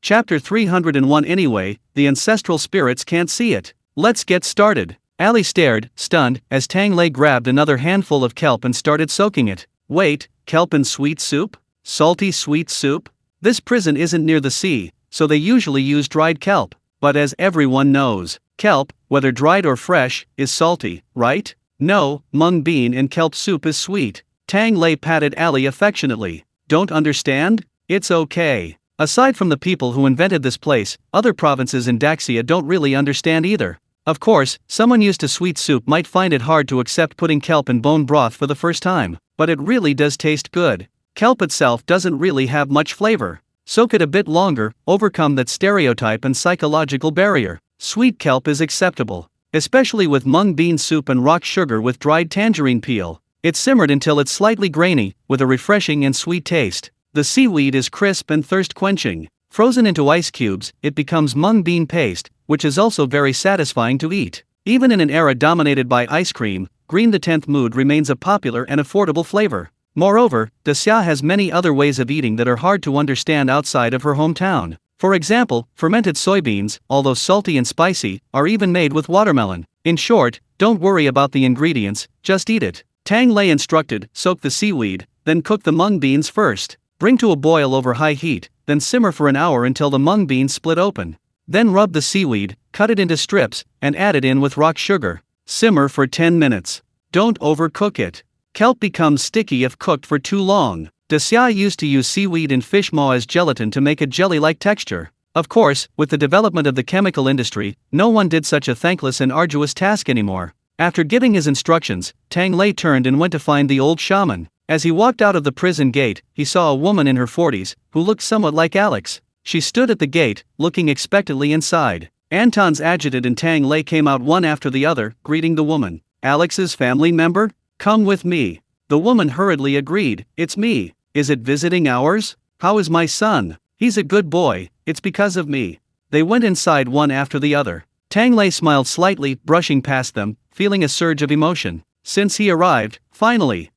Chapter 301 Anyway, the ancestral spirits can't see it. Let's get started. Ali stared, stunned, as Tang Lei grabbed another handful of kelp and started soaking it. Wait, kelp in sweet soup? Salty sweet soup? This prison isn't near the sea, so they usually use dried kelp. But as everyone knows, kelp, whether dried or fresh, is salty, right? No, mung bean in kelp soup is sweet. Tang Lei patted Ali affectionately. Don't understand? It's okay. Aside from the people who invented this place, other provinces in Daxia don't really understand either. Of course, someone used to sweet soup might find it hard to accept putting kelp in bone broth for the first time, but it really does taste good. Kelp itself doesn't really have much flavor. Soak it a bit longer, overcome that stereotype and psychological barrier. Sweet kelp is acceptable, especially with mung bean soup and rock sugar with dried tangerine peel. It's simmered until it's slightly grainy, with a refreshing and sweet taste. The seaweed is crisp and thirst-quenching. Frozen into ice cubes, it becomes mung bean paste, which is also very satisfying to eat. Even in an era dominated by ice cream, green the 10th mood remains a popular and affordable flavor. Moreover, Daxia has many other ways of eating that are hard to understand outside of her hometown. For example, fermented soybeans, although salty and spicy, are even made with watermelon. In short, don't worry about the ingredients, just eat it. Tang Lei instructed, soak the seaweed, then cook the mung beans first. Bring to a boil over high heat, then simmer for an hour until the mung beans split open. Then rub the seaweed, cut it into strips, and add it in with rock sugar. Simmer for 10 minutes. Don't overcook it. Kelp becomes sticky if cooked for too long. Daxia used to use seaweed and fish maw as gelatin to make a jelly-like texture. Of course, with the development of the chemical industry, no one did such a thankless and arduous task anymore. After giving his instructions, Tang Lei turned and went to find the old shaman. As he walked out of the prison gate, he saw a woman in her 40s, who looked somewhat like Alex. She stood at the gate, looking expectantly inside. Anton's adjutant and Tang Lei came out one after the other, greeting the woman. Alex's family member? Come with me. The woman hurriedly agreed. It's me. Is it visiting hours? How is my son? He's a good boy. It's because of me. They went inside one after the other. Tang Lei smiled slightly, brushing past them, feeling a surge of emotion. Since he arrived, finally,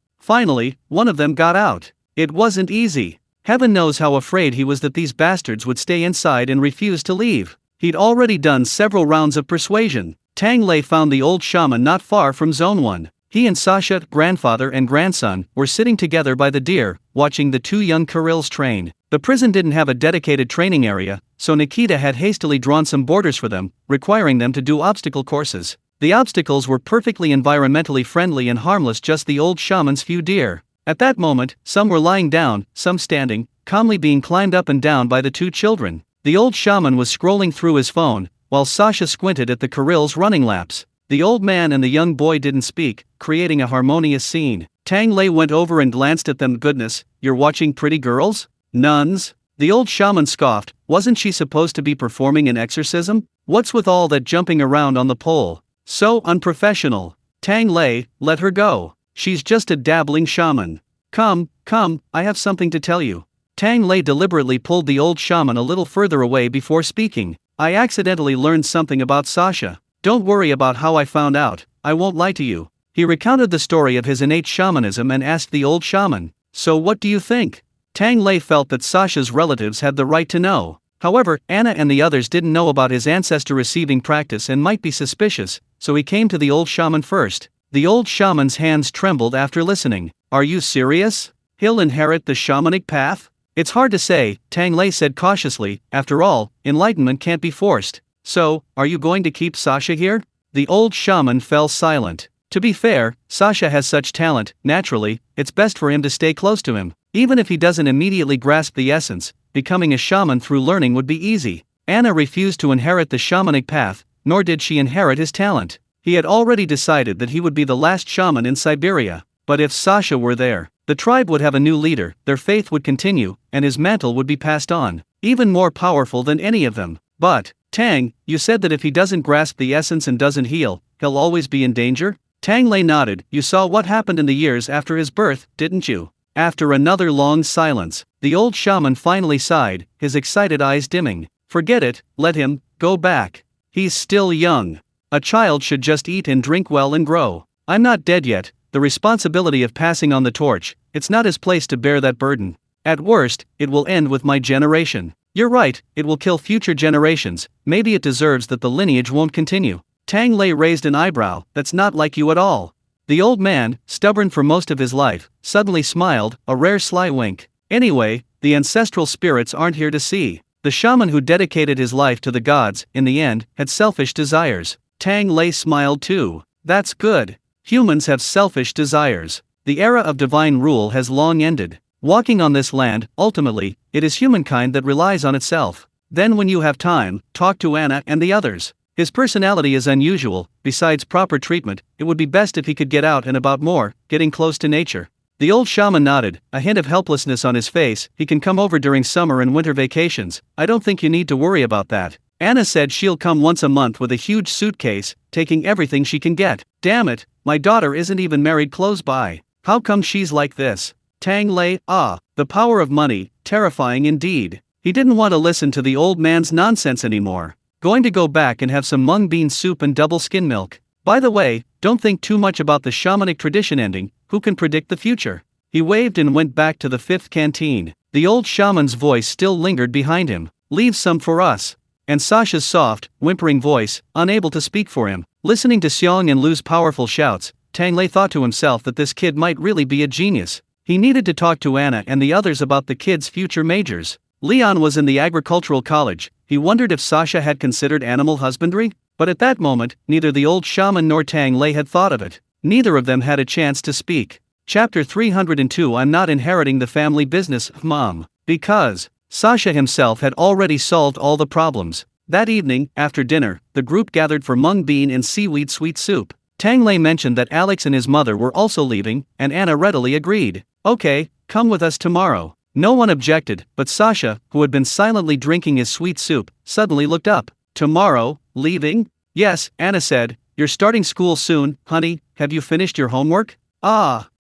one of them got out. It wasn't easy. Heaven knows how afraid he was that these bastards would stay inside and refuse to leave. He'd already done several rounds of persuasion. Tang Lei found the old shaman not far from Zone 1. He and Sasha, grandfather and grandson, were sitting together by the deer, watching the two young Kirils train. The prison didn't have a dedicated training area, so Nikita had hastily drawn some borders for them, requiring them to do obstacle courses. The obstacles were perfectly environmentally friendly and harmless, just the old shaman's few deer. At that moment, some were lying down, some standing, calmly being climbed up and down by the two children. The old shaman was scrolling through his phone, while Sasha squinted at the Kirils running laps. The old man and the young boy didn't speak, creating a harmonious scene. Tang Lei went over and glanced at them. Goodness, you're watching pretty girls? Nuns? The old shaman scoffed. Wasn't she supposed to be performing an exorcism? What's with all that jumping around on the pole? So unprofessional. Tang Lei, let her go. She's just a dabbling shaman. Come, I have something to tell you. Tang Lei deliberately pulled the old shaman a little further away before speaking. I accidentally learned something about Sasha. Don't worry about how I found out, I won't lie to you. He recounted the story of his innate shamanism and asked the old shaman, so what do you think? Tang Lei felt that Sasha's relatives had the right to know. However, Anna and the others didn't know about his ancestor receiving practice and might be suspicious, so he came to the old shaman first. The old shaman's hands trembled after listening. Are you serious? He'll inherit the shamanic path? It's hard to say, Tang Lei said cautiously. After all, enlightenment can't be forced. So, are you going to keep Sasha here? The old shaman fell silent. To be fair, Sasha has such talent, naturally, it's best for him to stay close to him. Even if he doesn't immediately grasp the essence, becoming a shaman through learning would be easy. Anna refused to inherit the shamanic path, nor did she inherit his talent. He had already decided that he would be the last shaman in Siberia. But if Sasha were there, the tribe would have a new leader, their faith would continue, and his mantle would be passed on, even more powerful than any of them. But, Tang, you said that if he doesn't grasp the essence and doesn't heal, he'll always be in danger? Tang Lei nodded. You saw what happened in the years after his birth, didn't you? After another long silence, the old shaman finally sighed, his excited eyes dimming. Forget it, let him go back. He's still young. A child should just eat and drink well and grow. I'm not dead yet. The responsibility of passing on the torch, it's not his place to bear that burden. At worst, it will end with my generation. You're right, it will kill future generations. Maybe it deserves that the lineage won't continue. Tang Lei raised an eyebrow. That's not like you at all. The old man, stubborn for most of his life, suddenly smiled, a rare sly wink. Anyway, the ancestral spirits aren't here to see. The shaman who dedicated his life to the gods, in the end, had selfish desires. Tang Lei smiled too. That's good. Humans have selfish desires. The era of divine rule has long ended. Walking on this land, ultimately, it is humankind that relies on itself. Then when you have time, talk to Anna and the others. His personality is unusual. Besides proper treatment, it would be best if he could get out and about more, getting close to nature. The old shaman nodded, a hint of helplessness on his face. He can come over during summer and winter vacations. I don't think you need to worry about that. Anna said she'll come once a month with a huge suitcase, taking everything she can get. Damn it, my daughter isn't even married close by. How come she's like this? Tang Lei, the power of money, terrifying indeed. He didn't want to listen to the old man's nonsense anymore. Going to go back and have some mung bean soup and double skim milk. By the way, don't think too much about the shamanic tradition ending. Who can predict the future? He waved and went back to the 5th canteen. The old shaman's voice still lingered behind him. Leave some for us. And Sasha's soft, whimpering voice, unable to speak for him. Listening to Xiong and Lu's powerful shouts, Tang Lei thought to himself that this kid might really be a genius. He needed to talk to Anna and the others about the kid's future majors. Leon was in the agricultural college. He wondered if Sasha had considered animal husbandry, but at that moment, neither the old shaman nor Tang Lei had thought of it. Neither of them had a chance to speak. Chapter 302 I'm not inheriting the family business, Mom. Because Sasha himself had already solved all the problems. That evening, after dinner, the group gathered for mung bean and seaweed sweet soup. Tang Lei mentioned that Alex and his mother were also leaving, and Anna readily agreed. Okay, come with us tomorrow. No one objected, but Sasha, who had been silently drinking his sweet soup, suddenly looked up. Tomorrow, leaving? Yes, Anna said. You're starting school soon, honey. Have you finished your homework?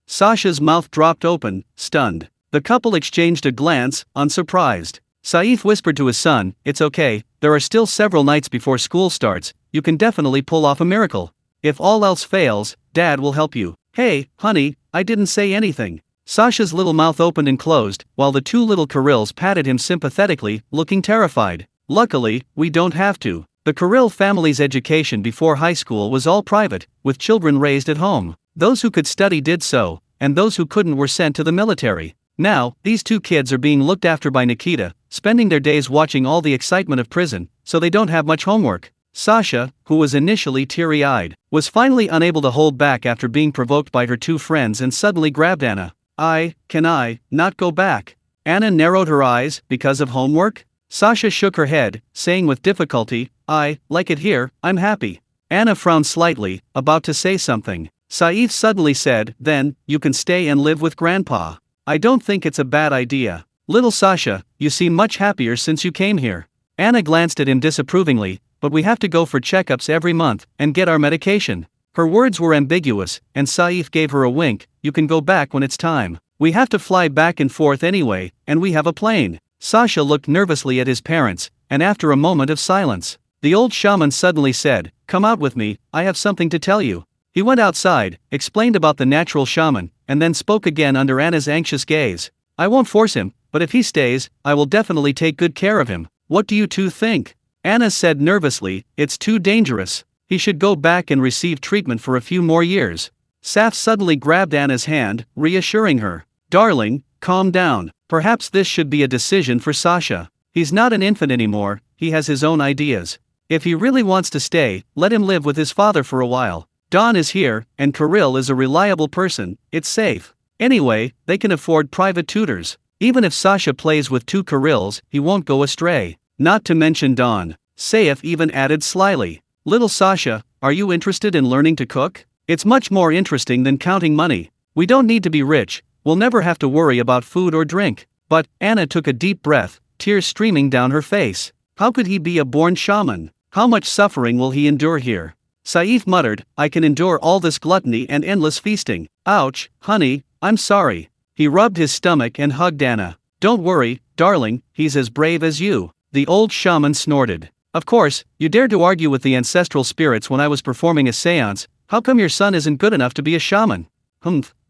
Sasha's mouth dropped open, stunned. The couple exchanged a glance, unsurprised. Saif whispered to his son, it's okay, there are still several nights before school starts, you can definitely pull off a miracle. If all else fails, Dad will help you. Hey, honey, I didn't say anything. Sasha's little mouth opened and closed, while the two little Kirils patted him sympathetically, looking terrified. Luckily, we don't have to. The Kiril family's education before high school was all private, with children raised at home. Those who could study did so, and those who couldn't were sent to the military. Now, these two kids are being looked after by Nikita, spending their days watching all the excitement of prison, so they don't have much homework. Sasha, who was initially teary-eyed, was finally unable to hold back after being provoked by her two friends and suddenly grabbed Anna. Can I not go back? Anna narrowed her eyes, because of homework? Sasha shook her head, saying with difficulty, I like it here, I'm happy. Anna frowned slightly, about to say something. Saif suddenly said, then, you can stay and live with Grandpa. I don't think it's a bad idea. Little Sasha, you seem much happier since you came here. Anna glanced at him disapprovingly, but we have to go for checkups every month, and get our medication. Her words were ambiguous, and Saif gave her a wink, you can go back when it's time. We have to fly back and forth anyway, and we have a plane. Sasha looked nervously at his parents, and after a moment of silence, the old shaman suddenly said, come out with me, I have something to tell you. He went outside, explained about the natural shaman, and then spoke again under Anna's anxious gaze. I won't force him, but if he stays, I will definitely take good care of him. What do you two think? Anna said nervously, it's too dangerous. He should go back and receive treatment for a few more years. Saf suddenly grabbed Anna's hand, reassuring her. Darling, calm down. Perhaps this should be a decision for Sasha. He's not an infant anymore, he has his own ideas. If he really wants to stay, let him live with his father for a while. Dawn is here, and Kiril is a reliable person, it's safe. Anyway, they can afford private tutors. Even if Sasha plays with two Kirils, he won't go astray. Not to mention Dawn. Saif even added slyly. Little Sasha, are you interested in learning to cook? It's much more interesting than counting money. We don't need to be rich, we'll never have to worry about food or drink. But, Anna took a deep breath, tears streaming down her face. How could he be a born shaman? How much suffering will he endure here? Saif muttered, I can endure all this gluttony and endless feasting. Ouch, honey, I'm sorry. He rubbed his stomach and hugged Anna. Don't worry, darling, he's as brave as you. The old shaman snorted. Of course, you dared to argue with the ancestral spirits when I was performing a seance. How come your son isn't good enough to be a shaman?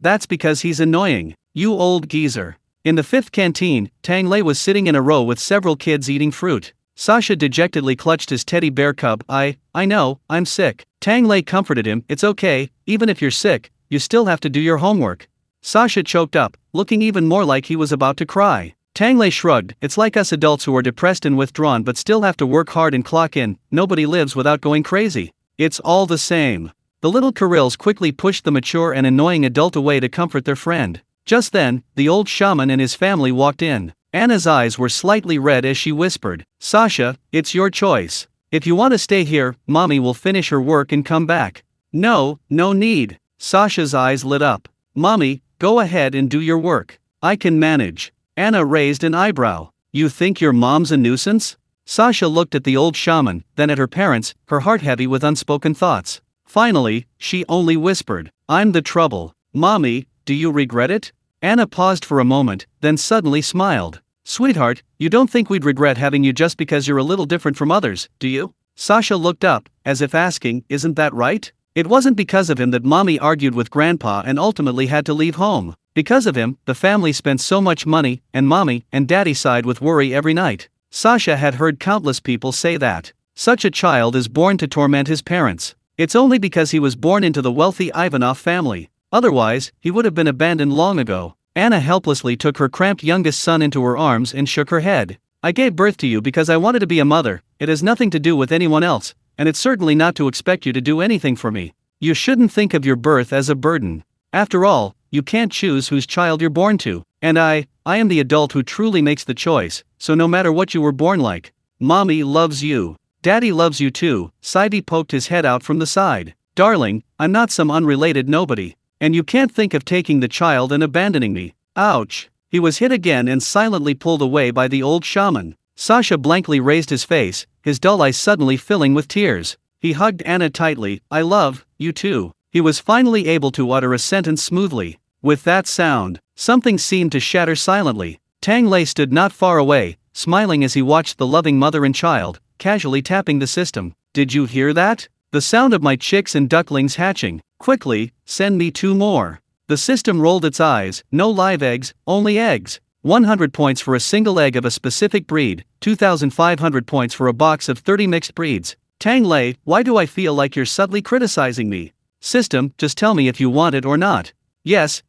That's because he's annoying. You old geezer. In the fifth canteen, Tang Lei was sitting in a row with several kids eating fruit. Sasha dejectedly clutched his teddy bear cub. I know, I'm sick. Tang Lei comforted him. It's okay, even if you're sick, you still have to do your homework. Sasha choked up, looking even more like he was about to cry. Tang Lei shrugged. It's like us adults who are depressed and withdrawn but still have to work hard and clock in. Nobody lives without going crazy. It's all the same. The little Kurils quickly pushed the mature and annoying adult away to comfort their friend. Just then, the old shaman and his family walked in. Anna's eyes were slightly red as she whispered, Sasha, it's your choice. If you want to stay here, Mommy will finish her work and come back. No need. Sasha's eyes lit up. Mommy, go ahead and do your work. I can manage. Anna raised an eyebrow. You think your mom's a nuisance? Sasha looked at the old shaman, then at her parents, her heart heavy with unspoken thoughts. Finally, she only whispered, I'm the trouble. Mommy, do you regret it? Anna paused for a moment, then suddenly smiled. Sweetheart, you don't think we'd regret having you just because you're a little different from others, do you? Sasha looked up, as if asking, isn't that right? It wasn't because of him that Mommy argued with Grandpa and ultimately had to leave home. Because of him, the family spent so much money, and Mommy and Daddy sighed with worry every night. Sasha had heard countless people say that. Such a child is born to torment his parents. It's only because he was born into the wealthy Ivanov family. Otherwise, he would have been abandoned long ago. Anna helplessly took her cramped youngest son into her arms and shook her head. I gave birth to you because I wanted to be a mother. It has nothing to do with anyone else, and it's certainly not to expect you to do anything for me. You shouldn't think of your birth as a burden. After all, you can't choose whose child you're born to, and I am the adult who truly makes the choice, so no matter what you were born like, Mommy loves you. Daddy loves you too. Sibi poked his head out from the side. Darling, I'm not some unrelated nobody. And you can't think of taking the child and abandoning me. Ouch. He was hit again and silently pulled away by the old shaman. Sasha blankly raised his face, his dull eyes suddenly filling with tears. He hugged Anna tightly. I love you too. He was finally able to utter a sentence smoothly. With that sound, something seemed to shatter silently. Tang Lei stood not far away, smiling as he watched the loving mother and child, casually tapping the system. Did you hear that? The sound of my chicks and ducklings hatching. Quickly, send me 2 more. The system rolled its eyes. No live eggs, only eggs. 100 points for a single egg of a specific breed, 2,500 points for a box of 30 mixed breeds. Tang Lei, why do I feel like you're subtly criticizing me? System, just tell me if you want it or not. Yes,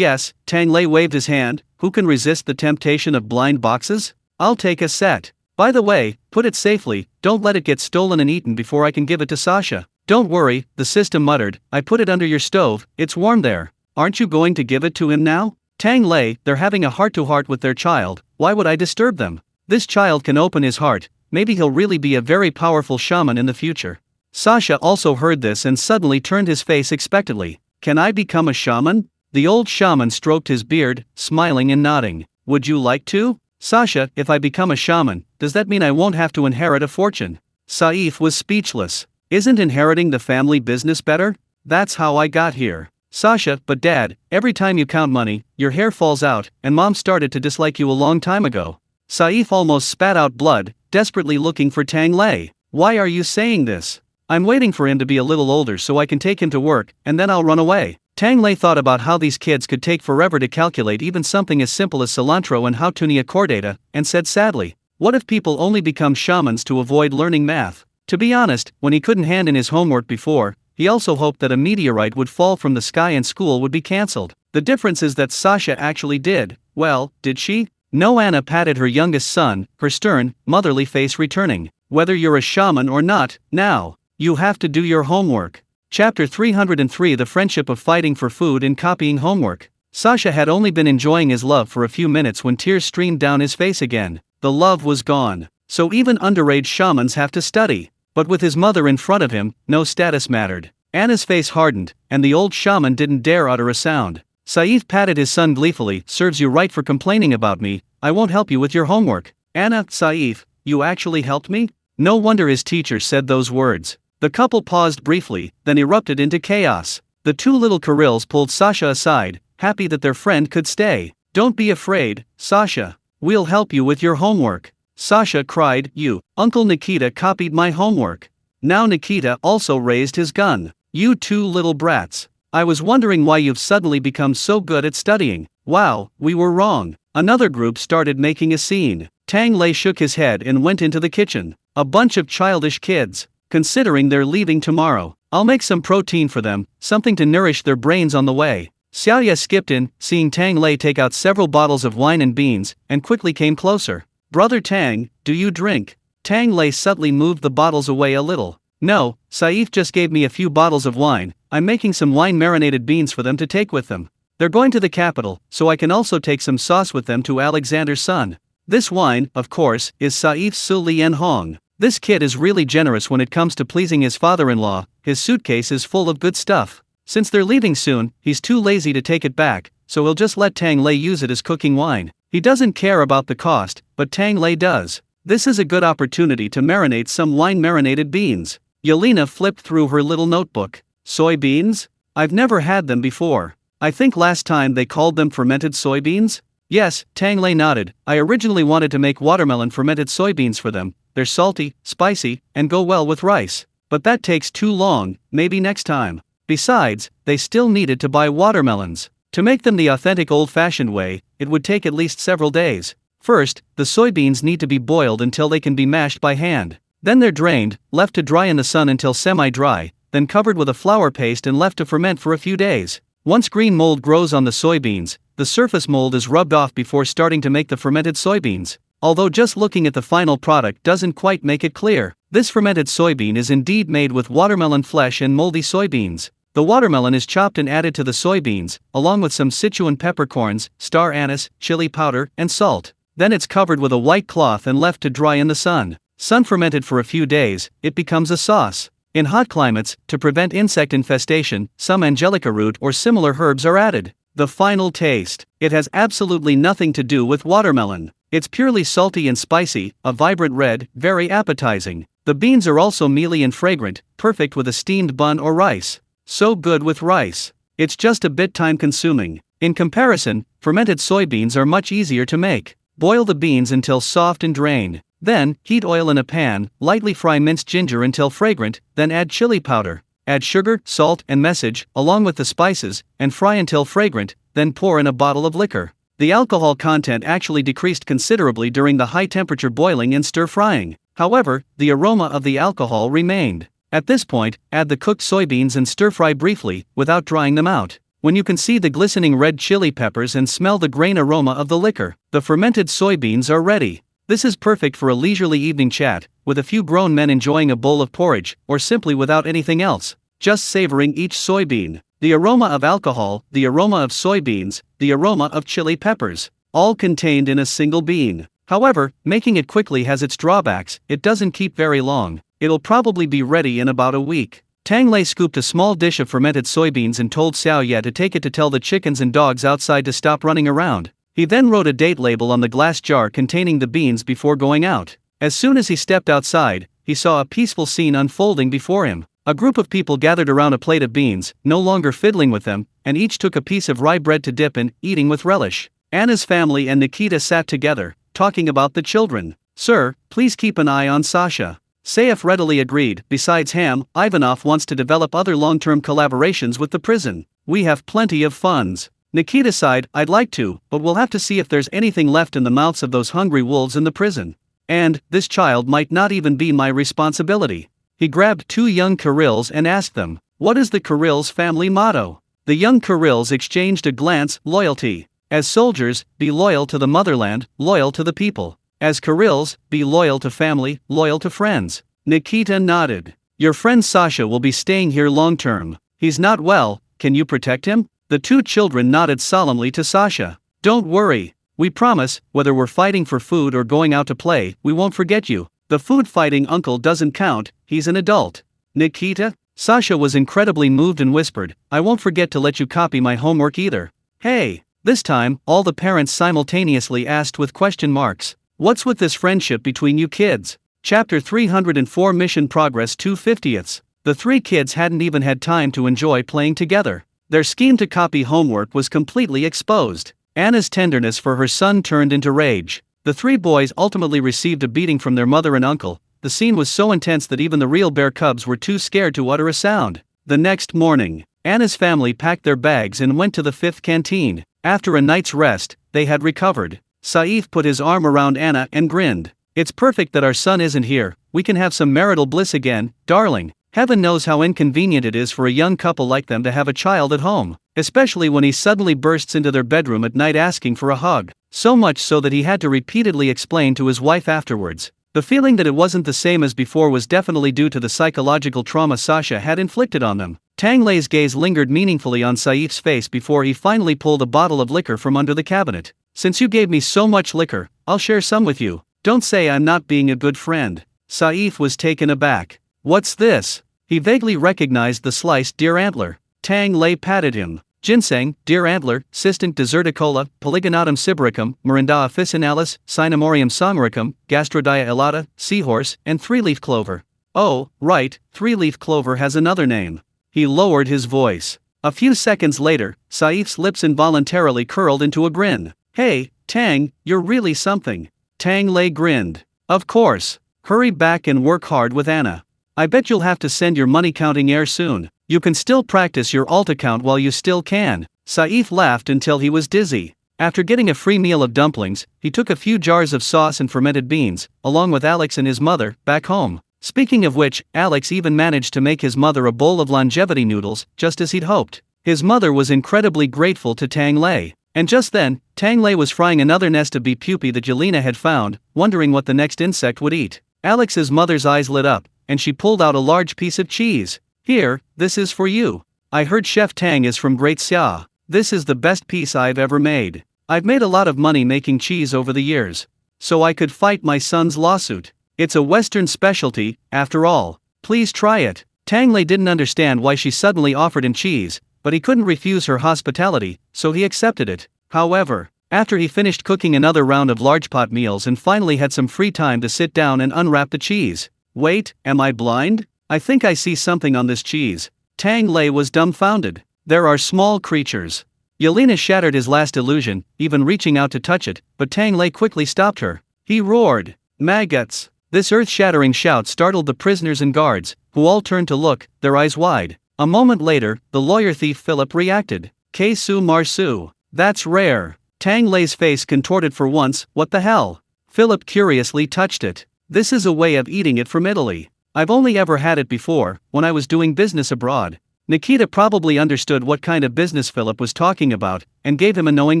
Tang Lei waved his hand. Who can resist the temptation of blind boxes? I'll take a set. By the way, put it safely, don't let it get stolen and eaten before I can give it to Sasha. Don't worry, the system muttered, I put it under your stove, it's warm there. Aren't you going to give it to him now? Tang Lei, they're having a heart-to-heart with their child, why would I disturb them? This child can open his heart, maybe he'll really be a very powerful shaman in the future. Sasha also heard this and suddenly turned his face expectantly. Can I become a shaman? The old shaman stroked his beard, smiling and nodding. Would you like to? Sasha, if I become a shaman, does that mean I won't have to inherit a fortune? Saif was speechless. Isn't inheriting the family business better? That's how I got here. Sasha, but Dad, every time you count money, your hair falls out, and Mom started to dislike you a long time ago. Saif almost spat out blood, desperately looking for Tang Lei. Why are you saying this? I'm waiting for him to be a little older so I can take him to work, and then I'll run away. Tang Lei thought about how these kids could take forever to calculate even something as simple as cilantro and how to chordata, and said sadly, what if people only become shamans to avoid learning math? To be honest, when he couldn't hand in his homework before, he also hoped that a meteorite would fall from the sky and school would be cancelled. The difference is that Sasha actually did. Well, did she? No. Anna patted her youngest son, her stern, motherly face returning. Whether you're a shaman or not, now, you have to do your homework. Chapter 303 The Friendship of Fighting for Food and Copying Homework. Sasha had only been enjoying his love for a few minutes when tears streamed down his face again. The love was gone. So even underage shamans have to study. But with his mother in front of him, no status mattered. Anna's face hardened, and the old shaman didn't dare utter a sound. Saif patted his son gleefully. Serves you right for complaining about me. I won't help you with your homework. Anna, Saif, you actually helped me? No wonder his teacher said those words. The couple paused briefly, then erupted into chaos. The 2 little Kurils pulled Sasha aside, happy that their friend could stay. Don't be afraid, Sasha. We'll help you with your homework. Sasha cried, Uncle Nikita copied my homework. Now Nikita also raised his gun. You 2 little brats. I was wondering why you've suddenly become so good at studying. Wow, we were wrong. Another group started making a scene. Tang Lei shook his head and went into the kitchen. A bunch of childish kids. Considering they're leaving tomorrow, I'll make some protein for them, something to nourish their brains on the way. Xiaoye skipped in, seeing Tang Lei take out several bottles of wine and beans, and quickly came closer. Brother Tang, do you drink? Tang Lei subtly moved the bottles away a little. No, Saif just gave me a few bottles of wine. I'm making some wine-marinated beans for them to take with them. They're going to the capital, so I can also take some sauce with them to Alexander's son. This wine, of course, is Saif's Su Lian Hong. This kid is really generous when it comes to pleasing his father-in-law. His suitcase is full of good stuff. Since they're leaving soon, he's too lazy to take it back, so he'll just let Tang Lei use it as cooking wine. He doesn't care about the cost, but Tang Lei does. This is a good opportunity to marinate some wine-marinated beans. Yelena flipped through her little notebook. Soybeans? I've never had them before. I think last time they called them fermented soybeans? Yes, Tang Lei nodded. I originally wanted to make watermelon fermented soybeans for them. They're salty, spicy, and go well with rice. But that takes too long, maybe next time. Besides, they still needed to buy watermelons. To make them the authentic old-fashioned way, it would take at least several days. First, the soybeans need to be boiled until they can be mashed by hand. Then they're drained, left to dry in the sun until semi-dry, then covered with a flour paste and left to ferment for a few days. Once green mold grows on the soybeans, the surface mold is rubbed off before starting to make the fermented soybeans. Although just looking at the final product doesn't quite make it clear, this fermented soybean is indeed made with watermelon flesh and moldy soybeans. The watermelon is chopped and added to the soybeans, along with some Sichuan peppercorns, star anise, chili powder, and salt. Then it's covered with a white cloth and left to dry in the sun. Sun-fermented for a few days, it becomes a sauce. In hot climates, to prevent insect infestation, some angelica root or similar herbs are added. The final taste. It has absolutely nothing to do with watermelon. It's purely salty and spicy, a vibrant red, very appetizing. The beans are also mealy and fragrant, perfect with a steamed bun or rice. So good with rice. It's just a bit time-consuming. In comparison, fermented soybeans are much easier to make. Boil the beans until soft and drain. Then, heat oil in a pan, lightly fry minced ginger until fragrant, then add chili powder. Add sugar, salt, and message, along with the spices, and fry until fragrant, then pour in a bottle of liquor. The alcohol content actually decreased considerably during the high-temperature boiling and stir-frying. However, the aroma of the alcohol remained. At this point, add the cooked soybeans and stir-fry briefly, without drying them out. When you can see the glistening red chili peppers and smell the grain aroma of the liquor, the fermented soybeans are ready. This is perfect for a leisurely evening chat, with a few grown men enjoying a bowl of porridge, or simply without anything else, just savoring each soybean. The aroma of alcohol, the aroma of soybeans, the aroma of chili peppers, all contained in a single bean. However, making it quickly has its drawbacks. It doesn't keep very long. It'll probably be ready in about a week. Tang Lei scooped a small dish of fermented soybeans and told Xiaoye to take it to tell the chickens and dogs outside to stop running around. He then wrote a date label on the glass jar containing the beans before going out. As soon as he stepped outside, he saw a peaceful scene unfolding before him. A group of people gathered around a plate of beans, no longer fiddling with them, and each took a piece of rye bread to dip in, eating with relish. Anna's family and Nikita sat together, talking about the children. Sir, please keep an eye on Sasha. Saif readily agreed. Besides Ham, Ivanov wants to develop other long-term collaborations with the prison. We have plenty of funds. Nikita sighed. I'd like to, but we'll have to see if there's anything left in the mouths of those hungry wolves in the prison. And, this child might not even be my responsibility. He grabbed two young Kirils and asked them, what is the Kirils family motto? The young Kirils exchanged a glance. Loyalty. As soldiers, be loyal to the motherland, loyal to the people. As Kirils, be loyal to family, loyal to friends. Nikita nodded. Your friend Sasha will be staying here long-term. He's not well, can you protect him? The two children nodded solemnly to Sasha. Don't worry. We promise, whether we're fighting for food or going out to play, we won't forget you. The food-fighting uncle doesn't count, he's an adult. Nikita? Sasha was incredibly moved and whispered, I won't forget to let you copy my homework either. Hey! This time, all the parents simultaneously asked with question marks. What's with this friendship between you kids? Chapter 304 Mission Progress 2/50. The three kids hadn't even had time to enjoy playing together. Their scheme to copy homework was completely exposed. Anna's tenderness for her son turned into rage. The three boys ultimately received a beating from their mother and uncle. The scene was so intense that even the real bear cubs were too scared to utter a sound. The next morning, Anna's family packed their bags and went to the 5th canteen. After a night's rest, they had recovered. Saif put his arm around Anna and grinned. It's perfect that our son isn't here, we can have some marital bliss again, darling. Heaven knows how inconvenient it is for a young couple like them to have a child at home, especially when he suddenly bursts into their bedroom at night asking for a hug, so much so that he had to repeatedly explain to his wife afterwards. The feeling that it wasn't the same as before was definitely due to the psychological trauma Sasha had inflicted on them. Tang Lei's gaze lingered meaningfully on Saif's face before he finally pulled a bottle of liquor from under the cabinet. Since you gave me so much liquor, I'll share some with you. Don't say I'm not being a good friend. Saif was taken aback. What's this? He vaguely recognized the sliced deer antler. Tang Lei patted him. Ginseng, deer antler, Cistant deserticola, Polygonatum sibericum, Morinda officinalis, Cinnamorium songericum, Gastrodia elata, seahorse, and three-leaf clover. Oh, right, three-leaf clover has another name. He lowered his voice. A few seconds later, Saif's lips involuntarily curled into a grin. Hey, Tang, you're really something. Tang Lei grinned. Of course. Hurry back and work hard with Anna. I bet you'll have to send your money-counting heir soon. You can still practice your alt account while you still can. Saif laughed until he was dizzy. After getting a free meal of dumplings, he took a few jars of sauce and fermented beans, along with Alex and his mother, back home. Speaking of which, Alex even managed to make his mother a bowl of longevity noodles, just as he'd hoped. His mother was incredibly grateful to Tang Lei. And just then, Tang Lei was frying another nest of bee pupae that Yelena had found, wondering what the next insect would eat. Alex's mother's eyes lit up, and she pulled out a large piece of cheese. Here, this is for you. I heard Chef Tang is from Great Xia. This is the best piece I've ever made. I've made a lot of money making cheese over the years. So I could fight my son's lawsuit. It's a Western specialty, after all. Please try it. Tang Lei didn't understand why she suddenly offered him cheese, but he couldn't refuse her hospitality, so he accepted it. However, after he finished cooking another round of large pot meals and finally had some free time to sit down and unwrap the cheese. Wait, am I blind? I think I see something on this cheese. Tang Lei was dumbfounded. There are small creatures. Yelena shattered his last illusion, even reaching out to touch it, but Tang Lei quickly stopped her. He roared, "Maggots!" This earth-shattering shout startled the prisoners and guards, who all turned to look, their eyes wide. A moment later, the lawyer thief Philip reacted. "Kesu Marsu. That's rare." Tang Lei's face contorted for once. What the hell? Philip curiously touched it. This is a way of eating it from Italy. I've only ever had it before, when I was doing business abroad. Nikita probably understood what kind of business Philip was talking about, and gave him a knowing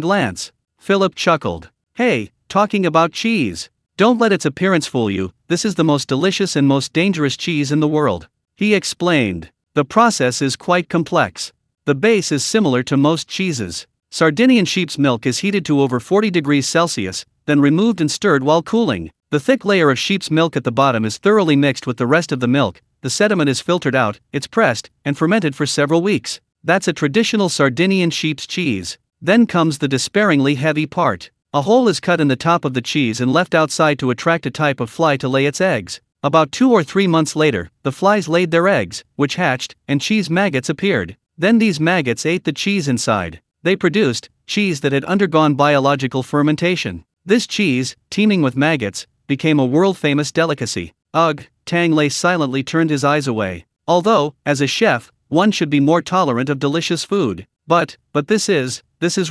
glance. Philip chuckled. Hey, talking about cheese. Don't let its appearance fool you, this is the most delicious and most dangerous cheese in the world. He explained. The process is quite complex. The base is similar to most cheeses. Sardinian sheep's milk is heated to over 40 degrees Celsius, then removed and stirred while cooling. The thick layer of sheep's milk at the bottom is thoroughly mixed with the rest of the milk, the sediment is filtered out, it's pressed, and fermented for several weeks. That's a traditional Sardinian sheep's cheese. Then comes the despairingly heavy part. A hole is cut in the top of the cheese and left outside to attract a type of fly to lay its eggs. About 2 or 3 months later, the flies laid their eggs, which hatched, and cheese maggots appeared. Then these maggots ate the cheese inside. They produced cheese that had undergone biological fermentation. This cheese, teeming with maggots, became a world-famous delicacy. Ugh, Tang Lei silently turned his eyes away. Although, as a chef, one should be more tolerant of delicious food. But this is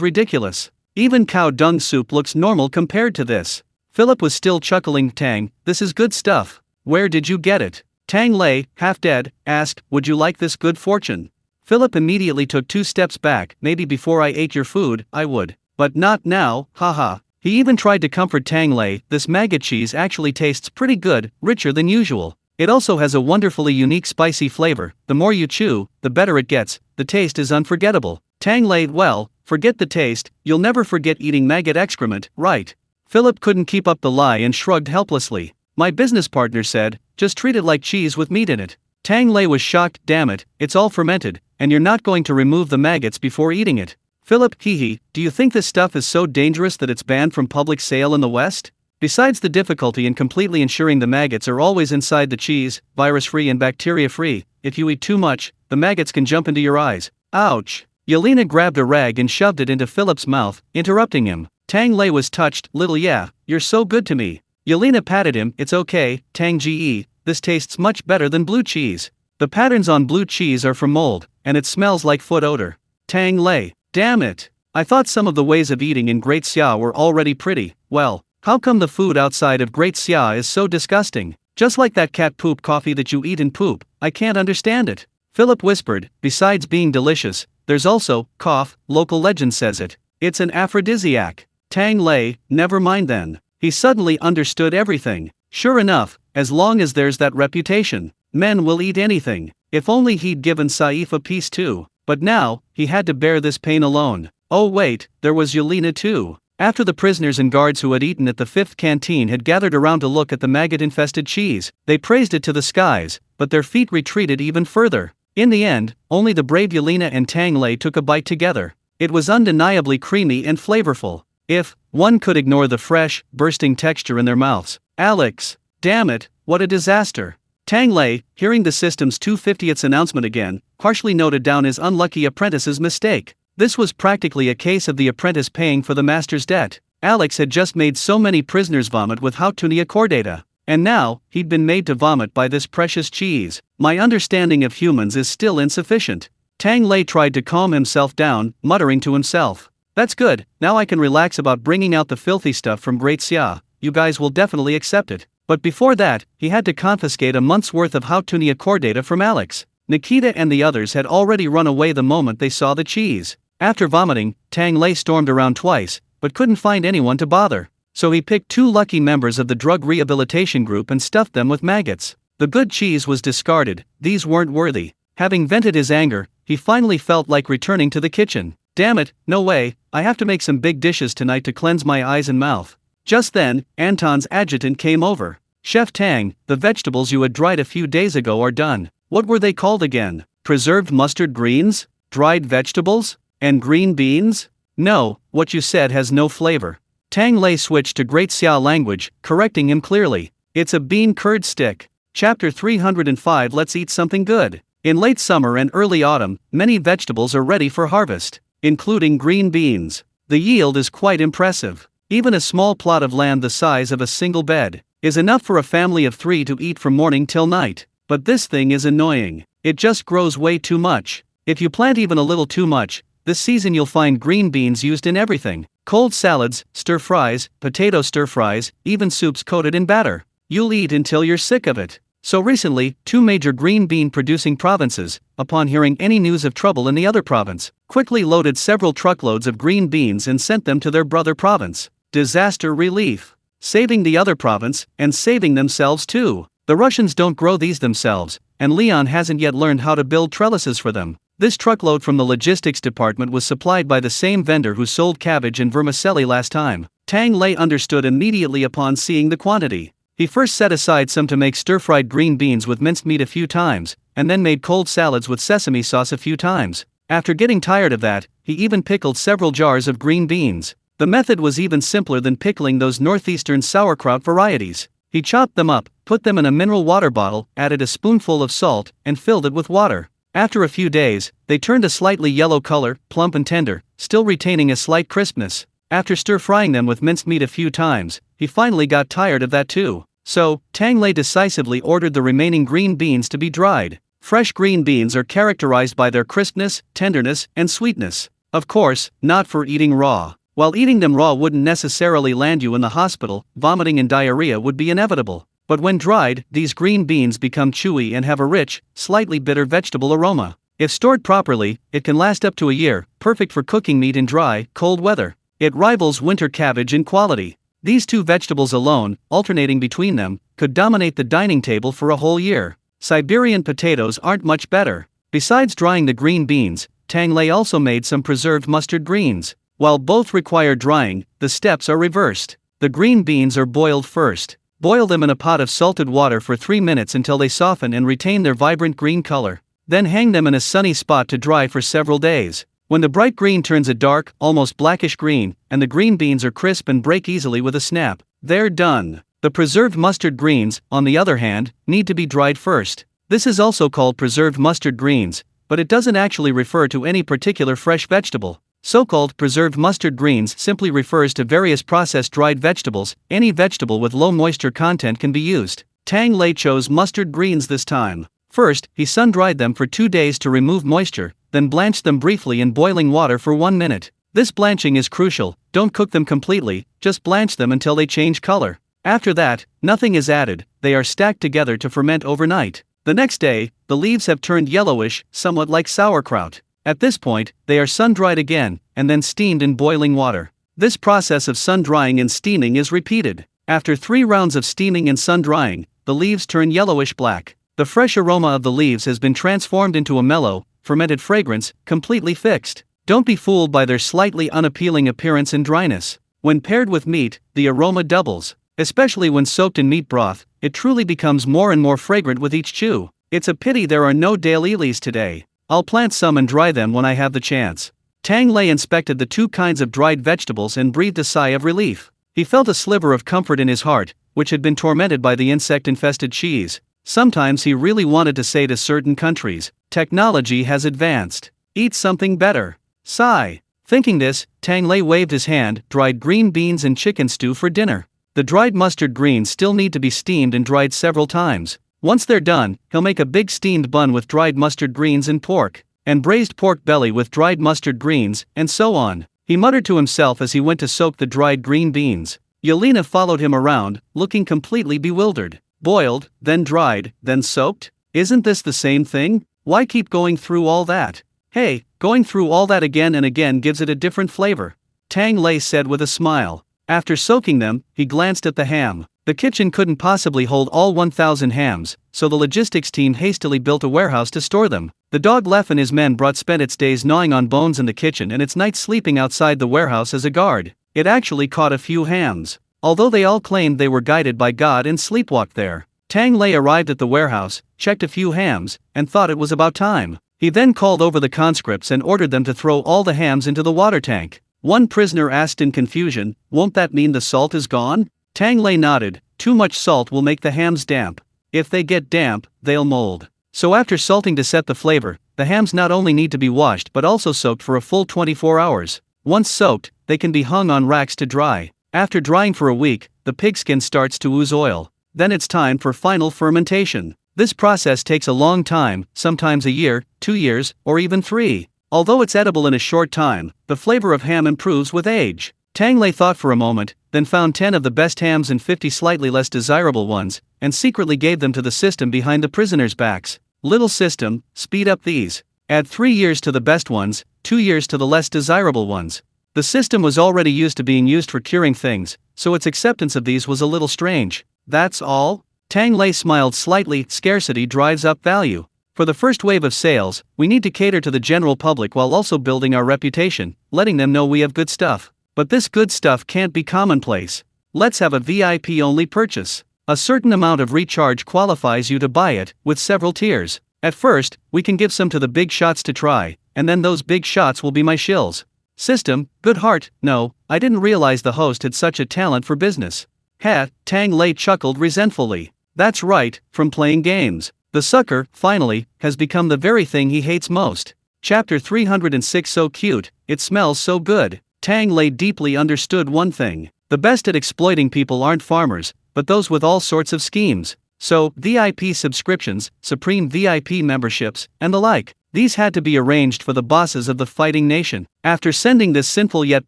ridiculous. Even cow dung soup looks normal compared to this. Philip was still chuckling. Tang, this is good stuff. Where did you get it? Tang Lei, half dead, asked, would you like this good fortune? Philip immediately took 2 steps back. Maybe before I ate your food, I would. But not now, haha. He even tried to comfort Tang Lei. This maggot cheese actually tastes pretty good, richer than usual. It also has a wonderfully unique spicy flavor. The more you chew, the better it gets. The taste is unforgettable. Tang Lei, well, forget the taste, you'll never forget eating maggot excrement, right? Philip couldn't keep up the lie and shrugged helplessly. My business partner said, just treat it like cheese with meat in it. Tang Lei was shocked. Damn it, it's all fermented, and you're not going to remove the maggots before eating it. Philip, hee, do you think this stuff is so dangerous that it's banned from public sale in the West? Besides the difficulty in completely ensuring the maggots are always inside the cheese, virus-free and bacteria-free, if you eat too much, the maggots can jump into your eyes. Ouch! Yelena grabbed a rag and shoved it into Philip's mouth, interrupting him. Tang Lei was touched. Little yeah, you're so good to me. Yelena patted him. It's okay, Tang Ge, this tastes much better than blue cheese. The patterns on blue cheese are from mold, and it smells like foot odor. Tang Lei. Damn it! I thought some of the ways of eating in Great Xia were already pretty. Well, how come the food outside of Great Xia is so disgusting? Just like that cat poop coffee that you eat in poop, I can't understand it. Philip whispered, besides being delicious, there's also, cough, local legend says it. It's an aphrodisiac. Tang Lei, never mind then. He suddenly understood everything. Sure enough, as long as there's that reputation, men will eat anything. If only he'd given Saif a piece too. But now, he had to bear this pain alone. Oh wait, there was Yelena too. After the prisoners and guards who had eaten at the 5th canteen had gathered around to look at the maggot-infested cheese, they praised it to the skies, but their feet retreated even further. In the end, only the brave Yelena and Tang Lei took a bite together. It was undeniably creamy and flavorful. If one could ignore the fresh, bursting texture in their mouths. Alex, damn it, what a disaster. Tang Lei, hearing the system's 250th announcement again, harshly noted down his unlucky apprentice's mistake. This was practically a case of the apprentice paying for the master's debt. Alex had just made so many prisoners vomit with Hautunia chordata. And now, he'd been made to vomit by this precious cheese. My understanding of humans is still insufficient. Tang Lei tried to calm himself down, muttering to himself. That's good, now I can relax about bringing out the filthy stuff from Great Xia. You guys will definitely accept it. But before that, he had to confiscate a month's worth of Hautunia chordata from Alex. Nikita and the others had already run away the moment they saw the cheese. After vomiting, Tang Lei stormed around twice, but couldn't find anyone to bother. So he picked 2 lucky members of the drug rehabilitation group and stuffed them with maggots. The good cheese was discarded, these weren't worthy. Having vented his anger, he finally felt like returning to the kitchen. Damn it, no way, I have to make some big dishes tonight to cleanse my eyes and mouth. Just then, Anton's adjutant came over. Chef Tang, the vegetables you had dried a few days ago are done. What were they called again? Preserved mustard greens? Dried vegetables? And green beans? No, what you said has no flavor. Tang Lei switched to Great Xia language, correcting him clearly. It's a bean curd stick. Chapter 305. Let's eat something good. In late summer and early autumn, many vegetables are ready for harvest, including green beans. The yield is quite impressive. Even a small plot of land the size of a single bed is enough for a family of 3 to eat from morning till night. But this thing is annoying. It just grows way too much. If you plant even a little too much, this season you'll find green beans used in everything. Cold salads, stir-fries, potato stir-fries, even soups coated in batter. You'll eat until you're sick of it. So recently, 2 major green bean producing provinces, upon hearing any news of trouble in the other province, quickly loaded several truckloads of green beans and sent them to their brother province. Disaster relief. Saving the other province, and saving themselves too. The Russians don't grow these themselves, and Leon hasn't yet learned how to build trellises for them. This truckload from the logistics department was supplied by the same vendor who sold cabbage and vermicelli last time. Tang Lei understood immediately upon seeing the quantity. He first set aside some to make stir-fried green beans with minced meat a few times, and then made cold salads with sesame sauce a few times. After getting tired of that, he even pickled several jars of green beans. The method was even simpler than pickling those northeastern sauerkraut varieties. He chopped them up, put them in a mineral water bottle, added a spoonful of salt, and filled it with water. After a few days, they turned a slightly yellow color, plump and tender, still retaining a slight crispness. After stir-frying them with minced meat a few times, he finally got tired of that too. So, Tang Lei decisively ordered the remaining green beans to be dried. Fresh green beans are characterized by their crispness, tenderness, and sweetness. Of course, not for eating raw. While eating them raw wouldn't necessarily land you in the hospital, vomiting and diarrhea would be inevitable. But when dried, these green beans become chewy and have a rich, slightly bitter vegetable aroma. If stored properly, it can last up to a year, perfect for cooking meat in dry, cold weather. It rivals winter cabbage in quality. These 2 vegetables alone, alternating between them, could dominate the dining table for a whole year. Siberian potatoes aren't much better. Besides drying the green beans, Tang Lei also made some preserved mustard greens. While both require drying, the steps are reversed. The green beans are boiled first. Boil them in a pot of salted water for 3 minutes until they soften and retain their vibrant green color. Then hang them in a sunny spot to dry for several days. When the bright green turns a dark, almost blackish green, and the green beans are crisp and break easily with a snap, they're done. The preserved mustard greens, on the other hand, need to be dried first. This is also called preserved mustard greens, but it doesn't actually refer to any particular fresh vegetable. So-called preserved mustard greens simply refers to various processed dried vegetables. Any vegetable with low moisture content can be used. Tang Lei chose mustard greens this time. First, he sun-dried them for 2 days to remove moisture, then blanched them briefly in boiling water for 1 minute. This blanching is crucial. Don't cook them completely, just blanch them until they change color. After that, nothing is added, they are stacked together to ferment overnight. The next day, the leaves have turned yellowish, somewhat like sauerkraut. At this point, they are sun-dried again, and then steamed in boiling water. This process of sun-drying and steaming is repeated. After 3 rounds of steaming and sun-drying, the leaves turn yellowish black. The fresh aroma of the leaves has been transformed into a mellow, fermented fragrance, completely fixed. Don't be fooled by their slightly unappealing appearance and dryness. When paired with meat, the aroma doubles. Especially when soaked in meat broth, it truly becomes more and more fragrant with each chew. It's a pity there are no delicacies today. I'll plant some and dry them when I have the chance. Tang Lei inspected the 2 kinds of dried vegetables and breathed a sigh of relief. He felt a sliver of comfort in his heart, which had been tormented by the insect-infested cheese. Sometimes he really wanted to say to certain countries, technology has advanced. Eat something better. Sigh. Thinking this, Tang Lei waved his hand, dried green beans and chicken stew for dinner. The dried mustard greens still need to be steamed and dried several times. Once they're done, he'll make a big steamed bun with dried mustard greens and pork, and braised pork belly with dried mustard greens, and so on. He muttered to himself as he went to soak the dried green beans. Yelena followed him around, looking completely bewildered. Boiled, then dried, then soaked? Isn't this the same thing? Why keep going through all that? Hey, going through all that again and again gives it a different flavor, Tang Lei said with a smile. After soaking them, he glanced at the ham. The kitchen couldn't possibly hold all 1,000 hams, so the logistics team hastily built a warehouse to store them. The dog Lef and his men spent its days gnawing on bones in the kitchen and its nights sleeping outside the warehouse as a guard. It actually caught a few hams. Although they all claimed they were guided by God and sleepwalked there. Tang Lei arrived at the warehouse, checked a few hams, and thought it was about time. He then called over the conscripts and ordered them to throw all the hams into the water tank. One prisoner asked in confusion, "Won't that mean the salt is gone?" Tang Lei nodded. "Too much salt will make the hams damp. If they get damp, they'll mold." So after salting to set the flavor, the hams not only need to be washed but also soaked for a full 24 hours. Once soaked, they can be hung on racks to dry. After drying for a week, the pigskin starts to ooze oil. Then it's time for final fermentation. This process takes a long time, sometimes a year, 2 years, or even 3. Although it's edible in a short time, the flavor of ham improves with age. Tang Lei thought for a moment, then found 10 of the best hams and 50 slightly less desirable ones, and secretly gave them to the system behind the prisoners' backs. Little system, speed up these. Add 3 years to the best ones, 2 years to the less desirable ones. The system was already used to being used for curing things, so its acceptance of these was a little strange. That's all? Tang Lei smiled slightly. Scarcity drives up value. For the first wave of sales, we need to cater to the general public while also building our reputation, letting them know we have good stuff. But this good stuff can't be commonplace. Let's have a VIP-only purchase. A certain amount of recharge qualifies you to buy it, with several tiers. At first, we can give some to the big shots to try, and then those big shots will be my shills. System, good heart. No, I didn't realize the host had such a talent for business. Ha, Tang Lei chuckled resentfully. That's right, from playing games. The sucker, finally, has become the very thing he hates most. Chapter 306. So cute, it smells so good. Tang Lei deeply understood one thing. The best at exploiting people aren't farmers, but those with all sorts of schemes. So, VIP subscriptions, Supreme VIP memberships, and the like. These had to be arranged for the bosses of the fighting nation. After sending this sinful yet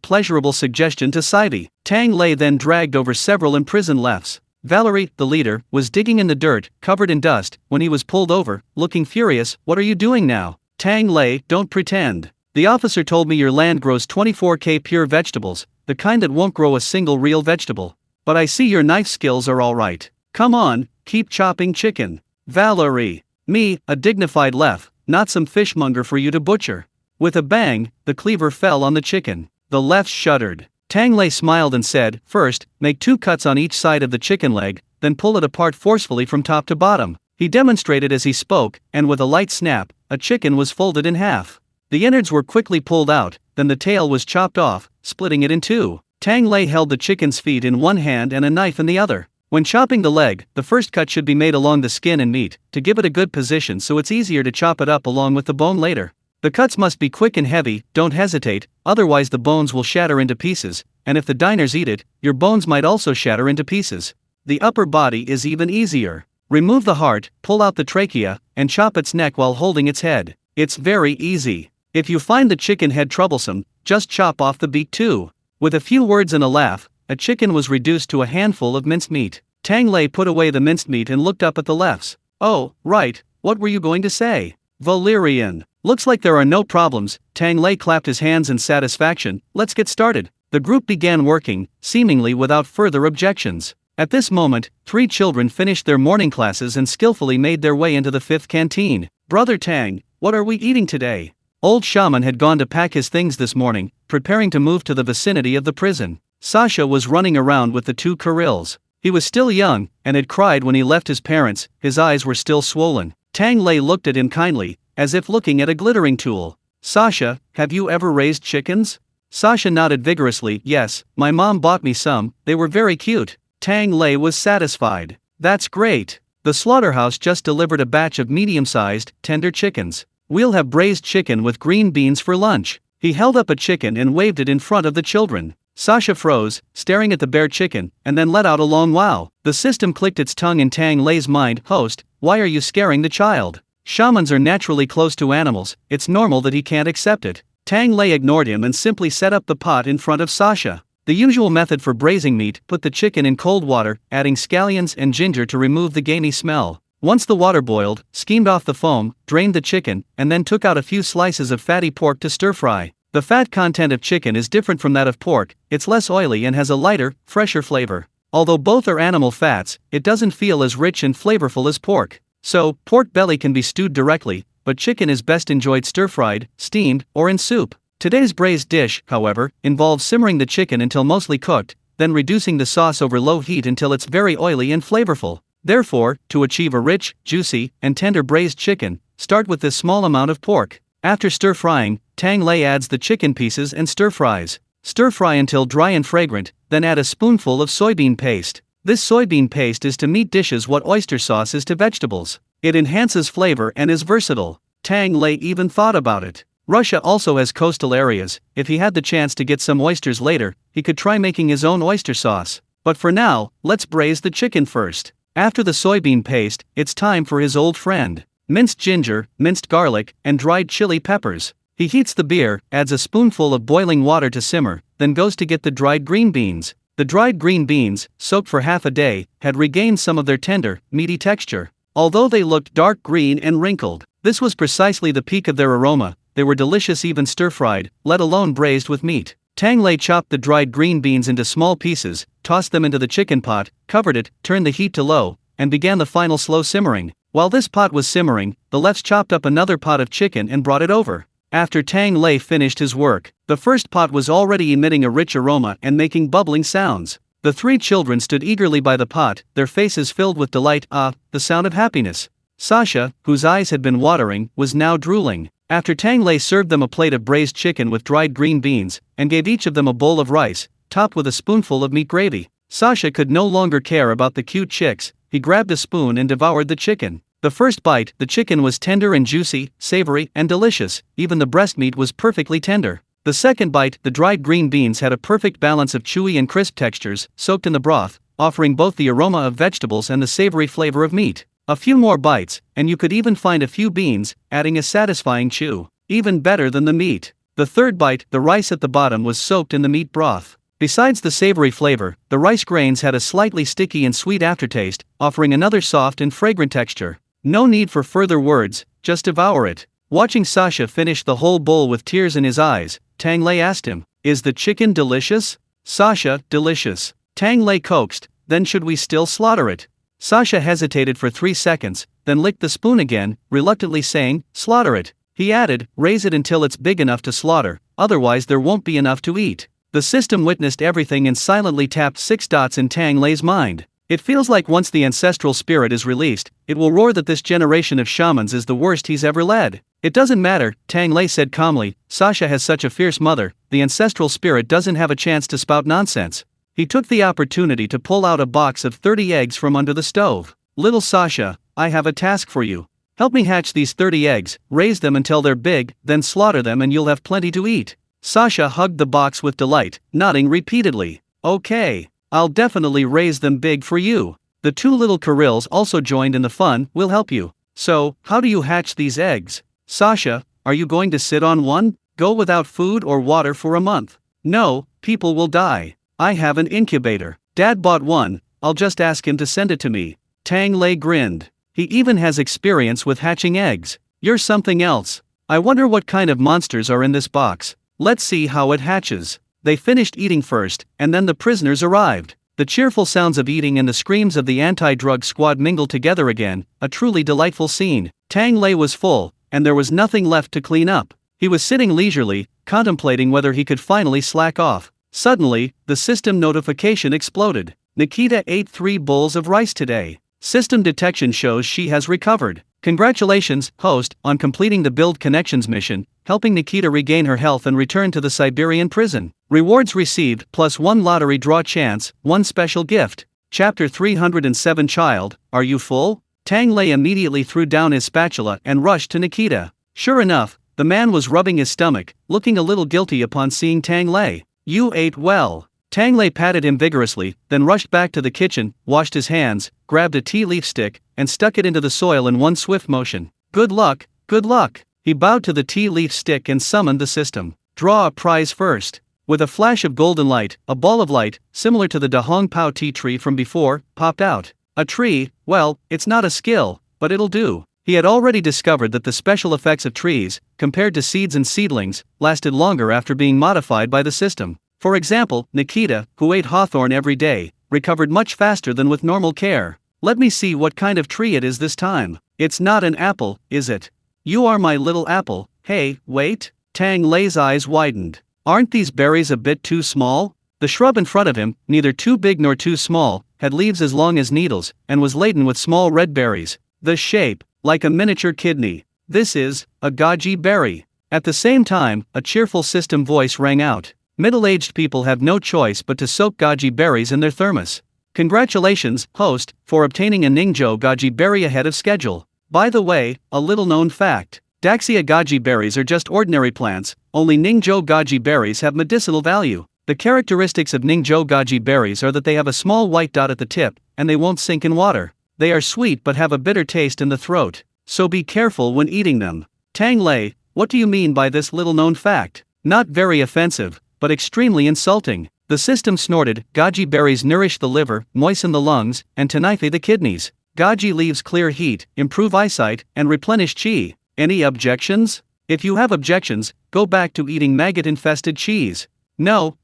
pleasurable suggestion to Siberia, Tang Lei then dragged over several imprisoned lefts. Valerie, the leader, was digging in the dirt, covered in dust, when he was pulled over, looking furious. "What are you doing now?" "Tang Lei, don't pretend. The officer told me your land grows 24k pure vegetables, the kind that won't grow a single real vegetable. But I see your knife skills are alright. Come on, keep chopping chicken." "Valerie. Me, a dignified left, not some fishmonger for you to butcher." With a bang, the cleaver fell on the chicken. The left shuddered. Tang Lei smiled and said, "First, make 2 cuts on each side of the chicken leg, then pull it apart forcefully from top to bottom." He demonstrated as he spoke, and with a light snap, a chicken was folded in half. The innards were quickly pulled out, then the tail was chopped off, splitting it in 2. Tang Lei held the chicken's feet in one hand and a knife in the other. When chopping the leg, the first cut should be made along the skin and meat, to give it a good position so it's easier to chop it up along with the bone later. The cuts must be quick and heavy, don't hesitate, otherwise the bones will shatter into pieces, and if the diners eat it, your bones might also shatter into pieces. The upper body is even easier. Remove the heart, pull out the trachea, and chop its neck while holding its head. It's very easy. If you find the chicken head troublesome, just chop off the beak too. With a few words and a laugh, a chicken was reduced to a handful of minced meat. Tang Lei put away the minced meat and looked up at the lefts. Oh, right, what were you going to say? Valerian. Looks like there are no problems. Tang Lei clapped his hands in satisfaction. Let's get started. The group began working, seemingly without further objections. At this moment, 3 children finished their morning classes and skillfully made their way into the 5th canteen. Brother Tang, what are we eating today? Old Shaman had gone to pack his things this morning, preparing to move to the vicinity of the prison. Sasha was running around with the 2 Kurils. He was still young, and had cried when he left his parents. His eyes were still swollen. Tang Lei looked at him kindly, as if looking at a glittering tool. Sasha, have you ever raised chickens? Sasha nodded vigorously. Yes, my mom bought me some, they were very cute. Tang Lei was satisfied. That's great. The slaughterhouse just delivered a batch of medium-sized, tender chickens. We'll have braised chicken with green beans for lunch. He held up a chicken and waved it in front of the children. Sasha froze, staring at the bare chicken, and then let out a long wow. The system clicked its tongue in Tang Lei's mind. Host, why are you scaring the child? Shamans are naturally close to animals, it's normal that he can't accept it. Tang Lei ignored him and simply set up the pot in front of Sasha. The usual method for braising meat: put the chicken in cold water, adding scallions and ginger to remove the gamey smell. Once the water boiled, skimmed off the foam, drained the chicken, and then took out a few slices of fatty pork to stir-fry. The fat content of chicken is different from that of pork, it's less oily and has a lighter, fresher flavor. Although both are animal fats, it doesn't feel as rich and flavorful as pork. So, pork belly can be stewed directly, but chicken is best enjoyed stir-fried, steamed, or in soup. Today's braised dish, however, involves simmering the chicken until mostly cooked, then reducing the sauce over low heat until it's very oily and flavorful. Therefore, to achieve a rich, juicy, and tender braised chicken, start with this small amount of pork. After stir-frying, Tang Lei adds the chicken pieces and stir-fries. Stir-fry until dry and fragrant, then add a spoonful of soybean paste. This soybean paste is to meat dishes what oyster sauce is to vegetables. It enhances flavor and is versatile. Tang Lei even thought about it. Russia also has coastal areas. If he had the chance to get some oysters later, he could try making his own oyster sauce. But for now, let's braise the chicken first. After the soybean paste, it's time for his old friend. Minced ginger, minced garlic, and dried chili peppers. He heats the beer, adds a spoonful of boiling water to simmer, then goes to get the dried green beans. The dried green beans, soaked for half a day, had regained some of their tender, meaty texture. Although they looked dark green and wrinkled, this was precisely the peak of their aroma. They were delicious even stir-fried, let alone braised with meat. Tang Lei chopped the dried green beans into small pieces, tossed them into the chicken pot, covered it, turned the heat to low, and began the final slow simmering. While this pot was simmering, the lefts chopped up another pot of chicken and brought it over. After Tang Lei finished his work, the first pot was already emitting a rich aroma and making bubbling sounds. The 3 children stood eagerly by the pot, their faces filled with delight. The sound of happiness. Sasha, whose eyes had been watering, was now drooling. After Tang Lei served them a plate of braised chicken with dried green beans, and gave each of them a bowl of rice, topped with a spoonful of meat gravy, Sasha could no longer care about the cute chicks. He grabbed a spoon and devoured the chicken. The first bite, the chicken was tender and juicy, savory, and delicious. Even the breast meat was perfectly tender. The second bite, the dried green beans had a perfect balance of chewy and crisp textures, soaked in the broth, offering both the aroma of vegetables and the savory flavor of meat. A few more bites, and you could even find a few beans, adding a satisfying chew. Even better than the meat. The third bite, the rice at the bottom was soaked in the meat broth. Besides the savory flavor, the rice grains had a slightly sticky and sweet aftertaste, offering another soft and fragrant texture. No need for further words, just devour it. Watching Sasha finish the whole bowl with tears in his eyes, Tang Lei asked him, "Is the chicken delicious?" Sasha, "Delicious." Tang Lei coaxed, "Then should we still slaughter it?" Sasha hesitated for 3 seconds, then licked the spoon again, reluctantly saying, "Slaughter it." He added, "Raise it until it's big enough to slaughter, otherwise there won't be enough to eat." The system witnessed everything and silently tapped 6 dots in Tang Lei's mind. It feels like once the ancestral spirit is released, it will roar that this generation of shamans is the worst he's ever led. "It doesn't matter," Tang Lei said calmly, "Sasha has such a fierce mother, the ancestral spirit doesn't have a chance to spout nonsense." He took the opportunity to pull out a box of 30 eggs from under the stove. "Little Sasha, I have a task for you. Help me hatch these 30 eggs, raise them until they're big, then slaughter them and you'll have plenty to eat." Sasha hugged the box with delight, nodding repeatedly. "Okay, I'll definitely raise them big for you." The 2 little Kurils also joined in the fun. "We'll help you. So, how do you hatch these eggs?" "Sasha, are you going to sit on one? Go without food or water for a month? No, people will die. I have an incubator. Dad bought one, I'll just ask him to send it to me. Tang Lei grinned. He even has experience with hatching eggs. You're something else. I wonder what kind of monsters are in this box. Let's see how it hatches. They finished eating first, and then the prisoners arrived. The cheerful sounds of eating and the screams of the anti-drug squad mingled together again, a truly delightful scene. Tang Lei was full, and there was nothing left to clean up. He was sitting leisurely, contemplating whether he could finally slack off. Suddenly, the system notification exploded. Nikita ate 3 bowls of rice today. System detection shows she has recovered. Congratulations, host, on completing the Build Connections mission, helping Nikita regain her health and return to the Siberian prison. Rewards received, +1 lottery draw chance, 1 special gift. Chapter 307. Child, are you full? Tang Lei immediately threw down his spatula and rushed to Nikita. Sure enough, the man was rubbing his stomach, looking a little guilty upon seeing Tang Lei. You ate well. Tang Lei patted him vigorously, then rushed back to the kitchen, washed his hands, grabbed a tea leaf stick, and stuck it into the soil in one swift motion. Good luck, good luck. He bowed to the tea leaf stick and summoned the system. Draw a prize first. With a flash of golden light, a ball of light, similar to the Dahong Pao tea tree from before, popped out. A tree, well, it's not a skill, but it'll do. He had already discovered that the special effects of trees, compared to seeds and seedlings, lasted longer after being modified by the system. For example, Nikita, who ate hawthorn every day, recovered much faster than with normal care. Let me see what kind of tree it is this time. It's not an apple, is it? You are my little apple. Hey, wait. Tang Lei's eyes widened. Aren't these berries a bit too small? The shrub in front of him, neither too big nor too small, had leaves as long as needles, and was laden with small red berries. The shape, like a miniature kidney. This is a goji berry. At the same time, a cheerful system voice rang out. Middle-aged people have no choice but to soak goji berries in their thermos. Congratulations, host, for obtaining a Ningzhou goji berry ahead of schedule. By the way, a little-known fact. Daxia goji berries are just ordinary plants, only Ningzhou goji berries have medicinal value. The characteristics of Ningzhou goji berries are that they have a small white dot at the tip, and they won't sink in water. They are sweet but have a bitter taste in the throat, so be careful when eating them. Tang Lei, what do you mean by this little-known fact? Not very offensive, but extremely insulting. The system snorted. Goji berries nourish the liver, moisten the lungs, and tonify the kidneys. Goji leaves clear heat, improve eyesight, and replenish qi. Any objections? If you have objections, go back to eating maggot-infested cheese. No,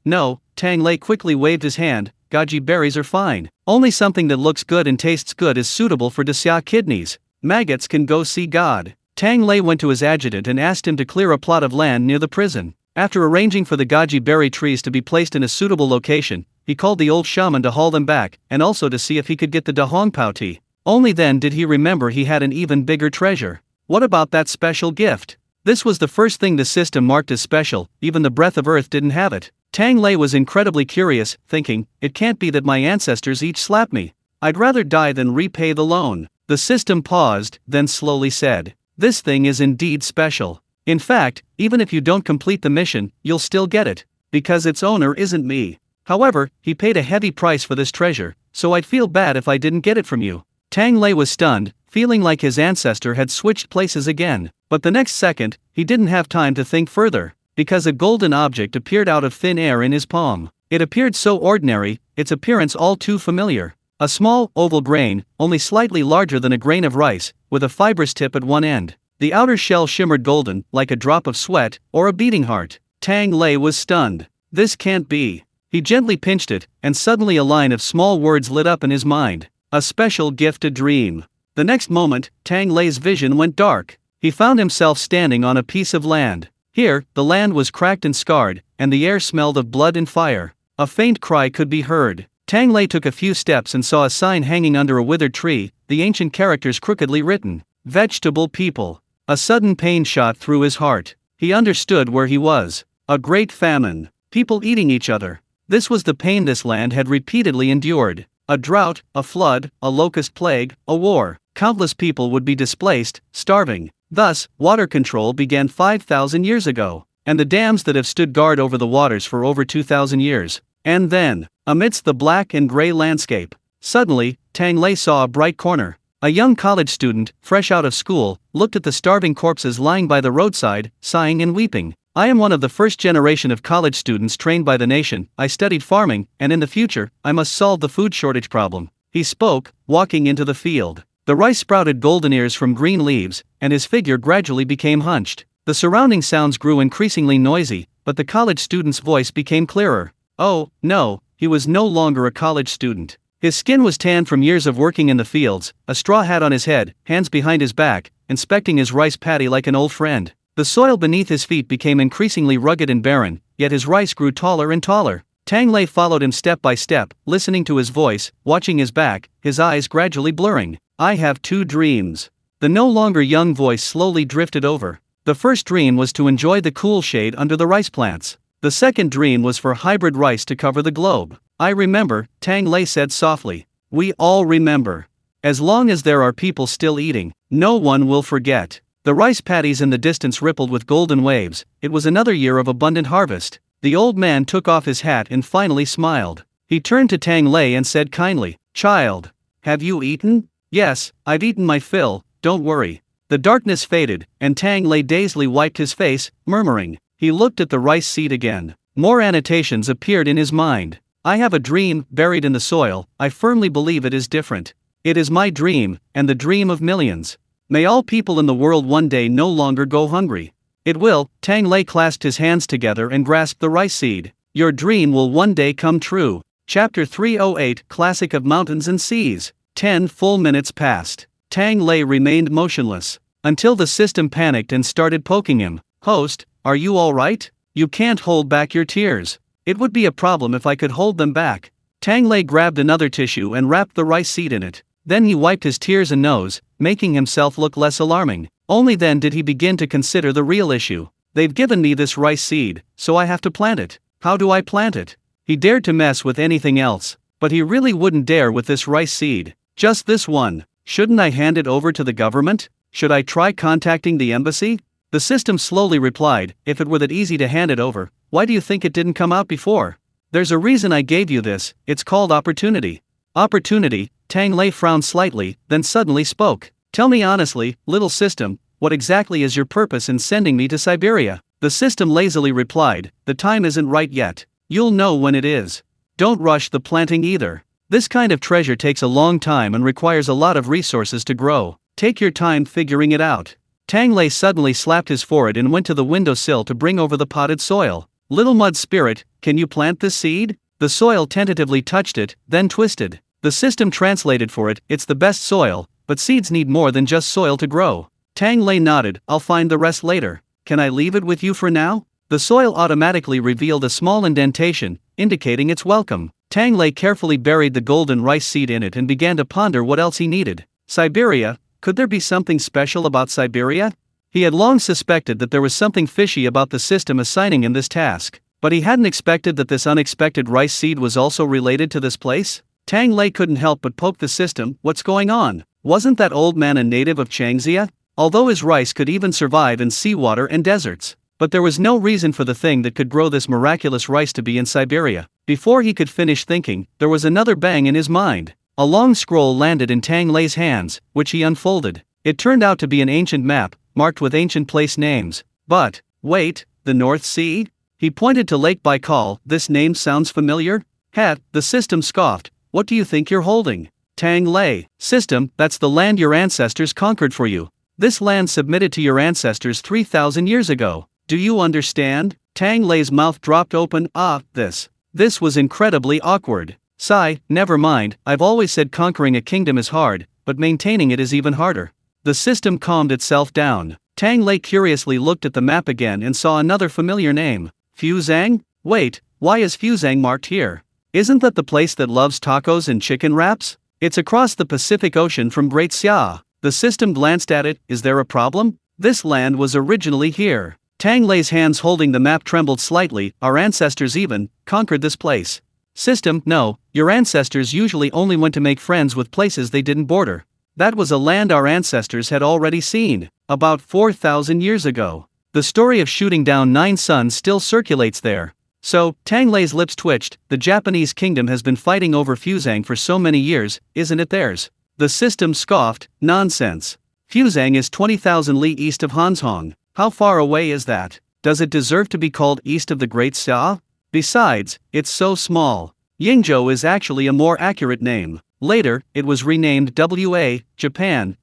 Tang Lei quickly waved his hand. Goji berries are fine. Only something that looks good and tastes good is suitable for Daxia kidneys. Maggots can go see God. Tang Lei went to his adjutant and asked him to clear a plot of land near the prison. After arranging for the goji berry trees to be placed in a suitable location, he called the old shaman to haul them back, and also to see if he could get the Dahong Pao tea. Only then did he remember he had an even bigger treasure. What about that special gift? This was the first thing the system marked as special, even the breath of earth didn't have it. Tang Lei was incredibly curious, thinking, it can't be that my ancestors each slapped me. I'd rather die than repay the loan. The system paused, then slowly said, this thing is indeed special. In fact, even if you don't complete the mission, you'll still get it, because its owner isn't me. However, he paid a heavy price for this treasure, so I'd feel bad if I didn't get it from you. Tang Lei was stunned, feeling like his ancestor had switched places again. But the next second, he didn't have time to think further, because a golden object appeared out of thin air in his palm. It appeared so ordinary, its appearance all too familiar. A small, oval grain, only slightly larger than a grain of rice, with a fibrous tip at one end. The outer shell shimmered golden, like a drop of sweat, or a beating heart. Tang Lei was stunned. This can't be. He gently pinched it, and suddenly a line of small words lit up in his mind. A special gift, a dream. The next moment, Tang Lei's vision went dark. He found himself standing on a piece of land. Here, the land was cracked and scarred, and the air smelled of blood and fire. A faint cry could be heard. Tang Lei took a few steps and saw a sign hanging under a withered tree, the ancient characters crookedly written. Vegetable people. A sudden pain shot through his heart. He understood where he was. A great famine. People eating each other. This was the pain this land had repeatedly endured. A drought, a flood, a locust plague, a war. Countless people would be displaced, starving. Thus, water control began 5,000 years ago, and the dams that have stood guard over the waters for over 2,000 years. And then, amidst the black and gray landscape, suddenly, Tang Lei saw a bright corner. A young college student, fresh out of school, looked at the starving corpses lying by the roadside, sighing and weeping. I am one of the first generation of college students trained by the nation. I studied farming, and in the future, I must solve the food shortage problem. He spoke, walking into the field. The rice sprouted golden ears from green leaves, and his figure gradually became hunched. The surrounding sounds grew increasingly noisy, but the college student's voice became clearer. Oh, no, he was no longer a college student. His skin was tanned from years of working in the fields, a straw hat on his head, hands behind his back, inspecting his rice paddy like an old friend. The soil beneath his feet became increasingly rugged and barren, yet his rice grew taller and taller. Tang Lei followed him step by step, listening to his voice, watching his back, his eyes gradually blurring. I have two dreams. The no longer young voice slowly drifted over. The first dream was to enjoy the cool shade under the rice plants. The second dream was for hybrid rice to cover the globe. I remember, Tang Lei said softly. We all remember. As long as there are people still eating, no one will forget. The rice paddies in the distance rippled with golden waves. It was another year of abundant harvest. The old man took off his hat and finally smiled. He turned to Tang Lei and said kindly, Child, have you eaten? Yes, I've eaten my fill, don't worry. The darkness faded, and Tang Lei dazedly wiped his face, murmuring. He looked at the rice seed again. More annotations appeared in his mind. I have a dream, buried in the soil. I firmly believe it is different. It is my dream, and the dream of millions. May all people in the world one day no longer go hungry. It will. Tang Lei clasped his hands together and grasped the rice seed. Your dream will one day come true. Chapter 308, Classic of Mountains and Seas. 10 full minutes passed. Tang Lei remained motionless, until the system panicked and started poking him. Host, are you all right? You can't hold back your tears. It would be a problem if I could hold them back. Tang Lei grabbed another tissue and wrapped the rice seed in it. Then he wiped his tears and nose, making himself look less alarming. Only then did he begin to consider the real issue. They've given me this rice seed, so I have to plant it. How do I plant it? He dared to mess with anything else, but he really wouldn't dare with this rice seed. Just this one. Shouldn't I hand it over to the government? Should I try contacting the embassy? The system slowly replied, if it were that easy to hand it over, why do you think it didn't come out before? There's a reason I gave you this, it's called opportunity. Opportunity? Tang Lei frowned slightly, then suddenly spoke. Tell me honestly, little system, what exactly is your purpose in sending me to Siberia? The system lazily replied, the time isn't right yet. You'll know when it is. Don't rush the planting either. This kind of treasure takes a long time and requires a lot of resources to grow. Take your time figuring it out. Tang Lei suddenly slapped his forehead and went to the windowsill to bring over the potted soil. Little mud spirit, can you plant this seed? The soil tentatively touched it, then twisted. The system translated for it, it's the best soil, but seeds need more than just soil to grow. Tang Lei nodded, I'll find the rest later. Can I leave it with you for now? The soil automatically revealed a small indentation, indicating its welcome. Tang Lei carefully buried the golden rice seed in it and began to ponder what else he needed. Siberia, could there be something special about Siberia? He had long suspected that there was something fishy about the system assigning him this task, but he hadn't expected that this unexpected rice seed was also related to this place. Tang Lei couldn't help but poke the system, what's going on? Wasn't that old man a native of Changxia? Although his rice could even survive in seawater and deserts. But there was no reason for the thing that could grow this miraculous rice to be in Siberia. Before he could finish thinking, there was another bang in his mind. A long scroll landed in Tang Lei's hands, which he unfolded. It turned out to be an ancient map, marked with ancient place names. But, wait, the North Sea? He pointed to Lake Baikal, this name sounds familiar? Hat, the system scoffed. What do you think you're holding? Tang Lei, system, that's the land your ancestors conquered for you. This land submitted to your ancestors 3,000 years ago. Do you understand? Tang Lei's mouth dropped open. This was incredibly awkward. Sigh, never mind, I've always said conquering a kingdom is hard, but maintaining it is even harder. The system calmed itself down. Tang Lei curiously looked at the map again and saw another familiar name. Fuzhang? Wait, why is Fuzhang marked here? Isn't that the place that loves tacos and chicken wraps? It's across the Pacific Ocean from Great Xia. The system glanced at it, is there a problem? This land was originally here. Tang Lei's hands holding the map trembled slightly, our ancestors even conquered this place. System, no, your ancestors usually only went to make friends with places they didn't border. That was a land our ancestors had already seen, about 4,000 years ago. The story of shooting down 9 suns still circulates there. So, Tang Lei's lips twitched, the Japanese kingdom has been fighting over Fuzhang for so many years, isn't it theirs? The system scoffed, nonsense. Fuzhang is 20,000 li east of Hanzhong. How far away is that? Does it deserve to be called east of the Great Xia? Besides, it's so small. Yingzhou is actually a more accurate name. Later, it was renamed WA, Japan.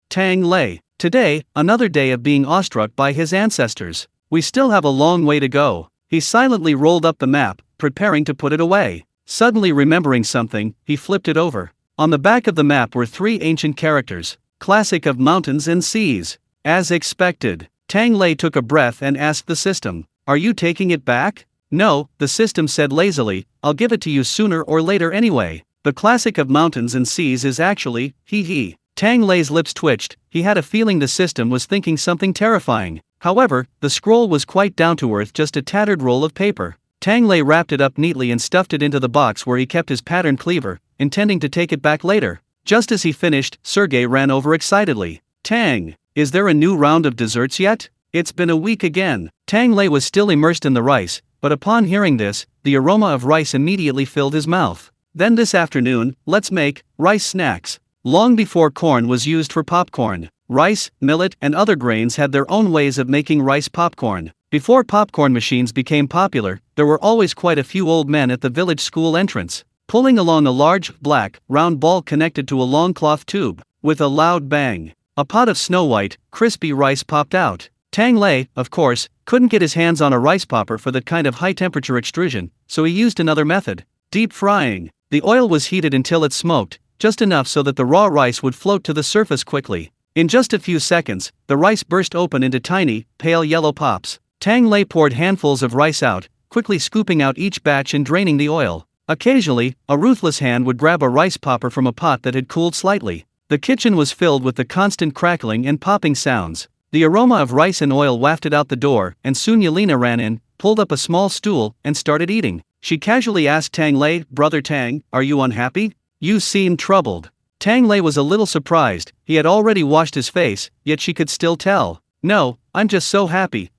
Tang Lei. Today, another day of being awestruck by his ancestors. We still have a long way to go. He silently rolled up the map, preparing to put it away. Suddenly remembering something, he flipped it over. On the back of the map were 3 ancient characters, classic of mountains and seas. As expected, Tang Lei took a breath and asked the system, "Are you taking it back?" "No," the system said lazily, "I'll give it to you sooner or later anyway. The classic of mountains and seas is actually, hee. Tang Lei's lips twitched. He had a feeling the system was thinking something terrifying. However, the scroll was quite down to earth, just a tattered roll of paper. Tang Lei wrapped it up neatly and stuffed it into the box where he kept his pattern cleaver, intending to take it back later. Just as he finished, Sergei ran over excitedly. "Tang, is there a new round of desserts yet? It's been a week again." Tang Lei was still immersed in the rice, but upon hearing this, the aroma of rice immediately filled his mouth. "Then this afternoon, let's make rice snacks." Long before corn was used for popcorn, rice, millet, and other grains had their own ways of making rice popcorn. Before popcorn machines became popular, there were always quite a few old men at the village school entrance, pulling along a large, black, round ball connected to a long cloth tube. With a loud bang, a pot of snow-white, crispy rice popped out. Tang Lei, of course, couldn't get his hands on a rice popper for that kind of high-temperature extrusion, so he used another method: deep frying. The oil was heated until it smoked, just enough so that the raw rice would float to the surface quickly. In just a few seconds, the rice burst open into tiny, pale yellow pops. Tang Lei poured handfuls of rice out, quickly scooping out each batch and draining the oil. Occasionally, a ruthless hand would grab a rice popper from a pot that had cooled slightly. The kitchen was filled with the constant crackling and popping sounds. The aroma of rice and oil wafted out the door, and soon Yelena ran in, pulled up a small stool, and started eating. She casually asked Tang Lei, "Brother Tang, are you unhappy? You seem troubled." Tang Lei was a little surprised. He had already washed his face, yet she could still tell. "No, I'm just so happy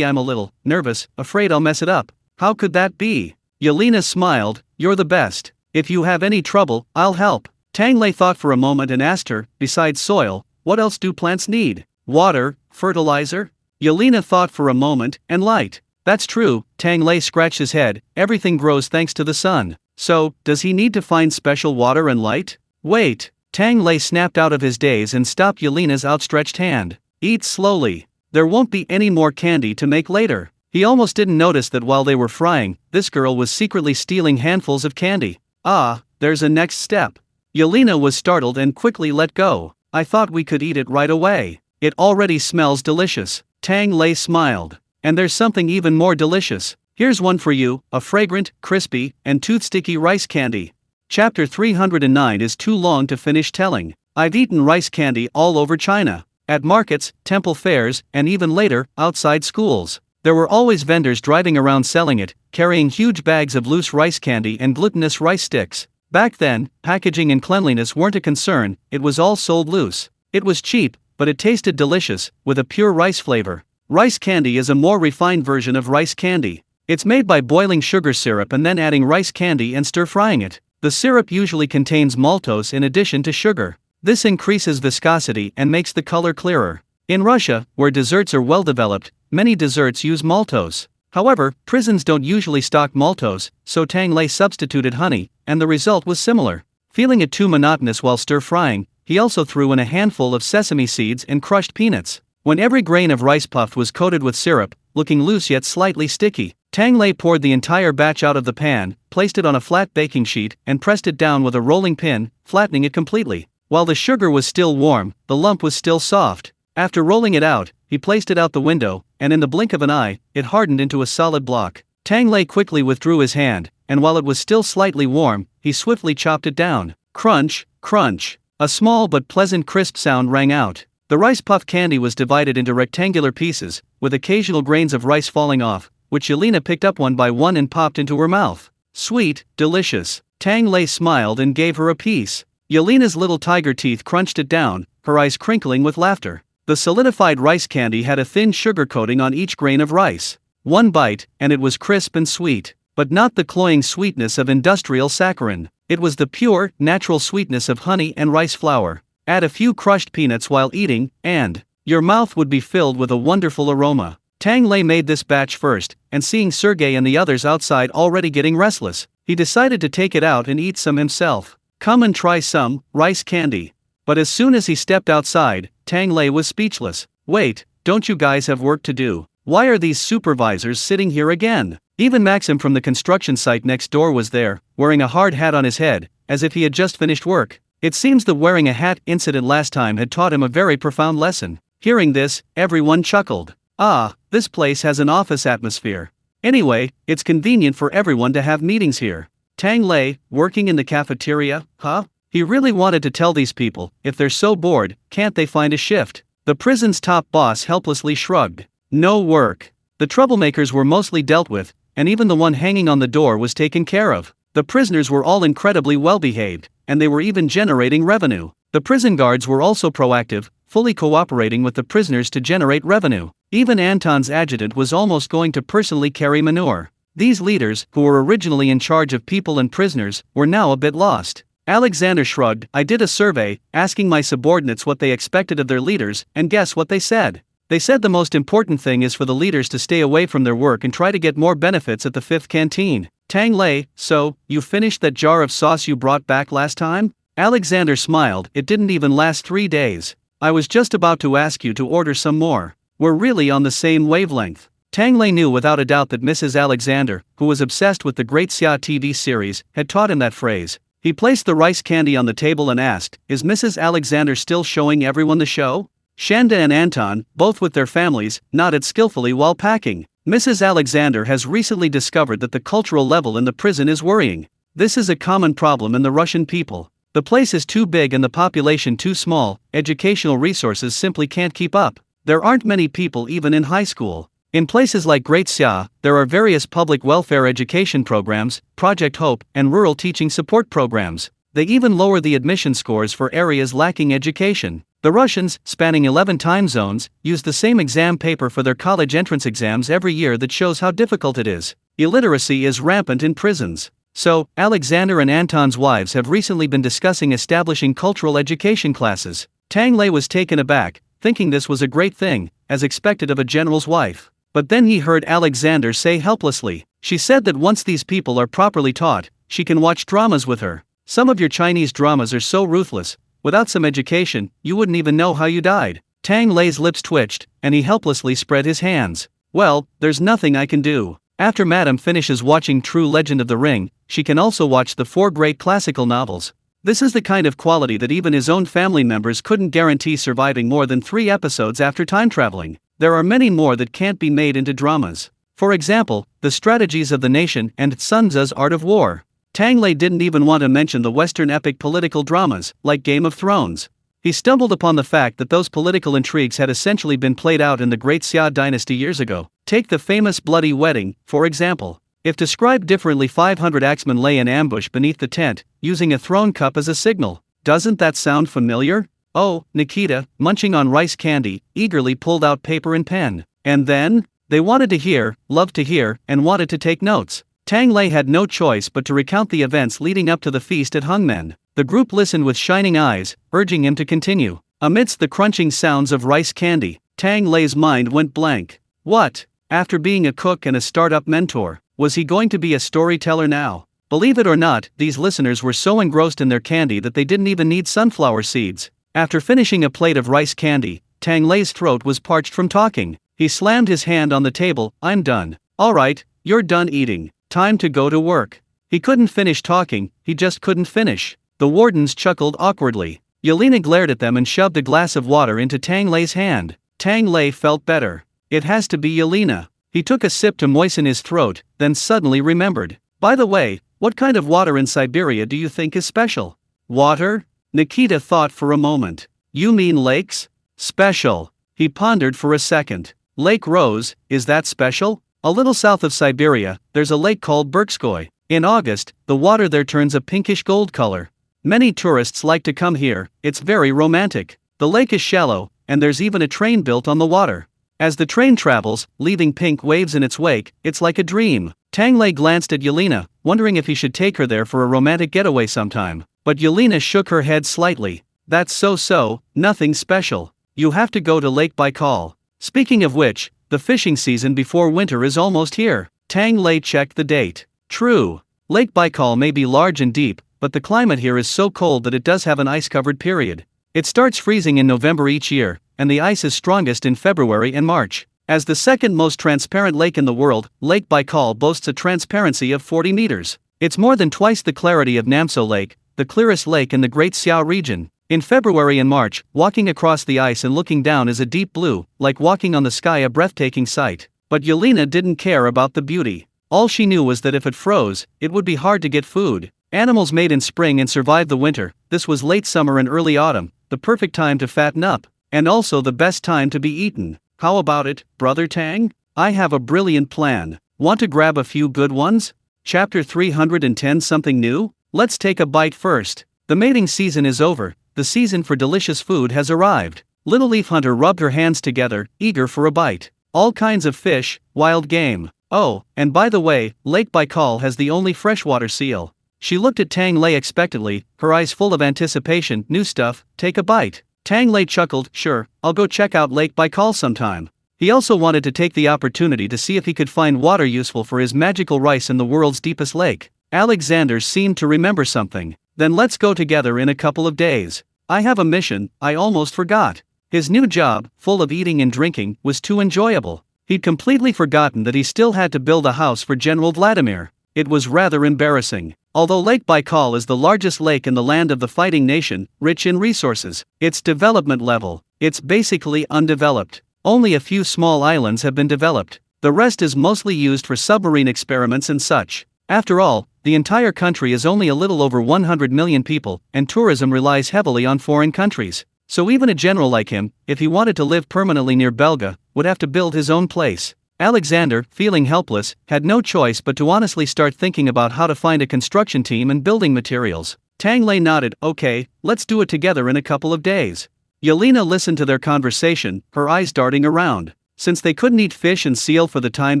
I'm a little nervous, afraid I'll mess it up." "How could that be?" Yelena smiled. "You're the best. If you have any trouble, I'll help." Tang Lei thought for a moment and asked her, "Besides soil, what else do plants need? Water, fertilizer?" Yelena thought for a moment, and light. "That's true." Tang Lei scratched his head. "Everything grows thanks to the sun. So, does he need to find special water and light?" "Wait." Tang Lei snapped out of his daze and stopped Yelena's outstretched hand. "Eat slowly. There won't be any more candy to make later." He almost didn't notice that while they were frying, this girl was secretly stealing handfuls of candy. "Ah, there's a next step." Yelena was startled and quickly let go. "I thought we could eat it right away. It already smells delicious." Tang Lei smiled. "And there's something even more delicious. Here's one for you, a fragrant, crispy, and tooth-sticky rice candy." Chapter 309 is too long to finish telling. I've eaten rice candy all over China. At markets, temple fairs, and even later, outside schools. There were always vendors driving around selling it, carrying huge bags of loose rice candy and glutinous rice sticks. Back then, packaging and cleanliness weren't a concern, it was all sold loose. It was cheap, but it tasted delicious, with a pure rice flavor. Rice candy is a more refined version of rice candy. It's made by boiling sugar syrup and then adding rice candy and stir-frying it. The syrup usually contains maltose in addition to sugar. This increases viscosity and makes the color clearer. In Russia, where desserts are well developed, many desserts use maltose. However, prisons don't usually stock maltose, so Tang Lei substituted honey, and the result was similar. Feeling it too monotonous while stir-frying, he also threw in a handful of sesame seeds and crushed peanuts. When every grain of rice puff was coated with syrup, looking loose yet slightly sticky, Tang Lei poured the entire batch out of the pan, placed it on a flat baking sheet, and pressed it down with a rolling pin, flattening it completely. While the sugar was still warm, the lump was still soft. After rolling it out, he placed it out the window, and in the blink of an eye, it hardened into a solid block. Tang Lei quickly withdrew his hand, and while it was still slightly warm, he swiftly chopped it down. Crunch, crunch. A small but pleasant crisp sound rang out. The rice puff candy was divided into rectangular pieces, with occasional grains of rice falling off, which Yelena picked up one by one and popped into her mouth. Sweet, delicious. Tang Lei smiled and gave her a piece. Yelena's little tiger teeth crunched it down, her eyes crinkling with laughter. The solidified rice candy had a thin sugar coating on each grain of rice. One bite, and it was crisp and sweet. but not the cloying sweetness of industrial saccharin. It was the pure, natural sweetness of honey and rice flour. Add a few crushed peanuts while eating, and your mouth would be filled with a wonderful aroma. Tang Lei made this batch first, and seeing Sergey and the others outside already getting restless, he decided to take it out and eat some himself. Come and try some rice candy. But as soon as he stepped outside, Tang Lei was speechless. Wait, don't you guys have work to do? Why are these supervisors sitting here again? Even Maxim from the construction site next door was there, wearing a hard hat on his head, as if he had just finished work. It seems the wearing a hat incident last time had taught him a very profound lesson. Hearing this, everyone chuckled. Ah, this place has an office atmosphere. Anyway, it's convenient for everyone to have meetings here. Tang Lei, working in the cafeteria, huh? He really wanted to tell these people, if they're so bored, can't they find a shift? The prison's top boss helplessly shrugged. No work. The troublemakers were mostly dealt with, and even the one hanging on the door was taken care of. The prisoners were all incredibly well behaved, and they were even generating revenue. The prison guards were also proactive, fully cooperating with the prisoners to generate revenue. Even Anton's adjutant was almost going to personally carry manure. These leaders, who were originally in charge of people and prisoners, were now a bit lost. Alexander shrugged. I did a survey, asking my subordinates what they expected of their leaders, and guess what they said? They said the most important thing is for the leaders to stay away from their work and try to get more benefits at the 5th canteen. Tang Lei, so, you finished that jar of sauce you brought back last time? Alexander smiled. It didn't even last 3 days. I was just about to ask you to order some more. We're really on the same wavelength. Tang Lei knew without a doubt that Mrs. Alexander, who was obsessed with the Great Xia TV series, had taught him that phrase. He placed the rice candy on the table and asked, is Mrs. Alexander still showing everyone the show? Shanda and Anton, both with their families, nodded skillfully while packing. Mrs. Alexander has recently discovered that the cultural level in the prison is worrying. This is a common problem in the Russian people. The place is too big and the population too small, educational resources simply can't keep up. There aren't many people even in high school. In places like Great Xia, there are various public welfare education programs, Project Hope, and rural teaching support programs. They even lower the admission scores for areas lacking education. The Russians, spanning 11 time zones, use the same exam paper for their college entrance exams every year that shows how difficult it is. Illiteracy is rampant in prisons. So, Alexander and Anton's wives have recently been discussing establishing cultural education classes. Tang Lei was taken aback, thinking this was a great thing, as expected of a general's wife. But then he heard Alexander say helplessly, she said that once these people are properly taught, she can watch dramas with her. Some of your Chinese dramas are so ruthless. Without some education, you wouldn't even know how you died. Tang Lei's lips twitched, and he helplessly spread his hands. Well, there's nothing I can do. After Madame finishes watching True Legend of the Ring, she can also watch the 4 great classical novels. This is the kind of quality that even his own family members couldn't guarantee surviving more than 3 episodes after time traveling. There are many more that can't be made into dramas. For example, The Strategies of the Nation and Sun Tzu's Art of War. Tang Lei didn't even want to mention the Western epic political dramas, like Game of Thrones. He stumbled upon the fact that those political intrigues had essentially been played out in the Great Xia dynasty years ago. Take the famous Bloody Wedding, for example. If described differently, 500 axemen lay in ambush beneath the tent, using a thrown cup as a signal. Doesn't that sound familiar? Oh, Nikita, munching on rice candy, eagerly pulled out paper and pen. And then? They wanted to hear, loved to hear, and wanted to take notes. Tang Lei had no choice but to recount the events leading up to the feast at Hungmen. The group listened with shining eyes, urging him to continue. Amidst the crunching sounds of rice candy, Tang Lei's mind went blank. What? After being a cook and a startup mentor, was he going to be a storyteller now? Believe it or not, these listeners were so engrossed in their candy that they didn't even need sunflower seeds. After finishing a plate of rice candy, Tang Lei's throat was parched from talking. He slammed his hand on the table. I'm done. All right, you're done eating. Time to go to work. He couldn't finish talking, he just couldn't finish. The wardens chuckled awkwardly. Yelena glared at them and shoved a glass of water into Tang Lei's hand. Tang Lei felt better. It has to be Yelena. He took a sip to moisten his throat, then suddenly remembered. By the way, what kind of water in Siberia do you think is special? Water? Nikita thought for a moment. You mean lakes? Special. He pondered for a second. Lake Rose, is that special? A little south of Siberia, there's a lake called Berkskoy. In August, the water there turns a pinkish gold color. Many tourists like to come here, it's very romantic. The lake is shallow, and there's even a train built on the water. As the train travels, leaving pink waves in its wake, it's like a dream. Tang Lei glanced at Yelena, wondering if he should take her there for a romantic getaway sometime. But Yelena shook her head slightly. That's so, nothing special. You have to go to Lake Baikal. Speaking of which, the fishing season before winter is almost here. Tang Lei checked the date. True. Lake Baikal may be large and deep, but the climate here is so cold that it does have an ice-covered period. It starts freezing in November each year, and the ice is strongest in February and March. As the second most transparent lake in the world, Lake Baikal boasts a transparency of 40 meters. It's more than twice the clarity of Namso Lake, the clearest lake in the Great Xiao region. In February and March, walking across the ice and looking down is a deep blue, like walking on the sky, a breathtaking sight. But Yelena didn't care about the beauty. All she knew was that if it froze, it would be hard to get food. Animals made in spring and survived the winter. This was late summer and early autumn, the perfect time to fatten up, and also the best time to be eaten. How about it, Brother Tang? I have a brilliant plan. Want to grab a few good ones? Chapter 310. Something new? Let's take a bite first. The mating season is over. The season for delicious food has arrived. Little Leaf Hunter rubbed her hands together, eager for a bite. All kinds of fish, wild game. Oh, and by the way, Lake Baikal has the only freshwater seal. She looked at Tang Lei expectantly, her eyes full of anticipation. New stuff, take a bite. Tang Lei chuckled. Sure, I'll go check out Lake Baikal sometime. He also wanted to take the opportunity to see if he could find water useful for his magical rice in the world's deepest lake. Alexander seemed to remember something. Then let's go together in a couple of days. I have a mission, I almost forgot. His new job, full of eating and drinking, was too enjoyable. He'd completely forgotten that he still had to build a house for General Vladimir. It was rather embarrassing. Although Lake Baikal is the largest lake in the land of the fighting nation, rich in resources, its development level, it's basically undeveloped. Only a few small islands have been developed. The rest is mostly used for submarine experiments and such. After all, the entire country is only a little over 100 million people, and tourism relies heavily on foreign countries. So even a general like him, if he wanted to live permanently near Belga, would have to build his own place. Alexander, feeling helpless, had no choice but to honestly start thinking about how to find a construction team and building materials. Tang Lei nodded. Okay, let's do it together in a couple of days. Yelena listened to their conversation, her eyes darting around. Since they couldn't eat fish and seal for the time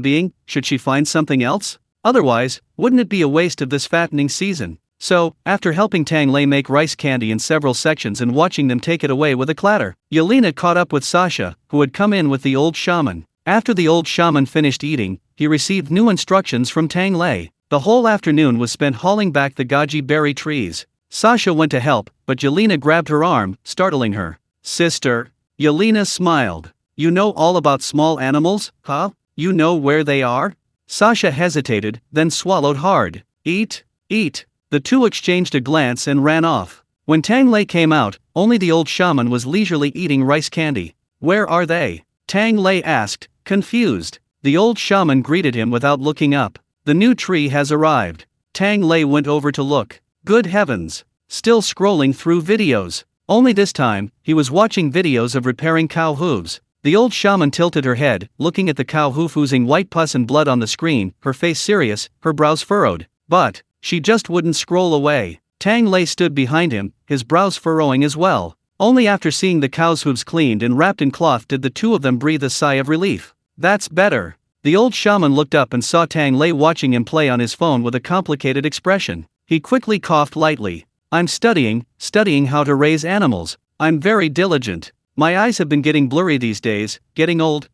being, should she find something else? Otherwise, wouldn't it be a waste of this fattening season? So, after helping Tang Lei make rice candy in several sections and watching them take it away with a clatter, Yelena caught up with Sasha, who had come in with the old shaman. After the old shaman finished eating, he received new instructions from Tang Lei. The whole afternoon was spent hauling back the goji berry trees. Sasha went to help, but Yelena grabbed her arm, startling her. Sister. Yelena smiled. You know all about small animals, huh? You know where they are? Sasha hesitated, then swallowed hard. Eat. The two exchanged a glance and ran off. When Tang Lei came out, only the old shaman was leisurely eating rice candy. Where are they? Tang Lei asked, confused. The old shaman greeted him without looking up. The new tree has arrived. Tang Lei went over to look. Good heavens. Still scrolling through videos. Only this time, he was watching videos of repairing cow hooves. The old shaman tilted her head, looking at the cow hoof oozing white pus and blood on the screen, her face serious, her brows furrowed. But she just wouldn't scroll away. Tang Lei stood behind him, his brows furrowing as well. Only after seeing the cow's hooves cleaned and wrapped in cloth did the two of them breathe a sigh of relief. That's better. The old shaman looked up and saw Tang Lei watching him play on his phone with a complicated expression. He quickly coughed lightly. I'm studying how to raise animals. I'm very diligent. My eyes have been getting blurry these days, getting old.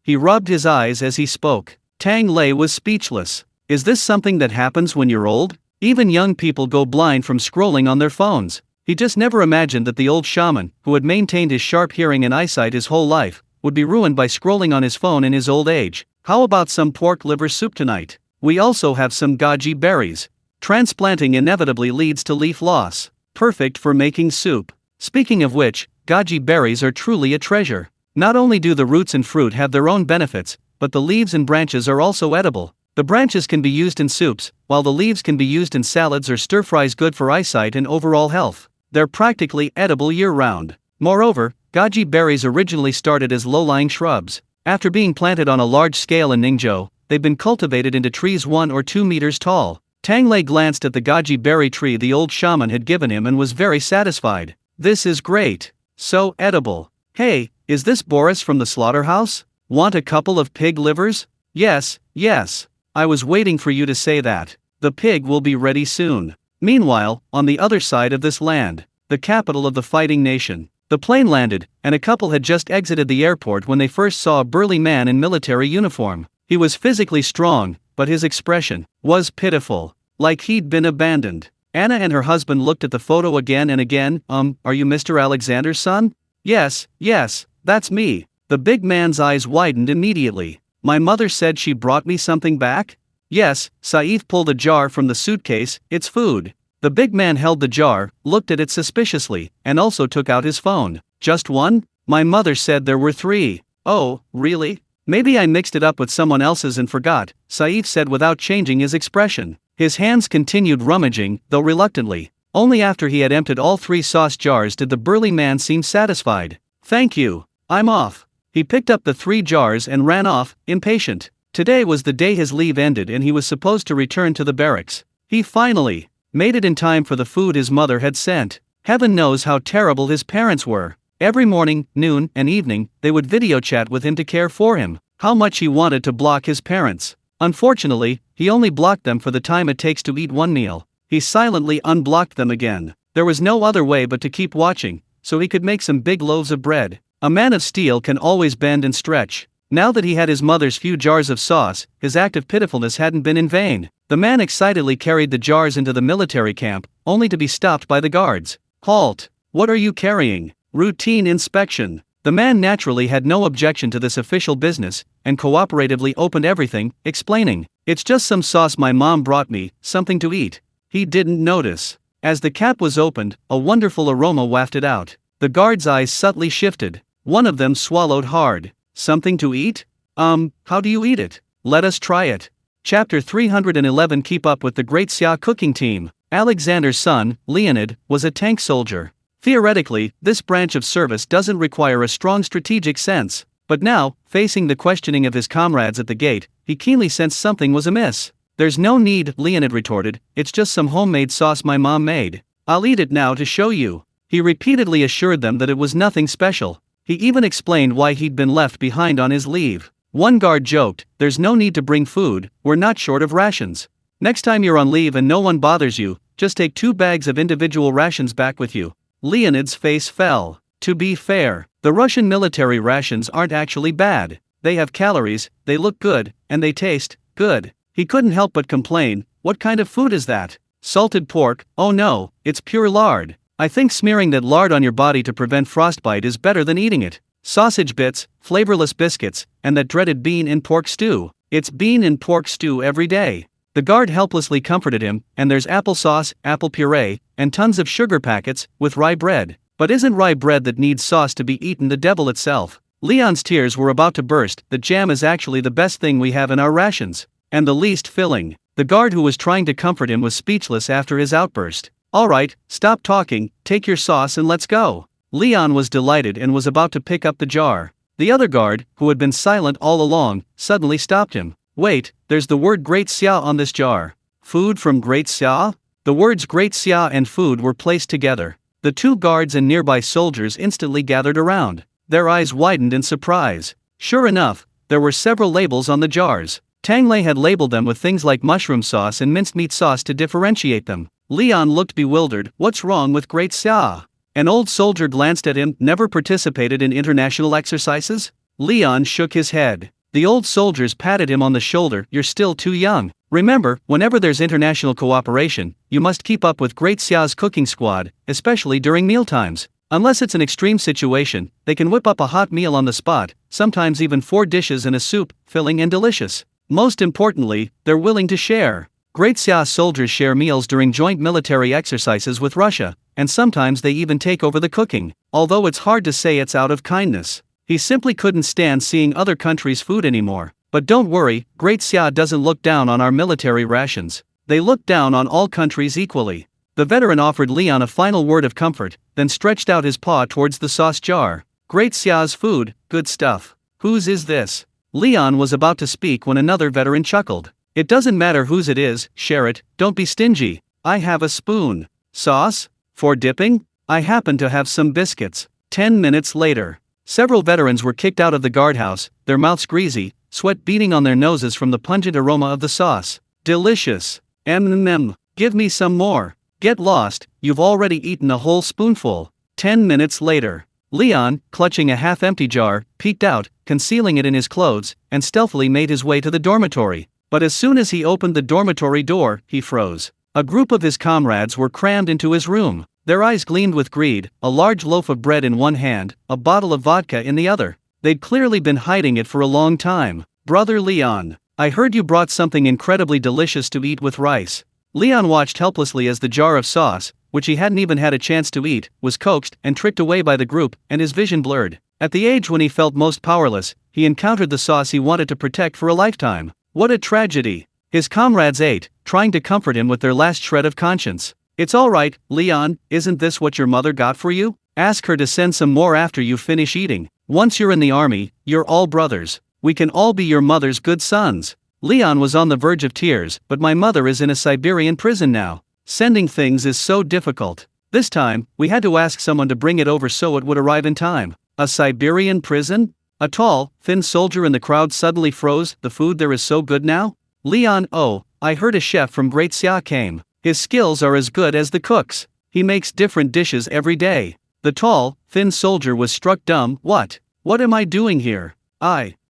He rubbed his eyes as he spoke. Tang Lei was speechless. Is this something that happens when you're old? Even young people go blind from scrolling on their phones. He just never imagined that the old shaman, who had maintained his sharp hearing and eyesight his whole life, would be ruined by scrolling on his phone in his old age. How about some pork liver soup tonight? We also have some goji berries. Transplanting inevitably leads to leaf loss. Perfect for making soup. Speaking of which, goji berries are truly a treasure. Not only do the roots and fruit have their own benefits, but the leaves and branches are also edible. The branches can be used in soups, while the leaves can be used in salads or stir-fries, good for eyesight and overall health. They're practically edible year-round. Moreover, goji berries originally started as low-lying shrubs. After being planted on a large scale in Ningzhou, they've been cultivated into trees 1 or 2 meters tall. Tang Lei glanced at the goji berry tree the old shaman had given him and was very satisfied. This is great. So edible. Hey, is this Boris from the slaughterhouse? Want a couple of pig livers? Yes. I was waiting for you to say that. The pig will be ready soon. Meanwhile, on the other side of this land, the capital of the fighting nation, the plane landed, and a couple had just exited the airport when they first saw a burly man in military uniform. He was physically strong, but his expression was pitiful, like he'd been abandoned. Anna and her husband looked at the photo again and again. Are you Mr. Alexander's son? Yes, that's me. The big man's eyes widened immediately. My mother said she brought me something back? Yes, Saif pulled a jar from the suitcase, it's food. The big man held the jar, looked at it suspiciously, and also took out his phone. Just one? My mother said there were 3. Oh, really? Maybe I mixed it up with someone else's and forgot, Saif said without changing his expression. His hands continued rummaging, though reluctantly. Only after he had emptied all 3 sauce jars did the burly man seem satisfied. Thank you. I'm off. He picked up the 3 jars and ran off, impatient. Today was the day his leave ended and he was supposed to return to the barracks. He finally made it in time for the food his mother had sent. Heaven knows how terrible his parents were. Every morning, noon, and evening, they would video chat with him to care for him. How much he wanted to block his parents. Unfortunately, he only blocked them for the time it takes to eat one meal. He silently unblocked them again. There was no other way but to keep watching, so he could make some big loaves of bread. A man of steel can always bend and stretch. Now that he had his mother's few jars of sauce, his act of pitifulness hadn't been in vain. The man excitedly carried the jars into the military camp, only to be stopped by the guards. Halt! What are you carrying? Routine inspection. The man naturally had no objection to this official business, and cooperatively opened everything, explaining, "It's just some sauce my mom brought me, something to eat." He didn't notice. As the cap was opened, a wonderful aroma wafted out. The guard's eyes subtly shifted. One of them swallowed hard. Something to eat? How do you eat it? Let us try it. Chapter 311. Keep up with the Great Xia cooking team. Alexander's son, Leonid, was a tank soldier. Theoretically, this branch of service doesn't require a strong strategic sense, but now, facing the questioning of his comrades at the gate, he keenly sensed something was amiss. "There's no need," Leonid retorted, "it's just some homemade sauce my mom made. I'll eat it now to show you." He repeatedly assured them that it was nothing special. He even explained why he'd been left behind on his leave. One guard joked, "There's no need to bring food, we're not short of rations. Next time you're on leave and no one bothers you, just take 2 bags of individual rations back with you." Leonid's face fell. To be fair, the Russian military rations aren't actually bad. They have calories, they look good, and they taste good. He couldn't help but complain, "What kind of food is that? Salted pork? Oh no, it's pure lard. I think smearing that lard on your body to prevent frostbite is better than eating it. Sausage bits, flavorless biscuits, and that dreaded bean in pork stew. It's bean in pork stew every day." The guard helplessly comforted him, "And there's applesauce, apple puree, and tons of sugar packets, with rye bread. But isn't rye bread that needs sauce to be eaten the devil itself?" Leon's tears were about to burst. "The jam is actually the best thing we have in our rations. And the least filling." The guard who was trying to comfort him was speechless after his outburst. "All right, stop talking, take your sauce and let's go." Leon was delighted and was about to pick up the jar. The other guard, who had been silent all along, suddenly stopped him. "Wait, there's the word Great Xia on this jar. Food from Great Xia?" The words Great Xia and food were placed together. The 2 guards and nearby soldiers instantly gathered around. Their eyes widened in surprise. Sure enough, there were several labels on the jars. Tang Lei had labeled them with things like mushroom sauce and minced meat sauce to differentiate them. Leon looked bewildered. "What's wrong with Great Xia?" An old soldier glanced at him. "Never participated in international exercises?" Leon shook his head. The old soldiers patted him on the shoulder. "You're still too young. Remember, whenever there's international cooperation, you must keep up with Great Xia's cooking squad, especially during mealtimes. Unless it's an extreme situation, they can whip up a hot meal on the spot, sometimes even 4 dishes and a soup, filling and delicious. Most importantly, they're willing to share. Great Xia soldiers share meals during joint military exercises with Russia, and sometimes they even take over the cooking, although it's hard to say it's out of kindness. He simply couldn't stand seeing other countries' food anymore. But don't worry, Great Xia doesn't look down on our military rations. They look down on all countries equally." The veteran offered Leon a final word of comfort, then stretched out his paw towards the sauce jar. "Great Xia's food, good stuff. Whose is this?" Leon was about to speak when another veteran chuckled. "It doesn't matter whose it is, share it, don't be stingy. I have a spoon. Sauce? For dipping? I happen to have some biscuits." 10 minutes later, several veterans were kicked out of the guardhouse, their mouths greasy, sweat beating on their noses from the pungent aroma of the sauce. Delicious. Give me some more. Get lost, you've already eaten a whole spoonful. 10 minutes later. Leon, clutching a half-empty jar, peeked out, concealing it in his clothes, and stealthily made his way to the dormitory. But as soon as he opened the dormitory door, he froze. A group of his comrades were crammed into his room. Their eyes gleamed with greed, a large loaf of bread in one hand, a bottle of vodka in the other. They'd clearly been hiding it for a long time. Brother Leon, I heard you brought something incredibly delicious to eat with rice. Leon watched helplessly as the jar of sauce, which he hadn't even had a chance to eat, was coaxed and tricked away by the group, and his vision blurred. At the age when he felt most powerless, he encountered the sauce he wanted to protect for a lifetime. What a tragedy! His comrades ate, trying to comfort him with their last shred of conscience. It's all right, Leon, isn't this what your mother got for you? Ask her to send some more after you finish eating. Once you're in the army, you're all brothers. We can all be your mother's good sons. Leon was on the verge of tears, but my mother is in a Siberian prison now. Sending things is so difficult. This time, we had to ask someone to bring it over so it would arrive in time. A Siberian prison? A tall, thin soldier in the crowd suddenly froze. The food there is so good now? Leon, oh, I heard a chef from Great Xia came. His skills are as good as the cook's. He makes different dishes every day. The tall, thin soldier was struck dumb. What am I doing here?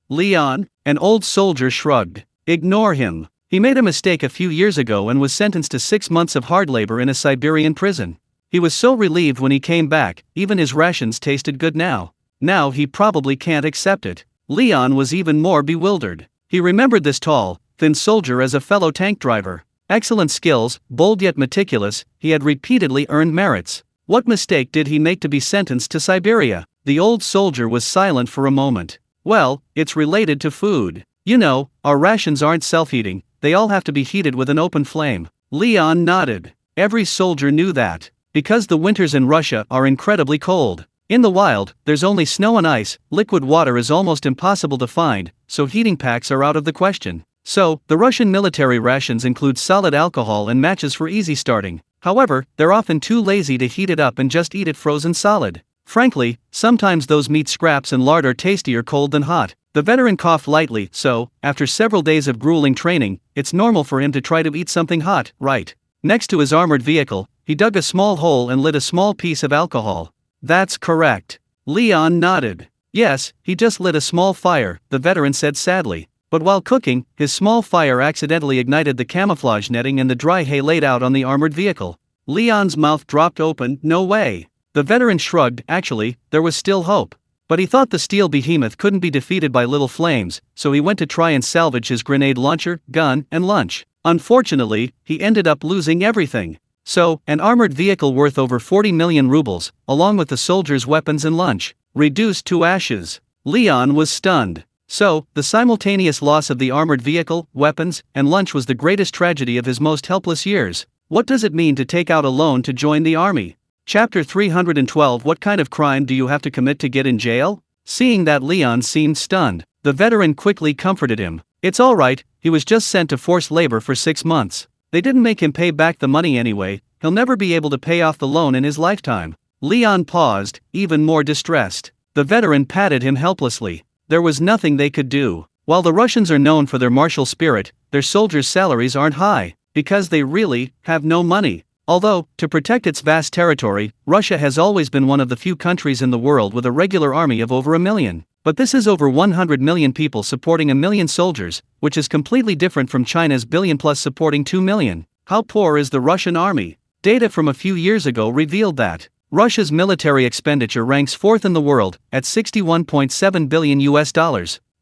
Leon, an old soldier shrugged. Ignore him. He made a mistake a few years ago and was sentenced to 6 months of hard labor in a Siberian prison. He was so relieved when he came back, even his rations tasted good now. Now he probably can't accept it. Leon was even more bewildered. He remembered this tall, thin soldier as a fellow tank driver. Excellent skills, bold yet meticulous, he had repeatedly earned merits. What mistake did he make to be sentenced to Siberia? The old soldier was silent for a moment. Well, it's related to food. You know, our rations aren't self-heating, they all have to be heated with an open flame. Leon nodded. Every soldier knew that. Because the winters in Russia are incredibly cold. In the wild, there's only snow and ice, liquid water is almost impossible to find, so heating packs are out of the question. So, the Russian military rations include solid alcohol and matches for easy starting. However, they're often too lazy to heat it up and just eat it frozen solid. Frankly, sometimes those meat scraps and lard are tastier cold than hot. The veteran coughed lightly, so, after several days of grueling training, it's normal for him to try to eat something hot, right? Next to his armored vehicle, he dug a small hole and lit a small piece of alcohol. That's correct. Leon nodded. Yes, he just lit a small fire, the veteran said sadly. But while cooking, his small fire accidentally ignited the camouflage netting and the dry hay laid out on the armored vehicle. Leon's mouth dropped open. No way. The veteran shrugged. Actually, there was still hope. But he thought the steel behemoth couldn't be defeated by little flames, so he went to try and salvage his grenade launcher, gun, and lunch. Unfortunately, he ended up losing everything. So, an armored vehicle worth over 40 million rubles, along with the soldiers' weapons and lunch, reduced to ashes. Leon was stunned. So, the simultaneous loss of the armored vehicle, weapons, and lunch was the greatest tragedy of his most helpless years. What does it mean to take out a loan to join the army? Chapter 312. What kind of crime do you have to commit to get in jail? Seeing that Leon seemed stunned, the veteran quickly comforted him. It's all right, he was just sent to forced labor for 6 months. They didn't make him pay back the money anyway, he'll never be able to pay off the loan in his lifetime. Leon paused, even more distressed. The veteran patted him helplessly. There was nothing they could do. While the Russians are known for their martial spirit, their soldiers' salaries aren't high, because they really have no money. Although, to protect its vast territory, Russia has always been one of the few countries in the world with a regular army of over 1 million. But this is over 100 million people supporting 1 million soldiers, which is completely different from China's billion-plus supporting 2 million. How poor is the Russian army? Data from a few years ago revealed that Russia's military expenditure ranks 4th in the world, at $61.7 billion.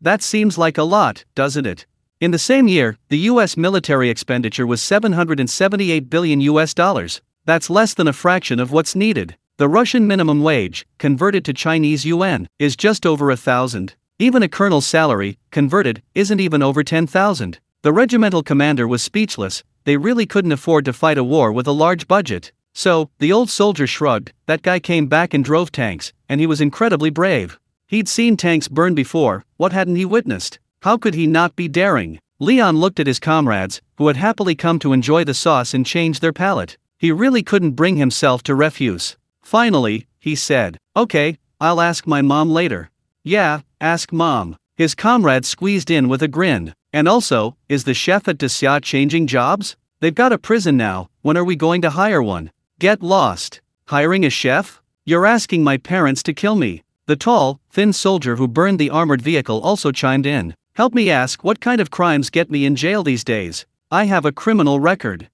That seems like a lot, doesn't it? In the same year, the US military expenditure was $778 billion. That's less than a fraction of what's needed. The Russian minimum wage, converted to Chinese yuan, is just over 1,000. Even a colonel's salary, converted, isn't even over 10,000. The regimental commander was speechless. They really couldn't afford to fight a war with a large budget. So, the old soldier shrugged. That guy came back and drove tanks, and he was incredibly brave. He'd seen tanks burn before, what hadn't he witnessed? How could he not be daring? Leon looked at his comrades, who had happily come to enjoy the sauce and change their palate. He really couldn't bring himself to refuse. Finally, he said, "Okay, I'll ask my mom later." "Yeah, ask mom." His comrade squeezed in with a grin. And also, is the chef at Daxia changing jobs? They've got a prison now, when are we going to hire one? Get lost. Hiring a chef? You're asking my parents to kill me. The tall, thin soldier who burned the armored vehicle also chimed in. Help me ask what kind of crimes get me in jail these days. I have a criminal record.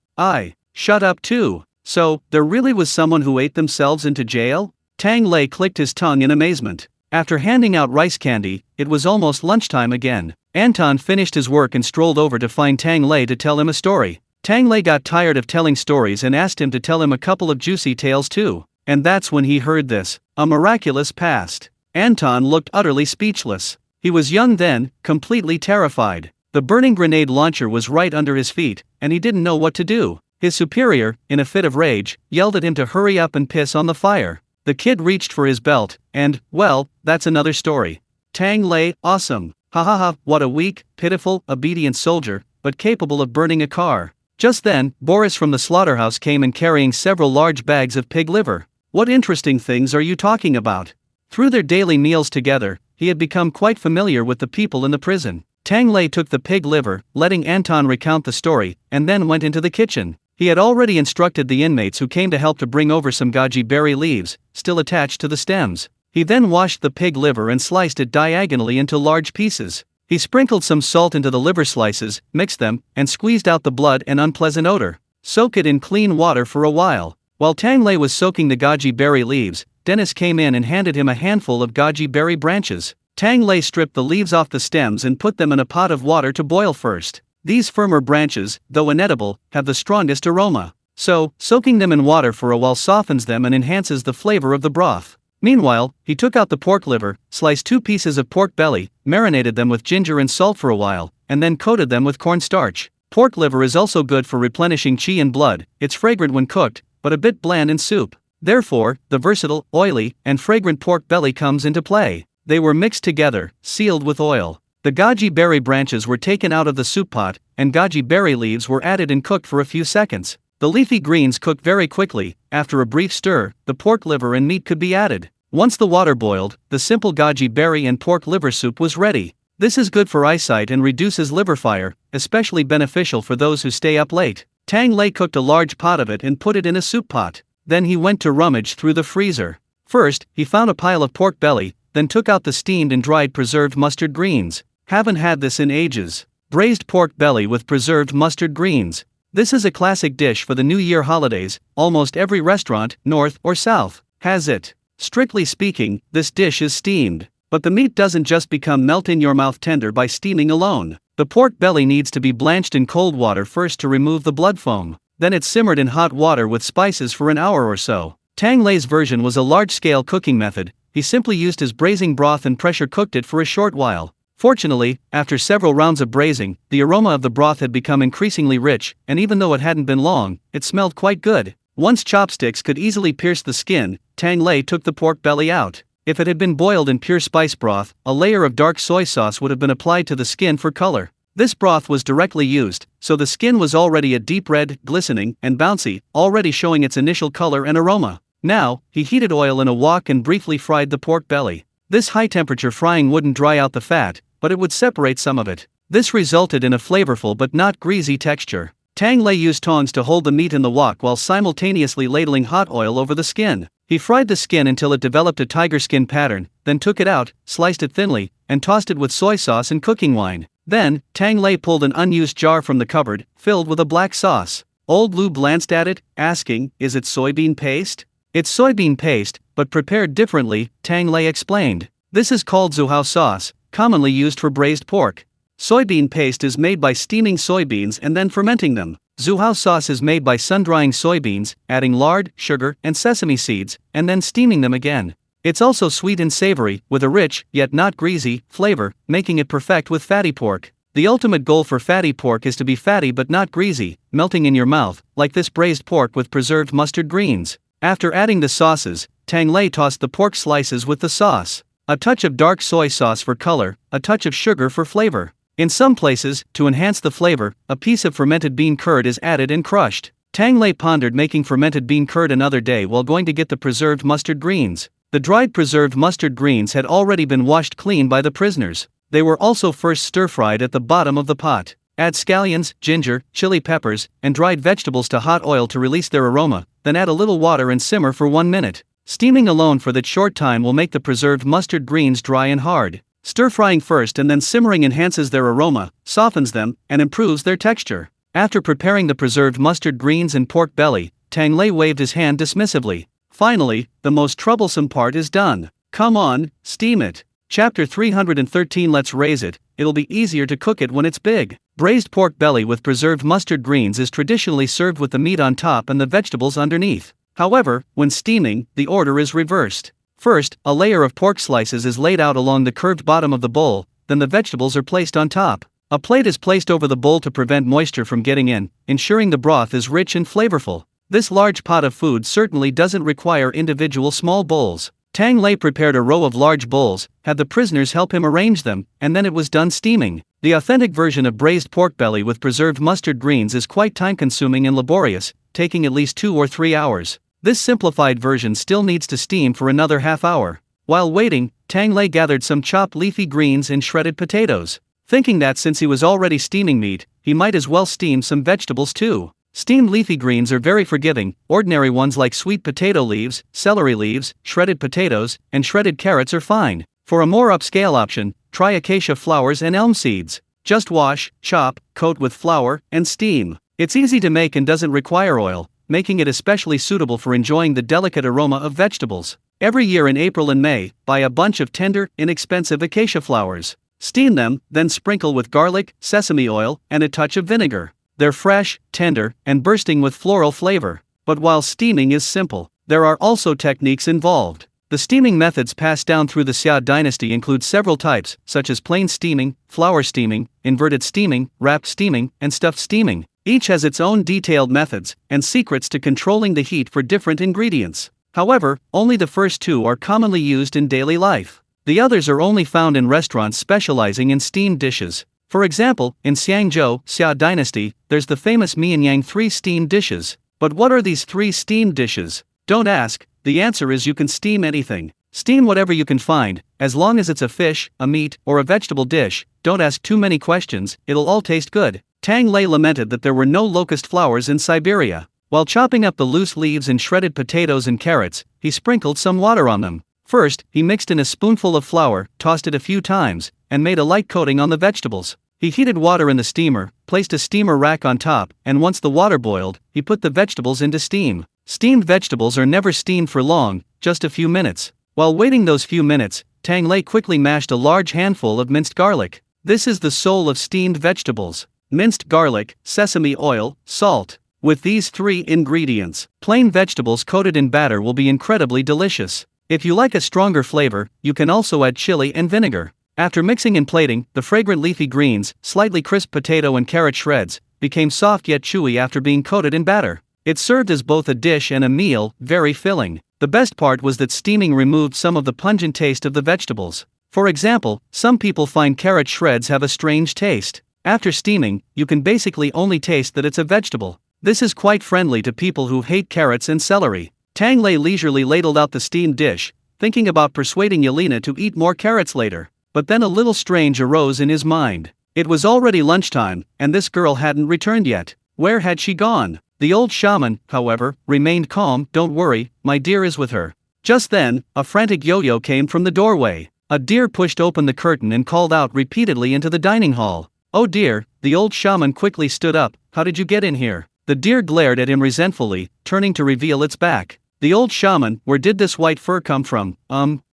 Shut up too. So, there really was someone who ate themselves into jail? Tang Lei clicked his tongue in amazement. After handing out rice candy, it was almost lunchtime again. Anton finished his work and strolled over to find Tang Lei to tell him a story. Tang Lei got tired of telling stories and asked him to tell him a couple of juicy tales too. And that's when he heard this, a miraculous past. Anton looked utterly speechless. He was young then, completely terrified. The burning grenade launcher was right under his feet, and he didn't know what to do. His superior, in a fit of rage, yelled at him to hurry up and piss on the fire. The kid reached for his belt, and, well, that's another story. Tang Lei, awesome. Ha ha ha, what a weak, pitiful, obedient soldier, but capable of burning a car. Just then, Boris from the slaughterhouse came in carrying several large bags of pig liver. What interesting things are you talking about? Through their daily meals together, he had become quite familiar with the people in the prison. Tang Lei took the pig liver, letting Anton recount the story, and then went into the kitchen. He had already instructed the inmates who came to help to bring over some goji berry leaves, still attached to the stems. He then washed the pig liver and sliced it diagonally into large pieces. He sprinkled some salt into the liver slices, mixed them, and squeezed out the blood and unpleasant odor. Soak it in clean water for a while. While Tang Lei was soaking the goji berry leaves, Dennis came in and handed him a handful of goji berry branches. Tang Lei stripped the leaves off the stems and put them in a pot of water to boil first. These firmer branches, though inedible, have the strongest aroma. So, soaking them in water for a while softens them and enhances the flavor of the broth. Meanwhile, he took out the pork liver, sliced 2 pieces of pork belly, marinated them with ginger and salt for a while, and then coated them with cornstarch. Pork liver is also good for replenishing qi and blood. It's fragrant when cooked, but a bit bland in soup. Therefore, the versatile, oily, and fragrant pork belly comes into play. They were mixed together, sealed with oil. The goji berry branches were taken out of the soup pot, and goji berry leaves were added and cooked for a few seconds. The leafy greens cooked very quickly. After a brief stir, the pork liver and meat could be added. Once the water boiled, the simple goji berry and pork liver soup was ready. This is good for eyesight and reduces liver fire, especially beneficial for those who stay up late. Tang Lei cooked a large pot of it and put it in a soup pot. Then he went to rummage through the freezer. First, he found a pile of pork belly, then took out the steamed and dried preserved mustard greens. Haven't had this in ages. Braised pork belly with preserved mustard greens. This is a classic dish for the New Year holidays. Almost every restaurant, north or south, has it. Strictly speaking, this dish is steamed. But the meat doesn't just become melt-in-your-mouth tender by steaming alone. The pork belly needs to be blanched in cold water first to remove the blood foam. Then it's simmered in hot water with spices for an hour or so. Tang Lei's version was a large-scale cooking method. He simply used his braising broth and pressure cooked it for a short while. Fortunately, after several rounds of braising, the aroma of the broth had become increasingly rich, and even though it hadn't been long, it smelled quite good. Once chopsticks could easily pierce the skin, Tang Lei took the pork belly out. If it had been boiled in pure spice broth, a layer of dark soy sauce would have been applied to the skin for color. This broth was directly used, so the skin was already a deep red, glistening, and bouncy, already showing its initial color and aroma. Now, he heated oil in a wok and briefly fried the pork belly. This high-temperature frying wouldn't dry out the fat, but it would separate some of it. This resulted in a flavorful but not greasy texture. Tang Lei used tongs to hold the meat in the wok while simultaneously ladling hot oil over the skin. He fried the skin until it developed a tiger skin pattern, then took it out, sliced it thinly, and tossed it with soy sauce and cooking wine. Then, Tang Lei pulled an unused jar from the cupboard, filled with a black sauce. Old Lou glanced at it, asking, "Is it soybean paste?" "It's soybean paste, but prepared differently," Tang Lei explained. "This is called zuhao sauce, commonly used for braised pork. Soybean paste is made by steaming soybeans and then fermenting them. Zuhao sauce is made by sun-drying soybeans, adding lard, sugar, and sesame seeds, and then steaming them again. It's also sweet and savory, with a rich, yet not greasy, flavor, making it perfect with fatty pork. The ultimate goal for fatty pork is to be fatty but not greasy, melting in your mouth, like this braised pork with preserved mustard greens." After adding the sauces, Tang Lei tossed the pork slices with the sauce. A touch of dark soy sauce for color, a touch of sugar for flavor. In some places, to enhance the flavor, a piece of fermented bean curd is added and crushed. Tang Lei pondered making fermented bean curd another day while going to get the preserved mustard greens. The dried preserved mustard greens had already been washed clean by the prisoners. They were also first stir-fried at the bottom of the pot. Add scallions, ginger, chili peppers, and dried vegetables to hot oil to release their aroma, then add a little water and simmer for 1 minute. Steaming alone for that short time will make the preserved mustard greens dry and hard. Stir-frying first and then simmering enhances their aroma, softens them, and improves their texture. After preparing the preserved mustard greens and pork belly, Tang Lei waved his hand dismissively. Finally, the most troublesome part is done. Come on, steam it. Chapter 313. Let's raise it, it'll be easier to cook it when it's big. Braised pork belly with preserved mustard greens is traditionally served with the meat on top and the vegetables underneath. However, when steaming, the order is reversed. First, a layer of pork slices is laid out along the curved bottom of the bowl, then the vegetables are placed on top. A plate is placed over the bowl to prevent moisture from getting in, ensuring the broth is rich and flavorful. This large pot of food certainly doesn't require individual small bowls. Tang Lei prepared a row of large bowls, had the prisoners help him arrange them, and then it was done steaming. The authentic version of braised pork belly with preserved mustard greens is quite time-consuming and laborious, taking at least 2 or 3 hours. This simplified version still needs to steam for another half hour. While waiting, Tang Lei gathered some chopped leafy greens and shredded potatoes, thinking that since he was already steaming meat, he might as well steam some vegetables too. Steamed leafy greens are very forgiving. Ordinary ones like sweet potato leaves, celery leaves, shredded potatoes, and shredded carrots are fine. For a more upscale option, try acacia flowers and elm seeds. Just wash, chop, coat with flour, and steam. It's easy to make and doesn't require oil, making it especially suitable for enjoying the delicate aroma of vegetables. Every year in April and May, buy a bunch of tender, inexpensive acacia flowers. Steam them, then sprinkle with garlic, sesame oil, and a touch of vinegar. They're fresh, tender, and bursting with floral flavor. But while steaming is simple, there are also techniques involved. The steaming methods passed down through the Xia dynasty include several types, such as plain steaming, flour steaming, inverted steaming, wrapped steaming, and stuffed steaming. Each has its own detailed methods and secrets to controlling the heat for different ingredients. However, only the first two are commonly used in daily life. The others are only found in restaurants specializing in steamed dishes. For example, in Xiangzhou, Xia dynasty, there's the famous Mianyang 3 steamed dishes. But what are these 3 steamed dishes? Don't ask, the answer is you can steam anything. Steam whatever you can find, as long as it's a fish, a meat, or a vegetable dish. Don't ask too many questions, it'll all taste good. Tang Lei lamented that there were no locust flowers in Siberia. While chopping up the loose leaves and shredded potatoes and carrots, he sprinkled some water on them. First, he mixed in a spoonful of flour, tossed it a few times, and made a light coating on the vegetables. He heated water in the steamer, placed a steamer rack on top, and once the water boiled, he put the vegetables into steam. Steamed vegetables are never steamed for long, just a few minutes. While waiting those few minutes, Tang Lei quickly mashed a large handful of minced garlic. This is the soul of steamed vegetables. Minced garlic, sesame oil, salt. With these 3 ingredients, plain vegetables coated in batter will be incredibly delicious. If you like a stronger flavor, you can also add chili and vinegar. After mixing and plating, the fragrant leafy greens, slightly crisp potato and carrot shreds, became soft yet chewy after being coated in batter. It served as both a dish and a meal, very filling. The best part was that steaming removed some of the pungent taste of the vegetables. For example, some people find carrot shreds have a strange taste. After steaming, you can basically only taste that it's a vegetable. This is quite friendly to people who hate carrots and celery. Tang Lei leisurely ladled out the steamed dish, thinking about persuading Yelena to eat more carrots later. But then a little strange arose in his mind. It was already lunchtime, and this girl hadn't returned yet. Where had she gone? The old shaman, however, remained calm. Don't worry, my dear is with her. Just then, a frantic yo-yo came from the doorway. A deer pushed open the curtain and called out repeatedly into the dining hall. Oh dear, the old shaman quickly stood up. How did you get in here? The deer glared at him resentfully, turning to reveal its back. The old shaman, where did this white fur come from?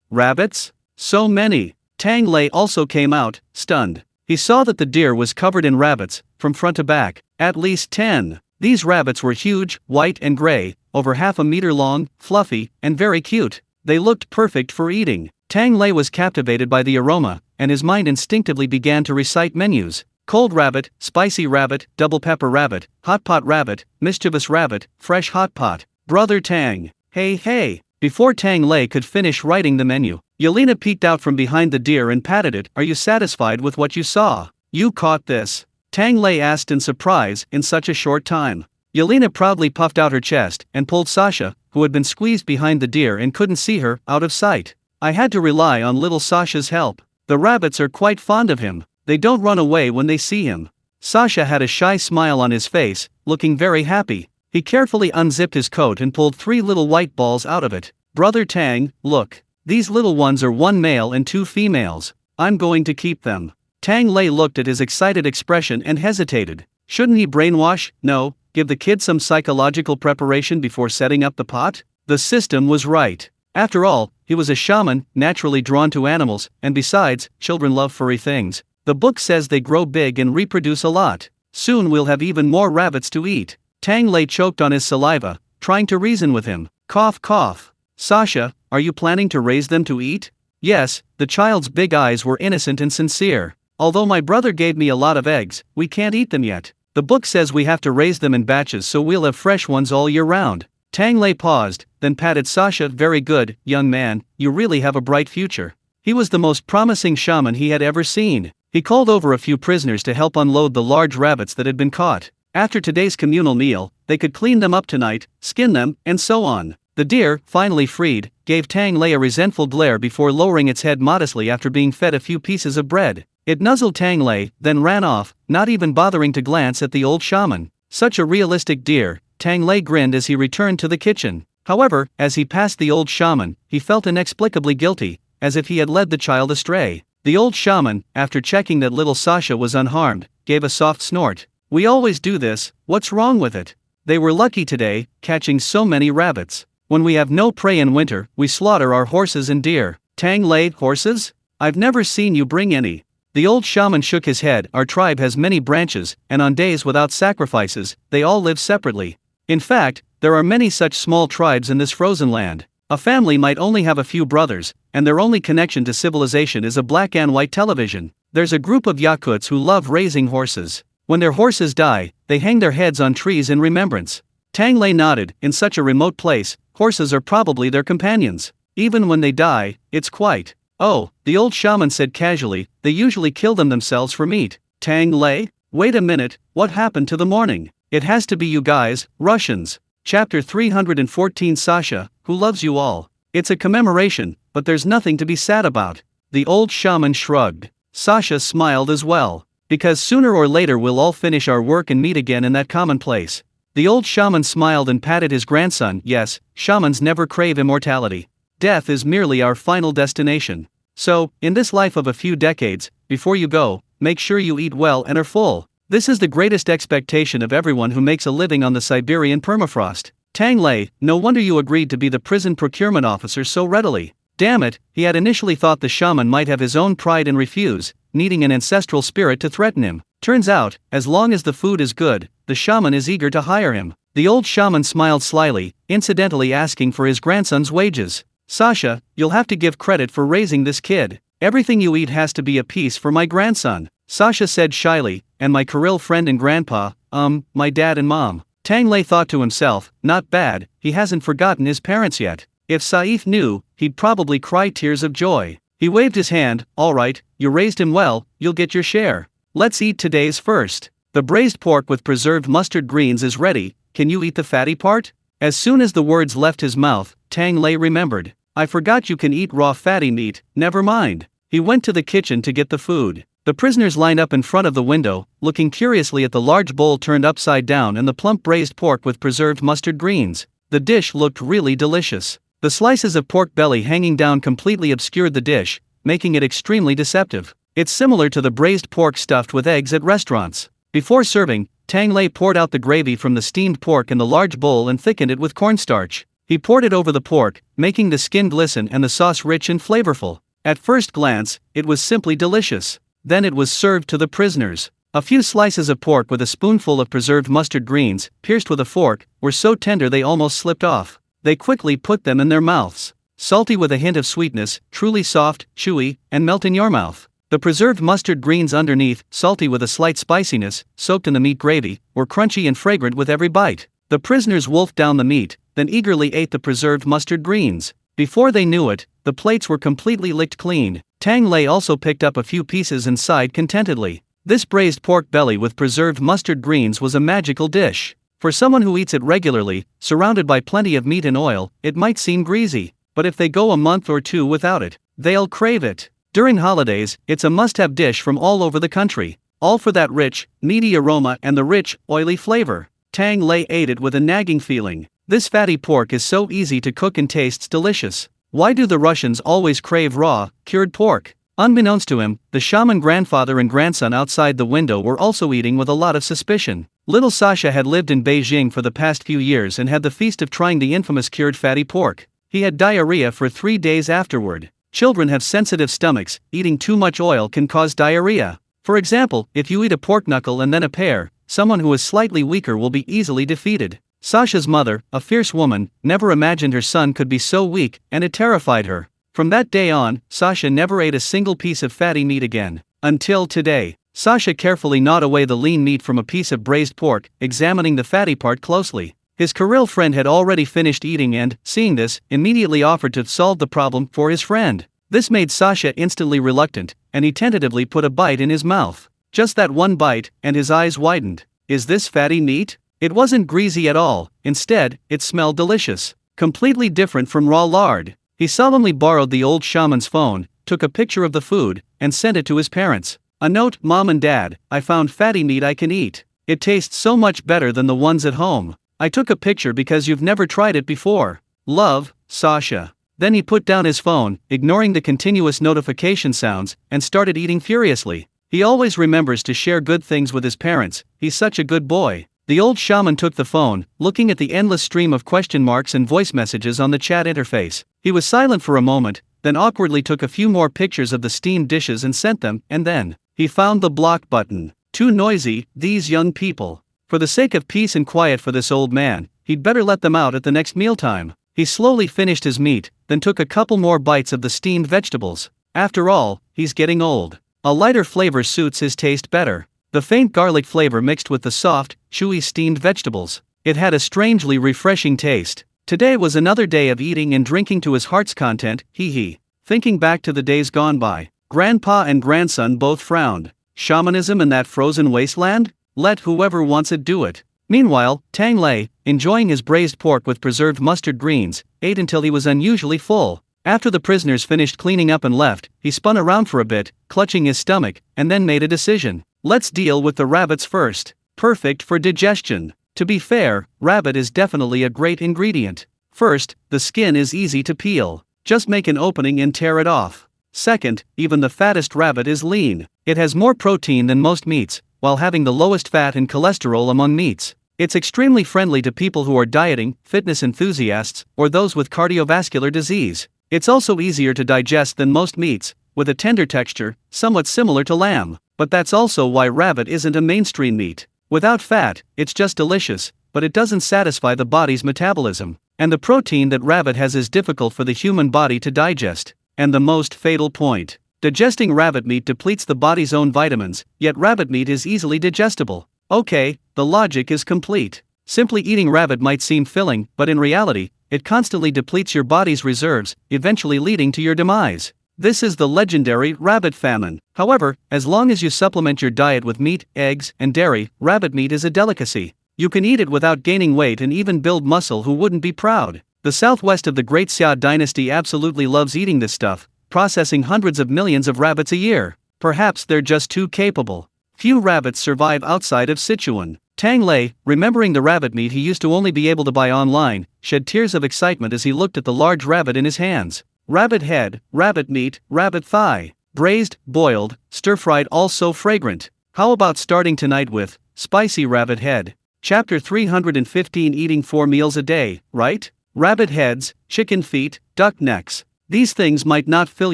Rabbits? So many. Tang Lei also came out, stunned. He saw that the deer was covered in rabbits, from front to back, at least 10. These rabbits were huge, white and gray, over half a meter long, fluffy, and very cute. They looked perfect for eating. Tang Lei was captivated by the aroma, and his mind instinctively began to recite menus. Cold rabbit, spicy rabbit, double pepper rabbit, hot pot rabbit, mischievous rabbit, fresh hot pot. Brother Tang. Hey. Before Tang Lei could finish writing the menu, Yelena peeked out from behind the deer and patted it. Are you satisfied with what you saw? You caught this? Tang Lei asked in surprise, in such a short time. Yelena proudly puffed out her chest and pulled Sasha, who had been squeezed behind the deer and couldn't see her, out of sight. I had to rely on little Sasha's help. The rabbits are quite fond of him. They don't run away when they see him. Sasha had a shy smile on his face, looking very happy. He carefully unzipped his coat and pulled 3 little white balls out of it. Brother Tang, look. These little ones are 1 male and 2 females. I'm going to keep them. Tang Lei looked at his excited expression and hesitated. Shouldn't he brainwash? No, give the kid some psychological preparation before setting up the pot? The system was right. After all, he was a shaman, naturally drawn to animals, and besides, children love furry things. The book says they grow big and reproduce a lot. Soon we'll have even more rabbits to eat. Tang Lei choked on his saliva, trying to reason with him. Cough, cough. Sasha, are you planning to raise them to eat? Yes, the child's big eyes were innocent and sincere. Although my brother gave me a lot of eggs, we can't eat them yet. The book says we have to raise them in batches so we'll have fresh ones all year round. Tang Lei paused, then patted Sasha. Very good, young man, you really have a bright future. He was the most promising shaman he had ever seen. He called over a few prisoners to help unload the large rabbits that had been caught. After today's communal meal, they could clean them up tonight, skin them, and so on. The deer, finally freed, gave Tang Lei a resentful glare before lowering its head modestly after being fed a few pieces of bread. It nuzzled Tang Lei, then ran off, not even bothering to glance at the old shaman. Such a realistic deer, Tang Lei grinned as he returned to the kitchen. However, as he passed the old shaman, he felt inexplicably guilty, as if he had led the child astray. The old shaman, after checking that little Sasha was unharmed, gave a soft snort. We always do this, what's wrong with it? They were lucky today, catching so many rabbits. When we have no prey in winter, we slaughter our horses and deer. Tang Lei, horses? I've never seen you bring any. The old shaman shook his head. Our tribe has many branches, and on days without sacrifices, they all live separately. In fact, there are many such small tribes in this frozen land. A family might only have a few brothers, and their only connection to civilization is a black and white television. There's a group of Yakuts who love raising horses. When their horses die, they hang their heads on trees in remembrance. Tang Lei nodded. In such a remote place, horses are probably their companions. Even when they die, it's quite. Oh, the old shaman said casually, they usually kill them themselves for meat. Tang Lei? Wait a minute, what happened to the morning? It has to be you guys, Russians. Chapter 314. Sasha, who loves you all. It's a commemoration, but there's nothing to be sad about. The old shaman shrugged. Sasha smiled as well. Because sooner or later we'll all finish our work and meet again in that common place. The old shaman smiled and patted his grandson. Yes, shamans never crave immortality. Death is merely our final destination. So, in this life of a few decades, before you go, make sure you eat well and are full. This is the greatest expectation of everyone who makes a living on the Siberian permafrost. Tang Lei, no wonder you agreed to be the prison procurement officer so readily. Damn it, he had initially thought the shaman might have his own pride and refuse, needing an ancestral spirit to threaten him. Turns out, as long as the food is good, the shaman is eager to hire him. The old shaman smiled slyly, incidentally asking for his grandson's wages. Sasha, you'll have to give credit for raising this kid. Everything you eat has to be a piece for my grandson, Sasha said shyly, and my Kirill friend and grandpa, my dad and mom. Tang Lei thought to himself, not bad, he hasn't forgotten his parents yet. If Saif knew, he'd probably cry tears of joy. He waved his hand. Alright, you raised him well, you'll get your share. Let's eat today's first. The braised pork with preserved mustard greens is ready. Can you eat the fatty part? As soon as the words left his mouth, Tang Lei remembered. I forgot you can eat raw fatty meat, never mind. He went to the kitchen to get the food. The prisoners lined up in front of the window, looking curiously at the large bowl turned upside down and the plump braised pork with preserved mustard greens. The dish looked really delicious. The slices of pork belly hanging down completely obscured the dish, making it extremely deceptive. It's similar to the braised pork stuffed with eggs at restaurants. Before serving, Tang Lei poured out the gravy from the steamed pork in the large bowl and thickened it with cornstarch. He poured it over the pork, making the skin glisten and the sauce rich and flavorful. At first glance, it was simply delicious. Then it was served to the prisoners. A few slices of pork with a spoonful of preserved mustard greens, pierced with a fork, were so tender they almost slipped off. They quickly put them in their mouths. Salty with a hint of sweetness, truly soft, chewy, and melt in your mouth. The preserved mustard greens underneath, salty with a slight spiciness, soaked in the meat gravy, were crunchy and fragrant with every bite. The prisoners wolfed down the meat, then eagerly ate the preserved mustard greens. Before they knew it, the plates were completely licked clean. Tang Lei also picked up a few pieces and sighed contentedly. This braised pork belly with preserved mustard greens was a magical dish. For someone who eats it regularly, surrounded by plenty of meat and oil, it might seem greasy, but if they go a month or two without it, they'll crave it. During holidays, it's a must-have dish from all over the country. All for that rich, meaty aroma and the rich, oily flavor. Tang Lei ate it with a nagging feeling. This fatty pork is so easy to cook and tastes delicious. Why do the Russians always crave raw, cured pork? Unbeknownst to him, the shaman grandfather and grandson outside the window were also eating with a lot of suspicion. Little Sasha had lived in Beijing for the past few years and had the feast of trying the infamous cured fatty pork. He had diarrhea for 3 days afterward. Children have sensitive stomachs, eating too much oil can cause diarrhea. For example, if you eat a pork knuckle and then a pear, someone who is slightly weaker will be easily defeated. Sasha's mother, a fierce woman, never imagined her son could be so weak, and it terrified her. From that day on, Sasha never ate a single piece of fatty meat again. Until today. Sasha carefully gnawed away the lean meat from a piece of braised pork, examining the fatty part closely. His Kirill friend had already finished eating and, seeing this, immediately offered to solve the problem for his friend. This made Sasha instantly reluctant, and he tentatively put a bite in his mouth. Just that one bite, and his eyes widened. Is this fatty meat? It wasn't greasy at all, instead, it smelled delicious. Completely different from raw lard. He solemnly borrowed the old shaman's phone, took a picture of the food, and sent it to his parents. A note, Mom and Dad, I found fatty meat I can eat. It tastes so much better than the ones at home. I took a picture because you've never tried it before. Love, Sasha. Then he put down his phone, ignoring the continuous notification sounds, and started eating furiously. He always remembers to share good things with his parents, he's such a good boy. The old shaman took the phone, looking at the endless stream of question marks and voice messages on the chat interface. He was silent for a moment, then awkwardly took a few more pictures of the steamed dishes and sent them, and then he found the block button. Too noisy, these young people. For the sake of peace and quiet for this old man, he'd better let them out at the next mealtime. He slowly finished his meat, then took a couple more bites of the steamed vegetables. After all, he's getting old. A lighter flavor suits his taste better. The faint garlic flavor mixed with the soft, chewy steamed vegetables. It had a strangely refreshing taste. Today was another day of eating and drinking to his heart's content, hee. Thinking back to the days gone by, grandpa and grandson both frowned. Shamanism in that frozen wasteland? Let whoever wants it do it. Meanwhile, Tang Lei, enjoying his braised pork with preserved mustard greens, ate until he was unusually full. After the prisoners finished cleaning up and left, he spun around for a bit, clutching his stomach, and then made a decision. Let's deal with the rabbits first. Perfect for digestion. To be fair, rabbit is definitely a great ingredient. First, the skin is easy to peel. Just make an opening and tear it off. Second, even the fattest rabbit is lean. It has more protein than most meats, while having the lowest fat and cholesterol among meats. It's extremely friendly to people who are dieting, fitness enthusiasts, or those with cardiovascular disease. It's also easier to digest than most meats, with a tender texture, somewhat similar to lamb. But that's also why rabbit isn't a mainstream meat. Without fat, it's just delicious, but it doesn't satisfy the body's metabolism. And the protein that rabbit has is difficult for the human body to digest. And the most fatal point. Digesting rabbit meat depletes the body's own vitamins, yet rabbit meat is easily digestible. Okay, the logic is complete. Simply eating rabbit might seem filling, but in reality, it constantly depletes your body's reserves, eventually leading to your demise. This is the legendary rabbit famine. However, as long as you supplement your diet with meat, eggs, and dairy, rabbit meat is a delicacy. You can eat it without gaining weight and even build muscle. Who wouldn't be proud? The southwest of the Great Xia dynasty absolutely loves eating this stuff, processing hundreds of millions of rabbits a year. Perhaps they're just too capable. Few rabbits survive outside of Sichuan. Tang Lei, remembering the rabbit meat he used to only be able to buy online, shed tears of excitement as he looked at the large rabbit in his hands. Rabbit head, rabbit meat, rabbit thigh. Braised, boiled, stir-fried, all so fragrant. How about starting tonight with spicy rabbit head? Chapter 315. Eating 4 meals a day, right? Rabbit heads, chicken feet, duck necks. These things might not fill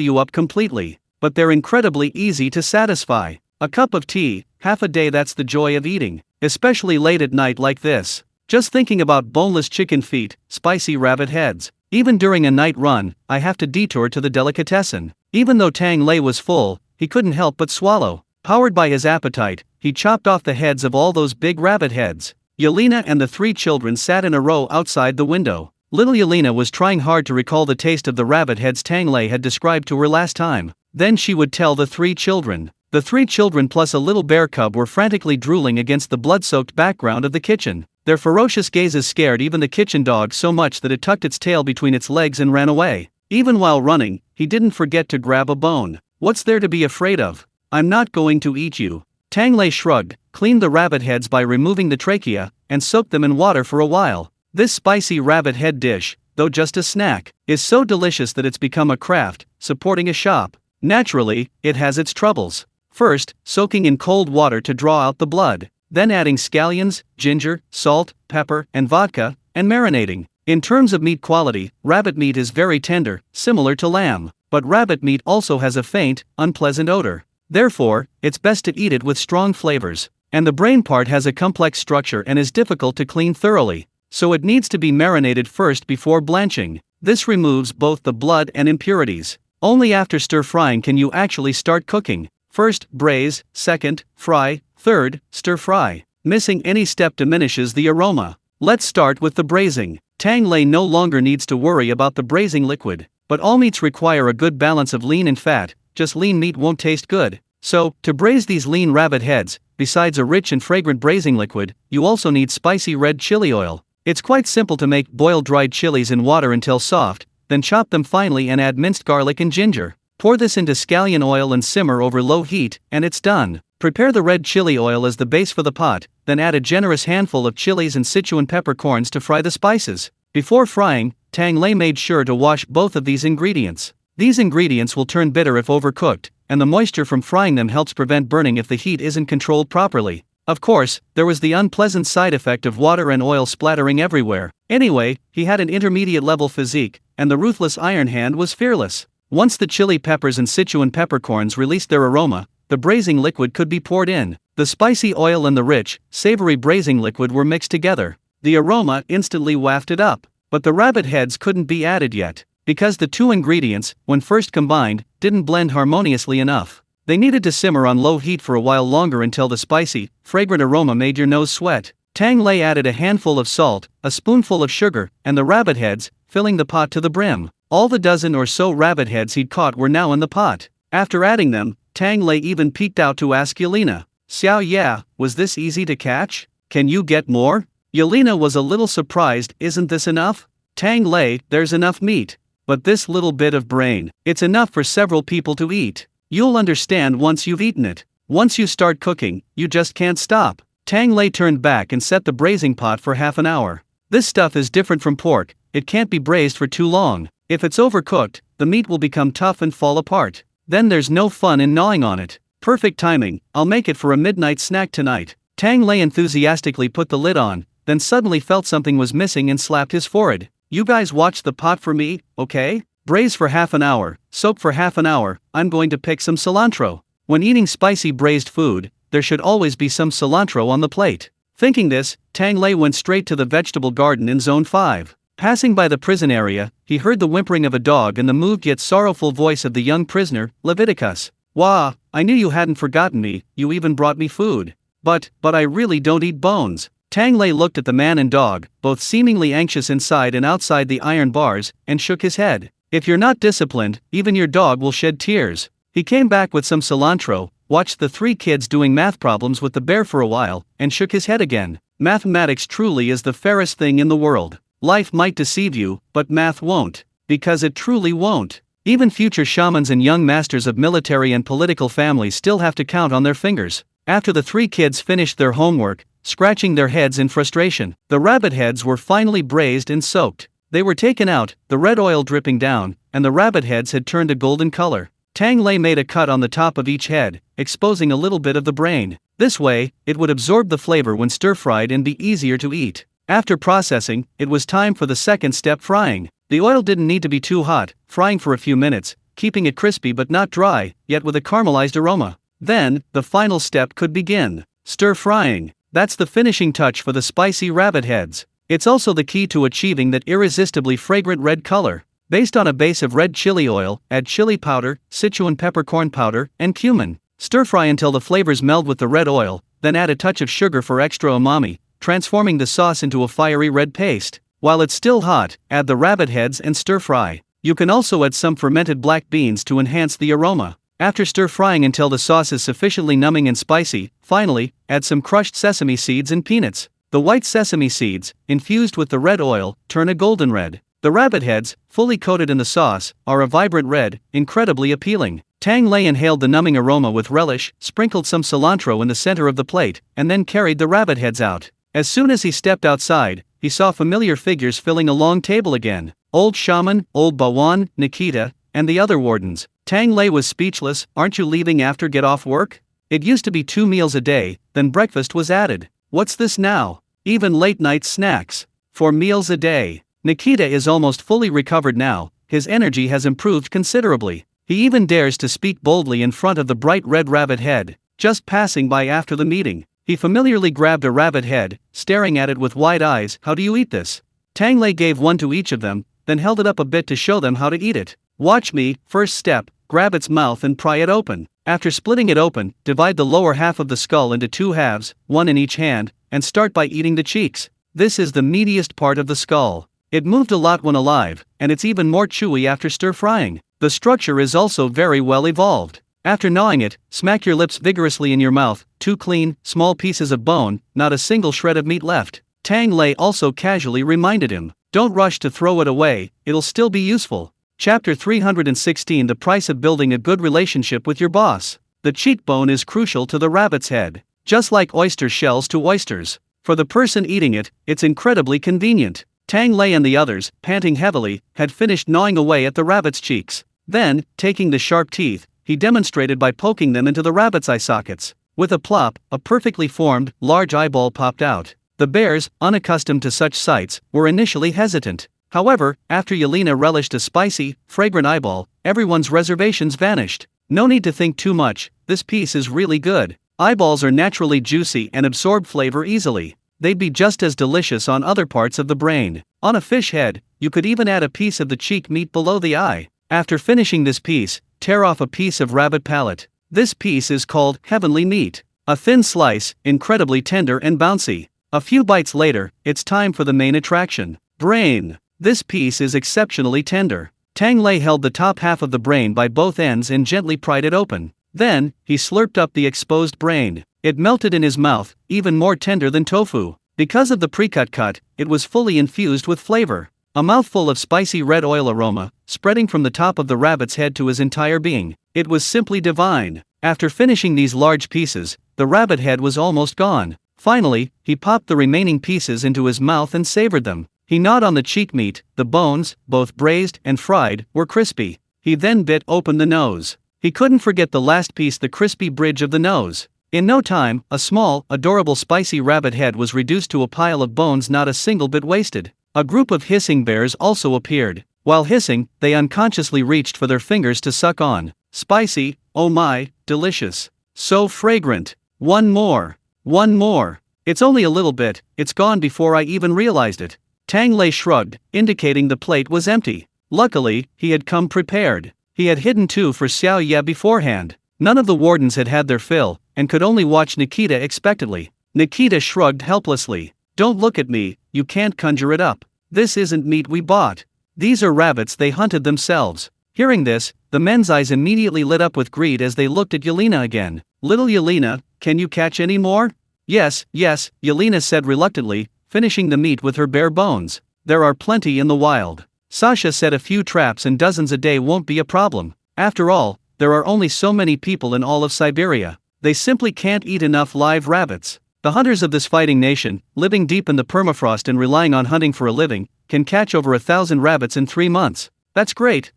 you up completely, but they're incredibly easy to satisfy. A cup of tea, half a day. That's the joy of eating, especially late at night like this. Just thinking about boneless chicken feet, spicy rabbit heads. Even during a night run, I have to detour to the delicatessen. Even though Tang Lei was full, he couldn't help but swallow. Powered by his appetite, he chopped off the heads of all those big rabbit heads. Yelena and the 3 children sat in a row outside the window. Little Yelena was trying hard to recall the taste of the rabbit heads Tang Lei had described to her last time. Then she would tell the 3 children. The 3 children plus a little bear cub were frantically drooling against the blood-soaked background of the kitchen. Their ferocious gazes scared even the kitchen dog so much that it tucked its tail between its legs and ran away. Even while running, he didn't forget to grab a bone. What's there to be afraid of? I'm not going to eat you. Tang Lei shrugged, cleaned the rabbit heads by removing the trachea, and soaked them in water for a while. This spicy rabbit head dish, though just a snack, is so delicious that it's become a craft, supporting a shop. Naturally, it has its troubles. First, soaking in cold water to draw out the blood, then adding scallions, ginger, salt, pepper, and vodka, and marinating. In terms of meat quality, rabbit meat is very tender, similar to lamb, but rabbit meat also has a faint, unpleasant odor. Therefore, it's best to eat it with strong flavors. And the brain part has a complex structure and is difficult to clean thoroughly, so it needs to be marinated first before blanching. This removes both the blood and impurities. Only after stir-frying can you actually start cooking. First, braise, second, fry, third, stir-fry. Missing any step diminishes the aroma. Let's start with the braising. Tang Lei no longer needs to worry about the braising liquid, but all meats require a good balance of lean and fat. Just lean meat won't taste good. So, to braise these lean rabbit heads, besides a rich and fragrant braising liquid, you also need spicy red chili oil. It's quite simple to make. Boil dried chilies in water until soft, then chop them finely and add minced garlic and ginger. Pour this into scallion oil and simmer over low heat, and it's done. Prepare the red chili oil as the base for the pot, then add a generous handful of chilies and Sichuan peppercorns to fry the spices. Before frying, Tang Lei made sure to wash both of these ingredients. These ingredients will turn bitter if overcooked, and the moisture from frying them helps prevent burning if the heat isn't controlled properly. Of course, there was the unpleasant side effect of water and oil splattering everywhere. Anyway, he had an intermediate level physique, and the ruthless Iron Hand was fearless. Once the chili peppers and Sichuan peppercorns released their aroma, the braising liquid could be poured in. The spicy oil and the rich, savory braising liquid were mixed together. The aroma instantly wafted up, but the rabbit heads couldn't be added yet, because the two ingredients, when first combined, didn't blend harmoniously enough. They needed to simmer on low heat for a while longer until the spicy, fragrant aroma made your nose sweat. Tang Lei added a handful of salt, a spoonful of sugar, and the rabbit heads, filling the pot to the brim. All the dozen or so rabbit heads he'd caught were now in the pot. After adding them, Tang Lei even peeked out to ask Yelena, "Xiao Ya, was this easy to catch? Can you get more?" Yelena was a little surprised. "Isn't this enough?" "Tang Lei, there's enough meat. But this little bit of brain, it's enough for several people to eat. You'll understand once you've eaten it. Once you start cooking, you just can't stop." Tang Lei turned back and set the braising pot for half an hour. "This stuff is different from pork. It can't be braised for too long. If it's overcooked, the meat will become tough and fall apart. Then there's no fun in gnawing on it." "Perfect timing. I'll make it for a midnight snack tonight." Tang Lei enthusiastically put the lid on, then suddenly felt something was missing and slapped his forehead. "You guys watch the pot for me, okay? Braise for half an hour, soak for half an hour. I'm going to pick some cilantro." When eating spicy braised food, there should always be some cilantro on the plate. Thinking this, Tang Lei went straight to the vegetable garden in Zone 5. Passing by the prison area, he heard the whimpering of a dog and the moved yet sorrowful voice of the young prisoner, Leviticus. "Wah, I knew you hadn't forgotten me. You even brought me food. But I really don't eat bones." Tang Lei looked at the man and dog, both seemingly anxious inside and outside the iron bars, and shook his head. "If you're not disciplined, even your dog will shed tears." He came back with some cilantro, watched the three kids doing math problems with the bear for a while, and shook his head again. Mathematics truly is the fairest thing in the world. Life might deceive you, but math won't. Because it truly won't. Even future shamans and young masters of military and political families still have to count on their fingers. After the three kids finished their homework, scratching their heads in frustration, the rabbit heads were finally braised and soaked. They were taken out, the red oil dripping down, and the rabbit heads had turned a golden color. Tang Lei made a cut on the top of each head, exposing a little bit of the brain. This way, it would absorb the flavor when stir-fried and be easier to eat. After processing, it was time for the second step, frying. The oil didn't need to be too hot, frying for a few minutes, keeping it crispy but not dry, yet with a caramelized aroma. Then, the final step could begin. Stir-frying. That's the finishing touch for the spicy rabbit heads. It's also the key to achieving that irresistibly fragrant red color. Based on a base of red chili oil, add chili powder, Sichuan peppercorn powder, and cumin. Stir-fry until the flavors meld with the red oil, then add a touch of sugar for extra umami, transforming the sauce into a fiery red paste. While it's still hot, add the rabbit heads and stir-fry. You can also add some fermented black beans to enhance the aroma. After stir-frying until the sauce is sufficiently numbing and spicy, finally, add some crushed sesame seeds and peanuts. The white sesame seeds, infused with the red oil, turn a golden red. The rabbit heads, fully coated in the sauce, are a vibrant red, incredibly appealing. Tang Lei inhaled the numbing aroma with relish, sprinkled some cilantro in the center of the plate, and then carried the rabbit heads out. As soon as he stepped outside, he saw familiar figures filling a long table again. Old Shaman, Old Bawan, Nikita, and the other wardens. Tang Lei was speechless. Aren't you leaving after get off work? It used to be 2 meals a day, then breakfast was added. What's this now? Even late night snacks. 4 meals a day. Nikita is almost fully recovered now, his energy has improved considerably. He even dares to speak boldly in front of the bright red rabbit head. Just passing by after the meeting, he familiarly grabbed a rabbit head, staring at it with wide eyes. How do you eat this? Tang Lei gave one to each of them, then held it up a bit to show them how to eat it. Watch me. First step, grab its mouth and pry it open. After splitting it open, divide the lower half of the skull into 2 halves, one in each hand, and start by eating the cheeks. This is the meatiest part of the skull. It moved a lot when alive, and it's even more chewy after stir-frying. The structure is also very well evolved. After gnawing it, smack your lips vigorously in your mouth. 2 clean, small pieces of bone, not a single shred of meat left. Tang Lei also casually reminded him, don't rush to throw it away, it'll still be useful. Chapter 316 The Price of Building a Good Relationship with Your Boss. The cheekbone is crucial to the rabbit's head. Just like oyster shells to oysters. For the person eating it, it's incredibly convenient. Tang Lei and the others, panting heavily, had finished gnawing away at the rabbit's cheeks. Then, taking the sharp teeth, he demonstrated by poking them into the rabbit's eye sockets. With a plop, a perfectly formed, large eyeball popped out. The bears, unaccustomed to such sights, were initially hesitant. However, after Yelena relished a spicy, fragrant eyeball, everyone's reservations vanished. No need to think too much, this piece is really good. Eyeballs are naturally juicy and absorb flavor easily. They'd be just as delicious on other parts of the brain. On a fish head, you could even add a piece of the cheek meat below the eye. After finishing this piece, tear off a piece of rabbit palate. This piece is called heavenly meat. A thin slice, incredibly tender and bouncy. A few bites later, it's time for the main attraction. Brain. This piece is exceptionally tender. Tang Lei held the top half of the brain by both ends and gently pried it open. Then, he slurped up the exposed brain. It melted in his mouth, even more tender than tofu. Because of the pre-cut cut, it was fully infused with flavor. A mouthful of spicy red oil aroma, spreading from the top of the rabbit's head to his entire being. It was simply divine. After finishing these large pieces, the rabbit head was almost gone. Finally, he popped the remaining pieces into his mouth and savored them. He gnawed on the cheek meat, the bones, both braised and fried, were crispy. He then bit open the nose. He couldn't forget the last piece, the crispy bridge of the nose. In no time, a small, adorable spicy rabbit head was reduced to a pile of bones, not a single bit wasted. A group of hissing bears also appeared. While hissing, they unconsciously reached for their fingers to suck on. Spicy, oh my, delicious. So fragrant. One more. One more. It's only a little bit, it's gone before I even realized it. Tang Lei shrugged, indicating the plate was empty. Luckily, he had come prepared. He had hidden 2 for Xiao Ye beforehand. None of the wardens had had their fill, and could only watch Nikita expectantly. Nikita shrugged helplessly. Don't look at me, you can't conjure it up. This isn't meat we bought. These are rabbits they hunted themselves. Hearing this, the men's eyes immediately lit up with greed as they looked at Yelena again. Little Yelena, can you catch any more? Yes, Yelena said reluctantly, finishing the meat with her bare bones. There are plenty in the wild. Sasha said a few traps and dozens a day won't be a problem. After all, there are only so many people in all of Siberia. They simply can't eat enough live rabbits. The hunters of this fighting nation, living deep in the permafrost and relying on hunting for a living, can catch over 1,000 rabbits in 3 months. That's great,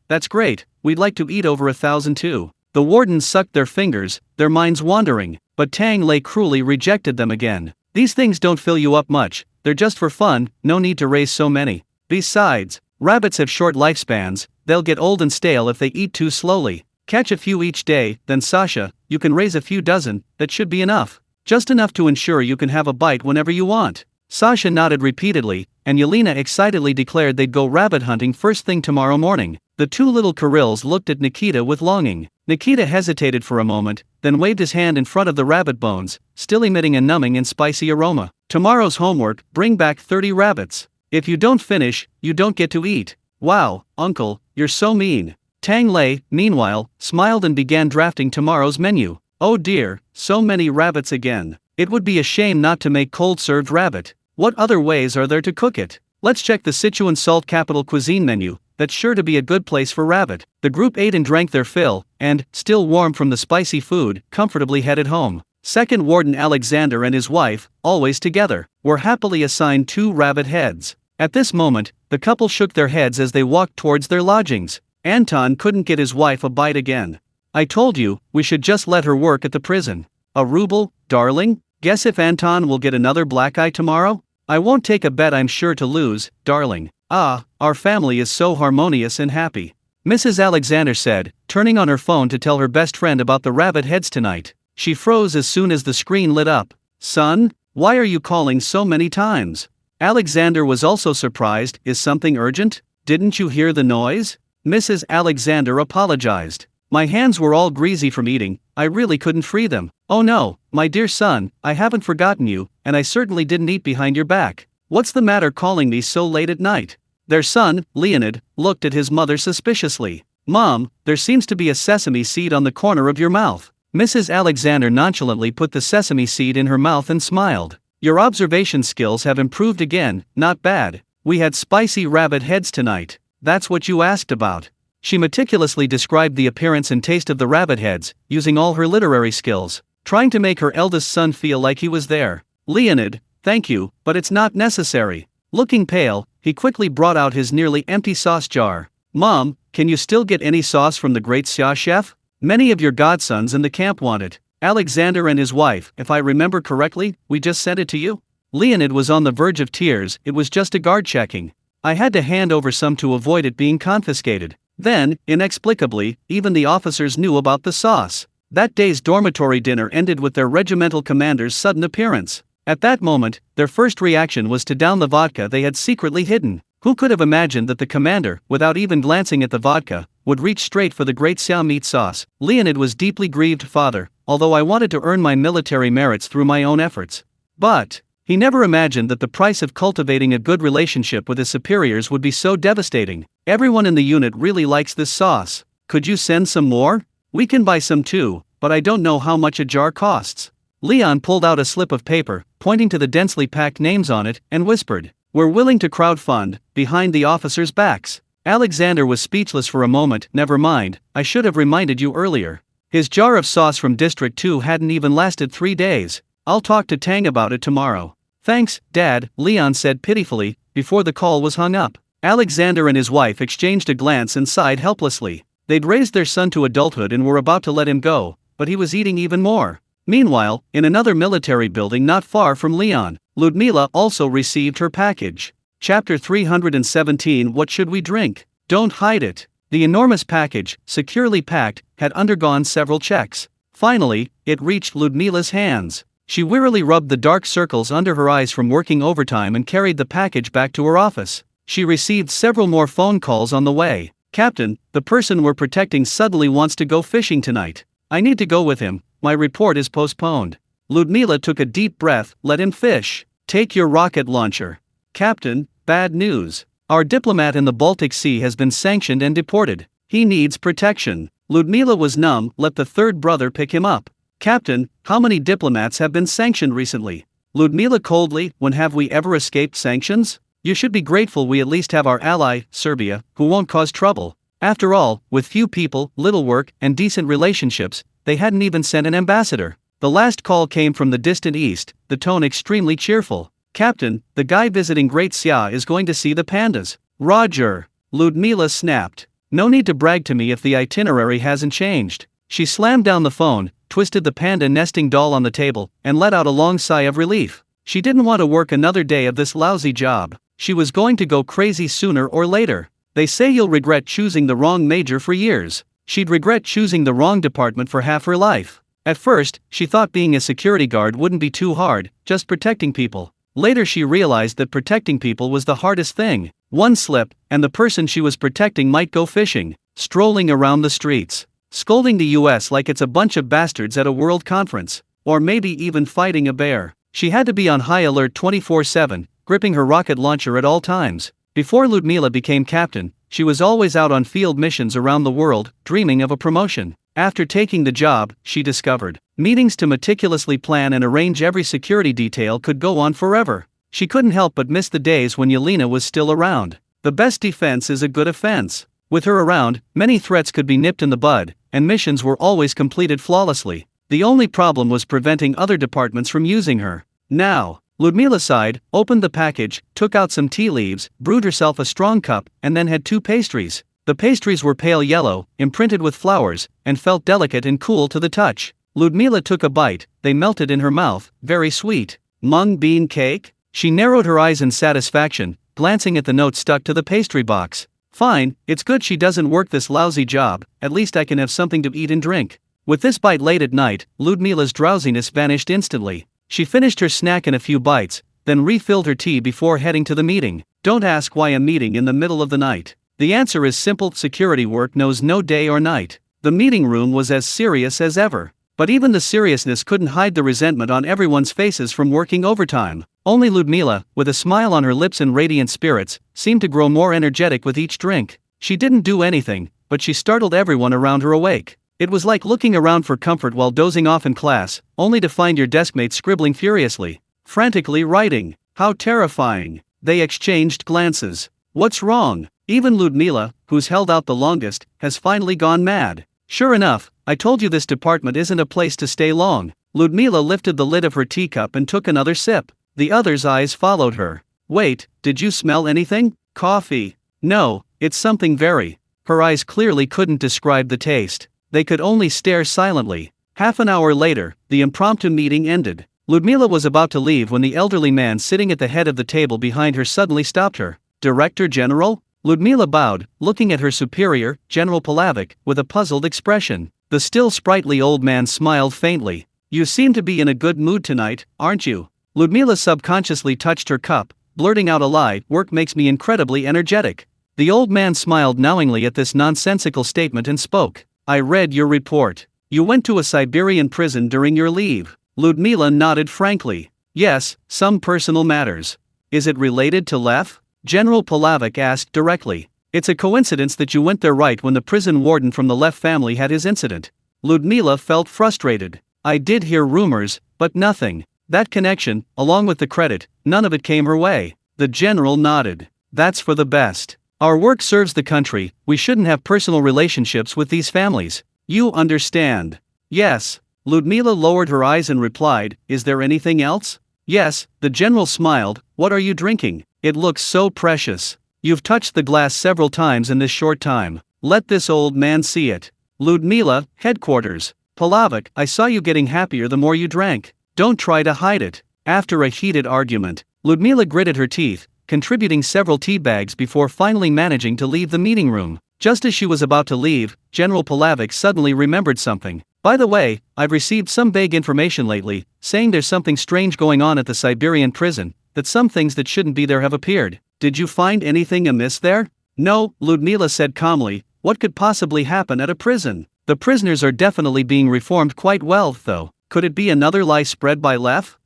we'd like to eat over 1,000 too. The wardens sucked their fingers, their minds wandering, but Tang Lei cruelly rejected them again. These things don't fill you up much, they're just for fun, no need to raise so many. Besides, rabbits have short lifespans, they'll get old and stale if they eat too slowly. Catch a few each day, then Sasha, you can raise a few dozen, that should be enough. Just enough to ensure you can have a bite whenever you want. Sasha nodded repeatedly, and Yelena excitedly declared they'd go rabbit hunting first thing tomorrow morning. The 2 little Kirils looked at Nikita with longing. Nikita hesitated for a moment, then waved his hand in front of the rabbit bones, still emitting a numbing and spicy aroma. Tomorrow's homework, bring back 30 rabbits. If you don't finish, you don't get to eat. Wow, uncle, you're so mean. Tang Lei, meanwhile, smiled and began drafting tomorrow's menu. Oh dear, so many rabbits again. It would be a shame not to make cold-served rabbit. What other ways are there to cook it? Let's check the Sichuan Salt Capital cuisine menu, that's sure to be a good place for rabbit. The group ate and drank their fill, and, still warm from the spicy food, comfortably headed home. Second Warden Alexander and his wife, always together, were happily assigned 2 rabbit heads. At this moment, the couple shook their heads as they walked towards their lodgings. Anton couldn't get his wife a bite again. I told you, we should just let her work at the prison. A ruble, darling? Guess if Anton will get another black eye tomorrow? I won't take a bet I'm sure to lose, darling. Ah, our family is so harmonious and happy. Mrs. Alexander said, turning on her phone to tell her best friend about the rabbit heads tonight. She froze as soon as the screen lit up. Son, why are you calling so many times? Alexander was also surprised. Is something urgent? Didn't you hear the noise? Mrs. Alexander apologized. My hands were all greasy from eating, I really couldn't free them. Oh no, my dear son, I haven't forgotten you, and I certainly didn't eat behind your back. What's the matter calling me so late at night? Their son, Leonid, looked at his mother suspiciously. Mom, there seems to be a sesame seed on the corner of your mouth. Mrs. Alexander nonchalantly put the sesame seed in her mouth and smiled. Your observation skills have improved again, not bad. We had spicy rabbit heads tonight. That's what you asked about. She meticulously described the appearance and taste of the rabbit heads, using all her literary skills, trying to make her eldest son feel like he was there. Leonid, thank you, but it's not necessary. Looking pale, he quickly brought out his nearly empty sauce jar. Mom, can you still get any sauce from the great Xia chef? Many of your godsons in the camp want it. Alexander and his wife, if I remember correctly, we just sent it to you? Leonid was on the verge of tears. It was just a guard checking. I had to hand over some to avoid it being confiscated. Then, inexplicably, even the officers knew about the sauce. That day's dormitory dinner ended with their regimental commander's sudden appearance. At that moment, their first reaction was to down the vodka they had secretly hidden. Who could have imagined that the commander, without even glancing at the vodka, would reach straight for the great Xia meat sauce? Leonid was deeply grieved, father, although I wanted to earn my military merits through my own efforts. But he never imagined that the price of cultivating a good relationship with his superiors would be so devastating. Everyone in the unit really likes this sauce. Could you send some more? We can buy some too, but I don't know how much a jar costs. Leon pulled out a slip of paper, pointing to the densely packed names on it, and whispered, We're willing to crowdfund, behind the officers' backs. Alexander was speechless for a moment. Never mind, I should have reminded you earlier. His jar of sauce from District 2 hadn't even lasted 3 days. I'll talk to Tang about it tomorrow. Thanks, Dad, Leon said pitifully, before the call was hung up. Alexander and his wife exchanged a glance and sighed helplessly. They'd raised their son to adulthood and were about to let him go, but he was eating even more. Meanwhile, in another military building not far from Leon, Ludmila also received her package. Chapter 317. What should we drink? Don't hide it. The enormous package, securely packed, had undergone several checks. Finally, it reached Ludmila's hands. She wearily rubbed the dark circles under her eyes from working overtime and carried the package back to her office. She received several more phone calls on the way. Captain, the person we're protecting suddenly wants to go fishing tonight. I need to go with him. My report is postponed. Ludmila took a deep breath. Let him fish. Take your rocket launcher. Captain, bad news. Our diplomat in the Baltic Sea has been sanctioned and deported. He needs protection. Ludmila was numb. Let the third brother pick him up. Captain, how many diplomats have been sanctioned recently? Ludmila coldly, when have we ever escaped sanctions? You should be grateful we at least have our ally, Serbia, who won't cause trouble. After all, with few people, little work, and decent relationships, they hadn't even sent an ambassador. The last call came from the distant east, the tone extremely cheerful. Captain, the guy visiting Great Xia is going to see the pandas. Roger. Ludmila snapped. No need to brag to me if the itinerary hasn't changed. She slammed down the phone, twisted the panda nesting doll on the table, and let out a long sigh of relief. She didn't want to work another day of this lousy job. She was going to go crazy sooner or later. They say you'll regret choosing the wrong major for years. She'd regret choosing the wrong department for half her life. At first, she thought being a security guard wouldn't be too hard, just protecting people. Later she realized that protecting people was the hardest thing. One slip, and the person she was protecting might go fishing, strolling around the streets, scolding the US like it's a bunch of bastards at a world conference, or maybe even fighting a bear. She had to be on high alert 24/7, gripping her rocket launcher at all times. Before Ludmila became captain, she was always out on field missions around the world, dreaming of a promotion. After taking the job, she discovered meetings to meticulously plan and arrange every security detail could go on forever. She couldn't help but miss the days when Yelena was still around. The best defense is a good offense. With her around, many threats could be nipped in the bud, and missions were always completed flawlessly. The only problem was preventing other departments from using her. Now, Ludmila sighed, opened the package, took out some tea leaves, brewed herself a strong cup, and then had 2 pastries. The pastries were pale yellow, imprinted with flowers, and felt delicate and cool to the touch. Ludmila took a bite, they melted in her mouth, very sweet. Mung bean cake? She narrowed her eyes in satisfaction, glancing at the note stuck to the pastry box. Fine, it's good she doesn't work this lousy job, at least I can have something to eat and drink. With this bite late at night, Ludmila's drowsiness vanished instantly. She finished her snack in a few bites, then refilled her tea before heading to the meeting. Don't ask why a meeting in the middle of the night. The answer is simple: security work knows no day or night. The meeting room was as serious as ever. But even the seriousness couldn't hide the resentment on everyone's faces from working overtime. Only Ludmila, with a smile on her lips and radiant spirits, seemed to grow more energetic with each drink. She didn't do anything, but she startled everyone around her awake. It was like looking around for comfort while dozing off in class, only to find your deskmate scribbling furiously, frantically writing. How terrifying. They exchanged glances. What's wrong? Even Ludmila, who's held out the longest, has finally gone mad. Sure enough, I told you this department isn't a place to stay long. Ludmila lifted the lid of her teacup and took another sip. The other's eyes followed her. Wait, did you smell anything? Coffee? No, it's something very. Her eyes clearly couldn't describe the taste. They could only stare silently. Half an hour later, the impromptu meeting ended. Ludmila was about to leave when the elderly man sitting at the head of the table behind her suddenly stopped her. Director General? Ludmila bowed, looking at her superior, General Palavik, with a puzzled expression. The still sprightly old man smiled faintly. You seem to be in a good mood tonight, aren't you? Ludmila subconsciously touched her cup, blurting out a lie. Work makes me incredibly energetic. The old man smiled knowingly at this nonsensical statement and spoke. I read your report. You went to a Siberian prison during your leave. Ludmila nodded frankly. Yes, some personal matters. Is it related to Lev? General Palavik asked directly. It's a coincidence that you went there right when the prison warden from the Lev family had his incident. Ludmila felt frustrated. I did hear rumors, but nothing. That connection, along with the credit, none of it came her way. The general nodded. That's for the best. Our work serves the country, we shouldn't have personal relationships with these families. You understand? Yes. Ludmila lowered her eyes and replied, Is there anything else? Yes, the general smiled. What are you drinking? It looks so precious. You've touched the glass several times in this short time. Let this old man see it. Ludmila, headquarters. Palavik, I saw you getting happier the more you drank. Don't try to hide it. After a heated argument, Ludmila gritted her teeth, contributing several tea bags before finally managing to leave the meeting room. Just as she was about to leave, General Palavik suddenly remembered something. By the way, I've received some vague information lately, saying there's something strange going on at the Siberian prison, that some things that shouldn't be there have appeared. Did you find anything amiss there? No, Ludmila said calmly. What could possibly happen at a prison? The prisoners are definitely being reformed quite well, though. Could it be another lie spread by Lev?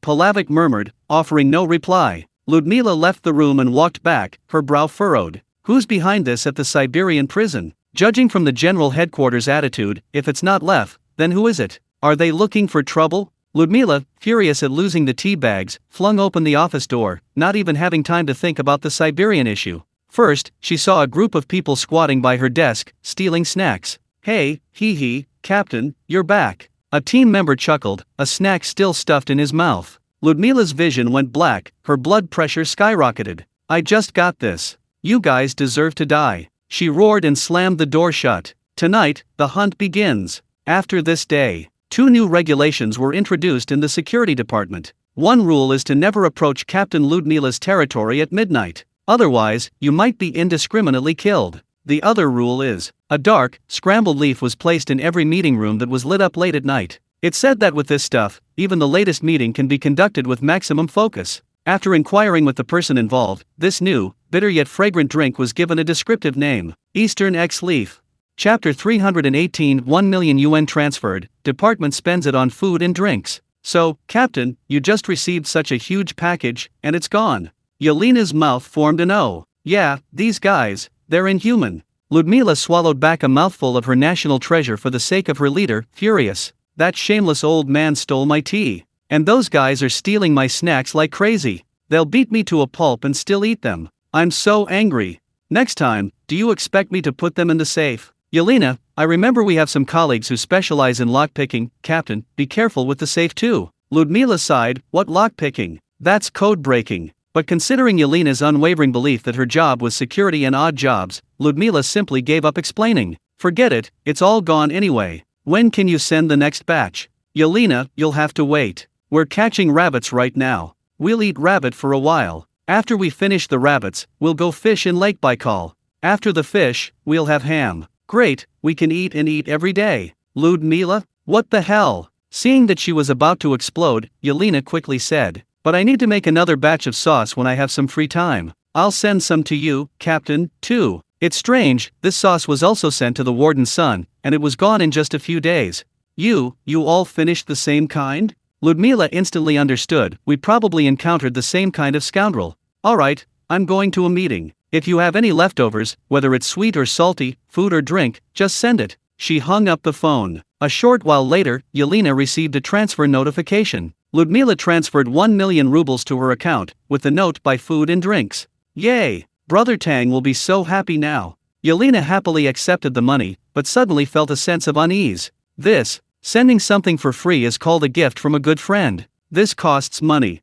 Palavik murmured, offering no reply. Ludmila left the room and walked back, her brow furrowed. Who's behind this at the Siberian prison? Judging from the general headquarters attitude, if it's not Lev, then who is it? Are they looking for trouble? Ludmila, furious at losing the tea bags, flung open the office door, not even having time to think about the Siberian issue. First, she saw a group of people squatting by her desk, stealing snacks. Hey, hee, Captain, you're back. A team member chuckled, a snack still stuffed in his mouth. Ludmila's vision went black, her blood pressure skyrocketed. I just got this. You guys deserve to die. She roared and slammed the door shut. Tonight, the hunt begins. After this day, 2 new regulations were introduced in the security department. One rule is to never approach Captain Ludmila's territory at midnight. Otherwise, you might be indiscriminately killed. The other rule is, a dark, scrambled leaf was placed in every meeting room that was lit up late at night. It said that with this stuff, even the latest meeting can be conducted with maximum focus. After inquiring with the person involved, this new, bitter yet fragrant drink was given a descriptive name, Eastern X Leaf. Chapter 318 1 million yuan transferred, department spends it on food and drinks. So, Captain, you just received such a huge package, and it's gone. Yelena's mouth formed an O. Yeah, these guys, they're inhuman. Ludmila swallowed back a mouthful of her national treasure for the sake of her leader, furious. That shameless old man stole my tea. And those guys are stealing my snacks like crazy. They'll beat me to a pulp and still eat them. I'm so angry. Next time, do you expect me to put them in the safe? Yelena, I remember we have some colleagues who specialize in lockpicking. Captain, be careful with the safe too. Ludmila sighed, what lockpicking? That's code breaking. But considering Yelena's unwavering belief that her job was security and odd jobs, Ludmila simply gave up explaining. Forget it, it's all gone anyway. When can you send the next batch? Yelena, you'll have to wait. We're catching rabbits right now. We'll eat rabbit for a while. After we finish the rabbits, we'll go fish in Lake Baikal. After the fish, we'll have ham. Great, we can eat and eat every day. Ludmila? What the hell? Seeing that she was about to explode, Yelena quickly said, but I need to make another batch of sauce when I have some free time. I'll send some to you, Captain, too. It's strange, this sauce was also sent to the warden's son, and it was gone in just a few days. You all finished the same kind? Ludmila instantly understood, we probably encountered the same kind of scoundrel. Alright, I'm going to a meeting. If you have any leftovers, whether it's sweet or salty, food or drink, just send it. She hung up the phone. A short while later, Yelena received a transfer notification. Ludmila transferred 1 million rubles to her account, with the note buy food and drinks. Yay! Brother Tang will be so happy now. Yelena happily accepted the money, but suddenly felt a sense of unease. Sending something for free is called a gift from a good friend. This costs money.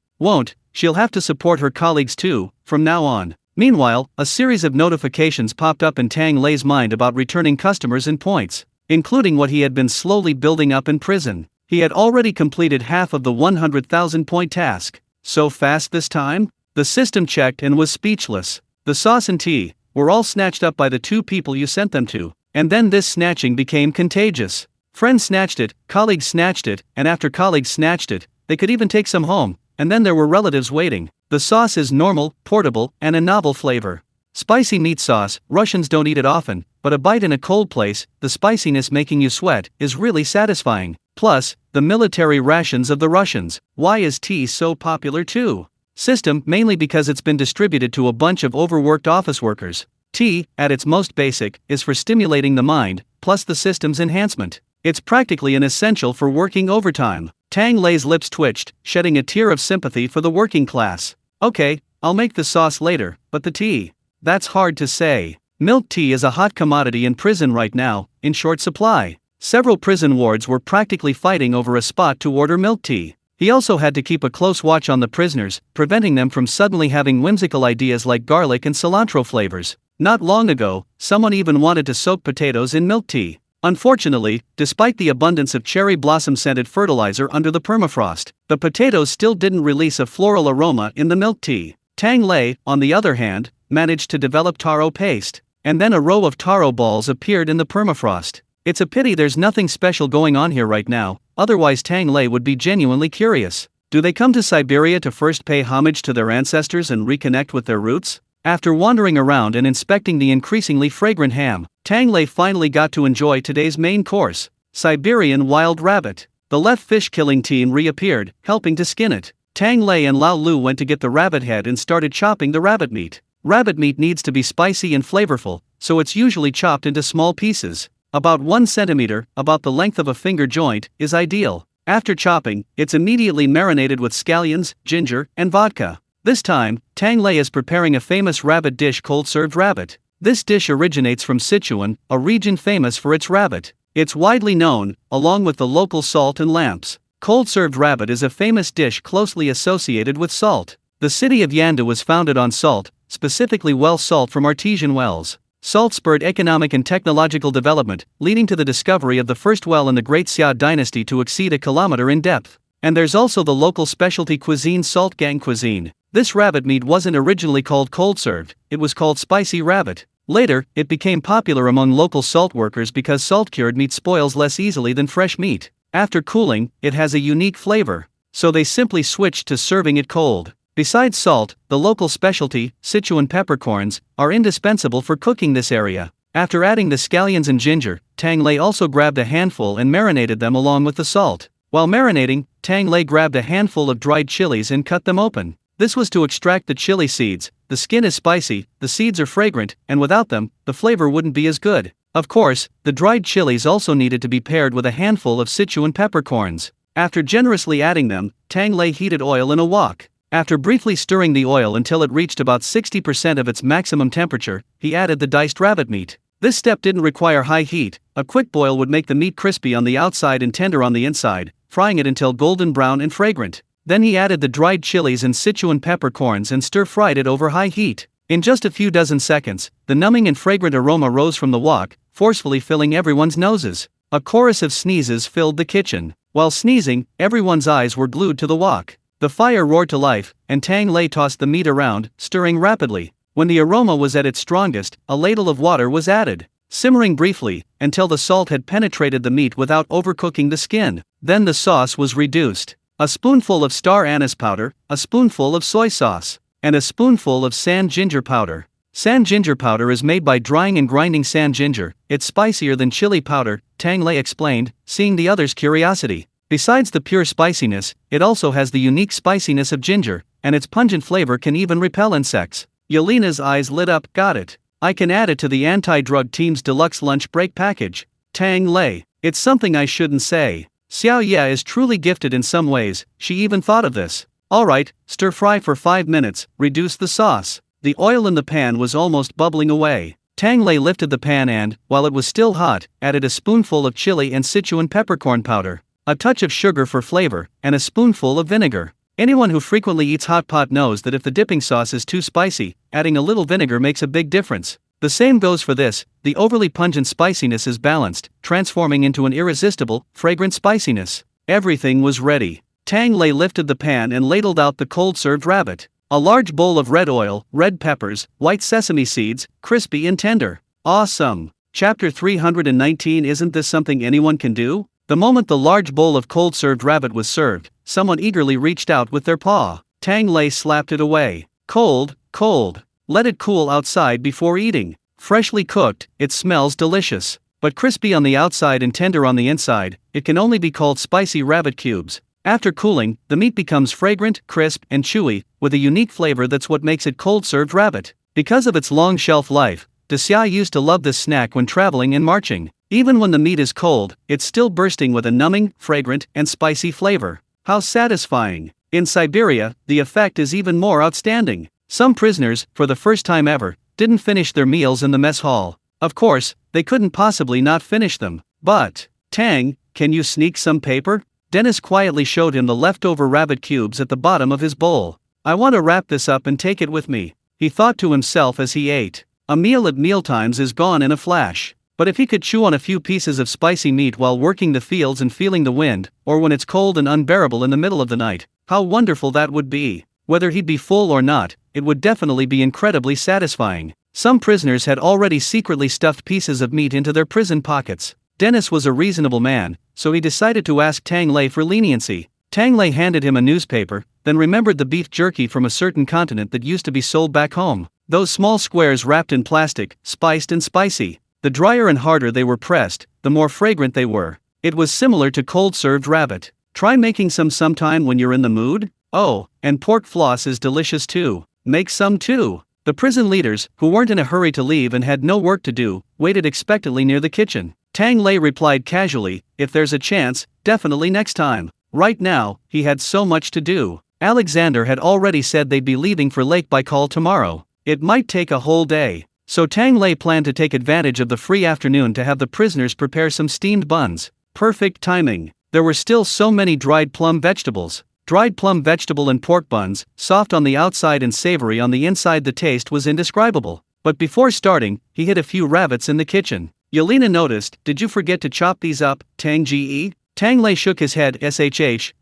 She'll have to support her colleagues too, from now on. Meanwhile, a series of notifications popped up in Tang Lei's mind about returning customers and points, including what he had been slowly building up in prison. He had already completed half of the 100,000 point task. So fast this time? The system checked and was speechless. The sauce and tea were all snatched up by the 2 people you sent them to, and then this snatching became contagious. Friends snatched it, colleagues snatched it, and after colleagues snatched it, they could even take some home, and then there were relatives waiting. The sauce is normal, portable, and a novel flavor. Spicy meat sauce, Russians don't eat it often, but a bite in a cold place, the spiciness making you sweat, is really satisfying. Plus, the military rations of the Russians. Why is tea so popular too? System, mainly because it's been distributed to a bunch of overworked office workers. Tea, at its most basic, is for stimulating the mind, plus the system's enhancement. It's practically an essential for working overtime. Tang Lei's lips twitched, shedding a tear of sympathy for the working class. Okay, I'll make the sauce later, but the tea? That's hard to say. Milk tea is a hot commodity in prison right now, in short supply. Several prison wards were practically fighting over a spot to order milk tea. He also had to keep a close watch on the prisoners, preventing them from suddenly having whimsical ideas like garlic and cilantro flavors. Not long ago, someone even wanted to soak potatoes in milk tea. Unfortunately, despite the abundance of cherry blossom-scented fertilizer under the permafrost, the potatoes still didn't release a floral aroma in the milk tea. Tang Lei, on the other hand, managed to develop taro paste, and then a row of taro balls appeared in the permafrost. It's a pity there's nothing special going on here right now, otherwise Tang Lei would be genuinely curious. Do they come to Siberia to first pay homage to their ancestors and reconnect with their roots? After wandering around and inspecting the increasingly fragrant ham, Tang Lei finally got to enjoy today's main course, Siberian wild rabbit. The left fish killing team reappeared, helping to skin it. Tang Lei and Lao Lu went to get the rabbit head and started chopping the rabbit meat. Rabbit meat needs to be spicy and flavorful, so it's usually chopped into small pieces. About 1 centimeter, about the length of a finger joint, is ideal. After chopping, it's immediately marinated with scallions, ginger, and vodka. This time, Tang Lei is preparing a famous rabbit dish, cold-served rabbit. This dish originates from Sichuan, a region famous for its rabbit. It's widely known, along with the local salt and lamps. Cold-served rabbit is a famous dish closely associated with salt. The city of Yandu was founded on salt, specifically well salt from artesian wells. Salt spurred economic and technological development, leading to the discovery of the first well in the Great Xia dynasty to exceed a kilometer in depth. And there's also the local specialty cuisine, salt gang cuisine. This rabbit meat wasn't originally called cold-served, it was called spicy rabbit. Later, it became popular among local salt workers because salt-cured meat spoils less easily than fresh meat. After cooling, it has a unique flavor, so they simply switched to serving it cold. Besides salt, the local specialty, Sichuan peppercorns, are indispensable for cooking this area. After adding the scallions and ginger, Tang Lei also grabbed a handful and marinated them along with the salt. While marinating, Tang Lei grabbed a handful of dried chilies and cut them open. This was to extract the chili seeds. The skin is spicy, the seeds are fragrant, and without them, the flavor wouldn't be as good. Of course, the dried chilies also needed to be paired with a handful of Sichuan peppercorns. After generously adding them, Tang Lei heated oil in a wok. After briefly stirring the oil until it reached about 60% of its maximum temperature, he added the diced rabbit meat. This step didn't require high heat. A quick boil would make the meat crispy on the outside and tender on the inside, frying it until golden brown and fragrant. Then he added the dried chilies and Sichuan peppercorns and stir-fried it over high heat. In just a few dozen seconds, the numbing and fragrant aroma rose from the wok, forcefully filling everyone's noses. A chorus of sneezes filled the kitchen. While sneezing, everyone's eyes were glued to the wok. The fire roared to life, and Tang Lei tossed the meat around, stirring rapidly. When the aroma was at its strongest, a ladle of water was added, simmering briefly, until the salt had penetrated the meat without overcooking the skin. Then the sauce was reduced. A spoonful of star anise powder, a spoonful of soy sauce, and a spoonful of sand ginger powder. Sand ginger powder is made by drying and grinding sand ginger. It's spicier than chili powder, Tang Lei explained, seeing the others' curiosity. Besides the pure spiciness, it also has the unique spiciness of ginger, and its pungent flavor can even repel insects. Yelena's eyes lit up. Got it. I can add it to the anti-drug team's deluxe lunch break package. Tang Lei. It's something I shouldn't say. Xiao Ye is truly gifted in some ways. She even thought of this. Alright, stir fry for 5 minutes, reduce the sauce. The oil in the pan was almost bubbling away. Tang Lei lifted the pan and, while it was still hot, added a spoonful of chili and Sichuan peppercorn powder, a touch of sugar for flavor, and a spoonful of vinegar. Anyone who frequently eats hot pot knows that if the dipping sauce is too spicy, adding a little vinegar makes a big difference. The same goes for this. The overly pungent spiciness is balanced, transforming into an irresistible, fragrant spiciness. Everything was ready. Tang Lei lifted the pan and ladled out the cold-served rabbit. A large bowl of red oil, red peppers, white sesame seeds, crispy and tender. Awesome. Chapter 319. Isn't this something anyone can do? The moment the large bowl of cold-served rabbit was served, someone eagerly reached out with their paw. Tang Lei slapped it away. Cold, cold. Let it cool outside before eating. Freshly cooked, it smells delicious. But crispy on the outside and tender on the inside, it can only be called spicy rabbit cubes. After cooling, the meat becomes fragrant, crisp, and chewy, with a unique flavor that's what makes it cold-served rabbit. Because of its long shelf life, Xia used to love this snack when traveling and marching. Even when the meat is cold, it's still bursting with a numbing, fragrant, and spicy flavor. How satisfying! In Siberia, the effect is even more outstanding. Some prisoners, for the first time ever, didn't finish their meals in the mess hall. Of course, they couldn't possibly not finish them. But, Tang, can you sneak some paper? Dennis quietly showed him the leftover rabbit cubes at the bottom of his bowl. I want to wrap this up and take it with me, he thought to himself as he ate. A meal at mealtimes is gone in a flash. But if he could chew on a few pieces of spicy meat while working the fields and feeling the wind, or when it's cold and unbearable in the middle of the night, how wonderful that would be. Whether he'd be full or not, it would definitely be incredibly satisfying. Some prisoners had already secretly stuffed pieces of meat into their prison pockets. Dennis was a reasonable man, so he decided to ask Tang Lei for leniency. Tang Lei handed him a newspaper, then remembered the beef jerky from a certain continent that used to be sold back home. Those small squares wrapped in plastic, spiced and spicy. The drier and harder they were pressed, the more fragrant they were. It was similar to cold-served rabbit. Try making some sometime when you're in the mood. Oh, and pork floss is delicious too. Make some too. The prison leaders, who weren't in a hurry to leave and had no work to do, waited expectantly near the kitchen. Tang Lei replied casually, if there's a chance, definitely next time. Right now, he had so much to do. Alexander had already said they'd be leaving for Lake Baikal tomorrow. It might take a whole day. So Tang Lei planned to take advantage of the free afternoon to have the prisoners prepare some steamed buns. Perfect timing. There were still so many dried plum vegetables. Dried plum vegetable and pork buns, soft on the outside and savory on the inside. The taste was indescribable. But before starting, he hid a few rabbits in the kitchen. Yelena noticed, did you forget to chop these up, Tang Ge? Tang Lei shook his head.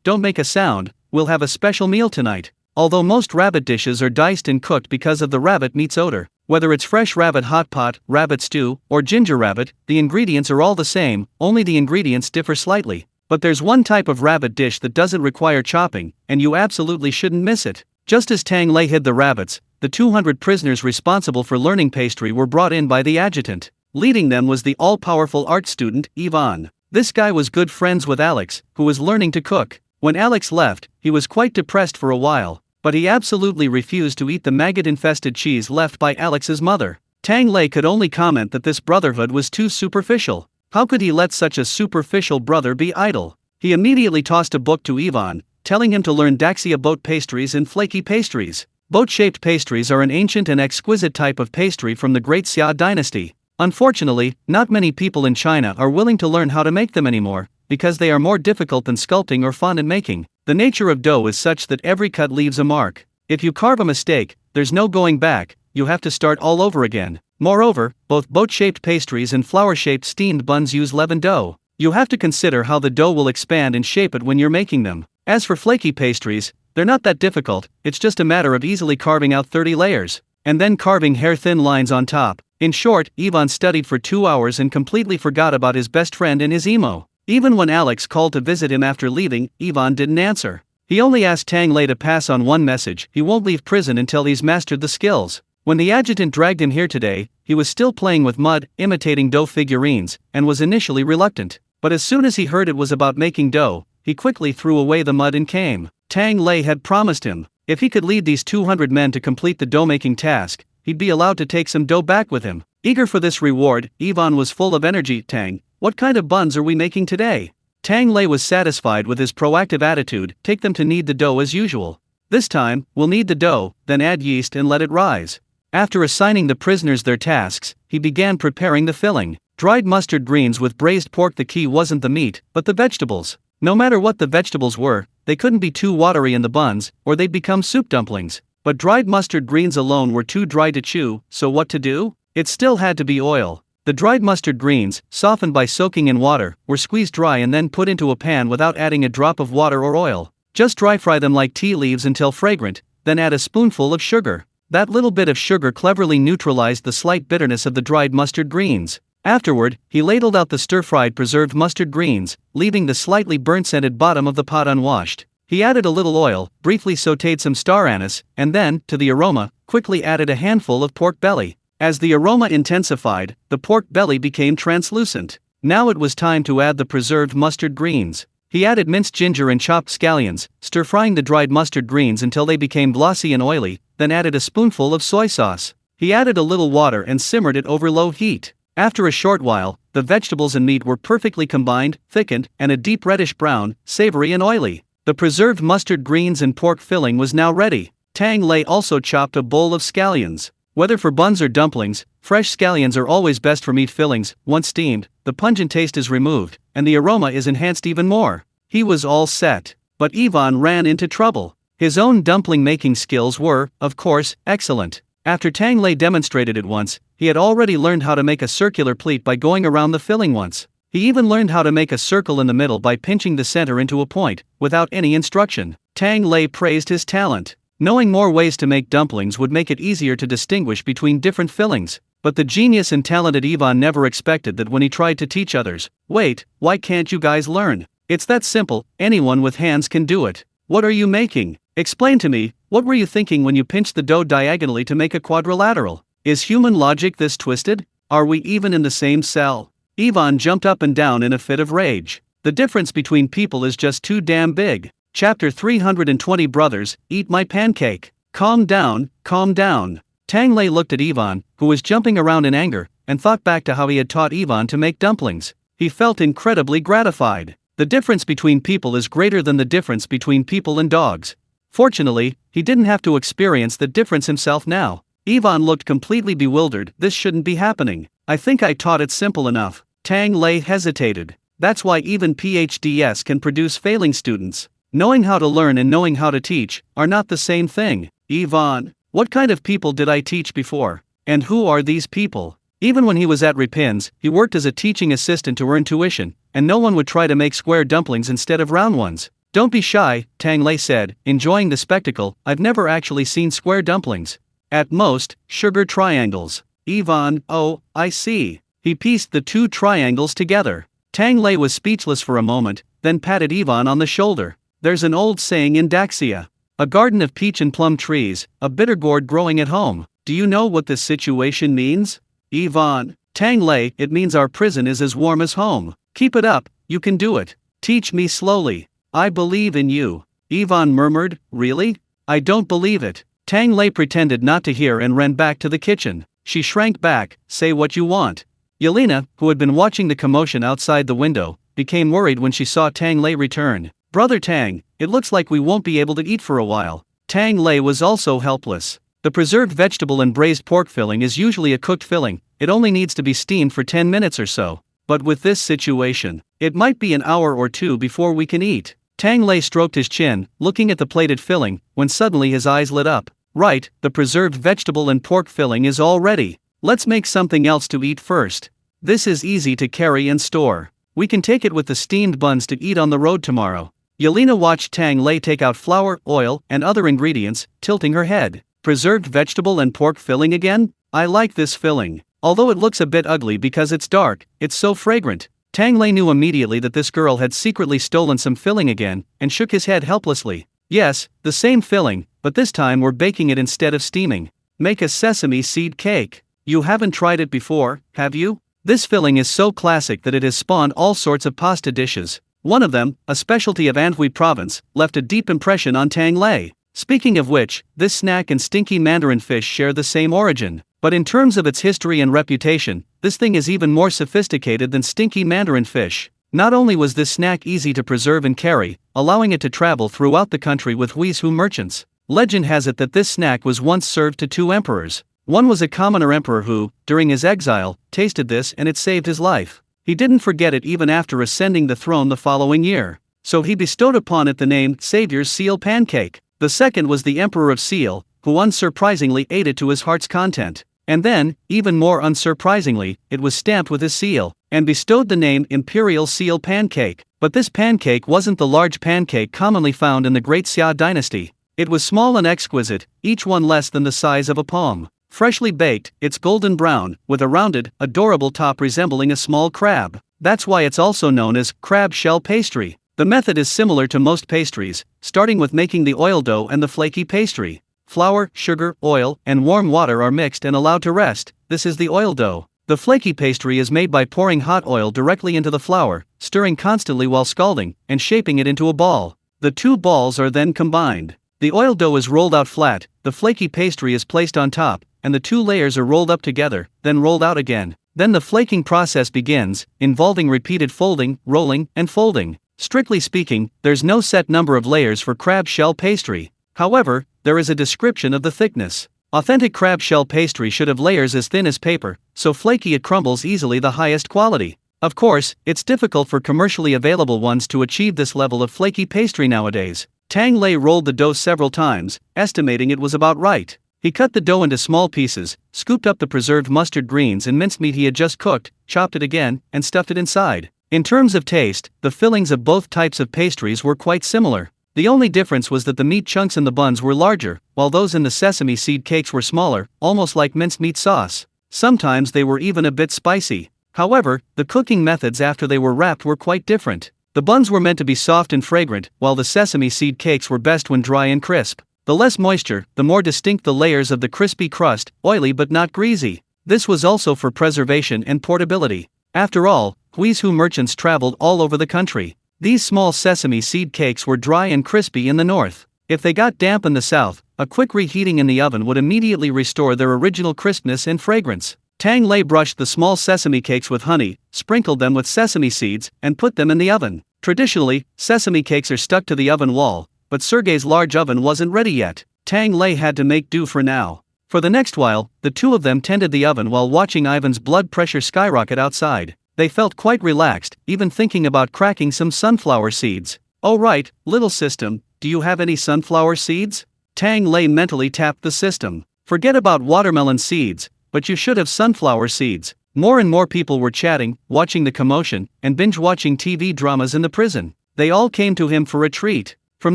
Don't make a sound, we'll have a special meal tonight. Although most rabbit dishes are diced and cooked because of the rabbit meat's odor. Whether it's fresh rabbit hot pot, rabbit stew, or ginger rabbit, the ingredients are all the same, only the ingredients differ slightly. But there's one type of rabbit dish that doesn't require chopping, and you absolutely shouldn't miss it. Just as Tang Lei hid the rabbits, the 200 prisoners responsible for learning pastry were brought in by the adjutant. Leading them was the all-powerful art student, Ivan. This guy was good friends with Alex, who was learning to cook. When Alex left, he was quite depressed for a while, but he absolutely refused to eat the maggot-infested cheese left by Alex's mother. Tang Lei could only comment that this brotherhood was too superficial. How could he let such a superficial brother be idle? He immediately tossed a book to Ivan, telling him to learn Daxia boat pastries and flaky pastries. Boat-shaped pastries are an ancient and exquisite type of pastry from the Great Xia dynasty. Unfortunately, not many people in China are willing to learn how to make them anymore, because they are more difficult than sculpting or fondant making. The nature of dough is such that every cut leaves a mark. If you carve a mistake, there's no going back, you have to start all over again. Moreover, both boat-shaped pastries and flower-shaped steamed buns use leavened dough. You have to consider how the dough will expand and shape it when you're making them. As for flaky pastries, they're not that difficult, it's just a matter of easily carving out 30 layers, and then carving hair-thin lines on top. In short, Ivan studied for 2 hours and completely forgot about his best friend and his emo. Even when Alex called to visit him after leaving, Ivan didn't answer. He only asked Tang Lei to pass on one message: he won't leave prison until he's mastered the skills. When the adjutant dragged him here today, he was still playing with mud, imitating dough figurines, and was initially reluctant. But as soon as he heard it was about making dough, he quickly threw away the mud and came. Tang Lei had promised him, if he could lead these 200 men to complete the dough-making task, he'd be allowed to take some dough back with him. Eager for this reward, Ivan was full of energy. Tang, what kind of buns are we making today? Tang Lei was satisfied with his proactive attitude. Take them to knead the dough as usual. This time, we'll knead the dough, then add yeast and let it rise. After assigning the prisoners their tasks, he began preparing the filling. Dried mustard greens with braised pork. The key wasn't the meat, but the vegetables. No matter what the vegetables were, they couldn't be too watery in the buns, or they'd become soup dumplings. But dried mustard greens alone were too dry to chew, so what to do? It still had to be oil. The dried mustard greens, softened by soaking in water, were squeezed dry and then put into a pan without adding a drop of water or oil. Just dry fry them like tea leaves until fragrant, then add a spoonful of sugar. That little bit of sugar cleverly neutralized the slight bitterness of the dried mustard greens. Afterward, he ladled out the stir-fried preserved mustard greens, leaving the slightly burnt-scented bottom of the pot unwashed. He added a little oil, briefly sautéed some star anise, and then, to the aroma, quickly added a handful of pork belly. As the aroma intensified, the pork belly became translucent. Now it was time to add the preserved mustard greens. He added minced ginger and chopped scallions, stir-frying the dried mustard greens until they became glossy and oily, then added a spoonful of soy sauce. He added a little water and simmered it over low heat. After a short while, the vegetables and meat were perfectly combined, thickened, and a deep reddish brown, savory and oily. The preserved mustard greens and pork filling was now ready. Tang Lei also chopped a bowl of scallions. Whether for buns or dumplings, fresh scallions are always best for meat fillings. Once steamed, the pungent taste is removed, and the aroma is enhanced even more. He was all set. But Ivan ran into trouble. His own dumpling-making skills were, of course, excellent. After Tang Lei demonstrated it once, he had already learned how to make a circular pleat by going around the filling once. He even learned how to make a circle in the middle by pinching the center into a point, without any instruction. Tang Lei praised his talent. Knowing more ways to make dumplings would make it easier to distinguish between different fillings. But the genius and talented Ivan never expected that when he tried to teach others. Wait, why can't you guys learn? It's that simple, anyone with hands can do it. What are you making? Explain to me, what were you thinking when you pinched the dough diagonally to make a quadrilateral? Is human logic this twisted? Are we even in the same cell? Ivan jumped up and down in a fit of rage. The difference between people is just too damn big. Chapter 320. Brothers, eat my pancake. Calm down, calm down. Tang Lei looked at Ivan, who was jumping around in anger, and thought back to how he had taught Ivan to make dumplings. He felt incredibly gratified. The difference between people is greater than the difference between people and dogs. Fortunately, he didn't have to experience the difference himself now. Ivan looked completely bewildered. This shouldn't be happening. I think I taught it simple enough. Tang Lei hesitated. That's why even PhDs can produce failing students. Knowing how to learn and knowing how to teach are not the same thing. Ivan, what kind of people did I teach before? And who are these people? Even when he was at Ripin's, he worked as a teaching assistant to earn tuition, and no one would try to make square dumplings instead of round ones. Don't be shy, Tang Lei said, enjoying the spectacle. I've never actually seen square dumplings. At most, sugar triangles. Ivan, oh, I see. He pieced the two triangles together. Tang Lei was speechless for a moment, then patted Ivan on the shoulder. There's an old saying in Daxia. A garden of peach and plum trees, a bitter gourd growing at home. Do you know what this situation means? Ivan, Tang Lei, it means our prison is as warm as home. Keep it up, you can do it. Teach me slowly. I believe in you. Ivan murmured, really? I don't believe it. Tang Lei pretended not to hear and ran back to the kitchen. She shrank back. Say what you want. Yelena, who had been watching the commotion outside the window, became worried when she saw Tang Lei return. Brother Tang, it looks like we won't be able to eat for a while. Tang Lei was also helpless. The preserved vegetable and braised pork filling is usually a cooked filling, it only needs to be steamed for 10 minutes or so. But with this situation, it might be an hour or two before we can eat. Tang Lei stroked his chin, looking at the plated filling, when suddenly his eyes lit up. Right, the preserved vegetable and pork filling is all ready. Let's make something else to eat first. This is easy to carry and store. We can take it with the steamed buns to eat on the road tomorrow. Yelena watched Tang Lei take out flour, oil, and other ingredients, tilting her head. Preserved vegetable and pork filling again? I like this filling. Although it looks a bit ugly because it's dark, it's so fragrant. Tang Lei knew immediately that this girl had secretly stolen some filling again, and shook his head helplessly. Yes, the same filling, but this time we're baking it instead of steaming. Make a sesame seed cake. You haven't tried it before, have you? This filling is so classic that it has spawned all sorts of pasta dishes. One of them, a specialty of Anhui province, left a deep impression on Tang Lei. Speaking of which, this snack and stinky mandarin fish share the same origin. But in terms of its history and reputation, this thing is even more sophisticated than stinky mandarin fish. Not only was this snack easy to preserve and carry, allowing it to travel throughout the country with Huizhu merchants. Legend has it that this snack was once served to 2 emperors. One was a commoner emperor who, during his exile, tasted this and it saved his life. He didn't forget it even after ascending the throne the following year. So he bestowed upon it the name Savior's Seal Pancake. The second was the Emperor of Seal, who unsurprisingly ate it to his heart's content. And then, even more unsurprisingly, it was stamped with his seal, and bestowed the name Imperial Seal Pancake. But this pancake wasn't the large pancake commonly found in the Great Xia dynasty. It was small and exquisite, each one less than the size of a palm. Freshly baked, it's golden brown, with a rounded, adorable top resembling a small crab. That's why it's also known as crab shell pastry. The method is similar to most pastries, starting with making the oil dough and the flaky pastry. Flour, sugar, oil, and warm water are mixed and allowed to rest. This is the oil dough. The flaky pastry is made by pouring hot oil directly into the flour, stirring constantly while scalding, and shaping it into a ball. The 2 balls are then combined. The oil dough is rolled out flat, the flaky pastry is placed on top, and the 2 layers are rolled up together, then rolled out again. Then the flaking process begins, involving repeated folding, rolling, and folding. Strictly speaking, there's no set number of layers for crab shell pastry. However, there is a description of the thickness. Authentic crab shell pastry should have layers as thin as paper, so flaky it crumbles easily, the highest quality. Of course, it's difficult for commercially available ones to achieve this level of flaky pastry nowadays. Tang Lei rolled the dough several times, estimating it was about right. He cut the dough into small pieces, scooped up the preserved mustard greens and mincemeat he had just cooked, chopped it again, and stuffed it inside. In terms of taste, the fillings of both types of pastries were quite similar. The only difference was that the meat chunks in the buns were larger, while those in the sesame seed cakes were smaller, almost like mincemeat sauce. Sometimes they were even a bit spicy. However, the cooking methods after they were wrapped were quite different. The buns were meant to be soft and fragrant, while the sesame seed cakes were best when dry and crisp. The less moisture, the more distinct the layers of the crispy crust, oily but not greasy. This was also for preservation and portability. After all, Huizhu merchants traveled all over the country. These small sesame seed cakes were dry and crispy in the north. If they got damp in the south, a quick reheating in the oven would immediately restore their original crispness and fragrance. Tang Lei brushed the small sesame cakes with honey, sprinkled them with sesame seeds, and put them in the oven. Traditionally, sesame cakes are stuck to the oven wall, but Sergei's large oven wasn't ready yet. Tang Lei had to make do for now. For the next while, the 2 of them tended the oven while watching Ivan's blood pressure skyrocket outside. They felt quite relaxed, even thinking about cracking some sunflower seeds. "Oh right, little system, do you have any sunflower seeds?" Tang Lei mentally tapped the system. "Forget about watermelon seeds, but you should have sunflower seeds." More and more people were chatting, watching the commotion, and binge-watching TV dramas in the prison. They all came to him for a treat. From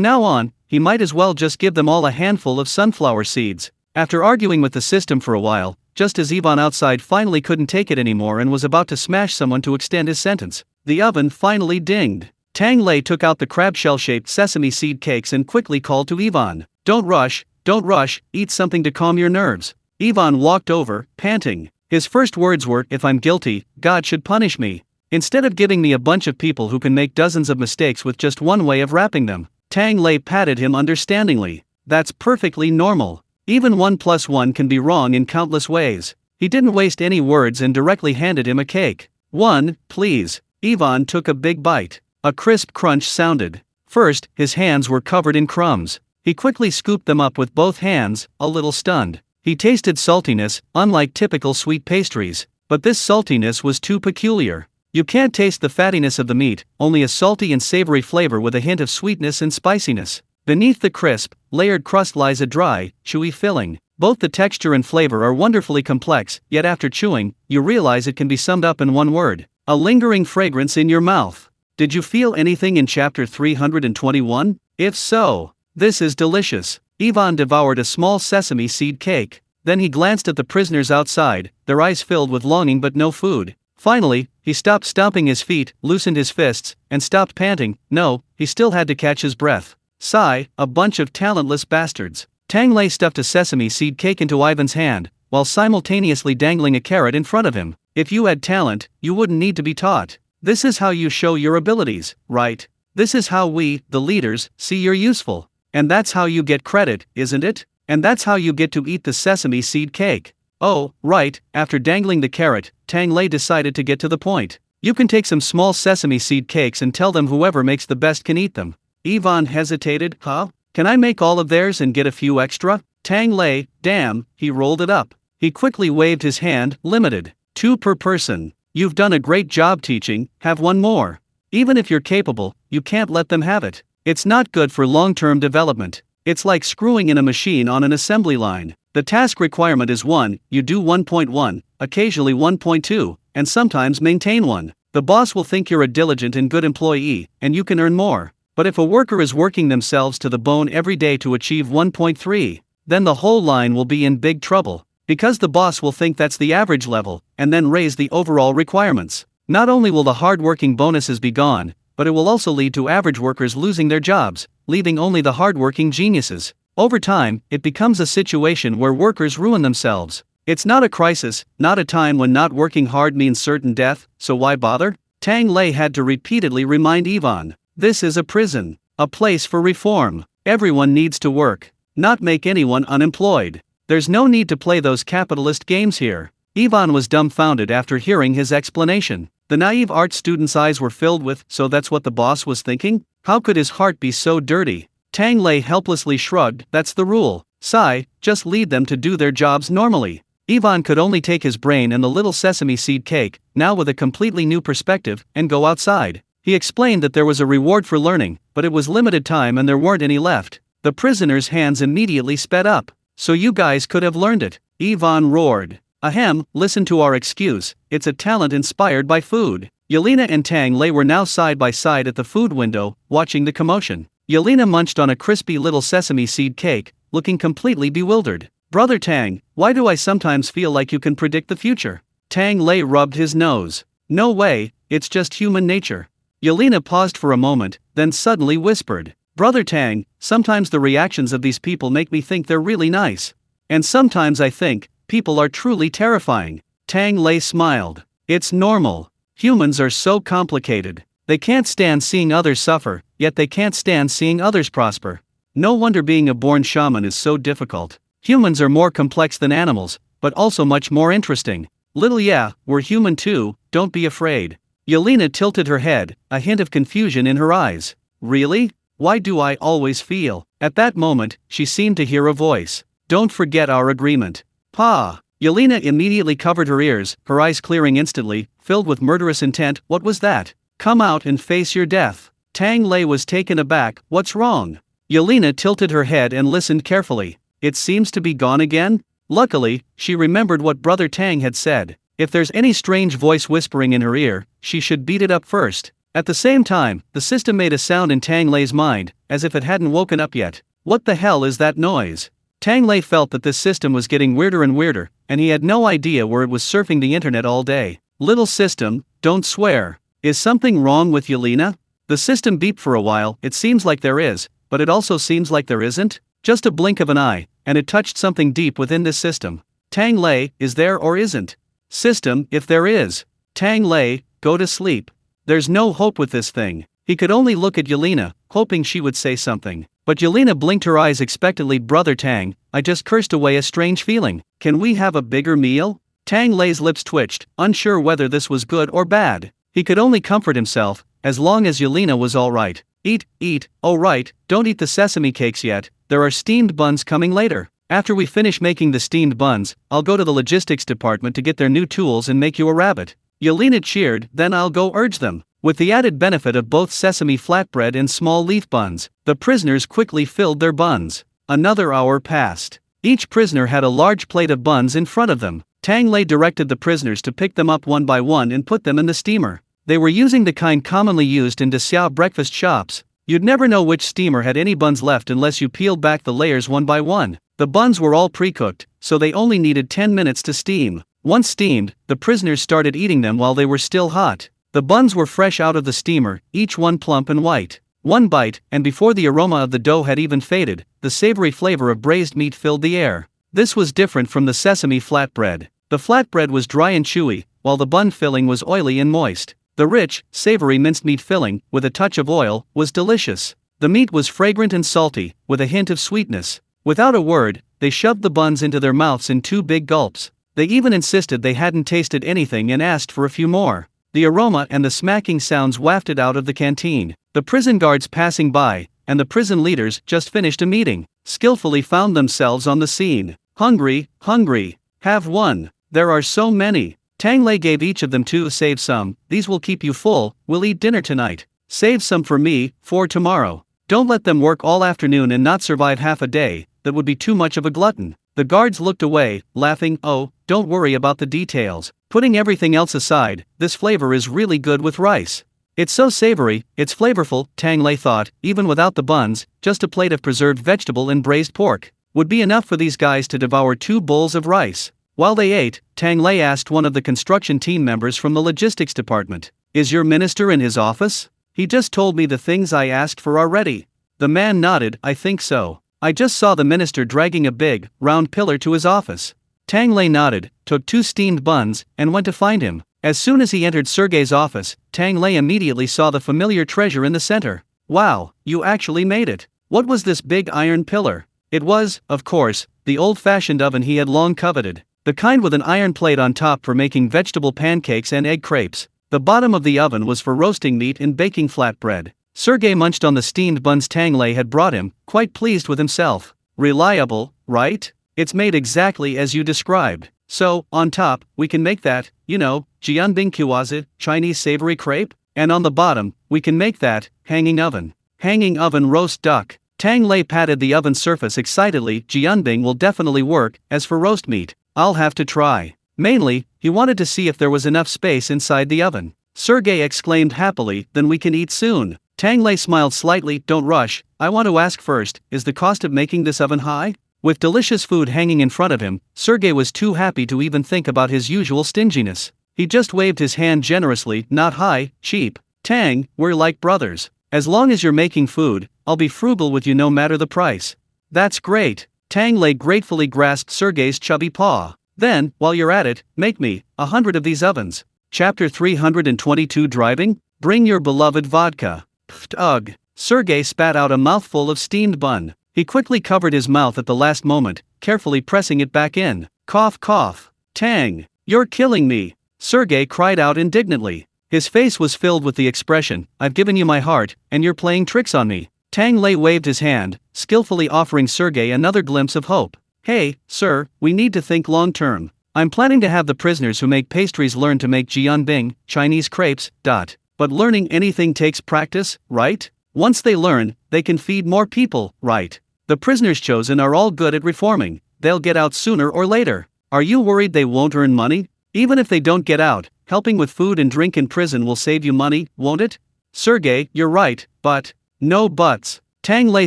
now on, he might as well just give them all a handful of sunflower seeds. After arguing with the system for a while, just as Ivan outside finally couldn't take it anymore and was about to smash someone to extend his sentence, the oven finally dinged. Tang Lei took out the crab shell-shaped sesame seed cakes and quickly called to Ivan. Don't rush, eat something to calm your nerves." Ivan walked over, panting. His first words were, "If I'm guilty, God should punish me. Instead of giving me a bunch of people who can make dozens of mistakes with just one way of wrapping them." Tang Lei patted him understandingly. "That's perfectly normal. Even 1 + 1 can be wrong in countless ways." He didn't waste any words and directly handed him a cake. "One, please." Ivan took a big bite. A crisp crunch sounded. First, his hands were covered in crumbs. He quickly scooped them up with both hands, a little stunned. He tasted saltiness, unlike typical sweet pastries, but this saltiness was too peculiar. You can't taste the fattiness of the meat, only a salty and savory flavor with a hint of sweetness and spiciness. Beneath the crisp, layered crust lies a dry, chewy filling. Both the texture and flavor are wonderfully complex, yet after chewing, you realize it can be summed up in one word: a lingering fragrance in your mouth. Did you feel anything in chapter 321? If so, this is delicious. Ivan devoured a small sesame seed cake. Then he glanced at the prisoners outside, their eyes filled with longing but no food. Finally, he stopped stomping his feet, loosened his fists, and stopped panting. No, he still had to catch his breath. Sigh, a bunch of talentless bastards. Tang Lei stuffed a sesame seed cake into Ivan's hand, while simultaneously dangling a carrot in front of him. If you had talent, you wouldn't need to be taught. This is how you show your abilities, right? This is how we, the leaders, see you're useful. And that's how you get credit, isn't it? And that's how you get to eat the sesame seed cake. Oh, right, after dangling the carrot, Tang Lei decided to get to the point. You can take some small sesame seed cakes and tell them whoever makes the best can eat them. Ivan hesitated. Huh? Can I make all of theirs and get a few extra? Tang Lei, damn, he rolled it up. He quickly waved his hand, limited. 2 per person. You've done a great job teaching, have one more. Even if you're capable, you can't let them have it. It's not good for long-term development. It's like screwing in a machine on an assembly line. The task requirement is 1, you do 1.1, occasionally 1.2, and sometimes maintain 1. The boss will think you're a diligent and good employee, and you can earn more. But if a worker is working themselves to the bone every day to achieve 1.3, then the whole line will be in big trouble. Because the boss will think that's the average level, and then raise the overall requirements. Not only will the hard-working bonuses be gone, but it will also lead to average workers losing their jobs, leaving only the hard-working geniuses. Over time, it becomes a situation where workers ruin themselves. It's not a crisis, not a time when not working hard means certain death, so why bother? Tang Lei had to repeatedly remind Ivan. This is a prison, a place for reform. Everyone needs to work, not make anyone unemployed. There's no need to play those capitalist games here. Ivan was dumbfounded after hearing his explanation. The naive art student's eyes were filled with, so that's what the boss was thinking? How could his heart be so dirty? Tang Lei helplessly shrugged. That's the rule. Sigh, just lead them to do their jobs normally. Ivan could only take his brain and the little sesame seed cake, now with a completely new perspective, and go outside. He explained that there was a reward for learning, but it was limited time and there weren't any left. The prisoner's hands immediately sped up. So you guys could have learned it, Ivan roared. Ahem, listen to our excuse, it's a talent inspired by food. Yelena and Tang Lei were now side by side at the food window, watching the commotion. Yelena munched on a crispy little sesame seed cake, looking completely bewildered. Brother Tang, why do I sometimes feel like you can predict the future? Tang Lei rubbed his nose. No way, it's just human nature. Yelena paused for a moment, then suddenly whispered. Brother Tang, sometimes the reactions of these people make me think they're really nice. And sometimes I think, people are truly terrifying. Tang Lei smiled. It's normal. Humans are so complicated. They can't stand seeing others suffer, yet they can't stand seeing others prosper. No wonder being a born shaman is so difficult. Humans are more complex than animals, but also much more interesting. Little yeah, we're human too, don't be afraid. Yelena tilted her head, a hint of confusion in her eyes. Really? Why do I always feel? At that moment, she seemed to hear a voice. Don't forget our agreement. Pa! Yelena immediately covered her ears, her eyes clearing instantly, filled with murderous intent. What was that? Come out and face your death. Tang Lei was taken aback. What's wrong? Yelena tilted her head and listened carefully. It seems to be gone again? Luckily, she remembered what Brother Tang had said. If there's any strange voice whispering in her ear, she should beat it up first. At the same time, the system made a sound in Tang Lei's mind, as if it hadn't woken up yet. What the hell is that noise? Tang Lei felt that this system was getting weirder and weirder, and he had no idea where it was surfing the internet all day. Little system, don't swear. Is something wrong with Yelena? The system beeped for a while. It seems like there is, but it also seems like there isn't. Just a blink of an eye, and it touched something deep within this system. Tang Lei, is there or isn't? System, if there is. Tang Lei, go to sleep. There's no hope with this thing. He could only look at Yelena, hoping she would say something. But Yelena blinked her eyes expectantly. Brother Tang, I just cursed away a strange feeling. Can we have a bigger meal? Tang Lei's lips twitched, unsure whether this was good or bad. He could only comfort himself, as long as Yelena was all right. Eat, eat, oh right, don't eat the sesame cakes yet, there are steamed buns coming later. After we finish making the steamed buns, I'll go to the logistics department to get their new tools and make you a rabbit. Yelena cheered, then I'll go urge them. With the added benefit of both sesame flatbread and small leaf buns, the prisoners quickly filled their buns. Another hour passed. Each prisoner had a large plate of buns in front of them. Tang Lei directed the prisoners to pick them up one by one and put them in the steamer. They were using the kind commonly used in Desiao breakfast shops. You'd never know which steamer had any buns left unless you peeled back the layers one by one. The buns were all pre-cooked, so they only needed 10 minutes to steam. Once steamed, the prisoners started eating them while they were still hot. The buns were fresh out of the steamer, each one plump and white. One bite, and before the aroma of the dough had even faded, the savory flavor of braised meat filled the air. This was different from the sesame flatbread. The flatbread was dry and chewy, while the bun filling was oily and moist. The rich, savory minced meat filling, with a touch of oil, was delicious. The meat was fragrant and salty, with a hint of sweetness. Without a word, they shoved the buns into their mouths in 2 big gulps. They even insisted they hadn't tasted anything and asked for a few more. The aroma and the smacking sounds wafted out of the canteen. The prison guards passing by, and the prison leaders, just finished a meeting, skillfully found themselves on the scene. Hungry, hungry. Have one. There are so many. Tang Lei gave each of them 2. Save some, these will keep you full, we'll eat dinner tonight. Save some for me, for tomorrow. Don't let them work all afternoon and not survive half a day, that would be too much of a glutton. The guards looked away, laughing. Oh, don't worry about the details. Putting everything else aside, this flavor is really good with rice. It's so savory, it's flavorful, Tang Lei thought. Even without the buns, just a plate of preserved vegetable and braised pork would be enough for these guys to devour 2 bowls of rice. While they ate, Tang Lei asked one of the construction team members from the logistics department, "Is your minister in his office? He just told me the things I asked for are ready." The man nodded. "I think so. I just saw the minister dragging a big, round pillar to his office." Tang Lei nodded, took 2 steamed buns, and went to find him. As soon as he entered Sergei's office, Tang Lei immediately saw the familiar treasure in the center. "Wow, you actually made it. What was this big iron pillar?" It was, of course, the old-fashioned oven he had long coveted. The kind with an iron plate on top for making vegetable pancakes and egg crepes. The bottom of the oven was for roasting meat and baking flatbread. Sergei munched on the steamed buns Tang Lei had brought him, quite pleased with himself. "Reliable, right? It's made exactly as you described. So, on top, we can make that, jianbing qiwazi, Chinese savory crepe? And on the bottom, we can make that, hanging oven roast duck." Tang Lei patted the oven surface excitedly. "Jianbing will definitely work. As for roast meat, I'll have to try." Mainly, he wanted to see if there was enough space inside the oven. Sergei exclaimed happily, "Then we can eat soon." Tang Lei smiled slightly. "Don't rush, I want to ask first, is the cost of making this oven high?" With delicious food hanging in front of him, Sergei was too happy to even think about his usual stinginess. He just waved his hand generously. "Not high, cheap. Tang, we're like brothers. As long as you're making food, I'll be frugal with you no matter the price." "That's great." Tang Lei gratefully grasped Sergei's chubby paw. "Then, while you're at it, make me 100 of these ovens." Chapter 322 Driving? Bring your beloved vodka. Pfft, ugh. Sergei spat out a mouthful of steamed bun. He quickly covered his mouth at the last moment, carefully pressing it back in. Cough, cough. "Tang, you're killing me," Sergei cried out indignantly. His face was filled with the expression, "I've given you my heart, and you're playing tricks on me." Tang Lei waved his hand, skillfully offering Sergei another glimpse of hope. "Hey, sir, we need to think long-term. I'm planning to have the prisoners who make pastries learn to make jianbing, Chinese crepes, But learning anything takes practice, right? Once they learn, they can feed more people, right? The prisoners chosen are all good at reforming. They'll get out sooner or later. Are you worried they won't earn money? Even if they don't get out, helping with food and drink in prison will save you money, won't it?" "Sergei, you're right, but..." "No buts." Tang Lei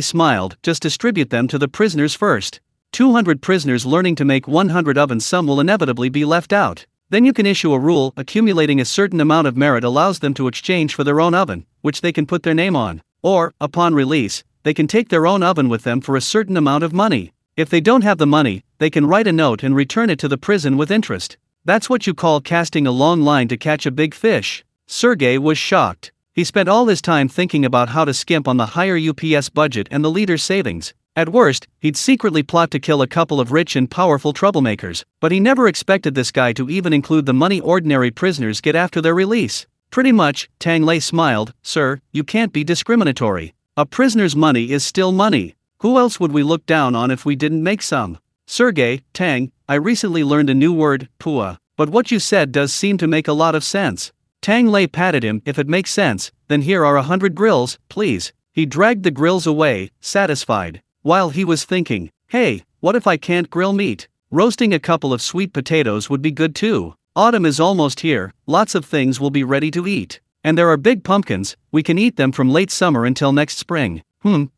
smiled. "Just distribute them to the prisoners first. 200 prisoners learning to make 100 ovens, some will inevitably be left out. Then you can issue a rule, accumulating a certain amount of merit allows them to exchange for their own oven, which they can put their name on. Or, upon release, they can take their own oven with them for a certain amount of money. If they don't have the money, they can write a note and return it to the prison with interest. That's what you call casting a long line to catch a big fish." Sergei was shocked. He spent all his time thinking about how to skimp on the higher UPS budget and the leader's savings. At worst, he'd secretly plot to kill a couple of rich and powerful troublemakers, but he never expected this guy to even include the money ordinary prisoners get after their release. Pretty much, Tang Lei smiled. Sir, you can't be discriminatory. A prisoner's money is still money. Who else would we look down on if we didn't make some? Sergey, Tang, I recently learned a new word, pua, but what you said does seem to make a lot of sense. Tang Lei patted him. If it makes sense, then here are 100 grills, please. He dragged the grills away, satisfied. While he was thinking, hey, what if I can't grill meat? Roasting a couple of sweet potatoes would be good too. Autumn is almost here, lots of things will be ready to eat. And there are big pumpkins, we can eat them from late summer until next spring.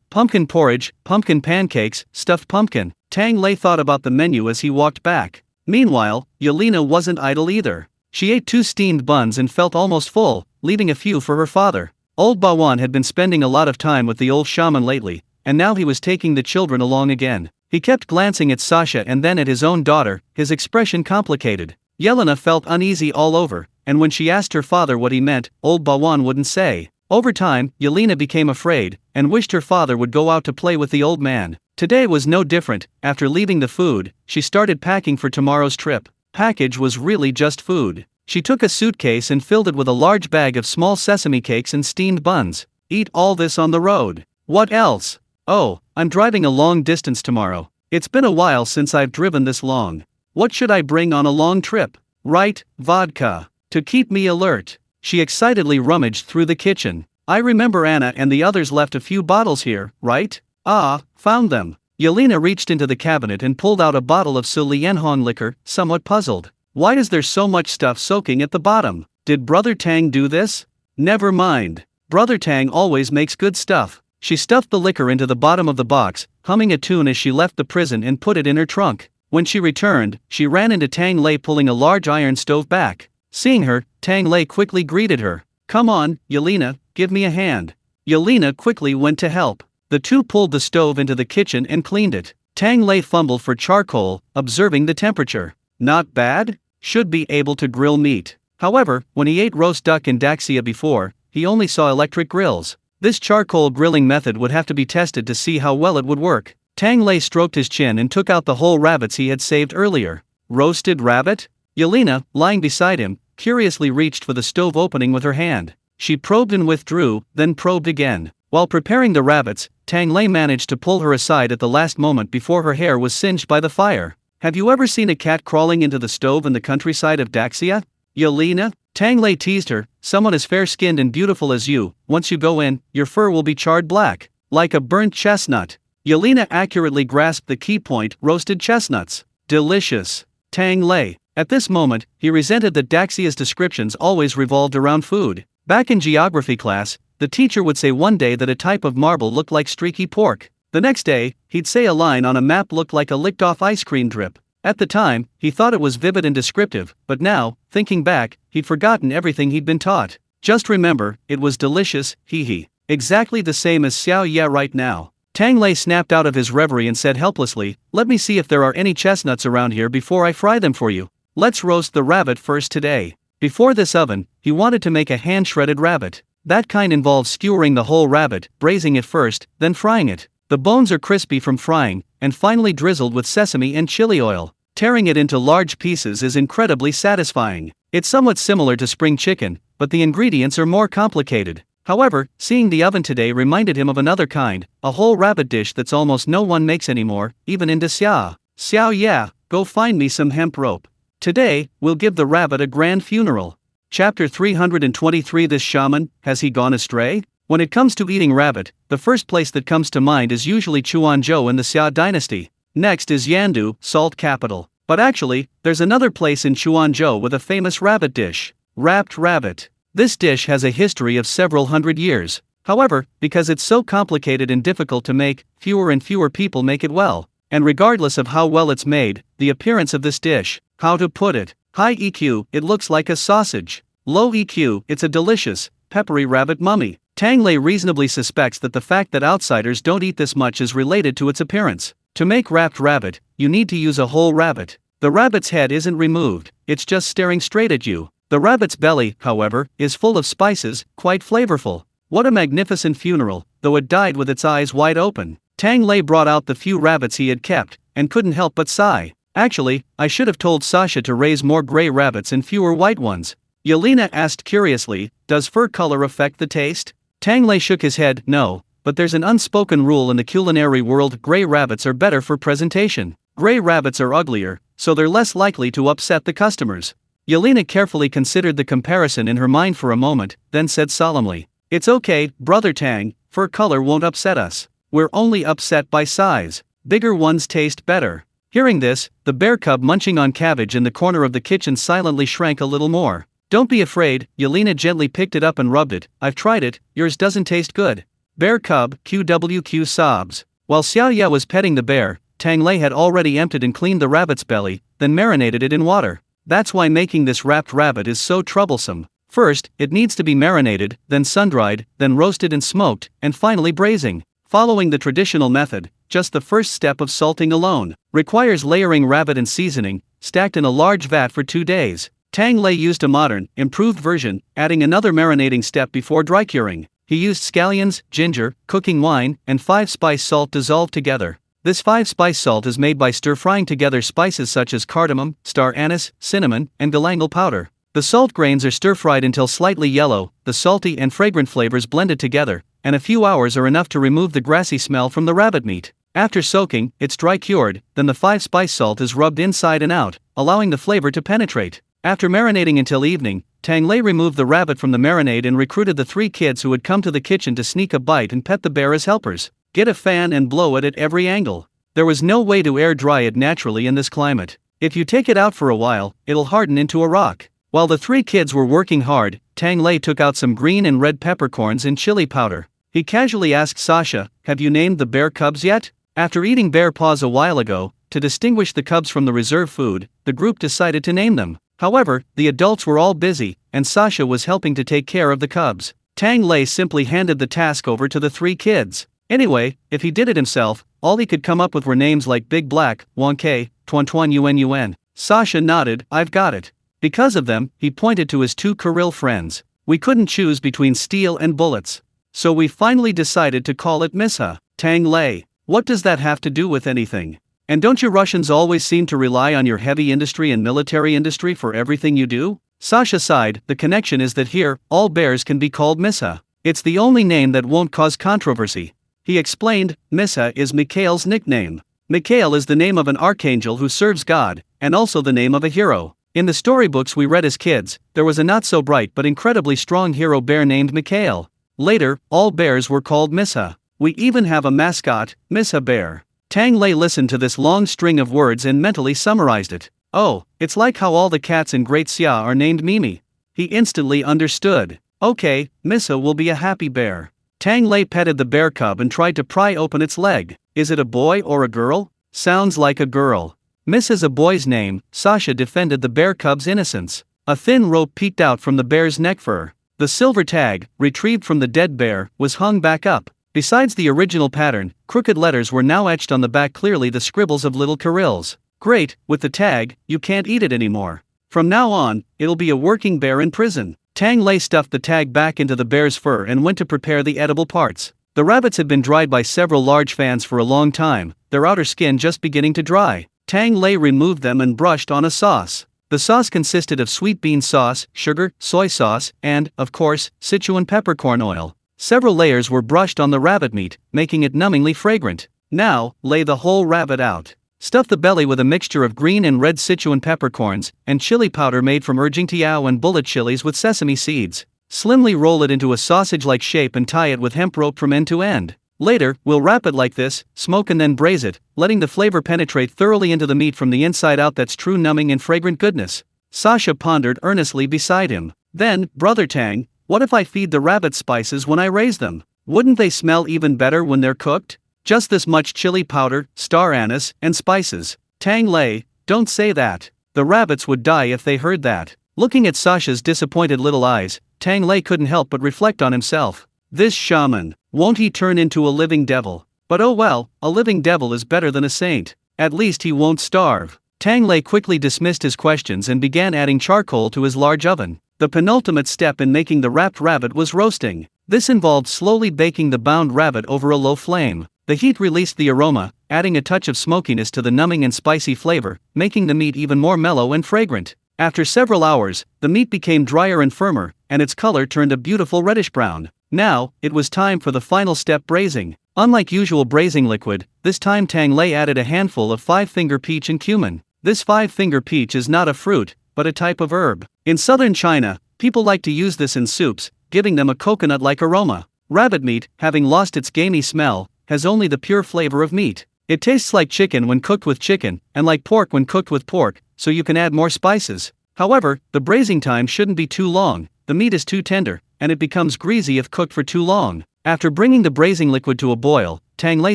Pumpkin porridge, pumpkin pancakes, stuffed pumpkin. Tang Lei thought about the menu as he walked back. Meanwhile, Yelena wasn't idle either. She ate 2 steamed buns and felt almost full, leaving a few for her father. Old Bawan had been spending a lot of time with the old shaman lately, and now he was taking the children along again. He kept glancing at Sasha and then at his own daughter, his expression complicated. Yelena felt uneasy all over, and when she asked her father what he meant, old Bawan wouldn't say. Over time, Yelena became afraid, and wished her father would go out to play with the old man. Today was no different. After leaving the food, she started packing for tomorrow's trip. Package was really just food. She took a suitcase and filled it with a large bag of small sesame cakes and steamed buns. Eat all this on the road. What else? Oh, I'm driving a long distance tomorrow. It's been a while since I've driven this long. What should I bring on a long trip? Right, vodka. To keep me alert. She excitedly rummaged through the kitchen. I remember Anna and the others left a few bottles here, right? Ah, found them. Yelena reached into the cabinet and pulled out a bottle of Su Lianhong liquor, somewhat puzzled. Why is there so much stuff soaking at the bottom? Did Brother Tang do this? Never mind. Brother Tang always makes good stuff. She stuffed the liquor into the bottom of the box, humming a tune as she left the prison and put it in her trunk. When she returned, she ran into Tang Lei pulling a large iron stove back. Seeing her, Tang Lei quickly greeted her. Come on, Yelena, give me a hand. Yelena quickly went to help. The two pulled the stove into the kitchen and cleaned it. Tang Lei fumbled for charcoal, observing the temperature. Not bad? Should be able to grill meat. However, when he ate roast duck in Daxia before, he only saw electric grills. This charcoal grilling method would have to be tested to see how well it would work. Tang Lei stroked his chin and took out the whole rabbits he had saved earlier. Roasted rabbit? Yelena, lying beside him, curiously reached for the stove opening with her hand. She probed and withdrew, then probed again. While preparing the rabbits, Tang Lei managed to pull her aside at the last moment before her hair was singed by the fire. Have you ever seen a cat crawling into the stove in the countryside of Daxia? Yelena? Tang Lei teased her, someone as fair-skinned and beautiful as you, once you go in, your fur will be charred black, like a burnt chestnut. Yelena accurately grasped the key point, roasted chestnuts. Delicious. Tang Lei. At this moment, he resented that Daxia's descriptions always revolved around food. Back in geography class, the teacher would say one day that a type of marble looked like streaky pork. The next day, he'd say a line on a map looked like a licked-off ice cream drip. At the time, he thought it was vivid and descriptive, but now, thinking back, he'd forgotten everything he'd been taught. Just remember, it was delicious, hee. Exactly the same as Xiao Ye right now. Tang Lei snapped out of his reverie and said helplessly, let me see if there are any chestnuts around here before I fry them for you. Let's roast the rabbit first today. Before this oven, he wanted to make a hand-shredded rabbit. That kind involves skewering the whole rabbit, braising it first, then frying it. The bones are crispy from frying, and finally drizzled with sesame and chili oil. Tearing it into large pieces is incredibly satisfying. It's somewhat similar to spring chicken, but the ingredients are more complicated. However, seeing the oven today reminded him of another kind, a whole rabbit dish that's almost no one makes anymore, even in Daxia. Xiao Ye, go find me some hemp rope. Today, we'll give the rabbit a grand funeral. Chapter 323. This shaman, has he gone astray? When it comes to eating rabbit, the first place that comes to mind is usually Chuanzhou in the Xia dynasty. Next is Yandu, salt capital. But actually, there's another place in Chuanzhou with a famous rabbit dish. Wrapped rabbit. This dish has a history of several hundred years. However, because it's so complicated and difficult to make, fewer and fewer people make it well. And regardless of how well it's made, the appearance of this dish, how to put it, high EQ, it looks like a sausage. Low EQ, it's a delicious, peppery rabbit mummy. Tang Lei reasonably suspects that the fact that outsiders don't eat this much is related to its appearance. To make wrapped rabbit, you need to use a whole rabbit. The rabbit's head isn't removed, it's just staring straight at you. The rabbit's belly, however, is full of spices, quite flavorful. What a magnificent funeral, though it died with its eyes wide open. Tang Lei brought out the few rabbits he had kept, and couldn't help but sigh. Actually, I should have told Sasha to raise more gray rabbits and fewer white ones. Yelena asked curiously, does fur color affect the taste? Tang Lei shook his head, no, but there's an unspoken rule in the culinary world: gray rabbits are better for presentation. Gray rabbits are uglier, so they're less likely to upset the customers. Yelena carefully considered the comparison in her mind for a moment, then said solemnly, it's okay, Brother Tang, fur color won't upset us. We're only upset by size. Bigger ones taste better. Hearing this, the bear cub munching on cabbage in the corner of the kitchen silently shrank a little more. Don't be afraid, Yelena gently picked it up and rubbed it. I've tried it, yours doesn't taste good. Bear cub, QWQ sobs. While Xiaoya was petting the bear, Tang Lei had already emptied and cleaned the rabbit's belly, then marinated it in water. That's why making this wrapped rabbit is so troublesome. First, it needs to be marinated, then sun-dried, then roasted and smoked, and finally braising. Following the traditional method, just the first step of salting alone requires layering rabbit and seasoning, stacked in a large vat for 2 days. Tang Lei used a modern, improved version, adding another marinating step before dry curing. He used scallions, ginger, cooking wine, and 5-spice salt dissolved together. This 5-spice salt is made by stir-frying together spices such as cardamom, star anise, cinnamon, and galangal powder. The salt grains are stir-fried until slightly yellow, the salty and fragrant flavors blended together, and a few hours are enough to remove the grassy smell from the rabbit meat. After soaking, it's dry cured, then the 5-spice salt is rubbed inside and out, allowing the flavor to penetrate. After marinating until evening, Tang Lei removed the rabbit from the marinade and recruited the 3 kids who had come to the kitchen to sneak a bite and pet the bear as helpers. Get a fan and blow it at every angle. There was no way to air dry it naturally in this climate. If you take it out for a while, it'll harden into a rock. While the 3 kids were working hard, Tang Lei took out some green and red peppercorns and chili powder. He casually asked Sasha, have you named the bear cubs yet? After eating bear paws a while ago, to distinguish the cubs from the reserve food, the group decided to name them. However, the adults were all busy, and Sasha was helping to take care of the cubs. Tang Lei simply handed the task over to the 3 kids. Anyway, if he did it himself, all he could come up with were names like Big Black, Wang Ke, Tuan Tuan Yuen Yuen. Sasha nodded, I've got it. Because of them, he pointed to his 2 Kuril friends. We couldn't choose between steel and bullets. So we finally decided to call it Misha. Tang Lei, what does that have to do with anything? And don't you Russians always seem to rely on your heavy industry and military industry for everything you do? Sasha sighed, the connection is that here, all bears can be called Misha. It's the only name that won't cause controversy. He explained, Misha is Mikhail's nickname. Mikhail is the name of an archangel who serves God, and also the name of a hero. In the storybooks we read as kids, there was a not-so-bright but incredibly strong hero bear named Mikhail. Later, all bears were called Misha. We even have a mascot, Misha Bear. Tang Lei listened to this long string of words and mentally summarized it. Oh, it's like how all the cats in Great Xia are named Mimi. He instantly understood. Okay, Misha will be a happy bear. Tang Lei petted the bear cub and tried to pry open its leg. Is it a boy or a girl? Sounds like a girl. Miss is a boy's name, Sasha defended the bear cub's innocence. A thin rope peeked out from the bear's neck fur. The silver tag, retrieved from the dead bear, was hung back up. Besides the original pattern, crooked letters were now etched on the back, clearly the scribbles of little Kurils. Great, with the tag, you can't eat it anymore. From now on, it'll be a working bear in prison. Tang Lei stuffed the tag back into the bear's fur and went to prepare the edible parts. The rabbits had been dried by several large fans for a long time, their outer skin just beginning to dry. Tang Lei removed them and brushed on a sauce. The sauce consisted of sweet bean sauce, sugar, soy sauce, and, of course, Sichuan peppercorn oil. Several layers were brushed on the rabbit meat, making it numbingly fragrant. Now, lay the whole rabbit out. Stuff the belly with a mixture of green and red Sichuan peppercorns, and chili powder made from Urjingtiao and bullet chilies with sesame seeds. Slimly roll it into a sausage-like shape and tie it with hemp rope from end to end. Later, we'll wrap it like this, smoke and then braise it, letting the flavor penetrate thoroughly into the meat from the inside out. That's true numbing and fragrant goodness. Sasha pondered earnestly beside him. Then, Brother Tang, what if I feed the rabbit spices when I raise them? Wouldn't they smell even better when they're cooked? Just this much chili powder, star anise, and spices. Tang Lei, don't say that. The rabbits would die if they heard that. Looking at Sasha's disappointed little eyes, Tang Lei couldn't help but reflect on himself. This shaman, won't he turn into a living devil? But oh well, a living devil is better than a saint. At least he won't starve. Tang Lei quickly dismissed his questions and began adding charcoal to his large oven. The penultimate step in making the wrapped rabbit was roasting. This involved slowly baking the bound rabbit over a low flame. The heat released the aroma, adding a touch of smokiness to the numbing and spicy flavor, making the meat even more mellow and fragrant. After several hours, the meat became drier and firmer, and its color turned a beautiful reddish brown. Now, it was time for the final step, braising. Unlike usual braising liquid, this time Tang Lei added a handful of five-finger peach and cumin. This five-finger peach is not a fruit, but a type of herb. In southern China, people like to use this in soups, giving them a coconut-like aroma. Rabbit meat, having lost its gamey smell, has only the pure flavor of meat. It tastes like chicken when cooked with chicken, and like pork when cooked with pork, so you can add more spices. However, the braising time shouldn't be too long. The meat is too tender, and it becomes greasy if cooked for too long. After bringing the braising liquid to a boil, Tang Lei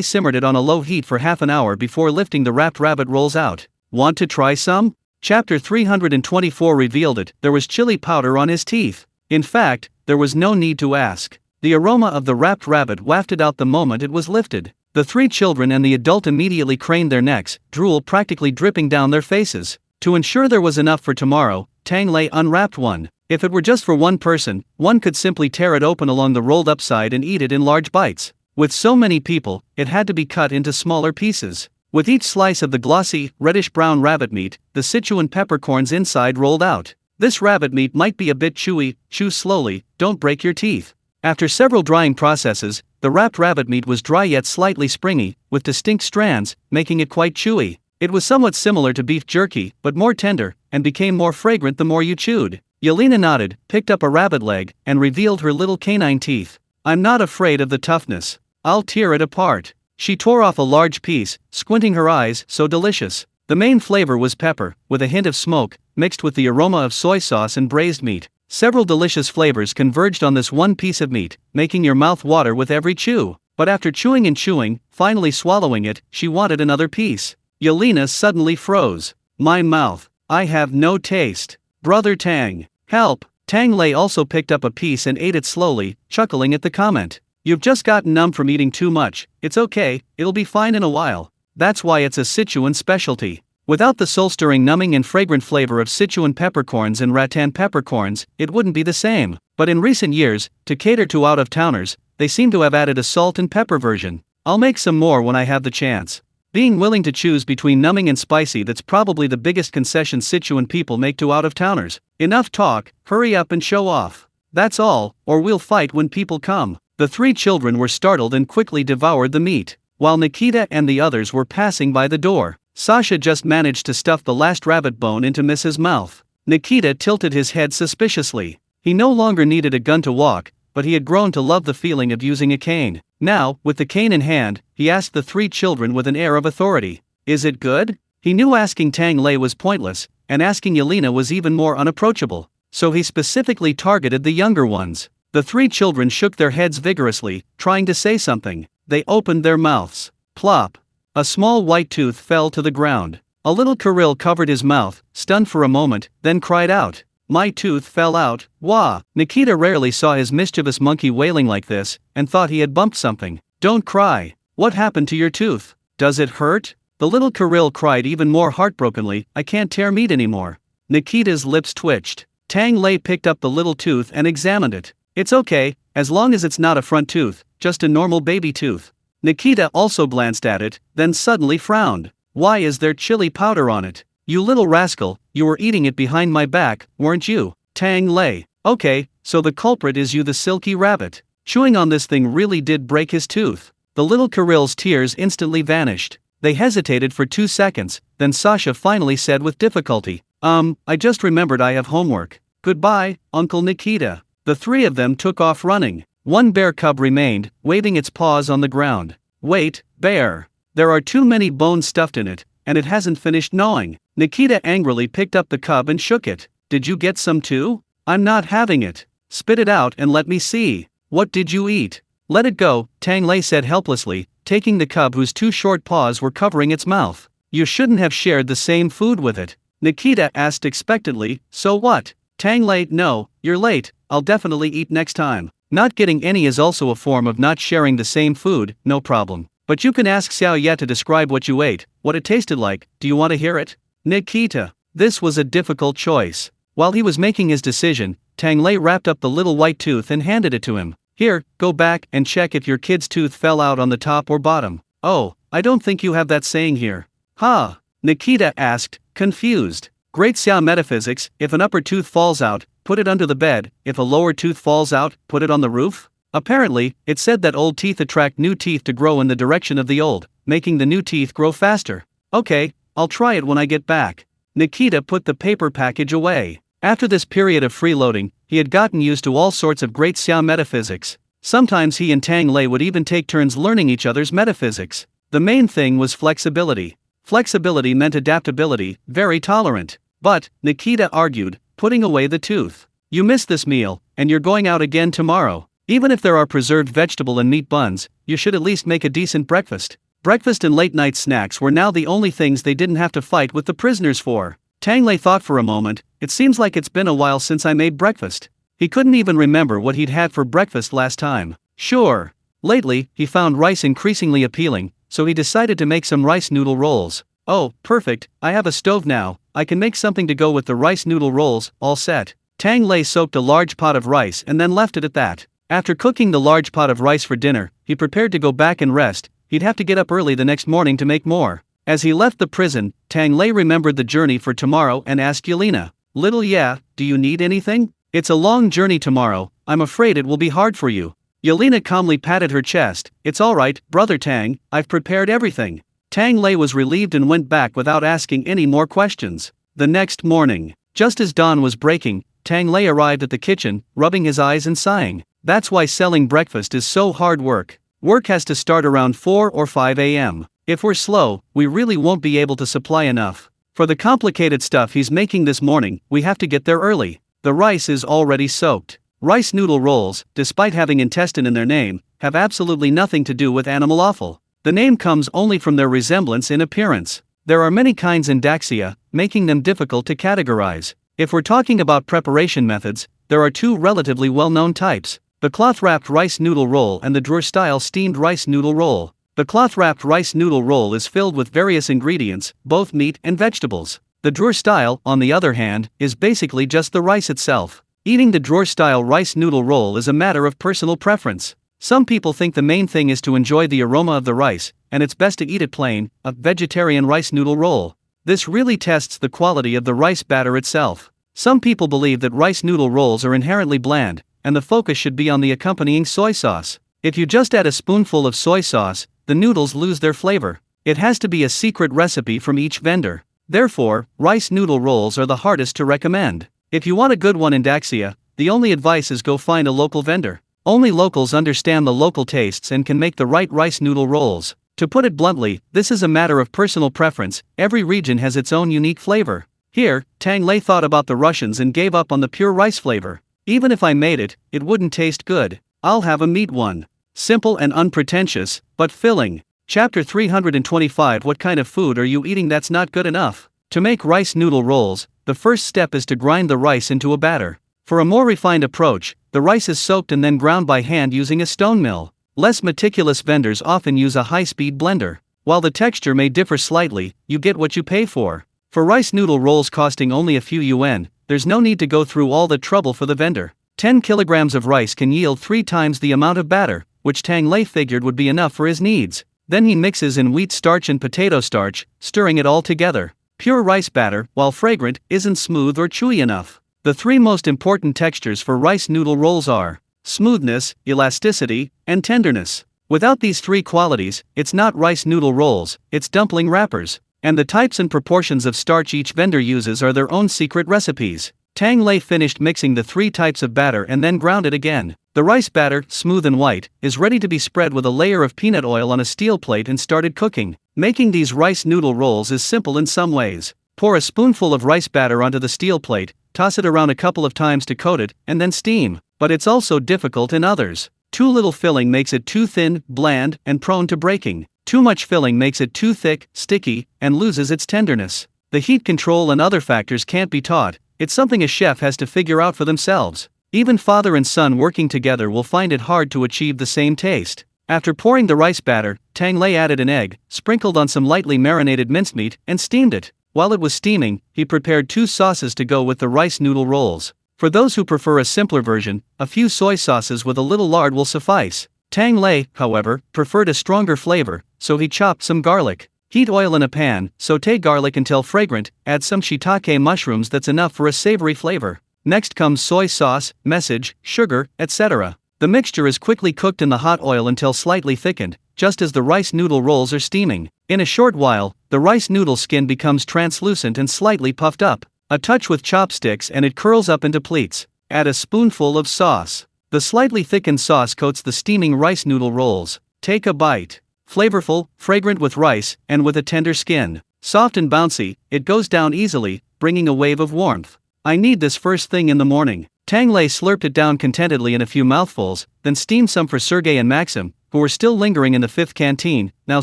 simmered it on a low heat for half an hour before lifting the wrapped rabbit rolls out. Want to try some? Chapter 324 revealed it. There was chili powder on his teeth. In fact, there was no need to ask. The aroma of the wrapped rabbit wafted out the moment it was lifted. The three children and the adult immediately craned their necks, drool practically dripping down their faces. To ensure there was enough for tomorrow, Tang Lei unwrapped one. If it were just for one person, one could simply tear it open along the rolled up side and eat it in large bites. With so many people, it had to be cut into smaller pieces. With each slice of the glossy, reddish-brown rabbit meat, the Sichuan peppercorns inside rolled out. This rabbit meat might be a bit chewy, chew slowly, don't break your teeth. After several drying processes, the wrapped rabbit meat was dry yet slightly springy, with distinct strands, making it quite chewy. It was somewhat similar to beef jerky, but more tender, and became more fragrant the more you chewed. Yelena nodded, picked up a rabbit leg, and revealed her little canine teeth. I'm not afraid of the toughness. I'll tear it apart. She tore off a large piece, squinting her eyes, so delicious. The main flavor was pepper, with a hint of smoke, mixed with the aroma of soy sauce and braised meat. Several delicious flavors converged on this one piece of meat, making your mouth water with every chew. But after chewing and chewing, finally swallowing it, she wanted another piece. Yelena suddenly froze. My mouth. I have no taste. Brother Tang. Help. Tang Lei also picked up a piece and ate it slowly, chuckling at the comment. You've just gotten numb from eating too much. It's okay, it'll be fine in a while. That's why it's a Sichuan specialty. Without the soul-stirring numbing and fragrant flavor of Sichuan peppercorns and rattan peppercorns, it wouldn't be the same. But in recent years, to cater to out-of-towners, they seem to have added a salt and pepper version. I'll make some more when I have the chance. Being willing to choose between numbing and spicy, that's probably the biggest concession Sichuan people make to out-of-towners. Enough talk, hurry up and show off. That's all, or we'll fight when people come. The three children were startled and quickly devoured the meat. While Nikita and the others were passing by the door, Sasha just managed to stuff the last rabbit bone into Mrs. Mouth. Nikita tilted his head suspiciously. He no longer needed a gun to walk, but he had grown to love the feeling of using a cane. Now, with the cane in hand, he asked the three children with an air of authority. Is it good? He knew asking Tang Lei was pointless, and asking Yelena was even more unapproachable. So he specifically targeted the younger ones. The three children shook their heads vigorously, trying to say something. They opened their mouths. Plop. A small white tooth fell to the ground. A little Kirill covered his mouth, stunned for a moment, then cried out. My tooth fell out, wah! Nikita rarely saw his mischievous monkey wailing like this, and thought he had bumped something. Don't cry. What happened to your tooth? Does it hurt? The little Kirill cried even more heartbrokenly, I can't tear meat anymore. Nikita's lips twitched. Tang Lei picked up the little tooth and examined it. It's okay, as long as it's not a front tooth, just a normal baby tooth. Nikita also glanced at it, then suddenly frowned. Why is there chili powder on it? You little rascal, you were eating it behind my back, weren't you? Tang Lei. Okay, so the culprit is you, the silky rabbit. Chewing on this thing really did break his tooth. The little Kirill's tears instantly vanished. They hesitated for 2 seconds, then Sasha finally said with difficulty, I just remembered I have homework. Goodbye, Uncle Nikita. The three of them took off running. One bear cub remained, waving its paws on the ground. Wait, bear. There are too many bones stuffed in it, and it hasn't finished gnawing. Nikita angrily picked up the cub and shook it. Did you get some too? I'm not having it. Spit it out and let me see. What did you eat? Let it go, Tang Lei said helplessly, taking the cub whose 2 short paws were covering its mouth. You shouldn't have shared the same food with it. Nikita asked expectantly, so what? Tang Lei, no, you're late, I'll definitely eat next time. Not getting any is also a form of not sharing the same food, no problem. But you can ask Xiao Ye to describe what you ate, what it tasted like, do you want to hear it? Nikita. This was a difficult choice. While he was making his decision, Tang Lei wrapped up the little white tooth and handed it to him. Here, go back and check if your kid's tooth fell out on the top or bottom. Oh, I don't think you have that saying here. Huh? Nikita asked, confused. Great Xiao metaphysics: if an upper tooth falls out, put it under the bed, if a lower tooth falls out, put it on the roof? Apparently, it said that old teeth attract new teeth to grow in the direction of the old, making the new teeth grow faster. Okay, I'll try it when I get back. Nikita put the paper package away. After this period of freeloading, he had gotten used to all sorts of Great Xiao metaphysics. Sometimes he and Tang Lei would even take turns learning each other's metaphysics. The main thing was flexibility. Flexibility meant adaptability, very tolerant. But, Nikita argued, putting away the tooth. You missed this meal, and you're going out again tomorrow. Even if there are preserved vegetable and meat buns, you should at least make a decent breakfast. Breakfast and late-night snacks were now the only things they didn't have to fight with the prisoners for. Tang Lei thought for a moment, it seems like it's been a while since I made breakfast. He couldn't even remember what he'd had for breakfast last time. Sure. Lately, he found rice increasingly appealing, so he decided to make some rice noodle rolls. Oh, perfect, I have a stove now, I can make something to go with the rice noodle rolls, all set. Tang Lei soaked a large pot of rice and then left it at that. After cooking the large pot of rice for dinner, he prepared to go back and rest. He'd have to get up early the next morning to make more. As he left the prison, Tang Lei remembered the journey for tomorrow and asked Yelena, "Little yeah, do you need anything? It's a long journey tomorrow, I'm afraid it will be hard for you." Yelena calmly patted her chest. "It's alright, brother Tang, I've prepared everything." Tang Lei was relieved and went back without asking any more questions. The next morning, just as dawn was breaking, Tang Lei arrived at the kitchen, rubbing his eyes and sighing. That's why selling breakfast is so hard work. Work has to start around 4 or 5 a.m. If we're slow, we really won't be able to supply enough. For the complicated stuff he's making this morning, we have to get there early. The rice is already soaked. Rice noodle rolls, despite having intestine in their name, have absolutely nothing to do with animal offal. The name comes only from their resemblance in appearance. There are many kinds in Daxia, making them difficult to categorize. If we're talking about preparation methods, there are two relatively well-known types: the cloth-wrapped rice noodle roll and the drawer-style steamed rice noodle roll. The cloth-wrapped rice noodle roll is filled with various ingredients, both meat and vegetables. The drawer-style, on the other hand, is basically just the rice itself. Eating the drawer-style rice noodle roll is a matter of personal preference. Some people think the main thing is to enjoy the aroma of the rice, and it's best to eat it plain, a vegetarian rice noodle roll. This really tests the quality of the rice batter itself. Some people believe that rice noodle rolls are inherently bland, and the focus should be on the accompanying soy sauce. If you just add a spoonful of soy sauce, the noodles lose their flavor. It has to be a secret recipe from each vendor. Therefore, rice noodle rolls are the hardest to recommend. If you want a good one in Daxia, the only advice is go find a local vendor. Only locals understand the local tastes and can make the right rice noodle rolls. To put it bluntly, this is a matter of personal preference. Every region has its own unique flavor. Here, Tang Lei thought about the Russians and gave up on the pure rice flavor. Even if I made it, it wouldn't taste good. I'll have a meat one. Simple and unpretentious, but filling. Chapter 325. What kind of food are you eating that's not good enough? To make rice noodle rolls, the first step is to grind the rice into a batter. For a more refined approach, the rice is soaked and then ground by hand using a stone mill. Less meticulous vendors often use a high-speed blender. While the texture may differ slightly, you get what you pay for. For rice noodle rolls costing only a few yuan, there's no need to go through all the trouble for the vendor. 10 kilograms of rice can yield 3 times the amount of batter, which Tang Lei figured would be enough for his needs. Then he mixes in wheat starch and potato starch, stirring it all together. Pure rice batter, while fragrant, isn't smooth or chewy enough. The 3 most important textures for rice noodle rolls are smoothness, elasticity, and tenderness. Without these 3 qualities, it's not rice noodle rolls, it's dumpling wrappers. And the types and proportions of starch each vendor uses are their own secret recipes. Tang Lei finished mixing the 3 types of batter and then ground it again. The rice batter, smooth and white, is ready to be spread with a layer of peanut oil on a steel plate and started cooking. Making these rice noodle rolls is simple in some ways. Pour a spoonful of rice batter onto the steel plate, toss it around a couple of times to coat it, and then steam. But it's also difficult in others. Too little filling makes it too thin, bland, and prone to breaking. Too much filling makes it too thick, sticky, and loses its tenderness. The heat control and other factors can't be taught. It's something a chef has to figure out for themselves. Even father and son working together will find it hard to achieve the same taste. After pouring the rice batter, Tang Lei added an egg, sprinkled on some lightly marinated mincemeat, and steamed it. While it was steaming, he prepared 2 sauces to go with the rice noodle rolls. For those who prefer a simpler version, a few soy sauces with a little lard will suffice. Tang Lei, however, preferred a stronger flavor, so he chopped some garlic. Heat oil in a pan, sauté garlic until fragrant, add some shiitake mushrooms. That's enough for a savory flavor. Next comes soy sauce, message, sugar, etc. The mixture is quickly cooked in the hot oil until slightly thickened, just as the rice noodle rolls are steaming. In a short while, the rice noodle skin becomes translucent and slightly puffed up. A touch with chopsticks and it curls up into pleats. Add a spoonful of sauce. The slightly thickened sauce coats the steaming rice noodle rolls. Take a bite. Flavorful, fragrant with rice, and with a tender skin. Soft and bouncy, it goes down easily, bringing a wave of warmth. I need this first thing in the morning. Tang Lei slurped it down contentedly in a few mouthfuls, then steamed some for Sergei and Maxim, who were still lingering in the fifth canteen, now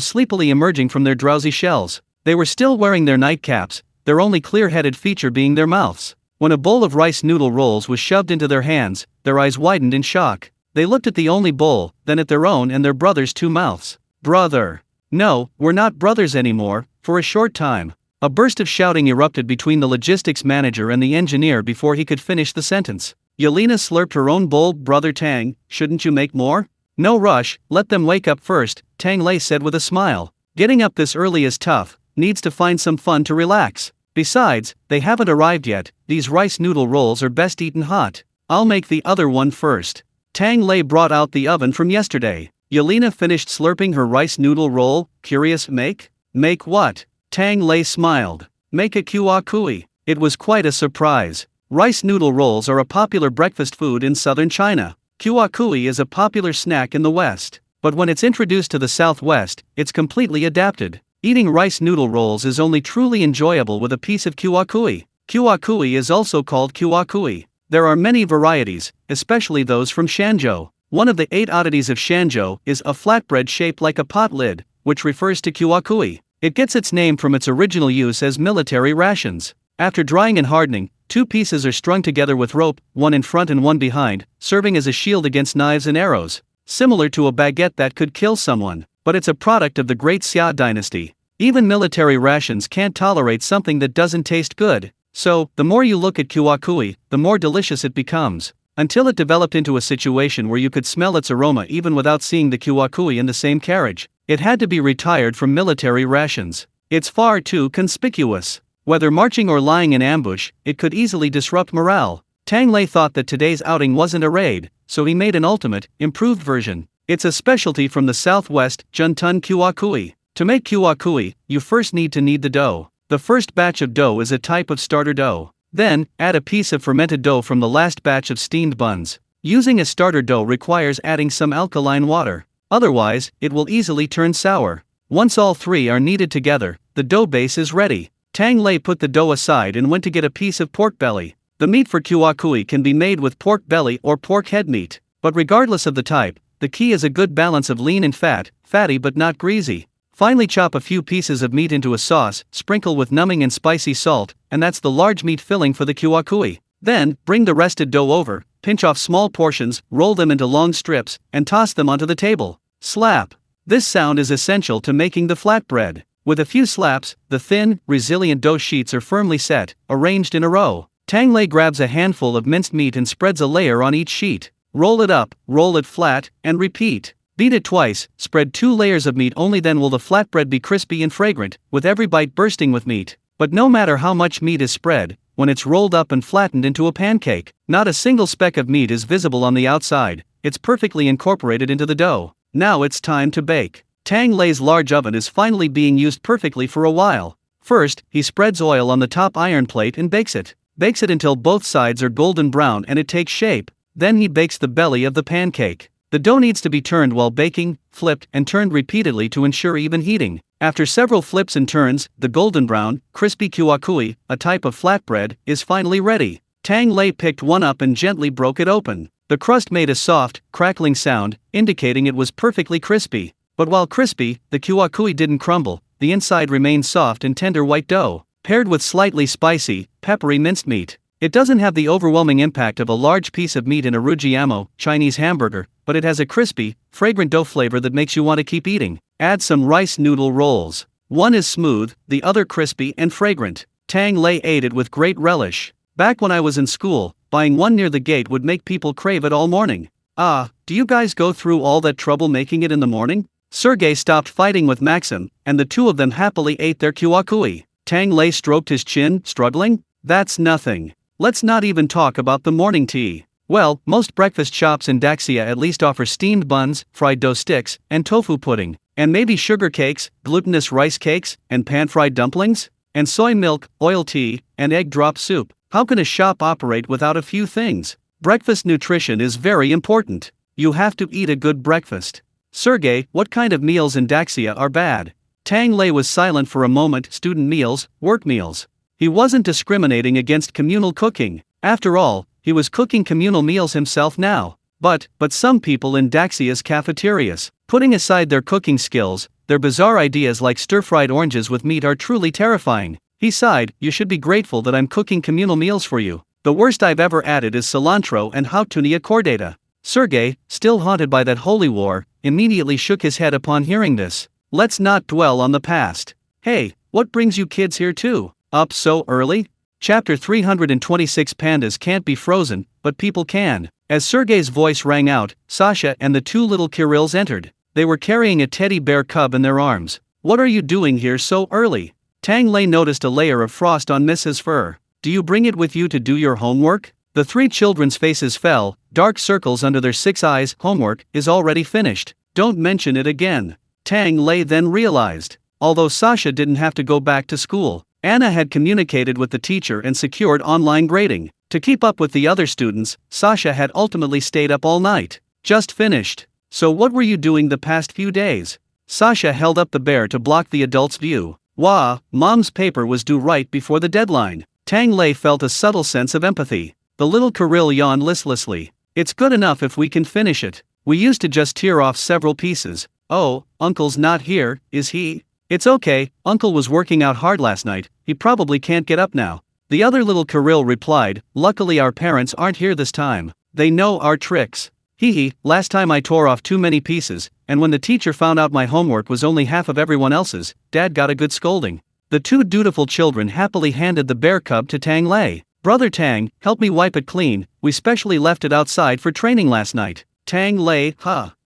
sleepily emerging from their drowsy shells. They were still wearing their nightcaps, their only clear-headed feature being their mouths. When a bowl of rice noodle rolls was shoved into their hands, their eyes widened in shock. They looked at the only bowl, then at their own and their brother's two mouths. Brother. No, we're not brothers anymore. For a short time. A burst of shouting erupted between the logistics manager and the engineer before he could finish the sentence. Yelena slurped her own bowl. Brother Tang, shouldn't you make more? No rush, let them wake up first, Tang Lei said with a smile. Getting up this early is tough, needs to find some fun to relax. Besides, they haven't arrived yet. These rice noodle rolls are best eaten hot. I'll make the other one first. Tang Lei brought out the oven from yesterday. Yelena finished slurping her rice noodle roll. Curious, make? Make what? Tang Lei smiled. Make a kua kui. It was quite a surprise. Rice noodle rolls are a popular breakfast food in southern China. Kua kui is a popular snack in the West. But when it's introduced to the Southwest, it's completely adapted. Eating rice noodle rolls is only truly enjoyable with a piece of kua kui. Kua kui is also called kua kui. There are many varieties, especially those from Shanzhou. One of the 8 oddities of Shanzhou is a flatbread shaped like a pot lid, which refers to kua kui. It gets its name from its original use as military rations. After drying and hardening, 2 pieces are strung together with rope, one in front and one behind, serving as a shield against knives and arrows. Similar to a baguette that could kill someone, but it's a product of the Great Xia dynasty. Even military rations can't tolerate something that doesn't taste good. So, the more you look at kua kui, the more delicious it becomes. Until it developed into a situation where you could smell its aroma even without seeing the kua kui in the same carriage. It had to be retired from military rations. It's far too conspicuous. Whether marching or lying in ambush, it could easily disrupt morale. Tang Lei thought that today's outing wasn't a raid, so he made an ultimate, improved version. It's a specialty from the Southwest, Juntun kua kui. To make kua kui, you first need to knead the dough. The first batch of dough is a type of starter dough. Then, add a piece of fermented dough from the last batch of steamed buns. Using a starter dough requires adding some alkaline water. Otherwise, it will easily turn sour. Once all 3 are kneaded together, the dough base is ready. Tang Lei put the dough aside and went to get a piece of pork belly. The meat for kua kui can be made with pork belly or pork head meat. But regardless of the type, the key is a good balance of lean and fat, fatty but not greasy. Finally chop a few pieces of meat into a sauce, sprinkle with numbing and spicy salt, and that's the large meat filling for the kua kui. Then, bring the rested dough over, pinch off small portions, roll them into long strips, and toss them onto the table. Slap. This sound is essential to making the flatbread. With a few slaps, the thin, resilient dough sheets are firmly set, arranged in a row. Tang Lei grabs a handful of minced meat and spreads a layer on each sheet. Roll it up, roll it flat, and repeat. Beat it twice, spread 2 layers of meat, only then will the flatbread be crispy and fragrant, with every bite bursting with meat. But no matter how much meat is spread, when it's rolled up and flattened into a pancake, not a single speck of meat is visible on the outside. It's perfectly incorporated into the dough. Now it's time to bake. Tang Lei's large oven is finally being used perfectly for a while. First, he spreads oil on the top iron plate and bakes it. Bakes it until both sides are golden brown and it takes shape. Then he bakes the belly of the pancake. The dough needs to be turned while baking, flipped and turned repeatedly to ensure even heating. After several flips and turns, the golden brown, crispy kua kui, a type of flatbread, is finally ready. Tang Lei picked one up and gently broke it open. The crust made a soft, crackling sound, indicating it was perfectly crispy. But while crispy, the kua kui didn't crumble. The inside remained soft and tender white dough, paired with slightly spicy, peppery minced meat. It doesn't have the overwhelming impact of a large piece of meat in a rujiamo, Chinese hamburger, but it has a crispy, fragrant dough flavor that makes you want to keep eating. Add some rice noodle rolls. One is smooth, the other crispy and fragrant. Tang Lei ate it with great relish. Back when I was in school, buying one near the gate would make people crave it all morning. Ah, do you guys go through all that trouble making it in the morning? Sergei stopped fighting with Maxim, and the two of them happily ate their kyuakui. Tang Lei stroked his chin, struggling. That's nothing. Let's not even talk about the morning tea. Well, most breakfast shops in Daxia at least offer steamed buns, fried dough sticks, and tofu pudding, and maybe sugar cakes, glutinous rice cakes, and pan-fried dumplings, and soy milk, oil tea, and egg drop soup. How can a shop operate without a few things? Breakfast nutrition is very important. You have to eat a good breakfast. Sergei, what kind of meals in Daxia are bad? Tang Lei was silent for a moment. Student meals, work meals. He wasn't discriminating against communal cooking. After all, he was cooking communal meals himself now. But some people in Daxia's cafeterias, putting aside their cooking skills, their bizarre ideas like stir-fried oranges with meat are truly terrifying. He sighed, you should be grateful that I'm cooking communal meals for you. The worst I've ever added is cilantro and hautunia cordata. Sergei, still haunted by that holy war, immediately shook his head upon hearing this. Let's not dwell on the past. Hey, what brings you kids here too? Up so early? Chapter 326. Pandas can't be frozen, but people can. As Sergei's voice rang out, Sasha and the two little Kirils entered. They were carrying a teddy bear cub in their arms. What are you doing here so early? Tang Lei noticed a layer of frost on Mrs. Fur. Do you bring it with you to do your homework? The three children's faces fell, dark circles under their 6 eyes. Homework is already finished. Don't mention it again. Tang Lei then realized. Although Sasha didn't have to go back to school, Anna had communicated with the teacher and secured online grading. To keep up with the other students, Sasha had ultimately stayed up all night. Just finished. So what were you doing the past few days? Sasha held up the bear to block the adult's view. Wah, Mom's paper was due right before the deadline. Tang Lei felt a subtle sense of empathy. The little Kiril yawned listlessly. It's good enough if we can finish it. We used to just tear off several pieces. Oh, Uncle's not here, is he? It's okay, Uncle was working out hard last night, he probably can't get up now. The other little Kiril replied, luckily our parents aren't here this time. They know our tricks. Hee, last time I tore off too many pieces, and when the teacher found out my homework was only half of everyone else's, Dad got a good scolding. The two dutiful children happily handed the bear cub to Tang Lei. Brother Tang, help me wipe it clean, we specially left it outside for training last night. Tang Lei,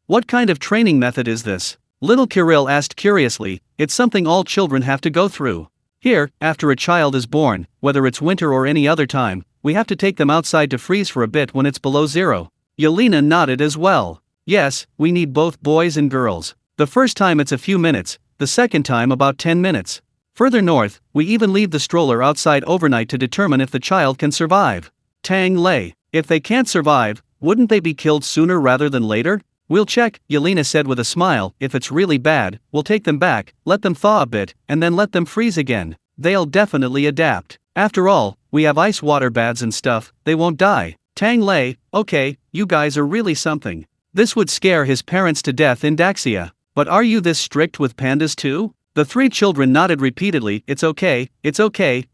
what kind of training method is this? Little Kiril asked curiously. It's something all children have to go through. Here, after a child is born, whether it's winter or any other time, we have to take them outside to freeze for a bit when it's below zero. Yelena nodded as well. Yes, we need both boys and girls. The first time it's a few minutes, the second time about 10 minutes. Further north, we even leave the stroller outside overnight to determine if the child can survive. Tang Lei, if they can't survive, wouldn't they be killed sooner rather than later? We'll check, Yelena said with a smile. If it's really bad, we'll take them back, let them thaw a bit, and then let them freeze again. They'll definitely adapt. After all, we have ice water baths and stuff, they won't die. Tang Lei, okay, you guys are really something. This would scare his parents to death in Daxia. But are you this strict with pandas too? The three children nodded repeatedly. It's okay,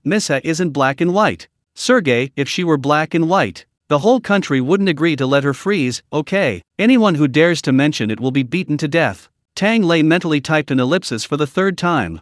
Missa isn't black and white. Sergei, if she were black and white, the whole country wouldn't agree to let her freeze. Okay, anyone who dares to mention it will be beaten to death. Tang Lei mentally typed an ellipsis for the third time.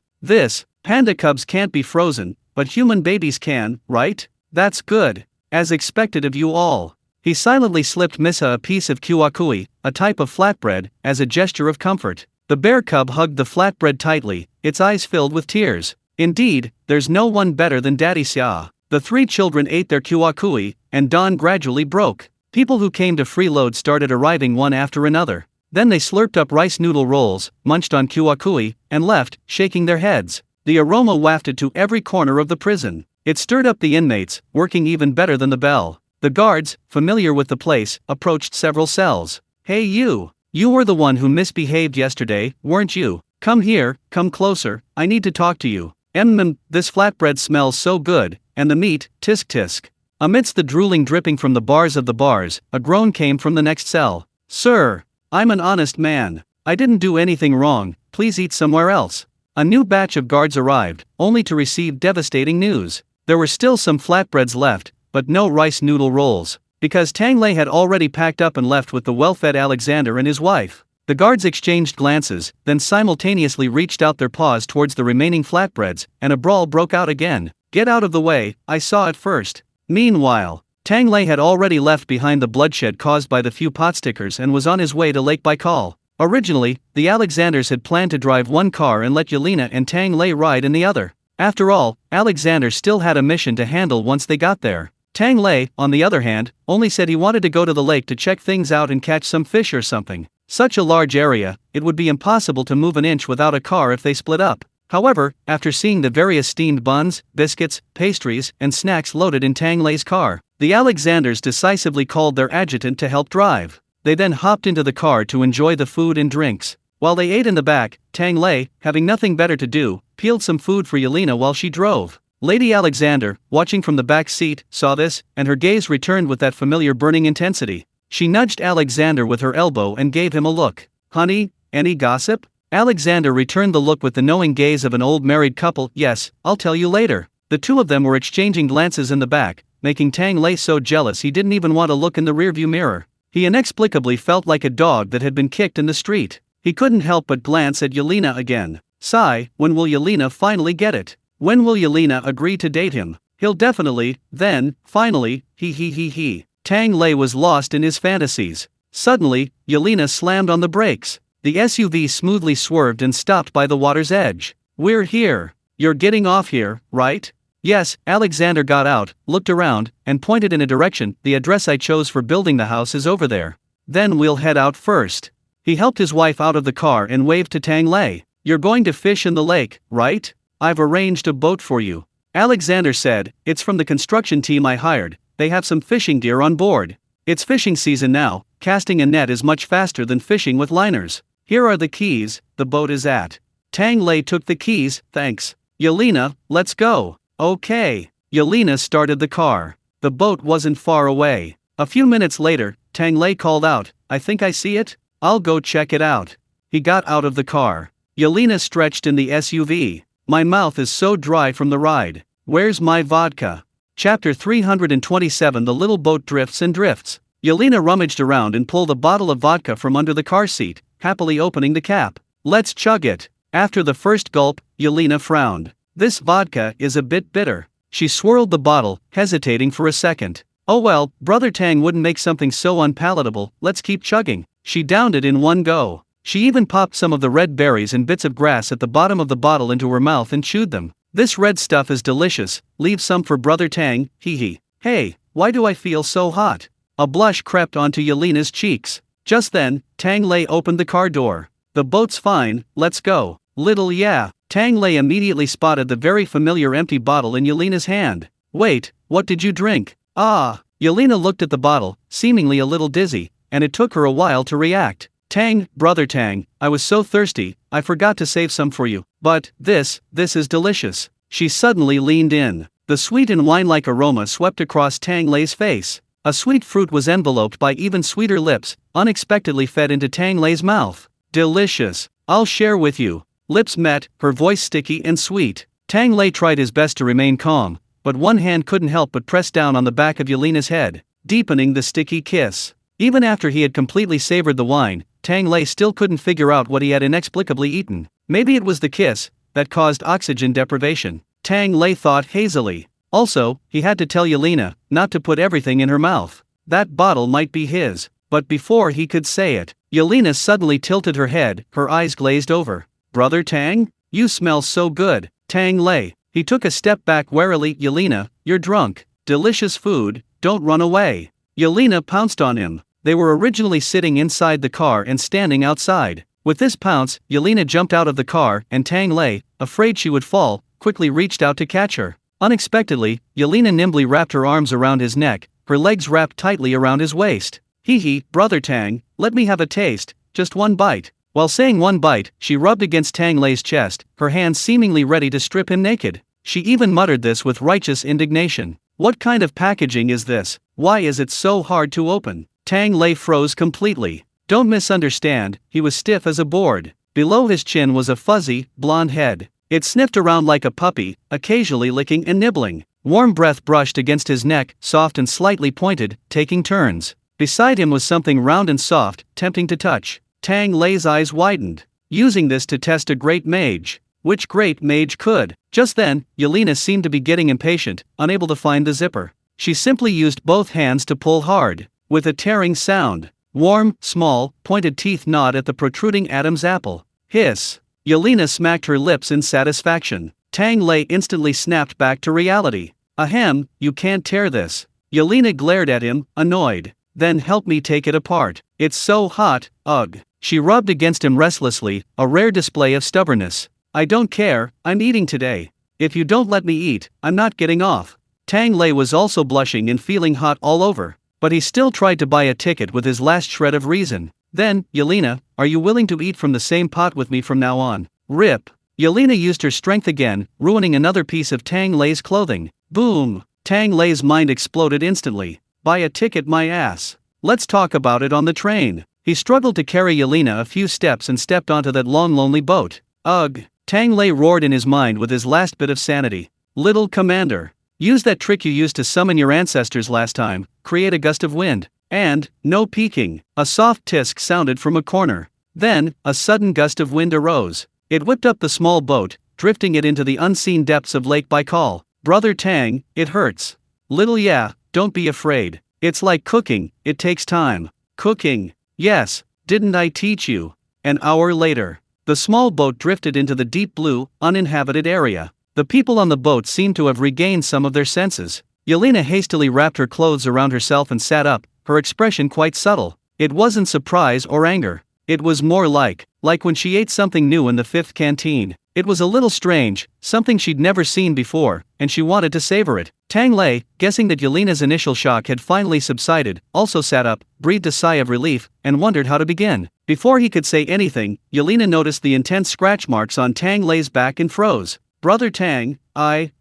Panda cubs can't be frozen, but human babies can, right? That's good. As expected of you all. He silently slipped Missa a piece of kyuakui, a type of flatbread, as a gesture of comfort. The bear cub hugged the flatbread tightly, its eyes filled with tears. Indeed, there's no one better than Daddy Xia. The three children ate their kyuakui, and dawn gradually broke. People who came to freeload started arriving one after another. Then they slurped up rice noodle rolls, munched on kyuakui, and left, shaking their heads. The aroma wafted to every corner of the prison. It stirred up the inmates, working even better than the bell. The guards, familiar with the place, approached several cells. Hey you! You were the one who misbehaved yesterday, weren't you? Come here, come closer, I need to talk to you. This flatbread smells so good, and the meat, tisk tisk. Amidst the drooling dripping from the bars of the bars, a groan came from the next cell. Sir, I'm an honest man. I didn't do anything wrong, please eat somewhere else. A new batch of guards arrived, only to receive devastating news. There were still some flatbreads left, but no rice noodle rolls. Because Tang Lei had already packed up and left with the well-fed Alexander and his wife. The guards exchanged glances, then simultaneously reached out their paws towards the remaining flatbreads, and a brawl broke out again. Get out of the way, I saw it first. Meanwhile, Tang Lei had already left behind the bloodshed caused by the few potstickers and was on his way to Lake Baikal. Originally, the Alexanders had planned to drive one car and let Yelena and Tang Lei ride in the other. After all, Alexander still had a mission to handle once they got there. Tang Lei, on the other hand, only said he wanted to go to the lake to check things out and catch some fish or something. Such a large area, it would be impossible to move an inch without a car if they split up. However, after seeing the various steamed buns, biscuits, pastries, and snacks loaded in Tang Lei's car, the Alexanders decisively called their adjutant to help drive. They then hopped into the car to enjoy the food and drinks. While they ate in the back, Tang Lei, having nothing better to do, peeled some food for Yelena while she drove. Lady Alexander, watching from the back seat, saw this, and her gaze returned with that familiar burning intensity. She nudged Alexander with her elbow and gave him a look. "Honey, any gossip?" Alexander returned the look with the knowing gaze of an old married couple. "Yes, I'll tell you later." The two of them were exchanging glances in the back, making Tang Lei so jealous he didn't even want to look in the rearview mirror. He inexplicably felt like a dog that had been kicked in the street. He couldn't help but glance at Yelena again. Sigh, when will Yelena finally get it? When will Yelena agree to date him? He'll definitely, then, finally, he. Tang Lei was lost in his fantasies. Suddenly, Yelena slammed on the brakes. The SUV smoothly swerved and stopped by the water's edge. "We're here. You're getting off here, right?" "Yes." Alexander got out, looked around, and pointed in a direction. "The address I chose for building the house is over there." "Then we'll head out first." He helped his wife out of the car and waved to Tang Lei. "You're going to fish in the lake, right? I've arranged a boat for you." Alexander said, "It's from the construction team I hired. They have some fishing gear on board. It's fishing season now. Casting a net is much faster than fishing with liners. Here are the keys. The boat is at." Tang Lei took the keys. "Thanks. Yelena, let's go." "Okay." Yelena started the car. The boat wasn't far away. A few minutes later, Tang Lei called out, "I think I see it. I'll go check it out." He got out of the car. Yelena stretched in the SUV. "My mouth is so dry from the ride. Where's my vodka?" Chapter 327. The little boat drifts and drifts. Yelena rummaged around and pulled a bottle of vodka from under the car seat, happily opening the cap. "Let's chug it." After the first gulp, Yelena frowned. "This vodka is a bit bitter." She swirled the bottle, hesitating for a second. "Oh well, Brother Tang wouldn't make something so unpalatable. Let's keep chugging." She downed it in one go. She even popped some of the red berries and bits of grass at the bottom of the bottle into her mouth and chewed them. "This red stuff is delicious. Leave some for Brother Tang, hee. Hey, why do I feel so hot?" A blush crept onto Yelena's cheeks. Just then, Tang Lei opened the car door. "The boat's fine, let's go." "Little yeah." Tang Lei immediately spotted the very familiar empty bottle in Yelena's hand. "Wait, what did you drink?" "Ah." Yelena looked at the bottle, seemingly a little dizzy, and it took her a while to react. "Tang, Brother Tang, I was so thirsty, I forgot to save some for you. But, this is delicious." She suddenly leaned in. The sweet and wine-like aroma swept across Tang Lei's face. A sweet fruit was enveloped by even sweeter lips, unexpectedly fed into Tang Lei's mouth. "Delicious. I'll share with you." Lips met, her voice sticky and sweet. Tang Lei tried his best to remain calm, but one hand couldn't help but press down on the back of Yelena's head, deepening the sticky kiss. Even after he had completely savored the wine, Tang Lei still couldn't figure out what he had inexplicably eaten. Maybe it was the kiss that caused oxygen deprivation. Tang Lei thought hazily. Also, he had to tell Yelena not to put everything in her mouth. That bottle might be his. But before he could say it, Yelena suddenly tilted her head, her eyes glazed over. "Brother Tang? You smell so good." Tang Lei. He took a step back warily. "Yelena, you're drunk. Delicious food, don't run away." Yelena pounced on him. They were originally sitting inside the car and standing outside. With this pounce, Yelena jumped out of the car, and Tang Lei, afraid she would fall, quickly reached out to catch her. Unexpectedly, Yelena nimbly wrapped her arms around his neck, her legs wrapped tightly around his waist. "Hee, Brother Tang, let me have a taste, just one bite." While saying one bite, she rubbed against Tang Lei's chest, her hands seemingly ready to strip him naked. She even muttered this with righteous indignation. "What kind of packaging is this? Why is it so hard to open?" Tang Lei froze completely. Don't misunderstand, he was stiff as a board. Below his chin was a fuzzy, blonde head. It sniffed around like a puppy, occasionally licking and nibbling. Warm breath brushed against his neck, soft and slightly pointed, taking turns. Beside him was something round and soft, tempting to touch. Tang Lei's eyes widened. Using this to test a great mage. Which great mage could? Just then, Yelena seemed to be getting impatient, unable to find the zipper. She simply used both hands to pull hard. With a tearing sound, Warm, small, pointed teeth gnawed at the protruding Adam's apple. Hiss. Yelena smacked her lips in satisfaction. Tang Lei instantly snapped back to reality. Ahem, you can't tear this. Yelena glared at him, annoyed. Then help me take it apart. It's so hot, ugh. She rubbed against him restlessly, a rare display of stubbornness. I don't care, I'm eating today. If you don't let me eat, I'm not getting off. Tang Lei was also blushing and feeling hot all over, but he still tried to buy a ticket with his last shred of reason. Then, Yelena, are you willing to eat from the same pot with me from now on? Rip. Yelena used her strength again, ruining another piece of Tang Lei's clothing. Boom. Tang Lei's mind exploded instantly. Buy a ticket, my ass. Let's talk about it on the train. He struggled to carry Yelena a few steps and stepped onto that long lonely boat. Ugh. Tang Lei roared in his mind with his last bit of sanity. Little commander. Use that trick you used to summon your ancestors last time, create a gust of wind. And, no peeking. A soft tisk sounded from a corner. Then, a sudden gust of wind arose. It whipped up the small boat, drifting it into the unseen depths of Lake Baikal. Brother Tang, it hurts. Little yeah, don't be afraid. It's like cooking, it takes time. Cooking. Yes, didn't I teach you? An hour later, the small boat drifted into the deep blue, uninhabited area. The people on the boat seemed to have regained some of their senses. Yelena hastily wrapped her clothes around herself and sat up, her expression quite subtle. It wasn't surprise or anger. It was more like when she ate something new in the 5th canteen. It was a little strange, something she'd never seen before, and she wanted to savor it. Tang Lei, guessing that Yelena's initial shock had finally subsided, also sat up, breathed a sigh of relief, and wondered how to begin. Before he could say anything, Yelena noticed the intense scratch marks on Tang Lei's back and froze. Brother Tang, I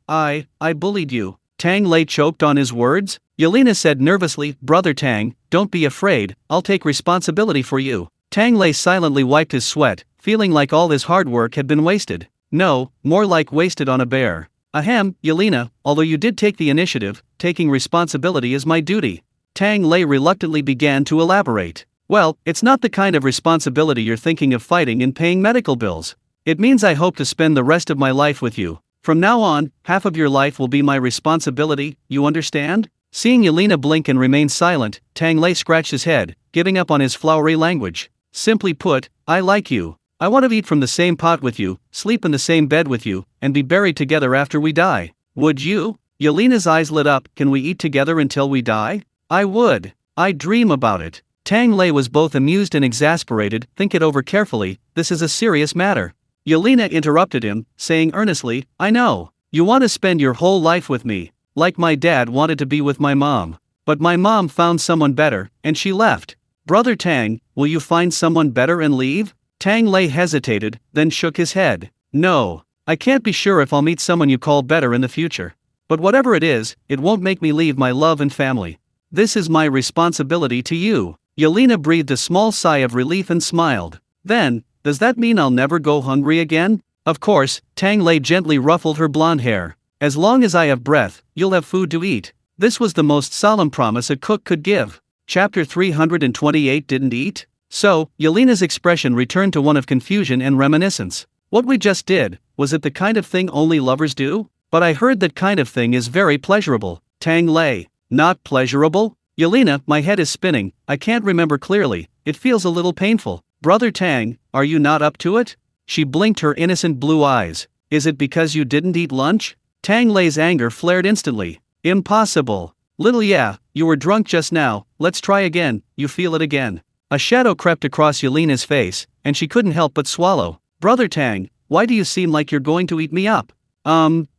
bullied you. Tang Lei choked on his words. Yelena said nervously, Brother Tang, don't be afraid, I'll take responsibility for you. Tang Lei silently wiped his sweat, feeling like all his hard work had been wasted. No, more like wasted on a bear. Ahem, Yelena, although you did take the initiative, taking responsibility is my duty. Tang Lei reluctantly began to elaborate. Well, it's not the kind of responsibility you're thinking of fighting and paying medical bills. It means I hope to spend the rest of my life with you. From now on, half of your life will be my responsibility, you understand? Seeing Yelena blink and remain silent, Tang Lei scratched his head, giving up on his flowery language. Simply put, I like you. I want to eat from the same pot with you, sleep in the same bed with you, and be buried together after we die. Would you? Yelena's eyes lit up. Can we eat together until we die? I would. I dream about it. Tang Lei was both amused and exasperated. Think it over carefully, this is a serious matter. Yelena interrupted him, saying earnestly, I know. You want to spend your whole life with me, like my dad wanted to be with my mom. But my mom found someone better, and she left. Brother Tang, will you find someone better and leave? Tang Lei hesitated, then shook his head. No, I can't be sure if I'll meet someone you call better in the future. But whatever it is, it won't make me leave my love and family. This is my responsibility to you. Yelena breathed a small sigh of relief and smiled. Then, does that mean I'll never go hungry again? Of course, Tang Lei gently ruffled her blonde hair. As long as I have breath, you'll have food to eat. This was the most solemn promise a cook could give. Chapter 328 Didn't eat? So, Yelena's expression returned to one of confusion and reminiscence. What we just did, was it the kind of thing only lovers do? But I heard that kind of thing is very pleasurable. Tang Lei. Not pleasurable? Yelena, my head is spinning, I can't remember clearly, it feels a little painful. Brother Tang, are you not up to it? She blinked her innocent blue eyes. Is it because you didn't eat lunch? Tang Lei's anger flared instantly. Impossible. Little yeah, you were drunk just now, let's try again, you feel it again. A shadow crept across Yelena's face, and she couldn't help but swallow. Brother Tang, why do you seem like you're going to eat me up?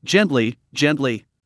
Gently.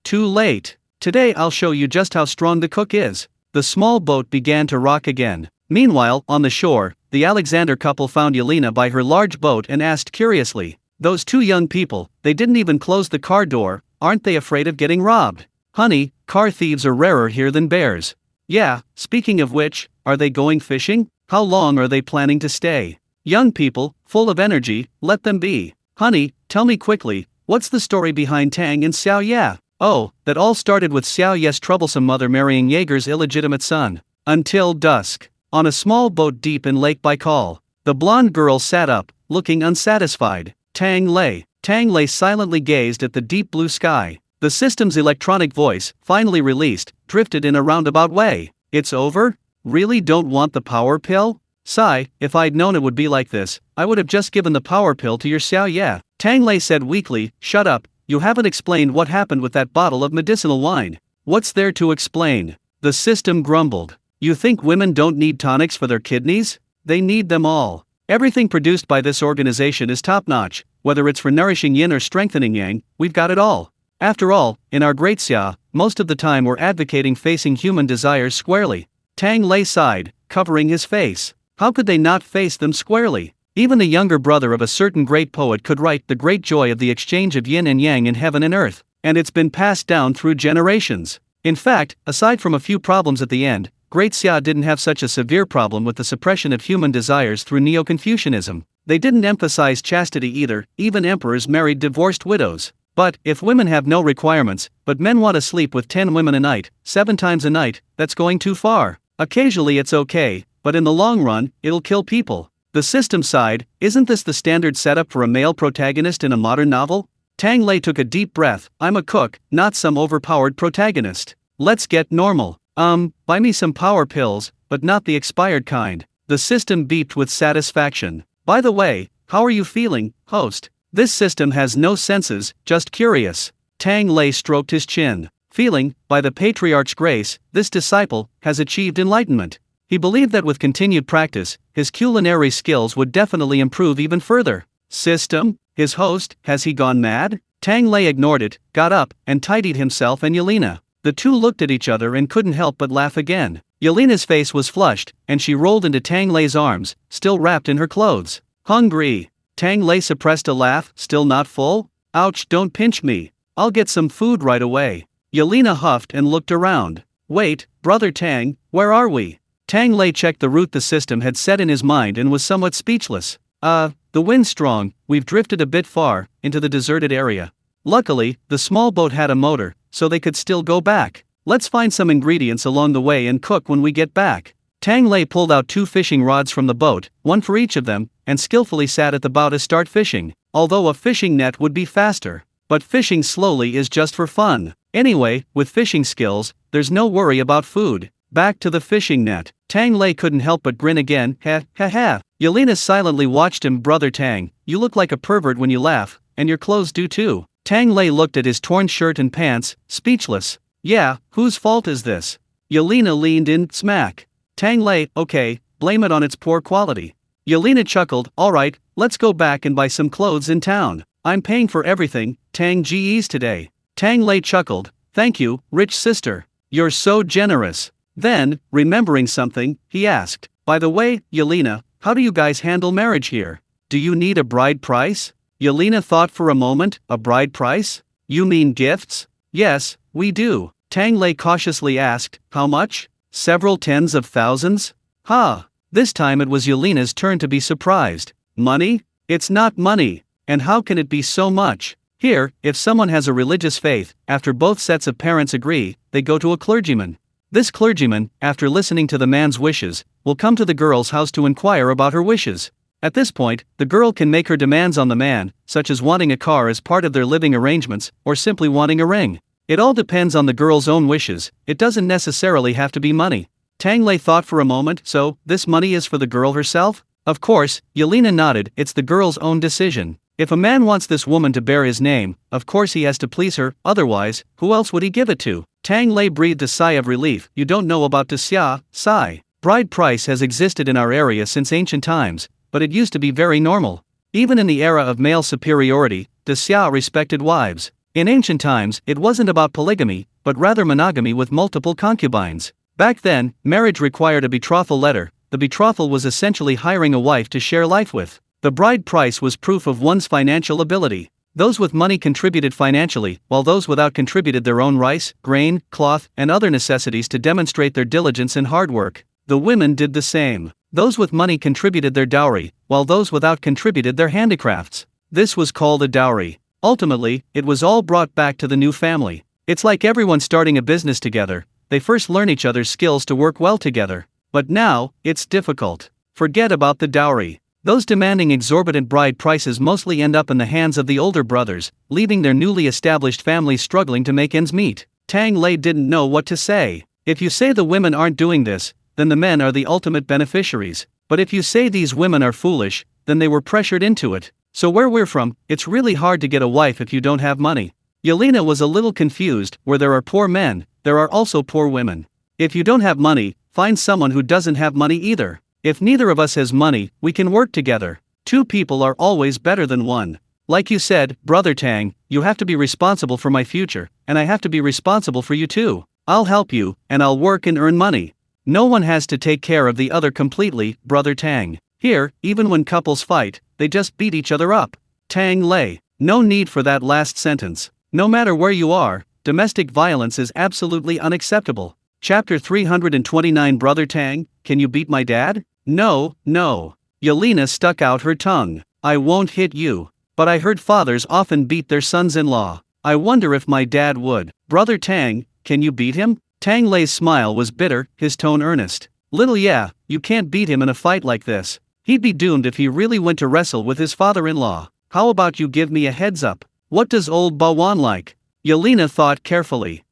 Too late. Today I'll show you just how strong the cook is. The small boat began to rock again. Meanwhile, on the shore, the Alexander couple found Yelena by her large boat and asked curiously, those two young people, they didn't even close the car door, aren't they afraid of getting robbed? Honey, car thieves are rarer here than bears. Yeah, speaking of which, are they going fishing? How long are they planning to stay? Young people, full of energy, let them be. Honey, tell me quickly, what's the story behind Tang and Xiao Ya? Oh, that all started with Xiao Ya's troublesome mother marrying Jaeger's illegitimate son. Until dusk. On a small boat deep in Lake Baikal, the blonde girl sat up, looking unsatisfied. Tang Lei. Tang Lei silently gazed at the deep blue sky. The system's electronic voice, finally released, drifted in a roundabout way. It's over? Really don't want the power pill? Sigh, if I'd known it would be like this, I would have just given the power pill to your Xiao Ye. Tang Lei said weakly, shut up, you haven't explained what happened with that bottle of medicinal wine. What's there to explain? The system grumbled. You think women don't need tonics for their kidneys? They need them all. Everything produced by this organization is top-notch, whether it's for nourishing yin or strengthening yang, we've got it all. After all, in our great Xia, most of the time we're advocating facing human desires squarely. Tang Lei sighed, covering his face. How could they not face them squarely? Even the younger brother of a certain great poet could write the great joy of the exchange of yin and yang in heaven and earth, and it's been passed down through generations. In fact, aside from a few problems at the end, Great Xia didn't have such a severe problem with the suppression of human desires through Neo-Confucianism. They didn't emphasize chastity either, even emperors married divorced widows. But, if women have no requirements, but men want to sleep with 10 women a night, 7 times a night, that's going too far. Occasionally it's okay, but in the long run, it'll kill people. The system sighed, isn't this the standard setup for a male protagonist in a modern novel? Tang Lei took a deep breath, I'm a cook, not some overpowered protagonist. Let's get normal. Buy me some power pills, but not the expired kind. The system beeped with satisfaction. By the way, how are you feeling, host? This system has no senses, just curious. Tang Lei stroked his chin. Feeling, by the patriarch's grace, this disciple has achieved enlightenment. He believed that with continued practice, his culinary skills would definitely improve even further. System? His host, has he gone mad? Tang Lei ignored it, got up, and tidied himself and Yelena. The two looked at each other and couldn't help but laugh again. Yelena's face was flushed, and she rolled into Tang Lei's arms, still wrapped in her clothes. Hungry. Tang Lei suppressed a laugh, still not full? Ouch, don't pinch me. I'll get some food right away. Yelena huffed and looked around. Wait, brother Tang, where are we? Tang Lei checked the route the system had set in his mind and was somewhat speechless. The wind's strong, we've drifted a bit far, into the deserted area. Luckily, the small boat had a motor, so they could still go back. Let's find some ingredients along the way and cook when we get back. Tang Lei pulled out 2 fishing rods from the boat, one for each of them, and skillfully sat at the bow to start fishing. Although a fishing net would be faster. But fishing slowly is just for fun. Anyway, with fishing skills, there's no worry about food. Back to the fishing net. Tang Lei couldn't help but grin again, ha ha ha. Yelena silently watched him. Brother Tang, you look like a pervert when you laugh, and your clothes do too. Tang Lei looked at his torn shirt and pants, speechless. Yeah, whose fault is this? Yelena leaned in, smack. Tang Lei, okay, blame it on its poor quality. Yelena chuckled, alright, let's go back and buy some clothes in town. I'm paying for everything, Tang Ge's today. Tang Lei chuckled, thank you, rich sister. You're so generous. Then, remembering something, he asked, by the way, Yelena, how do you guys handle marriage here? Do you need a bride price? Yelena thought for a moment, a bride price? You mean gifts? Yes, we do. Tang Lei cautiously asked, how much? Several tens of thousands? Ha! This time it was Yelena's turn to be surprised. Money? It's not money. And how can it be so much? Here, if someone has a religious faith, after both sets of parents agree, they go to a clergyman. This clergyman, after listening to the man's wishes, will come to the girl's house to inquire about her wishes. At this point, the girl can make her demands on the man, such as wanting a car as part of their living arrangements, or simply wanting a ring. It all depends on the girl's own wishes, it doesn't necessarily have to be money. Tang Lei thought for a moment, so, this money is for the girl herself? Of course, Yelena nodded, it's the girl's own decision. If a man wants this woman to bear his name, of course he has to please her, otherwise, who else would he give it to? Tang Lei breathed a sigh of relief. You don't know about Xia, sigh. Bride price has existed in our area since ancient times, but it used to be very normal. Even in the era of male superiority, Xia respected wives. In ancient times, it wasn't about polygamy, but rather monogamy with multiple concubines. Back then, marriage required a betrothal letter. The betrothal was essentially hiring a wife to share life with. The bride price was proof of one's financial ability. Those with money contributed financially, while those without contributed their own rice, grain, cloth, and other necessities to demonstrate their diligence and hard work. The women did the same. Those with money contributed their dowry, while those without contributed their handicrafts. This was called a dowry. Ultimately, it was all brought back to the new family. It's like everyone starting a business together. They first learn each other's skills to work well together. But now, it's difficult. Forget about the dowry. Those demanding exorbitant bride prices mostly end up in the hands of the older brothers, leaving their newly established families struggling to make ends meet. Tang Lei didn't know what to say. If you say the women aren't doing this, then the men are the ultimate beneficiaries. But if you say these women are foolish, then they were pressured into it. So where we're from, it's really hard to get a wife if you don't have money. Yelena was a little confused. Where there are poor men, there are also poor women. If you don't have money, find someone who doesn't have money either. If neither of us has money, we can work together. Two people are always better than one. Like you said, Brother Tang, you have to be responsible for my future, and I have to be responsible for you too. I'll help you, and I'll work and earn money. No one has to take care of the other completely, Brother Tang. Here, even when couples fight, they just beat each other up. Tang Lei. No need for that last sentence. No matter where you are, domestic violence is absolutely unacceptable. Chapter 329 Brother Tang, can you beat my dad? No, no. Yelena stuck out her tongue. I won't hit you. But I heard fathers often beat their sons-in-law. I wonder if my dad would. Brother Tang, can you beat him? Tang Lei's smile was bitter, his tone earnest. Little yeah, you can't beat him in a fight like this. He'd be doomed if he really went to wrestle with his father-in-law. How about you give me a heads up? What does old Bawan like? Yelena thought carefully.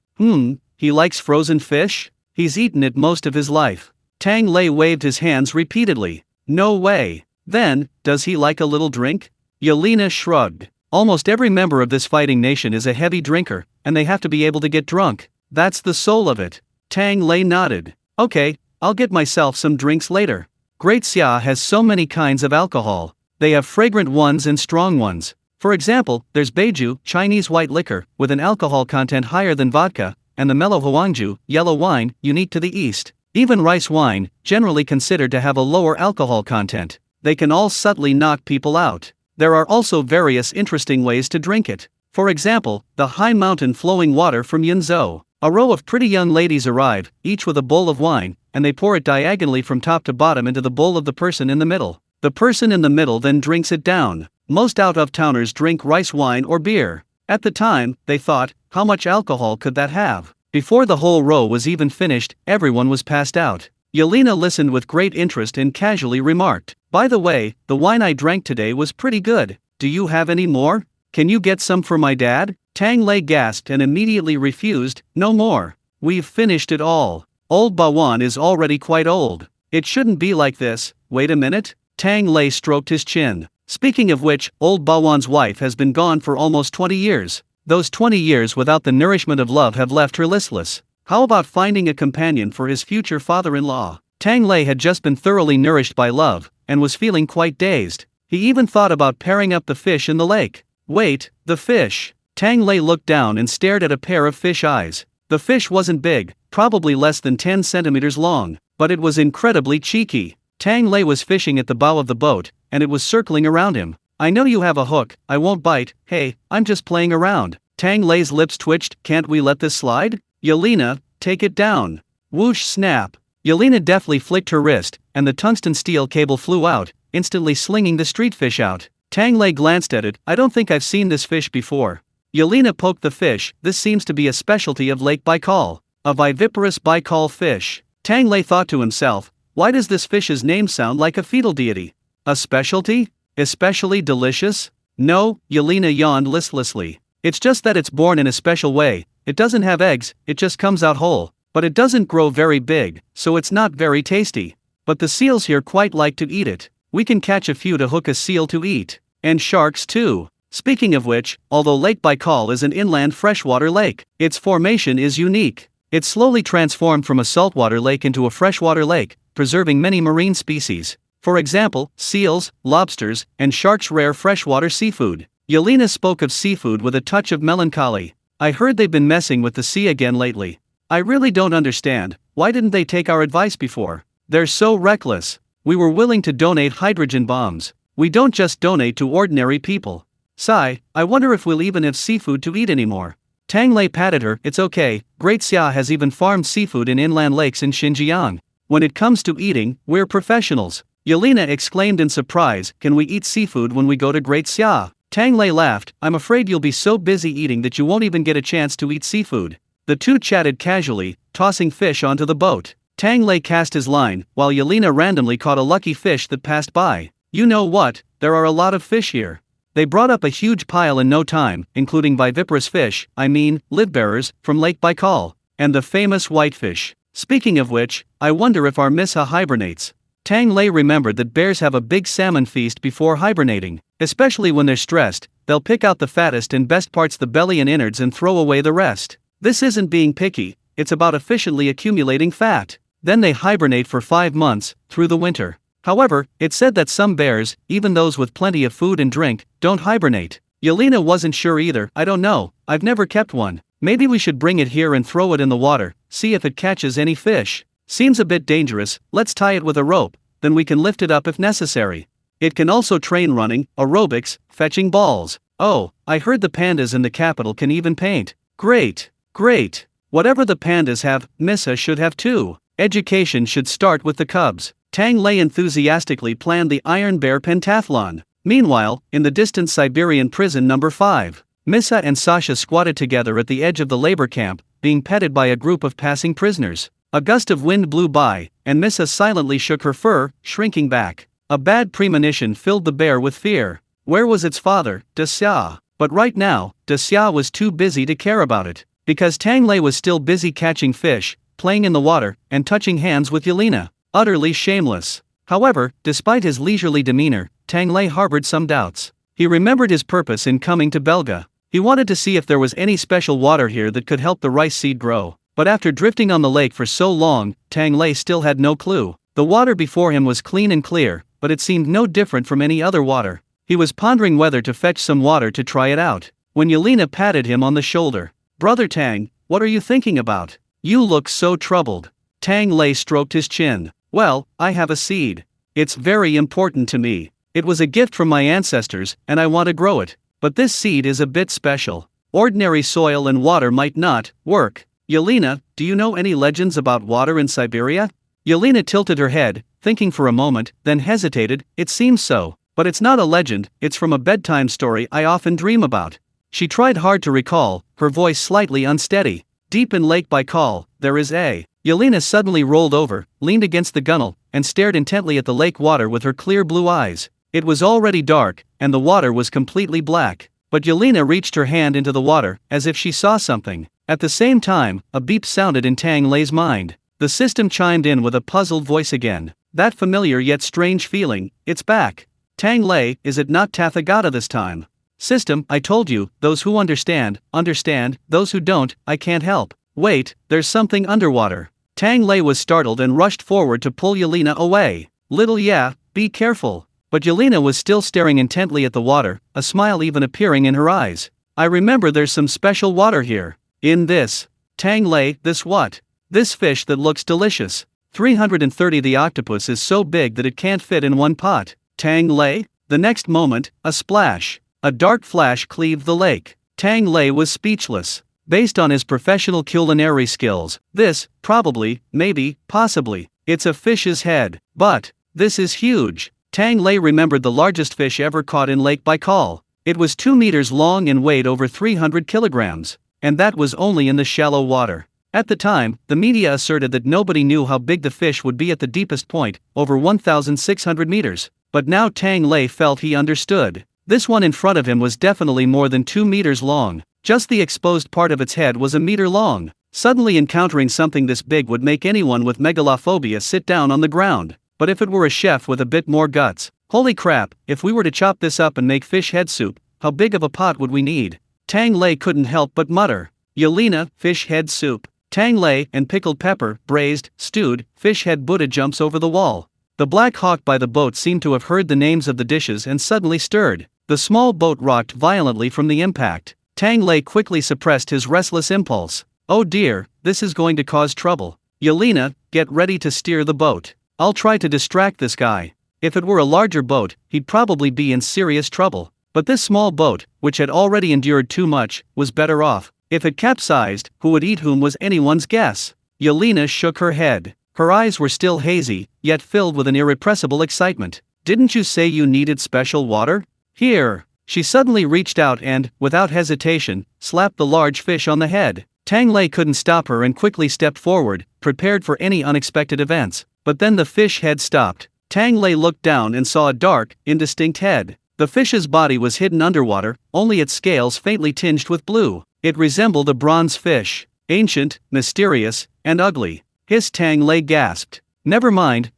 He likes frozen fish? He's eaten it most of his life. Tang Lei waved his hands repeatedly. No way. Then, does he like a little drink? Yelena shrugged. Almost every member of this fighting nation is a heavy drinker, and they have to be able to get drunk. That's the soul of it. Tang Lei nodded. Okay, I'll get myself some drinks later. Great Xia has so many kinds of alcohol. They have fragrant ones and strong ones. For example, there's Beiju, Chinese white liquor, with an alcohol content higher than vodka, and the mellow Huangju, yellow wine, unique to the East. Even rice wine, generally considered to have a lower alcohol content. They can all subtly knock people out. There are also various interesting ways to drink it. For example, the high mountain flowing water from Yunzhou. A row of pretty young ladies arrive, each with a bowl of wine, and they pour it diagonally from top to bottom into the bowl of the person in the middle. The person in the middle then drinks it down. Most out-of-towners drink rice wine or beer. At the time, they thought, how much alcohol could that have? Before the whole row was even finished, everyone was passed out. Yelena listened with great interest and casually remarked, by the way, the wine I drank today was pretty good. Do you have any more? Can you get some for my dad? Tang Lei gasped and immediately refused, no more. We've finished it all. Old Bawan is already quite old. It shouldn't be like this. Wait a minute. Tang Lei stroked his chin. Speaking of which, old Bawan's wife has been gone for almost 20 years. Those 20 years without the nourishment of love have left her listless. How about finding a companion for his future father-in-law? Tang Lei had just been thoroughly nourished by love, and was feeling quite dazed. He even thought about pairing up the fish in the lake. Wait, the fish. Tang Lei looked down and stared at a pair of fish eyes. The fish wasn't big, probably less than 10 centimeters long, but it was incredibly cheeky. Tang Lei was fishing at the bow of the boat, and it was circling around him. I know you have a hook, I won't bite, hey, I'm just playing around. Tang Lei's lips twitched, can't we let this slide? Yelena, take it down. Whoosh snap. Yelena deftly flicked her wrist, and the tungsten steel cable flew out, instantly slinging the street fish out. Tang Lei glanced at it, I don't think I've seen this fish before. Yelena poked the fish, this seems to be a specialty of Lake Baikal. A viviparous Baikal fish. Tang Lei thought to himself, why does this fish's name sound like a fetal deity? A specialty? Especially delicious? No, Yelena yawned listlessly. It's just that it's born in a special way. It doesn't have eggs, it just comes out whole. But it doesn't grow very big, so it's not very tasty. But the seals here quite like to eat it. We can catch a few to hook a seal to eat. And sharks too. Speaking of which, although Lake Baikal is an inland freshwater lake, its formation is unique. It slowly transformed from a saltwater lake into a freshwater lake, preserving many marine species. For example, seals, lobsters, and sharks, rare freshwater seafood. Yelena spoke of seafood with a touch of melancholy. I heard they've been messing with the sea again lately. I really don't understand, why didn't they take our advice before? They're so reckless. We were willing to donate hydrogen bombs. We don't just donate to ordinary people. Sigh, I wonder if we'll even have seafood to eat anymore. Tang Lei patted her, it's okay, Great Xia has even farmed seafood in inland lakes in Xinjiang. When it comes to eating, we're professionals. Yelena exclaimed in surprise, can we eat seafood when we go to Great Xia? Tang Lei laughed, I'm afraid you'll be so busy eating that you won't even get a chance to eat seafood. The two chatted casually, tossing fish onto the boat. Tang Lei cast his line, while Yelena randomly caught a lucky fish that passed by. You know what, there are a lot of fish here. They brought up a huge pile in no time, including viviparous fish, livebearers, from Lake Baikal, and the famous whitefish. Speaking of which, I wonder if our Missa hibernates. Tang Lei remembered that bears have a big salmon feast before hibernating, especially when they're stressed. They'll pick out the fattest and best parts, the belly and innards, and throw away the rest. This isn't being picky, it's about efficiently accumulating fat. Then they hibernate for 5 months, through the winter. However, it's said that some bears, even those with plenty of food and drink, don't hibernate. Yelena wasn't sure either. I don't know, I've never kept one. Maybe we should bring it here and throw it in the water, see if it catches any fish. Seems a bit dangerous. Let's tie it with a rope, then we can lift it up if necessary. It can also train running, aerobics, fetching balls. Oh, I heard the pandas in the capital can even paint. Great, great. Whatever the pandas have, Missa should have too. Education should start with the cubs. Tang Lei enthusiastically planned the Iron Bear pentathlon. Meanwhile, in the distant Siberian prison number 5, Missa and Sasha squatted together at the edge of the labor camp, being petted by a group of passing prisoners. A gust of wind blew by, and Missa silently shook her fur, shrinking back. A bad premonition filled the bear with fear. Where was its father, Desya? But right now, Desya was too busy to care about it, because Tang Lei was still busy catching fish, playing in the water, and touching hands with Yelena. Utterly shameless. However, despite his leisurely demeanor, Tang Lei harbored some doubts. He remembered his purpose in coming to Belga. He wanted to see if there was any special water here that could help the rice seed grow. But after drifting on the lake for so long, Tang Lei still had no clue. The water before him was clean and clear, but it seemed no different from any other water. He was pondering whether to fetch some water to try it out, when Yelena patted him on the shoulder. "Brother Tang, what are you thinking about? You look so troubled." Tang Lei stroked his chin. "Well, I have a seed. It's very important to me. It was a gift from my ancestors, and I want to grow it. But this seed is a bit special. Ordinary soil and water might not work. Yelena, do you know any legends about water in Siberia?" Yelena tilted her head, thinking for a moment, then hesitated. "It seems so. But it's not a legend, it's from a bedtime story I often dream about." She tried hard to recall, her voice slightly unsteady. "Deep in Lake Baikal, there is a..." Yelena suddenly rolled over, leaned against the gunwale, and stared intently at the lake water with her clear blue eyes. It was already dark, and the water was completely black. But Yelena reached her hand into the water, as if she saw something. At the same time, a beep sounded in Tang Lei's mind. The system chimed in with a puzzled voice again. That familiar yet strange feeling, it's back. "Tang Lei, is it not Tathagata this time?" "System, I told you, those who understand, understand, those who don't, I can't help." "Wait, there's something underwater." Tang Lei was startled and rushed forward to pull Yelena away. "Little yeah, be careful." But Yelena was still staring intently at the water, a smile even appearing in her eyes. "I remember there's some special water here. In this." "Tang Lei, this what?" "This fish that looks delicious. 330. The octopus is so big that it can't fit in one pot." "Tang Lei?" The next moment, a splash. A dark flash cleaved the lake. Tang Lei was speechless. Based on his professional culinary skills, this, probably, maybe, possibly, it's a fish's head. But this is huge. Tang Lei remembered the largest fish ever caught in Lake Baikal. It was 2 meters long and weighed over 300 kilograms. And that was only in the shallow water. At the time, the media asserted that nobody knew how big the fish would be at the deepest point, over 1,600 meters. But now Tang Lei felt he understood. This one in front of him was definitely more than 2 meters long. Just the exposed part of its head was a meter long. Suddenly encountering something this big would make anyone with megalophobia sit down on the ground. But if it were a chef with a bit more guts, holy crap, if we were to chop this up and make fish head soup, how big of a pot would we need? Tang Lei couldn't help but mutter. Yelena, fish head soup. Tang Lei and pickled pepper, braised, stewed, fish head. Buddha jumps over the wall. The black hawk by the boat seemed to have heard the names of the dishes and suddenly stirred. The small boat rocked violently from the impact. Tang Lei quickly suppressed his restless impulse. "Oh dear, this is going to cause trouble. Yelena, get ready to steer the boat. I'll try to distract this guy." If it were a larger boat, he'd probably be in serious trouble. But this small boat, which had already endured too much, was better off. If it capsized, who would eat whom was anyone's guess. Yelena shook her head. Her eyes were still hazy, yet filled with an irrepressible excitement. "Didn't you say you needed special water? Here." She suddenly reached out and, without hesitation, slapped the large fish on the head. Tang Lei couldn't stop her and quickly stepped forward, prepared for any unexpected events. But then the fish head stopped. Tang Lei looked down and saw a dark, indistinct head. The fish's body was hidden underwater, only its scales faintly tinged with blue. It resembled a bronze fish, ancient, mysterious, and ugly. hissed Tang Lei gasped. Never mind,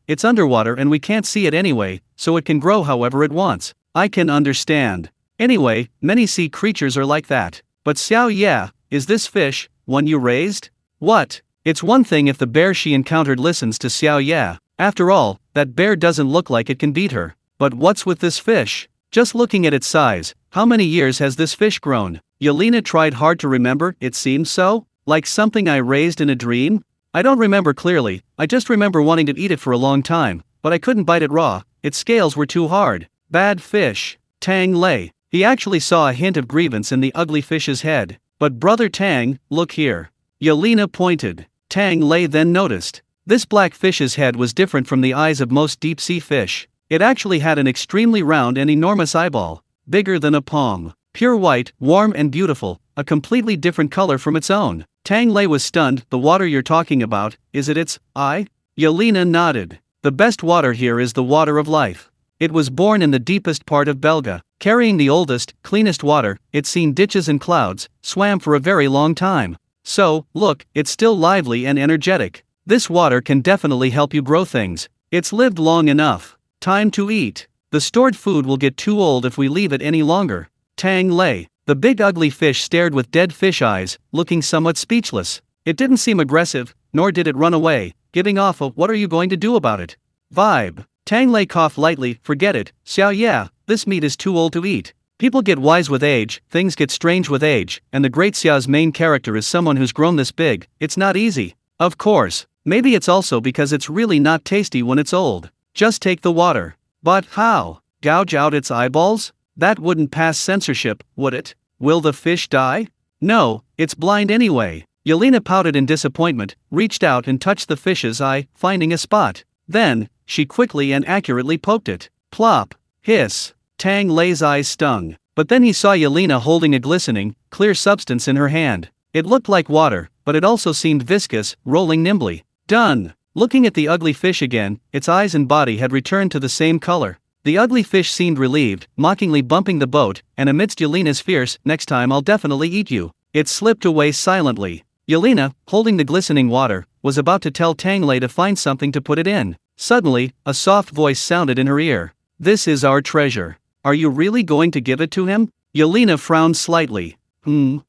it's underwater and we can't see it anyway, so it can grow however it wants. I can understand. Anyway, many sea creatures are like that. But Xiao yeah, is this fish one you raised? What? It's one thing if the bear she encountered listens to Xiao yeah. After all, that bear doesn't look like it can beat her. But what's with this fish? Just looking at its size, how many years has this fish grown? Yelena tried hard to remember. It seems so? Like something I raised in a dream? I don't remember clearly, I just remember wanting to eat it for a long time, but I couldn't bite it raw, its scales were too hard. Bad fish. Tang Lei. He actually saw a hint of grievance in the ugly fish's head. But brother Tang, look here. Yelena pointed. Tang Lei then noticed. This black fish's head was different from the eyes of most deep-sea fish. It actually had an extremely round and enormous eyeball, bigger than a palm. Pure white, warm and beautiful, a completely different color from its own. Tang Lei was stunned. The water you're talking about, is it its eye? Yelena nodded. The best water here is the water of life. It was born in the deepest part of Belga, carrying the oldest, cleanest water. It's seen ditches and clouds, swam for a very long time. So, look, it's still lively and energetic. This water can definitely help you grow things. It's lived long enough. Time to eat. The stored food will get too old if we leave it any longer. Tang Lei. The big ugly fish stared with dead fish eyes, looking somewhat speechless. It didn't seem aggressive, nor did it run away, giving off a "what are you going to do about it" vibe. Tang Lei coughed lightly. Forget it, Xiao yeah, this meat is too old to eat. People get wise with age, things get strange with age, and the great Xiao's main character is someone who's grown this big. It's not easy. Of course, maybe it's also because it's really not tasty when it's old. Just take the water. But how? Gouge out its eyeballs? That wouldn't pass censorship, would it? Will the fish die? No, it's blind anyway. Yelena pouted in disappointment, reached out and touched the fish's eye, finding a spot. Then, she quickly and accurately poked it. Plop. Hiss. Tang Lei's eyes stung. But then he saw Yelena holding a glistening, clear substance in her hand. It looked like water, but it also seemed viscous, rolling nimbly. Done. Looking at the ugly fish again, its eyes and body had returned to the same color. The ugly fish seemed relieved, mockingly bumping the boat, and amidst Yelena's fierce, "Next time I'll definitely eat you," it slipped away silently. Yelena, holding the glistening water, was about to tell Tang Lei to find something to put it in. Suddenly, a soft voice sounded in her ear. "This is our treasure. Are you really going to give it to him?" Yelena frowned slightly. Who?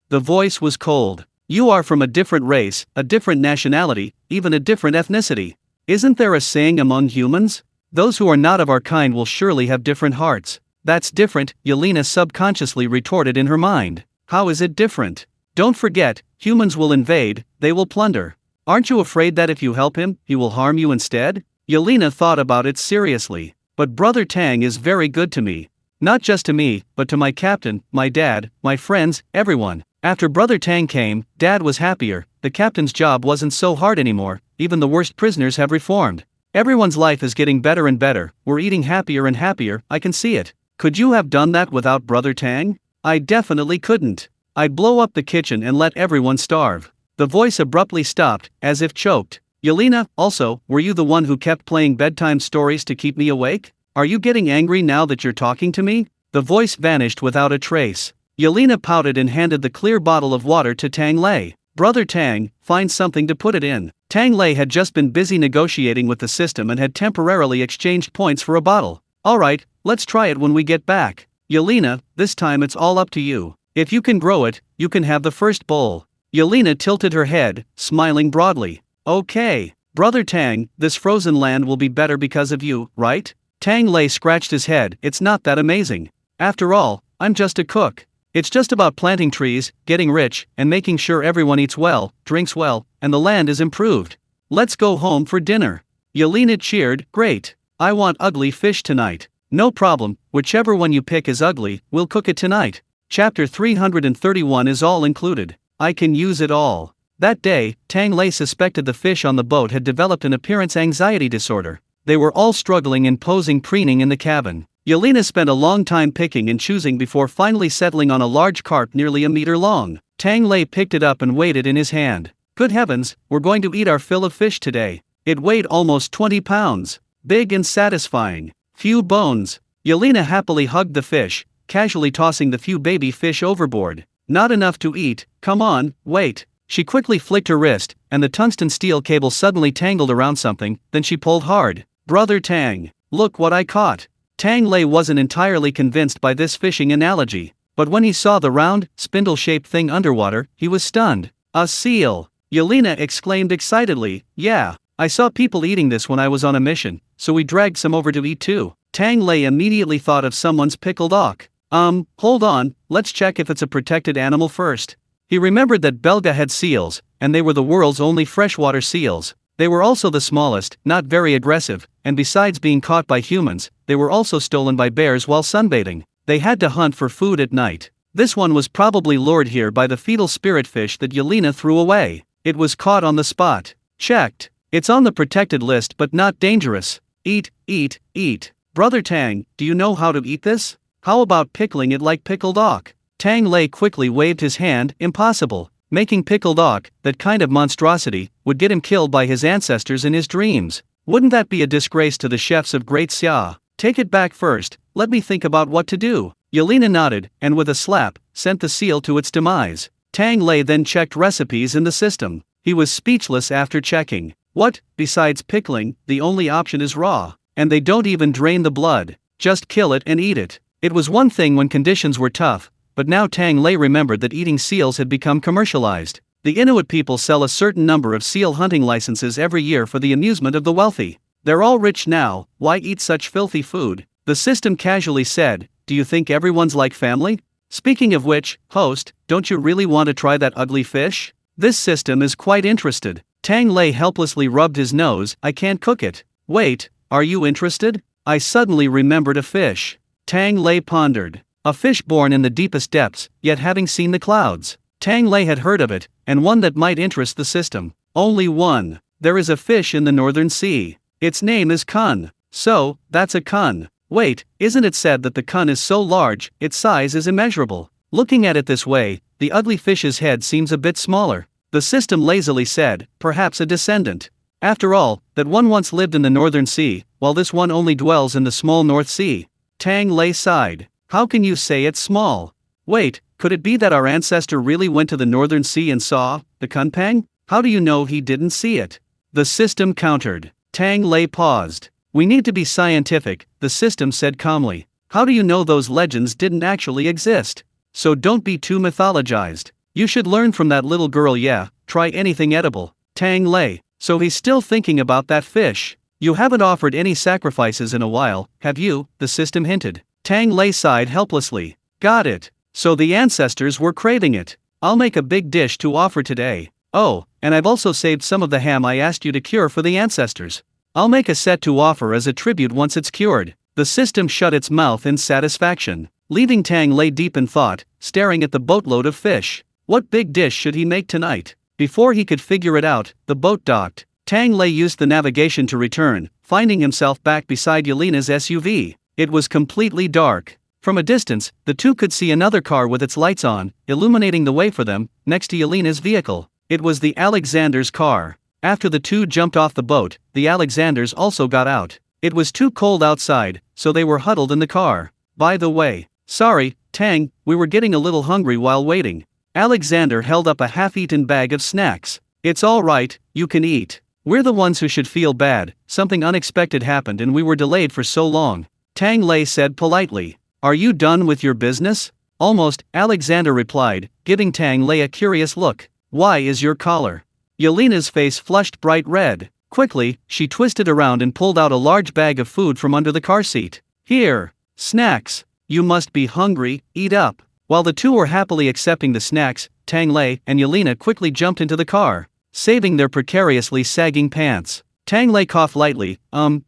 The voice was cold. "You are from a different race, a different nationality, even a different ethnicity. Isn't there a saying among humans? Those who are not of our kind will surely have different hearts." That's different, Yelena subconsciously retorted in her mind. How is it different? Don't forget, humans will invade, they will plunder. Aren't you afraid that if you help him, he will harm you instead? Yelena thought about it seriously. But brother Tang is very good to me. Not just to me, but to my captain, my dad, my friends, everyone. After brother Tang came, dad was happier, the captain's job wasn't so hard anymore, even the worst prisoners have reformed. Everyone's life is getting better and better, we're eating happier and happier, I can see it. Could you have done that without brother Tang? I definitely couldn't. I'd blow up the kitchen and let everyone starve. The voice abruptly stopped, as if choked. Yelena, also, were you the one who kept playing bedtime stories to keep me awake? Are you getting angry now that you're talking to me? The voice vanished without a trace. Yelena pouted and handed the clear bottle of water to Tang Lei. Brother Tang, find something to put it in. Tang Lei had just been busy negotiating with the system and had temporarily exchanged points for a bottle. Alright, let's try it when we get back. Yelena, this time it's all up to you. If you can grow it, you can have the first bowl. Yelena tilted her head, smiling broadly. Okay, brother Tang, this frozen land will be better because of you, right? Tang Lei scratched his head. It's not that amazing. After all, I'm just a cook. It's just about planting trees, getting rich, and making sure everyone eats well, drinks well, and the land is improved. Let's go home for dinner. Yelena cheered. Great. I want ugly fish tonight. No problem, whichever one you pick is ugly, we'll cook it tonight. Chapter 331 is all included. I can use it all. That day, Tang Lei suspected the fish on the boat had developed an appearance anxiety disorder. They were all struggling and posing preening in the cabin. Yelena spent a long time picking and choosing before finally settling on a large carp nearly a meter long. Tang Lei picked it up and weighed it in his hand. Good heavens, we're going to eat our fill of fish today. It weighed almost 20 pounds. Big and satisfying. Few bones. Yelena happily hugged the fish, casually tossing the few baby fish overboard. Not enough to eat, come on, wait. She quickly flicked her wrist, and the tungsten steel cable suddenly tangled around something, then she pulled hard. "Brother Tang, look what I caught." Tang Lei wasn't entirely convinced by this fishing analogy, but when he saw the round, spindle-shaped thing underwater, he was stunned. "A seal!" Yelena exclaimed excitedly. "Yeah, I saw people eating this when I was on a mission, so we dragged some over to eat too." Tang Lei immediately thought of someone's pickled auk. Hold on, let's check if it's a protected animal first." He remembered that Belga had seals, and they were the world's only freshwater seals. They were also the smallest, not very aggressive, and besides being caught by humans, they were also stolen by bears while sunbathing. They had to hunt for food at night. This one was probably lured here by the fetal spirit fish that Yelena threw away. It was caught on the spot. Checked. It's on the protected list but not dangerous. Eat, eat, eat. Brother Tang, do you know how to eat this? How about pickling it like pickled auk? Tang Lei quickly waved his hand. Impossible. Making pickled auk, that kind of monstrosity, would get him killed by his ancestors in his dreams. Wouldn't that be a disgrace to the chefs of Great Xia? Take it back first, let me think about what to do. Yelena nodded, and with a slap, sent the seal to its demise. Tang Lei then checked recipes in the system. He was speechless after checking. What, besides pickling, the only option is raw. And they don't even drain the blood. Just kill it and eat it. It was one thing when conditions were tough, but now Tang Lei remembered that eating seals had become commercialized. The Inuit people sell a certain number of seal hunting licenses every year for the amusement of the wealthy. They're all rich now, why eat such filthy food? The system casually said, "Do you think everyone's like family? Speaking of which, host, don't you really want to try that ugly fish? This system is quite interested." Tang Lei helplessly rubbed his nose. "I can't cook it." "Wait, are you interested?" "I suddenly remembered a fish." Tang Lei pondered. A fish born in the deepest depths, yet having seen the clouds. Tang Lei had heard of it, and one that might interest the system. Only one. There is a fish in the Northern Sea. Its name is kun. So, that's a kun. Wait, isn't it said that the kun is so large, its size is immeasurable? Looking at it this way, the ugly fish's head seems a bit smaller. The system lazily said, perhaps a descendant. After all, that one once lived in the Northern Sea, while this one only dwells in the small North Sea. Tang Lei sighed. How can you say it's small? Wait, could it be that our ancestor really went to the Northern Sea and saw the kunpang? How do you know he didn't see it? The system countered. Tang Lei paused. We need to be scientific, the system said calmly. How do you know those legends didn't actually exist? So don't be too mythologized. You should learn from that little girl. Yeah, try anything edible. Tang Lei. So he's still thinking about that fish. You haven't offered any sacrifices in a while, have you? The system hinted. Tang Lei sighed helplessly. Got it. So the ancestors were craving it. I'll make a big dish to offer today. Oh, and I've also saved some of the ham I asked you to cure for the ancestors. I'll make a set to offer as a tribute once it's cured. The system shut its mouth in satisfaction, leaving Tang Lei deep in thought, staring at the boatload of fish. What big dish should he make tonight? Before he could figure it out, the boat docked. Tang Lei used the navigation to return, finding himself back beside Yelena's SUV. It was completely dark. From a distance, the two could see another car with its lights on, illuminating the way for them, next to Yelena's vehicle. It was the Alexander's car. After the two jumped off the boat, the Alexanders also got out. It was too cold outside, so they were huddled in the car. By the way, sorry, Tang, we were getting a little hungry while waiting. Alexander held up a half-eaten bag of snacks. It's all right, you can eat. We're the ones who should feel bad, something unexpected happened and we were delayed for so long. Tang Lei said politely. Are you done with your business? Almost, Alexander replied, giving Tang Lei a curious look. Why is your collar? Yelena's face flushed bright red. Quickly, she twisted around and pulled out a large bag of food from under the car seat. Here, snacks. You must be hungry, eat up. While the two were happily accepting the snacks, Tang Lei and Yelena quickly jumped into the car, saving their precariously sagging pants. Tang Lei coughed lightly.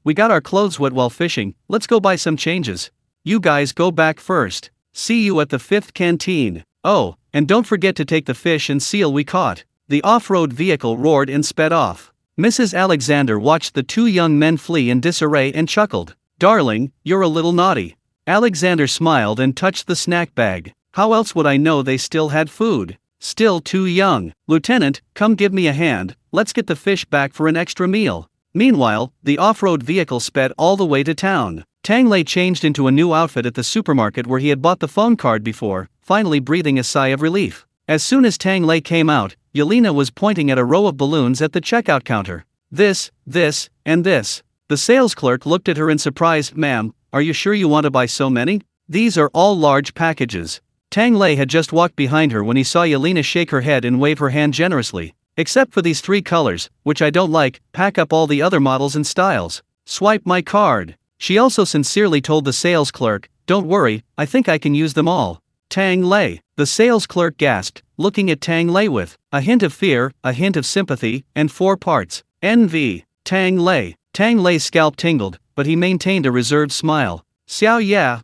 We got our clothes wet while fishing, let's go buy some changes. You guys go back first. See you at the 5th canteen. Oh, and don't forget to take the fish and seal we caught. The off-road vehicle roared and sped off. Mrs. Alexander watched the two young men flee in disarray and chuckled. Darling, you're a little naughty. Alexander smiled and touched the snack bag. How else would I know they still had food? Still too young. Lieutenant, come give me a hand, let's get the fish back for an extra meal. Meanwhile, the off-road vehicle sped all the way to town. Tang Lei changed into a new outfit at the supermarket where he had bought the phone card before, finally breathing a sigh of relief. As soon as Tang Lei came out, Yelena was pointing at a row of balloons at the checkout counter. This, and this. The sales clerk looked at her in surprise. Ma'am, are you sure you want to buy so many? These are all large packages. Tang Lei had just walked behind her when he saw Yelena shake her head and wave her hand generously. Except for these 3 colors, which I don't like, pack up all the other models and styles. Swipe my card. She also sincerely told the sales clerk, don't worry, I think I can use them all. Tang Lei. The sales clerk gasped, looking at Tang Lei with a hint of fear, a hint of sympathy, and 4 parts. Envy. Tang Lei. Tang Lei's scalp tingled, but he maintained a reserved smile. Xiao yeah,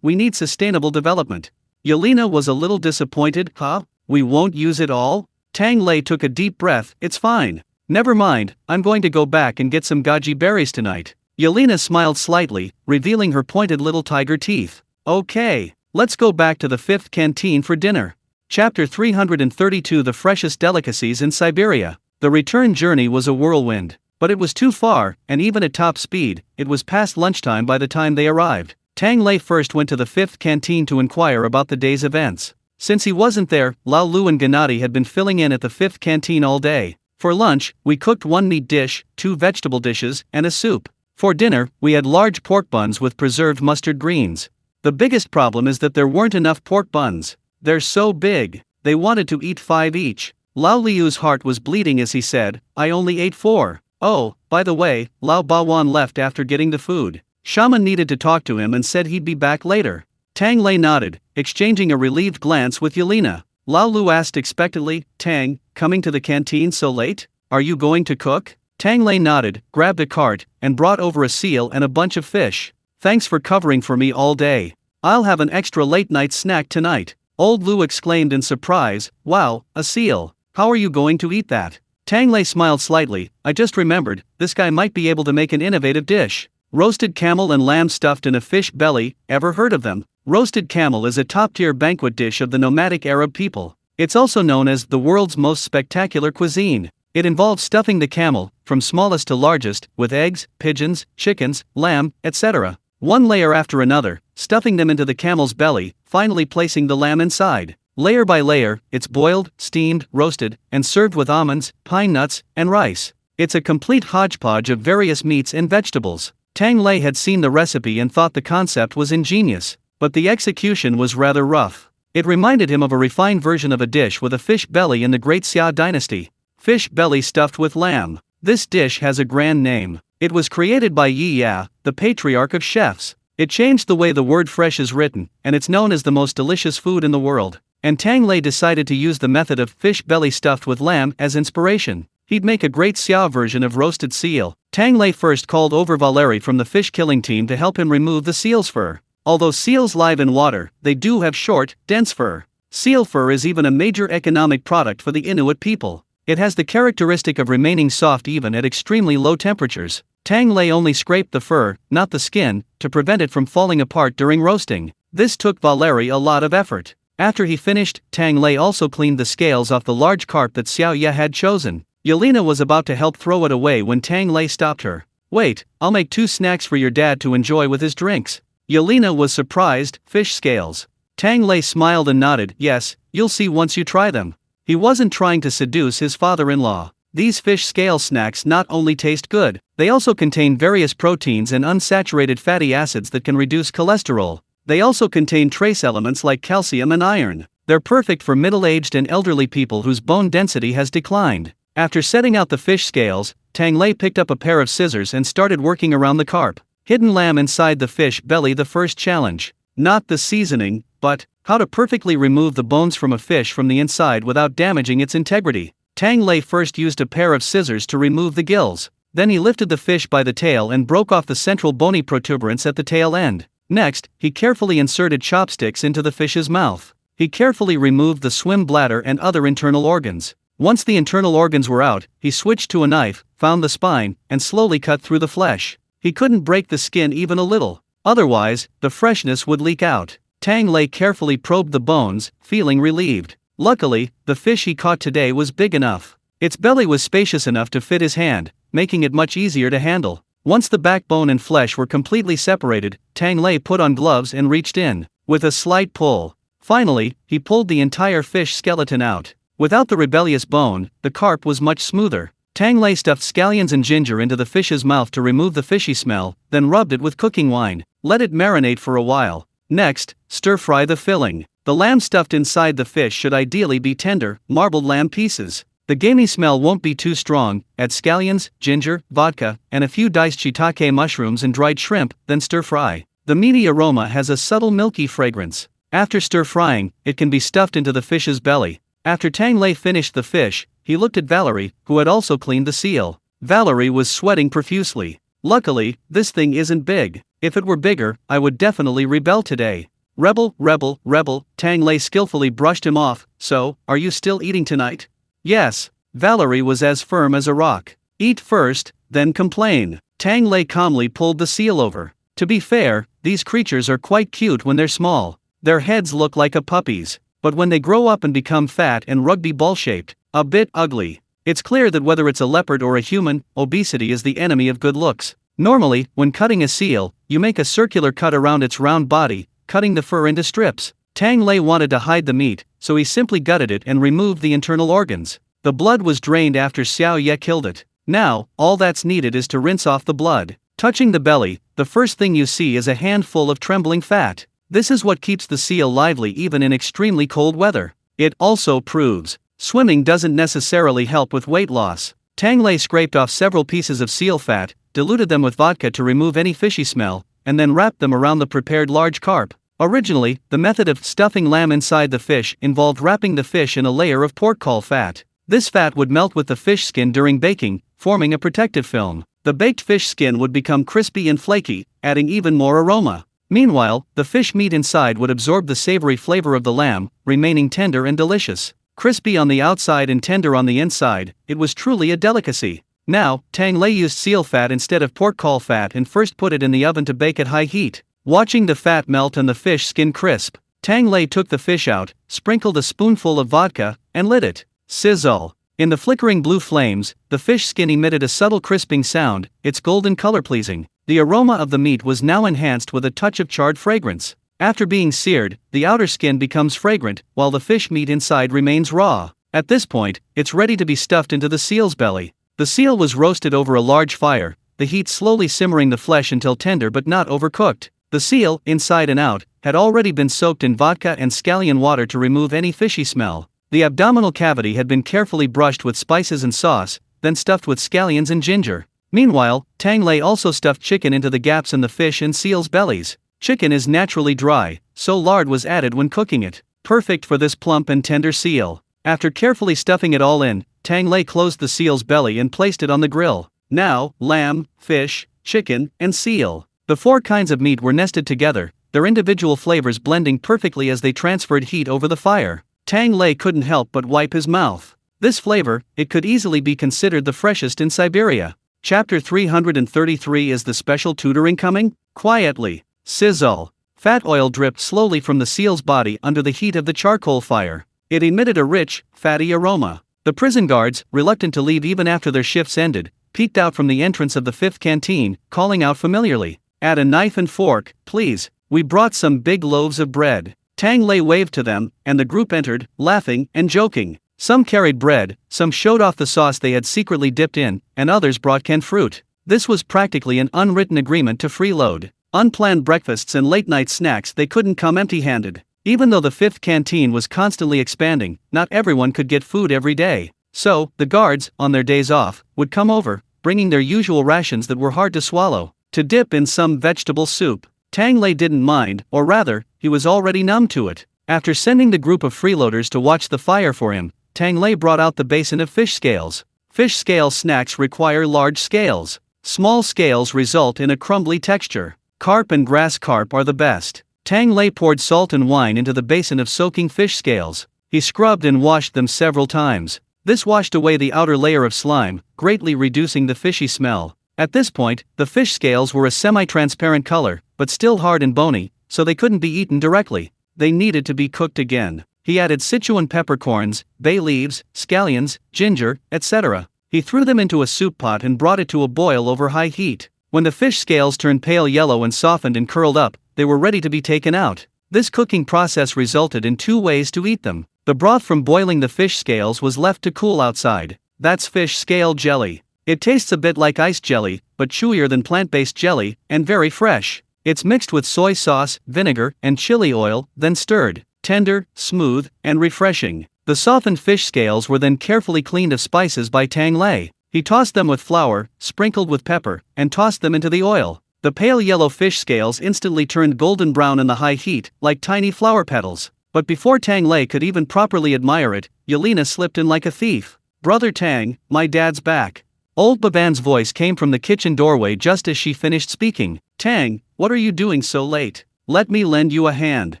we need sustainable development. Yelena was a little disappointed. Huh? We won't use it all? Tang Lei took a deep breath. It's fine. Never mind, I'm going to go back and get some goji berries tonight. Yelena smiled slightly, revealing her pointed little tiger teeth. Okay, let's go back to the 5th canteen for dinner. Chapter 332 The freshest delicacies in Siberia. The return journey was a whirlwind. But it was too far, and even at top speed, it was past lunchtime by the time they arrived. Tang Lei first went to the 5th canteen to inquire about the day's events. Since he wasn't there, Lao Lu and Gennady had been filling in at the 5th canteen all day. For lunch, we cooked 1 meat dish, 2 vegetable dishes, and a soup. For dinner, we had large pork buns with preserved mustard greens. The biggest problem is that there weren't enough pork buns. They're so big. They wanted to eat 5 each. Lao Liu's heart was bleeding as he said, I only ate 4. Oh, by the way, Lao Bawan left after getting the food. Shaman needed to talk to him and said he'd be back later. Tang Lei nodded, exchanging a relieved glance with Yelena. Lao Lu asked expectantly, Tang, coming to the canteen so late? Are you going to cook? Tang Lei nodded, grabbed a cart, and brought over a seal and a bunch of fish. Thanks for covering for me all day. I'll have an extra late-night snack tonight. Old Lu exclaimed in surprise, wow, a seal. How are you going to eat that? Tang Lei smiled slightly. I just remembered, this guy might be able to make an innovative dish. Roasted camel and lamb stuffed in a fish belly, ever heard of them? Roasted camel is a top-tier banquet dish of the nomadic Arab people. It's also known as the world's most spectacular cuisine. It involves stuffing the camel, from smallest to largest, with eggs, pigeons, chickens, lamb, etc. One layer after another, stuffing them into the camel's belly, finally placing the lamb inside. Layer by layer, it's boiled, steamed, roasted, and served with almonds, pine nuts, and rice. It's a complete hodgepodge of various meats and vegetables. Tang Lei had seen the recipe and thought the concept was ingenious, but the execution was rather rough. It reminded him of a refined version of a dish with a fish belly in the Great Xia dynasty. Fish belly stuffed with lamb. This dish has a grand name. It was created by Yi Ya, the patriarch of chefs. It changed the way the word fresh is written, and it's known as the most delicious food in the world. And Tang Lei decided to use the method of fish belly stuffed with lamb as inspiration. He'd make a Great Xia version of roasted seal. Tang Lei first called over Valeri from the fish killing team to help him remove the seal's fur. Although seals live in water, they do have short, dense fur. Seal fur is even a major economic product for the Inuit people. It has the characteristic of remaining soft even at extremely low temperatures. Tang Lei only scraped the fur, not the skin, to prevent it from falling apart during roasting. This took Valeri a lot of effort. After he finished, Tang Lei also cleaned the scales off the large carp that Xiao Ye had chosen. Yelena was about to help throw it away when Tang Lei stopped her. Wait, I'll make 2 snacks for your dad to enjoy with his drinks. Yelena was surprised. Fish scales. Tang Lei smiled and nodded. Yes, you'll see once you try them. He wasn't trying to seduce his father-in-law. These fish scale snacks not only taste good, they also contain various proteins and unsaturated fatty acids that can reduce cholesterol. They also contain trace elements like calcium and iron. They're perfect for middle-aged and elderly people whose bone density has declined. After setting out the fish scales, Tang Lei picked up a pair of scissors and started working around the carp. Hidden lamb inside the fish belly. The first challenge. Not the seasoning, but how to perfectly remove the bones from a fish from the inside without damaging its integrity. Tang Lei first used a pair of scissors to remove the gills. Then he lifted the fish by the tail and broke off the central bony protuberance at the tail end. Next, he carefully inserted chopsticks into the fish's mouth. He carefully removed the swim bladder and other internal organs. Once the internal organs were out, he switched to a knife, found the spine, and slowly cut through the flesh. He couldn't break the skin even a little. Otherwise, the freshness would leak out. Tang Lei carefully probed the bones, feeling relieved. Luckily, the fish he caught today was big enough. Its belly was spacious enough to fit his hand, making it much easier to handle. Once the backbone and flesh were completely separated, Tang Lei put on gloves and reached in. With a slight pull. Finally, he pulled the entire fish skeleton out. Without the rebellious bone, the carp was much smoother. Tang Lei stuffed scallions and ginger into the fish's mouth to remove the fishy smell, then rubbed it with cooking wine. Let it marinate for a while. Next, stir-fry the filling. The lamb stuffed inside the fish should ideally be tender, marbled lamb pieces. The gamey smell won't be too strong. Add scallions, ginger, vodka, and a few diced shiitake mushrooms and dried shrimp, then stir-fry. The meaty aroma has a subtle milky fragrance. After stir-frying, it can be stuffed into the fish's belly. After Tang Lei finished the fish, he looked at Valerie, who had also cleaned the seal. Valerie was sweating profusely. Luckily, this thing isn't big. If it were bigger, I would definitely rebel today. Rebel, rebel, rebel, Tang Lei skillfully brushed him off. So, are you still eating tonight? Yes. Valerie was as firm as a rock. Eat first, then complain. Tang Lei calmly pulled the seal over. To be fair, these creatures are quite cute when they're small. Their heads look like a puppy's. But when they grow up and become fat and rugby ball-shaped, a bit ugly. It's clear that whether it's a leopard or a human, obesity is the enemy of good looks. Normally, when cutting a seal, you make a circular cut around its round body, cutting the fur into strips. Tang Lei wanted to hide the meat, so he simply gutted it and removed the internal organs. The blood was drained after Xiao Ye killed it. Now, all that's needed is to rinse off the blood. Touching the belly, the first thing you see is a handful of trembling fat. This is what keeps the seal lively even in extremely cold weather. It also proves swimming doesn't necessarily help with weight loss. Tang Lei scraped off several pieces of seal fat, diluted them with vodka to remove any fishy smell, and then wrapped them around the prepared large carp. Originally, the method of stuffing lamb inside the fish involved wrapping the fish in a layer of pork caul fat. This fat would melt with the fish skin during baking, forming a protective film. The baked fish skin would become crispy and flaky, adding even more aroma. Meanwhile, the fish meat inside would absorb the savory flavor of the lamb, remaining tender and delicious. Crispy on the outside and tender on the inside, it was truly a delicacy. Now, Tang Lei used seal fat instead of pork caul fat and first put it in the oven to bake at high heat. Watching the fat melt and the fish skin crisp, Tang Lei took the fish out, sprinkled a spoonful of vodka, and lit it. Sizzle. In the flickering blue flames, the fish skin emitted a subtle crisping sound, its golden color pleasing. The aroma of the meat was now enhanced with a touch of charred fragrance. After being seared, the outer skin becomes fragrant, while the fish meat inside remains raw. At this point, it's ready to be stuffed into the seal's belly. The seal was roasted over a large fire, the heat slowly simmering the flesh until tender but not overcooked. The seal, inside and out, had already been soaked in vodka and scallion water to remove any fishy smell. The abdominal cavity had been carefully brushed with spices and sauce, then stuffed with scallions and ginger. Meanwhile, Tang Lei also stuffed chicken into the gaps in the fish and seal's bellies. Chicken is naturally dry, so lard was added when cooking it. Perfect for this plump and tender seal. After carefully stuffing it all in, Tang Lei closed the seal's belly and placed it on the grill. Now, lamb, fish, chicken, and seal. The four kinds of meat were nested together, their individual flavors blending perfectly as they transferred heat over the fire. Tang Lei couldn't help but wipe his mouth. This flavor, it could easily be considered the freshest in Siberia. Chapter 333. Is the special tutoring coming? Quietly. Sizzle. Fat oil dripped slowly from the seal's body under the heat of the charcoal fire. It emitted a rich, fatty aroma. The prison guards, reluctant to leave even after their shifts ended, peeked out from the entrance of the fifth canteen, calling out familiarly, "Add a knife and fork, please. We brought some big loaves of bread." Tang Lei waved to them, and the group entered, laughing and joking. Some carried bread, some showed off the sauce they had secretly dipped in, and others brought canned fruit. This was practically an unwritten agreement to freeload. Unplanned breakfasts and late-night snacks, they couldn't come empty-handed. Even though the fifth canteen was constantly expanding, not everyone could get food every day. So, the guards, on their days off, would come over, bringing their usual rations that were hard to swallow, to dip in some vegetable soup. Tang Lei didn't mind, or rather, he was already numb to it. After sending the group of freeloaders to watch the fire for him, Tang Lei brought out the basin of fish scales. Fish scale snacks require large scales. Small scales result in a crumbly texture. Carp and grass carp are the best. Tang Lei poured salt and wine into the basin of soaking fish scales. He scrubbed and washed them several times. This washed away the outer layer of slime, greatly reducing the fishy smell. At this point, the fish scales were a semi-transparent color, but still hard and bony, so they couldn't be eaten directly. They needed to be cooked again. He added Sichuan peppercorns, bay leaves, scallions, ginger, etc. He threw them into a soup pot and brought it to a boil over high heat. When the fish scales turned pale yellow and softened and curled up, they were ready to be taken out. This cooking process resulted in two ways to eat them. The broth from boiling the fish scales was left to cool outside. That's fish scale jelly. It tastes a bit like ice jelly, but chewier than plant-based jelly, and very fresh. It's mixed with soy sauce, vinegar, and chili oil, then stirred. Tender, smooth, and refreshing. The softened fish scales were then carefully cleaned of spices by Tang Lei. He tossed them with flour, sprinkled with pepper, and tossed them into the oil. The pale yellow fish scales instantly turned golden brown in the high heat, like tiny flower petals. But before Tang Lei could even properly admire it, Yelena slipped in like a thief. "Brother Tang, my dad's back." Old Baban's voice came from the kitchen doorway just as she finished speaking. "Tang, what are you doing so late? Let me lend you a hand."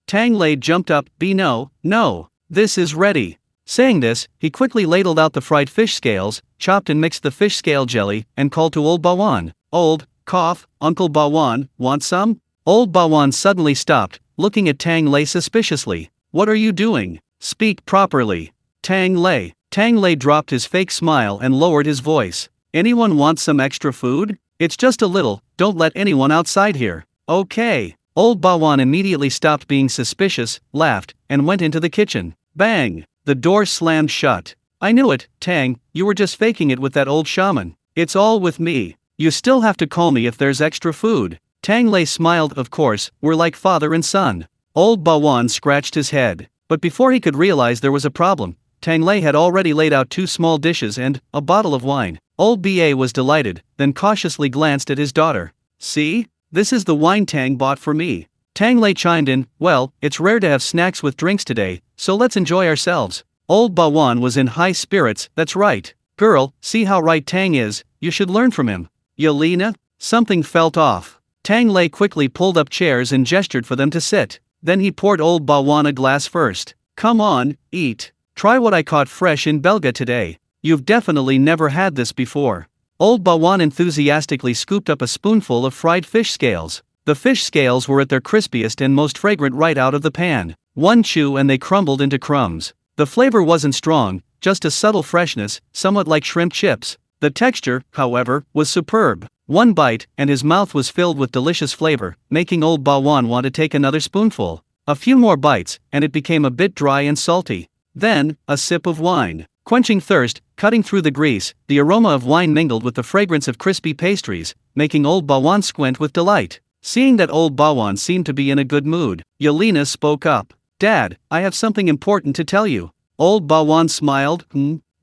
Tang Lei jumped up. No, this is ready." Saying this, he quickly ladled out the fried fish scales, chopped and mixed the fish scale jelly, and called to Old Bawan. Uncle Bawan, want some?" Old Bawan suddenly stopped, looking at Tang Lei suspiciously. "What are you doing? Speak properly." Tang Lei. Tang Lei dropped his fake smile and lowered his voice. "Anyone want some extra food? It's just a little, don't let anyone outside here." "Okay." Old Bawan immediately stopped being suspicious, laughed, and went into the kitchen. Bang! The door slammed shut. "I knew it, Tang, you were just faking it with that old shaman. It's all with me. You still have to call me if there's extra food." Tang Lei smiled. "Of course, we're like father and son." Old Bawan scratched his head. But before he could realize there was a problem, Tang Lei had already laid out 2 small dishes and a bottle of wine. Old Ba was delighted, then cautiously glanced at his daughter. "See? This is the wine Tang bought for me." Tang Lei chimed in, "Well, it's rare to have snacks with drinks today, so let's enjoy ourselves." Old Bawan was in high spirits. "That's right. Girl, see how right Tang is, you should learn from him." "Yelena?" Something felt off. Tang Lei quickly pulled up chairs and gestured for them to sit. Then he poured Old Bawan a glass first. "Come on, eat. Try what I caught fresh in Belga today. You've definitely never had this before." Old Bawan enthusiastically scooped up a spoonful of fried fish scales. The fish scales were at their crispiest and most fragrant right out of the pan. One chew and they crumbled into crumbs. The flavor wasn't strong, just a subtle freshness, somewhat like shrimp chips. The texture, however, was superb. One bite, and his mouth was filled with delicious flavor, making Old Bawan want to take another spoonful. A few more bites, and it became a bit dry and salty. Then, a sip of wine. Quenching thirst, cutting through the grease, the aroma of wine mingled with the fragrance of crispy pastries, making Old Bawan squint with delight. Seeing that Old Bawan seemed to be in a good mood, Yelena spoke up. "Dad, I have something important to tell you." Old Bawan smiled.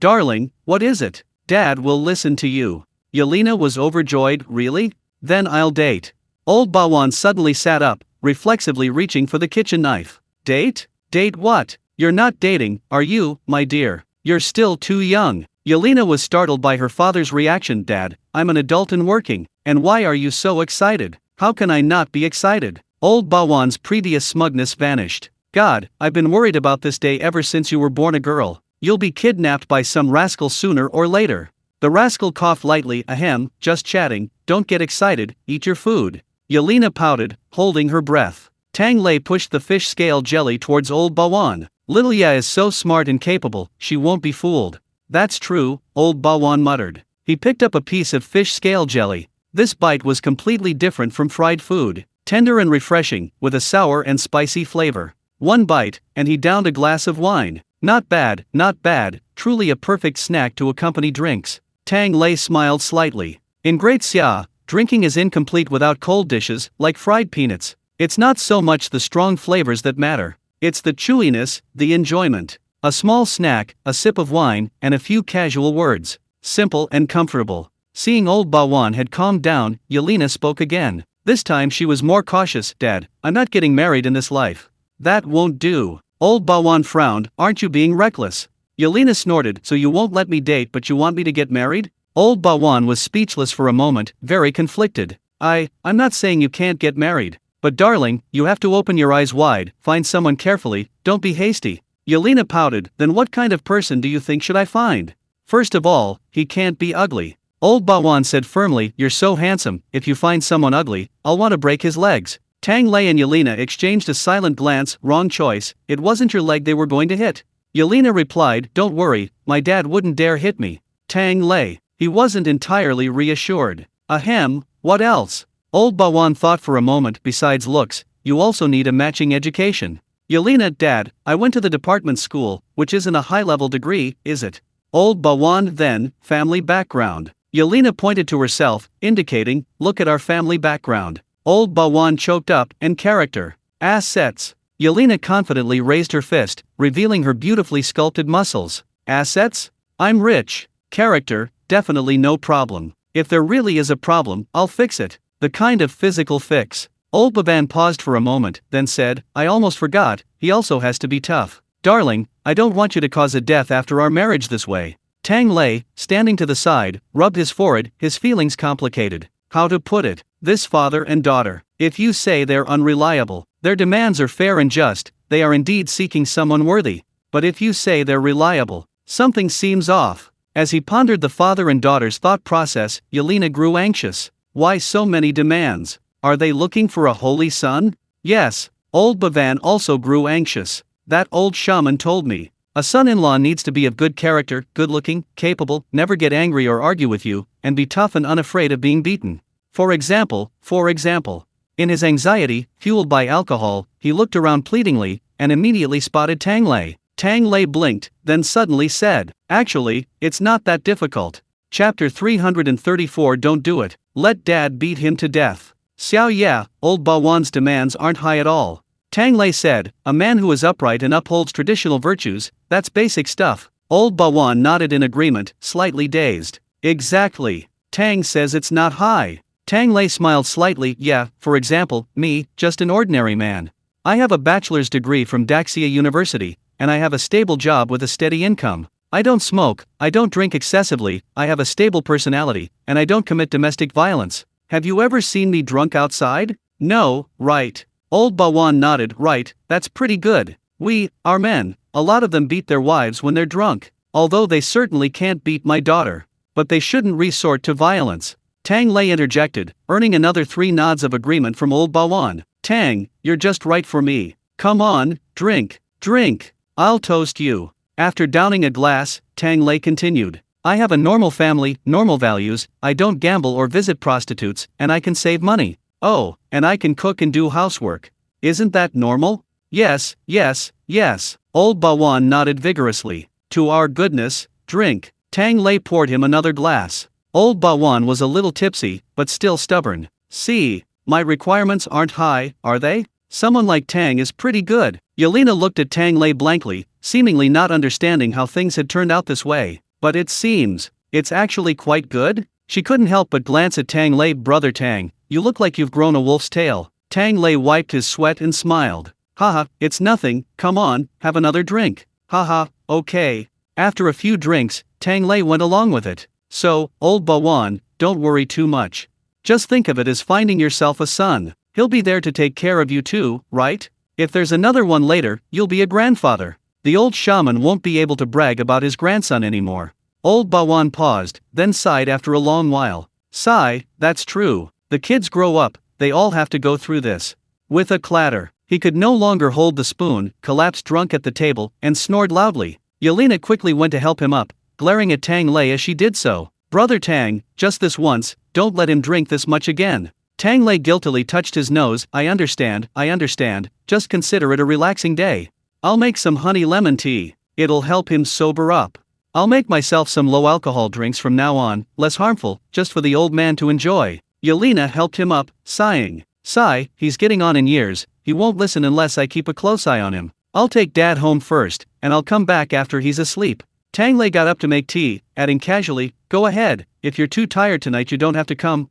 Darling, what is it?" "Dad will listen to you." Yelena was overjoyed. "Really? Then I'll date." Old Bawan suddenly sat up, reflexively reaching for the kitchen knife. "Date? Date what? You're not dating, are you, my dear? You're still too young." Yelena was startled by her father's reaction. "Dad, I'm an adult and working, and why are you so excited? How can I not be excited?" Old Bawan's previous smugness vanished. "God, I've been worried about this day ever since you were born a girl. You'll be kidnapped by some rascal sooner or later." The rascal coughed lightly. "Ahem, just chatting, don't get excited, eat your food." Yelena pouted, holding her breath. Tang Lei pushed the fish scale jelly towards Old Bawan. "Little Ya is so smart and capable, she won't be fooled." "That's true," Old Bawan muttered. He picked up a piece of fish scale jelly. This bite was completely different from fried food. Tender and refreshing, with a sour and spicy flavor. One bite, and he downed a glass of wine. Not bad, truly a perfect snack to accompany drinks." Tang Lei smiled slightly. "In Great Xia, drinking is incomplete without cold dishes, like fried peanuts. It's not so much the strong flavors that matter. It's the chewiness, the enjoyment. A small snack, a sip of wine, and a few casual words. Simple and comfortable." Seeing Old Bawan had calmed down, Yelena spoke again. This time she was more cautious. "Dad, I'm not getting married in this life." "That won't do." Old Bawan frowned. "Aren't you being reckless?" Yelena snorted. "So you won't let me date but you want me to get married?" Old Bawan was speechless for a moment, very conflicted. I'm not saying you can't get married. But darling, you have to open your eyes wide, find someone carefully, don't be hasty." Yelena pouted. "Then what kind of person do you think should I find?" "First of all, he can't be ugly." Old Bawan said firmly. "You're so handsome, if you find someone ugly, I'll want to break his legs." Tang Lei and Yelena exchanged a silent glance. "Wrong choice, it wasn't your leg they were going to hit." Yelena replied. "Don't worry, my dad wouldn't dare hit me." Tang Lei. He wasn't entirely reassured. "Ahem, what else?" Old Bawan thought for a moment. "Besides looks, you also need a matching education." Yelena, Dad, I went to the department school, which isn't a high-level degree, is it? Old Bawan then, family background. Yelena pointed to herself, indicating, look at our family background. Old Bawan choked up, and character. Assets. Yelena confidently raised her fist, revealing her beautifully sculpted muscles. Assets? I'm rich. Character, definitely no problem. If there really is a problem, I'll fix it. The kind of physical fix. Old Baban paused for a moment, then said, I almost forgot, he also has to be tough. Darling, I don't want you to cause a death after our marriage this way. Tang Lei, standing to the side, rubbed his forehead, his feelings complicated. How to put it? This father and daughter. If you say they're unreliable, their demands are fair and just, they are indeed seeking someone worthy. But if you say they're reliable, something seems off. As he pondered the father and daughter's thought process, Yelena grew anxious. Why so many demands? Are they looking for a holy son? Yes. Old Bavan also grew anxious. That old shaman told me. A son-in-law needs to be of good character, good-looking, capable, never get angry or argue with you, and be tough and unafraid of being beaten. For example. In his anxiety, fueled by alcohol, he looked around pleadingly, and immediately spotted Tang Lei. Tang Lei blinked, then suddenly said, actually, it's not that difficult. Chapter 334. Don't do it. Let Dad beat him to death. Xiao yeah, old Bawan's demands aren't high at all. Tang Lei said, a man who is upright and upholds traditional virtues, that's basic stuff. Old Bawan nodded in agreement, slightly dazed. Exactly. Tang says it's not high. Tang Lei smiled slightly, yeah, for example, me, just an ordinary man. I have a bachelor's degree from Daxia University, and I have a stable job with a steady income. I don't smoke, I don't drink excessively, I have a stable personality, and I don't commit domestic violence. Have you ever seen me drunk outside? No, right. Old Bawan nodded, right, that's pretty good. Our men, a lot of them beat their wives when they're drunk. Although they certainly can't beat my daughter. But they shouldn't resort to violence. Tang Lei interjected, earning another 3 nods of agreement from Old Bawan. Tang, you're just right for me. Come on, drink. I'll toast you. After downing a glass, Tang Lei continued. I have a normal family, normal values, I don't gamble or visit prostitutes, and I can save money. Oh, and I can cook and do housework. Isn't that normal? Yes. Old Bawan nodded vigorously. To our goodness, drink. Tang Lei poured him another glass. Old Bawan was a little tipsy, but still stubborn. See, my requirements aren't high, are they? Someone like Tang is pretty good. Yelena looked at Tang Lei blankly, seemingly not understanding how things had turned out this way. But it seems, it's actually quite good? She couldn't help but glance at Tang Lei. Brother Tang, you look like you've grown a wolf's tail. Tang Lei wiped his sweat and smiled. Haha, it's nothing, come on, have another drink. Haha, okay. After a few drinks, Tang Lei went along with it. So, Old Bawan, don't worry too much. Just think of it as finding yourself a son. He'll be there to take care of you too, right? If there's another one later, you'll be a grandfather. The old shaman won't be able to brag about his grandson anymore. Old Bawan paused, then sighed after a long while. Sigh, that's true. The kids grow up, they all have to go through this. With a clatter, he could no longer hold the spoon, collapsed drunk at the table, and snored loudly. Yelena quickly went to help him up, glaring at Tang Lei as she did so. Brother Tang, just this once, don't let him drink this much again. Tang Lei guiltily touched his nose. I understand, just consider it a relaxing day. I'll make some honey lemon tea. It'll help him sober up. I'll make myself some low-alcohol drinks from now on, less harmful, just for the old man to enjoy. Yelena helped him up, sighing. Sigh, he's getting on in years, he won't listen unless I keep a close eye on him. I'll take Dad home first, and I'll come back after he's asleep. Tang Lei got up to make tea, adding casually, go ahead, if you're too tired tonight you don't have to come.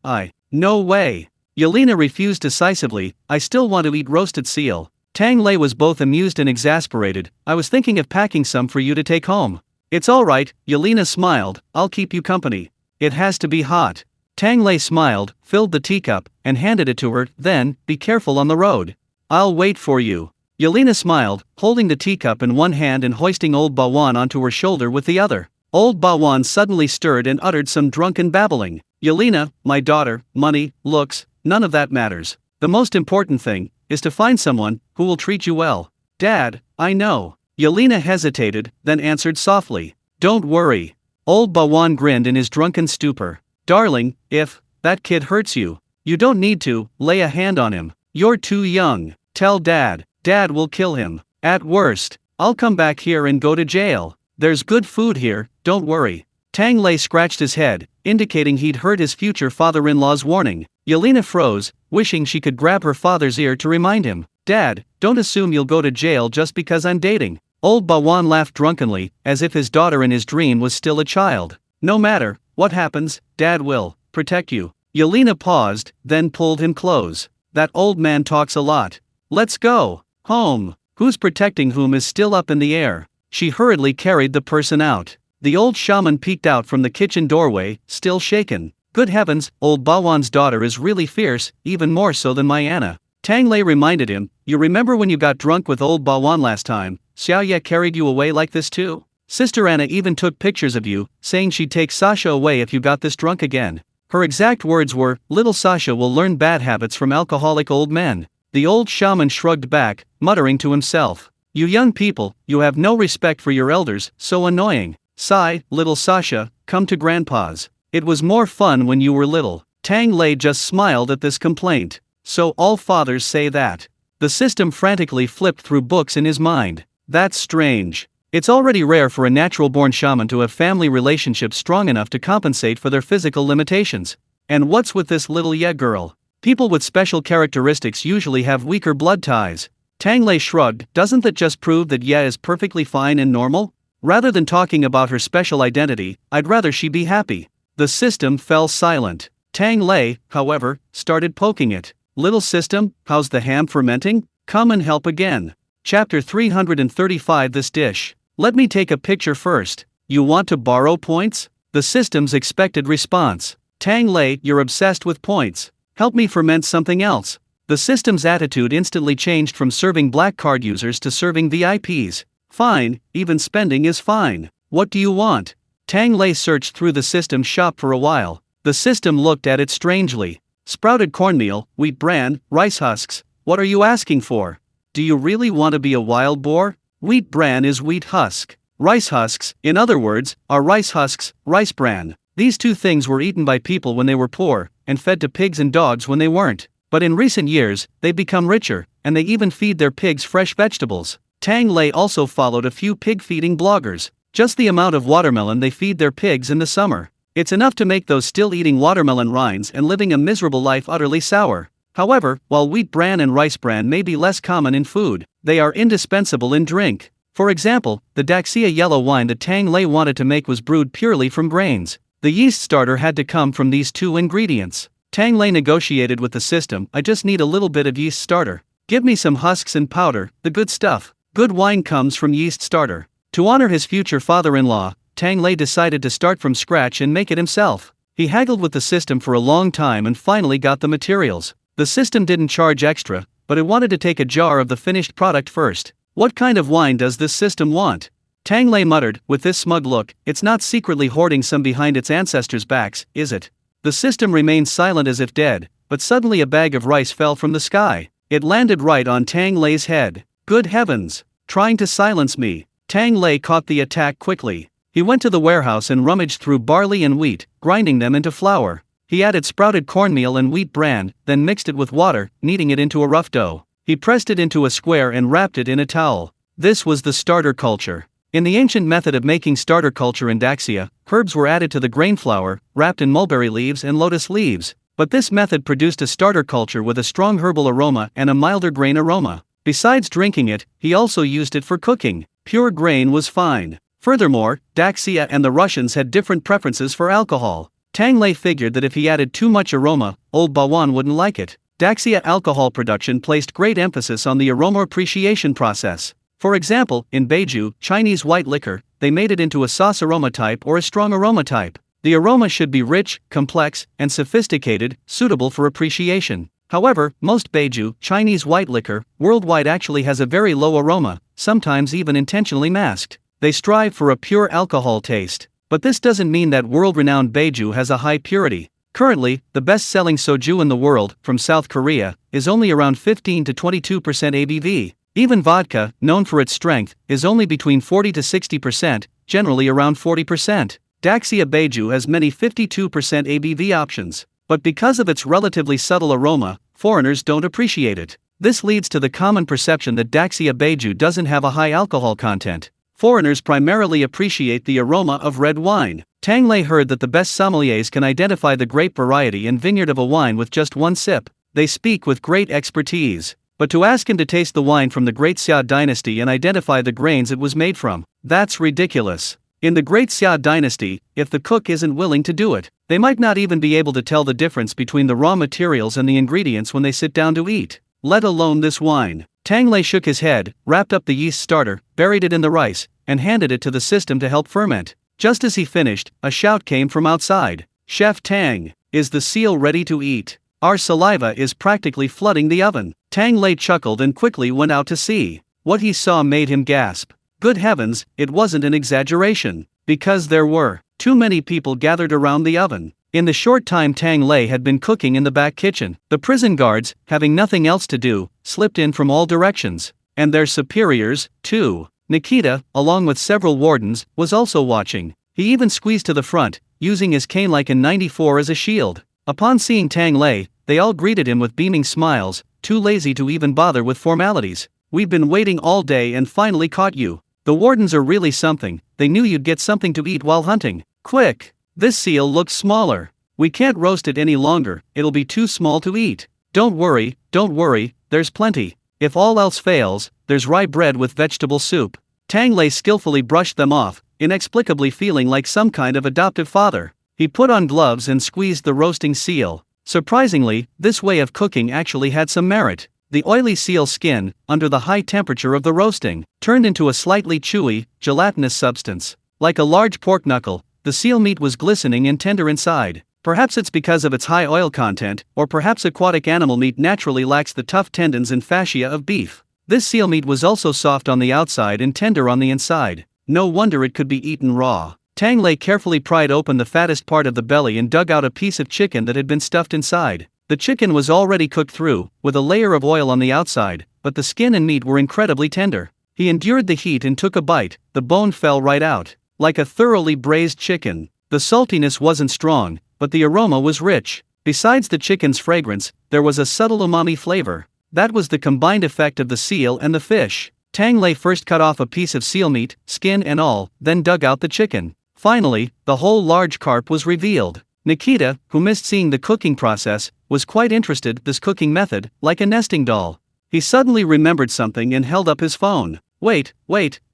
No way. Yelena refused decisively, I still want to eat roasted seal. Tang Lei was both amused and exasperated. I was thinking of packing some for you to take home. It's alright, Yelena smiled, I'll keep you company. It has to be hot. Tang Lei smiled, filled the teacup, and handed it to her, then, be careful on the road. I'll wait for you. Yelena smiled, holding the teacup in one hand and hoisting Old Bawan onto her shoulder with the other. Old Bawan suddenly stirred and uttered some drunken babbling. Yelena, my daughter, money, looks, none of that matters. The most important thing is to find someone who will treat you well. Dad, I know. Yelena hesitated, then answered softly. Don't worry. Old Bawan grinned in his drunken stupor. Darling, if that kid hurts you, you don't need to lay a hand on him. You're too young. Tell Dad. Dad will kill him. At worst, I'll come back here and go to jail. There's good food here, don't worry. Tang Lei scratched his head, indicating he'd heard his future father-in-law's warning. Yelena froze, wishing she could grab her father's ear to remind him. Dad, don't assume you'll go to jail just because I'm dating. Old Bawan laughed drunkenly, as if his daughter in his dream was still a child. No matter what happens, Dad will protect you. Yelena paused, then pulled him close. That old man talks a lot. Let's go home. Who's protecting whom is still up in the air. She hurriedly carried the person out. The old shaman peeked out from the kitchen doorway, still shaken. Good heavens, old Bawan's daughter is really fierce, even more so than my Anna. Tang Lei reminded him, you remember when you got drunk with old Bawan last time? Xiaoye carried you away like this too? Sister Anna even took pictures of you, saying she'd take Sasha away if you got this drunk again. Her exact words were, little Sasha will learn bad habits from alcoholic old men. The old shaman shrugged back, muttering to himself. You young people, you have no respect for your elders, so annoying. Sigh, little Sasha, come to grandpa's. It was more fun when you were little. Tang Lei just smiled at this complaint. So all fathers say that. The system frantically flipped through books in his mind. That's strange. It's already rare for a natural-born shaman to have family relationships strong enough to compensate for their physical limitations. And what's with this little Ye girl? People with special characteristics usually have weaker blood ties. Tang Lei shrugged, doesn't that just prove that Ye is perfectly fine and normal? Rather than talking about her special identity, I'd rather she be happy. The system fell silent. Tang Lei, however, started poking it. Little system, how's the ham fermenting? Come and help again. Chapter 335 This dish. Let me take a picture first. You want to borrow points? The system's expected response. Tang Lei, you're obsessed with points. Help me ferment something else. The system's attitude instantly changed from serving black card users to serving VIPs. Fine, even spending is fine. What do you want? Tang Lei searched through the system's shop for a while. The system looked at it strangely. Sprouted cornmeal, wheat bran, rice husks. What are you asking for? Do you really want to be a wild boar? Wheat bran is wheat husk. Rice husks, in other words, are rice husks, rice bran. These two things were eaten by people when they were poor, and fed to pigs and dogs when they weren't. But in recent years, they've become richer, and they even feed their pigs fresh vegetables. Tang Lei also followed a few pig-feeding bloggers. Just the amount of watermelon they feed their pigs in the summer. It's enough to make those still eating watermelon rinds and living a miserable life utterly sour. However, while wheat bran and rice bran may be less common in food, they are indispensable in drink. For example, the Daxia yellow wine that Tang Lei wanted to make was brewed purely from grains. The yeast starter had to come from these two ingredients. Tang Lei negotiated with the system, I just need a little bit of yeast starter. Give me some husks and powder, the good stuff. Good wine comes from yeast starter. To honor his future father-in-law, Tang Lei decided to start from scratch and make it himself. He haggled with the system for a long time and finally got the materials. The system didn't charge extra, but it wanted to take a jar of the finished product first. What kind of wine does this system want? Tang Lei muttered, with this smug look, it's not secretly hoarding some behind its ancestors' backs, is it? The system remained silent as if dead, but suddenly a bag of rice fell from the sky. It landed right on Tang Lei's head. Good heavens! Trying to silence me. Tang Lei caught the attack quickly. He went to the warehouse and rummaged through barley and wheat, grinding them into flour. He added sprouted cornmeal and wheat bran, then mixed it with water, kneading it into a rough dough. He pressed it into a square and wrapped it in a towel. This was the starter culture. In the ancient method of making starter culture in Daxia, herbs were added to the grain flour, wrapped in mulberry leaves and lotus leaves. But this method produced a starter culture with a strong herbal aroma and a milder grain aroma. Besides drinking it, he also used it for cooking. Pure grain was fine. Furthermore, Daxia and the Russians had different preferences for alcohol. Tang Lei figured that if he added too much aroma, old Bawan wouldn't like it. Daxia alcohol production placed great emphasis on the aroma appreciation process. For example, in Beiju, Chinese white liquor, they made it into a sauce aroma type or a strong aroma type. The aroma should be rich, complex, and sophisticated, suitable for appreciation. However, most Beiju, Chinese white liquor, worldwide actually has a very low aroma, sometimes even intentionally masked. They strive for a pure alcohol taste. But this doesn't mean that world-renowned Beiju has a high purity. Currently, the best-selling soju in the world, from South Korea, is only around 15 to 22% ABV. Even vodka, known for its strength, is only between 40 to 60%, generally around 40%. Daxia Beiju has many 52% ABV options. But because of its relatively subtle aroma, foreigners don't appreciate it. This leads to the common perception that Daxia Beiju doesn't have a high alcohol content. Foreigners primarily appreciate the aroma of red wine. Tang Lei heard that the best sommeliers can identify the grape variety and vineyard of a wine with just one sip. They speak with great expertise. But to ask him to taste the wine from the Great Xia dynasty and identify the grains it was made from, that's ridiculous. In the Great Xia dynasty, if the cook isn't willing to do it, they might not even be able to tell the difference between the raw materials and the ingredients when they sit down to eat, let alone this wine. Tang Lei shook his head, wrapped up the yeast starter, buried it in the rice, and handed it to the system to help ferment. Just as he finished, a shout came from outside. "Chef Tang, is the seal ready to eat? Our saliva is practically flooding the oven." Tang Lei chuckled and quickly went out to see. What he saw made him gasp. Good heavens, it wasn't an exaggeration. Because there were too many people gathered around the oven. In the short time Tang Lei had been cooking in the back kitchen, the prison guards, having nothing else to do, slipped in from all directions. And their superiors, too. Nikita, along with several wardens, was also watching. He even squeezed to the front, using his cane like in '94 as a shield. Upon seeing Tang Lei, they all greeted him with beaming smiles, too lazy to even bother with formalities. "We've been waiting all day and finally caught you. The wardens are really something, they knew you'd get something to eat while hunting. Quick! This seal looks smaller. We can't roast it any longer, it'll be too small to eat. Don't worry, there's plenty. If all else fails, there's rye bread with vegetable soup." Tang Lei skillfully brushed them off, inexplicably feeling like some kind of adoptive father. He put on gloves and squeezed the roasting seal. Surprisingly, this way of cooking actually had some merit. The oily seal skin, under the high temperature of the roasting, turned into a slightly chewy, gelatinous substance. Like a large pork knuckle, the seal meat was glistening and tender inside. Perhaps it's because of its high oil content, or perhaps aquatic animal meat naturally lacks the tough tendons and fascia of beef. This seal meat was also soft on the outside and tender on the inside. No wonder it could be eaten raw. Tang Lei carefully pried open the fattest part of the belly and dug out a piece of chicken that had been stuffed inside. The chicken was already cooked through, with a layer of oil on the outside, but the skin and meat were incredibly tender. He endured the heat and took a bite. The bone fell right out. Like a thoroughly braised chicken. The saltiness wasn't strong, but the aroma was rich. Besides the chicken's fragrance, there was a subtle umami flavor. That was the combined effect of the seal and the fish. Tang Lei first cut off a piece of seal meat, skin and all, then dug out the chicken. Finally, the whole large carp was revealed. Nikita, who missed seeing the cooking process, was quite interested in this cooking method, like a nesting doll. He suddenly remembered something and held up his phone. Wait,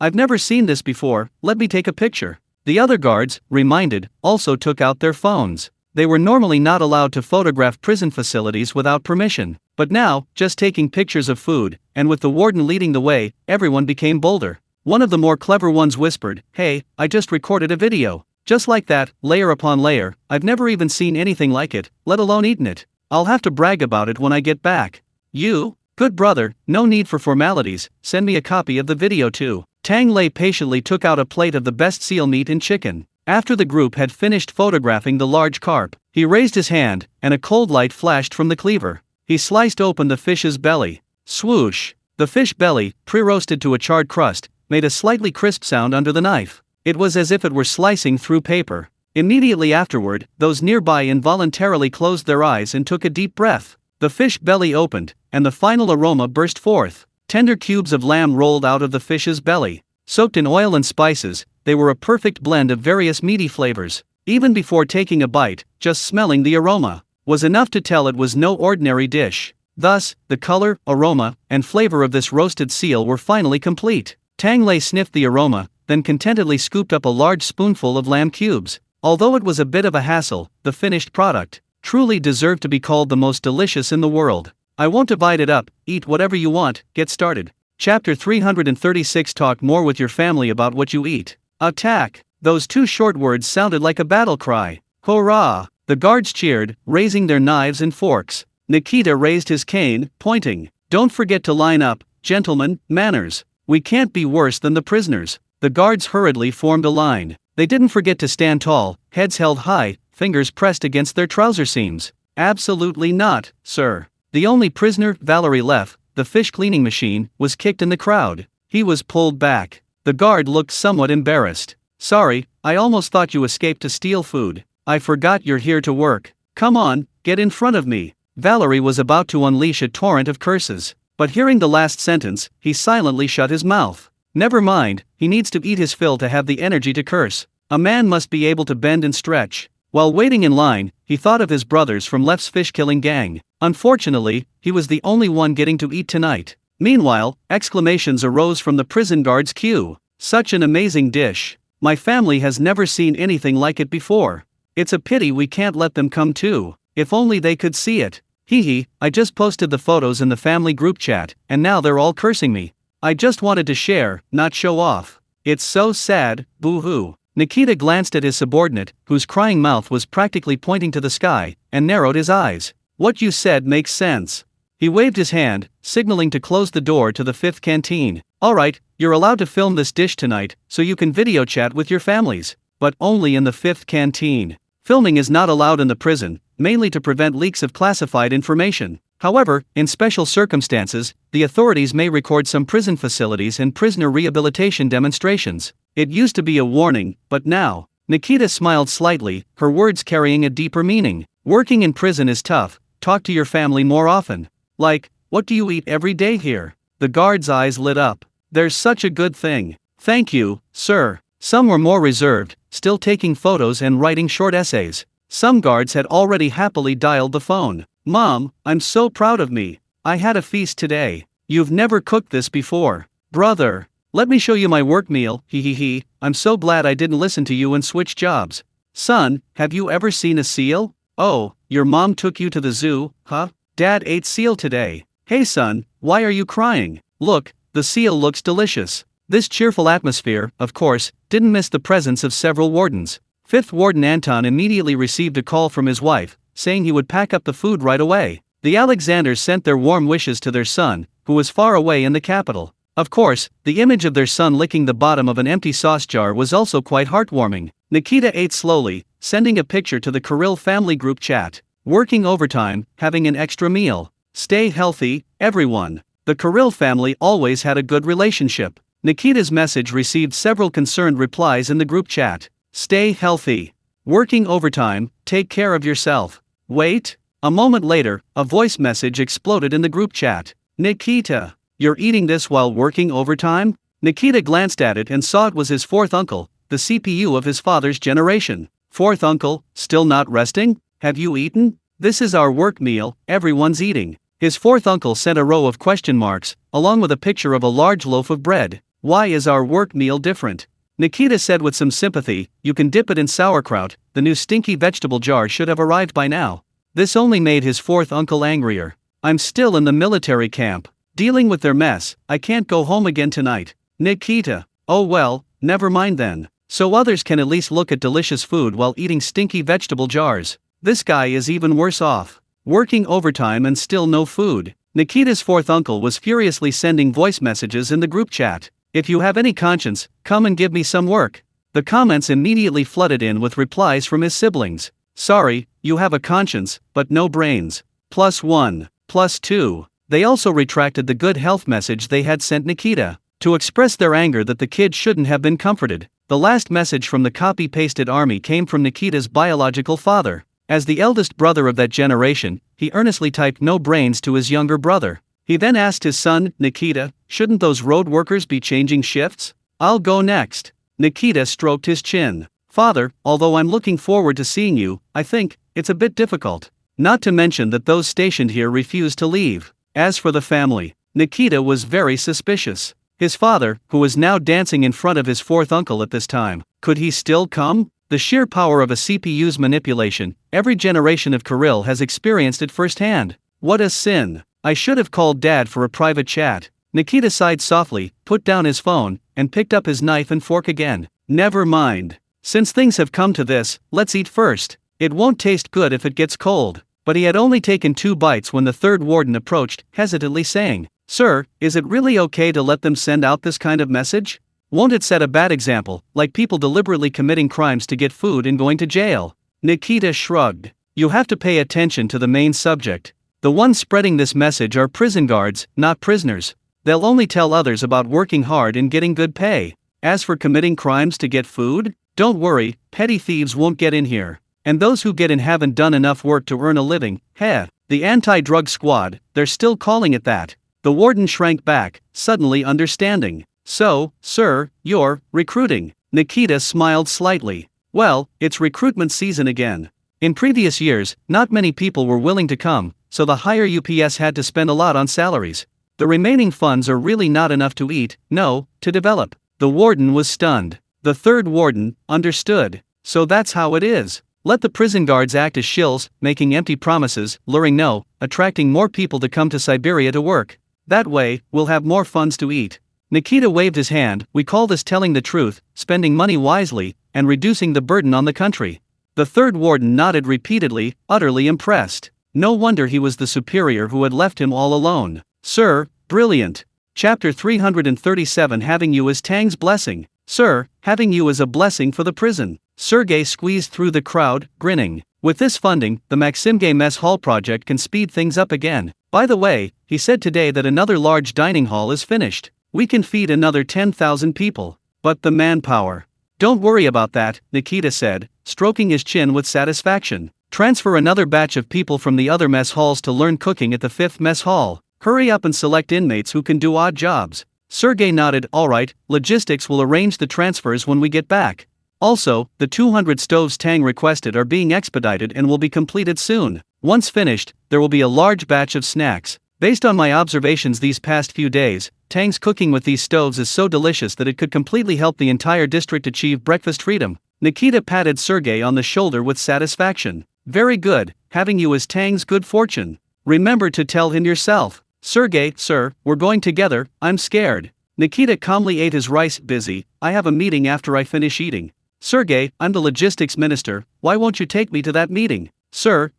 I've never seen this before, let me take a picture." The other guards, reminded, also took out their phones. They were normally not allowed to photograph prison facilities without permission. But now, just taking pictures of food, and with the warden leading the way, everyone became bolder. One of the more clever ones whispered, "Hey, I just recorded a video. Just like that, layer upon layer, I've never even seen anything like it, let alone eaten it. I'll have to brag about it when I get back." "You? Good brother, no need for formalities, send me a copy of the video too." Tang Lei patiently took out a plate of the best seal meat and chicken. After the group had finished photographing the large carp, he raised his hand, and a cold light flashed from the cleaver. He sliced open the fish's belly. Swoosh! The fish belly, pre-roasted to a charred crust, made a slightly crisp sound under the knife. It was as if it were slicing through paper. Immediately afterward, those nearby involuntarily closed their eyes and took a deep breath. The fish belly opened, and the final aroma burst forth. Tender cubes of lamb rolled out of the fish's belly. Soaked in oil and spices, they were a perfect blend of various meaty flavors. Even before taking a bite, just smelling the aroma was enough to tell it was no ordinary dish. Thus, the color, aroma, and flavor of this roasted seal were finally complete. Tang Lei sniffed the aroma, then contentedly scooped up a large spoonful of lamb cubes. Although it was a bit of a hassle, the finished product truly deserved to be called the most delicious in the world. I won't divide it up, eat whatever you want, get started. Chapter 336. Talk more with your family about what you eat. Attack! Those two short words sounded like a battle cry. Hurrah! The guards cheered, raising their knives and forks. Nikita raised his cane, pointing. Don't forget to line up, gentlemen, manners. We can't be worse than the prisoners. The guards hurriedly formed a line. They didn't forget to stand tall, heads held high, fingers pressed against their trouser seams. Absolutely not, sir. The only prisoner, Valerie Leff, the fish cleaning machine, was kicked in the crowd. He was pulled back. The guard looked somewhat embarrassed. Sorry, I almost thought you escaped to steal food. I forgot you're here to work. Come on, get in front of me. Valerie was about to unleash a torrent of curses. But hearing the last sentence, he silently shut his mouth. Never mind, he needs to eat his fill to have the energy to curse. A man must be able to bend and stretch. While waiting in line, he thought of his brothers from Left's fish-killing gang. Unfortunately, he was the only one getting to eat tonight. Meanwhile, exclamations arose from the prison guard's queue. Such an amazing dish. My family has never seen anything like it before. It's a pity we can't let them come too. If only they could see it. Hee, I just posted the photos in the family group chat, and now they're all cursing me. I just wanted to share, not show off. It's so sad, boo-hoo. Nikita glanced at his subordinate, whose crying mouth was practically pointing to the sky, and narrowed his eyes. What you said makes sense. He waved his hand, signaling to close the door to the fifth canteen. Alright, you're allowed to film this dish tonight, so you can video chat with your families. But only in the fifth canteen. Filming is not allowed in the prison, mainly to prevent leaks of classified information. However, in special circumstances, the authorities may record some prison facilities and prisoner rehabilitation demonstrations. It used to be a warning, but now, Nikita smiled slightly, her words carrying a deeper meaning. Working in prison is tough, talk to your family more often. Like, what do you eat every day here? The guard's eyes lit up. There's such a good thing. Thank you, sir. Some were more reserved, still taking photos and writing short essays. Some guards had already happily dialed the phone. Mom, I'm so proud of me. I had a feast today. You've never cooked this before. Brother, let me show you my work meal, hee. I'm so glad I didn't listen to you and switch jobs. Son, have you ever seen a seal? Oh, your mom took you to the zoo, huh? Dad ate seal today. Hey son, why are you crying? Look, the seal looks delicious. This cheerful atmosphere, of course, didn't miss the presence of several wardens. Fifth Warden Anton immediately received a call from his wife, saying he would pack up the food right away. The Alexanders sent their warm wishes to their son, who was far away in the capital. Of course, the image of their son licking the bottom of an empty sauce jar was also quite heartwarming. Nikita ate slowly, sending a picture to the Kirill family group chat. Working overtime, having an extra meal. Stay healthy, everyone. The Kirill family always had a good relationship. Nikita's message received several concerned replies in the group chat. Stay healthy. Working overtime, take care of yourself. Wait. A moment later, a voice message exploded in the group chat. Nikita, you're eating this while working overtime? Nikita glanced at it and saw it was his fourth uncle, the CPU of his father's generation. Fourth uncle, still not resting? Have you eaten? This is our work meal, everyone's eating. His fourth uncle sent a row of question marks, along with a picture of a large loaf of bread. Why is our work meal different? Nikita said with some sympathy, you can dip it in sauerkraut, the new stinky vegetable jar should have arrived by now. This only made his fourth uncle angrier. I'm still in the military camp. Dealing with their mess, I can't go home again tonight. Nikita, oh well, never mind then. So others can at least look at delicious food while eating stinky vegetable jars. This guy is even worse off. Working overtime and still no food. Nikita's fourth uncle was furiously sending voice messages in the group chat. If you have any conscience, come and give me some work. The comments immediately flooded in with replies from his siblings. Sorry, you have a conscience, but no brains. +1, +2. They also retracted the good health message they had sent Nikita, to express their anger that the kid shouldn't have been comforted. The last message from the copy-pasted army came from Nikita's biological father. As the eldest brother of that generation, he earnestly typed no brains to his younger brother. He then asked his son, Nikita, shouldn't those road workers be changing shifts? I'll go next. Nikita stroked his chin. Father, although I'm looking forward to seeing you, I think it's a bit difficult. Not to mention that those stationed here refuse to leave. As for the family, Nikita was very suspicious. His father, who was now dancing in front of his fourth uncle at this time, could he still come? The sheer power of a CPU's manipulation, every generation of Kirill has experienced it firsthand. What a sin. I should have called Dad for a private chat. Nikita sighed softly, put down his phone, and picked up his knife and fork again. Never mind. Since things have come to this, let's eat first. It won't taste good if it gets cold. But he had only taken 2 bites when the third warden approached, hesitantly saying, Sir, is it really okay to let them send out this kind of message? Won't it set a bad example, like people deliberately committing crimes to get food and going to jail? Nikita shrugged. You have to pay attention to the main subject. The ones spreading this message are prison guards, not prisoners. They'll only tell others about working hard and getting good pay. As for committing crimes to get food, don't worry, petty thieves won't get in here. And those who get in haven't done enough work to earn a living. The anti-drug squad, they're still calling it that. The warden shrank back, suddenly understanding. So, sir, you're recruiting. Nikita smiled slightly. Well, it's recruitment season again. In previous years, not many people were willing to come, so the higher UPS had to spend a lot on salaries. The remaining funds are really not enough to eat, no, to develop. The warden was stunned. The third warden understood. So that's how it is. Let the prison guards act as shills, making empty promises, luring no, attracting more people to come to Siberia to work. That way, we'll have more funds to eat. Nikita waved his hand. We call this telling the truth, spending money wisely, and reducing the burden on the country. The third warden nodded repeatedly, utterly impressed. No wonder he was the superior who had left him all alone. Sir, brilliant. Chapter 337. Having you is Tang's blessing. Sir, having you is a blessing for the prison. Sergei squeezed through the crowd, grinning. With this funding, the Maximgay Mess Hall project can speed things up again. By the way, he said today that another large dining hall is finished. We can feed another 10,000 people. But the manpower. Don't worry about that, Nikita said, stroking his chin with satisfaction. Transfer another batch of people from the other mess halls to learn cooking at the 5th mess hall. Hurry up and select inmates who can do odd jobs. Sergei nodded. All right, logistics will arrange the transfers when we get back. Also, the 200 stoves Tang requested are being expedited and will be completed soon. Once finished, there will be a large batch of snacks. Based on my observations these past few days, Tang's cooking with these stoves is so delicious that it could completely help the entire district achieve breakfast freedom. Nikita patted Sergei on the shoulder with satisfaction. Very good, having you is Tang's good fortune. Remember to tell him yourself. Sergei, sir, we're going together, I'm scared. Nikita calmly ate his rice. Busy, I have a meeting after I finish eating. Sergei, I'm the logistics minister, why won't you take me to that meeting? Sir,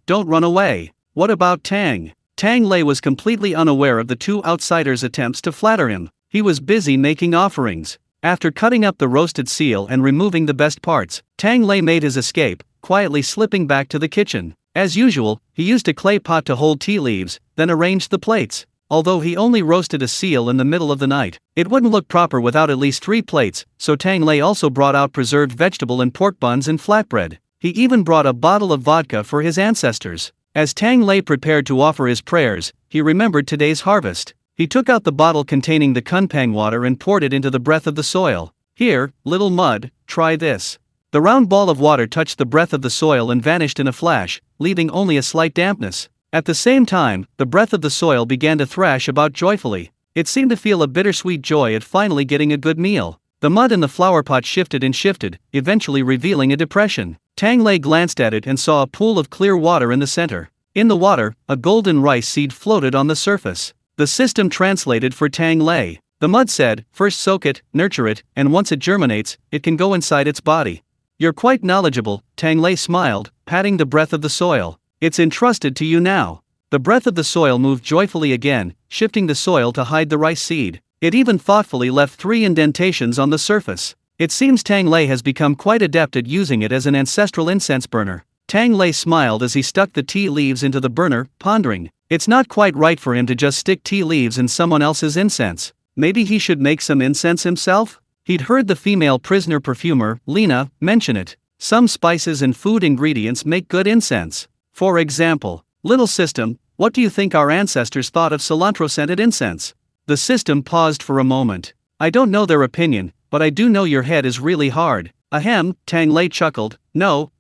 don't run away. What about Tang? Tang Lei was completely unaware of the two outsiders' attempts to flatter him. He was busy making offerings. After cutting up the roasted seal and removing the best parts, Tang Lei made his escape, quietly slipping back to the kitchen. As usual, he used a clay pot to hold tea leaves, then arranged the plates. Although he only roasted a seal in the middle of the night, it wouldn't look proper without at least 3 plates, so Tang Lei also brought out preserved vegetable and pork buns and flatbread. He even brought a bottle of vodka for his ancestors. As Tang Lei prepared to offer his prayers, he remembered today's harvest. He took out the bottle containing the kunpang water and poured it into the breath of the soil. Here, little mud, try this. The round ball of water touched the breath of the soil and vanished in a flash, leaving only a slight dampness. At the same time, the breath of the soil began to thrash about joyfully. It seemed to feel a bittersweet joy at finally getting a good meal. The mud in the flower pot shifted and shifted, eventually revealing a depression. Tang Lei glanced at it and saw a pool of clear water in the center. In the water, a golden rice seed floated on the surface. The system translated for Tang Lei. The mud said, first soak it, nurture it, and once it germinates, it can go inside its body. You're quite knowledgeable, Tang Lei smiled, patting the breath of the soil. It's entrusted to you now. The breath of the soil moved joyfully again, shifting the soil to hide the rice seed. It even thoughtfully left 3 indentations on the surface. It seems Tang Lei has become quite adept at using it as an ancestral incense burner. Tang Lei smiled as he stuck the tea leaves into the burner, pondering. It's not quite right for him to just stick tea leaves in someone else's incense. Maybe he should make some incense himself? He'd heard the female prisoner perfumer, Lena, mention it. Some spices and food ingredients make good incense. For example, little system, what do you think our ancestors thought of cilantro-scented incense? The system paused for a moment. I don't know their opinion, but I do know your head is really hard. Ahem, Tang Lei chuckled. No,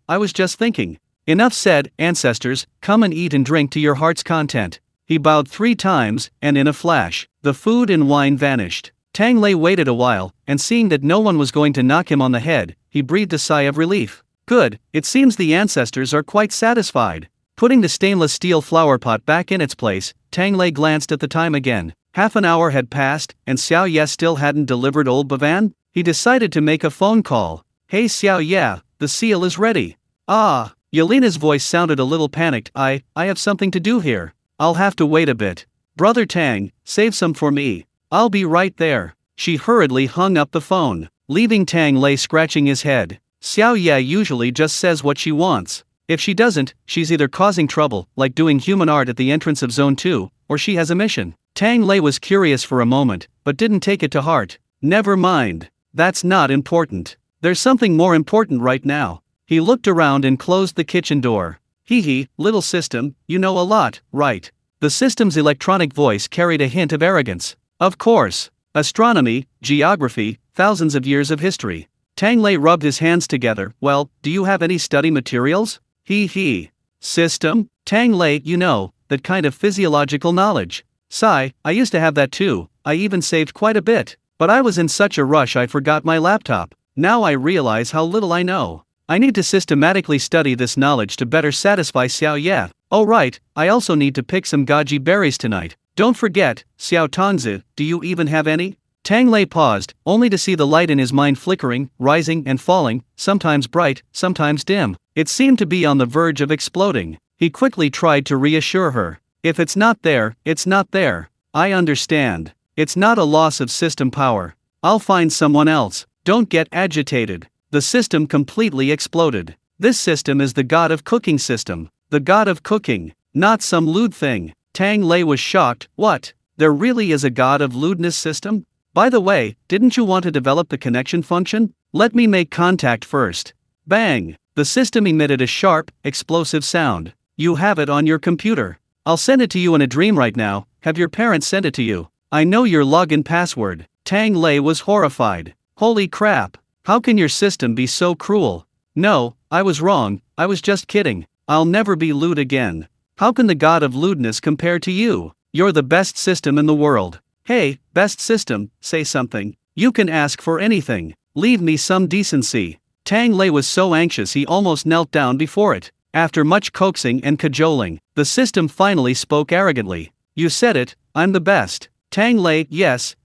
I was just thinking. Enough said, ancestors, come and eat and drink to your heart's content. He bowed 3 times, and in a flash, the food and wine vanished. Tang Lei waited a while, and seeing that no one was going to knock him on the head, he breathed a sigh of relief. Good, it seems the ancestors are quite satisfied. Putting the stainless steel flower pot back in its place, Tang Lei glanced at the time again. Half an hour had passed, and Xiao Ye still hadn't delivered old Bavan? He decided to make a phone call. Hey Xiao Ye, the seal is ready. Ah, Yelena's voice sounded a little panicked. I have something to do here. I'll have to wait a bit. Brother Tang, save some for me. I'll be right there. She hurriedly hung up the phone, leaving Tang Lei scratching his head. Xiao Ye usually just says what she wants. If she doesn't, she's either causing trouble, like doing human art at the entrance of Zone 2, or she has a mission. Tang Lei was curious for a moment, but didn't take it to heart. Never mind. That's not important. There's something more important right now. He looked around and closed the kitchen door. Hee, little system, you know a lot, right? The system's electronic voice carried a hint of arrogance. Of course. Astronomy, geography, thousands of years of history. Tang Lei rubbed his hands together. Well, do you have any study materials? He. System? Tang Lei, you know, that kind of physiological knowledge. Sigh, I used to have that too, I even saved quite a bit. But I was in such a rush I forgot my laptop. Now I realize how little I know. I need to systematically study this knowledge to better satisfy Xiao Ye. Oh right, I also need to pick some goji berries tonight. Don't forget, Xiao Tongzi, do you even have any? Tang Lei paused, only to see the light in his mind flickering, rising and falling, sometimes bright, sometimes dim. It seemed to be on the verge of exploding. He quickly tried to reassure her. If it's not there, it's not there. I understand. It's not a loss of system power. I'll find someone else. Don't get agitated. The system completely exploded. This system is the god of cooking system. The god of cooking, not some lewd thing. Tang Lei was shocked. What? There really is a god of lewdness system? By the way, didn't you want to develop the connection function? Let me make contact first. Bang! The system emitted a sharp, explosive sound. You have it on your computer. I'll send it to you in a dream right now. Have your parents send it to you. I know your login password. Tang Lei was horrified. Holy crap! How can your system be so cruel? No, I was wrong, I was just kidding. I'll never be lewd again. How can the god of lewdness compare to you? You're the best system in the world. Hey, best system, say something. You can ask for anything. Leave me some decency. Tang Lei was so anxious he almost knelt down before it. After much coaxing and cajoling, the system finally spoke arrogantly. You said it, I'm the best. Tang Lei, yes.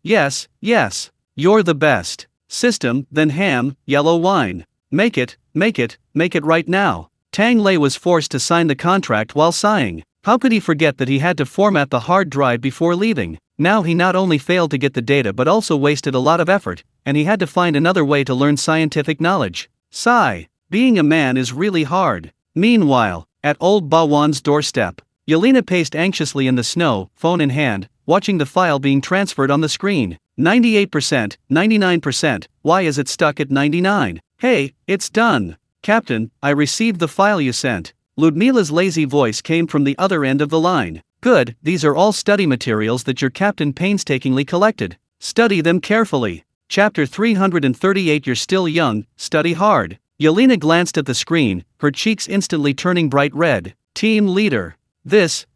You're the best. System, then ham, yellow wine. Make it right now. Tang Lei was forced to sign the contract while sighing. How could he forget that he had to format the hard drive before leaving? Now he not only failed to get the data but also wasted a lot of effort, and he had to find another way to learn scientific knowledge. Sigh. Being a man is really hard. Meanwhile, at old Bawan's doorstep, Yelena paced anxiously in the snow, phone in hand, watching the file being transferred on the screen. 98%, 99%, why is it stuck at 99? Hey, it's done. Captain, I received the file you sent. Ludmila's lazy voice came from the other end of the line. Good, these are all study materials that your captain painstakingly collected. Study them carefully. Chapter 338. You're still young, study hard. Yelena glanced at the screen, her cheeks instantly turning bright red. Team leader. This.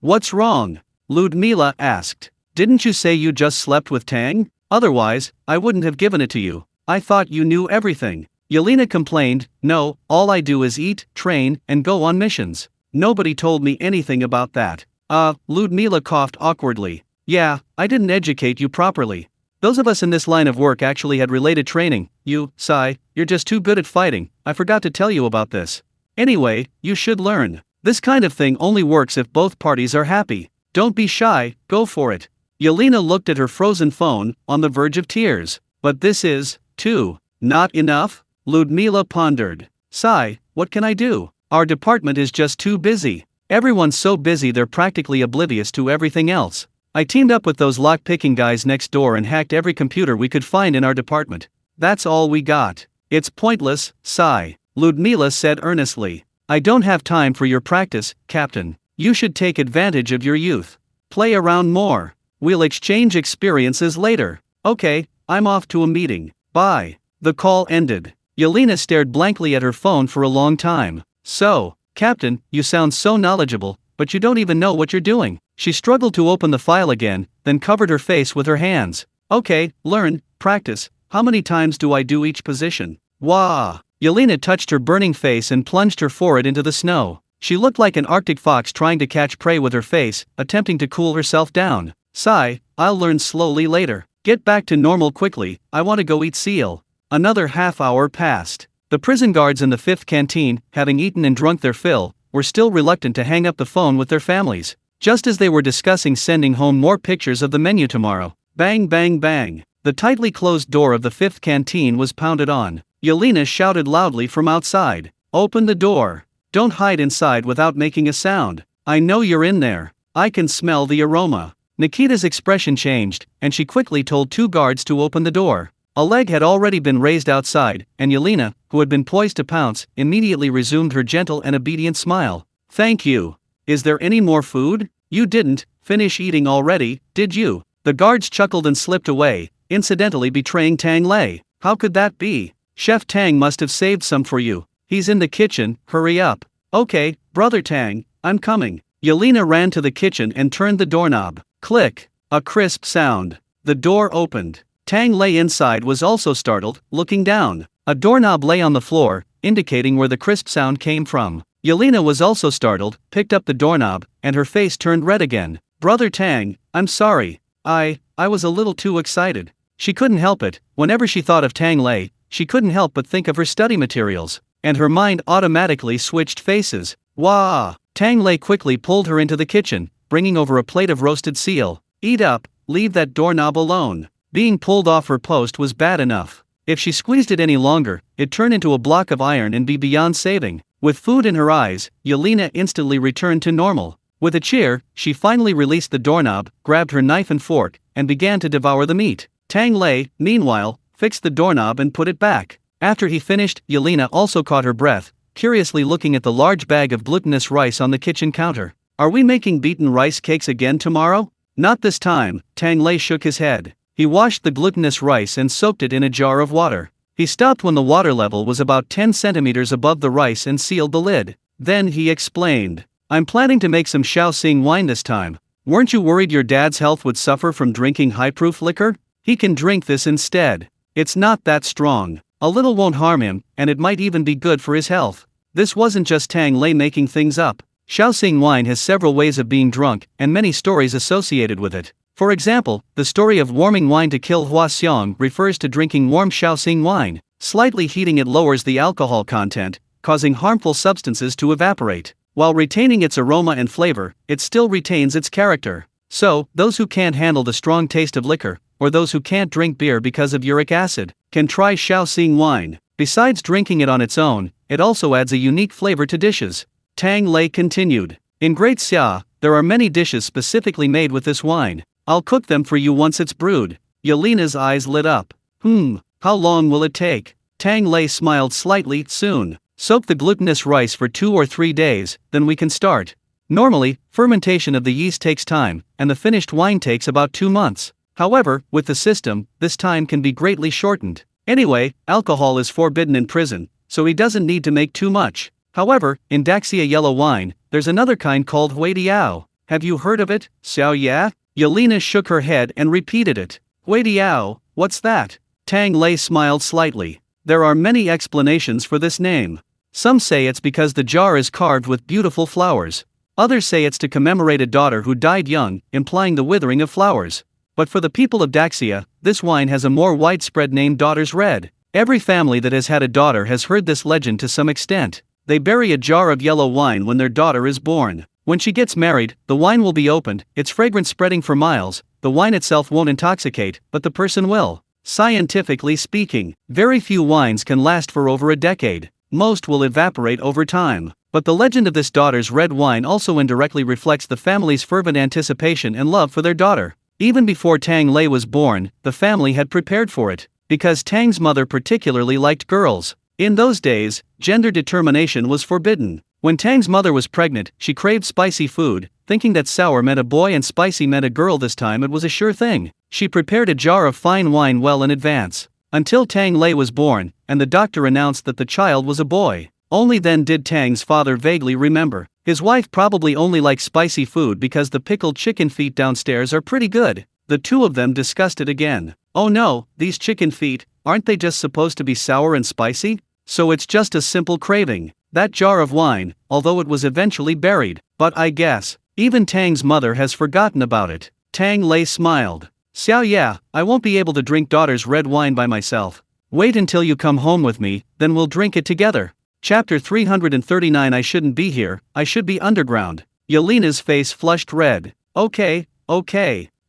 What's wrong? Ludmila asked. Didn't you say you just slept with Tang? Otherwise, I wouldn't have given it to you. I thought you knew everything. Yelena complained. No, all I do is eat, train, and go on missions. Nobody told me anything about that. Ludmila coughed awkwardly. Yeah, I didn't educate you properly. Those of us in this line of work actually had related training. You, Sai, you're just too good at fighting. I forgot to tell you about this. Anyway, you should learn. This kind of thing only works if both parties are happy. Don't be shy, go for it. Yelena looked at her frozen phone, on the verge of tears. But this is, too, not enough? Ludmila pondered. Sai, what can I do? Our department is just too busy. Everyone's so busy they're practically oblivious to everything else. I teamed up with those lock-picking guys next door and hacked every computer we could find in our department. That's all we got. It's pointless, Sai. Ludmila said earnestly. I don't have time for your practice, Captain. You should take advantage of your youth. Play around more. We'll exchange experiences later. Okay, I'm off to a meeting. Bye. The call ended. Yelena stared blankly at her phone for a long time. So, Captain, you sound so knowledgeable, but you don't even know what you're doing. She struggled to open the file again, then covered her face with her hands. Okay, learn, practice. How many times do I do each position? Wah! Yelena touched her burning face and plunged her forehead into the snow. She looked like an Arctic fox trying to catch prey with her face, attempting to cool herself down. Sigh, I'll learn slowly later. Get back to normal quickly, I want to go eat seal. Another half hour passed. The prison guards in the 5th canteen, having eaten and drunk their fill, were still reluctant to hang up the phone with their families. Just as they were discussing sending home more pictures of the menu tomorrow. Bang bang bang. The tightly closed door of the 5th canteen was pounded on. Yelena shouted loudly from outside. Open the door. Don't hide inside without making a sound. I know you're in there. I can smell the aroma. Nikita's expression changed, and she quickly told 2 guards to open the door. A leg had already been raised outside, and Yelena, who had been poised to pounce, immediately resumed her gentle and obedient smile. Thank you. Is there any more food? You didn't finish eating already, did you? The guards chuckled and slipped away, incidentally betraying Tang Lei. How could that be? Chef Tang must have saved some for you. He's in the kitchen, hurry up. Okay, Brother Tang, I'm coming. Yelena ran to the kitchen and turned the doorknob. Click. A crisp sound. The door opened. Tang Lei inside was also startled, looking down. A doorknob lay on the floor, indicating where the crisp sound came from. Yelena was also startled, picked up the doorknob, and her face turned red again. Brother Tang, I'm sorry. I was a little too excited. She couldn't help it. Whenever she thought of Tang Lei, she couldn't help but think of her study materials. And her mind automatically switched faces. Wah! Tang Lei quickly pulled her into the kitchen, bringing over a plate of roasted seal. Eat up, leave that doorknob alone. Being pulled off her post was bad enough. If she squeezed it any longer, it'd turn into a block of iron and be beyond saving. With food in her eyes, Yelena instantly returned to normal. With a cheer, she finally released the doorknob, grabbed her knife and fork, and began to devour the meat. Tang Lei, meanwhile, fixed the doorknob and put it back. After he finished, Yelena also caught her breath, curiously looking at the large bag of glutinous rice on the kitchen counter. Are we making beaten rice cakes again tomorrow? Not this time, Tang Lei shook his head. He washed the glutinous rice and soaked it in a jar of water. He stopped when the water level was about 10 centimeters above the rice and sealed the lid. Then he explained, I'm planning to make some Shaoxing wine this time. Weren't you worried your dad's health would suffer from drinking high-proof liquor? He can drink this instead. It's not that strong. A little won't harm him, and it might even be good for his health. This wasn't just Tang Lei making things up. Shaoxing wine has several ways of being drunk, and many stories associated with it. For example, the story of warming wine to kill Hua Xiong refers to drinking warm Shaoxing wine. Slightly heating it lowers the alcohol content, causing harmful substances to evaporate. While retaining its aroma and flavor, it still retains its character. So, those who can't handle the strong taste of liquor, or those who can't drink beer because of uric acid, can try Shaoxing wine. Besides drinking it on its own, it also adds a unique flavor to dishes. Tang Lei continued. In Great Xia, there are many dishes specifically made with this wine. I'll cook them for you once it's brewed. Yelena's eyes lit up. How long will it take? Tang Lei smiled slightly. Soon. Soak the glutinous rice for 2 or 3 days, then we can start. Normally, fermentation of the yeast takes time, and the finished wine takes about 2 months. However, with the system, this time can be greatly shortened. Anyway, alcohol is forbidden in prison, so he doesn't need to make too much. However, in Daxia yellow wine, there's another kind called Huidiao. Have you heard of it, Xiao Ya? Yelena shook her head and repeated it. Huidiao, what's that? Tang Lei smiled slightly. There are many explanations for this name. Some say it's because the jar is carved with beautiful flowers. Others say it's to commemorate a daughter who died young, implying the withering of flowers. But for the people of Daxia, this wine has a more widespread name: Daughter's Red. Every family that has had a daughter has heard this legend to some extent. They bury a jar of yellow wine when their daughter is born. When she gets married, the wine will be opened, its fragrance spreading for miles. The wine itself won't intoxicate, but the person will. Scientifically speaking, very few wines can last for over a decade. Most will evaporate over time. But the legend of this daughter's red wine also indirectly reflects the family's fervent anticipation and love for their daughter. Even before Tang Lei was born, the family had prepared for it, because Tang's mother particularly liked girls. In those days, gender determination was forbidden. When Tang's mother was pregnant, she craved spicy food, thinking that sour meant a boy and spicy meant a girl. This time it was a sure thing. She prepared a jar of fine wine well in advance. Until Tang Lei was born, and the doctor announced that the child was a boy. Only then did Tang's father vaguely remember. His wife probably only likes spicy food because the pickled chicken feet downstairs are pretty good. The two of them discussed it again. Oh no, these chicken feet, aren't they just supposed to be sour and spicy? So it's just a simple craving. That jar of wine, although it was eventually buried. But I guess, even Tang's mother has forgotten about it. Tang Lei smiled. Xiao Ya, I won't be able to drink daughter's red wine by myself. Wait until you come home with me, then we'll drink it together. Chapter 339. I shouldn't be here, I should be underground. Yelena's face flushed red. Okay.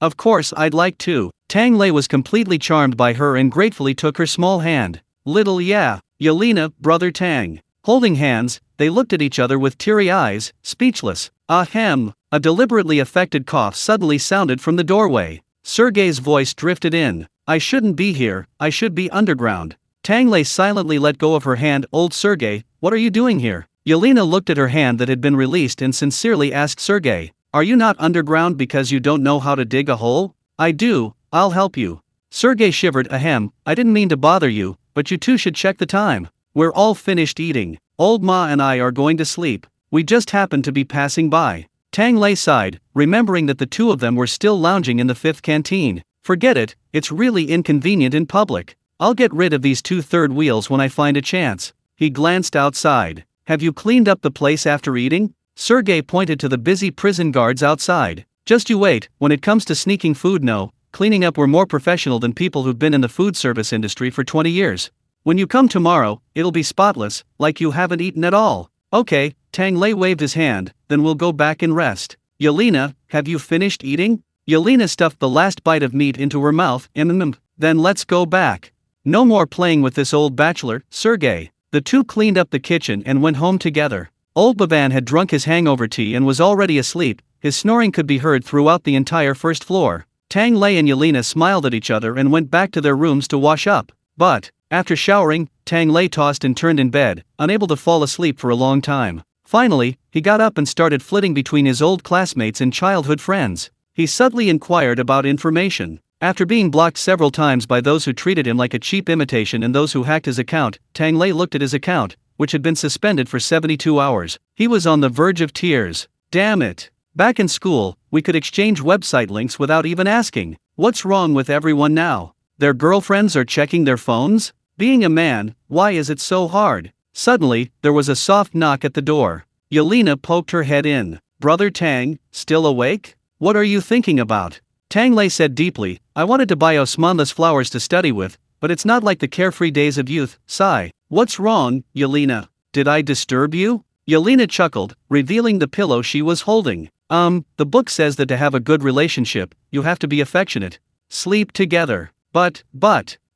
Of course I'd like to. Tang Lei was completely charmed by her and gratefully took her small hand. Little Ya, Yelena, brother Tang. Holding hands, they looked at each other with teary eyes, speechless. Ahem. A deliberately affected cough suddenly sounded from the doorway. Sergei's voice drifted in. I shouldn't be here, I should be underground. Tang Lei silently let go of her hand. Old Sergei, what are you doing here? Yelena looked at her hand that had been released and sincerely asked Sergei, Are you not underground because you don't know how to dig a hole? I do, I'll help you. Sergey shivered. Ahem, I didn't mean to bother you, but you two should check the time. We're all finished eating. Old Ma and I are going to sleep. We just happened to be passing by. Tang Lei sighed, remembering that the two of them were still lounging in the fifth canteen. Forget it, it's really inconvenient in public. I'll get rid of these two third wheels when I find a chance. He glanced outside. Have you cleaned up the place after eating? Sergey pointed to the busy prison guards outside. Just you wait, when it comes to sneaking food, no, cleaning up we're more professional than people who've been in the food service industry for 20 years. When you come tomorrow, it'll be spotless, like you haven't eaten at all. Okay, Tang Lei waved his hand, then we'll go back and rest. Yelena, have you finished eating? Yelena stuffed the last bite of meat into her mouth. Then let's go back. No more playing with this old bachelor, Sergey. The two cleaned up the kitchen and went home together. Old Baban had drunk his hangover tea and was already asleep. His snoring could be heard throughout the entire first floor. Tang Lei and Yelena smiled at each other and went back to their rooms to wash up. But, after showering, Tang Lei tossed and turned in bed, unable to fall asleep for a long time. Finally, he got up and started flitting between his old classmates and childhood friends. He subtly inquired about information. After being blocked several times by those who treated him like a cheap imitation and those who hacked his account, Tang Lei looked at his account, which had been suspended for 72 hours. He was on the verge of tears. Damn it. Back in school, we could exchange website links without even asking. What's wrong with everyone now? Their girlfriends are checking their phones? Being a man, why is it so hard? Suddenly, there was a soft knock at the door. Yelena poked her head in. Brother Tang, still awake? What are you thinking about? Tang Lei said deeply, I wanted to buy Osmanless flowers to study with, but it's not like the carefree days of youth. Sigh. What's wrong, Yelena? Did I disturb you? Yelena chuckled, revealing the pillow she was holding. The book says that to have a good relationship, you have to be affectionate. Sleep together. But,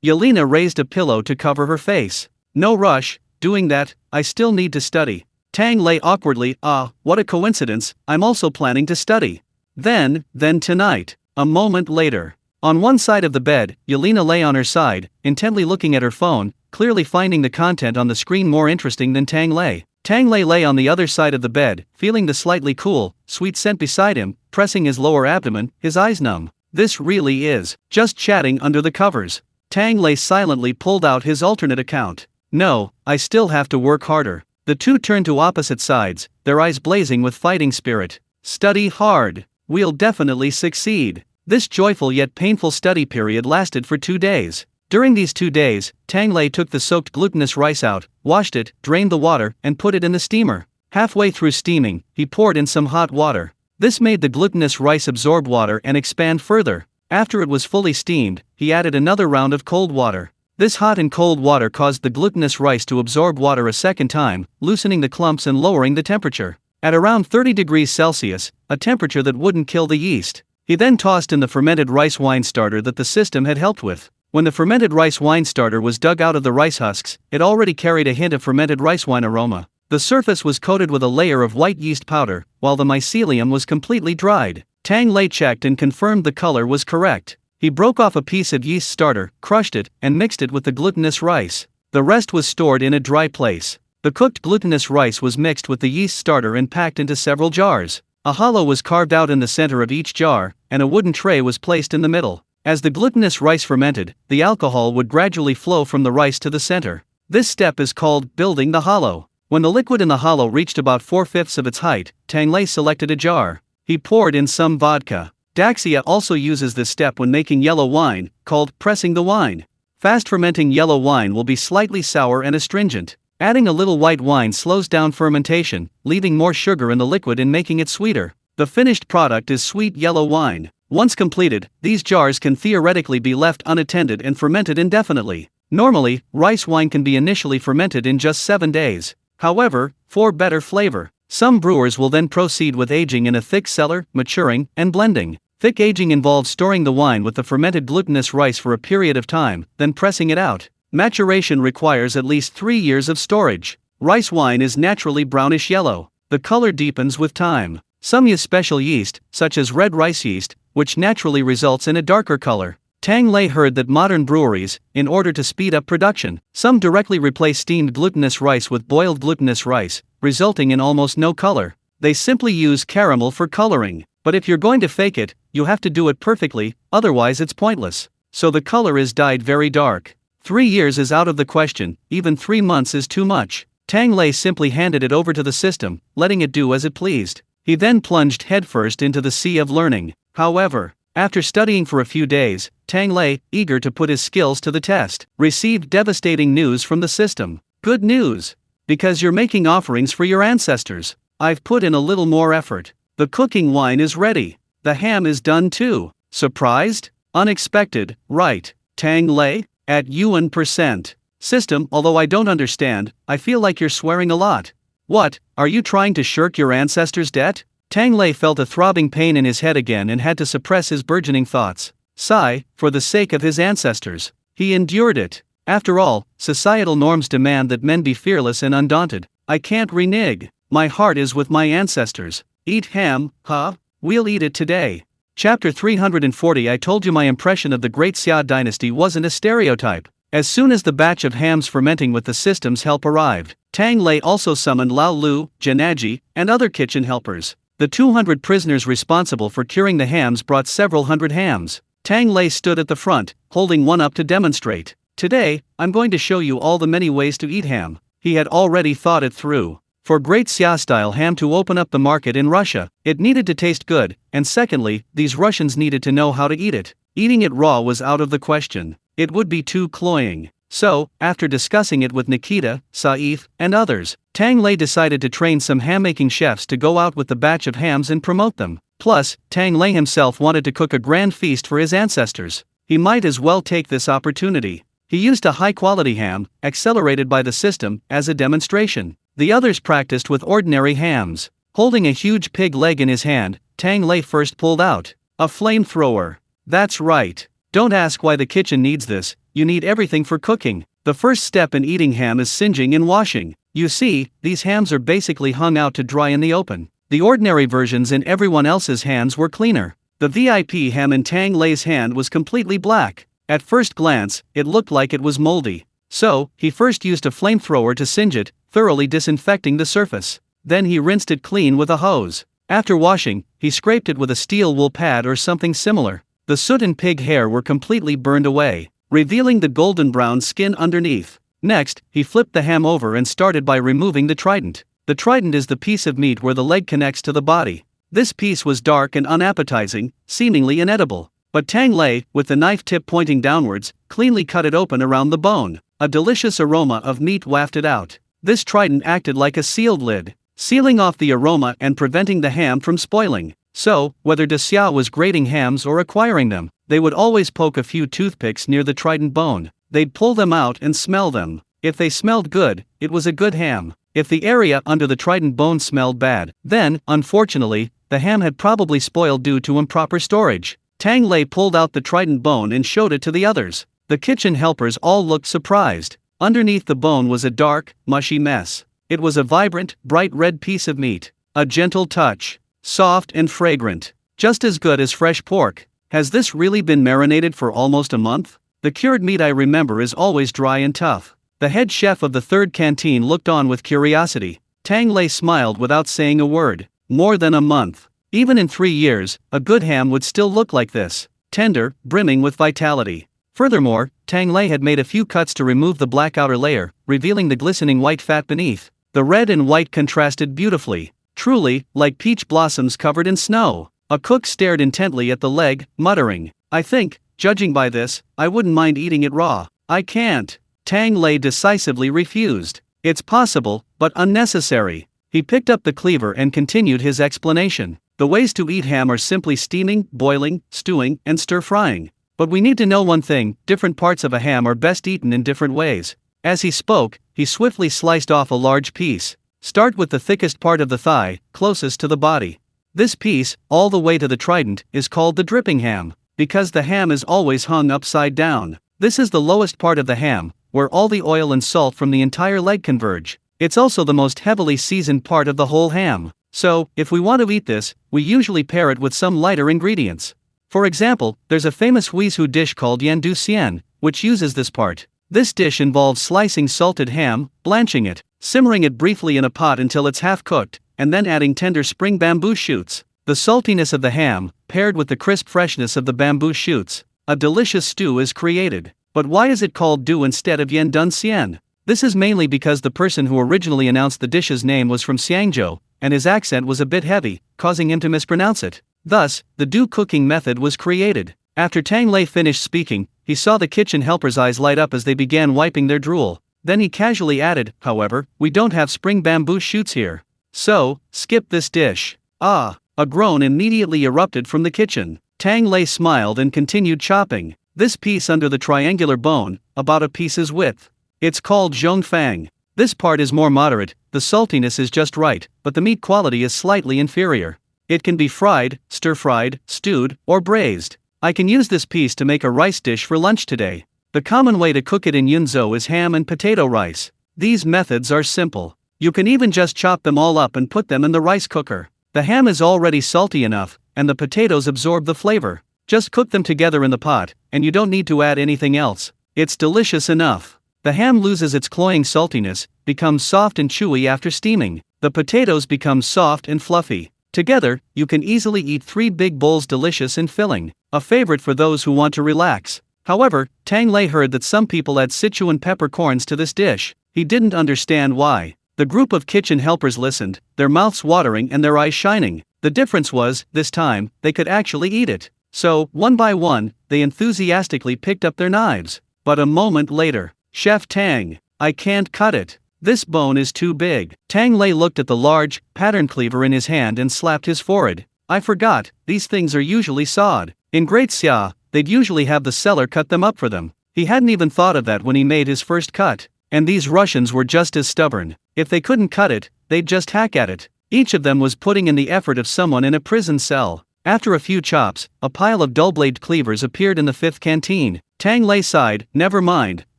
Yelena raised a pillow to cover her face. No rush, doing that, I still need to study. Tang Lei awkwardly, what a coincidence, I'm also planning to study. Then tonight. A moment later. On one side of the bed, Yelena lay on her side, intently looking at her phone, clearly finding the content on the screen more interesting than Tang Lei. Tang Lei lay on the other side of the bed, feeling the slightly cool, sweet scent beside him, pressing his lower abdomen, his eyes numb. This really is just chatting under the covers. Tang Lei silently pulled out his alternate account. No, I still have to work harder. The two turned to opposite sides, their eyes blazing with fighting spirit. Study hard. We'll definitely succeed. This joyful yet painful study period lasted for 2 days. During these 2 days, Tang Lei took the soaked glutinous rice out, washed it, drained the water, and put it in the steamer. Halfway through steaming, he poured in some hot water. This made the glutinous rice absorb water and expand further. After it was fully steamed, he added another round of cold water. This hot and cold water caused the glutinous rice to absorb water a second time, loosening the clumps and lowering the temperature. At around 30 degrees Celsius, a temperature that wouldn't kill the yeast. He then tossed in the fermented rice wine starter that the system had helped with. When the fermented rice wine starter was dug out of the rice husks, it already carried a hint of fermented rice wine aroma. The surface was coated with a layer of white yeast powder, while the mycelium was completely dried. Tang Lei checked and confirmed the color was correct. He broke off a piece of yeast starter, crushed it, and mixed it with the glutinous rice. The rest was stored in a dry place. The cooked glutinous rice was mixed with the yeast starter and packed into several jars. A hollow was carved out in the center of each jar, and a wooden tray was placed in the middle. As the glutinous rice fermented, the alcohol would gradually flow from the rice to the center. This step is called building the hollow. When the liquid in the hollow reached about 4/5 of its height, Tang Lei selected a jar. He poured in some vodka. Daxia also uses this step when making yellow wine, called pressing the wine. Fast fermenting yellow wine will be slightly sour and astringent. Adding a little white wine slows down fermentation, leaving more sugar in the liquid and making it sweeter. The finished product is sweet yellow wine. Once completed, these jars can theoretically be left unattended and fermented indefinitely. Normally, rice wine can be initially fermented in just 7 days. However, for better flavor, some brewers will then proceed with aging in a thick cellar, maturing, and blending. Thick aging involves storing the wine with the fermented glutinous rice for a period of time, then pressing it out. Maturation requires at least 3 years of storage. Rice wine is naturally brownish yellow. The color deepens with time. Some use special yeast, such as red rice yeast, which naturally results in a darker color. Tang Lei heard that modern breweries, in order to speed up production, some directly replace steamed glutinous rice with boiled glutinous rice, resulting in almost no color. They simply use caramel for coloring. But if you're going to fake it, you have to do it perfectly, otherwise it's pointless. So the color is dyed very dark. 3 years is out of the question, even 3 months is too much. Tang Lei simply handed it over to the system, letting it do as it pleased. He then plunged headfirst into the sea of learning. However, after studying for a few days, Tang Lei, eager to put his skills to the test, received devastating news from the system. Good news! Because you're making offerings for your ancestors. I've put in a little more effort. The cooking wine is ready. The ham is done too. Surprised? Unexpected, right? Tang Lei? At UN%. System, although I don't understand, I feel like you're swearing a lot. What, are you trying to shirk your ancestors' debt? Tang Lei felt a throbbing pain in his head again and had to suppress his burgeoning thoughts. Sigh, for the sake of his ancestors. He endured it. After all, societal norms demand that men be fearless and undaunted. I can't renege. My heart is with my ancestors. Eat ham, huh? We'll eat it today. Chapter 340. I told you my impression of the Great Xia dynasty wasn't a stereotype. As soon as the batch of hams fermenting with the system's help arrived, Tang Lei also summoned Lao Lu, Janaji, and other kitchen helpers. The 200 prisoners responsible for curing the hams brought several hundred hams. Tang Lei stood at the front, holding one up to demonstrate. Today, I'm going to show you all the many ways to eat ham. He had already thought it through. For Great Xia-style ham to open up the market in Russia, it needed to taste good, and secondly, these Russians needed to know how to eat it. Eating it raw was out of the question. It would be too cloying. So, after discussing it with Nikita, Saif, and others, Tang Lei decided to train some ham-making chefs to go out with the batch of hams and promote them. Plus, Tang Lei himself wanted to cook a grand feast for his ancestors. He might as well take this opportunity. He used a high-quality ham, accelerated by the system, as a demonstration. The others practiced with ordinary hams. Holding a huge pig leg in his hand, Tang Lei first pulled out a flamethrower. That's right. Don't ask why the kitchen needs this, you need everything for cooking. The first step in eating ham is singeing and washing. You see, these hams are basically hung out to dry in the open. The ordinary versions in everyone else's hands were cleaner. The VIP ham in Tang Lei's hand was completely black. At first glance, it looked like it was moldy. So, he first used a flamethrower to singe it, thoroughly disinfecting the surface. Then he rinsed it clean with a hose. After washing, he scraped it with a steel wool pad or something similar. The soot and pig hair were completely burned away, revealing the golden brown skin underneath. Next, he flipped the ham over and started by removing the trident. The trident is the piece of meat where the leg connects to the body. This piece was dark and unappetizing, seemingly inedible. But Tang Lei, with the knife tip pointing downwards, cleanly cut it open around the bone. A delicious aroma of meat wafted out. This trident acted like a sealed lid, sealing off the aroma and preventing the ham from spoiling. So, whether De Xia was grating hams or acquiring them, they would always poke a few toothpicks near the trident bone. They'd pull them out and smell them. If they smelled good, it was a good ham. If the area under the trident bone smelled bad, then, unfortunately, the ham had probably spoiled due to improper storage. Tang Lei pulled out the trident bone and showed it to the others. The kitchen helpers all looked surprised. Underneath the bone was a dark, mushy mess. It was a vibrant, bright red piece of meat. A gentle touch. Soft and fragrant. Just as good as fresh pork. Has this really been marinated for almost a month? The cured meat I remember is always dry and tough. The head chef of the third canteen looked on with curiosity. Tang Lei smiled without saying a word. More than a month. Even in 3 years, a good ham would still look like this. Tender, brimming with vitality. Furthermore, Tang Lei had made a few cuts to remove the black outer layer, revealing the glistening white fat beneath. The red and white contrasted beautifully. Truly, like peach blossoms covered in snow. A cook stared intently at the leg, muttering, I think, judging by this, I wouldn't mind eating it raw. I can't. Tang Lei decisively refused. It's possible, but unnecessary. He picked up the cleaver and continued his explanation. The ways to eat ham are simply steaming, boiling, stewing, and stir-frying. But we need to know one thing, different parts of a ham are best eaten in different ways. As he spoke, he swiftly sliced off a large piece. Start with the thickest part of the thigh, closest to the body. This piece, all the way to the trident, is called the dripping ham, because the ham is always hung upside down. This is the lowest part of the ham, where all the oil and salt from the entire leg converge. It's also the most heavily seasoned part of the whole ham. So, if we want to eat this, we usually pair it with some lighter ingredients. For example, there's a famous Huizhou dish called yan du xian, which uses this part. This dish involves slicing salted ham, blanching it, simmering it briefly in a pot until it's half cooked, and then adding tender spring bamboo shoots. The saltiness of the ham, paired with the crisp freshness of the bamboo shoots, a delicious stew is created. But why is it called du instead of yen dun xian? This is mainly because the person who originally announced the dish's name was from Xiangzhou, and his accent was a bit heavy, causing him to mispronounce it. Thus, the du cooking method was created. After Tang Lei finished speaking, he saw the kitchen helpers' eyes light up as they began wiping their drool. Then he casually added, however, "We don't have spring bamboo shoots here. So, skip this dish." Ah! A groan immediately erupted from the kitchen. Tang Lei smiled and continued chopping. This piece under the triangular bone, about a piece's width. It's called zhongfang. This part is more moderate, the saltiness is just right, but the meat quality is slightly inferior. It can be fried, stir-fried, stewed, or braised. I can use this piece to make a rice dish for lunch today. The common way to cook it in Yunzhou is ham and potato rice. These methods are simple. You can even just chop them all up and put them in the rice cooker. The ham is already salty enough, and the potatoes absorb the flavor. Just cook them together in the pot, and you don't need to add anything else. It's delicious enough. The ham loses its cloying saltiness, becomes soft and chewy after steaming. The potatoes become soft and fluffy. Together, you can easily eat 3 big bowls, delicious and filling. A favorite for those who want to relax. However, Tang Lei heard that some people add Sichuan peppercorns to this dish. He didn't understand why. The group of kitchen helpers listened, their mouths watering and their eyes shining. The difference was, this time, they could actually eat it. So, one by one, they enthusiastically picked up their knives. But a moment later, "Chef Tang, I can't cut it. This bone is too big." Tang Lei looked at the large, pattern cleaver in his hand and slapped his forehead. "I forgot, these things are usually sawed. In Great Xia, they'd usually have the seller cut them up for them." He hadn't even thought of that when he made his first cut. And these Russians were just as stubborn. If they couldn't cut it, they'd just hack at it. Each of them was putting in the effort of someone in a prison cell. After a few chops, a pile of dull-blade cleavers appeared in the 5th canteen. Tang Lei sighed, "Never mind,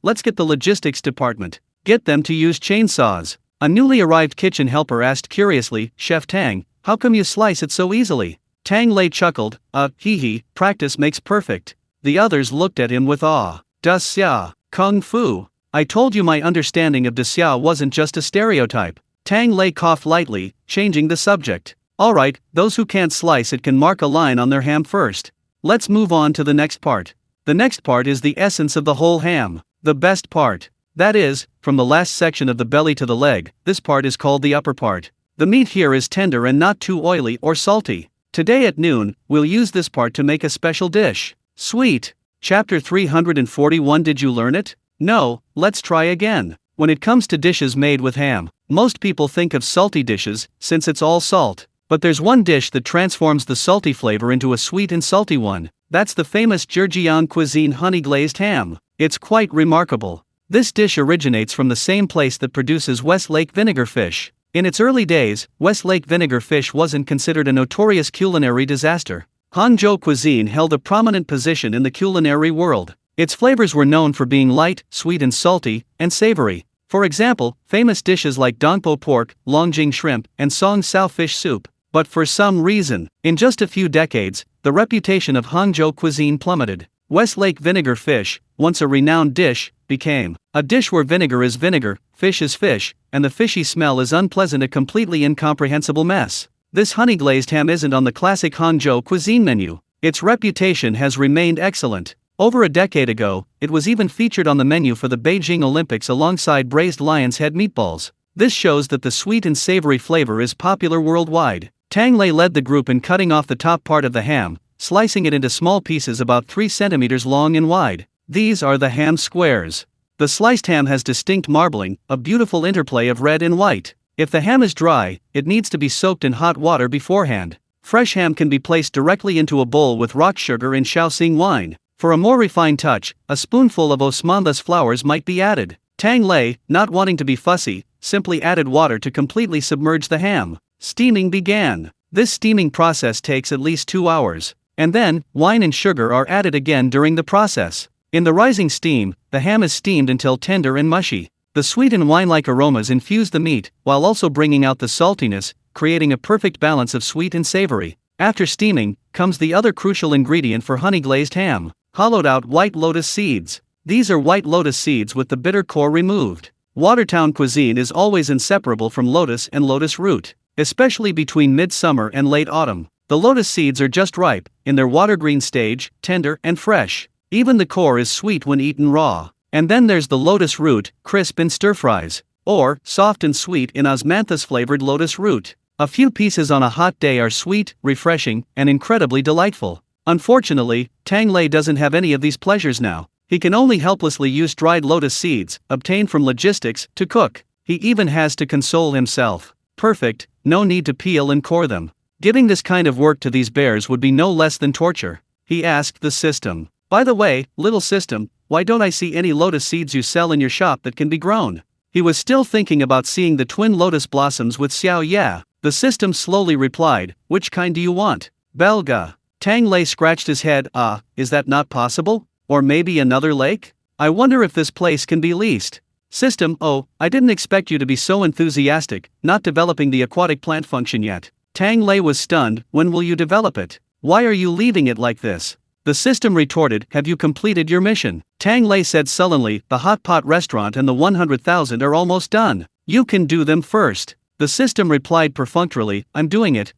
let's get the logistics department. Get them to use chainsaws." A newly arrived kitchen helper asked curiously, "Chef Tang, how come you slice it so easily?" Tang Lei chuckled, hee, practice makes perfect." The others looked at him with awe. "Da xia, kung fu. I told you my understanding of da xia wasn't just a stereotype." Tang Lei coughed lightly, changing the subject. "Alright, those who can't slice it can mark a line on their ham first. Let's move on to the next part. The next part is the essence of the whole ham. The best part. That is, from the last section of the belly to the leg, this part is called the upper part. The meat here is tender and not too oily or salty. Today at noon, we'll use this part to make a special dish. Sweet. Chapter 341. Did you learn it? No, let's try again. When it comes to dishes made with ham, most people think of salty dishes, since it's all salt. But there's one dish that transforms the salty flavor into a sweet and salty one. That's the famous Zhejiang cuisine honey-glazed ham. It's quite remarkable. This dish originates from the same place that produces Westlake vinegar fish. In its early days, Westlake vinegar fish wasn't considered a notorious culinary disaster. Hangzhou cuisine held a prominent position in the culinary world. Its flavors were known for being light, sweet and salty, and savory. For example, famous dishes like dongpo pork, longjing shrimp, and song sao fish soup. But for some reason, in just a few decades, the reputation of Hangzhou cuisine plummeted. Westlake vinegar fish, once a renowned dish, became a dish where vinegar is vinegar, fish is fish, and the fishy smell is unpleasant, a completely incomprehensible mess. This honey-glazed ham isn't on the classic Hangzhou cuisine menu. Its reputation has remained excellent. Over a decade ago, it was even featured on the menu for the Beijing Olympics alongside braised lion's head meatballs. This shows that the sweet and savory flavor is popular worldwide. Tang Lei led the group in cutting off the top part of the ham, slicing it into small pieces about 3 centimeters long and wide. These are the ham squares. The sliced ham has distinct marbling, a beautiful interplay of red and white. If the ham is dry, it needs to be soaked in hot water beforehand. Fresh ham can be placed directly into a bowl with rock sugar and Shaoxing wine. For a more refined touch, a spoonful of osmanthus flowers might be added. Tang Lei, not wanting to be fussy, simply added water to completely submerge the ham. Steaming began. This steaming process takes at least 2 hours. And then, wine and sugar are added again during the process. In the rising steam, the ham is steamed until tender and mushy. The sweet and wine-like aromas infuse the meat, while also bringing out the saltiness, creating a perfect balance of sweet and savory. After steaming, comes the other crucial ingredient for honey-glazed ham: hollowed-out white lotus seeds. These are white lotus seeds with the bitter core removed. Watertown cuisine is always inseparable from lotus and lotus root. especially between midsummer and late autumn. The lotus seeds are just ripe, in their water-green stage, tender and fresh. Even the core is sweet when eaten raw. And then there's the lotus root, crisp in stir-fries, or soft and sweet in osmanthus-flavored lotus root. A few pieces on a hot day are sweet, refreshing, and incredibly delightful. Unfortunately, Tang Lei doesn't have any of these pleasures now. He can only helplessly use dried lotus seeds, obtained from logistics, to cook. He even has to console himself. Perfect, no need to peel and core them. Giving this kind of work to these bears would be no less than torture. He asked the system. By the way, little system, why don't I see any lotus seeds you sell in your shop that can be grown? He was still thinking about seeing the twin lotus blossoms with Xiao Ya. The system slowly replied, which kind do you want? Belga. Tang Lei scratched his head. Is that not possible? Or maybe another lake? I wonder if this place can be leased. System, I didn't expect you to be so enthusiastic, not developing the aquatic plant function yet. Tang Lei was stunned. When will you develop it? Why are you leaving it like this? The system retorted, have you completed your mission? Tang Lei said sullenly, the hot pot restaurant and the 100,000 are almost done. You can do them first. The system replied perfunctorily, I'm doing it.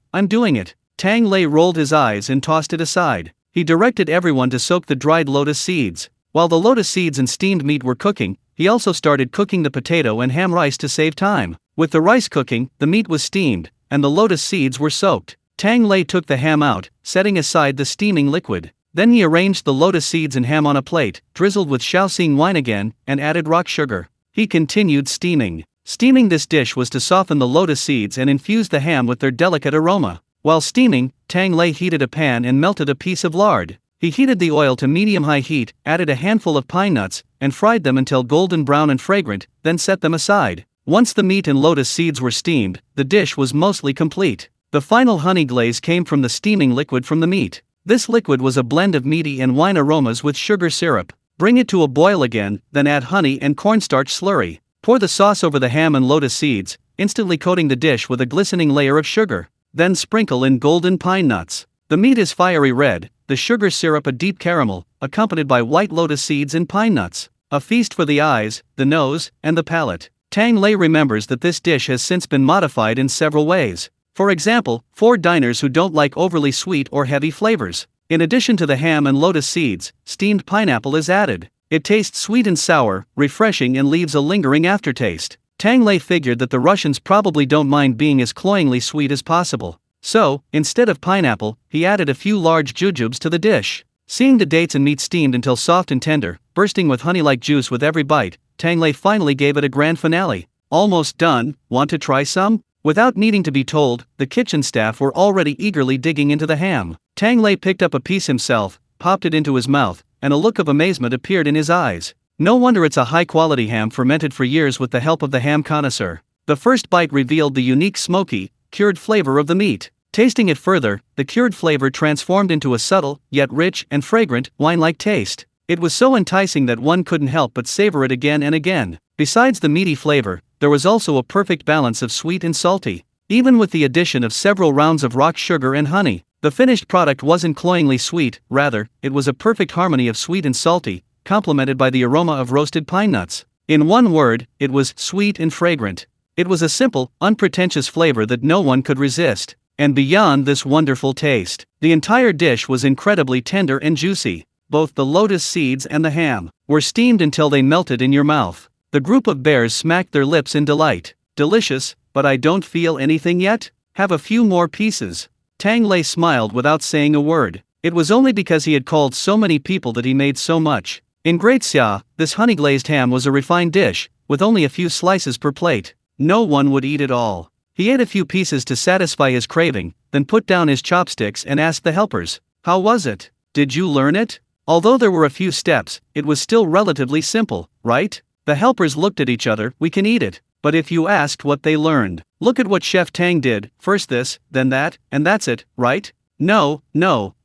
Tang Lei rolled his eyes and tossed it aside. He directed everyone to soak the dried lotus seeds. While the lotus seeds and steamed meat were cooking, he also started cooking the potato and ham rice to save time. With the rice cooking, the meat was steamed, and the lotus seeds were soaked. Tang Lei took the ham out, setting aside the steaming liquid. Then he arranged the lotus seeds and ham on a plate, drizzled with Shaoxing wine again, and added rock sugar. He continued steaming. Steaming this dish was to soften the lotus seeds and infuse the ham with their delicate aroma. While steaming, Tang Lei heated a pan and melted a piece of lard. He heated the oil to medium-high heat, added a handful of pine nuts, and fried them until golden brown and fragrant, then set them aside. Once the meat and lotus seeds were steamed, the dish was mostly complete. The final honey glaze came from the steaming liquid from the meat. This liquid was a blend of meaty and wine aromas with sugar syrup. Bring it to a boil again, then add honey and cornstarch slurry. Pour the sauce over the ham and lotus seeds, instantly coating the dish with a glistening layer of sugar. Then sprinkle in golden pine nuts. The meat is fiery red, the sugar syrup a deep caramel, accompanied by white lotus seeds and pine nuts. A feast for the eyes, the nose, and the palate. Tang Lei remembers that this dish has since been modified in several ways. For example, for diners who don't like overly sweet or heavy flavors. In addition to the ham and lotus seeds, steamed pineapple is added. It tastes sweet and sour, refreshing, and leaves a lingering aftertaste. Tang Lei figured that the Russians probably don't mind being as cloyingly sweet as possible. So, instead of pineapple, he added a few large jujubes to the dish. Seeing the dates and meat steamed until soft and tender, bursting with honey-like juice with every bite, Tang Lei finally gave it a grand finale. Almost done, want to try some? Without needing to be told, the kitchen staff were already eagerly digging into the ham. Tang Lei picked up a piece himself, popped it into his mouth, and a look of amazement appeared in his eyes. No wonder it's a high-quality ham fermented for years with the help of the ham connoisseur. The first bite revealed the unique smoky, cured flavor of the meat. Tasting it further, the cured flavor transformed into a subtle, yet rich and fragrant, wine-like taste. It was so enticing that one couldn't help but savor it again and again. Besides the meaty flavor, there was also a perfect balance of sweet and salty. Even with the addition of several rounds of rock sugar and honey, the finished product wasn't cloyingly sweet, rather, it was a perfect harmony of sweet and salty, complemented by the aroma of roasted pine nuts. In one word, it was sweet and fragrant. It was a simple, unpretentious flavor that no one could resist. And beyond this wonderful taste, the entire dish was incredibly tender and juicy. Both the lotus seeds and the ham were steamed until they melted in your mouth. The group of bears smacked their lips in delight. Delicious, but I don't feel anything yet? Have a few more pieces. Tang Lei smiled without saying a word. It was only because he had called so many people that he made so much. In Great Xia, this honey-glazed ham was a refined dish, with only a few slices per plate. No one would eat it all. He ate a few pieces to satisfy his craving, then put down his chopsticks and asked the helpers, how was it? Did you learn it? Although there were a few steps, it was still relatively simple, right? The helpers looked at each other. We can eat it. But if you asked what they learned, look at what Chef Tang did, first this, then that, and that's it, right? No,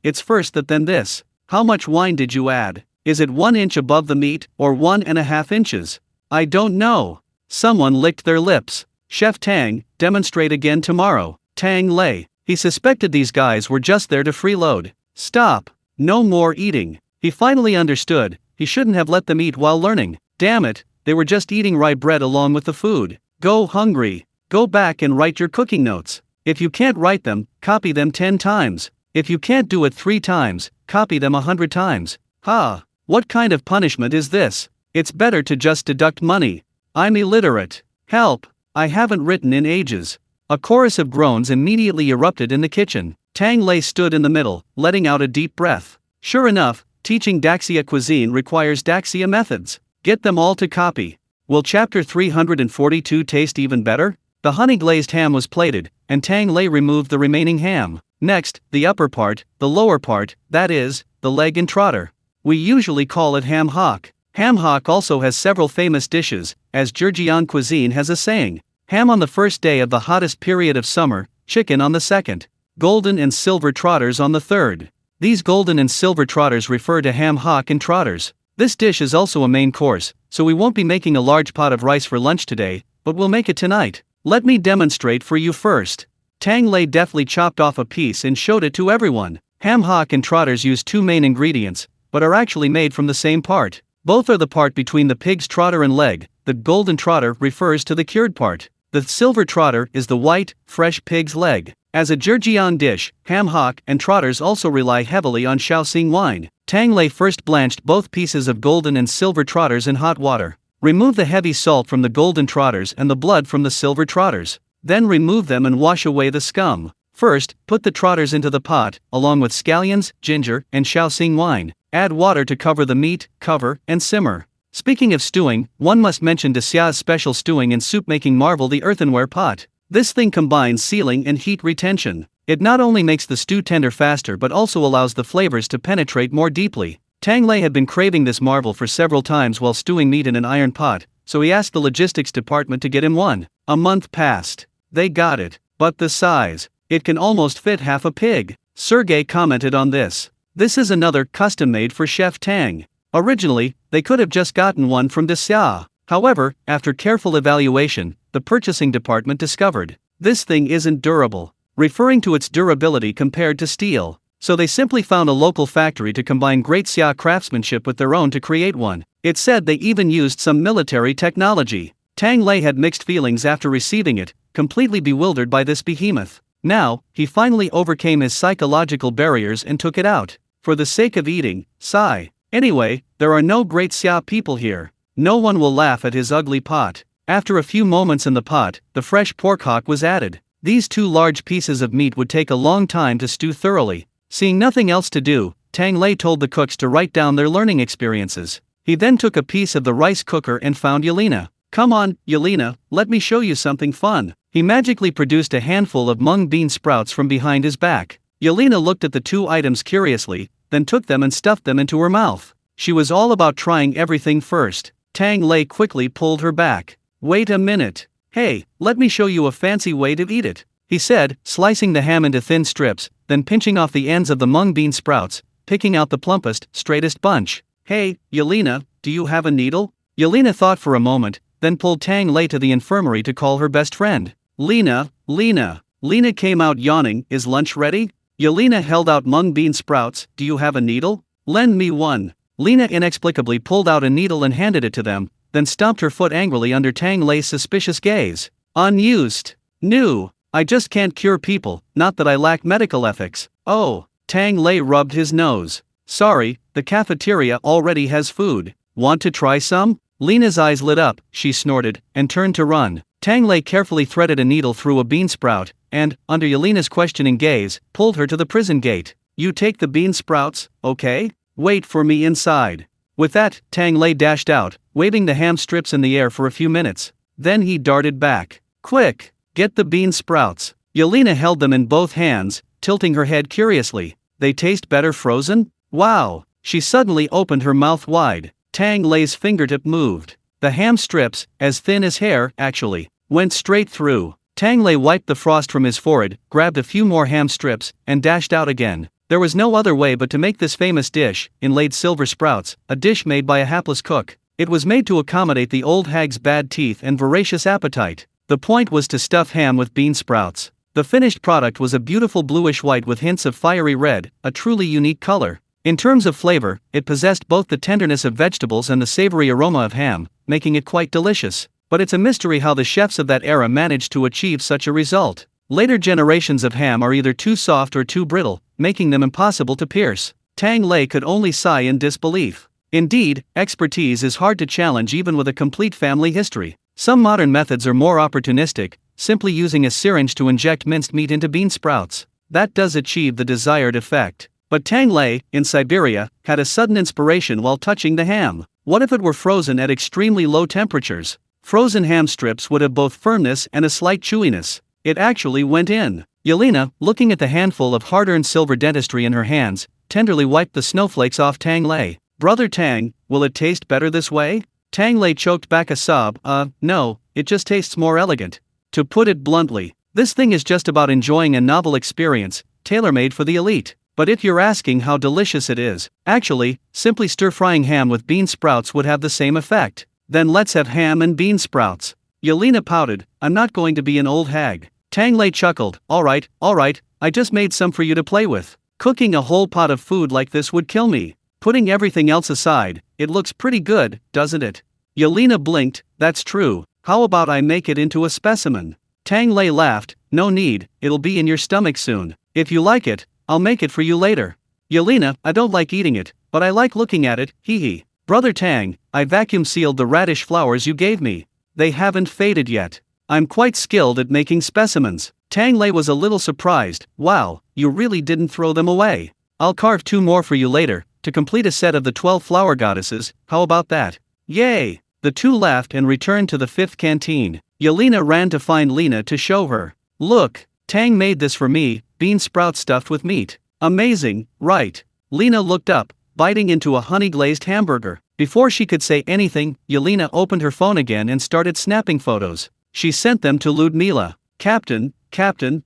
it's first that then this. How much wine did you add? Is it 1 inch above the meat, or 1.5 inches? I don't know. Someone licked their lips. Chef Tang, demonstrate again tomorrow. Tang Lei. He suspected these guys were just there to freeload. Stop. No more eating. He finally understood, he shouldn't have let them eat while learning. Damn it, they were just eating rye bread along with the food. Go hungry. Go back and write your cooking notes. If you can't write them, copy them 10 times. If you can't do it 3 times, copy them 100 times. Ha! What kind of punishment is this? It's better to just deduct money. I'm illiterate. Help! I haven't written in ages. A chorus of groans immediately erupted in the kitchen. Tang Lei stood in the middle, letting out a deep breath. Sure enough, teaching Daxia cuisine requires Daxia methods. Get them all to copy. Will chapter 342 taste even better? The honey-glazed ham was plated, and Tang Lei removed the remaining ham. Next, the upper part, the lower part, that is, the leg and trotter. We usually call it ham hock. Ham hock also has several famous dishes, as Georgian cuisine has a saying. Ham on the first day of the hottest period of summer, chicken on the second, golden and silver trotters on the third. These golden and silver trotters refer to ham hock and trotters. This dish is also a main course, so we won't be making a large pot of rice for lunch today, but we'll make it tonight. Let me demonstrate for you first. Tang Lei deftly chopped off a piece and showed it to everyone. Ham hock and trotters use 2 main ingredients, but are actually made from the same part. Both are the part between the pig's trotter and leg. The golden trotter refers to the cured part. The silver trotter is the white, fresh pig's leg. As a Georgian dish, ham hock and trotters also rely heavily on Shaoxing wine. Tang Lei first blanched both pieces of golden and silver trotters in hot water. Remove the heavy salt from the golden trotters and the blood from the silver trotters. Then remove them and wash away the scum. First, put the trotters into the pot, along with scallions, ginger, and Shaoxing wine. Add water to cover the meat, cover, and simmer. Speaking of stewing, one must mention Daxia's special stewing and soup-making marvel, the earthenware pot. This thing combines sealing and heat retention. It not only makes the stew tender faster but also allows the flavors to penetrate more deeply. Tang Lei had been craving this marvel for several times while stewing meat in an iron pot, so he asked the logistics department to get him one. A month passed. They got it. But the size. It can almost fit half a pig. Sergey commented on this. This is another custom-made for Chef Tang. Originally, they could have just gotten one from Daxia. However, after careful evaluation, the purchasing department discovered this thing isn't durable, referring to its durability compared to steel. So they simply found a local factory to combine great Xia craftsmanship with their own to create one. It said they even used some military technology. Tang Lei had mixed feelings after receiving it, completely bewildered by this behemoth. Now, he finally overcame his psychological barriers and took it out. For the sake of eating, sigh. Anyway, there are no great Xia people here. No one will laugh at his ugly pot. After a few moments in the pot, the fresh pork hock was added. These 2 large pieces of meat would take a long time to stew thoroughly. Seeing nothing else to do, Tang Lei told the cooks to write down their learning experiences. He then took a piece of the rice cooker and found Yelena. Come on, Yelena, let me show you something fun. He magically produced a handful of mung bean sprouts from behind his back. Yelena looked at the 2 items curiously, then took them and stuffed them into her mouth. She was all about trying everything first. Tang Lei quickly pulled her back. Wait a minute. Hey, let me show you a fancy way to eat it, he said, slicing the ham into thin strips, then pinching off the ends of the mung bean sprouts, picking out the plumpest, straightest bunch. Hey, Yelena, do you have a needle? Yelena thought for a moment, then pulled Tang Lei to the infirmary to call her best friend. Lena. Lena came out yawning. Is lunch ready? Yelena held out mung bean sprouts. Do you have a needle? Lend me one. Lena inexplicably pulled out a needle and handed it to them, then stomped her foot angrily under Tang Lei's suspicious gaze. Unused. New. I just can't cure people, not that I lack medical ethics. Oh. Tang Lei rubbed his nose. Sorry, the cafeteria already has food. Want to try some? Lena's eyes lit up, she snorted, and turned to run. Tang Lei carefully threaded a needle through a bean sprout, and, under Yelena's questioning gaze, pulled her to the prison gate. You take the bean sprouts, okay? Wait for me inside. With that, Tang Lei dashed out, waving the ham strips in the air for a few minutes. Then he darted back. Quick! Get the bean sprouts. Yelena held them in both hands, tilting her head curiously. They taste better frozen? Wow! She suddenly opened her mouth wide. Tang Lei's fingertip moved. The ham strips, as thin as hair, actually, went straight through. Tang Lei wiped the frost from his forehead, grabbed a few more ham strips, and dashed out again. There was no other way but to make this famous dish, inlaid silver sprouts, a dish made by a hapless cook. It was made to accommodate the old hag's bad teeth and voracious appetite. The point was to stuff ham with bean sprouts. The finished product was a beautiful bluish white with hints of fiery red, a truly unique color. In terms of flavor, it possessed both the tenderness of vegetables and the savory aroma of ham, making it quite delicious. But it's a mystery how the chefs of that era managed to achieve such a result. Later generations of ham are either too soft or too brittle, making them impossible to pierce. Tang Lei could only sigh in disbelief. Indeed, expertise is hard to challenge even with a complete family history. Some modern methods are more opportunistic, simply using a syringe to inject minced meat into bean sprouts. That does achieve the desired effect. But Tang Lei, in Siberia, had a sudden inspiration while touching the ham. What if it were frozen at extremely low temperatures? Frozen ham strips would have both firmness and a slight chewiness. It actually went in. Yelena, looking at the handful of hard-earned silver dentistry in her hands, tenderly wiped the snowflakes off Tang Lei. "Brother Tang, will it taste better this way?" Tang Lei choked back a sob. No, it just tastes more elegant. To put it bluntly, this thing is just about enjoying a novel experience, tailor-made for the elite. But if you're asking how delicious it is, actually, simply stir-frying ham with bean sprouts would have the same effect. Then let's have ham and bean sprouts. Yelena pouted, "I'm not going to be an old hag." Tang Lei chuckled, all right, I just made some for you to play with. Cooking a whole pot of food like this would kill me. Putting everything else aside, it looks pretty good, doesn't it? Yelena blinked, "That's true, how about I make it into a specimen?" Tang Lei laughed, "No need, it'll be in your stomach soon. If you like it, I'll make it for you later." Yelena, "I don't like eating it, but I like looking at it, hee. Brother Tang, I vacuum sealed the radish flowers you gave me. They haven't faded yet. I'm quite skilled at making specimens." Tang Lei was a little surprised. "Wow, you really didn't throw them away. I'll carve 2 more for you later, to complete a set of the 12 flower goddesses, how about that?" "Yay!" The two laughed and returned to the 5th canteen. Yelena ran to find Lena to show her. "Look, Tang made this for me, bean sprouts stuffed with meat. Amazing, right?" Lena looked up, biting into a honey-glazed hamburger. Before she could say anything, Yelena opened her phone again and started snapping photos. She sent them to Ludmila. Captain,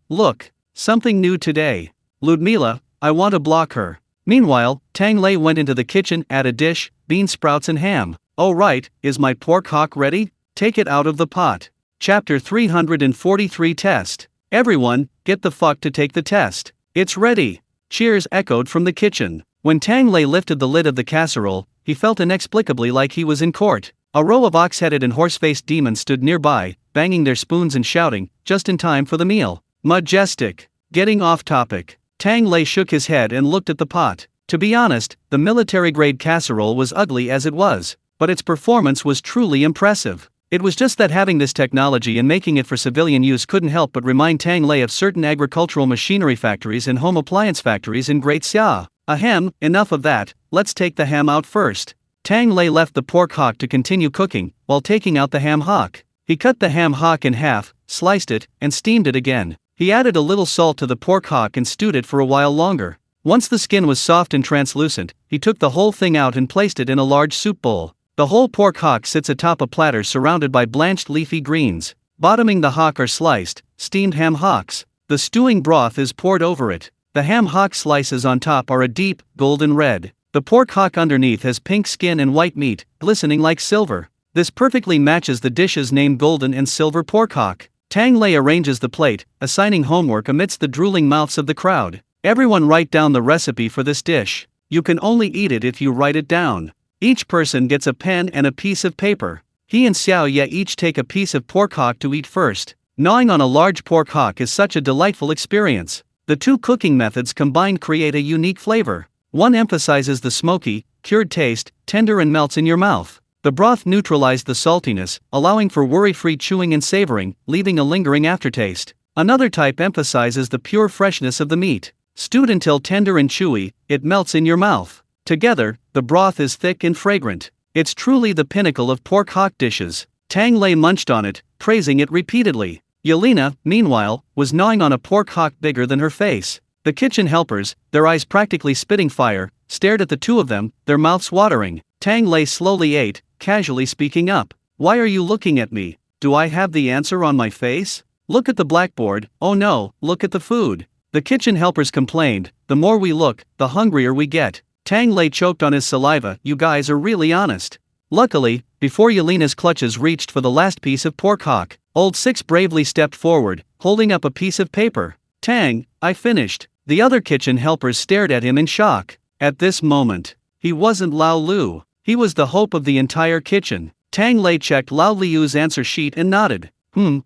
look, something new today." "Ludmila, I want to block her." Meanwhile, Tang Lei went into the kitchen, at a dish, bean sprouts and ham. "Oh right, is my pork hock ready? Take it out of the pot." Chapter 343 Test. "Everyone, get the fuck to take the test. It's ready." Cheers echoed from the kitchen. When Tang Lei lifted the lid of the casserole, he felt inexplicably like he was in court. A row of ox-headed and horse-faced demons stood nearby, banging their spoons and shouting, just in time for the meal. Majestic. Getting off topic. Tang Lei shook his head and looked at the pot. To be honest, the military-grade casserole was ugly as it was, but its performance was truly impressive. It was just that having this technology and making it for civilian use couldn't help but remind Tang Lei of certain agricultural machinery factories and home appliance factories in Great Xia. Ahem, enough of that, let's take the ham out first. Tang Lei left the pork hock to continue cooking, while taking out the ham hock. He cut the ham hock in half, sliced it, and steamed it again. He added a little salt to the pork hock and stewed it for a while longer. Once the skin was soft and translucent, he took the whole thing out and placed it in a large soup bowl. The whole pork hock sits atop a platter surrounded by blanched leafy greens. Bottoming the hock are sliced, steamed ham hocks. The stewing broth is poured over it. The ham hock slices on top are a deep, golden red. The pork hock underneath has pink skin and white meat, glistening like silver. This perfectly matches the dish's name, golden and silver pork hock. Tang Lei arranges the plate, assigning homework amidst the drooling mouths of the crowd. "Everyone write down the recipe for this dish. You can only eat it if you write it down. Each person gets a pen and a piece of paper." He and Xiao Ye each take a piece of pork hock to eat first. Gnawing on a large pork hock is such a delightful experience. The two cooking methods combined create a unique flavor. One emphasizes the smoky, cured taste, tender and melts in your mouth. The broth neutralized the saltiness, allowing for worry-free chewing and savoring, leaving a lingering aftertaste. Another type emphasizes the pure freshness of the meat. Stewed until tender and chewy, it melts in your mouth. Together, the broth is thick and fragrant. It's truly the pinnacle of pork hock dishes. Tang Lei munched on it, praising it repeatedly. Yelena, meanwhile, was gnawing on a pork hock bigger than her face. The kitchen helpers, their eyes practically spitting fire, stared at the two of them, their mouths watering. Tang Lei slowly ate, casually speaking up. "Why are you looking at me? Do I have the answer on my face? Look at the blackboard. Oh no, look at the food." The kitchen helpers complained, "The more we look, the hungrier we get." Tang Lei choked on his saliva. "You guys are really honest." Luckily, before Yelena's clutches reached for the last piece of pork hock, Old Six bravely stepped forward, holding up a piece of paper. "Tang, I finished." The other kitchen helpers stared at him in shock. At this moment, he wasn't Lao Lu. He was the hope of the entire kitchen. Tang Lei checked Lao Liu's answer sheet and nodded.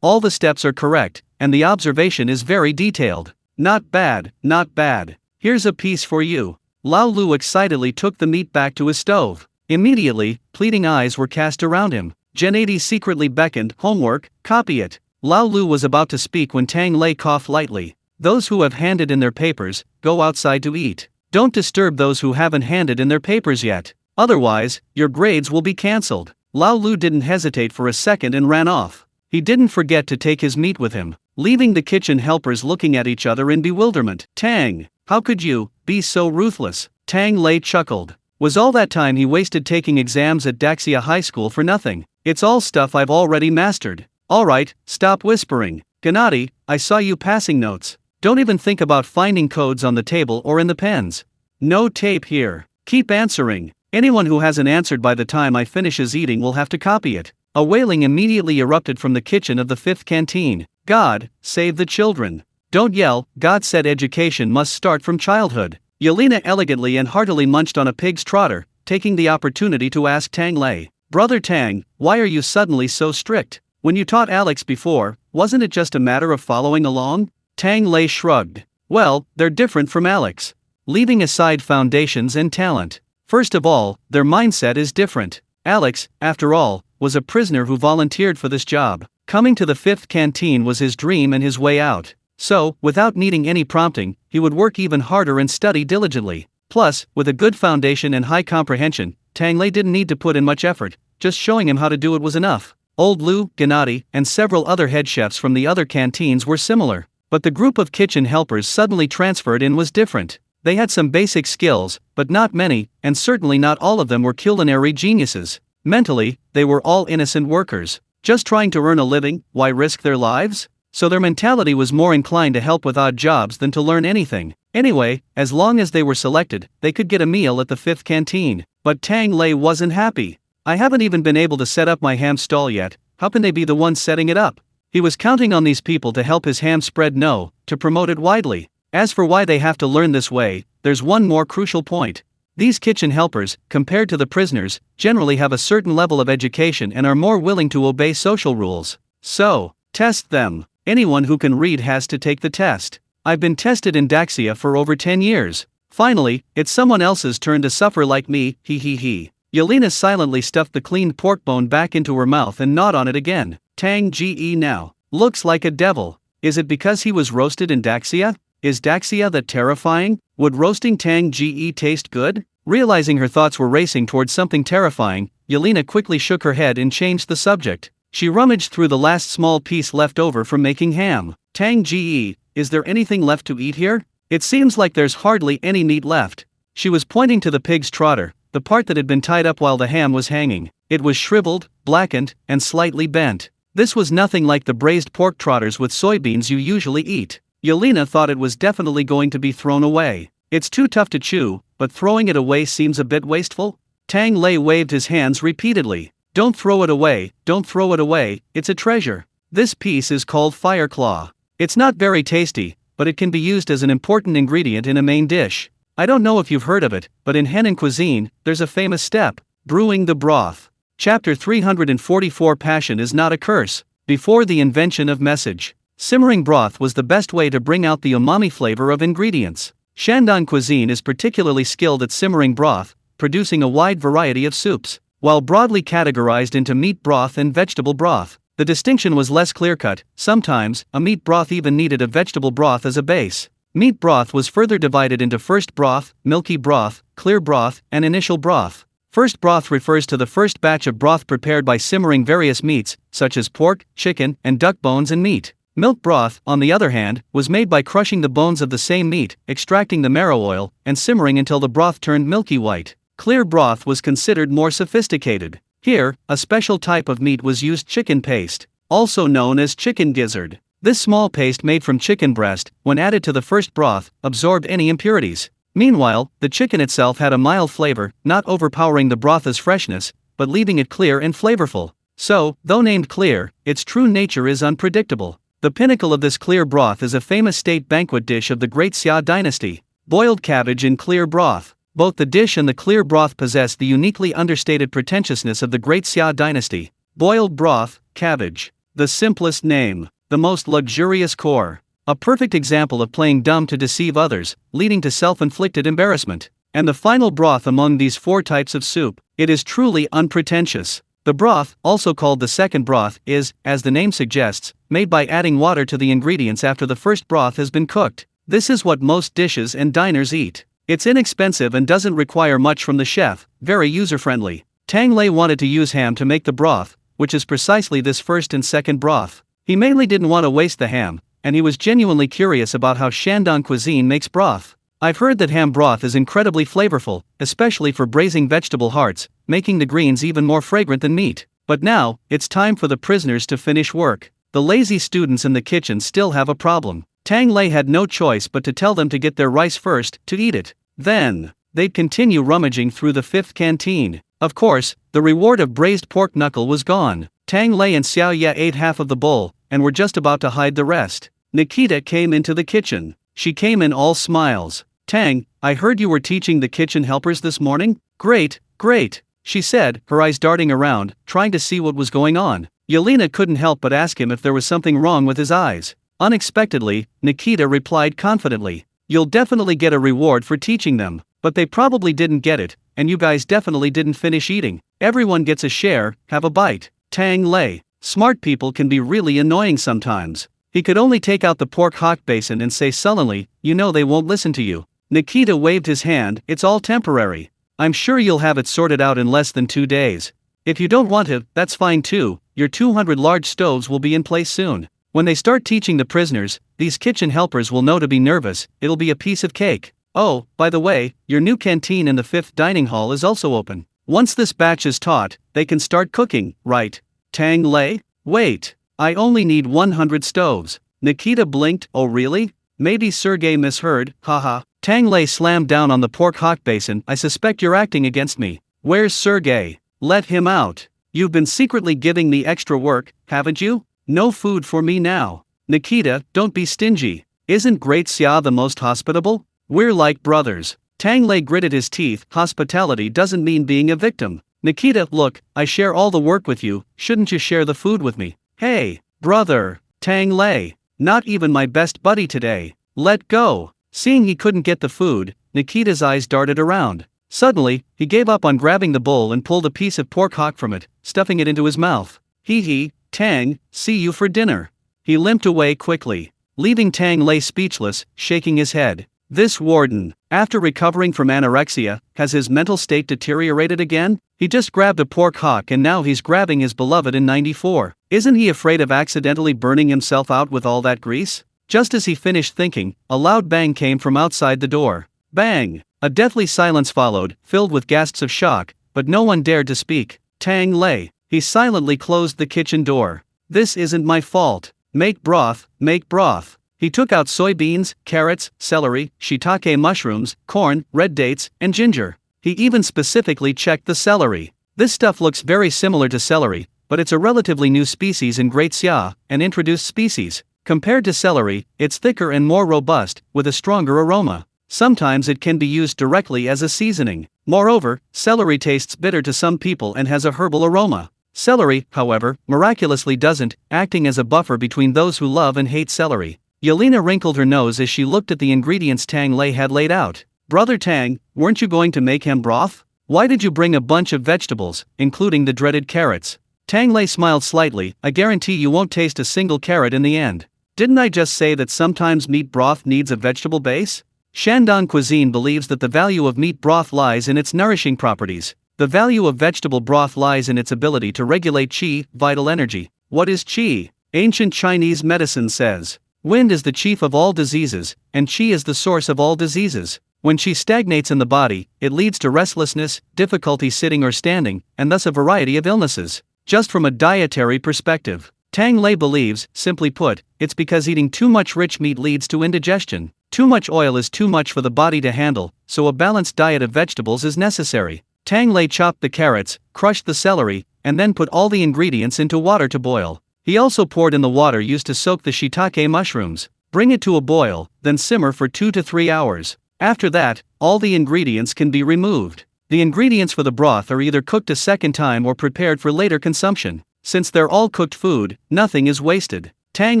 All the steps are correct, and the observation is very detailed. Not bad, not bad. Here's a piece for you. Lao Lu excitedly took the meat back to his stove. Immediately, pleading eyes were cast around him. Gennady secretly beckoned, homework, copy it. Lao Lu was about to speak when Tang Lei coughed lightly. Those who have handed in their papers, go outside to eat. Don't disturb those who haven't handed in their papers yet. Otherwise, your grades will be cancelled. Lao Lu didn't hesitate for a second and ran off. He didn't forget to take his meat with him, leaving the kitchen helpers looking at each other in bewilderment. Tang, how could you be so ruthless? Tang Lei chuckled. Was all that time he wasted taking exams at Daxia High School for nothing? It's all stuff I've already mastered. Alright, stop whispering. Gennady, I saw you passing notes. Don't even think about finding codes on the table or in the pens. No tape here. Keep answering. Anyone who hasn't answered by the time I finishes eating will have to copy it. A wailing immediately erupted from the kitchen of the 5th canteen. God, save the children. Don't yell, God said education must start from childhood. Yelena elegantly and heartily munched on a pig's trotter, taking the opportunity to ask Tang Lei, Brother Tang, why are you suddenly so strict? When you taught Alex before, wasn't it just a matter of following along? Tang Lei shrugged. Well, they're different from Alex. Leaving aside foundations and talent. First of all, their mindset is different. Alex, after all, was a prisoner who volunteered for this job. Coming to the 5th canteen was his dream and his way out. So, without needing any prompting, he would work even harder and study diligently. Plus, with a good foundation and high comprehension, Tang Lei didn't need to put in much effort, just showing him how to do it was enough. Old Lu, Gennady, and several other head chefs from the other canteens were similar. But the group of kitchen helpers suddenly transferred in was different. They had some basic skills, but not many, and certainly not all of them were culinary geniuses. Mentally, they were all innocent workers. Just trying to earn a living, why risk their lives? So their mentality was more inclined to help with odd jobs than to learn anything. Anyway, as long as they were selected, they could get a meal at the 5th canteen. But Tang Lei wasn't happy. I haven't even been able to set up my ham stall yet, how can they be the ones setting it up? He was counting on these people to help his ham spread to promote it widely. As for why they have to learn this way, there's one more crucial point. These kitchen helpers, compared to the prisoners, generally have a certain level of education and are more willing to obey social rules. So, test them. Anyone who can read has to take the test. I've been tested in Daxia for over 10 years. Finally, it's someone else's turn to suffer like me, he. Yelena silently stuffed the cleaned pork bone back into her mouth and gnawed on it again. Tang Ge now looks like a devil. Is it because he was roasted in Daxia? Is Daxia that terrifying? Would roasting Tang Ge taste good? Realizing her thoughts were racing towards something terrifying, Yelena quickly shook her head and changed the subject. She rummaged through the last small piece left over from making ham. Tang Ge, is there anything left to eat here? It seems like there's hardly any meat left. She was pointing to the pig's trotter, the part that had been tied up while the ham was hanging. It was shriveled, blackened, and slightly bent. This was nothing like the braised pork trotters with soybeans you usually eat. Yelena thought it was definitely going to be thrown away. It's too tough to chew, but throwing it away seems a bit wasteful. Tang Lei waved his hands repeatedly. Don't throw it away, don't throw it away, it's a treasure. This piece is called fire claw. It's not very tasty, but it can be used as an important ingredient in a main dish. I don't know if you've heard of it, but in Henan cuisine, there's a famous step, brewing the broth. Chapter 344 Passion is not a curse. Before the invention of message, simmering broth was the best way to bring out the umami flavor of ingredients. Shandong cuisine is particularly skilled at simmering broth, producing a wide variety of soups. While broadly categorized into meat broth and vegetable broth, the distinction was less clear-cut. Sometimes, a meat broth even needed a vegetable broth as a base. Meat broth was further divided into first broth, milky broth, clear broth, and initial broth. First broth refers to the first batch of broth prepared by simmering various meats, such as pork, chicken, and duck bones and meat. Milk broth, on the other hand, was made by crushing the bones of the same meat, extracting the marrow oil, and simmering until the broth turned milky white. Clear broth was considered more sophisticated. Here, a special type of meat was used: chicken paste, also known as chicken gizzard. This small paste made from chicken breast, when added to the first broth, absorbed any impurities. Meanwhile, the chicken itself had a mild flavor, not overpowering the broth's freshness, but leaving it clear and flavorful. So, though named clear, its true nature is unpredictable. The pinnacle of this clear broth is a famous state banquet dish of the Great Xia dynasty, boiled cabbage in clear broth. Both the dish and the clear broth possess the uniquely understated pretentiousness of the Great Xia dynasty. Boiled broth, cabbage. The simplest name. the most luxurious core. A perfect example of playing dumb to deceive others, leading to self-inflicted embarrassment. And the final broth among these 4 types of soup, it is truly unpretentious. The broth, also called the second broth, is, as the name suggests, made by adding water to the ingredients after the first broth has been cooked. This is what most dishes and diners eat. It's inexpensive and doesn't require much from the chef, very user-friendly. Tang Lei wanted to use ham to make the broth, which is precisely this first and second broth. He mainly didn't want to waste the ham, and he was genuinely curious about how Shandong cuisine makes broth. I've heard that ham broth is incredibly flavorful, especially for braising vegetable hearts, making the greens even more fragrant than meat. But now, it's time for the prisoners to finish work. The lazy students in the kitchen still have a problem. Tang Lei had no choice but to tell them to get their rice first, to eat it. Then, they'd continue rummaging through the 5th canteen. Of course, the reward of braised pork knuckle was gone. Tang Lei and Xiao Ye ate half of the bowl, and were just about to hide the rest. Nikita came into the kitchen. She came in all smiles. "Tang, I heard you were teaching the kitchen helpers this morning?" "Great, great," she said, her eyes darting around, trying to see what was going on. Yelena couldn't help but ask him if there was something wrong with his eyes. Unexpectedly, Nikita replied confidently, "You'll definitely get a reward for teaching them, but they probably didn't get it, and you guys definitely didn't finish eating. Everyone gets a share, have a bite." Tang Lei. Smart people can be really annoying sometimes. He could only take out the pork hock basin and say sullenly, "You know they won't listen to you." Nikita waved his hand, "It's all temporary. I'm sure you'll have it sorted out in less than 2 days. If you don't want to, that's fine too, your 200 large stoves will be in place soon. When they start teaching the prisoners, these kitchen helpers will know to be nervous, it'll be a piece of cake. Oh, by the way, your new canteen in the 5th dining hall is also open. Once this batch is taught, they can start cooking, right?" Tang Lei? "Wait, I only need 100 stoves." Nikita blinked, "Oh really? Maybe Sergey misheard, haha." Tang Lei slammed down on the pork hock basin, "I suspect you're acting against me. Where's Sergey? Let him out. You've been secretly giving me extra work, haven't you? No food for me now." "Nikita, don't be stingy. Isn't Great Xia the most hospitable? We're like brothers." Tang Lei gritted his teeth, "Hospitality doesn't mean being a victim." "Nikita, look, I share all the work with you, shouldn't you share the food with me?" "Hey, brother." "Tang Lei, not even my best buddy today. Let go." Seeing he couldn't get the food, Nikita's eyes darted around. Suddenly, he gave up on grabbing the bowl and pulled a piece of pork hock from it, stuffing it into his mouth. "Hee, Tang, see you for dinner." He limped away quickly, leaving Tang Lei speechless, shaking his head. This warden, after recovering from anorexia, has his mental state deteriorated again? He just grabbed a pork hock and now he's grabbing his beloved in 94. Isn't he afraid of accidentally burning himself out with all that grease? Just as he finished thinking, a loud bang came from outside the door. Bang! A deathly silence followed, filled with gasps of shock, but no one dared to speak. Tang Lei. He silently closed the kitchen door. "This isn't my fault. Make broth, make broth." He took out soybeans, carrots, celery, shiitake mushrooms, corn, red dates, and ginger. He even specifically checked the celery. This stuff looks very similar to celery, but it's a relatively new species in Great Xia, an introduced species. Compared to celery, it's thicker and more robust, with a stronger aroma. Sometimes it can be used directly as a seasoning. Moreover, celery tastes bitter to some people and has a herbal aroma. Celery, however, miraculously doesn't, acting as a buffer between those who love and hate celery. Yelena wrinkled her nose as she looked at the ingredients Tang Lei had laid out. "Brother Tang, weren't you going to make ham broth? Why did you bring a bunch of vegetables, including the dreaded carrots?" Tang Lei smiled slightly. "I guarantee you won't taste a single carrot in the end. Didn't I just say that sometimes meat broth needs a vegetable base? Shandong cuisine believes that the value of meat broth lies in its nourishing properties. The value of vegetable broth lies in its ability to regulate qi, vital energy. What is qi? Ancient Chinese medicine says, wind is the chief of all diseases, and qi is the source of all diseases. When qi stagnates in the body, it leads to restlessness, difficulty sitting or standing, and thus a variety of illnesses. Just from a dietary perspective, Tang Lei believes, simply put, it's because eating too much rich meat leads to indigestion. Too much oil is too much for the body to handle, so a balanced diet of vegetables is necessary. Tang Lei chopped the carrots, crushed the celery, and then put all the ingredients into water to boil. He also poured in the water used to soak the shiitake mushrooms. Bring it to a boil, then simmer for 2 to 3 hours. After that, all the ingredients can be removed. The ingredients for the broth are either cooked a second time or prepared for later consumption. Since they're all cooked food, nothing is wasted. Tang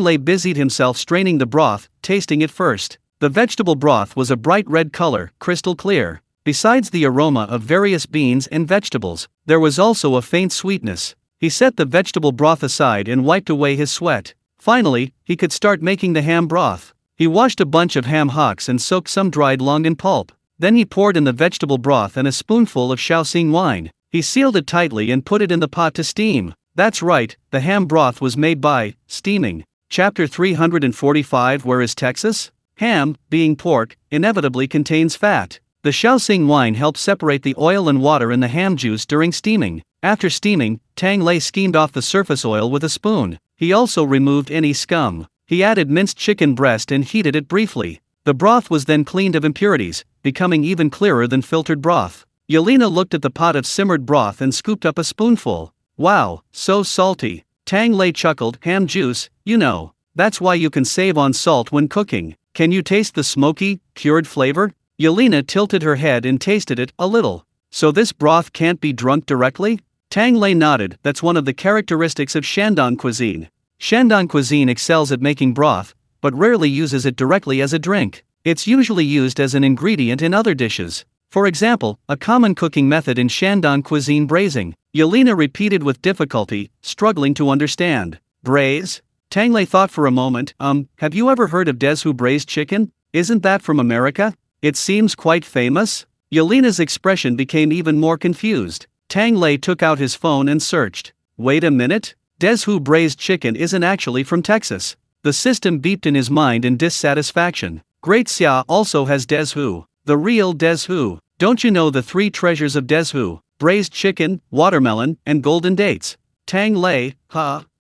Lei busied himself straining the broth, tasting it first. The vegetable broth was a bright red color, crystal clear. Besides the aroma of various beans and vegetables, there was also a faint sweetness. He set the vegetable broth aside and wiped away his sweat. Finally, he could start making the ham broth. He washed a bunch of ham hocks and soaked some dried long in pulp. Then he poured in the vegetable broth and a spoonful of Shaoxing wine. He sealed it tightly and put it in the pot to steam. That's right, the ham broth was made by steaming. Chapter 345. Where is Texas? Ham, being pork, inevitably contains fat. The Shaoxing wine helps separate the oil and water in the ham juice during steaming. After steaming, Tang Lei skimmed off the surface oil with a spoon. He also removed any scum. He added minced chicken breast and heated it briefly. The broth was then cleaned of impurities, becoming even clearer than filtered broth. Yelena looked at the pot of simmered broth and scooped up a spoonful. Wow, so salty. Tang Lei chuckled. Ham juice, you know. That's why you can save on salt when cooking. Can you taste the smoky, cured flavor? Yelena tilted her head and tasted it a little. So this broth can't be drunk directly? Tang Lei nodded. That's one of the characteristics of Shandong cuisine. Shandong cuisine excels at making broth, but rarely uses it directly as a drink. It's usually used as an ingredient in other dishes. For example, a common cooking method in Shandong cuisine braising. Yelena repeated with difficulty, struggling to understand. Braise? Tang Lei thought for a moment. Have you ever heard of Desu braised chicken? Isn't that from America? It seems quite famous. Yelena's expression became even more confused. Tang Lei took out his phone and searched. Wait a minute? Desu braised chicken isn't actually from Texas. The system beeped in his mind in dissatisfaction. Great Xia also has Desu. The real Desu. Don't you know the three treasures of Desu? Braised chicken, watermelon, and golden dates. Tang Lei,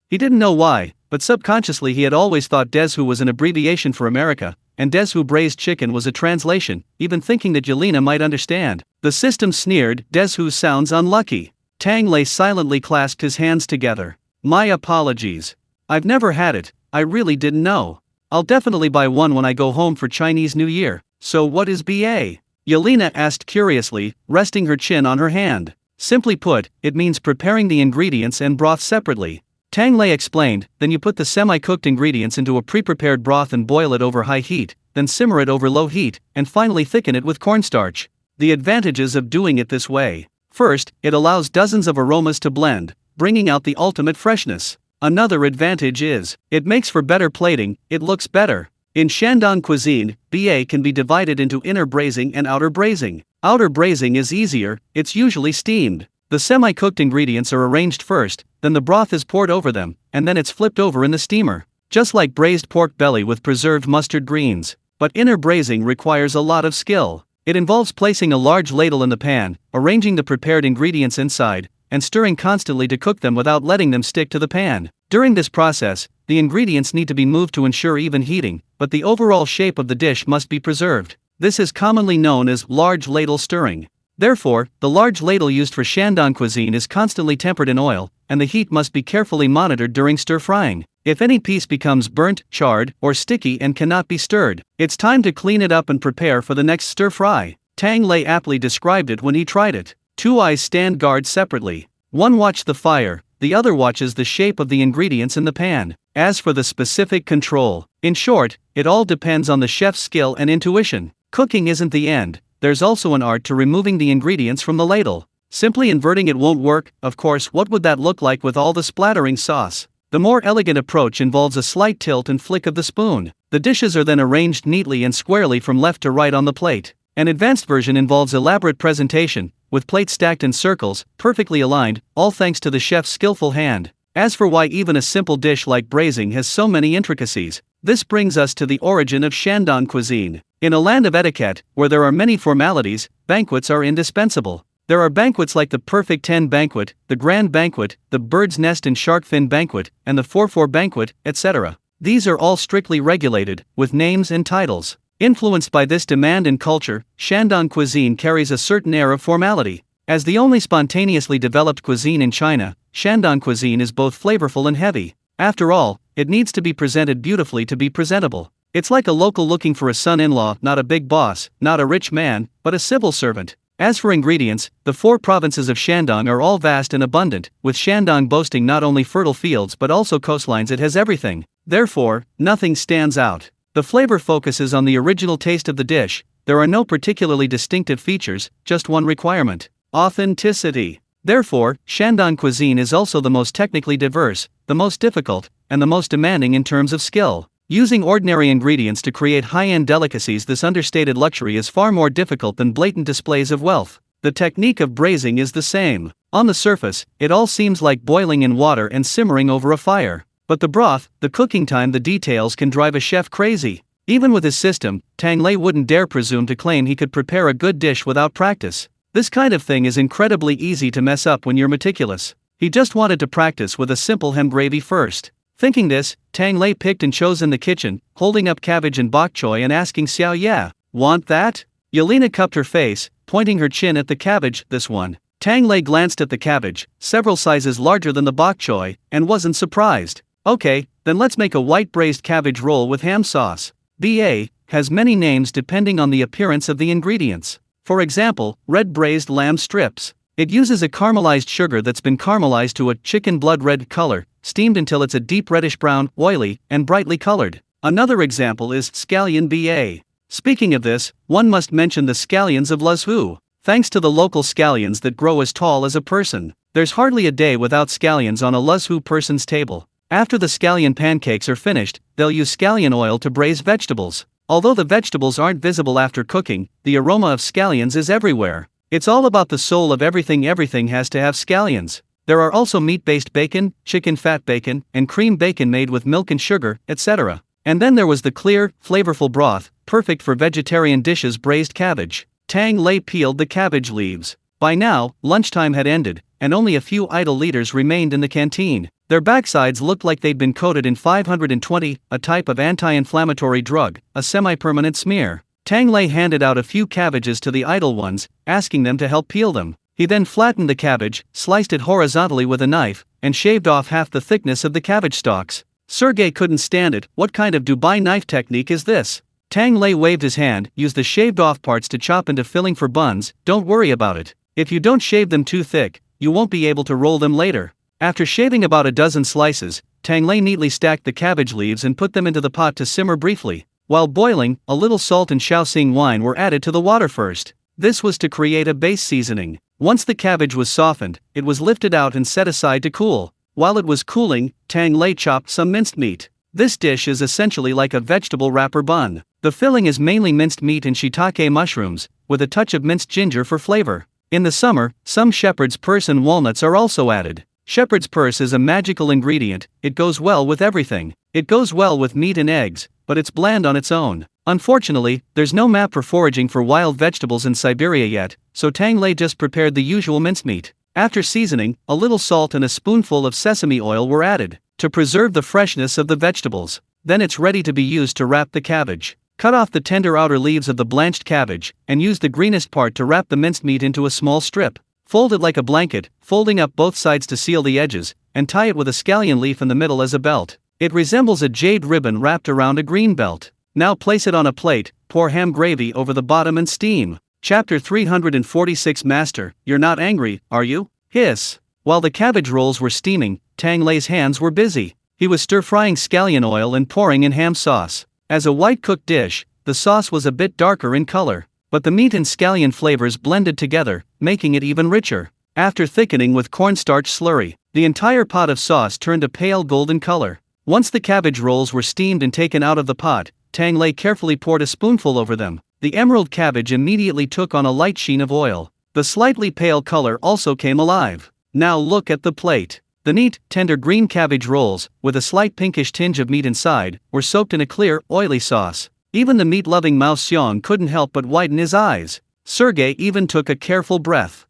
He didn't know why, but subconsciously he had always thought Desu was an abbreviation for America, and Desu braised chicken was a translation, even thinking that Yelena might understand. The system sneered. Desu sounds unlucky. Tang Lei silently clasped his hands together. My apologies. I've never had it, I really didn't know. I'll definitely buy one when I go home for Chinese New Year. So what is BA? Yelena asked curiously, resting her chin on her hand. Simply put, it means preparing the ingredients and broth separately. Tang Lei explained. Then you put the semi-cooked ingredients into a pre-prepared broth and boil it over high heat, then simmer it over low heat, and finally thicken it with cornstarch. The advantages of doing it this way. First, it allows dozens of aromas to blend, bringing out the ultimate freshness. Another advantage is, it makes for better plating, it looks better. In Shandong cuisine, BA can be divided into inner braising and outer braising. Outer braising is easier, it's usually steamed. The semi-cooked ingredients are arranged first, then the broth is poured over them, and then it's flipped over in the steamer. Just like braised pork belly with preserved mustard greens. But inner braising requires a lot of skill. It involves placing a large ladle in the pan, arranging the prepared ingredients inside, and stirring constantly to cook them without letting them stick to the pan. During this process, the ingredients need to be moved to ensure even heating, but the overall shape of the dish must be preserved. This is commonly known as large ladle stirring. Therefore, the large ladle used for Shandong cuisine is constantly tempered in oil, and the heat must be carefully monitored during stir-frying. If any piece becomes burnt, charred, or sticky and cannot be stirred, it's time to clean it up and prepare for the next stir-fry. Tang Lei aptly described it when he tried it. Two eyes stand guard separately. One watches the fire, the other watches the shape of the ingredients in the pan. As for the specific control, in short, it all depends on the chef's skill and intuition. Cooking isn't the end. There's also an art to removing the ingredients from the ladle. Simply inverting it won't work. Of course, what would that look like with all the splattering sauce? The more elegant approach involves a slight tilt and flick of the spoon. The dishes are then arranged neatly and squarely from left to right on the plate. An advanced version involves elaborate presentation, with plates stacked in circles, perfectly aligned, all thanks to the chef's skillful hand. As for why even a simple dish like braising has so many intricacies, this brings us to the origin of Shandong cuisine. In a land of etiquette, where there are many formalities, banquets are indispensable. There are banquets like the Perfect 10 banquet, the Grand banquet, the Bird's Nest and Shark Fin banquet, and the 4-4 banquet, etc. These are all strictly regulated, with names and titles. Influenced by this demand and culture, Shandong cuisine carries a certain air of formality. As the only spontaneously developed cuisine in China, Shandong cuisine is both flavorful and heavy. After all, it needs to be presented beautifully to be presentable. It's like a local looking for a son-in-law, not a big boss, not a rich man, but a civil servant. As for ingredients, the 4 provinces of Shandong are all vast and abundant, with Shandong boasting not only fertile fields but also coastlines. It has everything. Therefore, nothing stands out. The flavor focuses on the original taste of the dish. There are no particularly distinctive features, just one requirement: authenticity. Therefore, Shandong cuisine is also the most technically diverse, the most difficult, and the most demanding in terms of skill. Using ordinary ingredients to create high-end delicacies, this understated luxury is far more difficult than blatant displays of wealth. The technique of braising is the same. On the surface, it all seems like boiling in water and simmering over a fire. But the broth, the cooking time, the details can drive a chef crazy. Even with his system, Tang Lei wouldn't dare presume to claim he could prepare a good dish without practice. This kind of thing is incredibly easy to mess up when you're meticulous. He just wanted to practice with a simple ham gravy first. Thinking this, Tang Lei picked and chose in the kitchen, holding up cabbage and bok choy and asking Xiao Ya, "Want that?" Yelena cupped her face, pointing her chin at the cabbage. "This one." Tang Lei glanced at the cabbage, several sizes larger than the bok choy, and wasn't surprised. "Okay, then let's make a white braised cabbage roll with ham sauce." BA has many names depending on the appearance of the ingredients. For example, red braised lamb strips. It uses a caramelized sugar that's been caramelized to a chicken blood red color, steamed until it's a deep reddish brown, oily, and brightly colored. Another example is scallion BA. Speaking of this, one must mention the scallions of Luzhu. Thanks to the local scallions that grow as tall as a person, there's hardly a day without scallions on a Luzhu person's table. After the scallion pancakes are finished, they'll use scallion oil to braise vegetables. Although the vegetables aren't visible after cooking, the aroma of scallions is everywhere. It's all about the soul of everything. Everything has to have scallions. There are also meat-based bacon, chicken fat bacon, and cream bacon made with milk and sugar, etc. And then there was the clear, flavorful broth, perfect for vegetarian dishes: braised cabbage. Tang Lei peeled the cabbage leaves. By now, lunchtime had ended, and only a few idle leaders remained in the canteen. Their backsides looked like they'd been coated in 520, a type of anti-inflammatory drug, a semi-permanent smear. Tang Lei handed out a few cabbages to the idle ones, asking them to help peel them. He then flattened the cabbage, sliced it horizontally with a knife, and shaved off half the thickness of the cabbage stalks. Sergei couldn't stand it. "What kind of Dubai knife technique is this?" Tang Lei waved his hand. "Use the shaved off parts to chop into filling for buns. Don't worry about it. If you don't shave them too thick, you won't be able to roll them later." After shaving about a dozen slices, Tang Lei neatly stacked the cabbage leaves and put them into the pot to simmer briefly. While boiling, a little salt and Shaoxing wine were added to the water first. This was to create a base seasoning. Once the cabbage was softened, it was lifted out and set aside to cool. While it was cooling, Tang Lei chopped some minced meat. This dish is essentially like a vegetable wrapper bun. The filling is mainly minced meat and shiitake mushrooms, with a touch of minced ginger for flavor. In the summer, some shepherd's purse and walnuts are also added. Shepherd's purse is a magical ingredient. It goes well with everything. It goes well with meat and eggs, but it's bland on its own. Unfortunately, there's no map for foraging for wild vegetables in Siberia yet, so Tang Lei just prepared the usual mincemeat. After seasoning, a little salt and a spoonful of sesame oil were added to preserve the freshness of the vegetables. Then it's ready to be used to wrap the cabbage. Cut off the tender outer leaves of the blanched cabbage, and use the greenest part to wrap the minced meat into a small strip. Fold it like a blanket, folding up both sides to seal the edges, and tie it with a scallion leaf in the middle as a belt. It resembles a jade ribbon wrapped around a green belt. Now place it on a plate, pour ham gravy over the bottom and steam. Chapter 346. Master, you're not angry, are you? Hiss. While the cabbage rolls were steaming, Tang Lei's hands were busy. He was stir-frying scallion oil and pouring in ham sauce. As a white-cooked dish, the sauce was a bit darker in color, but the meat and scallion flavors blended together, making it even richer. After thickening with cornstarch slurry, the entire pot of sauce turned a pale golden color. Once the cabbage rolls were steamed and taken out of the pot, Tang Lei carefully poured a spoonful over them. The emerald cabbage immediately took on a light sheen of oil. The slightly pale color also came alive. Now look at the plate. The neat, tender green cabbage rolls, with a slight pinkish tinge of meat inside, were soaked in a clear, oily sauce. Even the meat-loving Mao Xiong couldn't help but widen his eyes. Sergei even took a careful breath.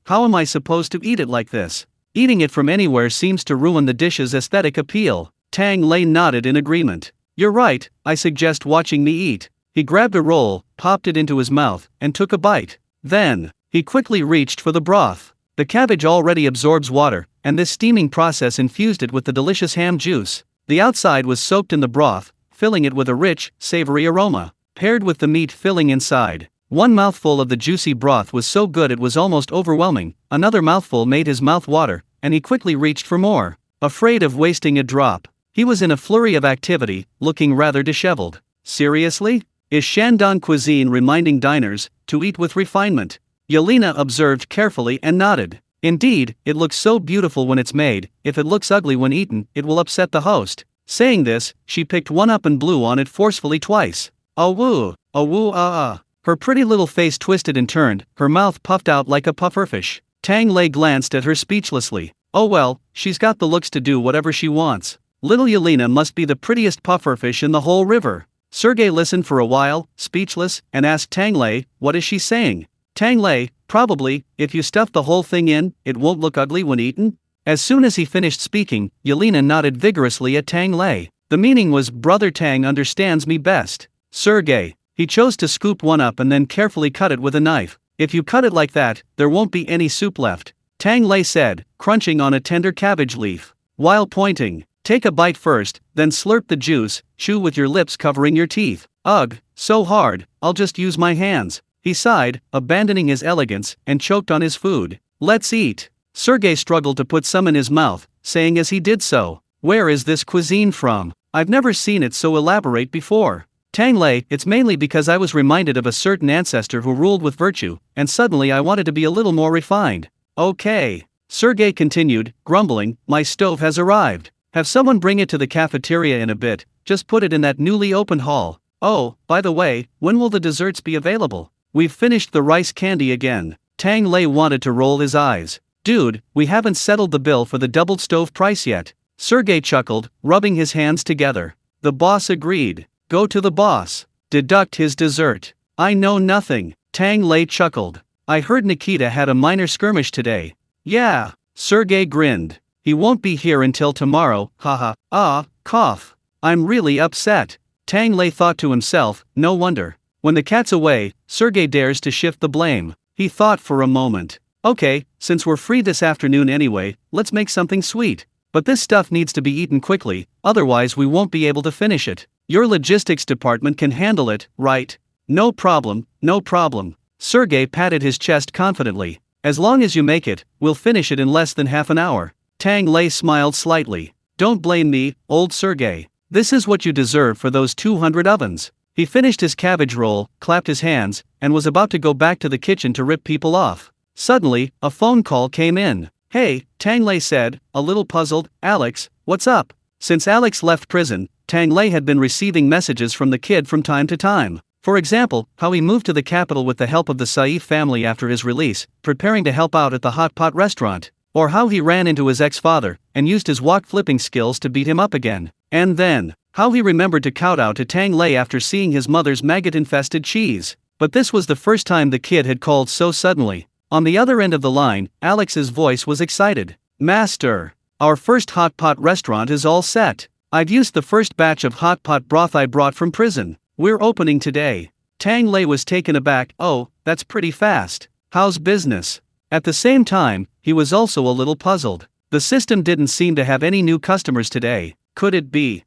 How am I supposed to eat it like this? Eating it from anywhere seems to ruin the dish's aesthetic appeal. Tang Lei nodded in agreement. You're right, I suggest watching me eat. He grabbed a roll, popped it into his mouth, and took a bite. Then, he quickly reached for the broth. The cabbage already absorbs water, and this steaming process infused it with the delicious ham juice. The outside was soaked in the broth, filling it with a rich, savory aroma. Paired with the meat filling inside, One mouthful of the juicy broth was so good it was almost overwhelming, another mouthful made his mouth water, and he quickly reached for more. Afraid of wasting a drop, he was in a flurry of activity, looking rather disheveled. Seriously? Is Shandong cuisine reminding diners to eat with refinement? Yelena observed carefully and nodded. Indeed, it looks so beautiful when it's made. If it looks ugly when eaten, it will upset the host. Saying this, she picked one up and blew on it forcefully twice. Oh woo, Her pretty little face twisted and turned, her mouth puffed out like a pufferfish. Tang Lei glanced at her speechlessly. Oh well, she's got the looks to do whatever she wants. Little Yelena must be the prettiest pufferfish in the whole river. Sergei listened for a while, speechless, and asked Tang Lei, what is she saying? Tang Lei, probably, if you stuff the whole thing in, it won't look ugly when eaten? As soon as he finished speaking, Yelena nodded vigorously at Tang Lei. The meaning was, Brother Tang understands me best. Sergei. He chose to scoop one up and then carefully cut it with a knife. If you cut it like that, there won't be any soup left, Tang Lei said, crunching on a tender cabbage leaf. While pointing, take a bite first, then slurp the juice, chew with your lips covering your teeth. Ugh, so hard, I'll just use my hands. He sighed, abandoning his elegance, and choked on his food. Let's eat. Sergei struggled to put some in his mouth, saying as he did so, where is this cuisine from? I've never seen it so elaborate before. Tang Lei, it's mainly because I was reminded of a certain ancestor who ruled with virtue, and suddenly I wanted to be a little more refined. Okay. Sergei continued, grumbling, my stove has arrived. Have someone bring it to the cafeteria in a bit, just put it in that newly opened hall. Oh, by the way, when will the desserts be available? We've finished the rice candy again. Tang Lei wanted to roll his eyes. Dude, we haven't settled the bill for the doubled stove price yet. Sergei chuckled, rubbing his hands together. The boss agreed. Go to the boss. Deduct his dessert. I know nothing. Tang Lei chuckled. I heard Nikita had a minor skirmish today. Yeah. Sergei grinned. He won't be here until tomorrow, haha. Cough. I'm really upset. Tang Lei thought to himself, no wonder. When the cat's away, Sergei dares to shift the blame. He thought for a moment. Okay, since we're free this afternoon anyway, let's make something sweet. But this stuff needs to be eaten quickly, otherwise we won't be able to finish it. Your logistics department can handle it, right? No problem. Sergei patted his chest confidently. As long as you make it, we'll finish it in less than half an hour. Tang Lei smiled slightly. Don't blame me, old Sergei. This is what you deserve for those 200 ovens. He finished his cabbage roll, clapped his hands, and was about to go back to the kitchen to rip people off. Suddenly, a phone call came in. Hey, Tang Lei said, a little puzzled, Alex, what's up? Since Alex left prison, Tang Lei had been receiving messages from the kid from time to time. For example, how he moved to the capital with the help of the Saif family after his release, preparing to help out at the hot pot restaurant. Or how he ran into his ex-father, and used his wok-flipping skills to beat him up again. And then, how he remembered to kowtow to Tang Lei after seeing his mother's maggot-infested cheese. But this was the first time the kid had called so suddenly. On the other end of the line, Alex's voice was excited. Master, our first hot pot restaurant is all set. I've used the first batch of hot pot broth I brought from prison. We're opening today. Tang Lei was taken aback. Oh, that's pretty fast. How's business? At the same time, he was also a little puzzled. The system didn't seem to have any new customers today. Could it be?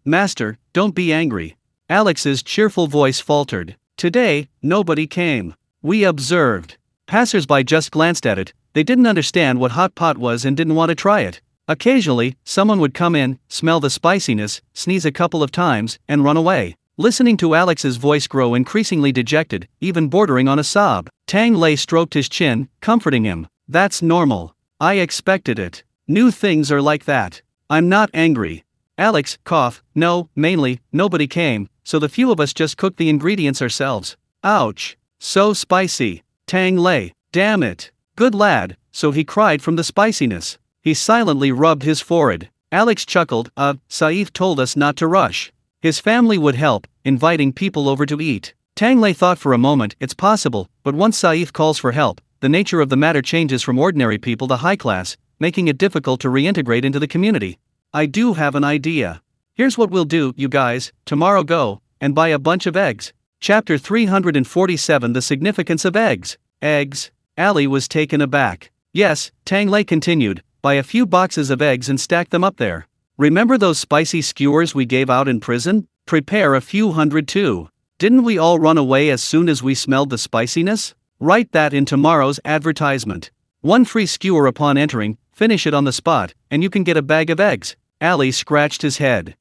Master, don't be angry. Alex's cheerful voice faltered. Today, nobody came. We observed. Passers-by just glanced at it. They didn't understand what hot pot was and didn't want to try it. Occasionally, someone would come in, smell the spiciness, sneeze a couple of times, and run away. Listening to Alex's voice grow increasingly dejected, even bordering on a sob, Tang Lei stroked his chin, comforting him. That's normal. I expected it. New things are like that. I'm not angry. Alex, cough, no, mainly, nobody came, so the few of us just cooked the ingredients ourselves. Ouch. So spicy. Tang Lei, damn it. Good lad, so he cried from the spiciness. He silently rubbed his forehead. Alex chuckled, Saif told us not to rush. His family would help, inviting people over to eat. Tang Lei thought for a moment, it's possible, but once Saif calls for help, the nature of the matter changes from ordinary people to high class, making it difficult to reintegrate into the community. I do have an idea. Here's what we'll do, you guys, tomorrow go, and buy a bunch of eggs. Chapter 347 The Significance of Eggs. Eggs? Ali was taken aback. Yes, Tang Lei continued, buy a few boxes of eggs and stack them up there. Remember those spicy skewers we gave out in prison? Prepare a few hundred too. Didn't we all run away as soon as we smelled the spiciness? Write that in tomorrow's advertisement. One free skewer upon entering, finish it on the spot, and you can get a bag of eggs. Ali scratched his head.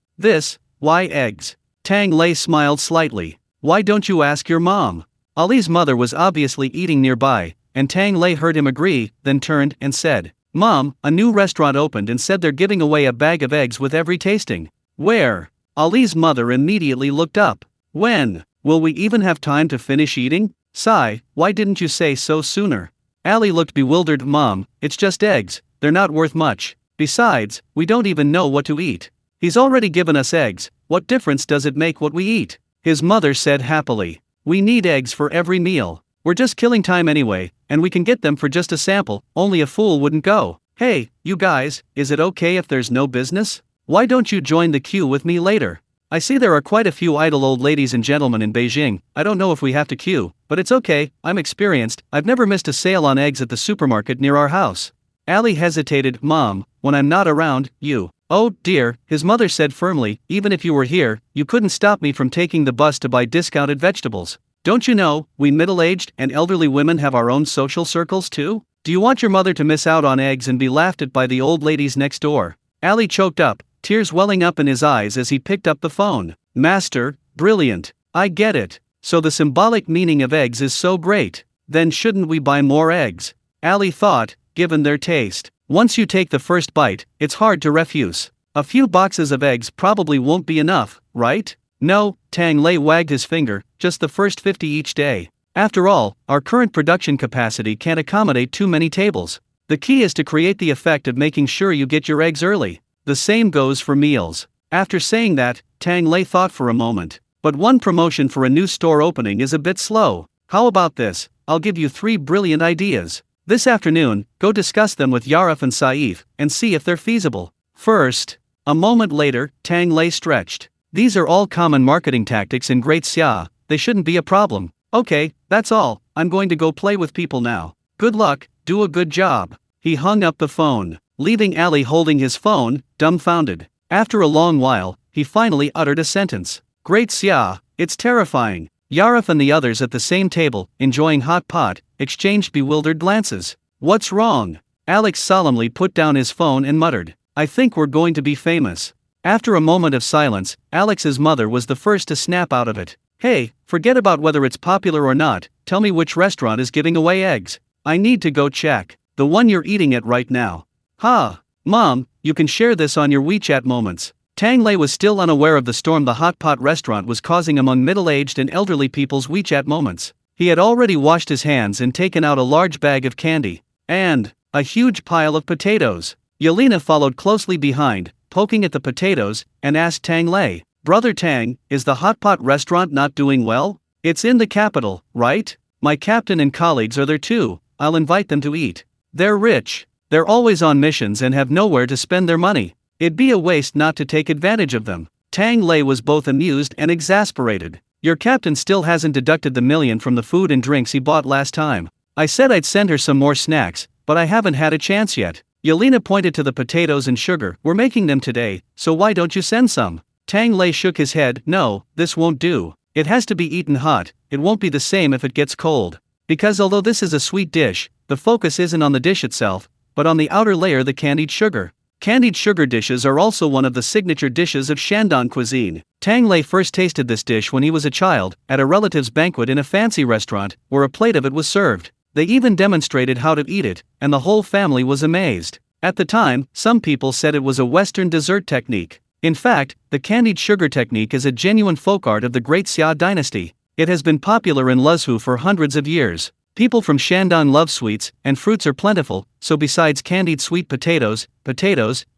Why eggs? Tang Lei smiled slightly. Why don't you ask your mom? Ali's mother was obviously eating nearby, and Tang Lei heard him agree, then turned and said, Mom, a new restaurant opened and said they're giving away a bag of eggs with every tasting. Where? Ali's mother immediately looked up. When? Will we even have time to finish eating? Sigh, why didn't you say so sooner? Ali looked bewildered. Mom, it's just eggs, they're not worth much. Besides, we don't even know what to eat. He's already given us eggs, what difference does it make what we eat? His mother said happily. We need eggs for every meal. We're just killing time anyway, and we can get them for just a sample, only a fool wouldn't go. Hey, you guys, is it okay if there's no business? Why don't you join the queue with me later? I see there are quite a few idle old ladies and gentlemen in Beijing. I don't know if we have to queue, but it's okay, I'm experienced, I've never missed a sale on eggs at the supermarket near our house. Ali hesitated. Mom, when I'm not around, you. Oh dear, his mother said firmly, even if you were here, you couldn't stop me from taking the bus to buy discounted vegetables. Don't you know, we middle-aged and elderly women have our own social circles too? Do you want your mother to miss out on eggs and be laughed at by the old ladies next door? Ali choked up, tears welling up in his eyes as he picked up the phone. Master, brilliant. I get it. So the symbolic meaning of eggs is so great. Then shouldn't we buy more eggs? Ali thought, given their taste. Once you take the first bite, it's hard to refuse. A few boxes of eggs probably won't be enough, right? No, Tang Lei wagged his finger, just the first 50 each day. After all, our current production capacity can't accommodate too many tables. The key is to create the effect of making sure you get your eggs early. The same goes for meals. After saying that, Tang Lei thought for a moment. But one promotion for a new store opening is a bit slow. How about this? I'll give you 3 brilliant ideas. This afternoon, go discuss them with Yarif and Saif, and see if they're feasible. First. A moment later, Tang Lei stretched. These are all common marketing tactics in Great Xia, they shouldn't be a problem. Okay, that's all, I'm going to go play with people now. Good luck, do a good job. He hung up the phone, leaving Ali holding his phone, dumbfounded. After a long while, he finally uttered a sentence. Great Xia, it's terrifying. Yarif and the others at the same table, enjoying hot pot, exchanged bewildered glances. What's wrong? Alex solemnly put down his phone and muttered. I think we're going to be famous. After a moment of silence, Alex's mother was the first to snap out of it. Hey, forget about whether it's popular or not, tell me which restaurant is giving away eggs. I need to go check. The one you're eating at right now. Mom, you can share this on your WeChat moments. Tang Lei was still unaware of the storm the hot pot restaurant was causing among middle-aged and elderly people's WeChat moments. He had already washed his hands and taken out a large bag of candy. And a huge pile of potatoes. Yelena followed closely behind, poking at the potatoes, and asked Tang Lei, Brother Tang, is the hot pot restaurant not doing well? It's in the capital, right? My captain and colleagues are there too, I'll invite them to eat. They're rich. They're always on missions and have nowhere to spend their money. It'd be a waste not to take advantage of them. Tang Lei was both amused and exasperated. Your captain still hasn't deducted the $1 million from the food and drinks he bought last time. I said I'd send her some more snacks, but I haven't had a chance yet. Yelena pointed to the potatoes and sugar. We're making them today, so why don't you send some? Tang Lei shook his head. No, this won't do. It has to be eaten hot, it won't be the same if it gets cold. Because although this is a sweet dish, the focus isn't on the dish itself, but on the outer layer, the candied sugar. Candied sugar dishes are also one of the signature dishes of Shandong cuisine. Tang Lei first tasted this dish when he was a child, at a relative's banquet in a fancy restaurant, where a plate of it was served. They even demonstrated how to eat it, and the whole family was amazed. At the time, some people said it was a Western dessert technique. In fact, the candied sugar technique is a genuine folk art of the Great Xia dynasty. It has been popular in Luzhu for hundreds of years. People from Shandong love sweets, and fruits are plentiful, so besides candied sweet potatoes,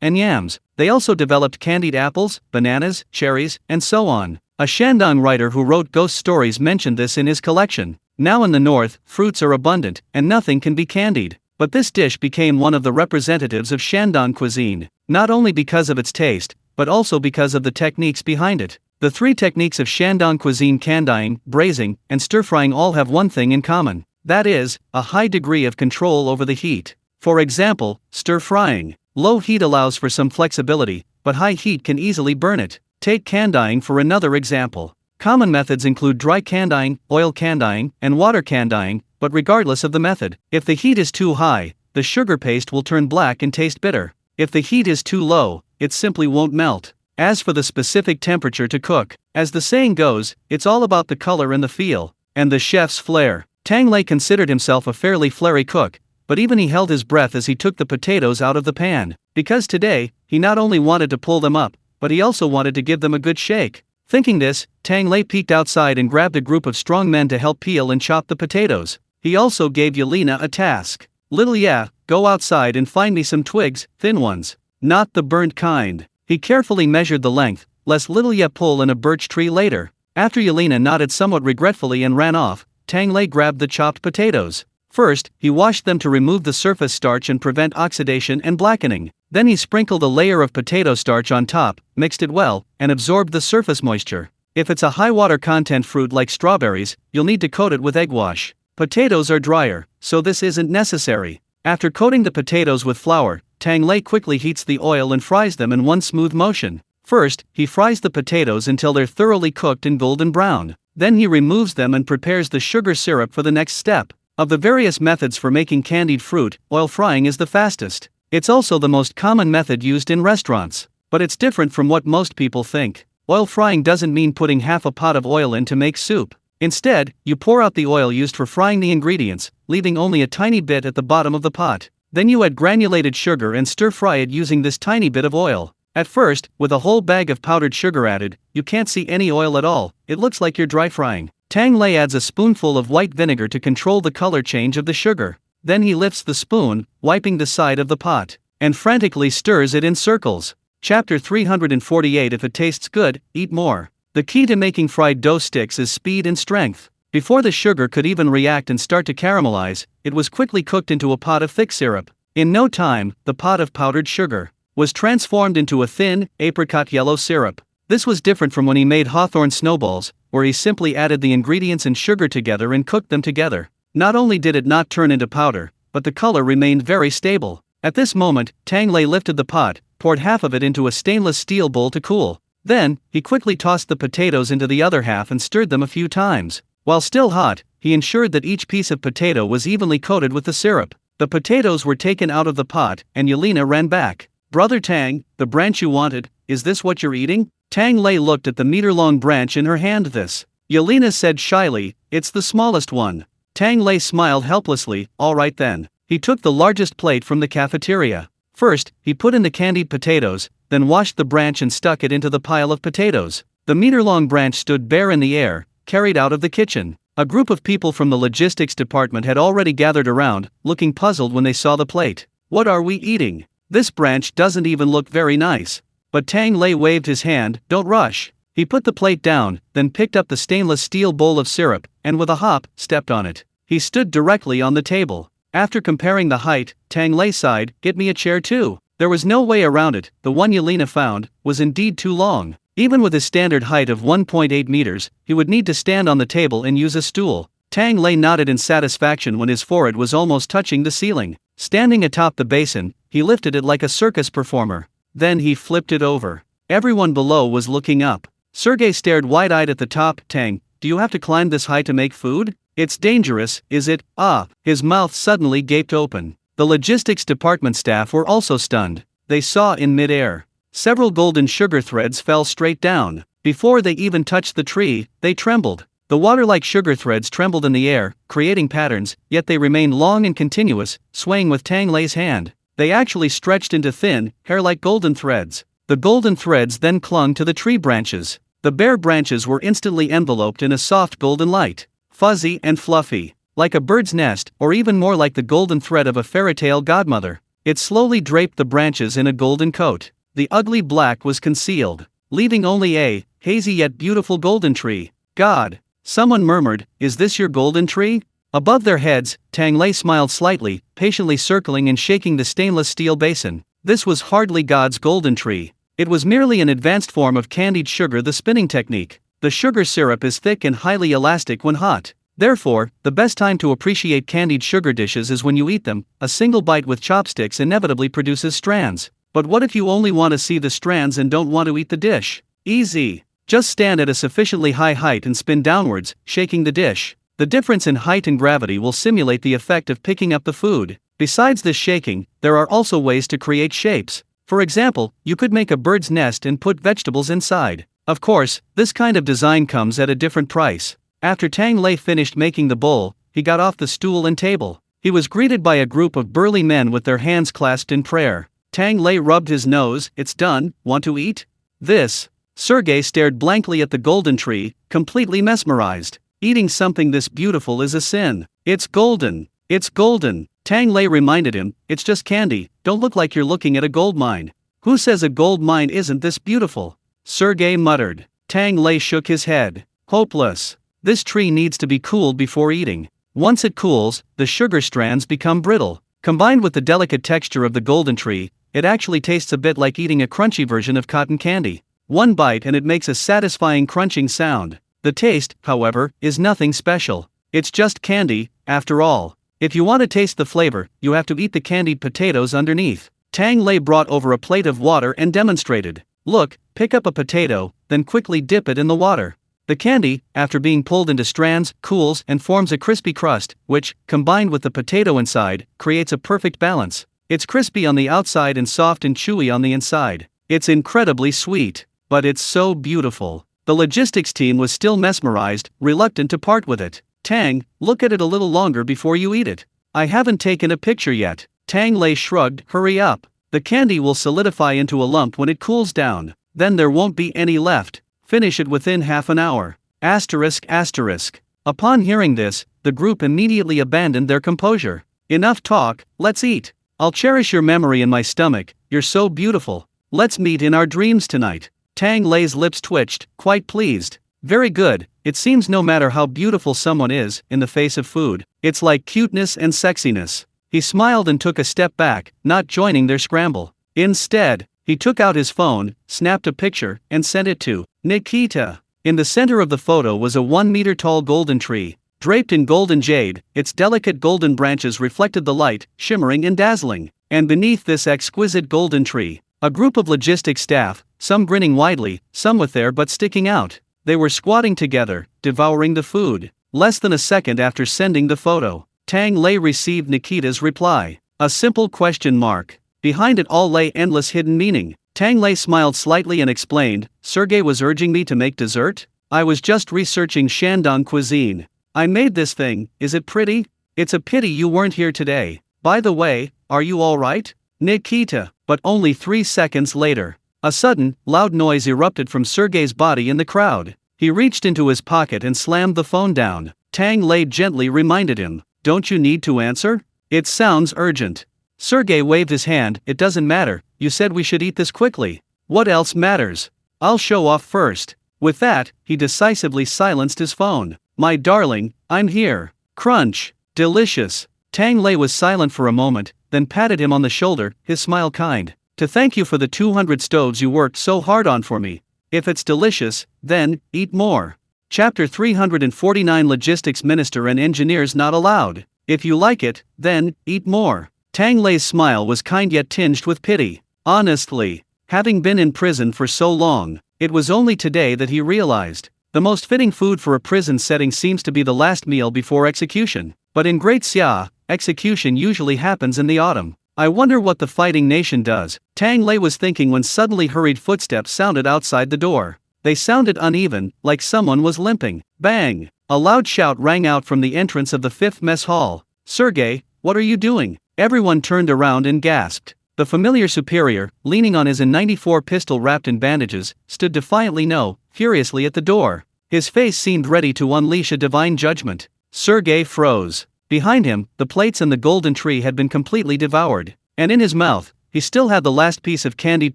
and yams, they also developed candied apples, bananas, cherries, and so on. A Shandong writer who wrote ghost stories mentioned this in his collection. Now in the north, fruits are abundant, and nothing can be candied. But this dish became one of the representatives of Shandong cuisine, not only because of its taste, but also because of the techniques behind it. The 3 techniques of Shandong cuisine, candying, braising, and stir-frying, all have one thing in common. That is, a high degree of control over the heat. For example, stir-frying. Low heat allows for some flexibility, but high heat can easily burn it. Take candying for another example. Common methods include dry candying, oil candying, and water candying, but regardless of the method, if the heat is too high, the sugar paste will turn black and taste bitter. If the heat is too low, it simply won't melt. As for the specific temperature to cook, as the saying goes, it's all about the color and the feel, and the chef's flair. Tang Lei considered himself a fairly flary cook, but even he held his breath as he took the potatoes out of the pan, because today, he not only wanted to pull them up, but he also wanted to give them a good shake. Thinking this, Tang Lei peeked outside and grabbed a group of strong men to help peel and chop the potatoes. He also gave Yelena a task. "Little Ya, go outside and find me some twigs, thin ones. Not the burnt kind." He carefully measured the length, lest Little Ya pull in a birch tree later. After Yelena nodded somewhat regretfully and ran off, Tang Lei grabbed the chopped potatoes. First, he washed them to remove the surface starch and prevent oxidation and blackening. Then he sprinkled a layer of potato starch on top, mixed it well, and absorbed the surface moisture. If it's a high water content fruit like strawberries, you'll need to coat it with egg wash. Potatoes are drier, so this isn't necessary. After coating the potatoes with flour, Tang Lei quickly heats the oil and fries them in one smooth motion. First, he fries the potatoes until they're thoroughly cooked and golden brown. Then he removes them and prepares the sugar syrup for the next step. Of the various methods for making candied fruit, oil frying is the fastest. It's also the most common method used in restaurants. But it's different from what most people think. Oil frying doesn't mean putting half a pot of oil in to make soup. Instead, you pour out the oil used for frying the ingredients, leaving only a tiny bit at the bottom of the pot. Then you add granulated sugar and stir-fry it using this tiny bit of oil. At first, with a whole bag of powdered sugar added, you can't see any oil at all. It looks like you're dry frying. Tang Lei adds a spoonful of white vinegar to control the color change of the sugar. Then he lifts the spoon, wiping the side of the pot, and frantically stirs it in circles. Chapter 348. If it tastes good, eat more. The key to making fried dough sticks is speed and strength. Before the sugar could even react and start to caramelize, it was quickly cooked into a pot of thick syrup. In no time, the pot of powdered sugar was transformed into a thin, apricot yellow syrup. This was different from when he made hawthorn snowballs, where he simply added the ingredients and sugar together and cooked them together. Not only did it not turn into powder, but the color remained very stable. At this moment, Tang Lei lifted the pot, poured half of it into a stainless steel bowl to cool. Then, he quickly tossed the potatoes into the other half and stirred them a few times. While still hot, he ensured that each piece of potato was evenly coated with the syrup. The potatoes were taken out of the pot, and Yelena ran back. "Brother Tang, the branch you wanted, is this what you're eating?" Tang Lei looked at the meter-long branch in her hand. "This," Yelena said shyly, "it's the smallest one." Tang Lei smiled helplessly. "All right then." He took the largest plate from the cafeteria. First, he put in the candied potatoes, then washed the branch and stuck it into the pile of potatoes. The meter-long branch stood bare in the air, carried out of the kitchen. A group of people from the logistics department had already gathered around, looking puzzled when they saw the plate. "What are we eating? This branch doesn't even look very nice." But Tang Lei waved his hand. "Don't rush." He put the plate down, then picked up the stainless steel bowl of syrup, and with a hop, stepped on it. He stood directly on the table. After comparing the height, Tang Lei sighed, "Get me a chair too." There was no way around it. The one Yelena found was indeed too long. Even with his standard height of 1.8 meters, he would need to stand on the table and use a stool. Tang Lei nodded in satisfaction when his forehead was almost touching the ceiling. Standing atop the basin, he lifted it like a circus performer. Then he flipped it over. Everyone below was looking up. Sergei stared wide-eyed at the top. "Tang, do you have to climb this high to make food? It's dangerous, is it?" "Ah!" His mouth suddenly gaped open. The logistics department staff were also stunned. They saw in mid-air. Several golden sugar threads fell straight down. Before they even touched the tree, they trembled. The water-like sugar threads trembled in the air, creating patterns, yet they remained long and continuous, swaying with Tang Lei's hand. They actually stretched into thin, hair-like golden threads. The golden threads then clung to the tree branches. The bare branches were instantly enveloped in a soft golden light. Fuzzy and fluffy. Like a bird's nest, or even more like the golden thread of a fairy-tale godmother. It slowly draped the branches in a golden coat. The ugly black was concealed, leaving only a hazy yet beautiful golden tree. "God!" Someone murmured, "Is this your golden tree?" Above their heads, Tang Lei smiled slightly, patiently circling and shaking the stainless steel basin. This was hardly God's golden tree. It was merely an advanced form of candied sugar, the spinning technique. The sugar syrup is thick and highly elastic when hot. Therefore, the best time to appreciate candied sugar dishes is when you eat them. A single bite with chopsticks inevitably produces strands. But what if you only want to see the strands and don't want to eat the dish? Easy. Just stand at a sufficiently high height and spin downwards, shaking the dish. The difference in height and gravity will simulate the effect of picking up the food. Besides this shaking, there are also ways to create shapes. For example, you could make a bird's nest and put vegetables inside. Of course, this kind of design comes at a different price. After Tang Lei finished making the bowl, he got off the stool and table. He was greeted by a group of burly men with their hands clasped in prayer. Tang Lei rubbed his nose. It's done, want to eat? This. Sergei stared blankly at the golden tree, completely mesmerized. Eating something this beautiful is a sin. It's golden. It's golden. Tang Lei reminded him, it's just candy, don't look like you're looking at a gold mine. Who says a gold mine isn't this beautiful? Sergei muttered. Tang Lei shook his head. Hopeless. This tree needs to be cooled before eating. Once it cools, the sugar strands become brittle. Combined with the delicate texture of the golden tree, it actually tastes a bit like eating a crunchy version of cotton candy. One bite and it makes a satisfying crunching sound. The taste, however, is nothing special. It's just candy, after all. If you want to taste the flavor, you have to eat the candied potatoes underneath. Tang Lei brought over a plate of water and demonstrated. Look, pick up a potato, then quickly dip it in the water. The candy, after being pulled into strands, cools and forms a crispy crust, which, combined with the potato inside, creates a perfect balance. It's crispy on the outside and soft and chewy on the inside. It's incredibly sweet, but it's so beautiful. The logistics team was still mesmerized, reluctant to part with it. Tang, look at it a little longer before you eat it. I haven't taken a picture yet. Tang Lei shrugged. Hurry up. The candy will solidify into a lump when it cools down. Then there won't be any left. Finish it within half an hour. Asterisk. Upon hearing this, the group immediately abandoned their composure. Enough talk, let's eat. I'll cherish your memory in my stomach, you're so beautiful. Let's meet in our dreams tonight. Tang Lei's lips twitched, quite pleased. Very good, it seems no matter how beautiful someone is, in the face of food, it's like cuteness and sexiness. He smiled and took a step back, not joining their scramble. Instead, he took out his phone, snapped a picture, and sent it to Nikita. In the center of the photo was a 1-meter-tall golden tree, draped in golden jade. Its delicate golden branches reflected the light, shimmering and dazzling. And beneath this exquisite golden tree, a group of logistics staff, some grinning widely, some with their butts sticking out. They were squatting together, devouring the food. Less than a second after sending the photo, Tang Lei received Nikita's reply. A simple question mark. Behind it all lay endless hidden meaning. Tang Lei smiled slightly and explained, Sergei was urging me to make dessert? I was just researching Shandong cuisine. I made this thing, is it pretty? It's a pity you weren't here today. By the way, are you alright? Nikita. But only 3 seconds later, a sudden, loud noise erupted from Sergei's body in the crowd. He reached into his pocket and slammed the phone down. Tang Lei gently reminded him, don't you need to answer? It sounds urgent. Sergei waved his hand, it doesn't matter, you said we should eat this quickly. What else matters? I'll show off first. With that, he decisively silenced his phone. My darling, I'm here. Crunch. Delicious. Tang Lei was silent for a moment, then patted him on the shoulder, his smile kind. To thank you for the 200 stoves you worked so hard on for me. If it's delicious, then, eat more. Chapter 349 Logistics Minister and Engineers Not Allowed. If you like it, then, eat more. Tang Lei's smile was kind yet tinged with pity. Honestly, having been in prison for so long, it was only today that he realized. The most fitting food for a prison setting seems to be the last meal before execution. But in Great Xia, execution usually happens in the autumn. I wonder what the fighting nation does, Tang Lei was thinking when suddenly hurried footsteps sounded outside the door. They sounded uneven, like someone was limping. Bang! A loud shout rang out from the entrance of the 5th mess hall. Sergei, what are you doing? Everyone turned around and gasped. The familiar superior, leaning on his N94 pistol wrapped in bandages, stood defiantly furiously at the door. His face seemed ready to unleash a divine judgment. Sergei froze. Behind him, the plates and the golden tree had been completely devoured. And in his mouth, he still had the last piece of candied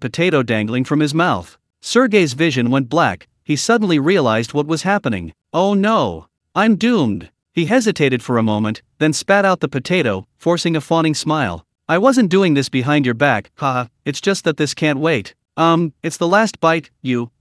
potato dangling from his mouth. Sergei's vision went black. He suddenly realized what was happening. Oh no! I'm doomed! He hesitated for a moment, then spat out the potato, forcing a fawning smile. I wasn't doing this behind your back, haha, it's just that this can't wait. It's the last bite,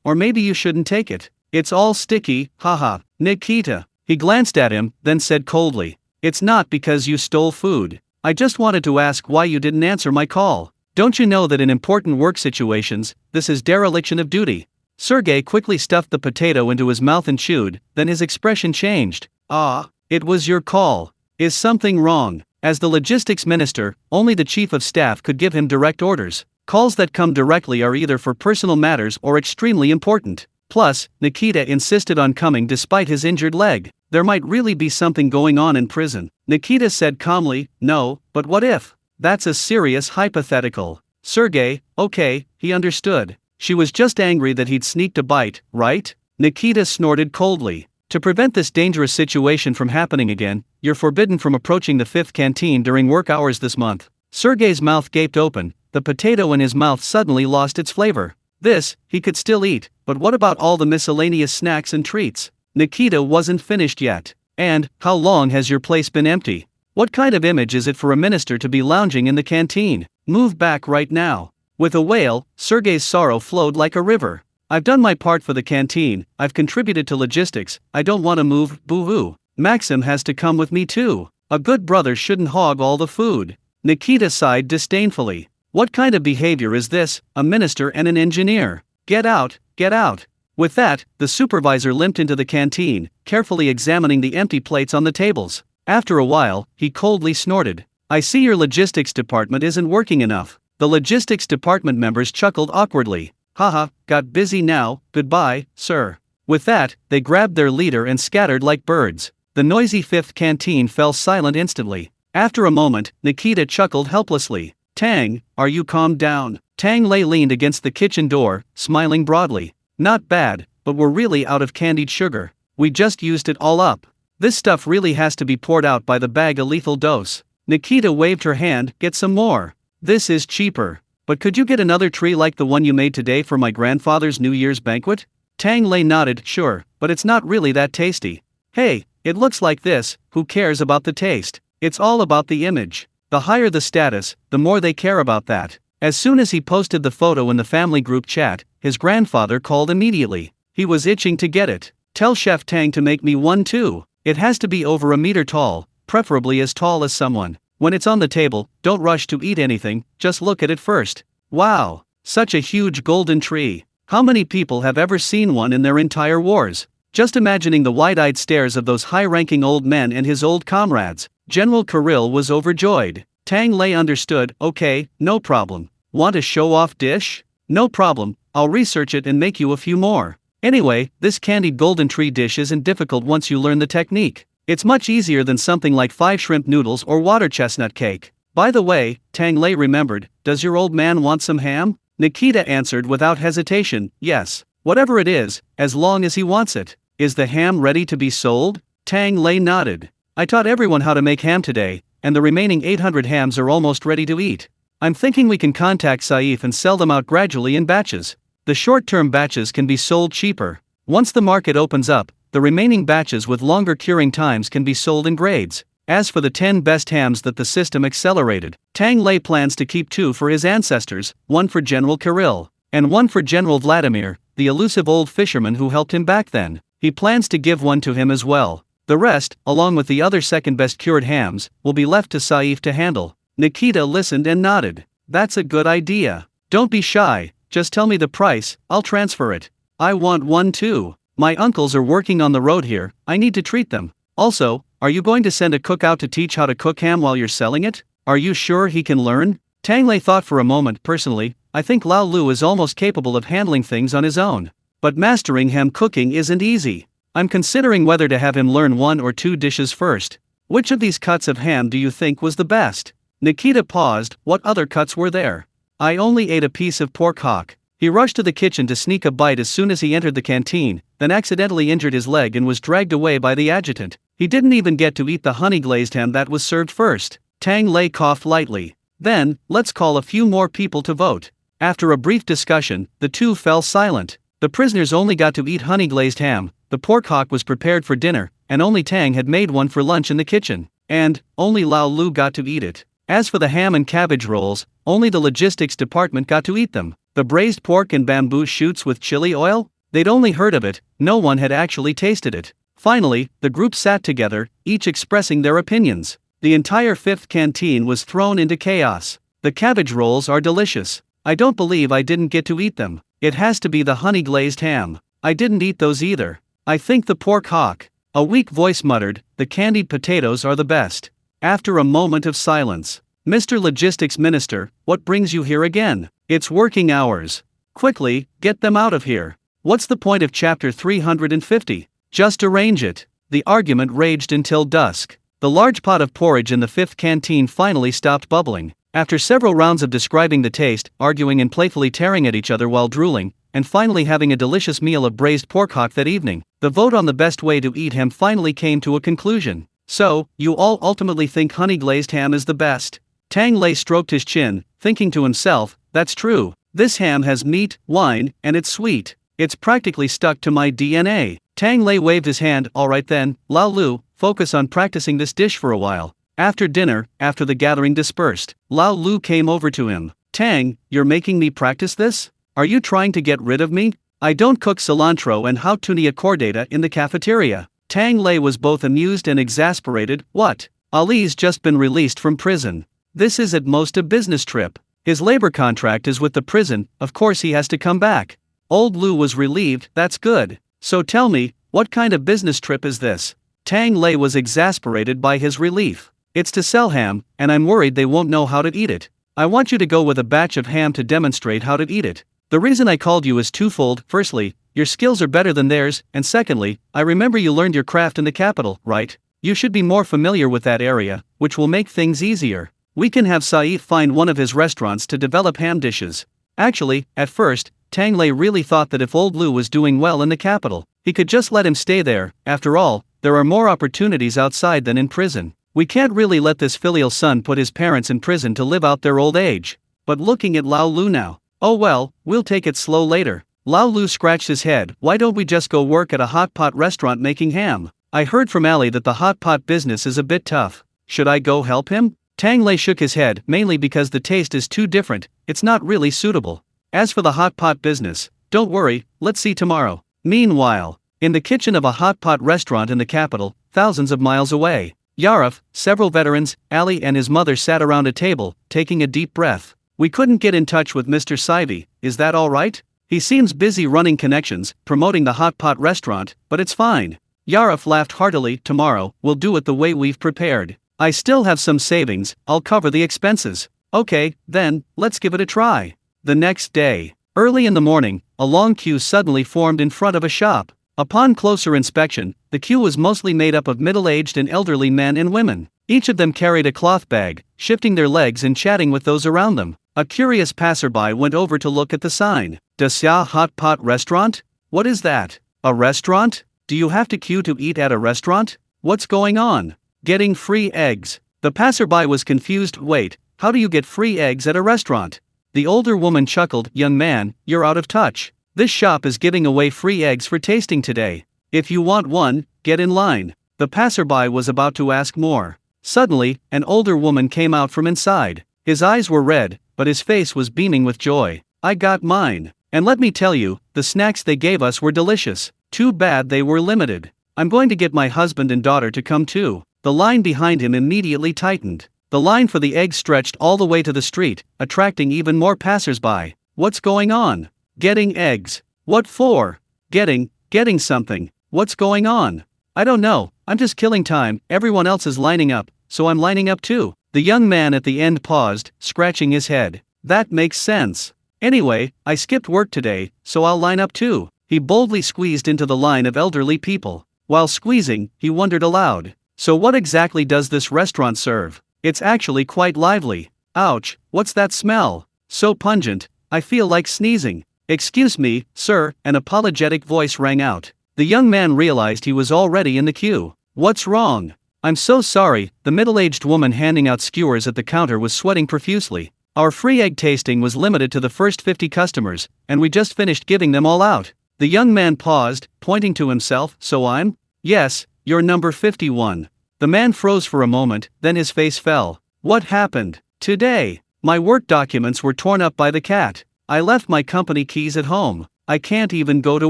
or maybe you shouldn't take it. It's all sticky, haha. Nikita. He glanced at him, then said coldly. It's not because you stole food. I just wanted to ask why you didn't answer my call. Don't you know that in important work situations, this is dereliction of duty? Sergei quickly stuffed the potato into his mouth and chewed, then his expression changed. Ah, it was your call. Is something wrong? As the logistics minister, only the chief of staff could give him direct orders. Calls that come directly are either for personal matters or extremely important. Plus, Nikita insisted on coming despite his injured leg. There might really be something going on in prison. Nikita said calmly, no, but what if? That's a serious hypothetical. Sergei, okay, he understood. She was just angry that he'd sneaked a bite, right? Nikita snorted coldly. To prevent this dangerous situation from happening again, you're forbidden from approaching the 5th canteen during work hours this month. Sergei's mouth gaped open, the potato in his mouth suddenly lost its flavor. This, he could still eat, but what about all the miscellaneous snacks and treats? Nikita wasn't finished yet. And, how long has your place been empty? What kind of image is it for a minister to be lounging in the canteen? Move back right now. With a wail, Sergei's sorrow flowed like a river. I've done my part for the canteen, I've contributed to logistics, I don't want to move, boo-hoo. Maxim has to come with me too. A good brother shouldn't hog all the food. Nikita sighed disdainfully. What kind of behavior is this, a minister and an engineer? Get out, get out. With that, the supervisor limped into the canteen, carefully examining the empty plates on the tables. After a while, he coldly snorted. I see your logistics department isn't working enough. The logistics department members chuckled awkwardly. Haha, got busy now, goodbye, sir. With that, they grabbed their leader and scattered like birds. The noisy 5th canteen fell silent instantly. After a moment, Nikita chuckled helplessly. Tang, are you calmed down? Tang Lei leaned against the kitchen door, smiling broadly. Not bad, but we're really out of candied sugar. We just used it all up. This stuff really has to be poured out by the bag a lethal dose. Nikita waved her hand, get some more. This is cheaper. But could you get another tree like the one you made today for my grandfather's New Year's banquet? Tang Lei nodded, sure, but it's not really that tasty. Hey, it looks like this, who cares about the taste? It's all about the image. The higher the status, the more they care about that. As soon as he posted the photo in the family group chat, his grandfather called immediately. He was itching to get it. Tell Chef Tang to make me one too. It has to be over a meter tall, preferably as tall as someone. When it's on the table, don't rush to eat anything, just look at it first. Wow, such a huge golden tree. How many people have ever seen one in their entire wars? Just imagining the wide-eyed stares of those high-ranking old men and his old comrades. General Kirill was overjoyed. Tang Lei understood, okay, no problem. Want a show-off dish? No problem, I'll research it and make you a few more. Anyway, this candied golden tree dish isn't difficult once you learn the technique. It's much easier than something like 5 shrimp noodles or water chestnut cake. By the way, Tang Lei remembered, does your old man want some ham? Nikita answered without hesitation, yes. Whatever it is, as long as he wants it. Is the ham ready to be sold? Tang Lei nodded. I taught everyone how to make ham today, and the remaining 800 hams are almost ready to eat. I'm thinking we can contact Saif and sell them out gradually in batches. The short-term batches can be sold cheaper. Once the market opens up, the remaining batches with longer curing times can be sold in grades. As for the 10 best hams that the system accelerated, Tang Lei plans to keep 2 for his ancestors, 1 for General Kirill, and 1 for General Vladimir, the elusive old fisherman who helped him back then. He plans to give 1 to him as well. The rest, along with the other second-best cured hams, will be left to Saif to handle. Nikita listened and nodded. That's a good idea. Don't be shy, just tell me the price, I'll transfer it. I want 1 too. My uncles are working on the road here, I need to treat them. Also, are you going to send a cook out to teach how to cook ham while you're selling it? Are you sure he can learn? Tang Lei thought for a moment. Personally, I think Lao Lu is almost capable of handling things on his own. But mastering ham cooking isn't easy. I'm considering whether to have him learn 1 or 2 dishes first. Which of these cuts of ham do you think was the best? Nikita paused. What other cuts were there? I only ate a piece of pork hock. He rushed to the kitchen to sneak a bite as soon as he entered the canteen, then accidentally injured his leg and was dragged away by the adjutant. He didn't even get to eat the honey-glazed ham that was served first. Tang Lei coughed lightly. Then, let's call a few more people to vote. After a brief discussion, the two fell silent. The prisoners only got to eat honey-glazed ham, the pork hock was prepared for dinner, and only Tang had made one for lunch in the kitchen. And, only Lao Lu got to eat it. As for the ham and cabbage rolls, only the logistics department got to eat them. The braised pork and bamboo shoots with chili oil? They'd only heard of it, no one had actually tasted it. Finally, the group sat together, each expressing their opinions. The entire 5th canteen was thrown into chaos. The cabbage rolls are delicious. I don't believe I didn't get to eat them. It has to be the honey-glazed ham. I didn't eat those either. I think the pork hock. A weak voice muttered, the candied potatoes are the best. After a moment of silence, Mr. Logistics Minister, what brings you here again? It's working hours. Quickly, get them out of here. What's the point of chapter 350? Just arrange it. The argument raged until dusk. The large pot of porridge in the fifth canteen finally stopped bubbling. After several rounds of describing the taste, arguing and playfully tearing at each other while drooling, and finally having a delicious meal of braised pork hock that evening, the vote on the best way to eat ham finally came to a conclusion. So, you all ultimately think honey-glazed ham is the best? Tang Lei stroked his chin, thinking to himself, that's true. This ham has meat, wine, and it's sweet. It's practically stuck to my DNA. Tang Lei waved his hand, alright then, Lao Lu, focus on practicing this dish for a while. After dinner, after the gathering dispersed, Lao Lu came over to him. Tang, you're making me practice this? Are you trying to get rid of me? I don't cook cilantro and how tunia cordata in the cafeteria. Tang Lei was both amused and exasperated. What? Ali's just been released from prison. This is at most a business trip. His labor contract is with the prison, of course he has to come back. Old Lu was relieved, that's good. So tell me, what kind of business trip is this? Tang Lei was exasperated by his relief. It's to sell ham, and I'm worried they won't know how to eat it. I want you to go with a batch of ham to demonstrate how to eat it. The reason I called you is twofold. Firstly, your skills are better than theirs, and secondly, I remember you learned your craft in the capital, right? You should be more familiar with that area, which will make things easier. We can have Saif find one of his restaurants to develop ham dishes. Actually, at first, Tang Lei really thought that if old Lu was doing well in the capital, he could just let him stay there. After all, there are more opportunities outside than in prison. We can't really let this filial son put his parents in prison to live out their old age. But looking at Lao Lu now, oh well, we'll take it slow later. Lao Lu scratched his head. Why don't we just go work at a hot pot restaurant making ham? I heard from Ali that the hot pot business is a bit tough. Should I go help him? Tang Lei shook his head, mainly because the taste is too different, it's not really suitable. As for the hot pot business, don't worry, let's see tomorrow. Meanwhile, in the kitchen of a hot pot restaurant in the capital, thousands of miles away, Yarif, several veterans, Ali and his mother sat around a table, taking a deep breath. We couldn't get in touch with Mr. Saivi, is that alright? He seems busy running connections, promoting the hot pot restaurant, but it's fine. Yarif laughed heartily. Tomorrow, we'll do it the way we've prepared. I still have some savings, I'll cover the expenses. Okay, then, let's give it a try. The next day, early in the morning, a long queue suddenly formed in front of a shop. Upon closer inspection, the queue was mostly made up of middle-aged and elderly men and women. Each of them carried a cloth bag, shifting their legs and chatting with those around them. A curious passerby went over to look at the sign. Dasya Hot Pot Restaurant? What is that? A restaurant? Do you have to queue to eat at a restaurant? What's going on? Getting free eggs. The passerby was confused. Wait, how do you get free eggs at a restaurant? The older woman chuckled. Young man, you're out of touch. This shop is giving away free eggs for tasting today. If you want one, get in line. The passerby was about to ask more. Suddenly, an older woman came out from inside. His eyes were red, but his face was beaming with joy. I got mine. And let me tell you, the snacks they gave us were delicious. Too bad they were limited. I'm going to get my husband and daughter to come too. The line behind him immediately tightened. The line for the eggs stretched all the way to the street, attracting even more passersby. What's going on? Getting eggs. What for? Getting something. What's going on? I don't know, I'm just killing time. Everyone else is lining up, so I'm lining up too. The young man at the end paused, scratching his head. That makes sense. Anyway, I skipped work today, so I'll line up too. He boldly squeezed into the line of elderly people. While squeezing, he wondered aloud. So what exactly does this restaurant serve? It's actually quite lively. Ouch, what's that smell? So pungent, I feel like sneezing. Excuse me, sir, an apologetic voice rang out. The young man realized he was already in the queue. What's wrong? I'm so sorry. The middle-aged woman handing out skewers at the counter was sweating profusely. Our free egg tasting was limited to the first 50 customers, and we just finished giving them all out. The young man paused, pointing to himself. So I'm? Yes, you're number 51. The man froze for a moment, then his face fell. What happened? Today, my work documents were torn up by the cat. I left my company keys at home. I can't even go to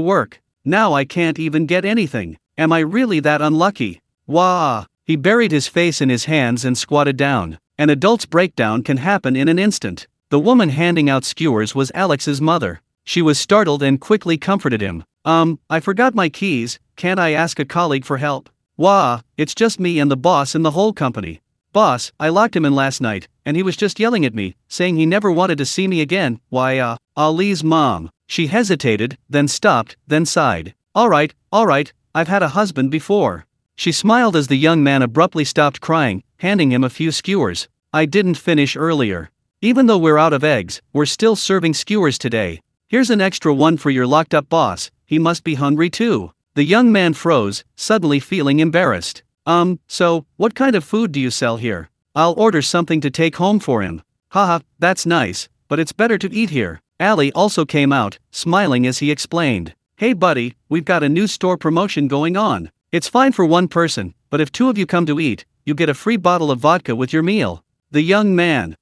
work. Now I can't even get anything. Am I really that unlucky? Wah! He buried his face in his hands and squatted down. An adult's breakdown can happen in an instant. The woman handing out skewers was Alex's mother. She was startled and quickly comforted him. I forgot my keys, can't I ask a colleague for help? Wah, it's just me and the boss in the whole company. Boss, I locked him in last night, and he was just yelling at me, saying he never wanted to see me again. Why, Ali's mom. She hesitated, then stopped, then sighed. Alright, I've had a husband before. She smiled as the young man abruptly stopped crying, handing him a few skewers. I didn't finish earlier. Even though we're out of eggs, we're still serving skewers today. Here's an extra one for your locked up boss, he must be hungry too. The young man froze, suddenly feeling embarrassed. So, what kind of food do you sell here? I'll order something to take home for him. Haha, that's nice, but it's better to eat here. Ali also came out, smiling as he explained. Hey buddy, we've got a new store promotion going on. It's fine for one person, but if two of you come to eat, you get a free bottle of vodka with your meal. The young man.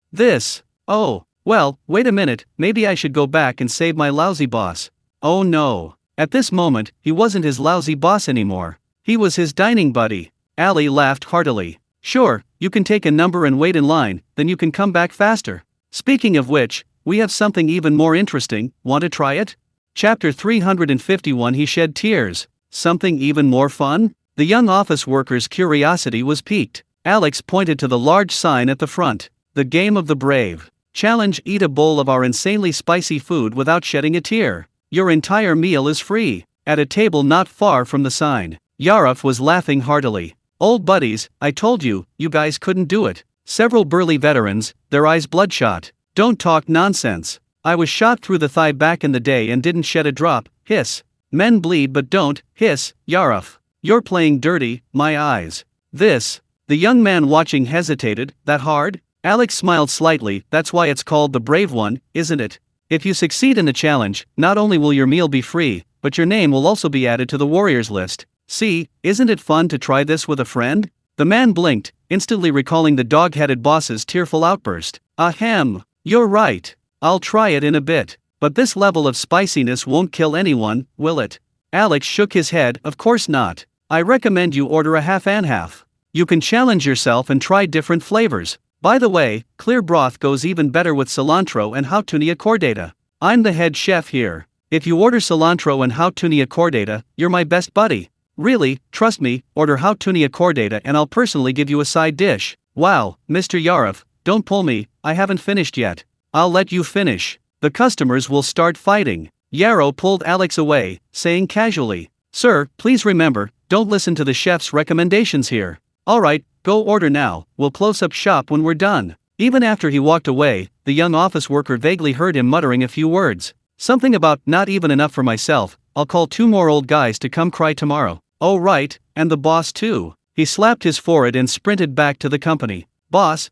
Oh, well, wait a minute, maybe I should go back and save my lousy boss. Oh no. At this moment, he wasn't his lousy boss anymore. He was his dining buddy. Ali laughed heartily. Sure, you can take a number and wait in line, then you can come back faster. Speaking of which, we have something even more interesting, want to try it? Chapter 351. He shed tears. Something even more fun? The young office worker's curiosity was piqued. Alex pointed to the large sign at the front. The game of the brave. Challenge: eat a bowl of our insanely spicy food without shedding a tear. Your entire meal is free. At a table not far from the sign, Yaruf was laughing heartily. Old buddies, I told you, you guys couldn't do it. Several burly veterans, their eyes bloodshot. Don't talk nonsense. I was shot through the thigh back in the day and didn't shed a drop. Hiss. Men bleed but don't. Hiss. Yaruf. You're playing dirty, my eyes. The young man watching hesitated. That hard? Alex smiled slightly. That's why it's called the brave one, isn't it? If you succeed in the challenge, not only will your meal be free, but your name will also be added to the warriors list. See, isn't it fun to try this with a friend? The man blinked, instantly recalling the dog-headed boss's tearful outburst. Ahem, you're right. I'll try it in a bit. But this level of spiciness won't kill anyone, will it? Alex shook his head. Of course not. I recommend you order a half and half. You can challenge yourself and try different flavors. By the way, clear broth goes even better with cilantro and hautunia cordata. I'm the head chef here. If you order cilantro and hautunia cordata, you're my best buddy. Really, trust me, order hautunia cordata and I'll personally give you a side dish. Wow, Mr. Yaruf, don't pull me, I haven't finished yet. I'll let you finish. The customers will start fighting. Yarrow pulled Alex away, saying casually, Sir, please remember, don't listen to the chef's recommendations here. Alright, go order now, we'll close up shop when we're done. Even after he walked away, the young office worker vaguely heard him muttering a few words. Something about, not even enough for myself, I'll call 2 more old guys to come cry tomorrow. Oh right, and the boss too. He slapped his forehead and sprinted back to the company. Boss,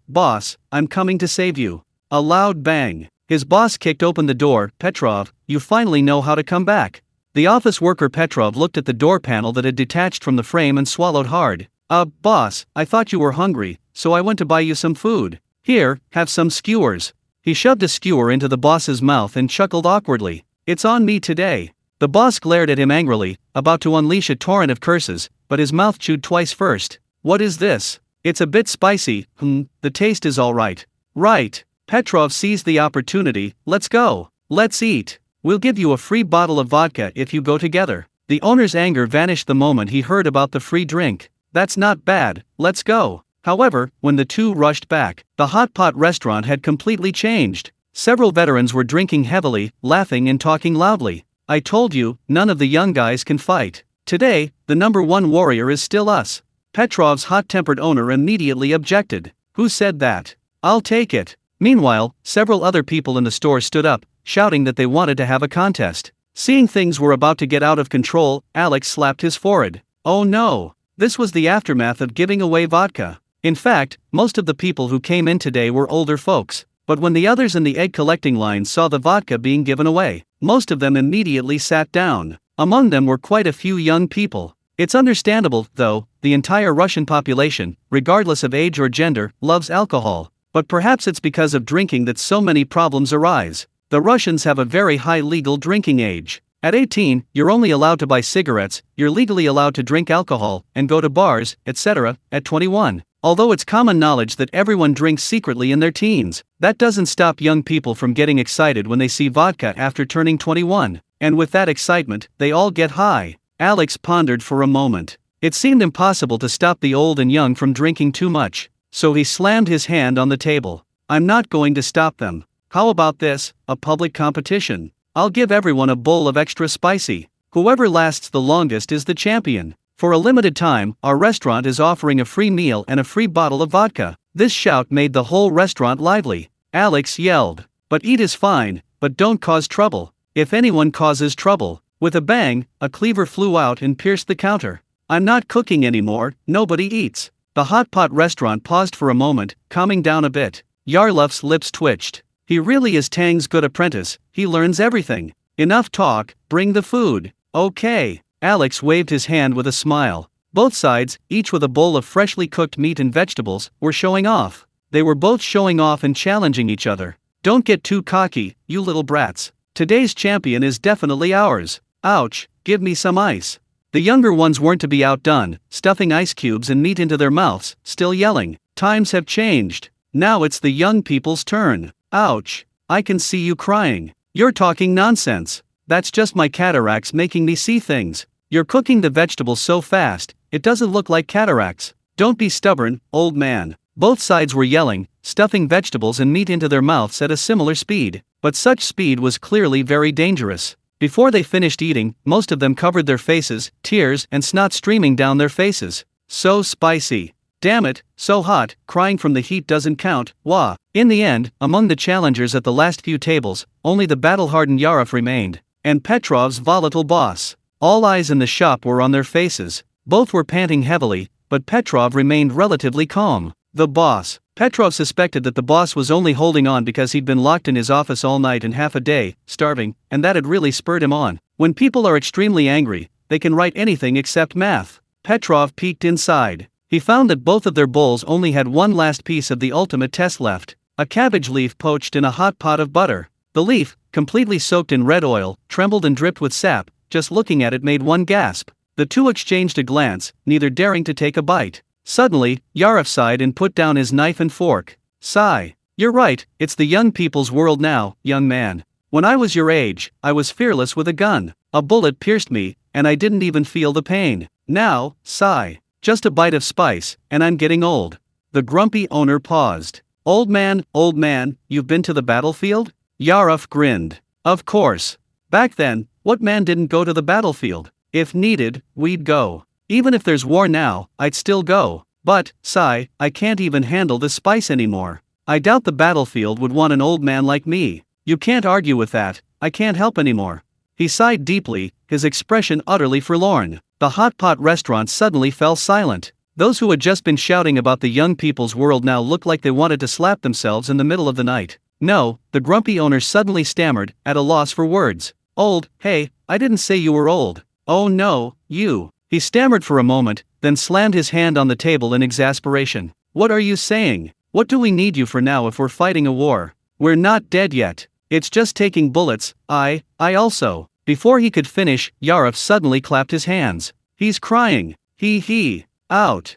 I'm coming to save you. A loud bang. His boss kicked open the door. Petrov, you finally know how to come back. The office worker Petrov looked at the door panel that had detached from the frame and swallowed hard. Boss, I thought you were hungry, so I went to buy you some food. Here, have some skewers. He shoved a skewer into the boss's mouth and chuckled awkwardly. It's on me today. The boss glared at him angrily, about to unleash a torrent of curses, but his mouth chewed twice first. What is this? It's a bit spicy. The taste is alright. Right. Petrov seized the opportunity. Let's go. Let's eat. We'll give you a free bottle of vodka if you go together. The owner's anger vanished the moment he heard about the free drink. That's not bad, let's go. However, when the two rushed back, the hot pot restaurant had completely changed. Several veterans were drinking heavily, laughing and talking loudly. I told you, none of the young guys can fight. Today, the number 1 warrior is still us. Petrov's hot-tempered owner immediately objected. Who said that? I'll take it. Meanwhile, several other people in the store stood up, shouting that they wanted to have a contest. Seeing things were about to get out of control, Alex slapped his forehead. Oh no. This was the aftermath of giving away vodka. In fact, most of the people who came in today were older folks. But when the others in the egg collecting line saw the vodka being given away, most of them immediately sat down. Among them were quite a few young people. It's understandable, though, the entire Russian population, regardless of age or gender, loves alcohol. But perhaps it's because of drinking that so many problems arise. The Russians have a very high legal drinking age. At 18, you're only allowed to buy cigarettes, you're legally allowed to drink alcohol, and go to bars, etc. At 21, Although it's common knowledge that everyone drinks secretly in their teens, that doesn't stop young people from getting excited when they see vodka after turning 21. And with that excitement, they all get high. Alex pondered for a moment. It seemed impossible to stop the old and young from drinking too much, so he slammed his hand on the table. I'm not going to stop them. How about this, a public competition? I'll give everyone a bowl of extra spicy. Whoever lasts the longest is the champion. For a limited time, our restaurant is offering a free meal and a free bottle of vodka. This shout made the whole restaurant lively. Alex yelled, "But eat is fine, but don't cause trouble. If anyone causes trouble." With a bang, a cleaver flew out and pierced the counter. I'm not cooking anymore, nobody eats. The hot pot restaurant paused for a moment, calming down a bit. Yarluf's lips twitched. He really is Tang's good apprentice, he learns everything. Enough talk, bring the food. Okay. Alex waved his hand with a smile. Both sides, each with a bowl of freshly cooked meat and vegetables, were showing off. They were both showing off and challenging each other. Don't get too cocky, you little brats. Today's champion is definitely ours. Ouch, give me some ice. The younger ones weren't to be outdone, stuffing ice cubes and meat into their mouths, still yelling. Times have changed. Now it's the young people's turn. Ouch, I can see you crying. You're talking nonsense. That's just my cataracts making me see things. You're cooking the vegetables so fast, it doesn't look like cataracts. Don't be stubborn, old man. Both sides were yelling, stuffing vegetables and meat into their mouths at a similar speed, but such speed was clearly very dangerous. Before they finished eating, most of them covered their faces, tears and snot streaming down their faces. So spicy. Damn it, so hot, crying from the heat doesn't count, wah. In the end, among the challengers at the last few tables, only the battle-hardened Yarov remained, and Petrov's volatile boss. All eyes in the shop were on their faces. Both were panting heavily, but Petrov remained relatively calm. The boss. Petrov suspected that the boss was only holding on because he'd been locked in his office all night and half a day, starving, and that had really spurred him on. When people are extremely angry, they can write anything except math. Petrov peeked inside. He found that both of their bowls only had one last piece of the ultimate test left, a cabbage leaf poached in a hot pot of butter. The leaf, completely soaked in red oil, trembled and dripped with sap. Just looking at it made one gasp. The two exchanged a glance, neither daring to take a bite. Suddenly, Yarov sighed and put down his knife and fork. Sigh. You're right, it's the young people's world now, young man. When I was your age, I was fearless with a gun. A bullet pierced me, and I didn't even feel the pain. Now, sigh. Just a bite of spice, and I'm getting old. The grumpy owner paused. Old man, you've been to the battlefield? Yarov grinned. Of course. Back then, what man didn't go to the battlefield? If needed, we'd go. Even if there's war now, I'd still go. But, sigh, I can't even handle the spice anymore. I doubt the battlefield would want an old man like me. You can't argue with that, I can't help anymore. He sighed deeply, his expression utterly forlorn. The hot pot restaurant suddenly fell silent. Those who had just been shouting about the young people's world now looked like they wanted to slap themselves in the middle of the night. No, the grumpy owner suddenly stammered, at a loss for words. Old, hey, I didn't say you were old. Oh no, you. He stammered for a moment, then slammed his hand on the table in exasperation. What are you saying? What do we need you for now if we're fighting a war? We're not dead yet. It's just taking bullets. I also. Before he could finish, Yarov suddenly clapped his hands. He's crying. He. Out.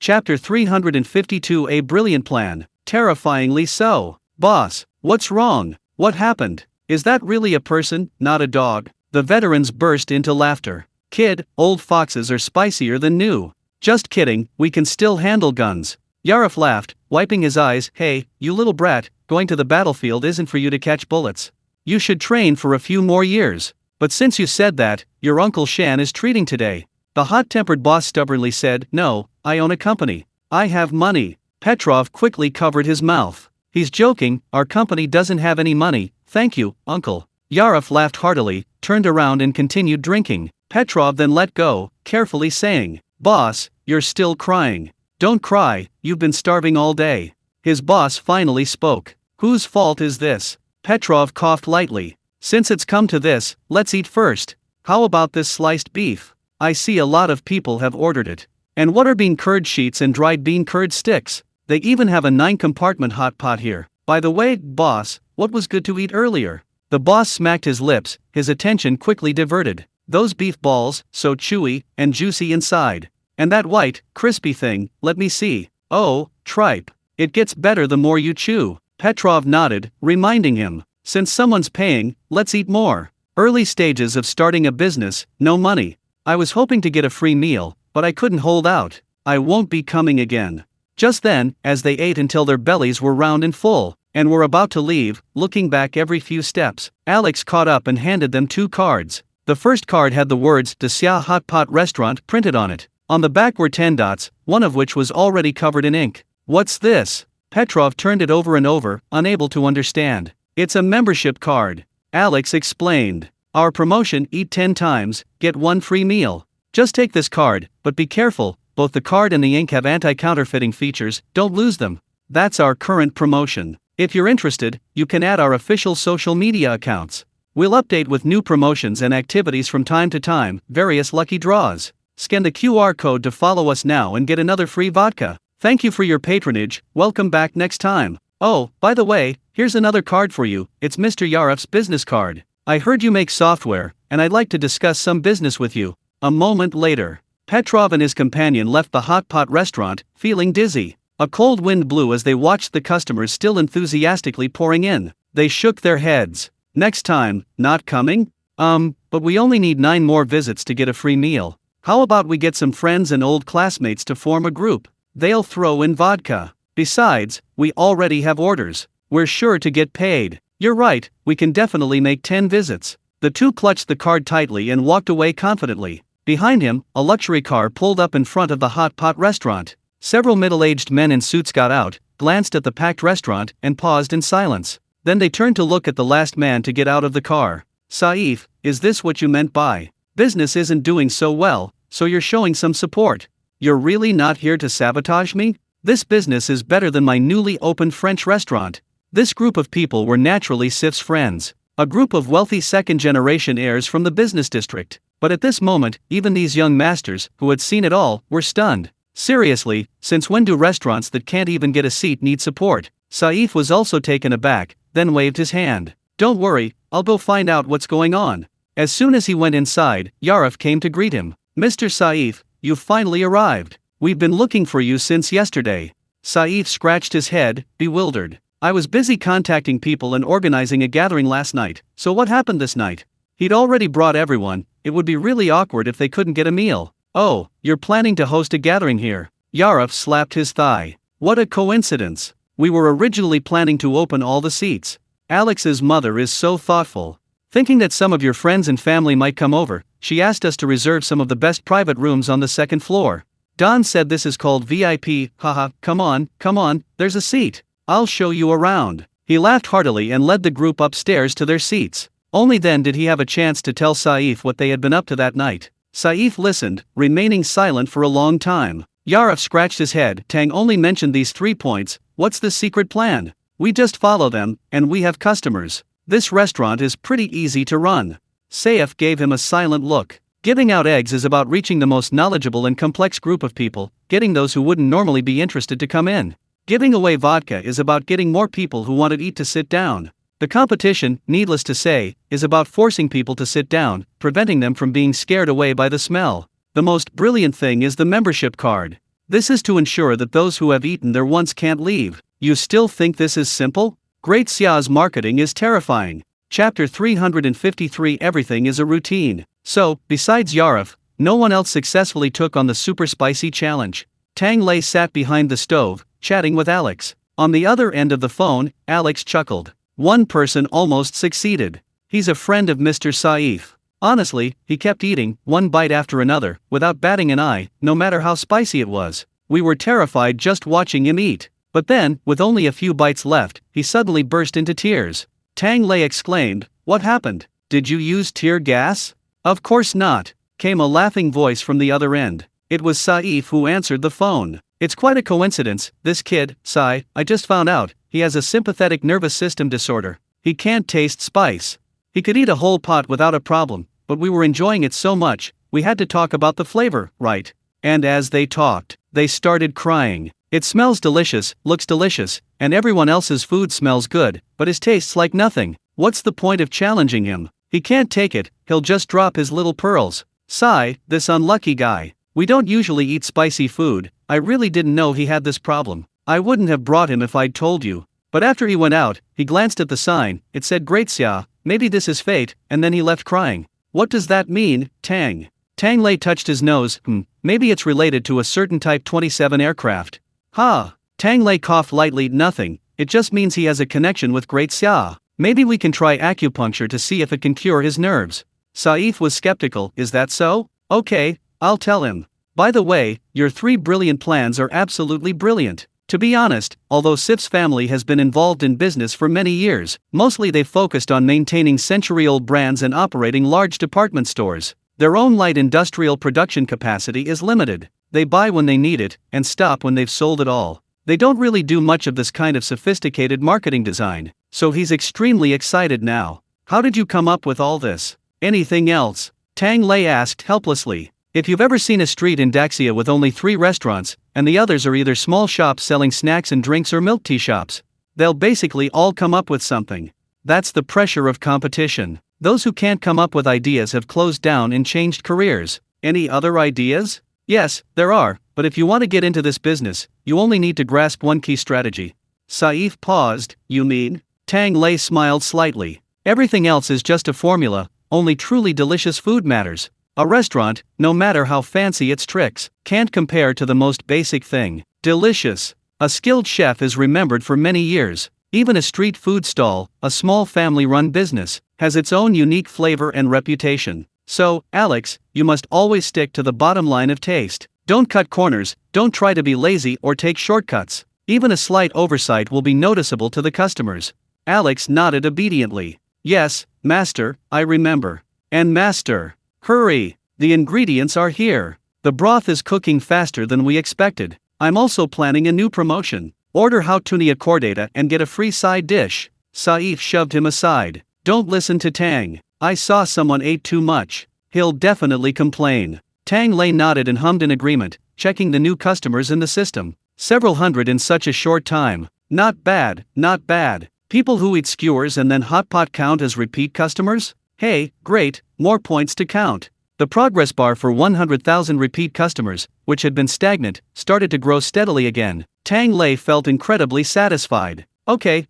Chapter 352. A brilliant plan. Terrifyingly so. Boss, what's wrong? What happened? Is that really a person, not a dog? The veterans burst into laughter. Kid, old foxes are spicier than new. Just kidding, we can still handle guns. Yarov laughed, wiping his eyes. Hey, you little brat, going to the battlefield isn't for you to catch bullets. You should train for a few more years. But since you said that, your Uncle Shan is treating today. The hot-tempered boss stubbornly said, No, I own a company. I have money. Petrov quickly covered his mouth. He's joking, our company doesn't have any money, thank you, uncle. Yarov laughed heartily, turned around and continued drinking. Petrov then let go, carefully saying, Boss, you're still crying. Don't cry, you've been starving all day. His boss finally spoke. Whose fault is this? Petrov coughed lightly. Since it's come to this, let's eat first. How about this sliced beef? I see a lot of people have ordered it. And what are bean curd sheets and dried bean curd sticks? They even have a 9-compartment hot pot here. By the way, boss, what was good to eat earlier? The boss smacked his lips, his attention quickly diverted. Those beef balls, so chewy and juicy inside. And that white, crispy thing, let me see. Oh, tripe. It gets better the more you chew. Petrov nodded, reminding him. Since someone's paying, let's eat more. Early stages of starting a business, no money. I was hoping to get a free meal, but I couldn't hold out. I won't be coming again. Just then, as they ate until their bellies were round and full, and were about to leave, looking back every few steps, Alex caught up and handed them 2 cards. The first card had the words Dacia Hot Pot Restaurant printed on it. On the back were 10 dots, one of which was already covered in ink. What's this? Petrov turned it over and over, unable to understand. It's a membership card. Alex explained. Our promotion, eat 10 times, get 1 free meal. Just take this card, but be careful, both the card and the ink have anti-counterfeiting features, don't lose them. That's our current promotion. If you're interested, you can add our official social media accounts. We'll update with new promotions and activities from time to time, various lucky draws. Scan the QR code to follow us now and get another free vodka. Thank you for your patronage, welcome back next time. Oh, by the way, here's another card for you, it's Mr. Yarof's business card. I heard you make software, and I'd like to discuss some business with you. A moment later, Petrov and his companion left the hot pot restaurant, feeling dizzy. A cold wind blew as they watched the customers still enthusiastically pouring in. They shook their heads. Next time, not coming? But we only need 9 more visits to get a free meal. How about we get some friends and old classmates to form a group? They'll throw in vodka. Besides, we already have orders. We're sure to get paid. You're right, we can definitely make 10 visits. The two clutched the card tightly and walked away confidently. Behind him, a luxury car pulled up in front of the hot pot restaurant. Several middle-aged men in suits got out, glanced at the packed restaurant, and paused in silence. Then they turned to look at the last man to get out of the car. Saif, is this what you meant by business isn't doing so well, so you're showing some support? You're really not here to sabotage me? This business is better than my newly opened French restaurant. This group of people were naturally Sif's friends. A group of wealthy second-generation heirs from the business district. But at this moment, even these young masters, who had seen it all, were stunned. Seriously, since when do restaurants that can't even get a seat need support? Saif was also taken aback, then waved his hand. Don't worry, I'll go find out what's going on. As soon as he went inside, Yarof came to greet him. Mr. Saif, you've finally arrived. We've been looking for you since yesterday. Saif scratched his head, bewildered. I was busy contacting people and organizing a gathering last night, so what happened this night? He'd already brought everyone, it would be really awkward if they couldn't get a meal. Oh, you're planning to host a gathering here. Yarof slapped his thigh. What a coincidence. We were originally planning to open all the seats. Alex's mother is so thoughtful. Thinking that some of your friends and family might come over, she asked us to reserve some of the best private rooms on the 2nd floor. Don said this is called VIP, haha, come on, there's a seat. I'll show you around. He laughed heartily and led the group upstairs to their seats. Only then did he have a chance to tell Saif what they had been up to that night. Saif listened, remaining silent for a long time. Yarof scratched his head. Tang only mentioned these 3 points. What's the secret plan? We just follow them, and we have customers. This restaurant is pretty easy to run. Saif gave him a silent look. Giving out eggs is about reaching the most knowledgeable and complex group of people, getting those who wouldn't normally be interested to come in. Giving away vodka is about getting more people who want to eat to sit down. The competition, needless to say, is about forcing people to sit down, preventing them from being scared away by the smell. The most brilliant thing is the membership card. This is to ensure that those who have eaten there once can't leave. You still think this is simple? Great Xia's marketing is terrifying. Chapter 353 Everything is a routine. So, besides Yarof, no one else successfully took on the super spicy challenge. Tang Lei sat behind the stove, chatting with Alex. On the other end of the phone, Alex chuckled. One person almost succeeded. He's a friend of Mr. Saif. Honestly, he kept eating, one bite after another, without batting an eye, no matter how spicy it was. We were terrified just watching him eat. But then, with only a few bites left, he suddenly burst into tears. Tang Lei exclaimed, "What happened? Did you use tear gas?" "Of course not," came a laughing voice from the other end. It was Saif who answered the phone. "It's quite a coincidence, this kid, Sai, I just found out, he has a sympathetic nervous system disorder. He can't taste spice. He could eat a whole pot without a problem, but we were enjoying it so much, we had to talk about the flavor, right?" And as they talked, they started crying. "It smells delicious, looks delicious, and everyone else's food smells good, but his tastes like nothing. What's the point of challenging him? He can't take it, he'll just drop his little pearls. Sai, this unlucky guy. We don't usually eat spicy food. I really didn't know he had this problem. I wouldn't have brought him if I'd told you. But after he went out, he glanced at the sign. It said Great Xia, maybe this is fate, and then he left crying. What does that mean, Tang? Tang Lei touched his nose. Maybe it's related to a certain Type 27 aircraft. Ha! Tang Lei coughed lightly. Nothing, it just means he has a connection with Great Xia. Maybe we can try acupuncture to see if it can cure his nerves. Saif was skeptical. Is that so? Okay, I'll tell him. By the way, your 3 brilliant plans are absolutely brilliant. To be honest, although Sif's family has been involved in business for many years, mostly they've focused on maintaining century-old brands and operating large department stores. Their own light industrial production capacity is limited. They buy when they need it, and stop when they've sold it all. They don't really do much of this kind of sophisticated marketing design, so he's extremely excited now. How did you come up with all this? Anything else? Tang Lei asked helplessly. If you've ever seen a street in Daxia with only 3 restaurants, and the others are either small shops selling snacks and drinks or milk tea shops, they'll basically all come up with something. That's the pressure of competition. Those who can't come up with ideas have closed down and changed careers. Any other ideas? Yes, there are, but if you want to get into this business, you only need to grasp one key strategy. Saif paused. You mean? Tang Lei smiled slightly. Everything else is just a formula, only truly delicious food matters. A restaurant, no matter how fancy its tricks, can't compare to the most basic thing. Delicious. A skilled chef is remembered for many years. Even a street food stall, a small family-run business, has its own unique flavor and reputation. So, Alex, you must always stick to the bottom line of taste. Don't cut corners, don't try to be lazy or take shortcuts. Even a slight oversight will be noticeable to the customers. Alex nodded obediently. Yes, master, I remember. And master, hurry, the ingredients are here. The broth is cooking faster than we expected. I'm also planning a new promotion. Order Hautunia Cordata and get a free side dish. Saif shoved him aside. Don't listen to Tang. I saw someone ate too much. He'll definitely complain. Tang Lei nodded and hummed in agreement, checking the new customers in the system. Several hundred in such a short time. Not bad, not bad. People who eat skewers and then hot pot count as repeat customers? Hey, great, more points to count. The progress bar for 100,000 repeat customers, which had been stagnant, started to grow steadily again. Tang Lei felt incredibly satisfied. Okay,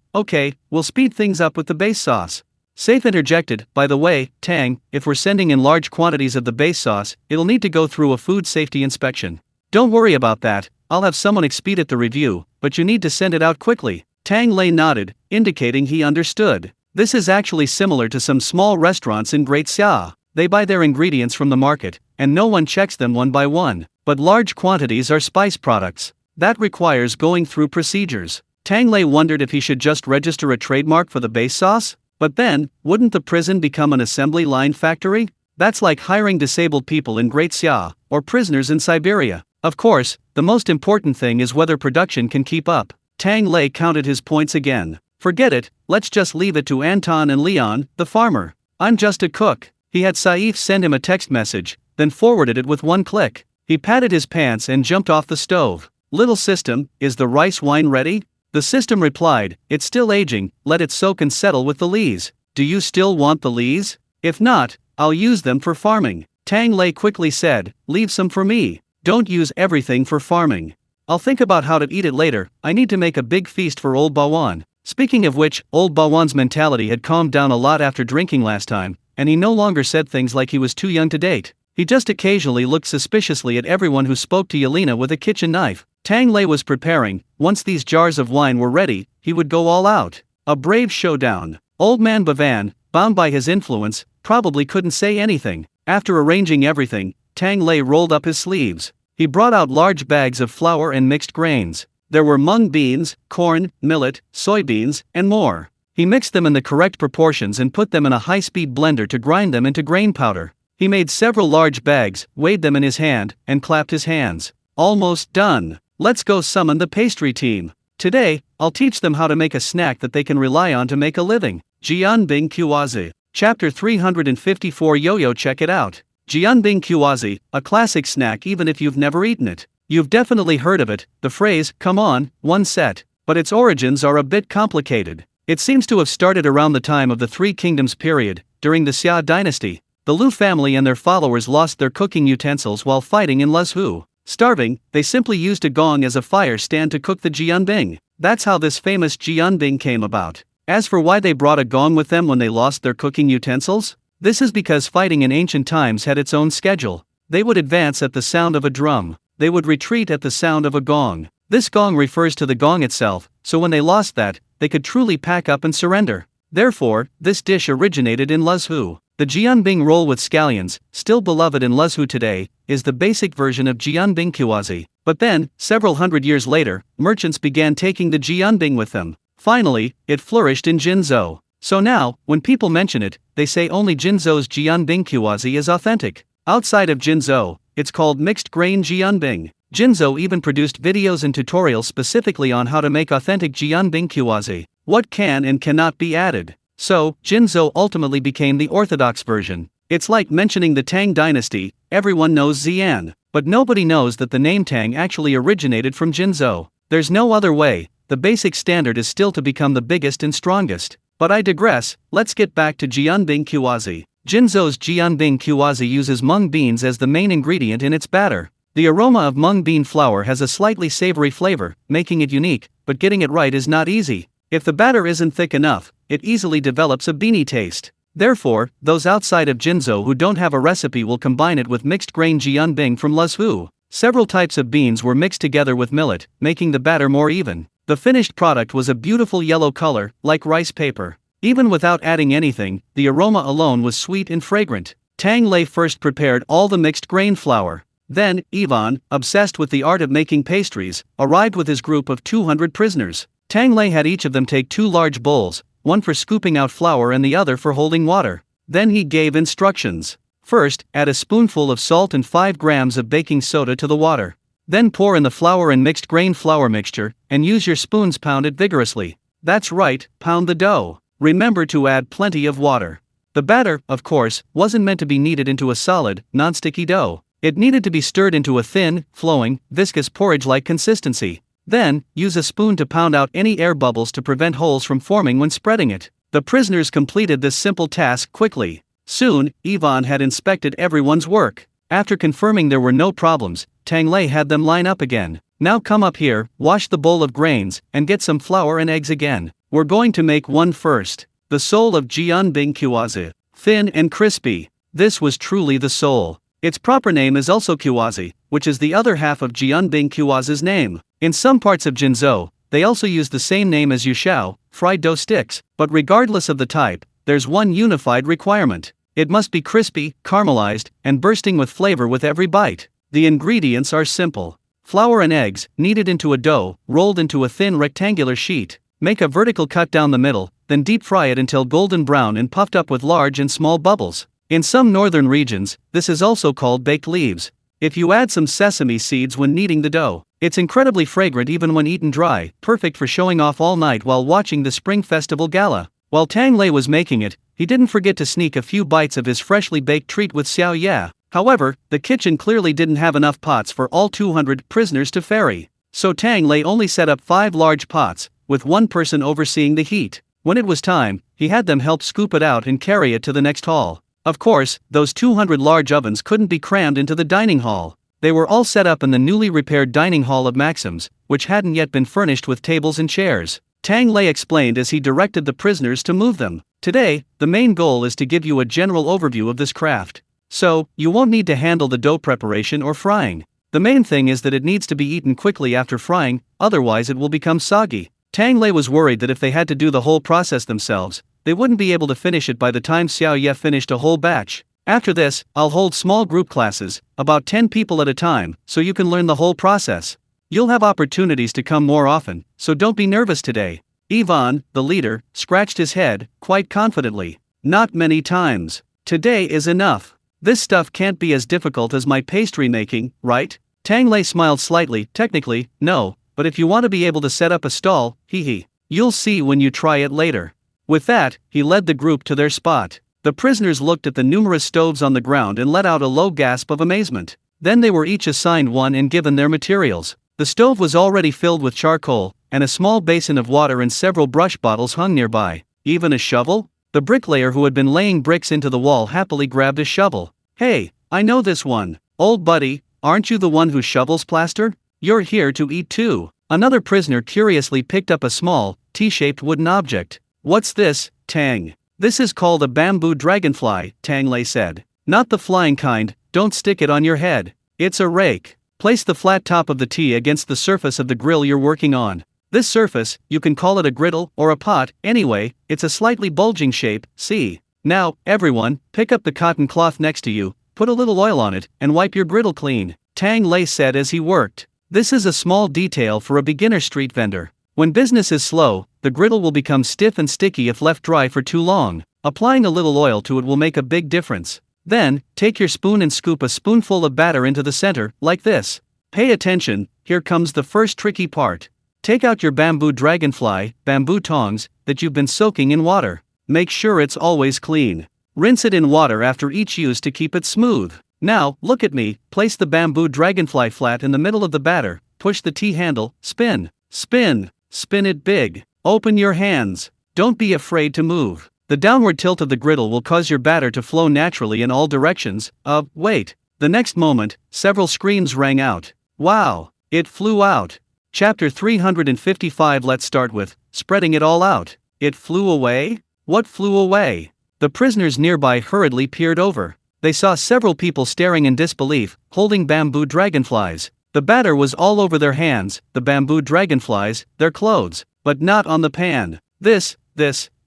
we'll speed things up with the base sauce. Saif interjected, by the way, Tang, if we're sending in large quantities of the base sauce, it'll need to go through a food safety inspection. Don't worry about that, I'll have someone expedite the review, but you need to send it out quickly. Tang Lei nodded, indicating he understood. This is actually similar to some small restaurants in Great Xia. They buy their ingredients from the market, and no one checks them one by one. But large quantities are spice products. That requires going through procedures. Tang Lei wondered if he should just register a trademark for the base sauce? But then, wouldn't the prison become an assembly line factory? That's like hiring disabled people in Great Xia, or prisoners in Siberia. Of course, the most important thing is whether production can keep up. Tang Lei counted his points again. Forget it, let's just leave it to Anton and Leon, the farmer. I'm just a cook. He had Saif send him a text message, then forwarded it with one click. He patted his pants and jumped off the stove. Little system, is the rice wine ready? The system replied, it's still aging, let it soak and settle with the lees. Do you still want the lees? If not, I'll use them for farming. Tang Lei quickly said, leave some for me. Don't use everything for farming. I'll think about how to eat it later. I need to make a big feast for old Bawan. Speaking of which, old Bawan's mentality had calmed down a lot after drinking last time, and he no longer said things like he was too young to date. He just occasionally looked suspiciously at everyone who spoke to Yelena with a kitchen knife. Tang Lei was preparing. Once these jars of wine were ready, he would go all out. A brave showdown. Old man Bavan, bound by his influence, probably couldn't say anything. After arranging everything, Tang Lei rolled up his sleeves. He brought out large bags of flour and mixed grains. There were mung beans, corn, millet, soybeans, and more. He mixed them in the correct proportions and put them in a high-speed blender to grind them into grain powder. He made several large bags, weighed them in his hand, and clapped his hands. Almost done. Let's go summon the pastry team. Today, I'll teach them how to make a snack that they can rely on to make a living. Jianbing Qiwazi. Chapter 354 Yo-Yo. Check it out. Jianbing Qiwazi, a classic snack even if you've never eaten it. You've definitely heard of it, the phrase, come on, one set. But its origins are a bit complicated. It seems to have started around the time of the Three Kingdoms period, during the Xia dynasty. The Lu family and their followers lost their cooking utensils while fighting in Luzhu. Starving, they simply used a gong as a fire stand to cook the jianbing. That's how this famous jianbing came about. As for why they brought a gong with them when they lost their cooking utensils, this is because fighting in ancient times had its own schedule. They would advance at the sound of a drum. They would retreat at the sound of a gong. This gong refers to the gong itself, so when they lost that, they could truly pack up and surrender. Therefore, this dish originated in Luzhu. The jianbing roll with scallions, still beloved in Luzhu today, is the basic version of jianbing kiwazi. But then, several hundred years later, merchants began taking the jianbing with them. Finally, it flourished in Jinzhou. So now, when people mention it, they say only Jinzhou's jianbing kiwazi is authentic. Outside of Jinzhou, it's called mixed grain jianbing. Jinzhou even produced videos and tutorials specifically on how to make authentic jianbing kiwazi, what can and cannot be added. So, Jinzhou ultimately became the orthodox version. It's like mentioning the Tang dynasty, everyone knows Xian, but nobody knows that the name Tang actually originated from Jinzhou. There's no other way, the basic standard is still to become the biggest and strongest. But I digress, let's get back to jianbing kiwazi. Jinzhou's jianbing kiwazi uses mung beans as the main ingredient in its batter. The aroma of mung bean flour has a slightly savory flavor, making it unique, but getting it right is not easy. If the batter isn't thick enough, it easily develops a beany taste. Therefore, those outside of Jinzhou who don't have a recipe will combine it with mixed grain jianbing from Luzhu. Several types of beans were mixed together with millet, making the batter more even. The finished product was a beautiful yellow color, like rice paper. Even without adding anything, the aroma alone was sweet and fragrant. Tang Lei first prepared all the mixed grain flour. Then, Ivan, obsessed with the art of making pastries, arrived with his group of 200 prisoners. Tang Lei had each of them take 2 large bowls, one for scooping out flour and the other for holding water. Then he gave instructions. First, add a spoonful of salt and 5 grams of baking soda to the water. Then pour in the flour and mixed grain flour mixture, and use your spoons pound it vigorously. That's right, pound the dough. Remember to add plenty of water. The batter, of course, wasn't meant to be kneaded into a solid, non-sticky dough. It needed to be stirred into a thin, flowing, viscous porridge-like consistency. Then, use a spoon to pound out any air bubbles to prevent holes from forming when spreading it. The prisoners completed this simple task quickly. Soon, Ivan had inspected everyone's work. After confirming there were no problems, Tang Lei had them line up again. Now come up here, wash the bowl of grains, and get some flour and eggs again. We're going to make one first. The soul of jianbing kiwazi. Thin and crispy. This was truly the soul. Its proper name is also kiwazi, which is the other half of jianbing kiwazi's name. In some parts of Jinzhou, they also use the same name as yushao, fried dough sticks, but regardless of the type, there's one unified requirement. It must be crispy, caramelized, and bursting with flavor with every bite. The ingredients are simple. Flour and eggs, kneaded into a dough, rolled into a thin rectangular sheet. Make a vertical cut down the middle, then deep fry it until golden brown and puffed up with large and small bubbles. In some northern regions, this is also called baked leaves. If you add some sesame seeds when kneading the dough, it's incredibly fragrant even when eaten dry, perfect for showing off all night while watching the Spring Festival Gala. While Tang Lei was making it, he didn't forget to sneak a few bites of his freshly baked treat with Xiao Ya. However, the kitchen clearly didn't have enough pots for all 200 prisoners to ferry. So Tang Lei only set up 5 large pots, with one person overseeing the heat. When it was time, he had them help scoop it out and carry it to the next hall. Of course, those 200 large ovens couldn't be crammed into the dining hall. They were all set up in the newly repaired dining hall of Maxim's, which hadn't yet been furnished with tables and chairs. Tang Lei explained as he directed the prisoners to move them. Today, the main goal is to give you a general overview of this craft. So, you won't need to handle the dough preparation or frying. The main thing is that it needs to be eaten quickly after frying, otherwise it will become soggy. Tang Lei was worried that if they had to do the whole process themselves, they wouldn't be able to finish it by the time Xiao Ye finished a whole batch. After this, I'll hold small group classes, about 10 people at a time, so you can learn the whole process. You'll have opportunities to come more often, so don't be nervous today. Ivan, the leader, scratched his head, quite confidently. Not many times. Today is enough. This stuff can't be as difficult as my pastry making, right? Tang Lei smiled slightly. Technically, no, but if you want to be able to set up a stall, hee. You'll see when you try it later. With that, he led the group to their spot. The prisoners looked at the numerous stoves on the ground and let out a low gasp of amazement. Then they were each assigned one and given their materials. The stove was already filled with charcoal, and a small basin of water and several brush bottles hung nearby. Even a shovel? The bricklayer who had been laying bricks into the wall happily grabbed a shovel. "Hey, I know this one. Old buddy, aren't you the one who shovels plaster? You're here to eat too." Another prisoner curiously picked up a small, T-shaped wooden object. "What's this, Tang?" "This is called a bamboo dragonfly," Tang Lei said. "Not the flying kind, don't stick it on your head. It's a rake. Place the flat top of the T against the surface of the grill you're working on. This surface, you can call it a griddle or a pot, anyway, it's a slightly bulging shape, see? Now, everyone, pick up the cotton cloth next to you, put a little oil on it, and wipe your griddle clean," Tang Lei said as he worked. This is a small detail for a beginner street vendor. When business is slow, the griddle will become stiff and sticky if left dry for too long. Applying a little oil to it will make a big difference. Then, take your spoon and scoop a spoonful of batter into the center, like this. Pay attention, here comes the first tricky part. Take out your bamboo dragonfly, bamboo tongs, that you've been soaking in water. Make sure it's always clean. Rinse it in water after each use to keep it smooth. Now, look at me, place the bamboo dragonfly flat in the middle of the batter, push the T-handle, spin, spin, spin it big. Open your hands. Don't be afraid to move. The downward tilt of the griddle will cause your batter to flow naturally in all directions. Wait. The next moment, several screams rang out. Wow, it flew out. Chapter 355. Let's start with spreading it all out. It flew away? What flew away? The prisoners nearby hurriedly peered over. They saw several people staring in disbelief, holding bamboo dragonflies. The batter was all over their hands, the bamboo dragonflies, their clothes, but not on the pan. This,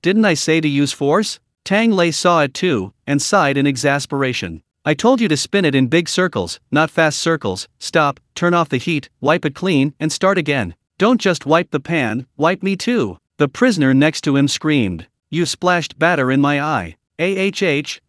didn't I say to use force? Tang Lei saw it too, and sighed in exasperation. I told you to spin it in big circles, not fast circles. Stop, turn off the heat, wipe it clean, and start again. Don't just wipe the pan, wipe me too. The prisoner next to him screamed. You splashed batter in my eye.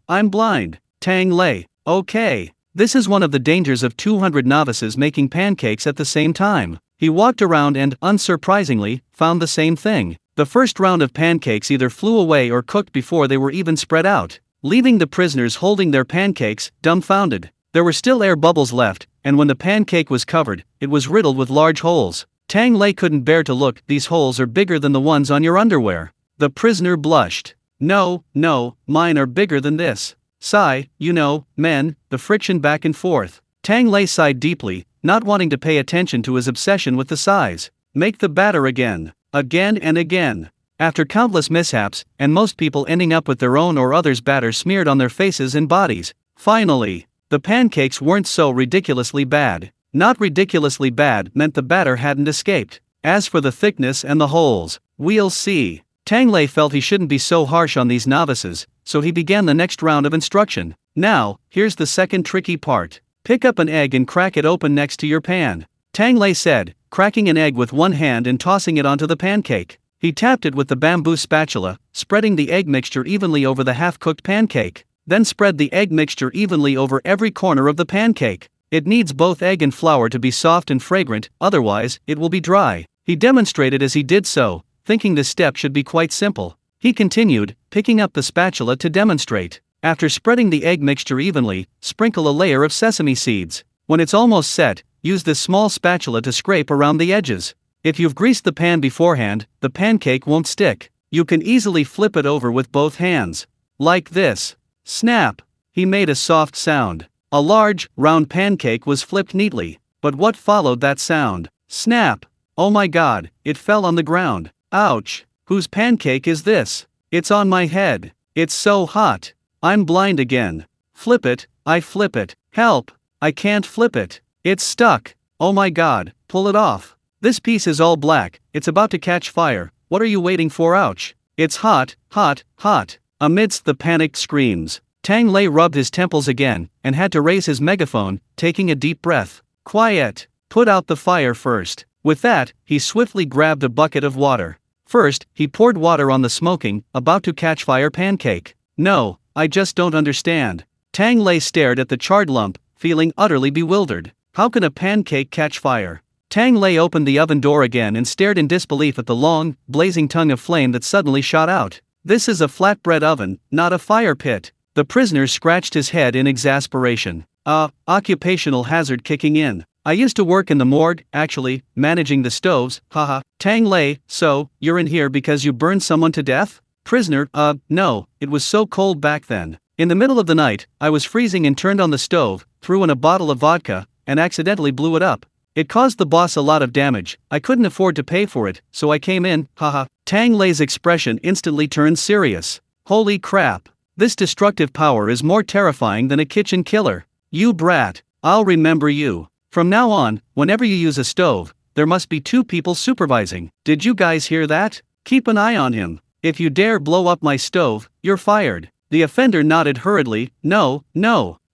I'm blind. Tang Lei, okay. This is one of the dangers of 200 novices making pancakes at the same time. He walked around and, unsurprisingly, found the same thing. The first round of pancakes either flew away or cooked before they were even spread out, leaving the prisoners holding their pancakes, dumbfounded. There were still air bubbles left, and when the pancake was covered, it was riddled with large holes. Tang Lei couldn't bear to look. These holes are bigger than the ones on your underwear. The prisoner blushed. No, mine are bigger than this. Sigh, men, the friction back and forth. Tang Lei sighed deeply, not wanting to pay attention to his obsession with the size. Make the batter again and again. After countless mishaps, and most people ending up with their own or others' batter smeared on their faces and bodies, finally, the pancakes weren't so ridiculously bad. Not ridiculously bad meant the batter hadn't escaped. As for the thickness and the holes, we'll see. Tang Lei felt he shouldn't be so harsh on these novices, so he began the next round of instruction. Now, here's the second tricky part. Pick up an egg and crack it open next to your pan. Tang Lei said, cracking an egg with one hand and tossing it onto the pancake. He tapped it with the bamboo spatula, spreading the egg mixture evenly over the half-cooked pancake. Then spread the egg mixture evenly over every corner of the pancake. It needs both egg and flour to be soft and fragrant, otherwise, it will be dry. He demonstrated as he did so, thinking this step should be quite simple. He continued, picking up the spatula to demonstrate. After spreading the egg mixture evenly, sprinkle a layer of sesame seeds. When it's almost set, use this small spatula to scrape around the edges. If you've greased the pan beforehand, the pancake won't stick. You can easily flip it over with both hands. Like this. Snap! He made a soft sound. A large, round pancake was flipped neatly. But what followed that sound? Snap! Oh my God, it fell on the ground. Ouch! Whose pancake is this? It's on my head. It's so hot. I'm blind again. Flip it, I flip it. Help! I can't flip it. It's stuck. Oh my God, pull it off. This piece is all black, it's about to catch fire. What are you waiting for? Ouch! It's hot. Amidst the panicked screams, Tang Lei rubbed his temples again, and had to raise his megaphone, taking a deep breath. Quiet! Put out the fire first. With that, he swiftly grabbed a bucket of water. First, he poured water on the smoking, about to catch fire pancake. No, I just don't understand. Tang Lei stared at the charred lump, feeling utterly bewildered. How can a pancake catch fire? Tang Lei opened the oven door again and stared in disbelief at the long, blazing tongue of flame that suddenly shot out. This is a flatbread oven, not a fire pit. The prisoner scratched his head in exasperation. Occupational hazard kicking in. I used to work in the morgue, actually, managing the stoves, haha. Tang Lei, so, you're in here because you burned someone to death? Prisoner, no, it was so cold back then. In the middle of the night, I was freezing and turned on the stove, threw in a bottle of vodka, and accidentally blew it up. It caused the boss a lot of damage. I couldn't afford to pay for it, so I came in, haha. Tang Lei's expression instantly turned serious. Holy crap. This destructive power is more terrifying than a kitchen killer. You brat, I'll remember you. From now on, whenever you use a stove, there must be 2 people supervising. Did you guys hear that? Keep an eye on him. If you dare blow up my stove, you're fired. The offender nodded hurriedly. No.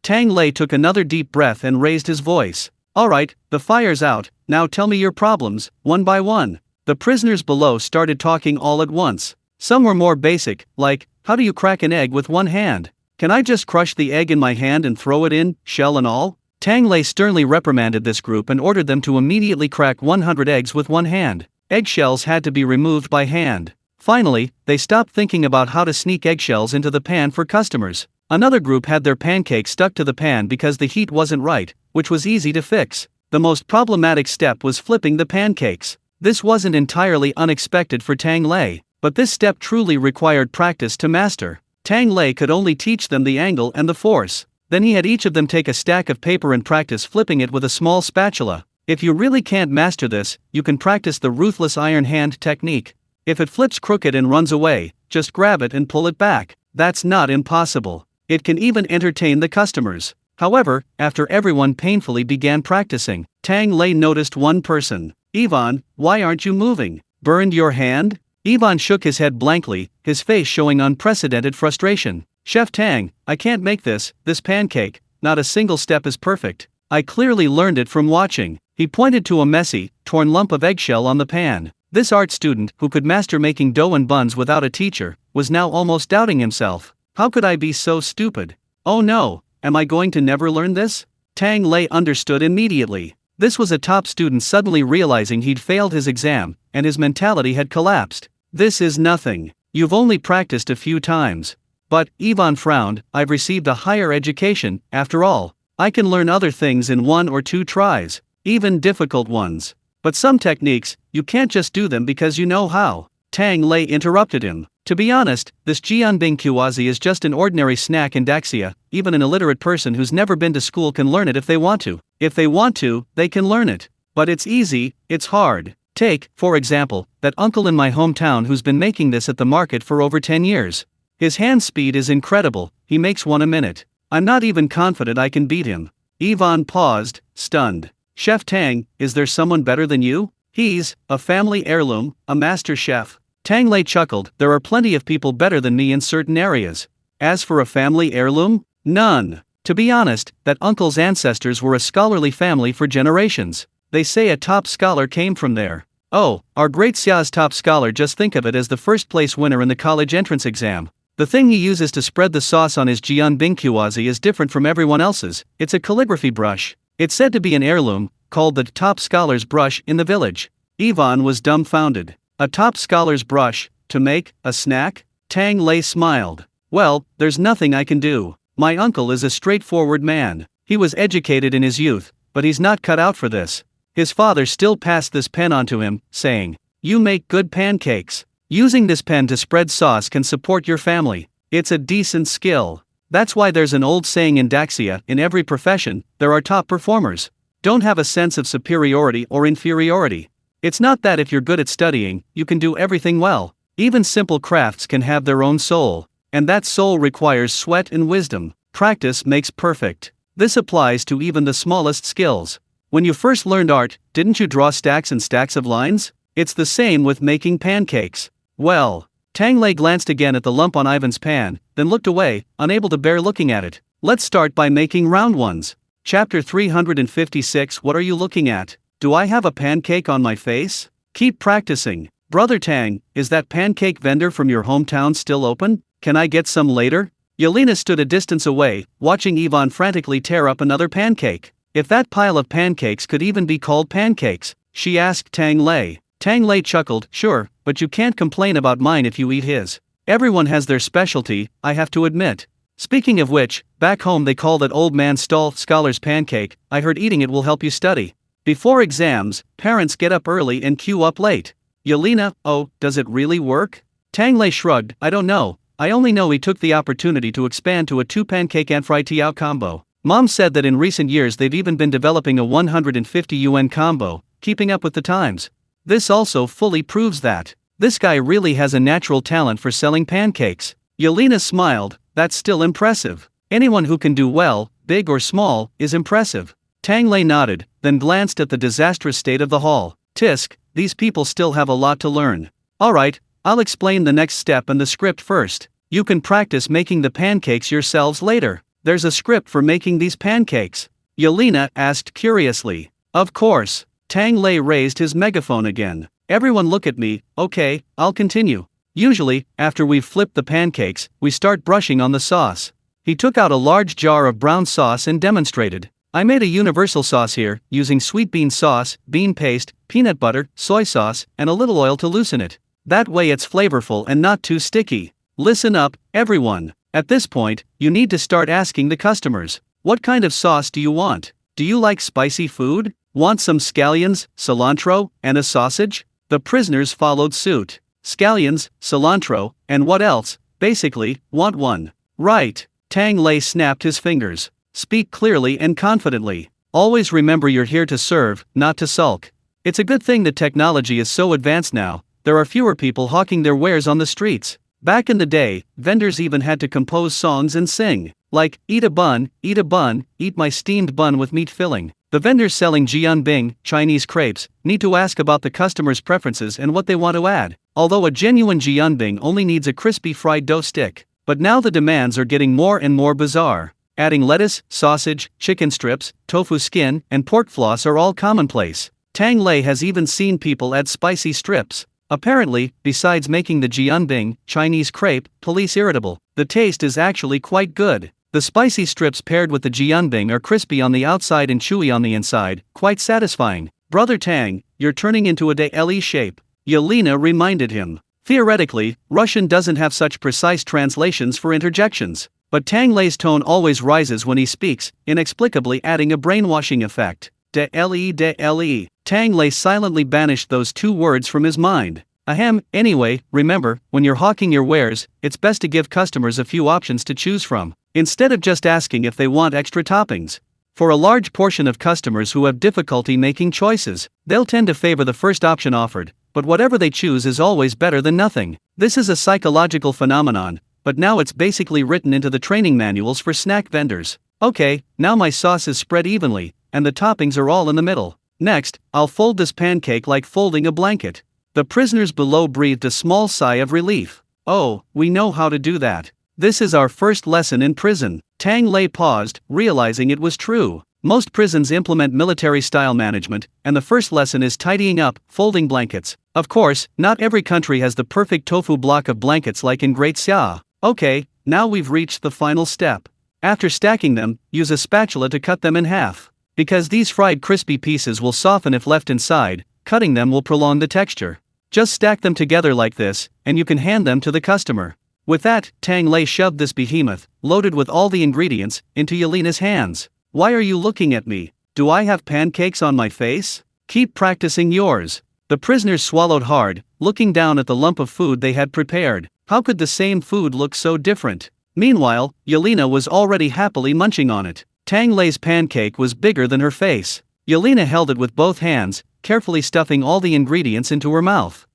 Tang Lei took another deep breath and raised his voice. Alright, the fire's out, now tell me your problems, one by one. The prisoners below started talking all at once. Some were more basic, like, how do you crack an egg with one hand? Can I just crush the egg in my hand and throw it in, shell and all? Tang Lei sternly reprimanded this group and ordered them to immediately crack 100 eggs with one hand. Eggshells had to be removed by hand. Finally, they stopped thinking about how to sneak eggshells into the pan for customers. Another group had their pancakes stuck to the pan because the heat wasn't right, which was easy to fix. The most problematic step was flipping the pancakes. This wasn't entirely unexpected for Tang Lei, but this step truly required practice to master. Tang Lei could only teach them the angle and the force. Then he had each of them take a stack of paper and practice flipping it with a small spatula. If you really can't master this, you can practice the ruthless iron hand technique. If it flips crooked and runs away, just grab it and pull it back. That's not impossible. It can even entertain the customers. However, after everyone painfully began practicing, Tang Lei noticed one person. Ivan, why aren't you moving? Burned your hand? Ivan shook his head blankly, his face showing unprecedented frustration. Chef Tang, I can't make this pancake, not a single step is perfect. I clearly learned it from watching. He pointed to a messy, torn lump of eggshell on the pan. This art student, who could master making dough and buns without a teacher, was now almost doubting himself. How could I be so stupid? Oh no, am I going to never learn this? Tang Lei understood immediately. This was a top student suddenly realizing he'd failed his exam, and his mentality had collapsed. This is nothing. You've only practiced a few times. But, Ivan frowned, I've received a higher education, after all. I can learn other things in 1 or 2 tries, even difficult ones. But some techniques, you can't just do them because you know how. Tang Lei interrupted him. To be honest, this jianbing qiwazi is just an ordinary snack in Daxia. Even an illiterate person who's never been to school can learn it if they want to. If they want to, they can learn it. But it's easy, it's hard. Take, for example, that uncle in my hometown who's been making this at the market for over 10 years. His hand speed is incredible, he makes one a minute. I'm not even confident I can beat him. Ivan paused, stunned. Chef Tang, is there someone better than you? He's a family heirloom, a master chef. Tang Lei chuckled, there are plenty of people better than me in certain areas. As for a family heirloom? None. To be honest, that uncle's ancestors were a scholarly family for generations. They say a top scholar came from there. Oh, our great Xia's top scholar, just think of it as the first place winner in the college entrance exam. The thing he uses to spread the sauce on his jianbing qiwazi is different from everyone else's. It's a calligraphy brush. It's said to be an heirloom, called the top scholar's brush in the village. Ivan was dumbfounded. A top scholar's brush, to make a snack? Tang Lei smiled. Well, there's nothing I can do. My uncle is a straightforward man. He was educated in his youth, but he's not cut out for this. His father still passed this pen on to him, saying, you make good pancakes. Using this pen to spread sauce can support your family. It's a decent skill. That's why there's an old saying in Daxia, in every profession, there are top performers. Don't have a sense of superiority or inferiority. It's not that if you're good at studying, you can do everything well. Even simple crafts can have their own soul. And that soul requires sweat and wisdom. Practice makes perfect. This applies to even the smallest skills. When you first learned art, didn't you draw stacks and stacks of lines? It's the same with making pancakes. Well, Tang Lei glanced again at the lump on Ivan's pan, then looked away, unable to bear looking at it. Let's start by making round ones. Chapter 356. What are you looking at? Do I have a pancake on my face? Keep practicing. Brother Tang, is that pancake vendor from your hometown still open? Can I get some later? Yelena stood a distance away, watching Ivan frantically tear up another pancake. If that pile of pancakes could even be called pancakes, she asked Tang Lei. Tang Lei chuckled, sure, but you can't complain about mine if you eat his. Everyone has their specialty, I have to admit. Speaking of which, back home they call that old man's stall scholar's pancake. I heard eating it will help you study. Before exams, parents get up early and queue up late. Yelena, oh, does it really work? Tang Lei shrugged, I don't know. I only know he took the opportunity to expand to a 2 pancake and fried tiao combo. Mom said that in recent years they've even been developing a 150 yuan combo, keeping up with the times. This also fully proves that this guy really has a natural talent for selling pancakes. Yelena smiled, that's still impressive. Anyone who can do well, big or small, is impressive. Tang Lei nodded, then glanced at the disastrous state of the hall. Tisk, these people still have a lot to learn. Alright, I'll explain the next step and the script first. You can practice making the pancakes yourselves later. There's a script for making these pancakes? Yelena asked curiously. Of course. Tang Lei raised his megaphone again. Everyone look at me, okay, I'll continue. Usually, after we've flipped the pancakes, we start brushing on the sauce. He took out a large jar of brown sauce and demonstrated. I made a universal sauce here, using sweet bean sauce, bean paste, peanut butter, soy sauce, and a little oil to loosen it. That way it's flavorful and not too sticky. Listen up, everyone. At this point, you need to start asking the customers. What kind of sauce do you want? Do you like spicy food? Want some scallions, cilantro, and a sausage? The prisoners followed suit. Scallions, cilantro, and what else? Basically, want one. Right. Tang Lei snapped his fingers. Speak clearly and confidently. Always remember you're here to serve, not to sulk. It's a good thing that technology is so advanced now. There are fewer people hawking their wares on the streets. Back in the day, vendors even had to compose songs and sing, like, eat a bun, eat my steamed bun with meat filling. The vendors selling jianbing, Chinese crepes, need to ask about the customer's preferences and what they want to add, although a genuine jianbing only needs a crispy fried dough stick. But now the demands are getting more and more bizarre. Adding lettuce, sausage, chicken strips, tofu skin, and pork floss are all commonplace. Tang Lei has even seen people add spicy strips. Apparently, besides making the jianbing, Chinese crepe, police irritable, the taste is actually quite good. The spicy strips paired with the jianbing are crispy on the outside and chewy on the inside, quite satisfying. Brother Tang, you're turning into a Deli shape. Yelena reminded him. Theoretically, Russian doesn't have such precise translations for interjections. But Tang Lei's tone always rises when he speaks, inexplicably adding a brainwashing effect. De-le. Tang Lei silently banished those two words from his mind. Ahem, anyway, remember, when you're hawking your wares, it's best to give customers a few options to choose from, instead of just asking if they want extra toppings. For a large portion of customers who have difficulty making choices, they'll tend to favor the first option offered, but whatever they choose is always better than nothing. This is a psychological phenomenon, but now it's basically written into the training manuals for snack vendors. Okay, now my sauce is spread evenly, and the toppings are all in the middle. Next, I'll fold this pancake like folding a blanket. The prisoners below breathed a small sigh of relief. Oh, we know how to do that. This is our first lesson in prison. Tang Lei paused, realizing it was true. Most prisons implement military-style management, and the first lesson is tidying up, folding blankets. Of course, not every country has the perfect tofu block of blankets like in Great Xia. Okay, now we've reached the final step. After stacking them, use a spatula to cut them in half. Because these fried crispy pieces will soften if left inside, cutting them will prolong the texture. Just stack them together like this, and you can hand them to the customer. With that, Tang Lei shoved this behemoth, loaded with all the ingredients, into Yelena's hands. Why are you looking at me? Do I have pancakes on my face? Keep practicing yours. The prisoners swallowed hard, looking down at the lump of food they had prepared. How could the same food look so different? Meanwhile, Yelena was already happily munching on it. Tang Lei's pancake was bigger than her face. Yelena held it with both hands, carefully stuffing all the ingredients into her mouth.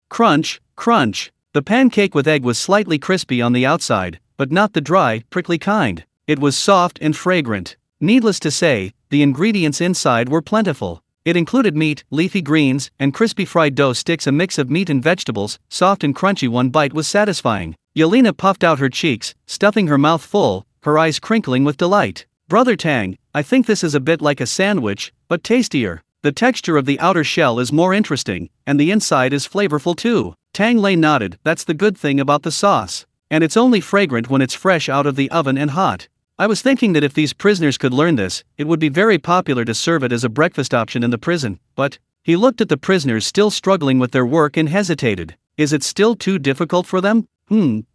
Crunch, crunch. The pancake with egg was slightly crispy on the outside, but not the dry, prickly kind. It was soft and fragrant. Needless to say, the ingredients inside were plentiful. It included meat, leafy greens, and crispy fried dough sticks, a mix of meat and vegetables, soft and crunchy. One bite was satisfying. Yelena puffed out her cheeks, stuffing her mouth full, her eyes crinkling with delight. Brother Tang, I think this is a bit like a sandwich, but tastier. The texture of the outer shell is more interesting, and the inside is flavorful too. Tang Lei nodded. That's the good thing about the sauce. And it's only fragrant when it's fresh out of the oven and hot. I was thinking that if these prisoners could learn this, it would be very popular to serve it as a breakfast option in the prison, but he looked at the prisoners still struggling with their work and hesitated. Is it still too difficult for them?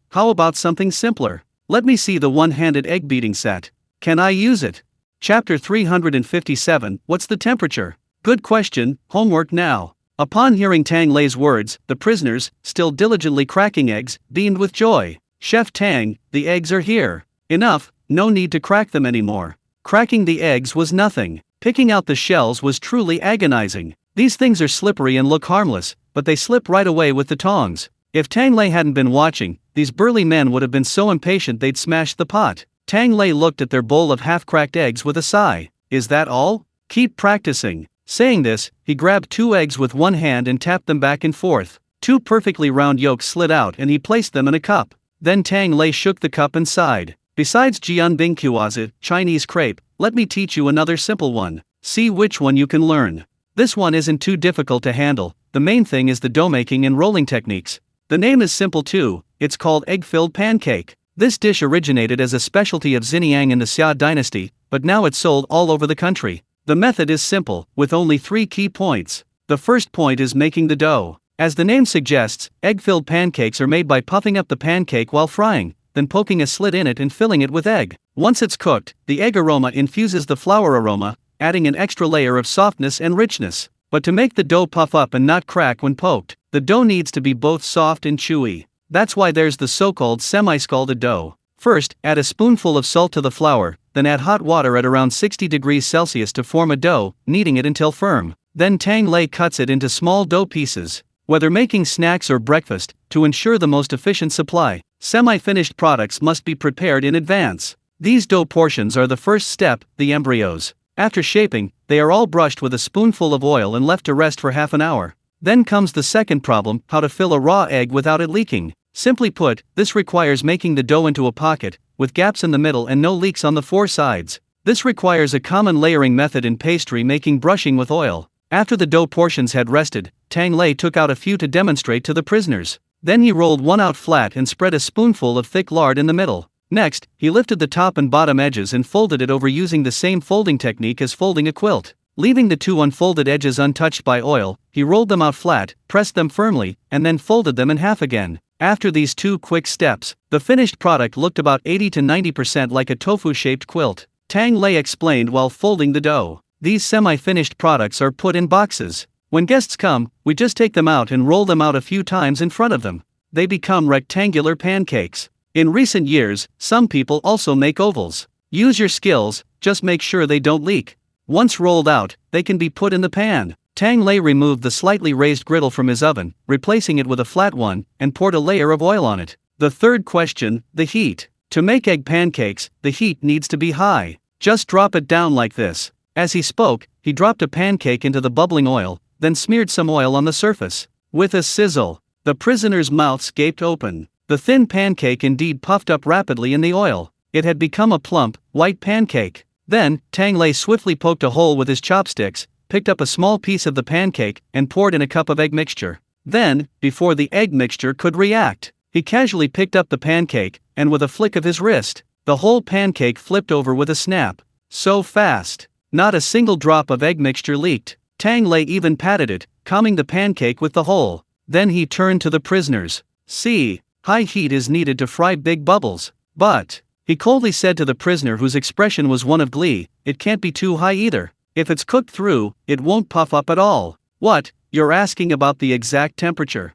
How about something simpler? Let me see the one-handed egg beating set. Can I use it? Chapter 357, What's the temperature? Good question, homework now. Upon hearing Tang Lei's words, the prisoners, still diligently cracking eggs, beamed with joy. "Chef Tang, the eggs are here. Enough, no need to crack them anymore." Cracking the eggs was nothing. Picking out the shells was truly agonizing. These things are slippery and look harmless, but they slip right away with the tongs. If Tang Lei hadn't been watching, these burly men would have been so impatient they'd smashed the pot. Tang Lei looked at their bowl of half-cracked eggs with a sigh. "Is that all? Keep practicing." Saying this, he grabbed 2 eggs with one hand and tapped them back and forth. 2 perfectly round yolks slid out and he placed them in a cup. Then Tang Lei shook the cup and sighed. "Besides Jianbing Kuazi, Chinese crepe, let me teach you another simple one. See which one you can learn. This one isn't too difficult to handle, the main thing is the dough making and rolling techniques. The name is simple too, it's called egg-filled pancake. This dish originated as a specialty of Xinjiang in the Xia dynasty, but now it's sold all over the country. The method is simple, with only 3 key points. The first point is making the dough. As the name suggests, egg-filled pancakes are made by puffing up the pancake while frying, then poking a slit in it and filling it with egg. Once it's cooked, the egg aroma infuses the flour aroma, adding an extra layer of softness and richness. But to make the dough puff up and not crack when poked, the dough needs to be both soft and chewy. That's why there's the so-called semi-scalded dough. First, add a spoonful of salt to the flour, then add hot water at around 60 degrees Celsius to form a dough, kneading it until firm. Then Tang Lei cuts it into small dough pieces. Whether making snacks or breakfast, to ensure the most efficient supply, semi-finished products must be prepared in advance. These dough portions are the first step, the embryos. After shaping, they are all brushed with a spoonful of oil and left to rest for half an hour. Then comes the second problem, how to fill a raw egg without it leaking. Simply put, this requires making the dough into a pocket, with gaps in the middle and no leaks on the 4 sides. This requires a common layering method in pastry making, brushing with oil. After the dough portions had rested, Tang Lei took out a few to demonstrate to the prisoners. Then he rolled one out flat and spread a spoonful of thick lard in the middle. Next, he lifted the top and bottom edges and folded it over using the same folding technique as folding a quilt. Leaving the 2 unfolded edges untouched by oil, he rolled them out flat, pressed them firmly, and then folded them in half again. After these 2 quick steps, the finished product looked about 80 to 90% like a tofu-shaped quilt. Tang Lei explained while folding the dough. These semi-finished products are put in boxes. When guests come, we just take them out and roll them out a few times in front of them. They become rectangular pancakes. In recent years, some people also make ovals. Use your skills, just make sure they don't leak. Once rolled out, they can be put in the pan. Tang Lei removed the slightly raised griddle from his oven, replacing it with a flat one, and poured a layer of oil on it. The third question, the heat. To make egg pancakes, the heat needs to be high. Just drop it down like this. As he spoke, he dropped a pancake into the bubbling oil, then smeared some oil on the surface. With a sizzle, the prisoner's mouths gaped open. The thin pancake indeed puffed up rapidly in the oil. It had become a plump, white pancake. Then, Tang Lei swiftly poked a hole with his chopsticks, picked up a small piece of the pancake, and poured in a cup of egg mixture. Then, before the egg mixture could react, he casually picked up the pancake, and with a flick of his wrist, the whole pancake flipped over with a snap. So fast. Not a single drop of egg mixture leaked. Tang Lei even patted it, calming the pancake with the hole. Then he turned to the prisoners. "See, high heat is needed to fry big bubbles. But," he coldly said to the prisoner whose expression was one of glee, "it can't be too high either. If it's cooked through, it won't puff up at all." "What, you're asking about the exact temperature?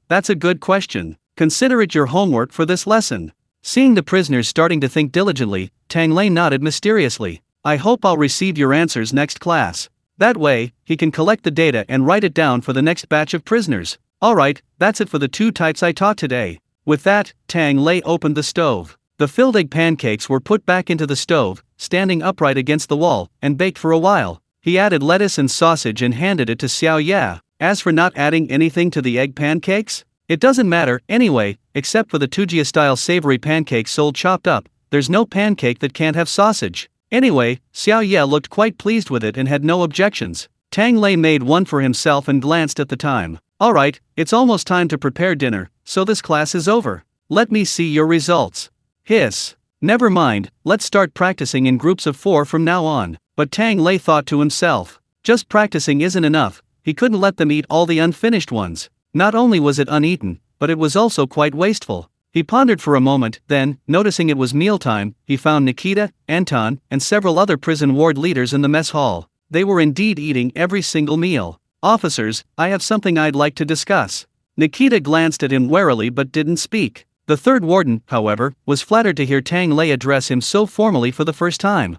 That's a good question. Consider it your homework for this lesson." Seeing the prisoners starting to think diligently, Tang Lei nodded mysteriously. "I hope I'll receive your answers next class. That way, he can collect the data and write it down for the next batch of prisoners." "Alright, that's it for the 2 types I taught today." With that, Tang Lei opened the stove. The filled egg pancakes were put back into the stove, standing upright against the wall, and baked for a while. He added lettuce and sausage and handed it to Xiao Ya. As for not adding anything to the egg pancakes, it doesn't matter, anyway, except for the Tujia-style savory pancakes sold chopped up, there's no pancake that can't have sausage. Anyway, Xiao Ya looked quite pleased with it and had no objections. Tang Lei made one for himself and glanced at the time. "Alright, it's almost time to prepare dinner, so this class is over. Let me see your results." Hiss. "Never mind, let's start practicing in groups of 4 from now on." But Tang Lei thought to himself, just practicing isn't enough, he couldn't let them eat all the unfinished ones. Not only was it uneaten, but it was also quite wasteful. He pondered for a moment, then, noticing it was mealtime, he found Nikita, Anton, and several other prison ward leaders in the mess hall. They were indeed eating every single meal. Officers, I have something I'd like to discuss. Nikita glanced at him warily but didn't speak. The third warden, however, was flattered to hear Tang Lei address him so formally for the first time.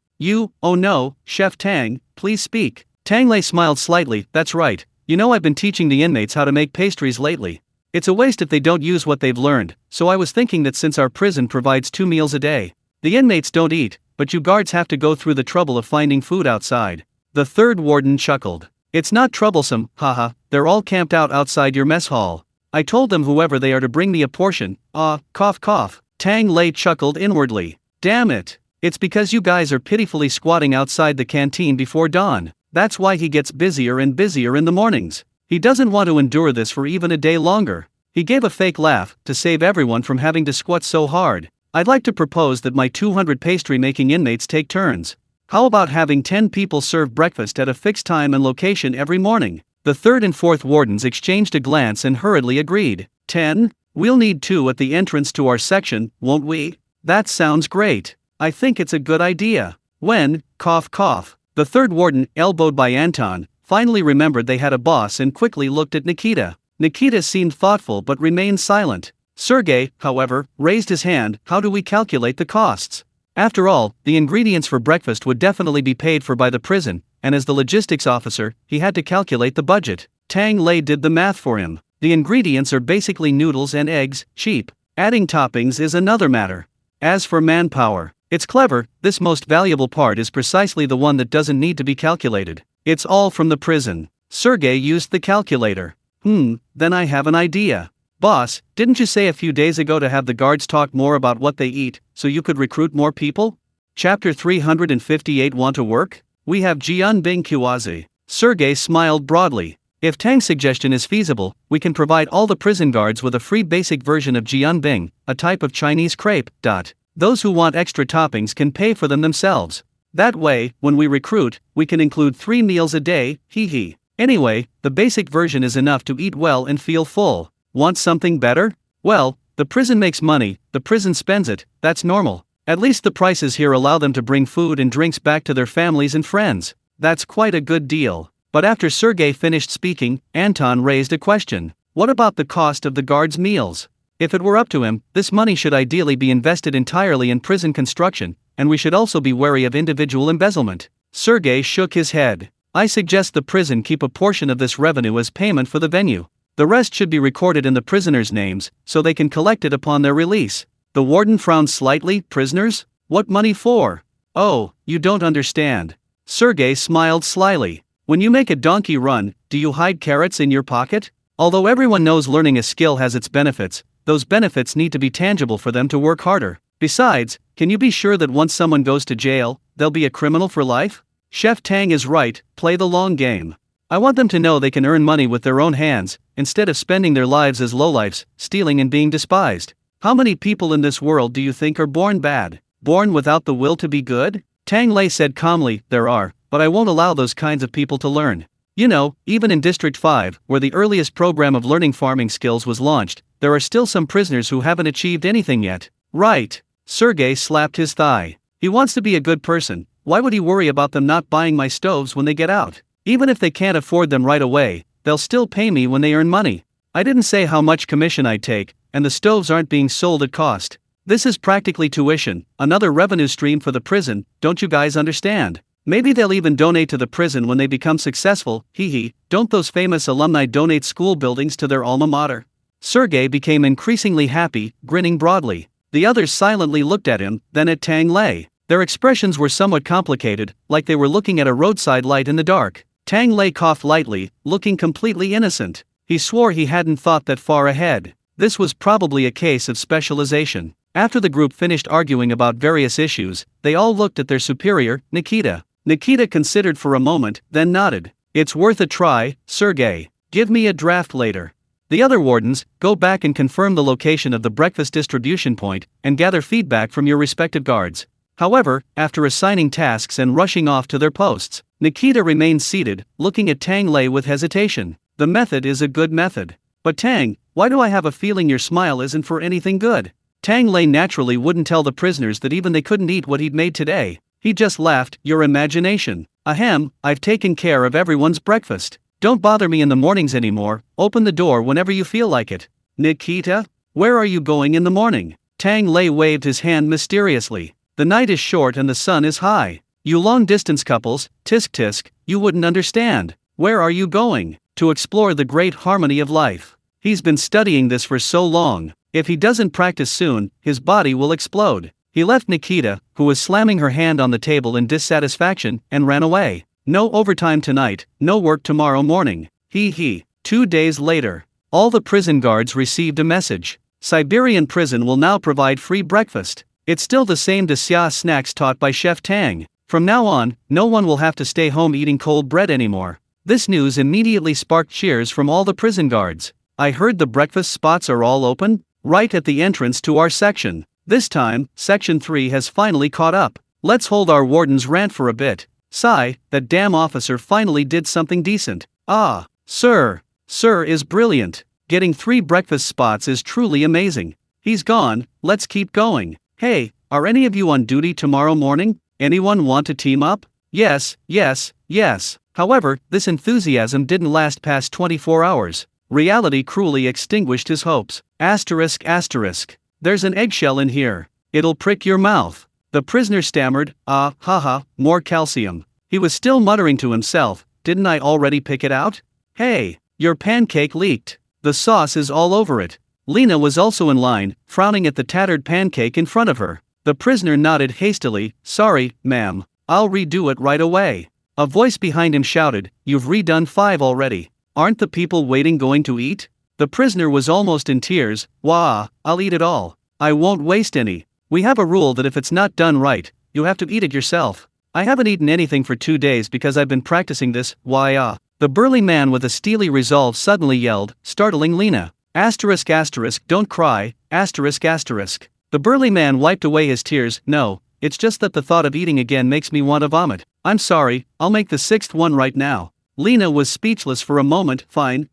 Oh no, Chef Tang, please speak. Tang Lei smiled slightly. That's right. You know, I've been teaching the inmates how to make pastries lately. It's a waste if they don't use what they've learned, so I was thinking that since our prison provides 2 meals a day, the inmates don't eat, but you guards have to go through the trouble of finding food outside. The third warden chuckled. It's not troublesome, haha, they're all camped out outside your mess hall. I told them whoever they are to bring me a portion. Cough cough. Tang Lei chuckled inwardly. Damn it. It's because you guys are pitifully squatting outside the canteen before dawn. That's why he gets busier and busier in the mornings. He doesn't want to endure this for even a day longer. He gave a fake laugh, to save everyone from having to squat so hard. I'd like to propose that my 200 pastry-making inmates take turns. How about having 10 people serve breakfast at a fixed time and location every morning? The third and fourth wardens exchanged a glance and hurriedly agreed. 10? We'll need 2 at the entrance to our section, won't we? That sounds great. I think it's a good idea. When, cough cough, the third warden, elbowed by Anton, finally remembered they had a boss and quickly looked at Nikita. Nikita seemed thoughtful but remained silent. Sergei, however, raised his hand. How do we calculate the costs? After all, the ingredients for breakfast would definitely be paid for by the prison, and as the logistics officer, he had to calculate the budget. Tang Lei did the math for him. The ingredients are basically noodles and eggs, cheap. Adding toppings is another matter. As for manpower, it's clever. This most valuable part is precisely the one that doesn't need to be calculated. It's all from the prison. Sergei used the calculator. Then I have an idea. Boss, didn't you say a few days ago to have the guards talk more about what they eat, so you could recruit more people? Chapter 358. Want to work? We have Jian Bing Kuazi. Sergei smiled broadly. If Tang's suggestion is feasible, we can provide all the prison guards with a free basic version of Jian Bing, a type of Chinese crepe. Those who want extra toppings can pay for them themselves. That way, when we recruit, we can include 3 meals a day, hee. Anyway, the basic version is enough to eat well and feel full. Want something better? Well, the prison makes money, the prison spends it, that's normal. At least the prices here allow them to bring food and drinks back to their families and friends. That's quite a good deal. But after Sergei finished speaking, Anton raised a question. What about the cost of the guards' meals? If it were up to him, this money should ideally be invested entirely in prison construction, and we should also be wary of individual embezzlement. Sergei shook his head. I suggest the prison keep a portion of this revenue as payment for the venue. The rest should be recorded in the prisoners' names, so they can collect it upon their release. The warden frowned slightly. Prisoners? What money for? Oh, you don't understand. Sergei smiled slyly. When you make a donkey run, do you hide carrots in your pocket? Although everyone knows learning a skill has its benefits, those benefits need to be tangible for them to work harder. Besides, can you be sure that once someone goes to jail, they'll be a criminal for life? Chef Tang is right, play the long game. I want them to know they can earn money with their own hands, instead of spending their lives as lowlifes, stealing and being despised. How many people in this world do you think are born bad? Born without the will to be good? Tang Lei said calmly, there are, but I won't allow those kinds of people to learn. You know, even in District 5, where the earliest program of learning farming skills was launched, there are still some prisoners who haven't achieved anything yet. Right. Sergei slapped his thigh. He wants to be a good person. Why would he worry about them not buying my stoves when they get out? Even if they can't afford them right away, they'll still pay me when they earn money. I didn't say how much commission I'd take, and the stoves aren't being sold at cost. This is practically tuition, another revenue stream for the prison, don't you guys understand? Maybe they'll even donate to the prison when they become successful, hee. Don't those famous alumni donate school buildings to their alma mater? Sergei became increasingly happy, grinning broadly. The others silently looked at him, then at Tang Lei. Their expressions were somewhat complicated, like they were looking at a roadside light in the dark. Tang Lei coughed lightly, looking completely innocent. He swore he hadn't thought that far ahead. This was probably a case of specialization. After the group finished arguing about various issues, they all looked at their superior, Nikita. Nikita considered for a moment, then nodded. It's worth a try, Sergei. Give me a draft later. The other wardens, go back and confirm the location of the breakfast distribution point, and gather feedback from your respective guards. However, after assigning tasks and rushing off to their posts, Nikita remained seated, looking at Tang Lei with hesitation. The method is a good method. But Tang, why do I have a feeling your smile isn't for anything good? Tang Lei naturally wouldn't tell the prisoners that even they couldn't eat what he'd made today. He just laughed. Your imagination. Ahem, I've taken care of everyone's breakfast. Don't bother me in the mornings anymore, open the door whenever you feel like it. Nikita? Where are you going in the morning? Tang Lei waved his hand mysteriously. The night is short and the sun is high. You long-distance couples, tisk tisk, you wouldn't understand. Where are you going? To explore the great harmony of life. He's been studying this for so long. If he doesn't practice soon, his body will explode. He left Nikita, who was slamming her hand on the table in dissatisfaction, and ran away. No overtime tonight, no work tomorrow morning. He. 2 days later. All the prison guards received a message. Siberian prison will now provide free breakfast. It's still the same Daxia snacks taught by Chef Tang. From now on, no one will have to stay home eating cold bread anymore. This news immediately sparked cheers from all the prison guards. I heard the breakfast spots are all open? Right at the entrance to our section. This time, Section 3 has finally caught up. Let's hold our warden's rant for a bit. Sigh, that damn officer finally did something decent. Ah, sir is brilliant. Getting 3 breakfast spots is truly amazing. He's gone, let's keep going. Hey, are any of you on duty tomorrow morning? Anyone want to team up? Yes. However, this enthusiasm didn't last past 24 hours. Reality cruelly extinguished his hopes. Asterisk. There's an eggshell in here. It'll prick your mouth. The prisoner stammered, more calcium. He was still muttering to himself, didn't I already pick it out? Hey, your pancake leaked. The sauce is all over it. Lena was also in line, frowning at the tattered pancake in front of her. The prisoner nodded hastily, sorry, ma'am, I'll redo it right away. A voice behind him shouted, you've redone 5 already. Aren't the people waiting going to eat? The prisoner was almost in tears, wah, I'll eat it all. I won't waste any. We have a rule that if it's not done right, you have to eat it yourself. I haven't eaten anything for 2 days because I've been practicing this, The burly man with a steely resolve suddenly yelled, startling Lena. Asterisk, don't cry, asterisk. The burly man wiped away his tears, no, it's just that the thought of eating again makes me want to vomit. I'm sorry, I'll make the 6th one right now. Lena was speechless for a moment, fine.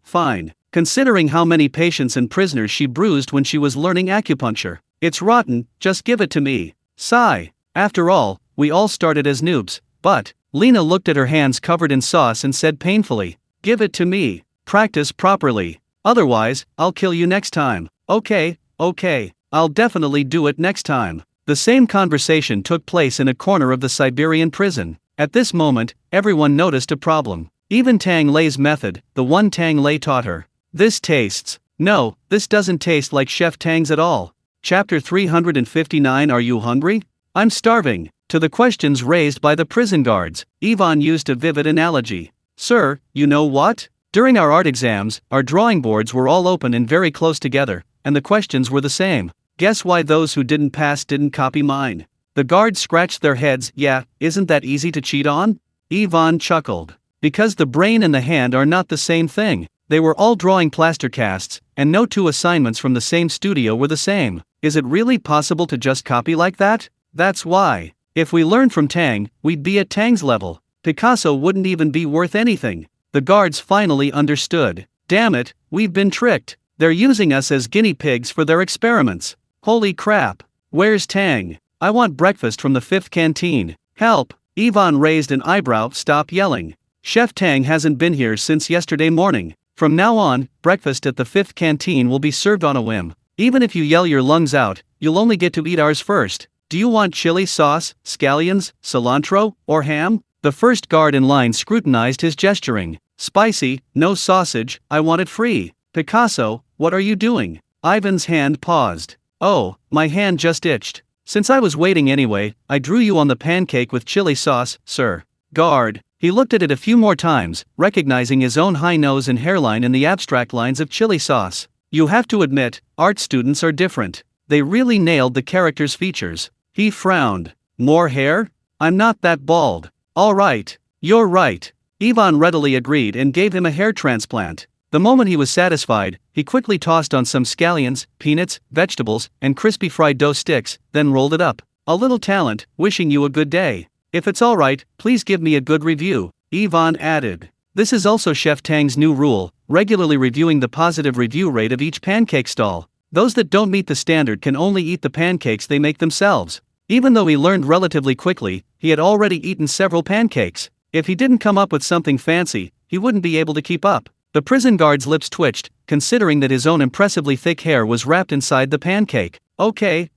Considering how many patients and prisoners she bruised when she was learning acupuncture. It's rotten, just give it to me. Sigh. After all, we all started as noobs, but, Lena looked at her hands covered in sauce and said painfully, give it to me. Practice properly. Otherwise, I'll kill you next time. Okay, I'll definitely do it next time. The same conversation took place in a corner of the Siberian prison. At this moment, everyone noticed a problem. Even Tang Lei's method, the one Tang Lei taught her. This doesn't taste like Chef Tang's at all. Chapter 359. Are you hungry? I'm starving. To the questions raised by the prison guards, Ivan used a vivid analogy. Sir, you know what? During our art exams, our drawing boards were all open and very close together, and the questions were the same. Guess why those who didn't pass didn't copy mine? The guards scratched their heads. Yeah, isn't that easy to cheat on? Ivan chuckled. Because the brain and the hand are not the same thing. They were all drawing plaster casts, and no 2 assignments from the same studio were the same. Is it really possible to just copy like that? That's why. If we learned from Tang, we'd be at Tang's level. Picasso wouldn't even be worth anything. The guards finally understood. Damn it, we've been tricked. They're using us as guinea pigs for their experiments. Holy crap. Where's Tang? I want breakfast from the 5th canteen. Help. Ivan raised an eyebrow. Stop yelling. Chef Tang hasn't been here since yesterday morning. From now on, breakfast at the 5th canteen will be served on a whim. Even if you yell your lungs out, you'll only get to eat ours first. Do you want chili sauce, scallions, cilantro, or ham? The first guard in line scrutinized his gesturing. Spicy, no sausage, I want it free. Picasso, what are you doing? Ivan's hand paused. Oh, my hand just itched. Since I was waiting anyway, I drew you on the pancake with chili sauce, sir. Guard. He looked at it a few more times, recognizing his own high nose and hairline in the abstract lines of chili sauce. You have to admit, art students are different. They really nailed the character's features. He frowned. More hair? I'm not that bald. All right. You're right. Ivan readily agreed and gave him a hair transplant. The moment he was satisfied, he quickly tossed on some scallions, peanuts, vegetables, and crispy fried dough sticks, then rolled it up. A little talent, wishing you a good day. If it's alright, please give me a good review, Ivan added. This is also Chef Tang's new rule, regularly reviewing the positive review rate of each pancake stall. Those that don't meet the standard can only eat the pancakes they make themselves. Even though he learned relatively quickly, he had already eaten several pancakes. If he didn't come up with something fancy, he wouldn't be able to keep up. The prison guard's lips twitched, considering that his own impressively thick hair was wrapped inside the pancake. Okay,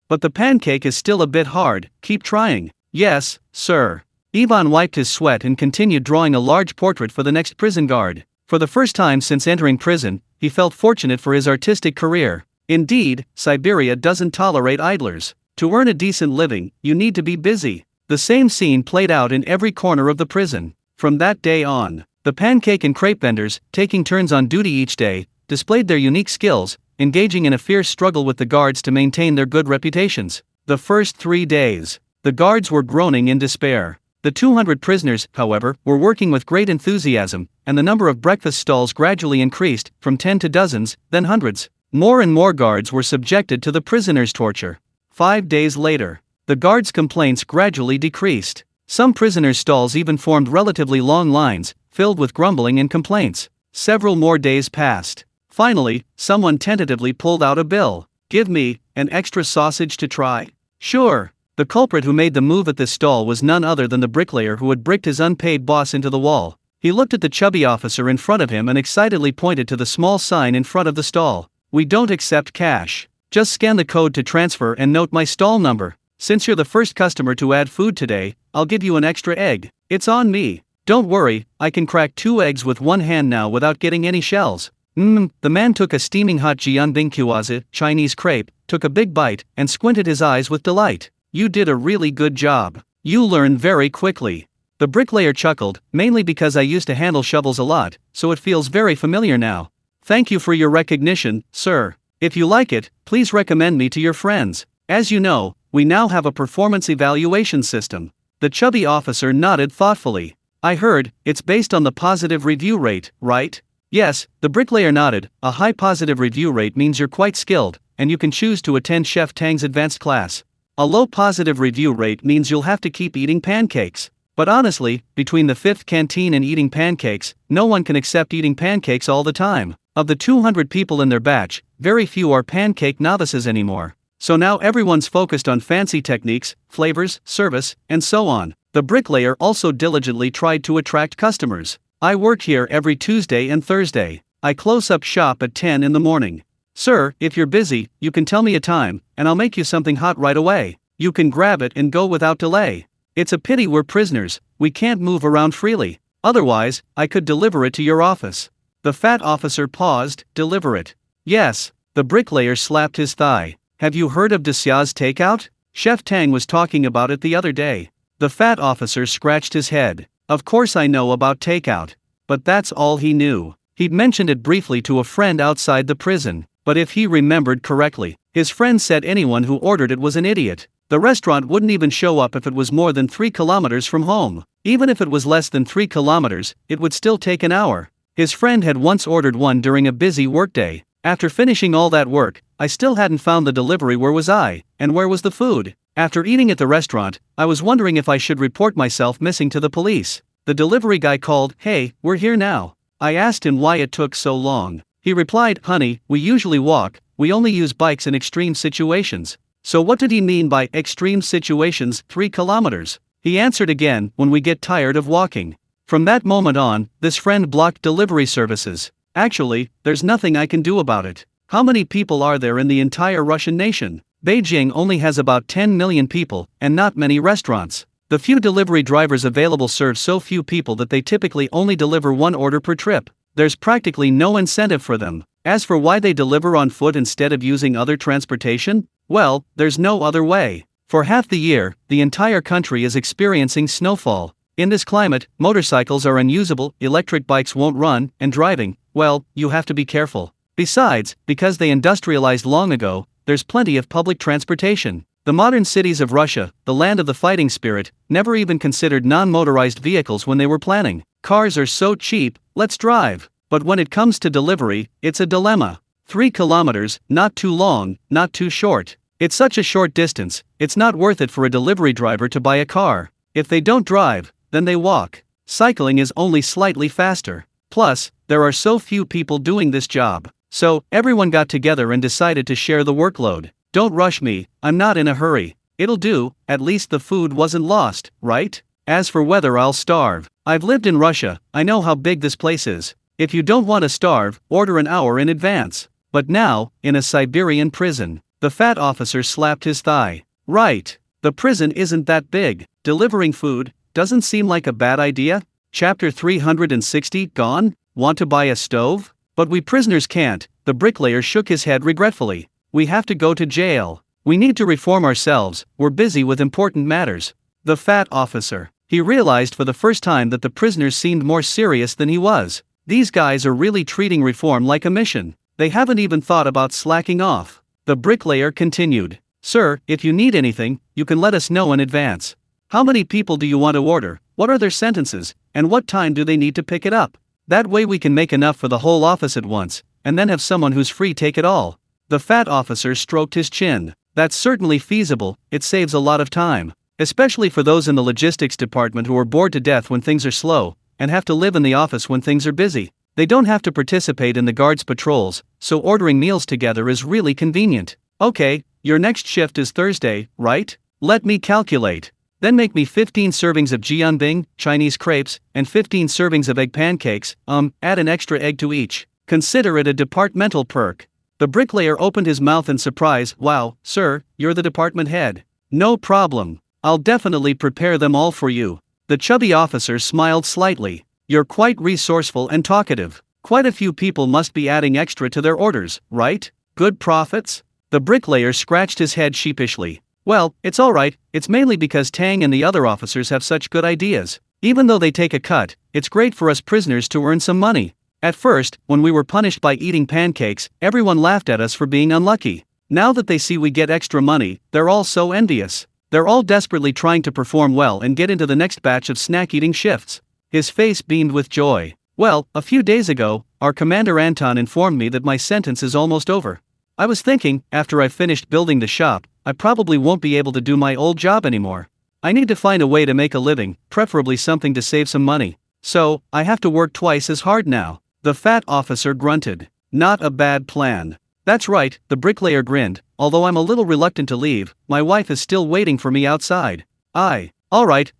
but the pancake is still a bit hard, keep trying. Yes, sir. Ivan wiped his sweat and continued drawing a large portrait for the next prison guard. For the first time since entering prison, he felt fortunate for his artistic career. Indeed, Siberia doesn't tolerate idlers. To earn a decent living, you need to be busy. The same scene played out in every corner of the prison. From that day on, the pancake and crepe vendors, taking turns on duty each day, displayed their unique skills, engaging in a fierce struggle with the guards to maintain their good reputations. The first 3 days, the guards were groaning in despair. The 200 prisoners, however, were working with great enthusiasm, and the number of breakfast stalls gradually increased, from 10 to dozens, then hundreds. More and more guards were subjected to the prisoners' torture. 5 days later, the guards' complaints gradually decreased. Some prisoners' stalls even formed relatively long lines, filled with grumbling and complaints. Several more days passed. Finally, someone tentatively pulled out a bill. Give me an extra sausage to try. Sure. The culprit who made the move at this stall was none other than the bricklayer who had bricked his unpaid boss into the wall. He looked at the chubby officer in front of him and excitedly pointed to the small sign in front of the stall. We don't accept cash. Just scan the code to transfer and note my stall number. Since you're the first customer to add food today, I'll give you an extra egg. It's on me. Don't worry, I can crack 2 eggs with one hand now without getting any shells. The man took a steaming hot jianbingqiazi, Chinese crepe, took a big bite, and squinted his eyes with delight. You did a really good job. You learn very quickly. The bricklayer chuckled, mainly because I used to handle shovels a lot, so it feels very familiar now. Thank you for your recognition, sir. If you like it, please recommend me to your friends. As you know, we now have a performance evaluation system. The chubby officer nodded thoughtfully. I heard, it's based on the positive review rate, right? Yes, the bricklayer nodded. A high positive review rate means you're quite skilled, and you can choose to attend Chef Tang's advanced class. A low positive review rate means you'll have to keep eating pancakes. But honestly, between the 5th canteen and eating pancakes, no one can accept eating pancakes all the time. Of the 200 people in their batch, very few are pancake novices anymore. So now everyone's focused on fancy techniques, flavors, service, and so on. The bricklayer also diligently tried to attract customers. I work here every Tuesday and Thursday. I close up shop at 10 in the morning. Sir, if you're busy, you can tell me a time, and I'll make you something hot right away. You can grab it and go without delay. It's a pity we're prisoners, we can't move around freely. Otherwise, I could deliver it to your office. The fat officer paused. Deliver it. Yes. The bricklayer slapped his thigh. Have you heard of Delicacies takeout? Chef Tang was talking about it the other day. The fat officer scratched his head. Of course I know about takeout. But that's all he knew. He'd mentioned it briefly to a friend outside the prison. But if he remembered correctly, his friend said anyone who ordered it was an idiot. The restaurant wouldn't even show up if it was more than 3 kilometers from home. Even if it was less than 3 kilometers, it would still take an hour. His friend had once ordered one during a busy workday. After finishing all that work, I still hadn't found the delivery. Where was I, and where was the food? After eating at the restaurant, I was wondering if I should report myself missing to the police. The delivery guy called. Hey, we're here now. I asked him why it took so long. He replied, honey, we usually walk, we only use bikes in extreme situations. So what did he mean by extreme situations, 3 kilometers? He answered again, when we get tired of walking. From that moment on, this friend blocked delivery services. Actually, there's nothing I can do about it. How many people are there in the entire Russian nation? Beijing only has about 10 million people, and not many restaurants. The few delivery drivers available serve so few people that they typically only deliver 1 order per trip. There's practically no incentive for them. As for why they deliver on foot instead of using other transportation, well, there's no other way. For half the year, the entire country is experiencing snowfall. In this climate, motorcycles are unusable, electric bikes won't run, and driving, well, you have to be careful. Besides, because they industrialized long ago, there's plenty of public transportation. The modern cities of Russia, the land of the fighting spirit, never even considered non-motorized vehicles when they were planning. Cars are so cheap, let's drive. But when it comes to delivery, it's a dilemma. 3 kilometers, not too long, not too short. It's such a short distance, it's not worth it for a delivery driver to buy a car. If they don't drive, then they walk. Cycling is only slightly faster. Plus, there are so few people doing this job. So, everyone got together and decided to share the workload. Don't rush me, I'm not in a hurry. It'll do, at least the food wasn't lost, right? As for whether I'll starve, I've lived in Russia, I know how big this place is. If you don't want to starve, order an hour in advance. But now, in a Siberian prison, the fat officer slapped his thigh. Right, the prison isn't that big. Delivering food doesn't seem like a bad idea. Chapter 360 gone? Want to buy a stove? But we prisoners can't. The bricklayer shook his head regretfully. We have to go to jail. We need to reform ourselves, we're busy with important matters. The fat officer. He realized for the first time that the prisoners seemed more serious than he was. These guys are really treating reform like a mission. They haven't even thought about slacking off. The bricklayer continued. Sir, if you need anything, you can let us know in advance. How many people do you want to order? What are their sentences? And what time do they need to pick it up? That way we can make enough for the whole office at once, and then have someone who's free take it all. The fat officer stroked his chin. That's certainly feasible, it saves a lot of time. Especially for those in the logistics department who are bored to death when things are slow, and have to live in the office when things are busy. They don't have to participate in the guards' patrols, so ordering meals together is really convenient. Okay, your next shift is Thursday, right? Let me calculate. Then make me 15 servings of jianbing, Chinese crepes, and 15 servings of egg pancakes, add an extra egg to each. Consider it a departmental perk. The bricklayer opened his mouth in surprise. Wow, sir, you're the department head. No problem. I'll definitely prepare them all for you. The chubby officer smiled slightly. You're quite resourceful and talkative. Quite a few people must be adding extra to their orders, right? Good profits? The bricklayer scratched his head sheepishly. Well, it's alright, it's mainly because Tang and the other officers have such good ideas. Even though they take a cut, it's great for us prisoners to earn some money. At first, when we were punished by eating pancakes, everyone laughed at us for being unlucky. Now that they see we get extra money, they're all so envious. They're all desperately trying to perform well and get into the next batch of snack-eating shifts. His face beamed with joy. Well, a few days ago, our commander Anton informed me that my sentence is almost over. I was thinking, after I've finished building the shop, I probably won't be able to do my old job anymore. I need to find a way to make a living, preferably something to save some money. So, I have to work twice as hard now. The fat officer grunted. Not a bad plan. That's right, the bricklayer grinned. Although I'm a little reluctant to leave, my wife is still waiting for me outside. Alright,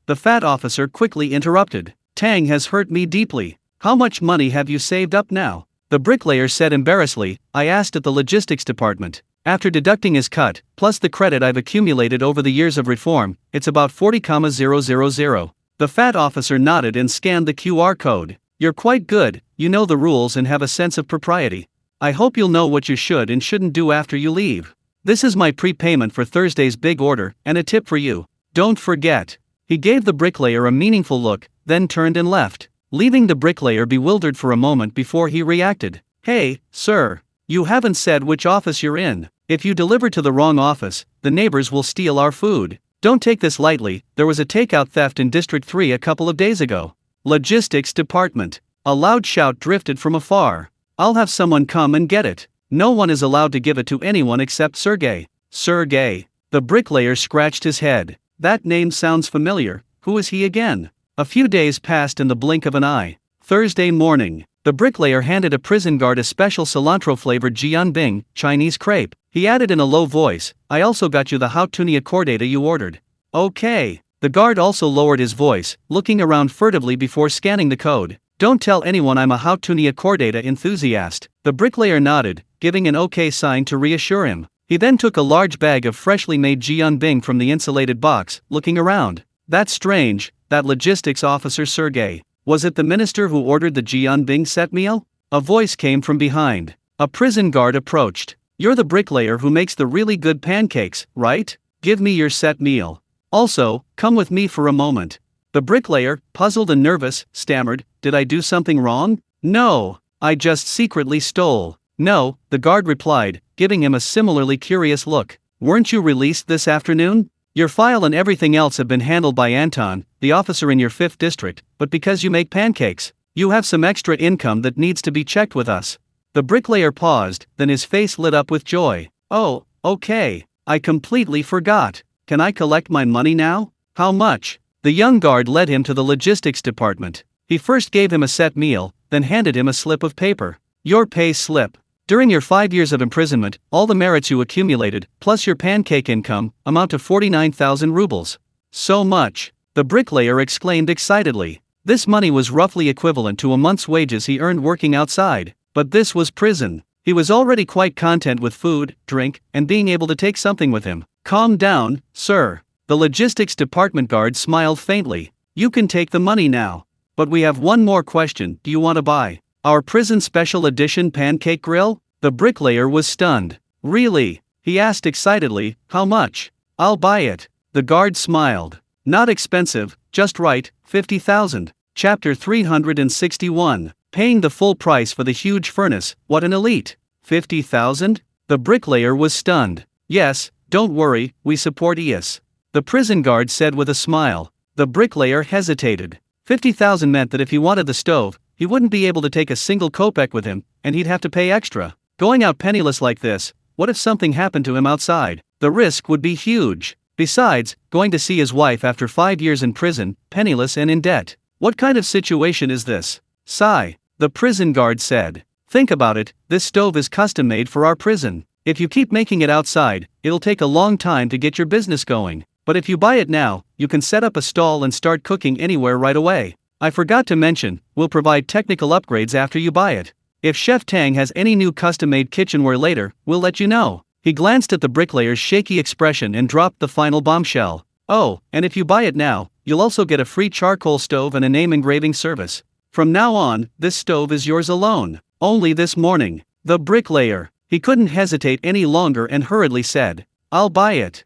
the fat officer quickly interrupted. Tang has hurt me deeply. How much money have you saved up now? The bricklayer said embarrassedly. I asked at the logistics department. After deducting his cut, plus the credit I've accumulated over the years of reform, it's about 40,000. The fat officer nodded and scanned the QR code. You're quite good, you know the rules and have a sense of propriety. I hope you'll know what you should and shouldn't do after you leave. This is my prepayment for Thursday's big order, and a tip for you. Don't forget. He gave the bricklayer a meaningful look, then turned and left, leaving the bricklayer bewildered for a moment before he reacted. Hey, sir. You haven't said which office you're in. If you deliver to the wrong office, the neighbors will steal our food. Don't take this lightly, there was a takeout theft in District 3 a couple of days ago. Logistics department. A loud shout drifted from afar. I'll have someone come and get it. No one is allowed to give it to anyone except Sergey. Sergey. The bricklayer scratched his head. That name sounds familiar. Who is he again? A few days passed in the blink of an eye. Thursday morning. The bricklayer handed a prison guard a special cilantro-flavored jianbing, Chinese crepe. He added in a low voice, I also got you the hautunia cordata you ordered. Okay. The guard also lowered his voice, looking around furtively before scanning the code. Don't tell anyone I'm a hautunia cordata enthusiast. The bricklayer nodded, giving an okay sign to reassure him. He then took a large bag of freshly made jianbing from the insulated box, looking around. That's strange, that logistics officer Sergey. Was it the minister who ordered the jianbing set meal? A voice came from behind. A prison guard approached. You're the bricklayer who makes the really good pancakes, right? Give me your set meal. Also, come with me for a moment. The bricklayer, puzzled and nervous, stammered, Did I do something wrong? No, I just secretly stole. No, the guard replied, giving him a similarly curious look. Weren't you released this afternoon? Your file and everything else have been handled by Anton, the officer in your 5th district, but because you make pancakes, you have some extra income that needs to be checked with us. The bricklayer paused, then his face lit up with joy. Oh, okay, I completely forgot. Can I collect my money now? How much? The young guard led him to the logistics department. He first gave him a set meal, then handed him a slip of paper. Your pay slip. During your 5 years of imprisonment, all the merits you accumulated, plus your pancake income, amount to 49,000 rubles. So much. the bricklayer exclaimed excitedly. This money was roughly equivalent to a month's wages he earned working outside, but this was prison. He was already quite content with food, drink, and being able to take something with him. Calm down, sir. The logistics department guard smiled faintly. You can take the money now. But we have one more question. Do you want to buy our prison special edition pancake grill? The bricklayer was stunned. Really? He asked excitedly. How much? I'll buy it. The guard smiled. Not expensive, just right, 50,000. Chapter 361. Paying the full price for the huge furnace, what an elite. 50,000? The bricklayer was stunned. Yes, don't worry, we support ES. The prison guard said with a smile. The bricklayer hesitated. 50,000 meant that if he wanted the stove, he wouldn't be able to take a single kopeck with him, and he'd have to pay extra. Going out penniless like this, what if something happened to him outside? The risk would be huge. Besides, going to see his wife after 5 years in prison, penniless and in debt. What kind of situation is this? Sigh. The prison guard said. Think about it, this stove is custom made for our prison. If you keep making it outside, it'll take a long time to get your business going. But if you buy it now, you can set up a stall and start cooking anywhere right away. I forgot to mention, we'll provide technical upgrades after you buy it. If Chef Tang has any new custom-made kitchenware later, we'll let you know. He glanced at the bricklayer's shaky expression and dropped the final bombshell. Oh, and if you buy it now, you'll also get a free charcoal stove and a name engraving service. From now on, this stove is yours alone. Only this morning. The bricklayer. He couldn't hesitate any longer and hurriedly said, I'll buy it.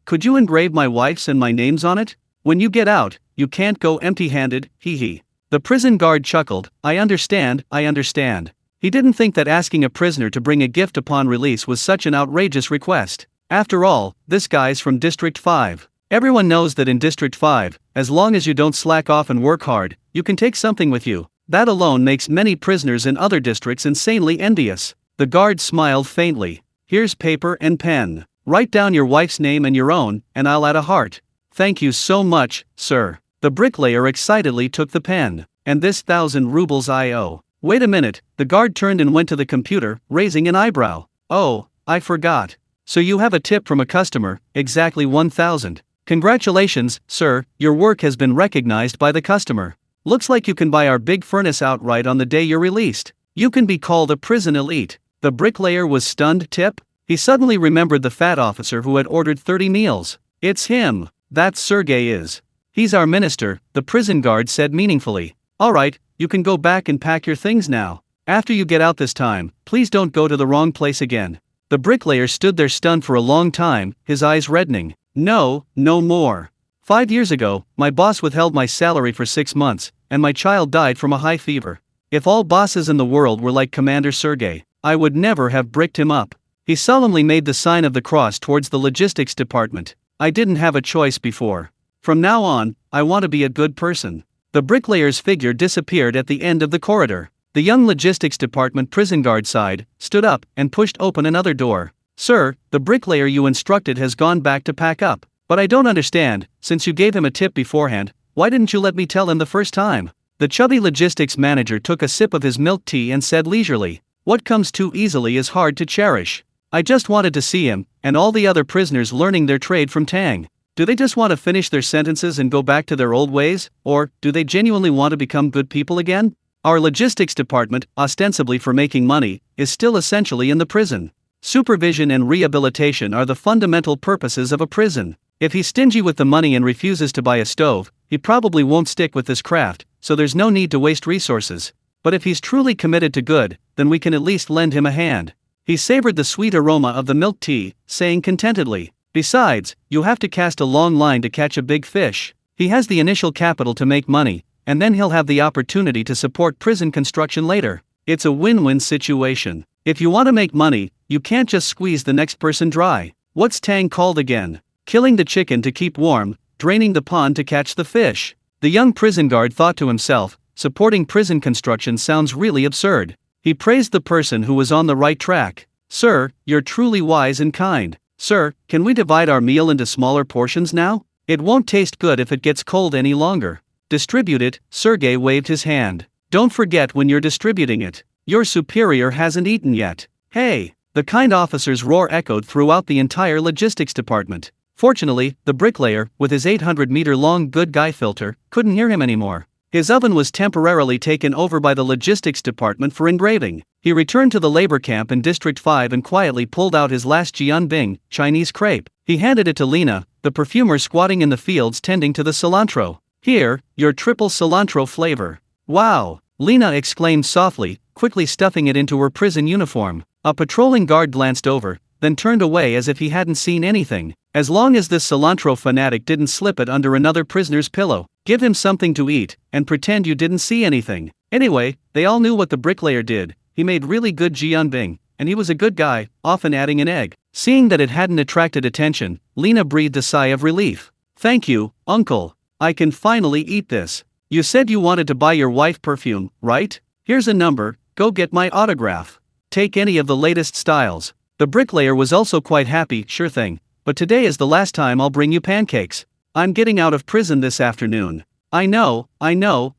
Could you engrave my wife's and my names on it? When you get out, you can't go empty-handed, hee. The prison guard chuckled. I understand. He didn't think that asking a prisoner to bring a gift upon release was such an outrageous request. After all, this guy's from District 5. Everyone knows that in District 5, as long as you don't slack off and work hard, you can take something with you. That alone makes many prisoners in other districts insanely envious. The guard smiled faintly. Here's paper and pen. Write down your wife's name and your own, and I'll add a heart. Thank you so much, sir. The bricklayer excitedly took the pen. And this 1,000 rubles I owe. Wait a minute, the guard turned and went to the computer, raising an eyebrow. Oh, I forgot. So you have a tip from a customer, exactly 1,000. Congratulations, sir, your work has been recognized by the customer. Looks like you can buy our big furnace outright on the day you're released. You can be called a prison elite. The bricklayer was stunned. Tip? He suddenly remembered the fat officer who had ordered 30 meals. It's him. That Sergey is. He's our minister, the prison guard said meaningfully. Alright, you can go back and pack your things now. After you get out this time, please don't go to the wrong place again. The bricklayer stood there stunned for a long time, his eyes reddening. No more. 5 years ago, my boss withheld my salary for 6 months, and my child died from a high fever. If all bosses in the world were like Commander Sergey, I would never have bricked him up. He solemnly made the sign of the cross towards the logistics department. I didn't have a choice before. From now on, I want to be a good person. The bricklayer's figure disappeared at the end of the corridor. The young logistics department prison guard sighed, stood up, and pushed open another door. Sir, the bricklayer you instructed has gone back to pack up. But I don't understand, since you gave him a tip beforehand, why didn't you let me tell him the first time? The chubby logistics manager took a sip of his milk tea and said leisurely, what comes too easily is hard to cherish. I just wanted to see him, and all the other prisoners learning their trade from Tang. Do they just want to finish their sentences and go back to their old ways, or do they genuinely want to become good people again? Our logistics department, ostensibly for making money, is still essentially in the prison. Supervision and rehabilitation are the fundamental purposes of a prison. If he's stingy with the money and refuses to buy a stove, he probably won't stick with this craft, so there's no need to waste resources. But if he's truly committed to good, then we can at least lend him a hand. He savored the sweet aroma of the milk tea, saying contentedly, besides, you'll have to cast a long line to catch a big fish. He has the initial capital to make money, and then he'll have the opportunity to support prison construction later. It's a win-win situation. If you want to make money, you can't just squeeze the next person dry. What's Tang called again? Killing the chicken to keep warm, draining the pond to catch the fish. The young prison guard thought to himself, supporting prison construction sounds really absurd. He praised the person who was on the right track. Sir, you're truly wise and kind. Sir, can we divide our meal into smaller portions now? It won't taste good if it gets cold any longer. Distribute it, Sergey waved his hand. Don't forget when you're distributing it. Your superior hasn't eaten yet. Hey! The kind officer's roar echoed throughout the entire logistics department. Fortunately, the bricklayer, with his 800-meter-long good guy filter, couldn't hear him anymore. His oven was temporarily taken over by the logistics department for engraving. He returned to the labor camp in District 5 and quietly pulled out his last Jianbing, Chinese crepe. He handed it to Lena, the perfumer squatting in the fields tending to the cilantro. "Here, your triple cilantro flavor." "Wow!" Lena exclaimed softly, quickly stuffing it into her prison uniform. A patrolling guard glanced over, then turned away as if he hadn't seen anything. As long as this cilantro fanatic didn't slip it under another prisoner's pillow, give him something to eat, and pretend you didn't see anything. Anyway, they all knew what the bricklayer did. He made really good jianbing, and he was a good guy, often adding an egg. Seeing that it hadn't attracted attention, Lena breathed a sigh of relief. "Thank you, uncle. I can finally eat this. You said you wanted to buy your wife perfume, right? Here's a number, go get my autograph. Take any of the latest styles." The bricklayer was also quite happy. "Sure thing. But today is the last time I'll bring you pancakes. I'm getting out of prison this afternoon." I know,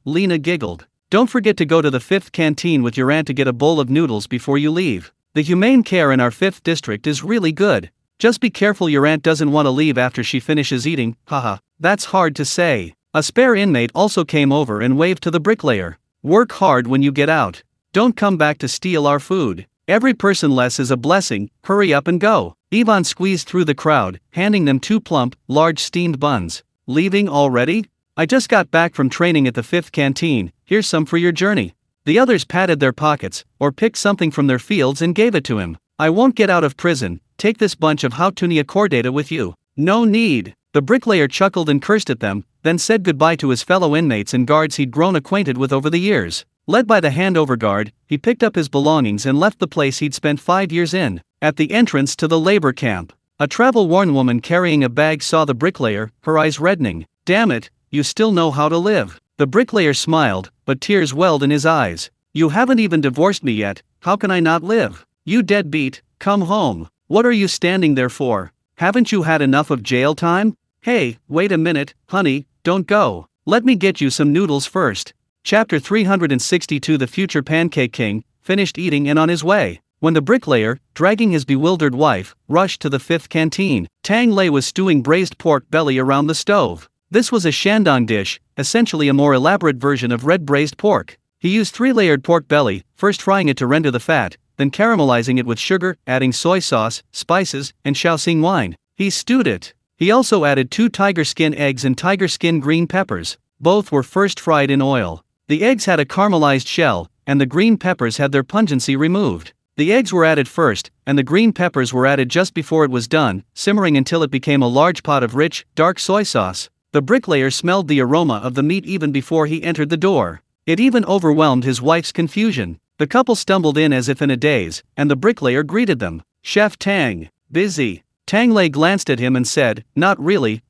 Lena giggled. "Don't forget to go to the 5th canteen with your aunt to get a bowl of noodles before you leave. The humane care in our 5th district is really good. Just be careful your aunt doesn't want to leave after she finishes eating." Haha, that's hard to say. A spare inmate also came over and waved to the bricklayer. "Work hard when you get out. Don't come back to steal our food. Every person less is a blessing, hurry up and go." Ivan squeezed through the crowd, handing them 2 plump, large steamed buns. "Leaving already? I just got back from training at the 5th canteen, here's some for your journey." The others patted their pockets, or picked something from their fields and gave it to him. "I won't get out of prison, take this bunch of hautunia cordata with you." "No need." The bricklayer chuckled and cursed at them, then said goodbye to his fellow inmates and guards he'd grown acquainted with over the years. Led by the handover guard, he picked up his belongings and left the place he'd spent 5 years in. At the entrance to the labor camp, a travel-worn woman carrying a bag saw the bricklayer, her eyes reddening. "Damn it, you still know how to live." The bricklayer smiled, but tears welled in his eyes. "You haven't even divorced me yet, how can I not live? You deadbeat, come home. What are you standing there for? Haven't you had enough of jail time? Hey, wait a minute, honey, don't go. Let me get you some noodles first." Chapter 362. The future Pancake King finished eating and on his way. When the bricklayer, dragging his bewildered wife, rushed to the 5th canteen, Tang Lei was stewing braised pork belly around the stove. This was a shandong dish, essentially a more elaborate version of red braised pork. He used 3-layered pork belly, first frying it to render the fat, then caramelizing it with sugar, adding soy sauce, spices, and Shaoxing wine. He stewed it. He also added 2 tiger skin eggs and tiger skin green peppers. Both were first fried in oil. The eggs had a caramelized shell, and the green peppers had their pungency removed. The eggs were added first, and the green peppers were added just before it was done, simmering until it became a large pot of rich, dark soy sauce. The bricklayer smelled the aroma of the meat even before he entered the door. It even overwhelmed his wife's confusion. The couple stumbled in as if in a daze, and the bricklayer greeted them. "Chef Tang, busy?" Tang Lei glanced at him and said, Not really.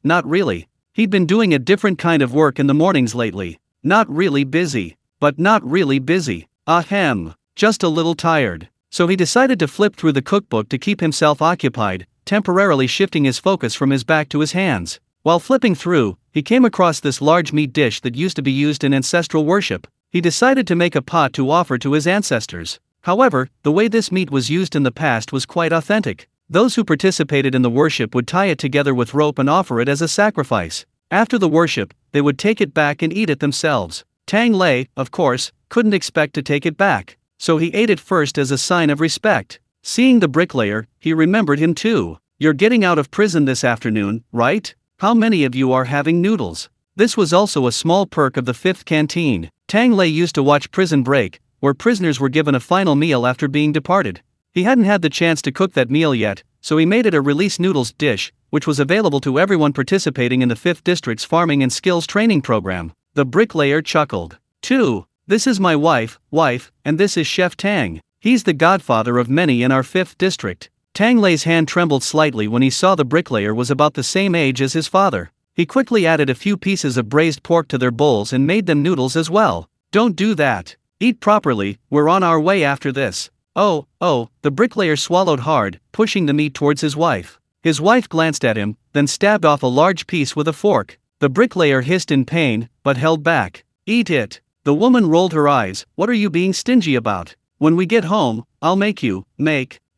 He'd been doing a different kind of work in the mornings lately. "Not really busy. But not really busy. Ahem. Just a little tired." So he decided to flip through the cookbook to keep himself occupied, temporarily shifting his focus from his back to his hands. While flipping through, he came across this large meat dish that used to be used in ancestral worship. He decided to make a pot to offer to his ancestors. However, the way this meat was used in the past was quite authentic. Those who participated in the worship would tie it together with rope and offer it as a sacrifice. After the worship, they would take it back and eat it themselves. Tang Lei, of course, couldn't expect to take it back, so he ate it first as a sign of respect. Seeing the bricklayer, he remembered him too. "You're getting out of prison this afternoon, right? How many of you are having noodles?" This was also a small perk of the 5th canteen. Tang Lei used to watch Prison Break, where prisoners were given a final meal after being departed. He hadn't had the chance to cook that meal yet, so he made it a release noodles dish, which was available to everyone participating in the 5th District's Farming and Skills Training Program. The bricklayer chuckled. "2. This is my wife, and this is Chef Tang. He's the godfather of many in our 5th District." Tang Lei's hand trembled slightly when he saw the bricklayer was about the same age as his father. He quickly added a few pieces of braised pork to their bowls and made them noodles as well. "Don't do that. Eat properly, we're on our way after this." Oh, the bricklayer swallowed hard, pushing the meat towards his wife. His wife glanced at him, then stabbed off a large piece with a fork. The bricklayer hissed in pain, but held back. "Eat it." The woman rolled her eyes. "What are you being stingy about? When we get home, I'll make you."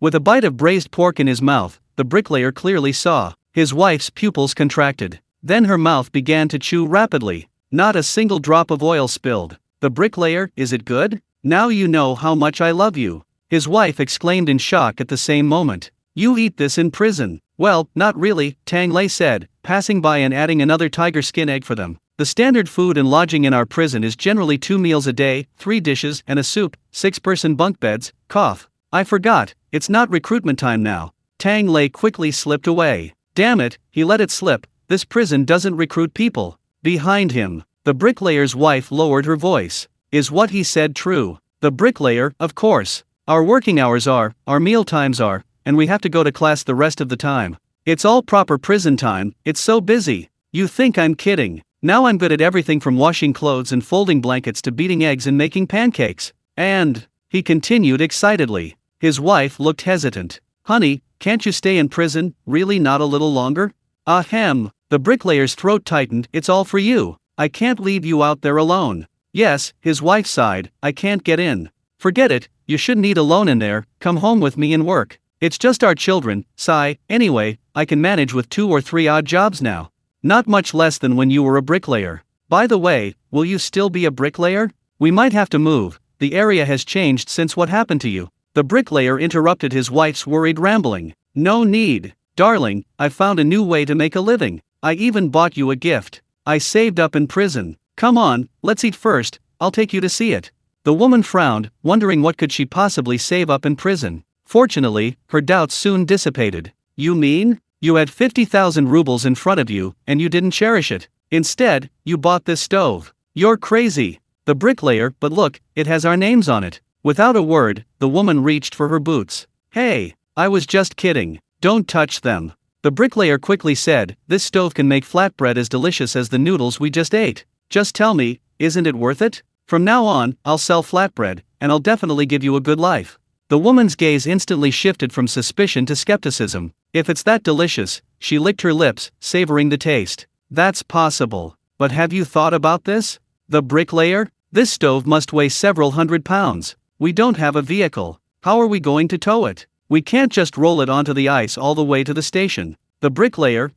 With a bite of braised pork in his mouth, the bricklayer clearly saw. His wife's pupils contracted. Then her mouth began to chew rapidly. Not a single drop of oil spilled. The bricklayer, is it good? Now you know how much I love you. His wife exclaimed in shock at the same moment. You eat this in prison. Well, not really, Tang Lei said, passing by and adding another tiger skin egg for them. The standard food and lodging in our prison is generally 2 meals a day, 3 dishes and a soup, 6-person bunk beds, cough. I forgot, it's not recruitment time now. Tang Lei quickly slipped away. Damn it, he let it slip, this prison doesn't recruit people. Behind him, the bricklayer's wife lowered her voice. Is what he said true? The bricklayer, of course. Our working hours are, our meal times are, and we have to go to class the rest of the time. It's all proper prison time, it's so busy. You think I'm kidding? Now I'm good at everything from washing clothes and folding blankets to beating eggs and making pancakes. And, he continued excitedly. His wife looked hesitant. Honey, can't you stay in prison, really not a little longer? Ahem, the bricklayer's throat tightened, it's all for you. I can't leave you out there alone. Yes, his wife sighed, I can't get in. Forget it, you shouldn't eat alone in there, come home with me and work. It's just our children, sigh, anyway, I can manage with 2 or 3 odd jobs now. Not much less than when you were a bricklayer. By the way, will you still be a bricklayer? We might have to move, the area has changed since what happened to you. The bricklayer interrupted his wife's worried rambling. No need, darling, I've found a new way to make a living. I even bought you a gift. I saved up in prison. Come on, let's eat first, I'll take you to see it. The woman frowned, wondering what could she possibly save up in prison. Fortunately, her doubts soon dissipated. You mean? You had 50,000 rubles in front of you, and you didn't cherish it. Instead, you bought this stove. You're crazy. The bricklayer, but look, it has our names on it. Without a word, the woman reached for her boots. Hey, I was just kidding. Don't touch them. The bricklayer quickly said, this stove can make flatbread as delicious as the noodles we just ate. Just tell me, isn't it worth it? From now on, I'll sell flatbread, and I'll definitely give you a good life. The woman's gaze instantly shifted from suspicion to skepticism. If it's that delicious, she licked her lips, savoring the taste. That's possible. But have you thought about this? The bricklayer? This stove must weigh several hundred pounds. We don't have a vehicle. How are we going to tow it? We can't just roll it onto the ice all the way to the station. The bricklayer,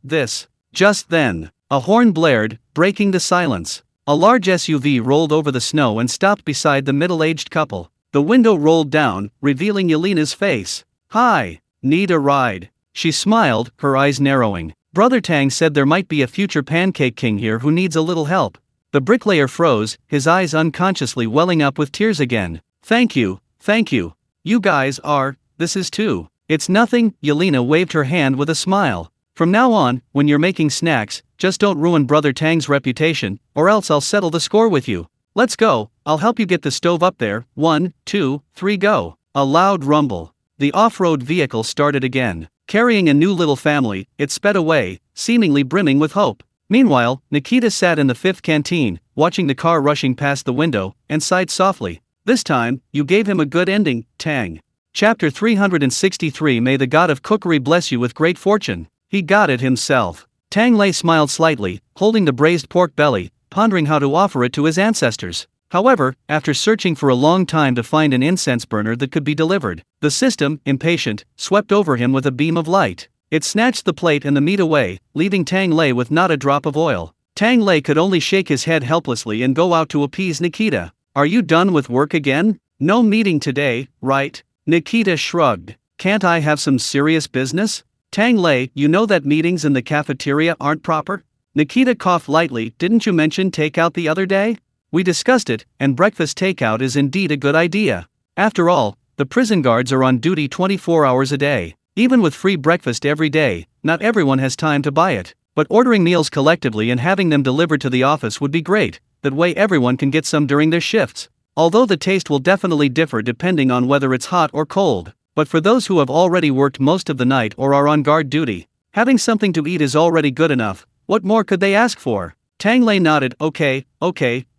this. Just then, a horn blared, breaking the silence. A large SUV rolled over the snow and stopped beside the middle-aged couple. The window rolled down, revealing Yelena's face. Hi, need a ride? She smiled, her eyes narrowing. Brother Tang said there might be a future pancake king here who needs a little help. The bricklayer froze, his eyes unconsciously welling up with tears again. Thank you, thank you. You guys are, this is too. It's nothing, Yelena waved her hand with a smile. From now on, when you're making snacks, just don't ruin Brother Tang's reputation, or else I'll settle the score with you. Let's go, I'll help you get the stove up there, 1, 2, 3 go. A loud rumble. The off-road vehicle started again. Carrying a new little family, it sped away, seemingly brimming with hope. Meanwhile, Nikita sat in the 5th canteen, watching the car rushing past the window, and sighed softly. This time, you gave him a good ending, Tang. Chapter 363. May the god of cookery bless you with great fortune. He got it himself. Tang Lei smiled slightly, holding the braised pork belly, pondering how to offer it to his ancestors. However, after searching for a long time to find an incense burner that could be delivered, the system, impatient, swept over him with a beam of light. It snatched the plate and the meat away, leaving Tang Lei with not a drop of oil. Tang Lei could only shake his head helplessly and go out to appease Nikita. Are you done with work again? No meeting today, right? Nikita shrugged. Can't I have some serious business? Tang Lei, you know that meetings in the cafeteria aren't proper? Nikita coughed lightly. Didn't you mention takeout the other day? We discussed it, and breakfast takeout is indeed a good idea. After all, the prison guards are on duty 24 hours a day. Even with free breakfast every day, not everyone has time to buy it. But ordering meals collectively and having them delivered to the office would be great. That way everyone can get some during their shifts. Although the taste will definitely differ depending on whether it's hot or cold. But for those who have already worked most of the night or are on guard duty, having something to eat is already good enough. What more could they ask for? Tang Lei nodded. Okay,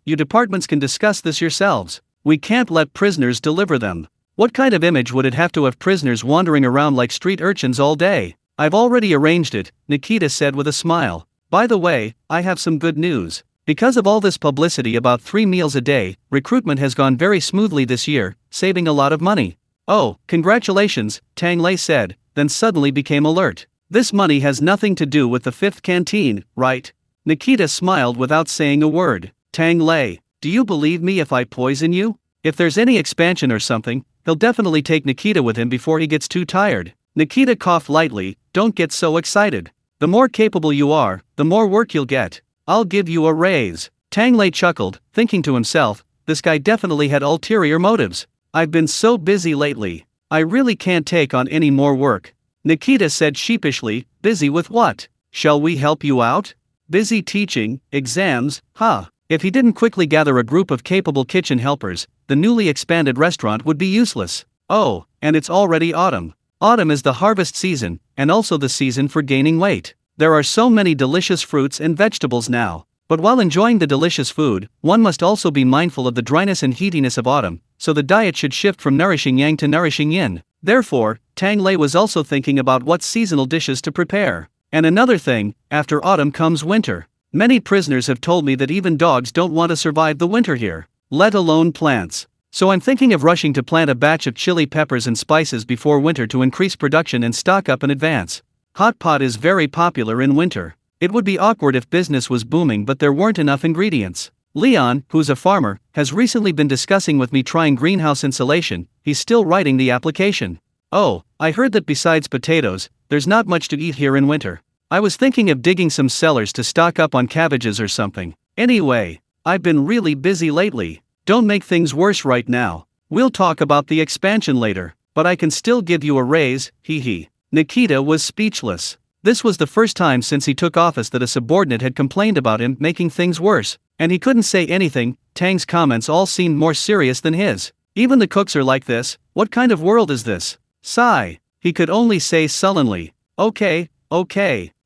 you departments can discuss this yourselves. We can't let prisoners deliver them. What kind of image would it have to have prisoners wandering around like street urchins all day? I've already arranged it, Nikita said with a smile. By the way, I have some good news. Because of all this publicity about 3 meals a day, recruitment has gone very smoothly this year, saving a lot of money. Oh, congratulations, Tang Lei said, then suddenly became alert. This money has nothing to do with the fifth canteen, right? Nikita smiled without saying a word. Tang Lei, do you believe me if I poison you? If there's any expansion or something, he'll definitely take Nikita with him before he gets too tired. Nikita coughed lightly. Don't get so excited. The more capable you are, the more work you'll get. I'll give you a raise. Tang Lei chuckled, thinking to himself, this guy definitely had ulterior motives. I've been so busy lately. I really can't take on any more work. Nikita said sheepishly, busy with what? Shall we help you out? Busy teaching, exams, huh? If he didn't quickly gather a group of capable kitchen helpers, the newly expanded restaurant would be useless. Oh, and it's already autumn. Autumn is the harvest season, and also the season for gaining weight. There are so many delicious fruits and vegetables now. But while enjoying the delicious food, one must also be mindful of the dryness and heatiness of autumn, so the diet should shift from nourishing yang to nourishing yin. Therefore, Tang Lei was also thinking about what seasonal dishes to prepare. And another thing, after autumn comes winter. Many prisoners have told me that even dogs don't want to survive the winter here, let alone plants. So I'm thinking of rushing to plant a batch of chili peppers and spices before winter to increase production and stock up in advance. Hot pot is very popular in winter. It would be awkward if business was booming but there weren't enough ingredients. Leon, who's a farmer, has recently been discussing with me trying greenhouse insulation. He's still writing the application. Oh, I heard that besides potatoes, there's not much to eat here in winter. I was thinking of digging some cellars to stock up on cabbages or something. Anyway, I've been really busy lately. Don't make things worse right now. We'll talk about the expansion later, but I can still give you a raise, hee hee. Nikita was speechless. This was the first time since he took office that a subordinate had complained about him making things worse, and he couldn't say anything. Tang's comments all seemed more serious than his. Even the cooks are like this. What kind of world is this? Sigh. He could only say sullenly, okay.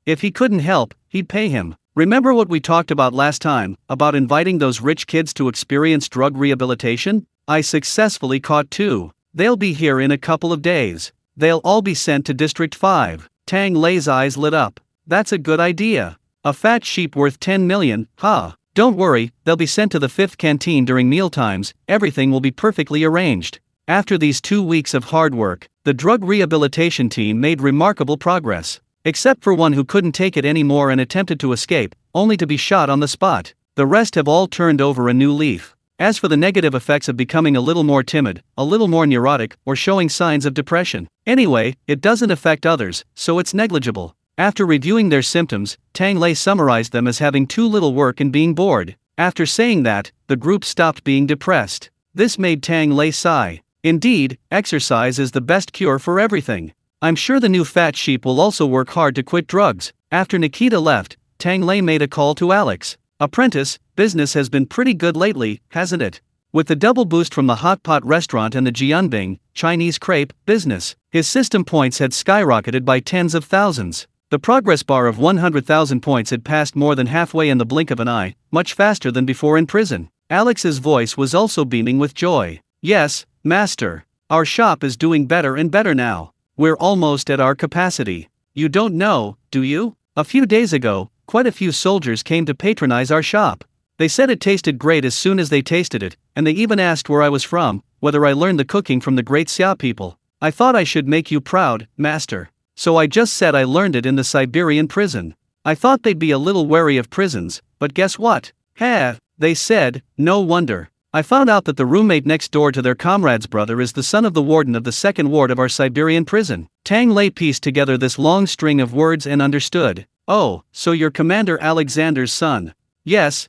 If he couldn't help, he'd pay him. Remember what we talked about last time, about inviting those rich kids to experience drug rehabilitation? I successfully caught 2. They'll be here in a couple of days. They'll all be sent to District 5. Tang Lei's eyes lit up. That's a good idea. A fat sheep worth 10 million, huh? Don't worry, they'll be sent to the 5th canteen during mealtimes. Everything will be perfectly arranged. After these 2 weeks of hard work, the drug rehabilitation team made remarkable progress. Except for one who couldn't take it anymore and attempted to escape, only to be shot on the spot. The rest have all turned over a new leaf. As for the negative effects of becoming a little more timid, a little more neurotic, or showing signs of depression, anyway, it doesn't affect others, so it's negligible. After reviewing their symptoms, Tang Lei summarized them as having too little work and being bored. After saying that, the group stopped being depressed. This made Tang Lei sigh. Indeed, exercise is the best cure for everything. I'm sure the new fat sheep will also work hard to quit drugs. After Nikita left, Tang Lei made a call to Alex. Apprentice, business has been pretty good lately, hasn't it? With the double boost from the hot pot restaurant and the Jianbing, Chinese crepe, business, his system points had skyrocketed by tens of thousands. The progress bar of 100,000 points had passed more than halfway in the blink of an eye, much faster than before in prison. Alex's voice was also beaming with joy. Yes, master. Our shop is doing better and better now. We're almost at our capacity. You don't know, do you? A few days ago, quite a few soldiers came to patronize our shop. They said it tasted great as soon as they tasted it, and they even asked where I was from, whether I learned the cooking from the great Xia people. I thought I should make you proud, master. So I just said I learned it in the Siberian prison. I thought they'd be a little wary of prisons, but guess what? They said, no wonder. I found out that the roommate next door to their comrade's brother is the son of the warden of the 2nd ward of our Siberian prison. Tang Lei pieced together this long string of words and understood. Oh, so you're Commander Alexander's son. Yes.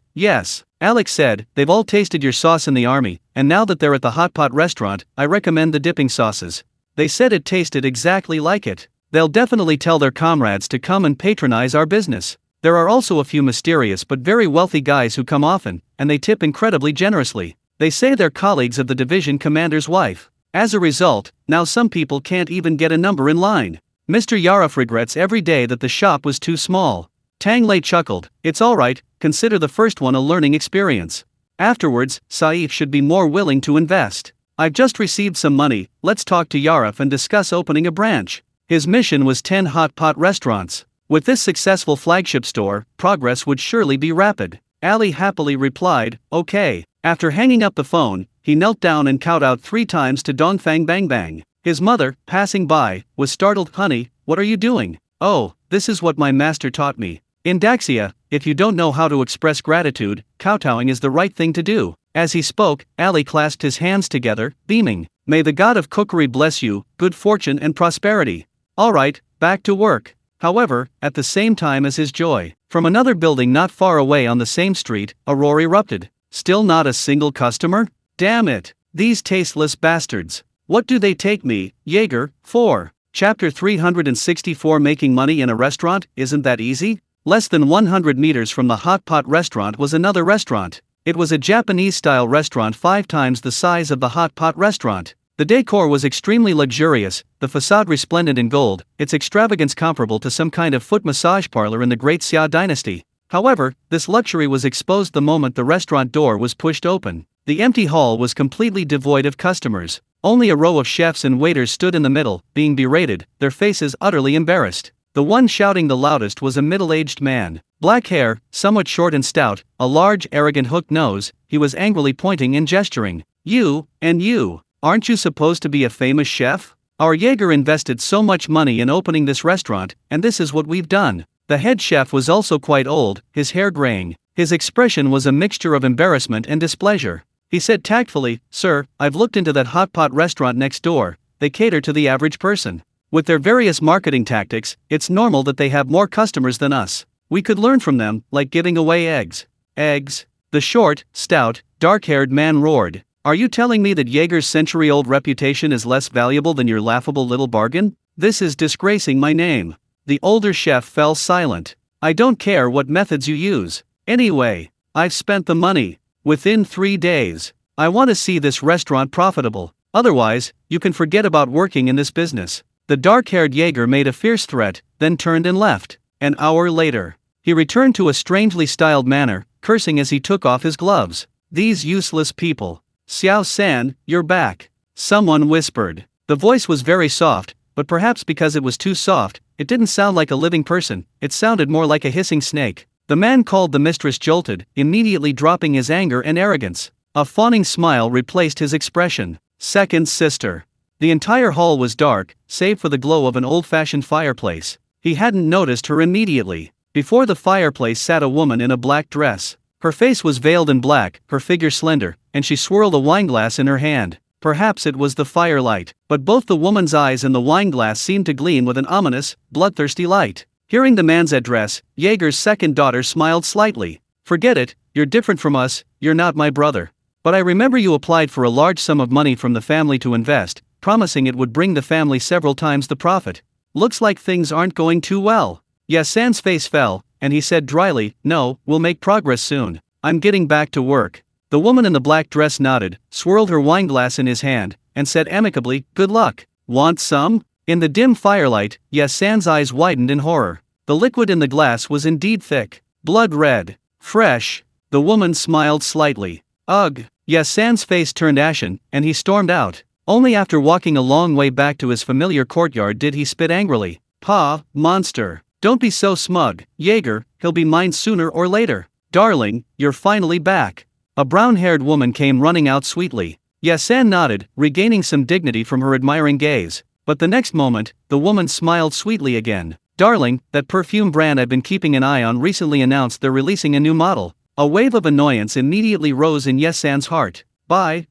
Alex said, they've all tasted your sauce in the army, and now that they're at the hot pot restaurant, I recommend the dipping sauces. They said it tasted exactly like it. They'll definitely tell their comrades to come and patronize our business. There are also a few mysterious but very wealthy guys who come often, and they tip incredibly generously. They say they're colleagues of the division commander's wife. As a result, now some people can't even get a number in line. Mr. Yarov regrets every day that the shop was too small. Tang Lei chuckled. It's alright, consider the first one a learning experience. Afterwards, Saif should be more willing to invest. I've just received some money, let's talk to Yarov and discuss opening a branch. His mission was 10 hot pot restaurants. With this successful flagship store, progress would surely be rapid. Ali happily replied, okay. After hanging up the phone, he knelt down and kowed out 3 times to Dongfang Bang Bang. His mother, passing by, was startled. Honey, what are you doing? Oh, this is what my master taught me. In Daxia, if you don't know how to express gratitude, kowtowing is the right thing to do. As he spoke, Ali clasped his hands together, beaming. May the god of cookery bless you, good fortune and prosperity. Alright, back to work. However, at the same time as his joy, from another building not far away on the same street, a roar erupted. Still not a single customer? Damn it! These tasteless bastards. What do they take me, Jaeger, for? Chapter 364 Making money in a restaurant, isn't that easy? Less than 100 meters from the hot pot restaurant was another restaurant. It was a Japanese-style restaurant 5 times the size of the hot pot restaurant. The decor was extremely luxurious, the facade resplendent in gold, its extravagance comparable to some kind of foot massage parlor in the Great Xia dynasty. However, this luxury was exposed the moment the restaurant door was pushed open. The empty hall was completely devoid of customers. Only a row of chefs and waiters stood in the middle, being berated, their faces utterly embarrassed. The one shouting the loudest was a middle-aged man. Black hair, somewhat short and stout, a large, arrogant hooked nose, he was angrily pointing and gesturing. You, and you, aren't you supposed to be a famous chef? Our Jaeger invested so much money in opening this restaurant, and this is what we've done. The head chef was also quite old, his hair graying. His expression was a mixture of embarrassment and displeasure. He said tactfully, Sir, I've looked into that hot pot restaurant next door. They cater to the average person. With their various marketing tactics, it's normal that they have more customers than us. We could learn from them, like giving away eggs. Eggs? The short, stout, dark-haired man roared. Are you telling me that Jaeger's century-old reputation is less valuable than your laughable little bargain? This is disgracing my name. The older chef fell silent. I don't care what methods you use. Anyway, I've spent the money. Within 3 days. I want to see this restaurant profitable. Otherwise, you can forget about working in this business. The dark-haired Jaeger made a fierce threat, then turned and left. An hour later, he returned to a strangely styled manner, cursing as he took off his gloves. These useless people. Xiao-san, you're back. Someone whispered. The voice was very soft, but perhaps because it was too soft, it didn't sound like a living person, it sounded more like a hissing snake. The man called the mistress jolted, immediately dropping his anger and arrogance. A fawning smile replaced his expression. Second sister. The entire hall was dark, save for the glow of an old-fashioned fireplace. He hadn't noticed her immediately. Before the fireplace sat a woman in a black dress. Her face was veiled in black, her figure slender, and she swirled a wineglass in her hand. Perhaps it was the firelight, but both the woman's eyes and the wineglass seemed to gleam with an ominous, bloodthirsty light. Hearing the man's address, Jaeger's second daughter smiled slightly. Forget it, you're different from us, you're not my brother. But I remember you applied for a large sum of money from the family to invest, promising it would bring the family several times the profit. Looks like things aren't going too well. Yasan's face fell, and he said dryly, No, we'll make progress soon. I'm getting back to work. The woman in the black dress nodded, swirled her wineglass in his hand, and said amicably, Good luck. Want some? In the dim firelight, Yasan's eyes widened in horror. The liquid in the glass was indeed thick. Blood red. Fresh. The woman smiled slightly. Ugh. Yasan's face turned ashen, and he stormed out. Only after walking a long way back to his familiar courtyard did he spit angrily. Pa, monster. Don't be so smug, Jaeger, he'll be mine sooner or later. Darling, you're finally back. A brown-haired woman came running out sweetly. Yasan nodded, regaining some dignity from her admiring gaze. But the next moment, the woman smiled sweetly again. Darling, that perfume brand I've been keeping an eye on recently announced they're releasing a new model. A wave of annoyance immediately rose in Yasan's heart. Buy.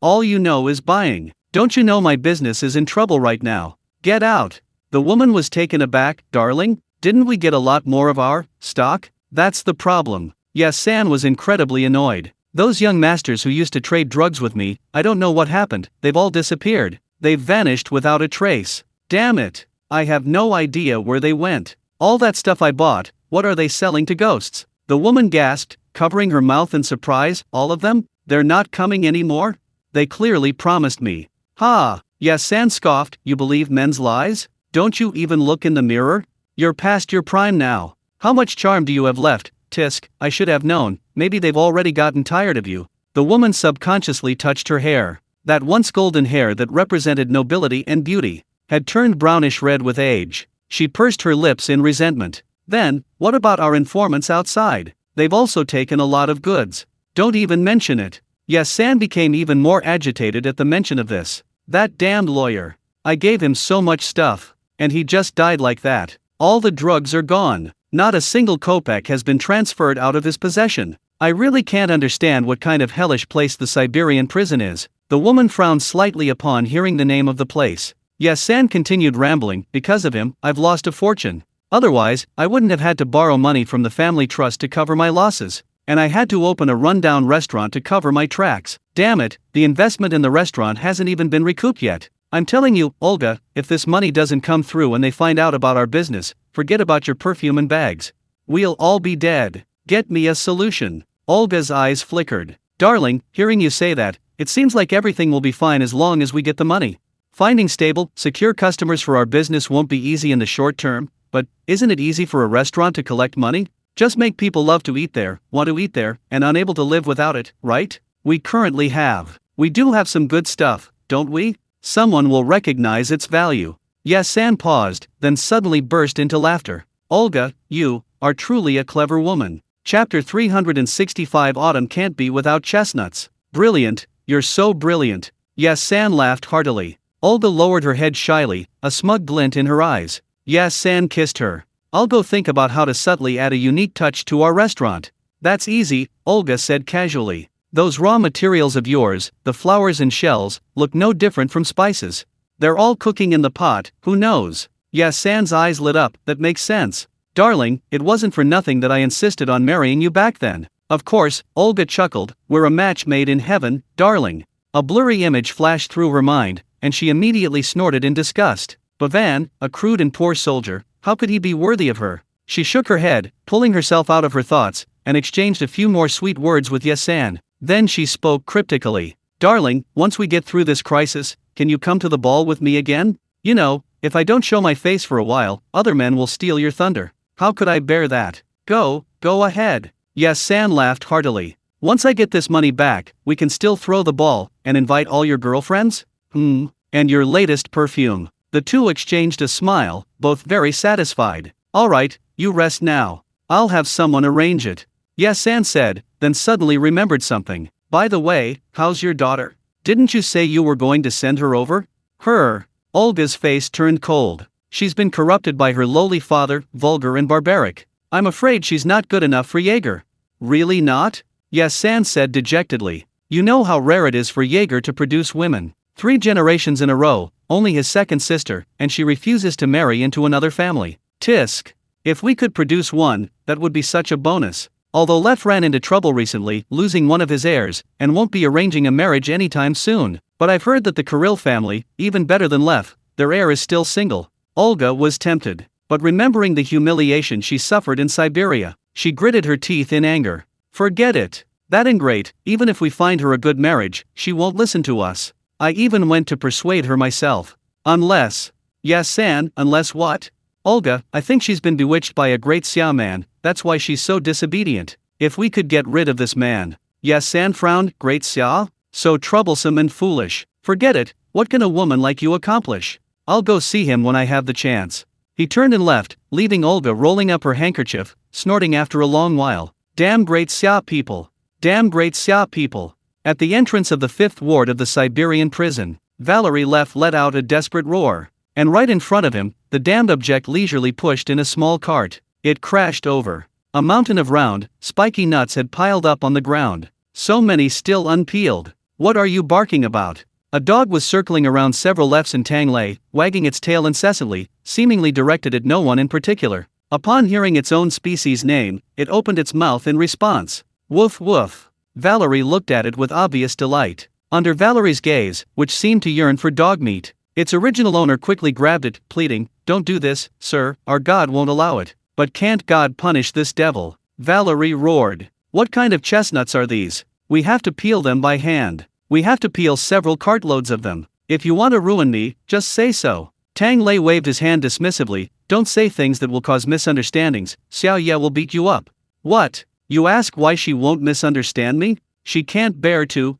All you know is buying. Don't you know my business is in trouble right now? Get out. The woman was taken aback. Darling, didn't we get a lot more of our stock? That's the problem. Yasan was incredibly annoyed. Those young masters who used to trade drugs with me, I don't know what happened, they've all disappeared. They've vanished without a trace. Damn it. I have no idea where they went. All that stuff I bought, what are they selling to ghosts? The woman gasped, covering her mouth in surprise. All of them? They're not coming anymore? They clearly promised me. Ha! Yasan scoffed, you believe men's lies? Don't you even look in the mirror? You're past your prime now. How much charm do you have left? Tisk, I should have known, maybe they've already gotten tired of you. The woman subconsciously touched her hair. That once golden hair that represented nobility and beauty had turned brownish red with age. She pursed her lips in resentment. Then, what about our informants outside? They've also taken a lot of goods. Don't even mention it. Yasan became even more agitated at the mention of this. That damned lawyer. I gave him so much stuff. And he just died like that. All the drugs are gone. Not a single kopeck has been transferred out of his possession. I really can't understand what kind of hellish place the Siberian prison is. The woman frowned slightly upon hearing the name of the place. Yes, San continued rambling, because of him, I've lost a fortune. Otherwise, I wouldn't have had to borrow money from the family trust to cover my losses. And I had to open a rundown restaurant to cover my tracks. Damn it, the investment in the restaurant hasn't even been recouped yet. I'm telling you, Olga, if this money doesn't come through and they find out about our business, forget about your perfume and bags. We'll all be dead. Get me a solution. Olga's eyes flickered. Darling, hearing you say that, it seems like everything will be fine as long as we get the money. Finding stable, secure customers for our business won't be easy in the short term, but isn't it easy for a restaurant to collect money? Just make people love to eat there, want to eat there, and unable to live without it, right? We currently have. We do have some good stuff, don't we? Someone will recognize its value. Yes, San paused, then suddenly burst into laughter. Olga, you are truly a clever woman. Chapter 365 Autumn can't be without chestnuts. Brilliant, you're so brilliant. Yes, San laughed heartily. Olga lowered her head shyly, a smug glint in her eyes. Yes, San kissed her. I'll go think about how to subtly add a unique touch to our restaurant. That's easy, Olga said casually. Those raw materials of yours, the flowers and shells, look no different from spices. They're all cooking in the pot, who knows? Yes, San's eyes lit up, that makes sense. Darling, it wasn't for nothing that I insisted on marrying you back then. Of course, Olga chuckled, we're a match made in heaven, darling. A blurry image flashed through her mind, and she immediately snorted in disgust. Bavan, a crude and poor soldier, how could he be worthy of her? She shook her head, pulling herself out of her thoughts, and exchanged a few more sweet words with Yesan. Then she spoke cryptically. Darling, once we get through this crisis, can you come to the ball with me again? You know, if I don't show my face for a while, other men will steal your thunder. How could I bear that? Go ahead. Yes, San laughed heartily. Once I get this money back, we can still throw the ball, and invite all your girlfriends? And your latest perfume. The two exchanged a smile, both very satisfied. Alright, you rest now. I'll have someone arrange it. Yes, San said, then suddenly remembered something. By the way, how's your daughter? Didn't you say you were going to send her over? Her. Olga's face turned cold. She's been corrupted by her lowly father, vulgar and barbaric. I'm afraid she's not good enough for Jaeger. Really not? Yes, San said dejectedly. You know how rare it is for Jaeger to produce women. 3 generations in a row, only his second sister, and she refuses to marry into another family. Tisk. If we could produce one, that would be such a bonus. Although Lef ran into trouble recently, losing one of his heirs, and won't be arranging a marriage anytime soon. But I've heard that the Kirill family, even better than Lef, their heir is still single. Olga was tempted. But remembering the humiliation she suffered in Siberia, she gritted her teeth in anger. Forget it. That ingrate, even if we find her a good marriage, she won't listen to us. I even went to persuade her myself. Unless. Yes, San, unless what? Olga, I think she's been bewitched by a great Xia man, that's why she's so disobedient. If we could get rid of this man. Yes, San frowned, great Xia? So troublesome and foolish. Forget it, what can a woman like you accomplish? I'll go see him when I have the chance. He turned and left, leaving Olga rolling up her handkerchief, snorting after a long while. Damn great Xia people. Damn great Xia people. At the entrance of the 5th ward of the Siberian prison, Valerie let out a desperate roar. And right in front of him, the damned object leisurely pushed in a small cart. It crashed over. A mountain of round, spiky nuts had piled up on the ground. So many still unpeeled. What are you barking about? A dog was circling around several lefts in Tang Lei, wagging its tail incessantly, seemingly directed at no one in particular. Upon hearing its own species' name, it opened its mouth in response. Woof woof. Valerie looked at it with obvious delight. Under Valerie's gaze, which seemed to yearn for dog meat, its original owner quickly grabbed it, pleading, "Don't do this, sir, our God won't allow it." But can't God punish this devil? Valerie roared. What kind of chestnuts are these? We have to peel them by hand. We have to peel several cartloads of them. If you want to ruin me, just say so. Tang Lei waved his hand dismissively. Don't say things that will cause misunderstandings. Xiao Ye will beat you up. What? You ask why she won't misunderstand me? She can't bear to.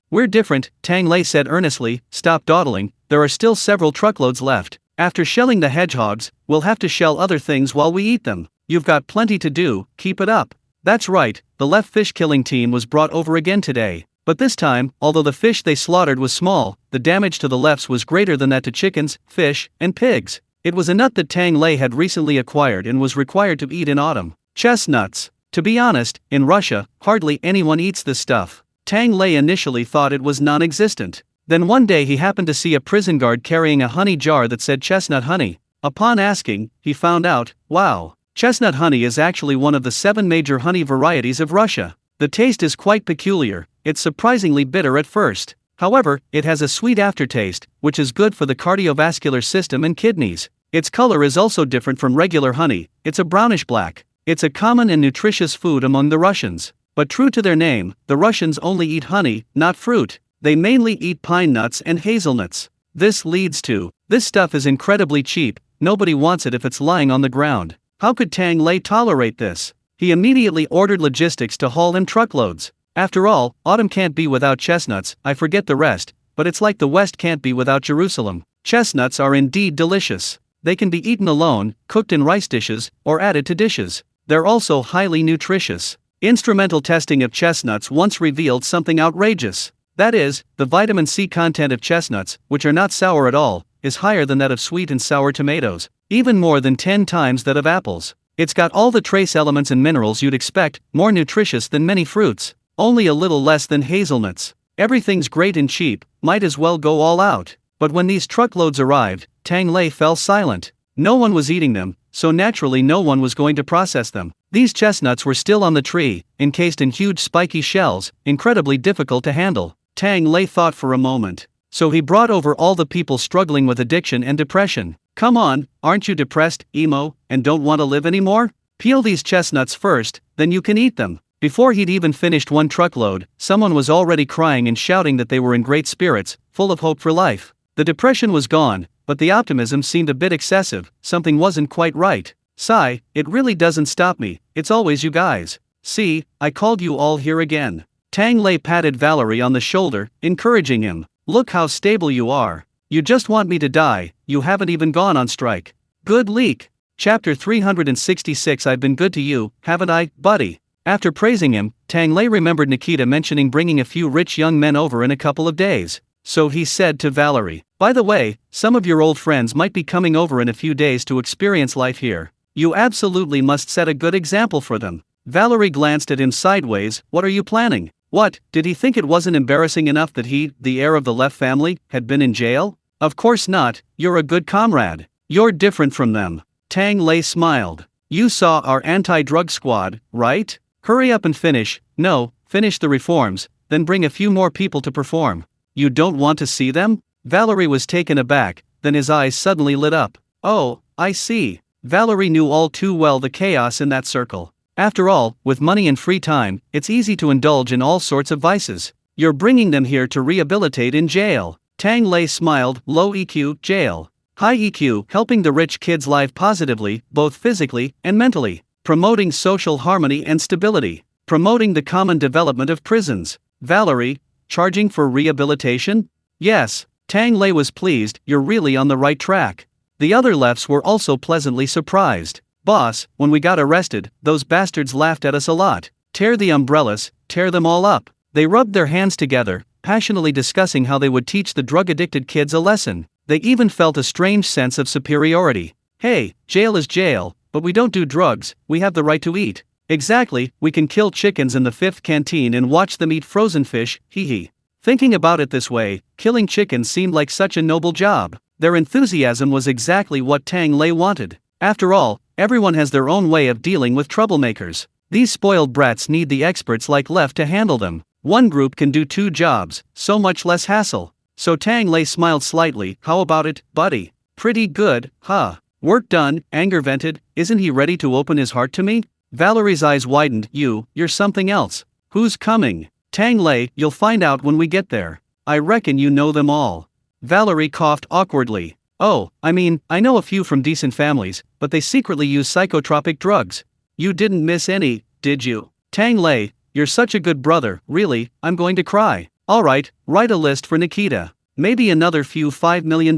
We're different, Tang Lei said earnestly. Stop dawdling, there are still several truckloads left. After shelling the hedgehogs, we'll have to shell other things while we eat them. You've got plenty to do, keep it up. That's right, the left fish killing team was brought over again today. But this time, although the fish they slaughtered was small, the damage to the lefts was greater than that to chickens, fish, and pigs. It was a nut that Tang Lei had recently acquired and was required to eat in autumn. Chestnuts. To be honest, in Russia, hardly anyone eats this stuff. Tang Lei initially thought it was non-existent. Then one day he happened to see a prison guard carrying a honey jar that said chestnut honey. Upon asking, he found out, wow, chestnut honey is actually one of the 7 major honey varieties of Russia. The taste is quite peculiar, it's surprisingly bitter at first. However, it has a sweet aftertaste, which is good for the cardiovascular system and kidneys. Its color is also different from regular honey, it's a brownish black. It's a common and nutritious food among the Russians. But true to their name, the Russians only eat honey, not fruit. They mainly eat pine nuts and hazelnuts. This leads to, this stuff is incredibly cheap, nobody wants it if it's lying on the ground. How could Tang Lei tolerate this? He immediately ordered logistics to haul him truckloads. After all, autumn can't be without chestnuts, I forget the rest, but it's like the West can't be without Jerusalem. Chestnuts are indeed delicious. They can be eaten alone, cooked in rice dishes, or added to dishes. They're also highly nutritious. Instrumental testing of chestnuts once revealed something outrageous. That is, the vitamin C content of chestnuts, which are not sour at all, is higher than that of sweet and sour tomatoes, even more than 10 times that of apples. It's got all the trace elements and minerals you'd expect, more nutritious than many fruits. Only a little less than hazelnuts. Everything's great and cheap, might as well go all out. But when these truckloads arrived, Tang Lei fell silent. No one was eating them, so naturally no one was going to process them. These chestnuts were still on the tree, encased in huge spiky shells, incredibly difficult to handle. Tang Lei thought for a moment. So he brought over all the people struggling with addiction and depression. Come on, aren't you depressed, emo, and don't want to live anymore? Peel these chestnuts first, then you can eat them. Before he'd even finished one truckload, someone was already crying and shouting that they were in great spirits, full of hope for life. The depression was gone, but the optimism seemed a bit excessive, something wasn't quite right. Sigh, it really doesn't stop me, it's always you guys. See, I called you all here again. Tang Lei patted Valerie on the shoulder, encouraging him. Look how stable you are. You just want me to die, you haven't even gone on strike. Good leak. Chapter 366. I've been good to you, haven't I, buddy? After praising him, Tang Lei remembered Nikita mentioning bringing a few rich young men over in a couple of days. So he said to Valerie, by the way, some of your old friends might be coming over in a few days to experience life here. You absolutely must set a good example for them. Valerie glanced at him sideways. What are you planning? What, did he think it wasn't embarrassing enough that he, the heir of the Leff family, had been in jail? Of course not, you're a good comrade. You're different from them. Tang Lei smiled. You saw our anti-drug squad, right? Hurry up and finish the reforms, then bring a few more people to perform. You don't want to see them? Valerie was taken aback, then his eyes suddenly lit up. Oh, I see. Valerie knew all too well the chaos in that circle. After all, with money and free time, it's easy to indulge in all sorts of vices. You're bringing them here to rehabilitate in jail. Tang Lei smiled. Low EQ, jail. High EQ, helping the rich kids' life positively, both physically and mentally. Promoting social harmony and stability. Promoting the common development of prisons. Valerie, charging for rehabilitation? Yes. Tang Lei was pleased. You're really on the right track. The other Leffs were also pleasantly surprised. Boss, when we got arrested, those bastards laughed at us a lot. Tear the umbrellas, tear them all up. They rubbed their hands together, passionately discussing how they would teach the drug-addicted kids a lesson. They even felt a strange sense of superiority. Hey, jail is jail. But we don't do drugs, we have the right to eat. Exactly, we can kill chickens in the 5th canteen and watch them eat frozen fish, hee hee. Thinking about it this way, killing chickens seemed like such a noble job. Their enthusiasm was exactly what Tang Lei wanted. After all, everyone has their own way of dealing with troublemakers. These spoiled brats need the experts like Leff to handle them. One group can do 2 jobs, so much less hassle. So Tang Lei smiled slightly. How about it, buddy? Pretty good, huh? Work done, anger vented. Isn't he ready to open his heart to me? Valerie's eyes widened. You're something else. Who's coming? Tang Lei, you'll find out when we get there. I reckon you know them all. Valerie coughed awkwardly. Oh, I know a few from decent families, but they secretly use psychotropic drugs. You didn't miss any, did you? Tang Lei, you're such a good brother, really, I'm going to cry. Alright, write a list for Nikita. Maybe another few $5 million.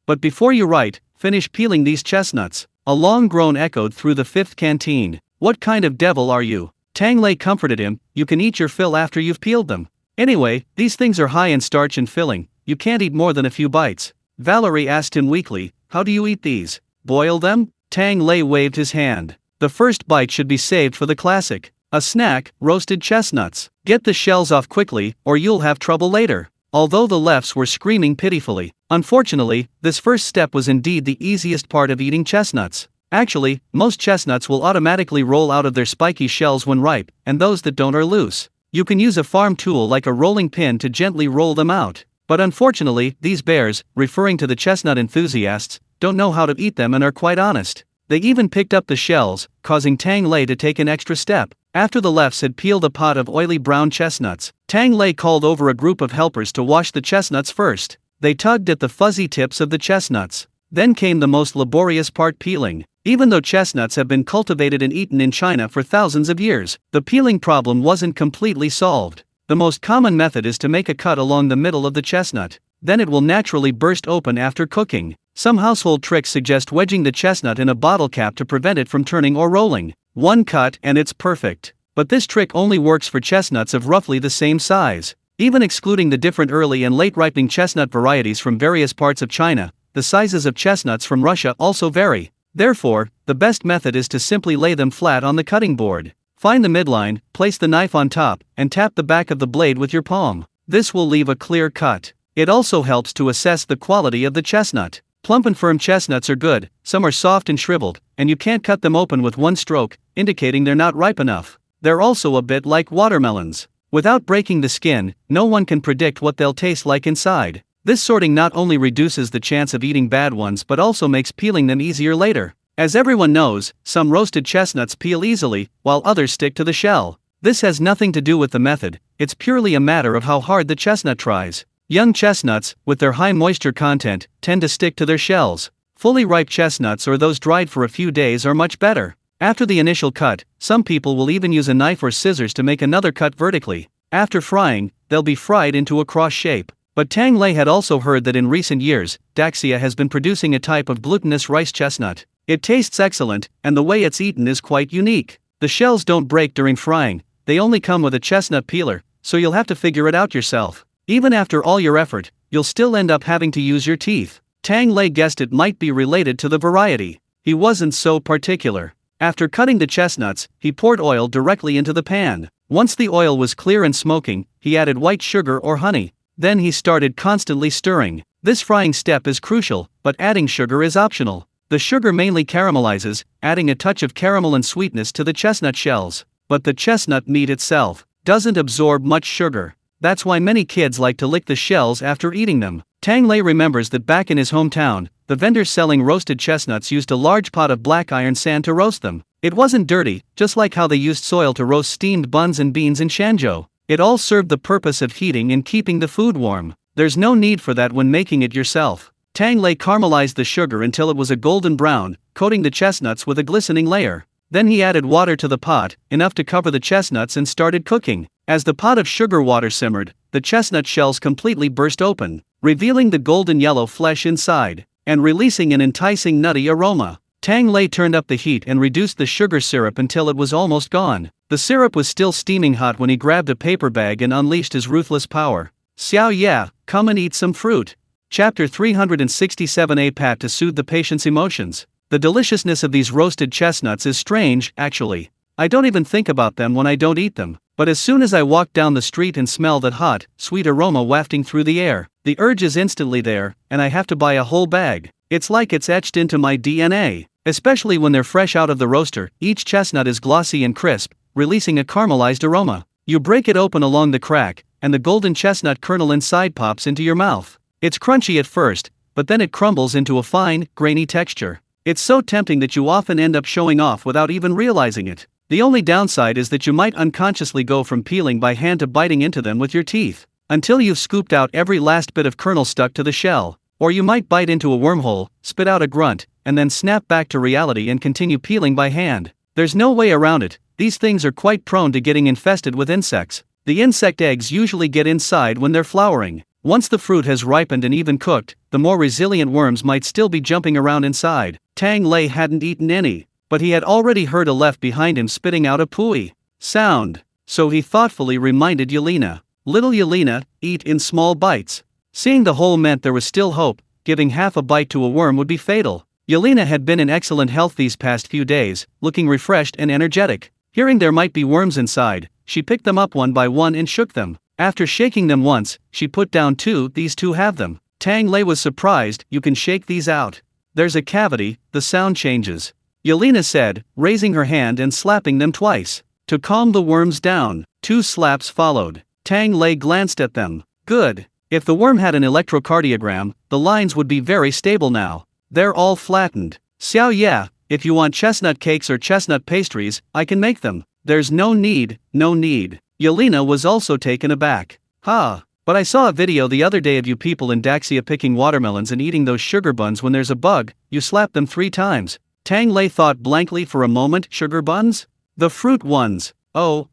But before you write, finish peeling these chestnuts. A long groan echoed through the 5th canteen. What kind of devil are you? Tang Lei comforted him. You can eat your fill after you've peeled them. Anyway, these things are high in starch and filling, you can't eat more than a few bites. Valerie asked him weakly, How do you eat these? Boil them? Tang Lei waved his hand. The first bite should be saved for the classic. A snack, roasted chestnuts. Get the shells off quickly, or you'll have trouble later. Although the lefts were screaming pitifully, unfortunately, this first step was indeed the easiest part of eating chestnuts. Actually, most chestnuts will automatically roll out of their spiky shells when ripe, and those that don't are loose. You can use a farm tool like a rolling pin to gently roll them out. But unfortunately, these bears, referring to the chestnut enthusiasts, don't know how to eat them and are quite honest. They even picked up the shells, causing Tang Lei to take an extra step. After the lefts had peeled a pot of oily brown chestnuts, Tang Lei called over a group of helpers to wash the chestnuts first. They tugged at the fuzzy tips of the chestnuts. Then came the most laborious part, peeling. Even though chestnuts have been cultivated and eaten in China for thousands of years, the peeling problem wasn't completely solved. The most common method is to make a cut along the middle of the chestnut. Then it will naturally burst open after cooking. Some household tricks suggest wedging the chestnut in a bottle cap to prevent it from turning or rolling. One cut and it's perfect. But this trick only works for chestnuts of roughly the same size. Even excluding the different early and late ripening chestnut varieties from various parts of China, the sizes of chestnuts from Russia also vary. Therefore, the best method is to simply lay them flat on the cutting board. Find the midline, place the knife on top, and tap the back of the blade with your palm. This will leave a clear cut. It also helps to assess the quality of the chestnut. Plump and firm chestnuts are good, some are soft and shriveled, and you can't cut them open with one stroke, indicating they're not ripe enough. They're also a bit like watermelons. Without breaking the skin, no one can predict what they'll taste like inside. This sorting not only reduces the chance of eating bad ones but also makes peeling them easier later. As everyone knows, some roasted chestnuts peel easily, while others stick to the shell. This has nothing to do with the method, it's purely a matter of how hard the chestnut tries. Young chestnuts, with their high moisture content, tend to stick to their shells. Fully ripe chestnuts or those dried for a few days are much better. After the initial cut, some people will even use a knife or scissors to make another cut vertically. After frying, they'll be fried into a cross shape. But Tang Lei had also heard that in recent years, Daxia has been producing a type of glutinous rice chestnut. It tastes excellent, and the way it's eaten is quite unique. The shells don't break during frying, they only come with a chestnut peeler, so you'll have to figure it out yourself. Even after all your effort, you'll still end up having to use your teeth. Tang Lei guessed it might be related to the variety. He wasn't so particular. After cutting the chestnuts, he poured oil directly into the pan. Once the oil was clear and smoking, he added white sugar or honey. Then he started constantly stirring. This frying step is crucial, but adding sugar is optional. The sugar mainly caramelizes, adding a touch of caramel and sweetness to the chestnut shells. But the chestnut meat itself doesn't absorb much sugar. That's why many kids like to lick the shells after eating them. Tang Lei remembers that back in his hometown, the vendors selling roasted chestnuts used a large pot of black iron sand to roast them. It wasn't dirty, just like how they used soil to roast steamed buns and beans in Shanzhou. It all served the purpose of heating and keeping the food warm. There's no need for that when making it yourself. Tang Lei caramelized the sugar until it was a golden brown, coating the chestnuts with a glistening layer. Then he added water to the pot, enough to cover the chestnuts, and started cooking. As the pot of sugar water simmered, the chestnut shells completely burst open, revealing the golden yellow flesh inside, and releasing an enticing nutty aroma. Tang Lei turned up the heat and reduced the sugar syrup until it was almost gone. The syrup was still steaming hot when he grabbed a paper bag and unleashed his ruthless power. Xiao yeah, come and eat some fruit. Chapter 367. A pat to soothe the patient's emotions. The deliciousness of these roasted chestnuts is strange, actually. I don't even think about them when I don't eat them. But as soon as I walk down the street and smell that hot, sweet aroma wafting through the air, the urge is instantly there, and I have to buy a whole bag. It's like it's etched into my DNA. Especially when they're fresh out of the roaster, each chestnut is glossy and crisp, releasing a caramelized aroma. You break it open along the crack, and the golden chestnut kernel inside pops into your mouth. It's crunchy at first, but then it crumbles into a fine, grainy texture. It's so tempting that you often end up showing off without even realizing it. The only downside is that you might unconsciously go from peeling by hand to biting into them with your teeth, until you've scooped out every last bit of kernel stuck to the shell. Or you might bite into a wormhole, spit out a grunt, and then snap back to reality and continue peeling by hand. There's no way around it. These things are quite prone to getting infested with insects. The insect eggs usually get inside when they're flowering. Once the fruit has ripened and even cooked, the more resilient worms might still be jumping around inside. Tang Lei hadn't eaten any, but he had already heard a left behind him spitting out a pooey sound. So he thoughtfully reminded Yelena. Little Yelena, eat in small bites. Seeing the hole meant there was still hope, giving half a bite to a worm would be fatal. Yelena had been in excellent health these past few days, looking refreshed and energetic. Hearing there might be worms inside, she picked them up one by one and shook them. After shaking them once, she put down two. These two have them. Tang Lei was surprised. You can shake these out. There's a cavity, the sound changes. Yelena said, raising her hand and slapping them twice. To calm the worms down. 2 slaps followed. Tang Lei glanced at them. Good. If the worm had an electrocardiogram, the lines would be very stable now. They're all flattened. Xiao yeah, if you want chestnut cakes or chestnut pastries, I can make them. There's no need. Yelena was also taken aback. But I saw a video the other day of you people in Daxia picking watermelons and eating those sugar buns when there's a bug, you slap them 3 times. Tang Lei thought blankly for a moment. Sugar buns? The fruit ones. Oh,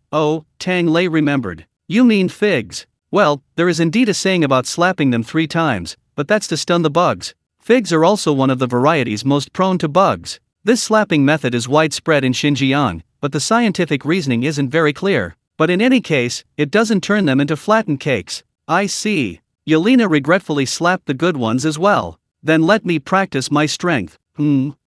Tang Lei remembered. You mean figs. Well, there is indeed a saying about slapping them 3 times, but that's to stun the bugs. Figs are also one of the varieties most prone to bugs. This slapping method is widespread in Xinjiang, but the scientific reasoning isn't very clear. But in any case, it doesn't turn them into flattened cakes. I see. Yelena regretfully slapped the good ones as well. Then let me practice my strength.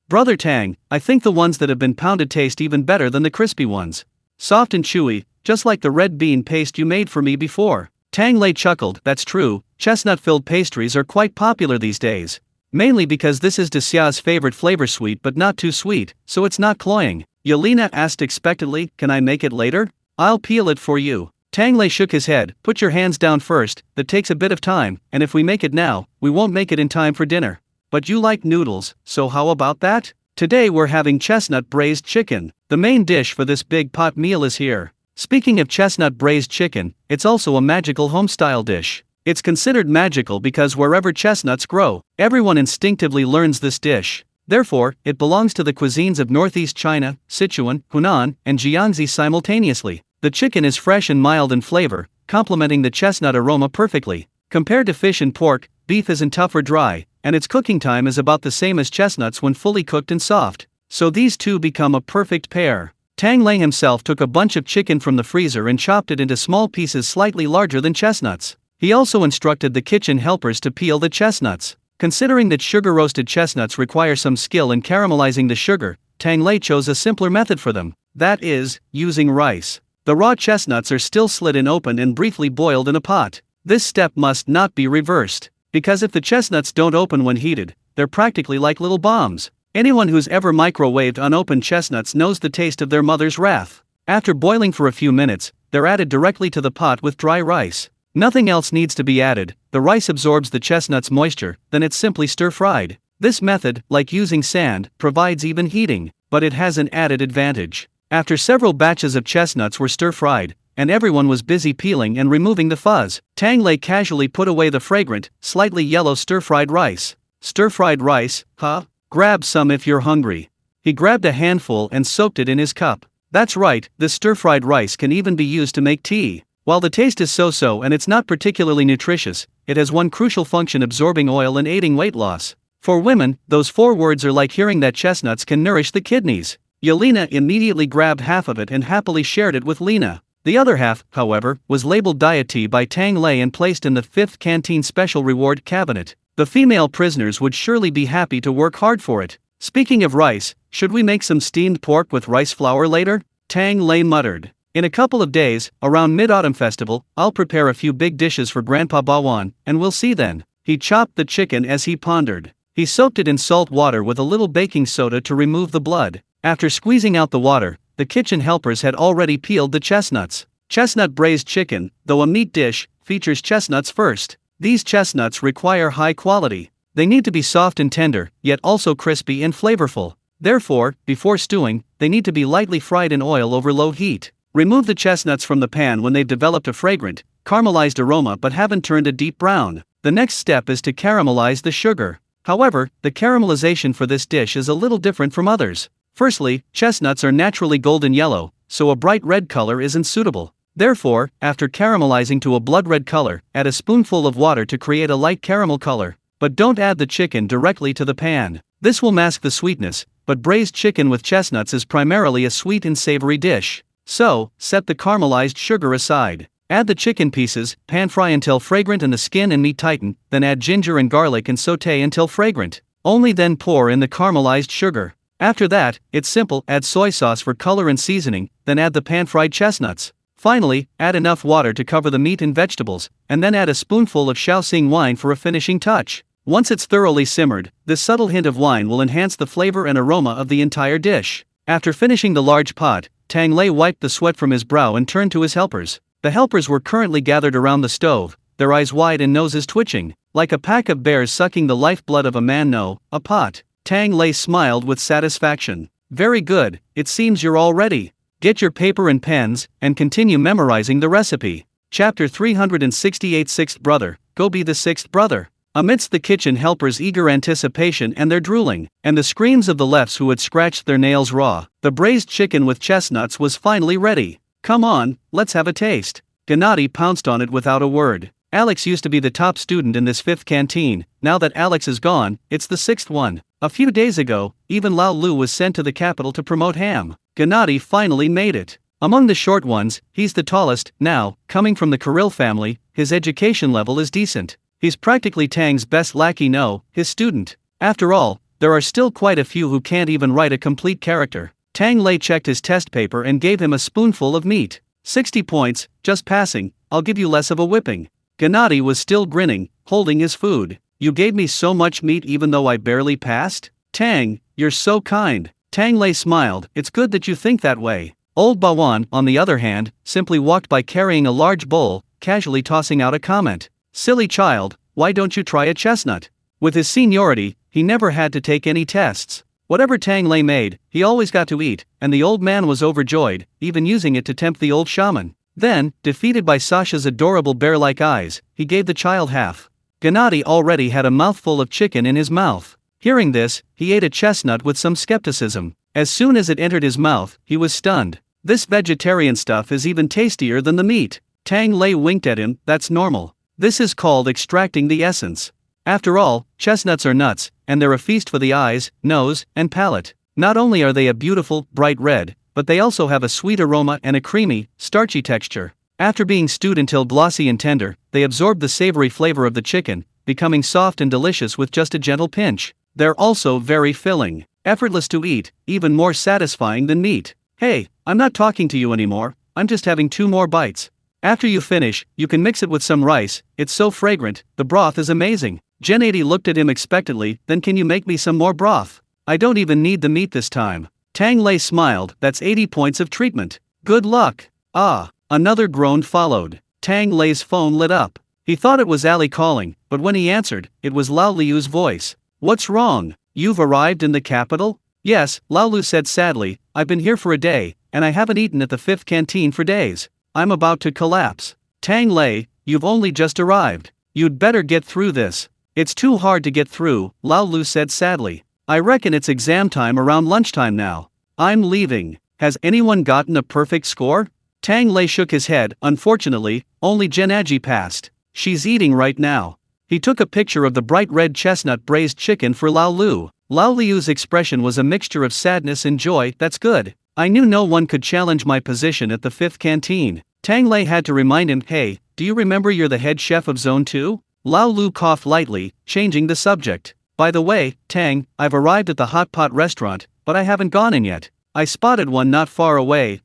Brother Tang, I think the ones that have been pounded taste even better than the crispy ones. Soft and chewy, just like the red bean paste you made for me before. Tang Lei chuckled. That's true, chestnut-filled pastries are quite popular these days. Mainly because this is Xia's favorite flavor, sweet but not too sweet, so it's not cloying. Yelena asked expectantly, can I make it later? I'll peel it for you. Tang Lei shook his head. Put your hands down first, that takes a bit of time, and if we make it now, we won't make it in time for dinner. But you like noodles, so how about that? Today we're having chestnut braised chicken. The main dish for this big pot meal is here. Speaking of chestnut braised chicken, it's also a magical home-style dish. It's considered magical because wherever chestnuts grow, everyone instinctively learns this dish. Therefore, it belongs to the cuisines of Northeast China, Sichuan, Hunan, and Jiangxi simultaneously. The chicken is fresh and mild in flavor, complementing the chestnut aroma perfectly. Compared to fish and pork, beef isn't tough or dry, and its cooking time is about the same as chestnuts when fully cooked and soft. So these two become a perfect pair. Tang Lei himself took a bunch of chicken from the freezer and chopped it into small pieces slightly larger than chestnuts. He also instructed the kitchen helpers to peel the chestnuts. Considering that sugar-roasted chestnuts require some skill in caramelizing the sugar, Tang Lei chose a simpler method for them. That is, using rice. The raw chestnuts are still slit and opened and briefly boiled in a pot. This step must not be reversed, because if the chestnuts don't open when heated, they're practically like little bombs. Anyone who's ever microwaved unopened chestnuts knows the taste of their mother's wrath. After boiling for a few minutes, they're added directly to the pot with dry rice. Nothing else needs to be added, the rice absorbs the chestnut's moisture, then it's simply stir-fried. This method, like using sand, provides even heating, but it has an added advantage. After several batches of chestnuts were stir-fried, and everyone was busy peeling and removing the fuzz, Tang Lei casually put away the fragrant, slightly yellow stir-fried rice. Stir-fried rice, huh? Grab some if you're hungry. He grabbed a handful and soaked it in his cup. That's right, this stir-fried rice can even be used to make tea. While the taste is so-so and it's not particularly nutritious, it has one crucial function: absorbing oil and aiding weight loss. For women, those 4 words are like hearing that chestnuts can nourish the kidneys. Yelena immediately grabbed half of it and happily shared it with Lena. The other half, however, was labeled diet tea by Tang Lei and placed in the 5th canteen special reward cabinet. The female prisoners would surely be happy to work hard for it. Speaking of rice, should we make some steamed pork with rice flour later? Tang Lei muttered. In a couple of days, around Mid-Autumn Festival, I'll prepare a few big dishes for Grandpa Bawan, and we'll see then. He chopped the chicken as he pondered. He soaked it in salt water with a little baking soda to remove the blood. After squeezing out the water, the kitchen helpers had already peeled the chestnuts. Chestnut braised chicken, though a meat dish, features chestnuts first. These chestnuts require high quality. They need to be soft and tender, yet also crispy and flavorful. Therefore, before stewing, they need to be lightly fried in oil over low heat. Remove the chestnuts from the pan when they've developed a fragrant, caramelized aroma but haven't turned a deep brown. The next step is to caramelize the sugar. However, the caramelization for this dish is a little different from others. Firstly, chestnuts are naturally golden yellow, so a bright red color isn't suitable. Therefore, after caramelizing to a blood red color, add a spoonful of water to create a light caramel color. But don't add the chicken directly to the pan. This will mask the sweetness, but braised chicken with chestnuts is primarily a sweet and savory dish. So, set the caramelized sugar aside. Add the chicken pieces, pan fry until fragrant and the skin and meat tighten, then add ginger and garlic and sauté until fragrant. Only then pour in the caramelized sugar. After that, it's simple, add soy sauce for color and seasoning, then add the pan-fried chestnuts. Finally, add enough water to cover the meat and vegetables, and then add a spoonful of Shaoxing wine for a finishing touch. Once it's thoroughly simmered, this subtle hint of wine will enhance the flavor and aroma of the entire dish. After finishing the large pot, Tang Lei wiped the sweat from his brow and turned to his helpers. The helpers were currently gathered around the stove, their eyes wide and noses twitching, like a pack of bears sucking the lifeblood of a man. No, a pot. Tang Lei smiled with satisfaction. Very good, it seems you're all ready. Get your paper and pens, and continue memorizing the recipe. Chapter 368 Sixth Brother, Go Be the Sixth Brother. Amidst the kitchen helpers' eager anticipation and their drooling, and the screams of the lefts who had scratched their nails raw, the braised chicken with chestnuts was finally ready. Come on, let's have a taste. Gennady pounced on it without a word. Alex used to be the top student in this 5th canteen, now that Alex is gone, it's the 6th one. A few days ago, even Lao Lu was sent to the capital to promote ham. Gennady finally made it. Among the short ones, he's the tallest. Now, coming from the Kirill family, his education level is decent. He's practically Tang's best lackey, no, his student. After all, there are still quite a few who can't even write a complete character. Tang Lei checked his test paper and gave him a spoonful of meat. 60 points, just passing, I'll give you less of a whipping. Gennady was still grinning, holding his food. You gave me so much meat even though I barely passed? Tang, you're so kind. Tang Lei smiled, it's good that you think that way. Old Bawan, on the other hand, simply walked by carrying a large bowl, casually tossing out a comment. Silly child, why don't you try a chestnut? With his seniority, he never had to take any tests. Whatever Tang Lei made, he always got to eat, and the old man was overjoyed, even using it to tempt the old shaman. Then, defeated by Sasha's adorable bear-like eyes, he gave the child half. Gennady already had a mouthful of chicken in his mouth. Hearing this, he ate a chestnut with some skepticism. As soon as it entered his mouth, he was stunned. This vegetarian stuff is even tastier than the meat. Tang Lei winked at him, that's normal. This is called extracting the essence. After all, chestnuts are nuts, and they're a feast for the eyes, nose, and palate. Not only are they a beautiful, bright red, but they also have a sweet aroma and a creamy, starchy texture. After being stewed until glossy and tender, they absorb the savory flavor of the chicken, becoming soft and delicious with just a gentle pinch. They're also very filling, effortless to eat, even more satisfying than meat. Hey, I'm not talking to you anymore, I'm just having 2 more bites. After you finish, you can mix it with some rice, it's so fragrant, the broth is amazing. Gennady looked at him expectantly, then can you make me some more broth? I don't even need the meat this time. Tang Lei smiled, that's 80 points of treatment. Good luck. Ah, another groan followed. Tang Lei's phone lit up. He thought it was Ali calling, but when he answered, it was Lao Liu's voice. What's wrong? You've arrived in the capital? Yes, Lao Lu said sadly, I've been here for a day, and I haven't eaten at the 5th canteen for days. I'm about to collapse. Tang Lei, you've only just arrived. You'd better get through this. It's too hard to get through, Lao Lu said sadly. I reckon it's exam time around lunchtime now. I'm leaving. Has anyone gotten a perfect score? Tang Lei shook his head, unfortunately, only Gennady passed. She's eating right now. He took a picture of the bright red chestnut braised chicken for Lao Lu. Lao Liu's expression was a mixture of sadness and joy, that's good. I knew no one could challenge my position at the 5th canteen. Tang Lei had to remind him, hey, do you remember you're the head chef of Zone 2? Lao Lu coughed lightly, changing the subject. By the way, Tang, I've arrived at the hot pot restaurant, but I haven't gone in yet. I spotted one not far away.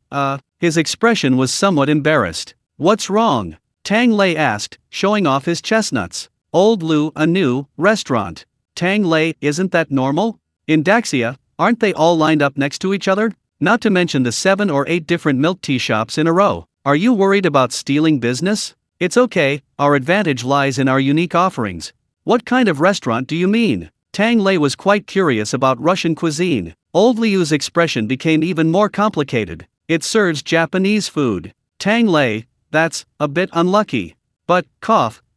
His expression was somewhat embarrassed. What's wrong? Tang Lei asked, showing off his chestnuts. Old Lu, a new restaurant. Tang Lei, isn't that normal? In Daxia, aren't they all lined up next to each other? Not to mention the 7 or 8 different milk tea shops in a row. Are you worried about stealing business? It's okay, our advantage lies in our unique offerings. What kind of restaurant do you mean? Tang Lei was quite curious about Russian cuisine. Old Liu's expression became even more complicated. It serves Japanese food. Tang Lei, that's a bit unlucky. But,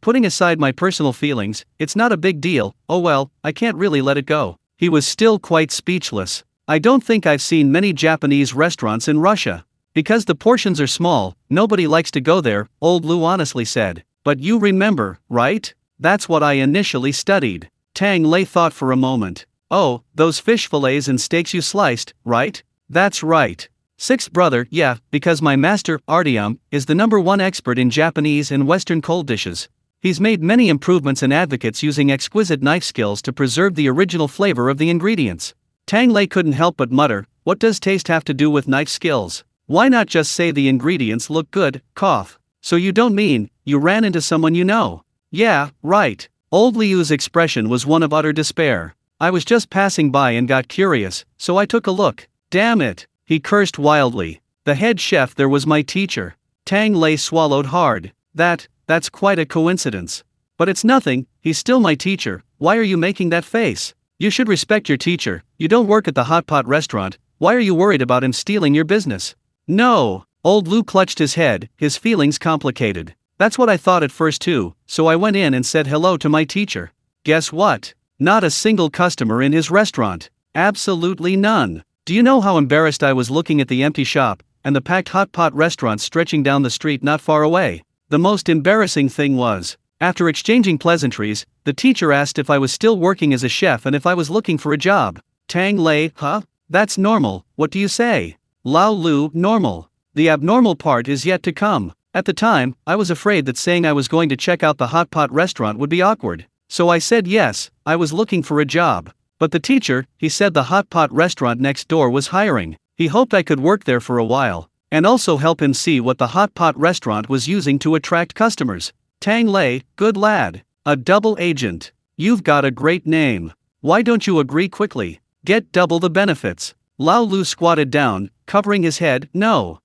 putting aside my personal feelings, it's not a big deal. Oh well, I can't really let it go. He was still quite speechless. I don't think I've seen many Japanese restaurants in Russia. Because the portions are small, nobody likes to go there, Old Lu honestly said. But you remember, right? That's what I initially studied. Tang Lei thought for a moment. Oh, those fish fillets and steaks you sliced, right? That's right. Sixth brother, yeah, because my master, Artyom, is the #1 expert in Japanese and Western cold dishes. He's made many improvements and advocates using exquisite knife skills to preserve the original flavor of the ingredients. Tang Lei couldn't help but mutter, what does taste have to do with knife skills? Why not just say the ingredients look good, cough. So you don't mean, you ran into someone you know? Yeah, right. Old Liu's expression was one of utter despair. I was just passing by and got curious, so I took a look. Damn it, he cursed wildly. The head chef there was my teacher. Tang Lei swallowed hard. That's quite a coincidence. But it's nothing, he's still my teacher. Why are you making that face? You should respect your teacher. You don't work at the hot pot restaurant. Why are you worried about him stealing your business? No. Old Liu clutched his head, his feelings complicated. That's what I thought at first too, so I went in and said hello to my teacher. Guess what? Not a single customer in his restaurant. Absolutely none. Do you know how embarrassed I was looking at the empty shop and the packed hot pot restaurant stretching down the street not far away? The most embarrassing thing was, after exchanging pleasantries, the teacher asked if I was still working as a chef and if I was looking for a job. Tang Lei, huh? That's normal, what do you say? Lao Lu, normal. The abnormal part is yet to come. At the time, I was afraid that saying I was going to check out the hot pot restaurant would be awkward. So I said yes, I was looking for a job. But the teacher, he said the hot pot restaurant next door was hiring. He hoped I could work there for a while, and also help him see what the hot pot restaurant was using to attract customers. Tang Lei, good lad. A double agent. You've got a great name. Why don't you agree quickly? Get double the benefits. Lao Lu squatted down, covering his head. No,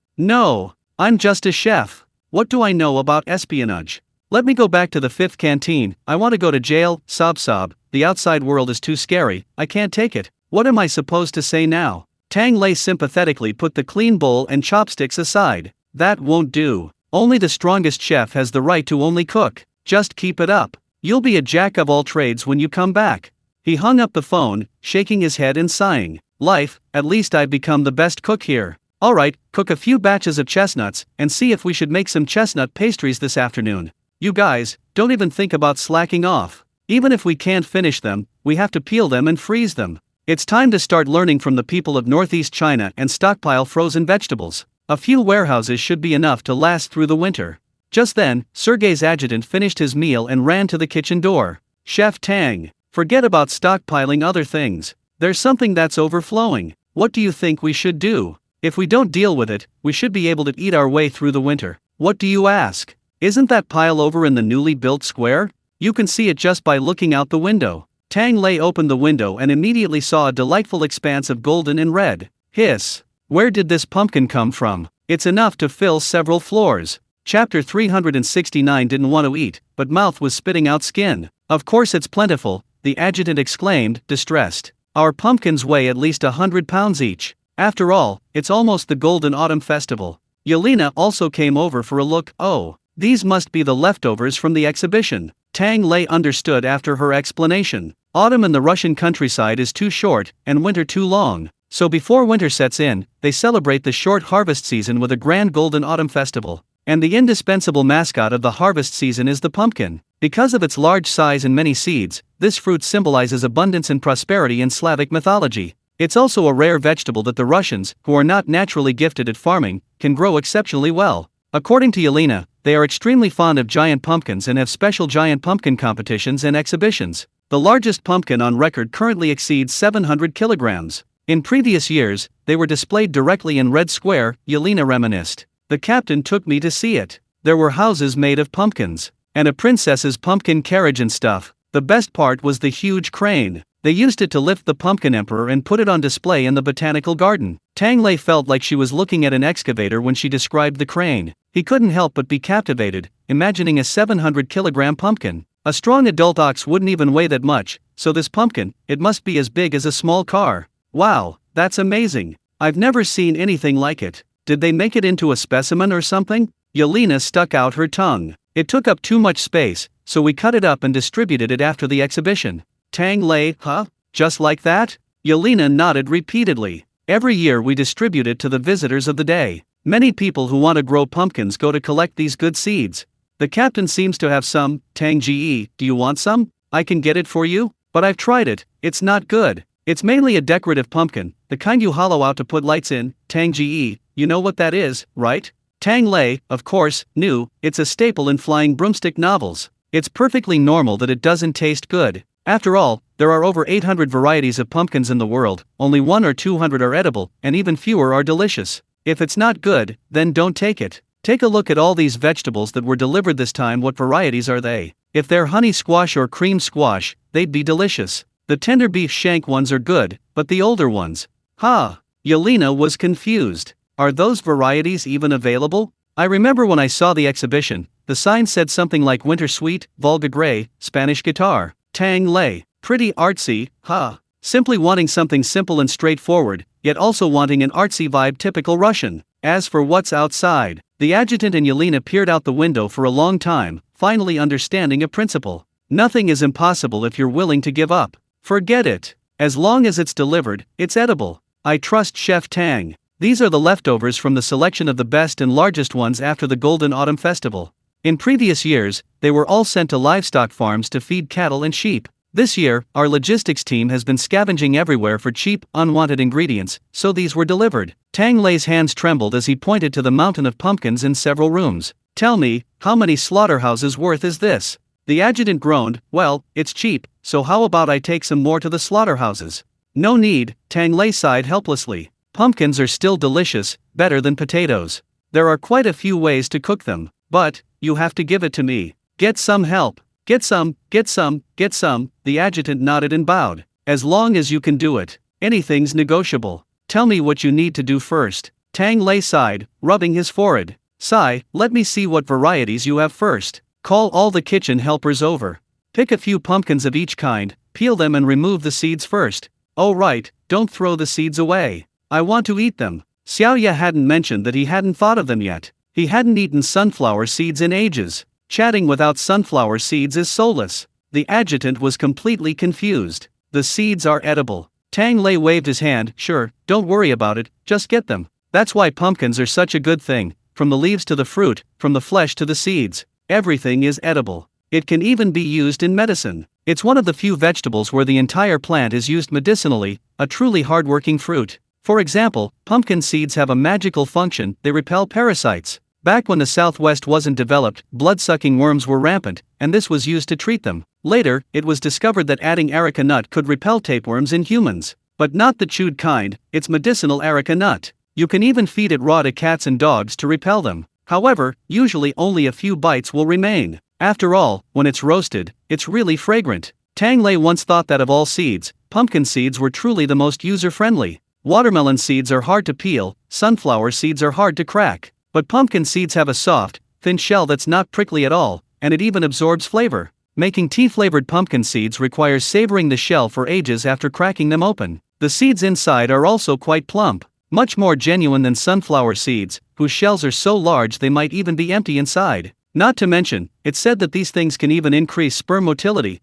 I'm just a chef. What do I know about espionage? Let me go back to the 5th canteen. I want to go to jail. Sob. The outside world is too scary. I can't take it. What am I supposed to say now? Tang Lei sympathetically put the clean bowl and chopsticks aside. That won't do. Only the strongest chef has the right to only cook. Just keep it up. You'll be a jack of all trades when you come back. He hung up the phone, shaking his head and sighing. Life, at least I've become the best cook here. Alright, cook a few batches of chestnuts and see if we should make some chestnut pastries this afternoon. You guys, don't even think about slacking off. Even if we can't finish them, we have to peel them and freeze them. It's time to start learning from the people of Northeast China and stockpile frozen vegetables. A few warehouses should be enough to last through the winter. Just then, Sergei's adjutant finished his meal and ran to the kitchen door. Chef Tang, forget about stockpiling other things. There's something that's overflowing. What do you think we should do? If we don't deal with it, we should be able to eat our way through the winter. What do you ask? Isn't that pile over in the newly built square? You can see it just by looking out the window. Tang Lei opened the window and immediately saw a delightful expanse of golden and red. Hiss! Where did this pumpkin come from? It's enough to fill several floors. Chapter 369 didn't want to eat, but mouth was spitting out skin. Of course it's plentiful, the adjutant exclaimed, distressed. Our pumpkins weigh at least 100 pounds each. After all, it's almost the Golden Autumn Festival. Yelena also came over for a look. Oh, these must be the leftovers from the exhibition. Tang Lei understood after her explanation. Autumn in the Russian countryside is too short, and winter too long. So before winter sets in, they celebrate the short harvest season with a grand Golden Autumn Festival. And the indispensable mascot of the harvest season is the pumpkin. Because of its large size and many seeds, this fruit symbolizes abundance and prosperity in Slavic mythology. It's also a rare vegetable that the Russians, who are not naturally gifted at farming, can grow exceptionally well. According to Yelena, they are extremely fond of giant pumpkins and have special giant pumpkin competitions and exhibitions. The largest pumpkin on record currently exceeds 700 kilograms. In previous years, they were displayed directly in Red Square, Yelena reminisced. The captain took me to see it. There were houses made of pumpkins, and a princess's pumpkin carriage and stuff. The best part was the huge crane. They used it to lift the pumpkin emperor and put it on display in the botanical garden. Tang Lei felt like she was looking at an excavator when she described the crane. He couldn't help but be captivated, imagining a 700-kilogram pumpkin. A strong adult ox wouldn't even weigh that much, so this pumpkin, it must be as big as a small car. Wow, that's amazing. I've never seen anything like it. Did they make it into a specimen or something? Yelena stuck out her tongue. It took up too much space, so we cut it up and distributed it after the exhibition. Tang Lei, huh? Just like that? Yelena nodded repeatedly. Every year we distribute it to the visitors of the day. Many people who want to grow pumpkins go to collect these good seeds. The captain seems to have some. Tang Ge, do you want some? I can get it for you? But I've tried it, it's not good. It's mainly a decorative pumpkin, the kind you hollow out to put lights in. Tang Ge, you know what that is, right? Tang Lei, of course, knew. It's a staple in flying broomstick novels. It's perfectly normal that it doesn't taste good. After all, there are over 800 varieties of pumpkins in the world, only 1 or 200 are edible, and even fewer are delicious. If it's not good, then don't take it. Take a look at all these vegetables that were delivered this time. What varieties are they? If they're honey squash or cream squash, they'd be delicious. The tender beef shank ones are good, but the older ones? Yelena was confused. Are those varieties even available? I remember when I saw the exhibition, the sign said something like winter sweet, Volga gray, Spanish guitar, Tang Lei. Pretty artsy, Simply wanting something simple and straightforward, yet also wanting an artsy vibe typical Russian. As for what's outside, the adjutant and Yelena peered out the window for a long time, finally understanding a principle. Nothing is impossible if you're willing to give up. Forget it. As long as it's delivered, it's edible. I trust Chef Tang. These are the leftovers from the selection of the best and largest ones after the Golden Autumn Festival. In previous years, they were all sent to livestock farms to feed cattle and sheep. This year, our logistics team has been scavenging everywhere for cheap, unwanted ingredients, so these were delivered. Tang Lei's hands trembled as he pointed to the mountain of pumpkins in several rooms. Tell me, how many slaughterhouses worth is this? The adjutant groaned. Well, it's cheap, so how about I take some more to the slaughterhouses? No need, Tang Lei sighed helplessly. Pumpkins are still delicious, better than potatoes. There are quite a few ways to cook them, but you have to give it to me. Get some help. Get some, the adjutant nodded and bowed. As long as you can do it, anything's negotiable. Tell me what you need to do first. Tang Lei sighed, rubbing his forehead. Let me see what varieties you have first. Call all the kitchen helpers over. Pick a few pumpkins of each kind, peel them and remove the seeds first. Oh right, don't throw the seeds away. I want to eat them. Xiaoya hadn't mentioned that he hadn't thought of them yet. He hadn't eaten sunflower seeds in ages. Chatting without sunflower seeds is soulless. The adjutant was completely confused. The seeds are edible. Tang Lei waved his hand. Sure, don't worry about it, just get them. That's why pumpkins are such a good thing. From the leaves to the fruit, from the flesh to the seeds, everything is edible. It can even be used in medicine. It's one of the few vegetables where the entire plant is used medicinally, a truly hardworking fruit. For example, pumpkin seeds have a magical function. They repel parasites. Back when the Southwest wasn't developed, blood-sucking worms were rampant, and this was used to treat them. Later, it was discovered that adding areca nut could repel tapeworms in humans. But not the chewed kind, it's medicinal areca nut. You can even feed it raw to cats and dogs to repel them. However, usually only a few bites will remain. After all, when it's roasted, it's really fragrant. Tang Lei once thought that of all seeds, pumpkin seeds were truly the most user-friendly. Watermelon seeds are hard to peel, sunflower seeds are hard to crack. But pumpkin seeds have a soft, thin shell that's not prickly at all, and it even absorbs flavor. Making tea-flavored pumpkin seeds requires savoring the shell for ages after cracking them open. The seeds inside are also quite plump, much more genuine than sunflower seeds, whose shells are so large they might even be empty inside. Not to mention, it's said that these things can even increase sperm motility.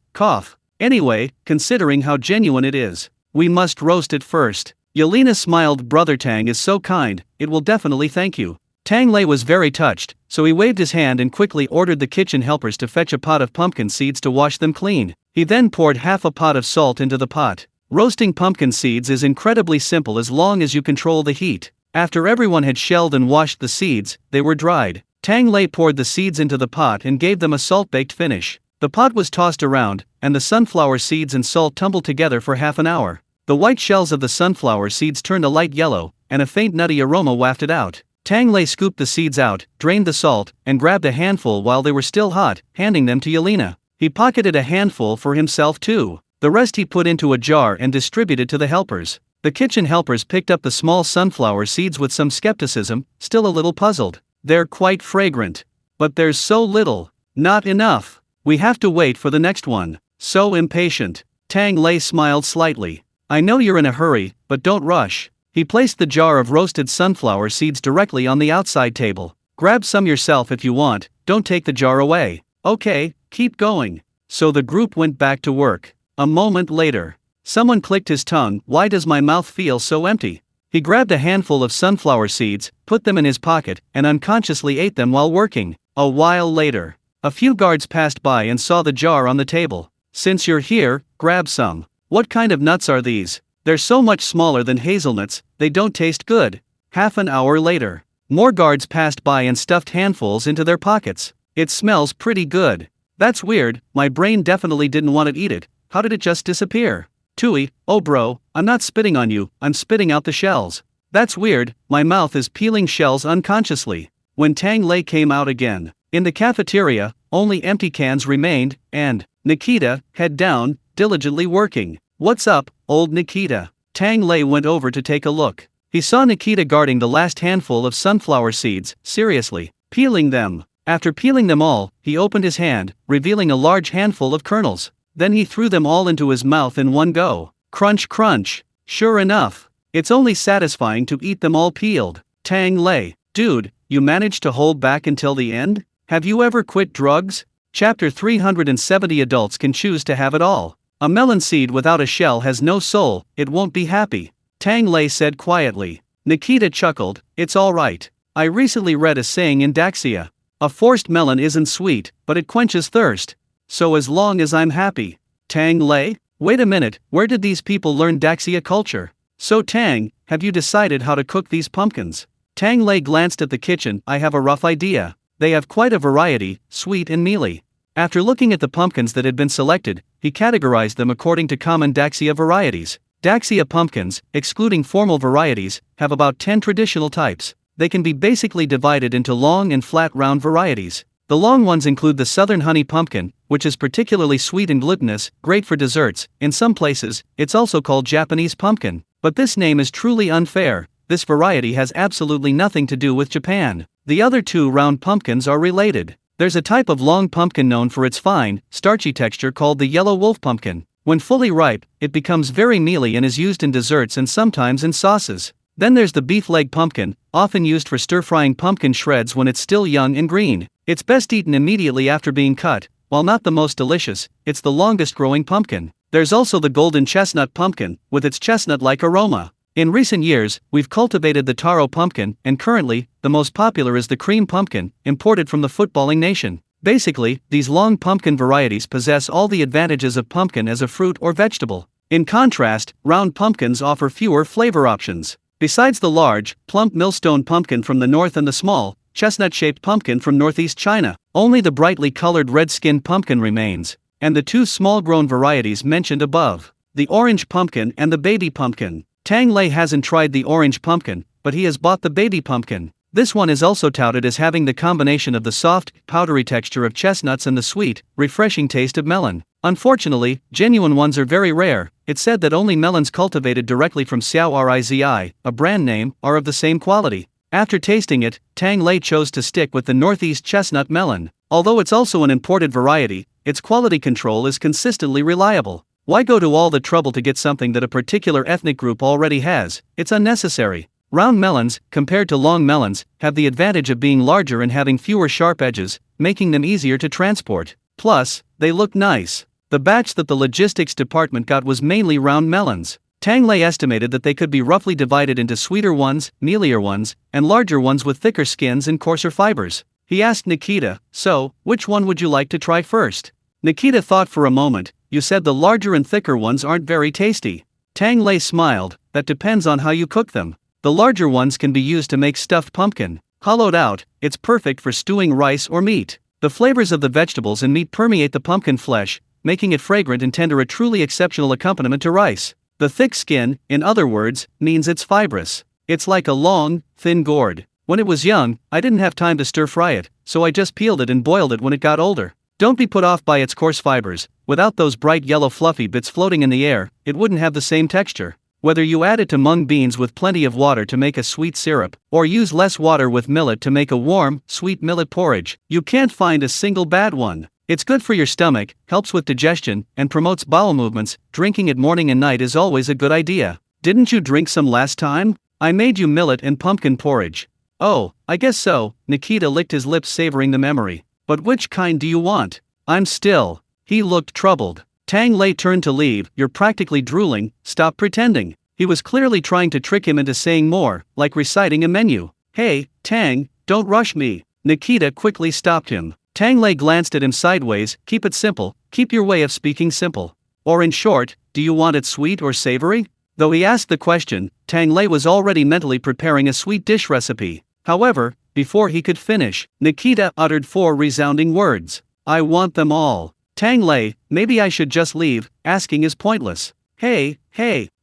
Anyway, considering how genuine it is, we must roast it first. Yelena smiled. Brother Tang is so kind, it will definitely thank you. Tang Lei was very touched, so he waved his hand and quickly ordered the kitchen helpers to fetch a pot of pumpkin seeds to wash them clean. He then poured half a pot of salt into the pot. Roasting pumpkin seeds is incredibly simple as long as you control the heat. After everyone had shelled and washed the seeds, they were dried. Tang Lei poured the seeds into the pot and gave them a salt-baked finish. The pot was tossed around, and the sunflower seeds and salt tumbled together for half an hour. The white shells of the sunflower seeds turned a light yellow, and a faint nutty aroma wafted out. Tang Lei scooped the seeds out, drained the salt, and grabbed a handful while they were still hot, handing them to Yelena. He pocketed a handful for himself too. The rest he put into a jar and distributed to the helpers. The kitchen helpers picked up the small sunflower seeds with some skepticism, still a little puzzled. They're quite fragrant. But there's so little. Not enough. We have to wait for the next one. So impatient. Tang Lei smiled slightly. I know you're in a hurry, but don't rush. He placed the jar of roasted sunflower seeds directly on the outside table. Grab some yourself if you want, don't take the jar away. Okay, keep going. So the group went back to work. A moment later, someone clicked his tongue. Why does my mouth feel so empty? He grabbed a handful of sunflower seeds, put them in his pocket, and unconsciously ate them while working. A while later, a few guards passed by and saw the jar on the table. Since you're here, grab some. What kind of nuts are these? They're so much smaller than hazelnuts, they don't taste good. Half an hour later, more guards passed by and stuffed handfuls into their pockets. It smells pretty good. That's weird, my brain definitely didn't want to eat it. How did it just disappear? Tui, oh bro, I'm not spitting on you, I'm spitting out the shells. That's weird, my mouth is peeling shells unconsciously. When Tang Lei came out again, in the cafeteria, only empty cans remained, and Nikita, head down, diligently working. What's up, old Nikita? Tang Lei went over to take a look. He saw Nikita guarding the last handful of sunflower seeds, seriously, peeling them. After peeling them all, he opened his hand, revealing a large handful of kernels. Then he threw them all into his mouth in one go. Crunch crunch. Sure enough, it's only satisfying to eat them all peeled. Tang Lei, dude, you managed to hold back until the end? Have you ever quit drugs? Chapter 370. Adults can choose to have it all. A melon seed without a shell has no soul, it won't be happy. Tang Lei said quietly. Nikita chuckled, it's alright. I recently read a saying in Daxia. A forced melon isn't sweet, but it quenches thirst. So as long as I'm happy. Tang Lei? Wait a minute, where did these people learn Daxia culture? So Tang, have you decided how to cook these pumpkins? Tang Lei glanced at the kitchen. I have a rough idea. They have quite a variety, sweet and mealy. After looking at the pumpkins that had been selected, he categorized them according to common Daxia varieties. Daxia pumpkins, excluding formal varieties, have about 10 traditional types. They can be basically divided into long and flat round varieties. The long ones include the southern honey pumpkin, which is particularly sweet and glutinous, great for desserts. In some places, it's also called Japanese pumpkin. But this name is truly unfair. This variety has absolutely nothing to do with Japan. The other two round pumpkins are related. There's a type of long pumpkin known for its fine, starchy texture called the yellow wolf pumpkin. When fully ripe, it becomes very mealy and is used in desserts and sometimes in sauces. Then there's the beef leg pumpkin, often used for stir-frying pumpkin shreds when it's still young and green. It's best eaten immediately after being cut. While not the most delicious, it's the longest growing pumpkin. There's also the golden chestnut pumpkin, with its chestnut-like aroma. In recent years, we've cultivated the taro pumpkin, and currently, the most popular is the cream pumpkin, imported from the footballing nation. Basically, these long pumpkin varieties possess all the advantages of pumpkin as a fruit or vegetable. In contrast, round pumpkins offer fewer flavor options. Besides the large, plump millstone pumpkin from the north and the small, chestnut-shaped pumpkin from northeast China, only the brightly colored red-skinned pumpkin remains, and the two small-grown varieties mentioned above, the orange pumpkin and the baby pumpkin. Tang Lei hasn't tried the orange pumpkin, but he has bought the baby pumpkin. This one is also touted as having the combination of the soft, powdery texture of chestnuts and the sweet, refreshing taste of melon. Unfortunately, genuine ones are very rare. It's said that only melons cultivated directly from Xiao Rizi, a brand name, are of the same quality. After tasting it, Tang Lei chose to stick with the northeast chestnut melon. Although it's also an imported variety, its quality control is consistently reliable. Why go to all the trouble to get something that a particular ethnic group already has? It's unnecessary. Round melons, compared to long melons, have the advantage of being larger and having fewer sharp edges, making them easier to transport. Plus, they look nice. The batch that the logistics department got was mainly round melons. Tang Lei estimated that they could be roughly divided into sweeter ones, mealier ones, and larger ones with thicker skins and coarser fibers. He asked Nikita, so, which one would you like to try first? Nikita thought for a moment. You said the larger and thicker ones aren't very tasty. Tang Lei smiled. That depends on how you cook them. The larger ones can be used to make stuffed pumpkin. Hollowed out, it's perfect for stewing rice or meat. The flavors of the vegetables and meat permeate the pumpkin flesh, making it fragrant and tender, a truly exceptional accompaniment to rice. The thick skin, in other words, means it's fibrous. It's like a long, thin gourd. When it was young, I didn't have time to stir-fry it, so I just peeled it and boiled it when it got older. Don't be put off by its coarse fibers. Without those bright yellow fluffy bits floating in the air, it wouldn't have the same texture. Whether you add it to mung beans with plenty of water to make a sweet syrup, or use less water with millet to make a warm, sweet millet porridge, you can't find a single bad one. It's good for your stomach, helps with digestion, and promotes bowel movements. Drinking it morning and night is always a good idea. Didn't you drink some last time? I made you millet and pumpkin porridge. Oh, I guess so. Nikita licked his lips, savoring the memory. But which kind do you want? I'm still. He looked troubled. Tang Lei turned to leave. You're practically drooling, stop pretending. He was clearly trying to trick him into saying more, like reciting a menu. Hey, Tang, don't rush me. Nikita quickly stopped him. Tang Lei glanced at him sideways. Keep it simple, keep your way of speaking simple. Or in short, do you want it sweet or savory? Though he asked the question, Tang Lei was already mentally preparing a sweet dish recipe. However, before he could finish, Nikita uttered 4 resounding words. I want them all. Tang Lei, maybe I should just leave, asking is pointless. Hey,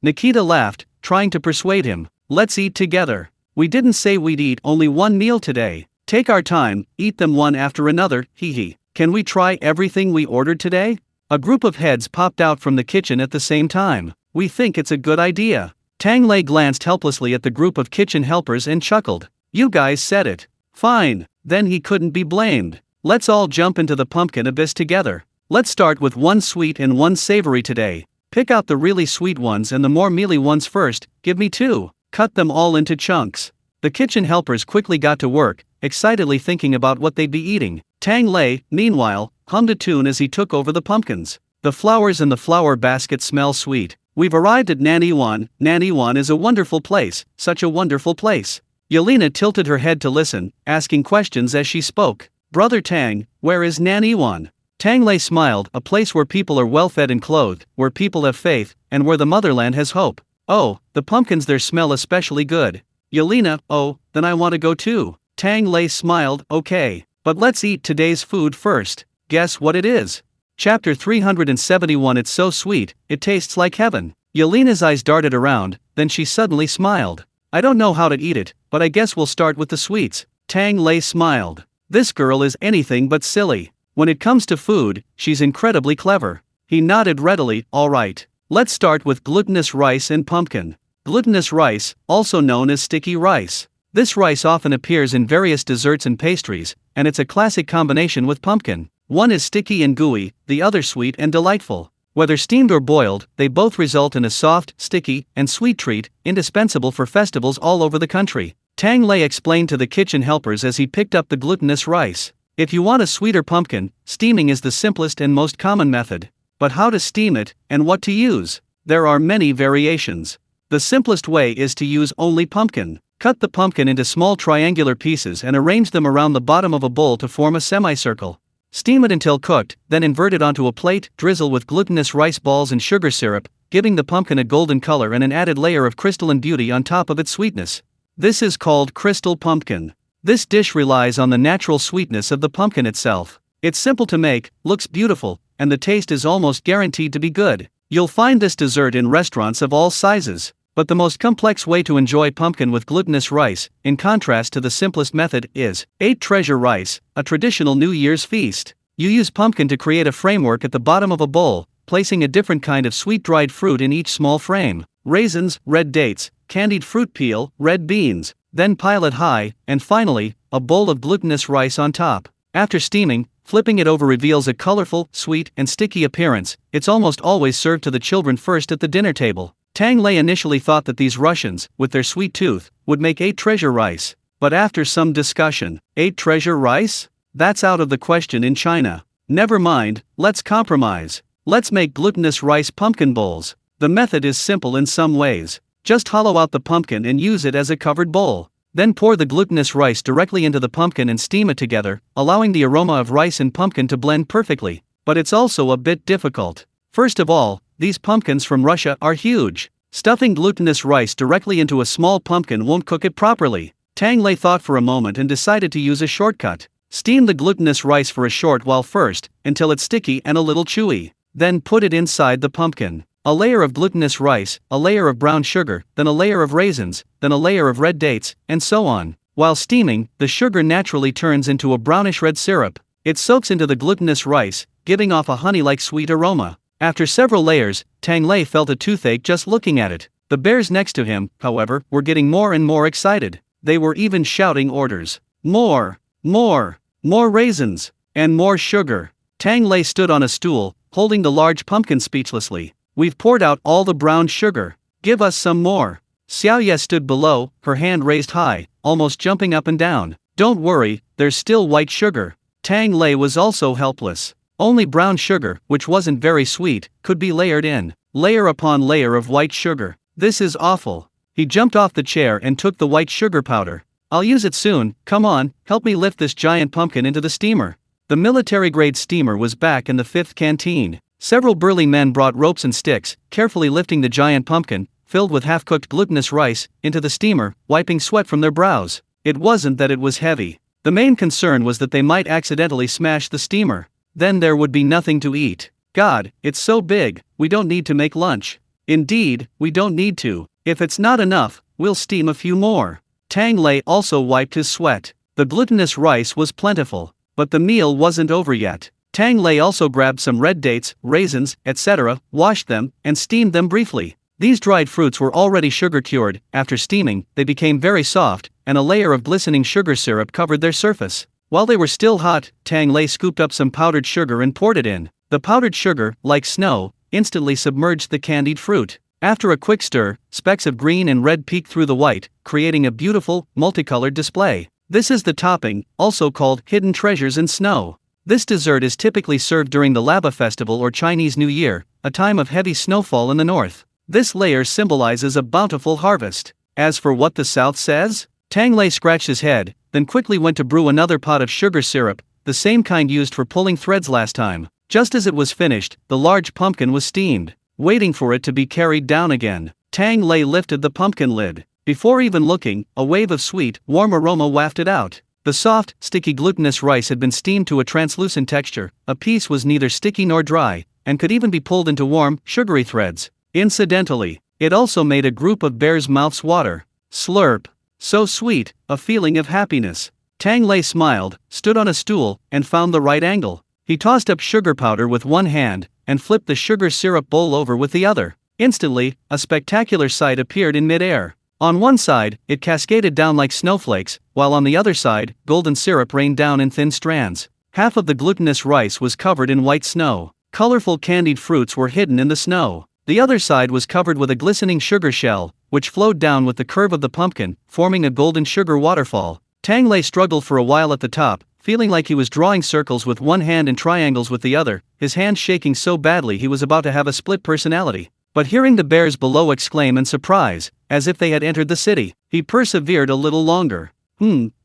Nikita laughed, trying to persuade him. Let's eat together. We didn't say we'd eat only one meal today. Take our time, eat them one after another, hee. Can we try everything we ordered today? A group of heads popped out from the kitchen at the same time. We think it's a good idea. Tang Lei glanced helplessly at the group of kitchen helpers and chuckled. You guys said it. Fine, then he couldn't be blamed. Let's all jump into the pumpkin abyss together. Let's start with one sweet and one savory today. Pick out the really sweet ones and the more mealy ones first, give me 2. Cut them all into chunks. The kitchen helpers quickly got to work, excitedly thinking about what they'd be eating. Tang Lei, meanwhile, hummed a tune as he took over the pumpkins. The flowers in the flower basket smell sweet. We've arrived at Nannywan. Nannywan is a wonderful place, such a wonderful place. Yelena tilted her head to listen, asking questions as she spoke. Brother Tang, where is Nannywan? Tang Lei smiled, a place where people are well fed and clothed, where people have faith, and where the motherland has hope. Oh, the pumpkins there smell especially good. Yelena, oh, then I want to go too. Tang Lei smiled, okay. But let's eat today's food first. Guess what it is? Chapter 371. It's so sweet, it tastes like heaven. Yelena's eyes darted around, then she suddenly smiled. I don't know how to eat it, but I guess we'll start with the sweets. Tang Lei smiled. This girl is anything but silly. When it comes to food, she's incredibly clever. He nodded readily, alright. Let's start with glutinous rice and pumpkin. Glutinous rice, also known as sticky rice. This rice often appears in various desserts and pastries, and it's a classic combination with pumpkin. One is sticky and gooey, the other sweet and delightful. Whether steamed or boiled, they both result in a soft, sticky, and sweet treat, indispensable for festivals all over the country. Tang Lei explained to the kitchen helpers as he picked up the glutinous rice. If you want a sweeter pumpkin, steaming is the simplest and most common method. But how to steam it, and what to use? There are many variations. The simplest way is to use only pumpkin. Cut the pumpkin into small triangular pieces and arrange them around the bottom of a bowl to form a semicircle. Steam it until cooked, then invert it onto a plate, drizzle with glutinous rice balls and sugar syrup, giving the pumpkin a golden color and an added layer of crystalline beauty on top of its sweetness. This is called crystal pumpkin. This dish relies on the natural sweetness of the pumpkin itself. It's simple to make, looks beautiful, and the taste is almost guaranteed to be good. You'll find this dessert in restaurants of all sizes. But the most complex way to enjoy pumpkin with glutinous rice, in contrast to the simplest method, is 8 treasure rice, a traditional New Year's feast. You use pumpkin to create a framework at the bottom of a bowl, placing a different kind of sweet dried fruit in each small frame. Raisins, red dates, candied fruit peel, red beans, then pile it high, and finally, a bowl of glutinous rice on top. After steaming, flipping it over reveals a colorful, sweet, and sticky appearance. It's almost always served to the children first at the dinner table. Tang Lei initially thought that these Russians, with their sweet tooth, would make 8 treasure rice. But after some discussion, 8 treasure rice? That's out of the question in China. Never mind, let's compromise. Let's make glutinous rice pumpkin bowls. The method is simple in some ways. Just hollow out the pumpkin and use it as a covered bowl. Then pour the glutinous rice directly into the pumpkin and steam it together, allowing the aroma of rice and pumpkin to blend perfectly. But it's also a bit difficult. First of all, these pumpkins from Russia are huge. Stuffing glutinous rice directly into a small pumpkin won't cook it properly. Tang Lei thought for a moment and decided to use a shortcut. Steam the glutinous rice for a short while first, until it's sticky and a little chewy. Then put it inside the pumpkin. A layer of glutinous rice, a layer of brown sugar, then a layer of raisins, then a layer of red dates, and so on. While steaming, the sugar naturally turns into a brownish red syrup. It soaks into the glutinous rice, giving off a honey-like sweet aroma. After several layers, Tang Lei felt a toothache just looking at it. The bears next to him, however, were getting more and more excited. They were even shouting orders. More raisins, and more sugar. Tang Lei stood on a stool, holding the large pumpkin speechlessly. We've poured out all the brown sugar. Give us some more. Xiao Ye stood below, her hand raised high, almost jumping up and down. Don't worry, there's still white sugar. Tang Lei was also helpless. Only brown sugar, which wasn't very sweet, could be layered in. Layer upon layer of white sugar. This is awful. He jumped off the chair and took the white sugar powder. I'll use it soon, come on, help me lift this giant pumpkin into the steamer. The military-grade steamer was back in the 5th canteen. Several burly men brought ropes and sticks, carefully lifting the giant pumpkin, filled with half-cooked glutinous rice, into the steamer, wiping sweat from their brows. It wasn't that it was heavy. The main concern was that they might accidentally smash the steamer. Then there would be nothing to eat. God, it's so big, we don't need to make lunch. Indeed, we don't need to. If it's not enough, we'll steam a few more. Tang Lei also wiped his sweat. The glutinous rice was plentiful. But the meal wasn't over yet. Tang Lei also grabbed some red dates, raisins, etc., washed them, and steamed them briefly. These dried fruits were already sugar-cured. After steaming, they became very soft, and a layer of glistening sugar syrup covered their surface. While they were still hot, Tang Lei scooped up some powdered sugar and poured it in. The powdered sugar, like snow, instantly submerged the candied fruit. After a quick stir, specks of green and red peeked through the white, creating a beautiful, multicolored display. This is the topping, also called hidden treasures in snow. This dessert is typically served during the Laba Festival or Chinese New Year, a time of heavy snowfall in the north. This layer symbolizes a bountiful harvest. As for what the South says, Tang Lei scratched his head, then quickly went to brew another pot of sugar syrup, the same kind used for pulling threads last time. Just as it was finished, the large pumpkin was steamed. Waiting for it to be carried down again, Tang Lei lifted the pumpkin lid. Before even looking, a wave of sweet, warm aroma wafted out. The soft, sticky glutinous rice had been steamed to a translucent texture. A piece was neither sticky nor dry, and could even be pulled into warm, sugary threads. Incidentally, it also made a group of bears' mouths water. Slurp. So sweet, a feeling of happiness. Tang Lei smiled, stood on a stool, and found the right angle. He tossed up sugar powder with one hand, and flipped the sugar syrup bowl over with the other. Instantly, a spectacular sight appeared in mid-air. On one side, it cascaded down like snowflakes, while on the other side, golden syrup rained down in thin strands. Half of the glutinous rice was covered in white snow. Colorful candied fruits were hidden in the snow. The other side was covered with a glistening sugar shell, which flowed down with the curve of the pumpkin, forming a golden sugar waterfall. Tang Lei struggled for a while at the top, feeling like he was drawing circles with one hand and triangles with the other, his hands shaking so badly he was about to have a split personality. But hearing the bears below exclaim in surprise, as if they had entered the city, he persevered a little longer.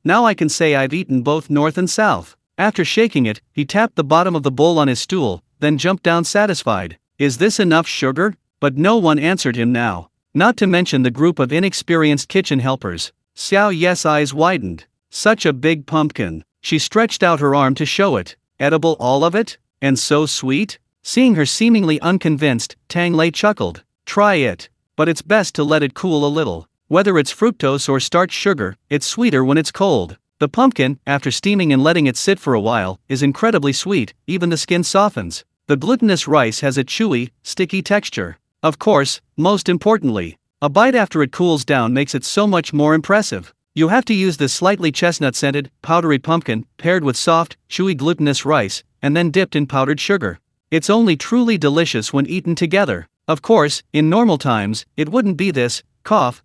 Now I can say I've eaten both north and south. After shaking it, he tapped the bottom of the bowl on his stool, then jumped down satisfied. Is this enough sugar? But no one answered him now. Not to mention the group of inexperienced kitchen helpers. Xiao Ye's eyes widened. Such a big pumpkin. She stretched out her arm to show it. Edible all of it? And so sweet? Seeing her seemingly unconvinced, Tang Lei chuckled. Try it. But it's best to let it cool a little. Whether it's fructose or starch sugar, it's sweeter when it's cold. The pumpkin, after steaming and letting it sit for a while, is incredibly sweet, even the skin softens. The glutinous rice has a chewy, sticky texture. Of course, most importantly, a bite after it cools down makes it so much more impressive. You have to use this slightly chestnut-scented, powdery pumpkin, paired with soft, chewy glutinous rice, and then dipped in powdered sugar. It's only truly delicious when eaten together. Of course, in normal times, it wouldn't be this,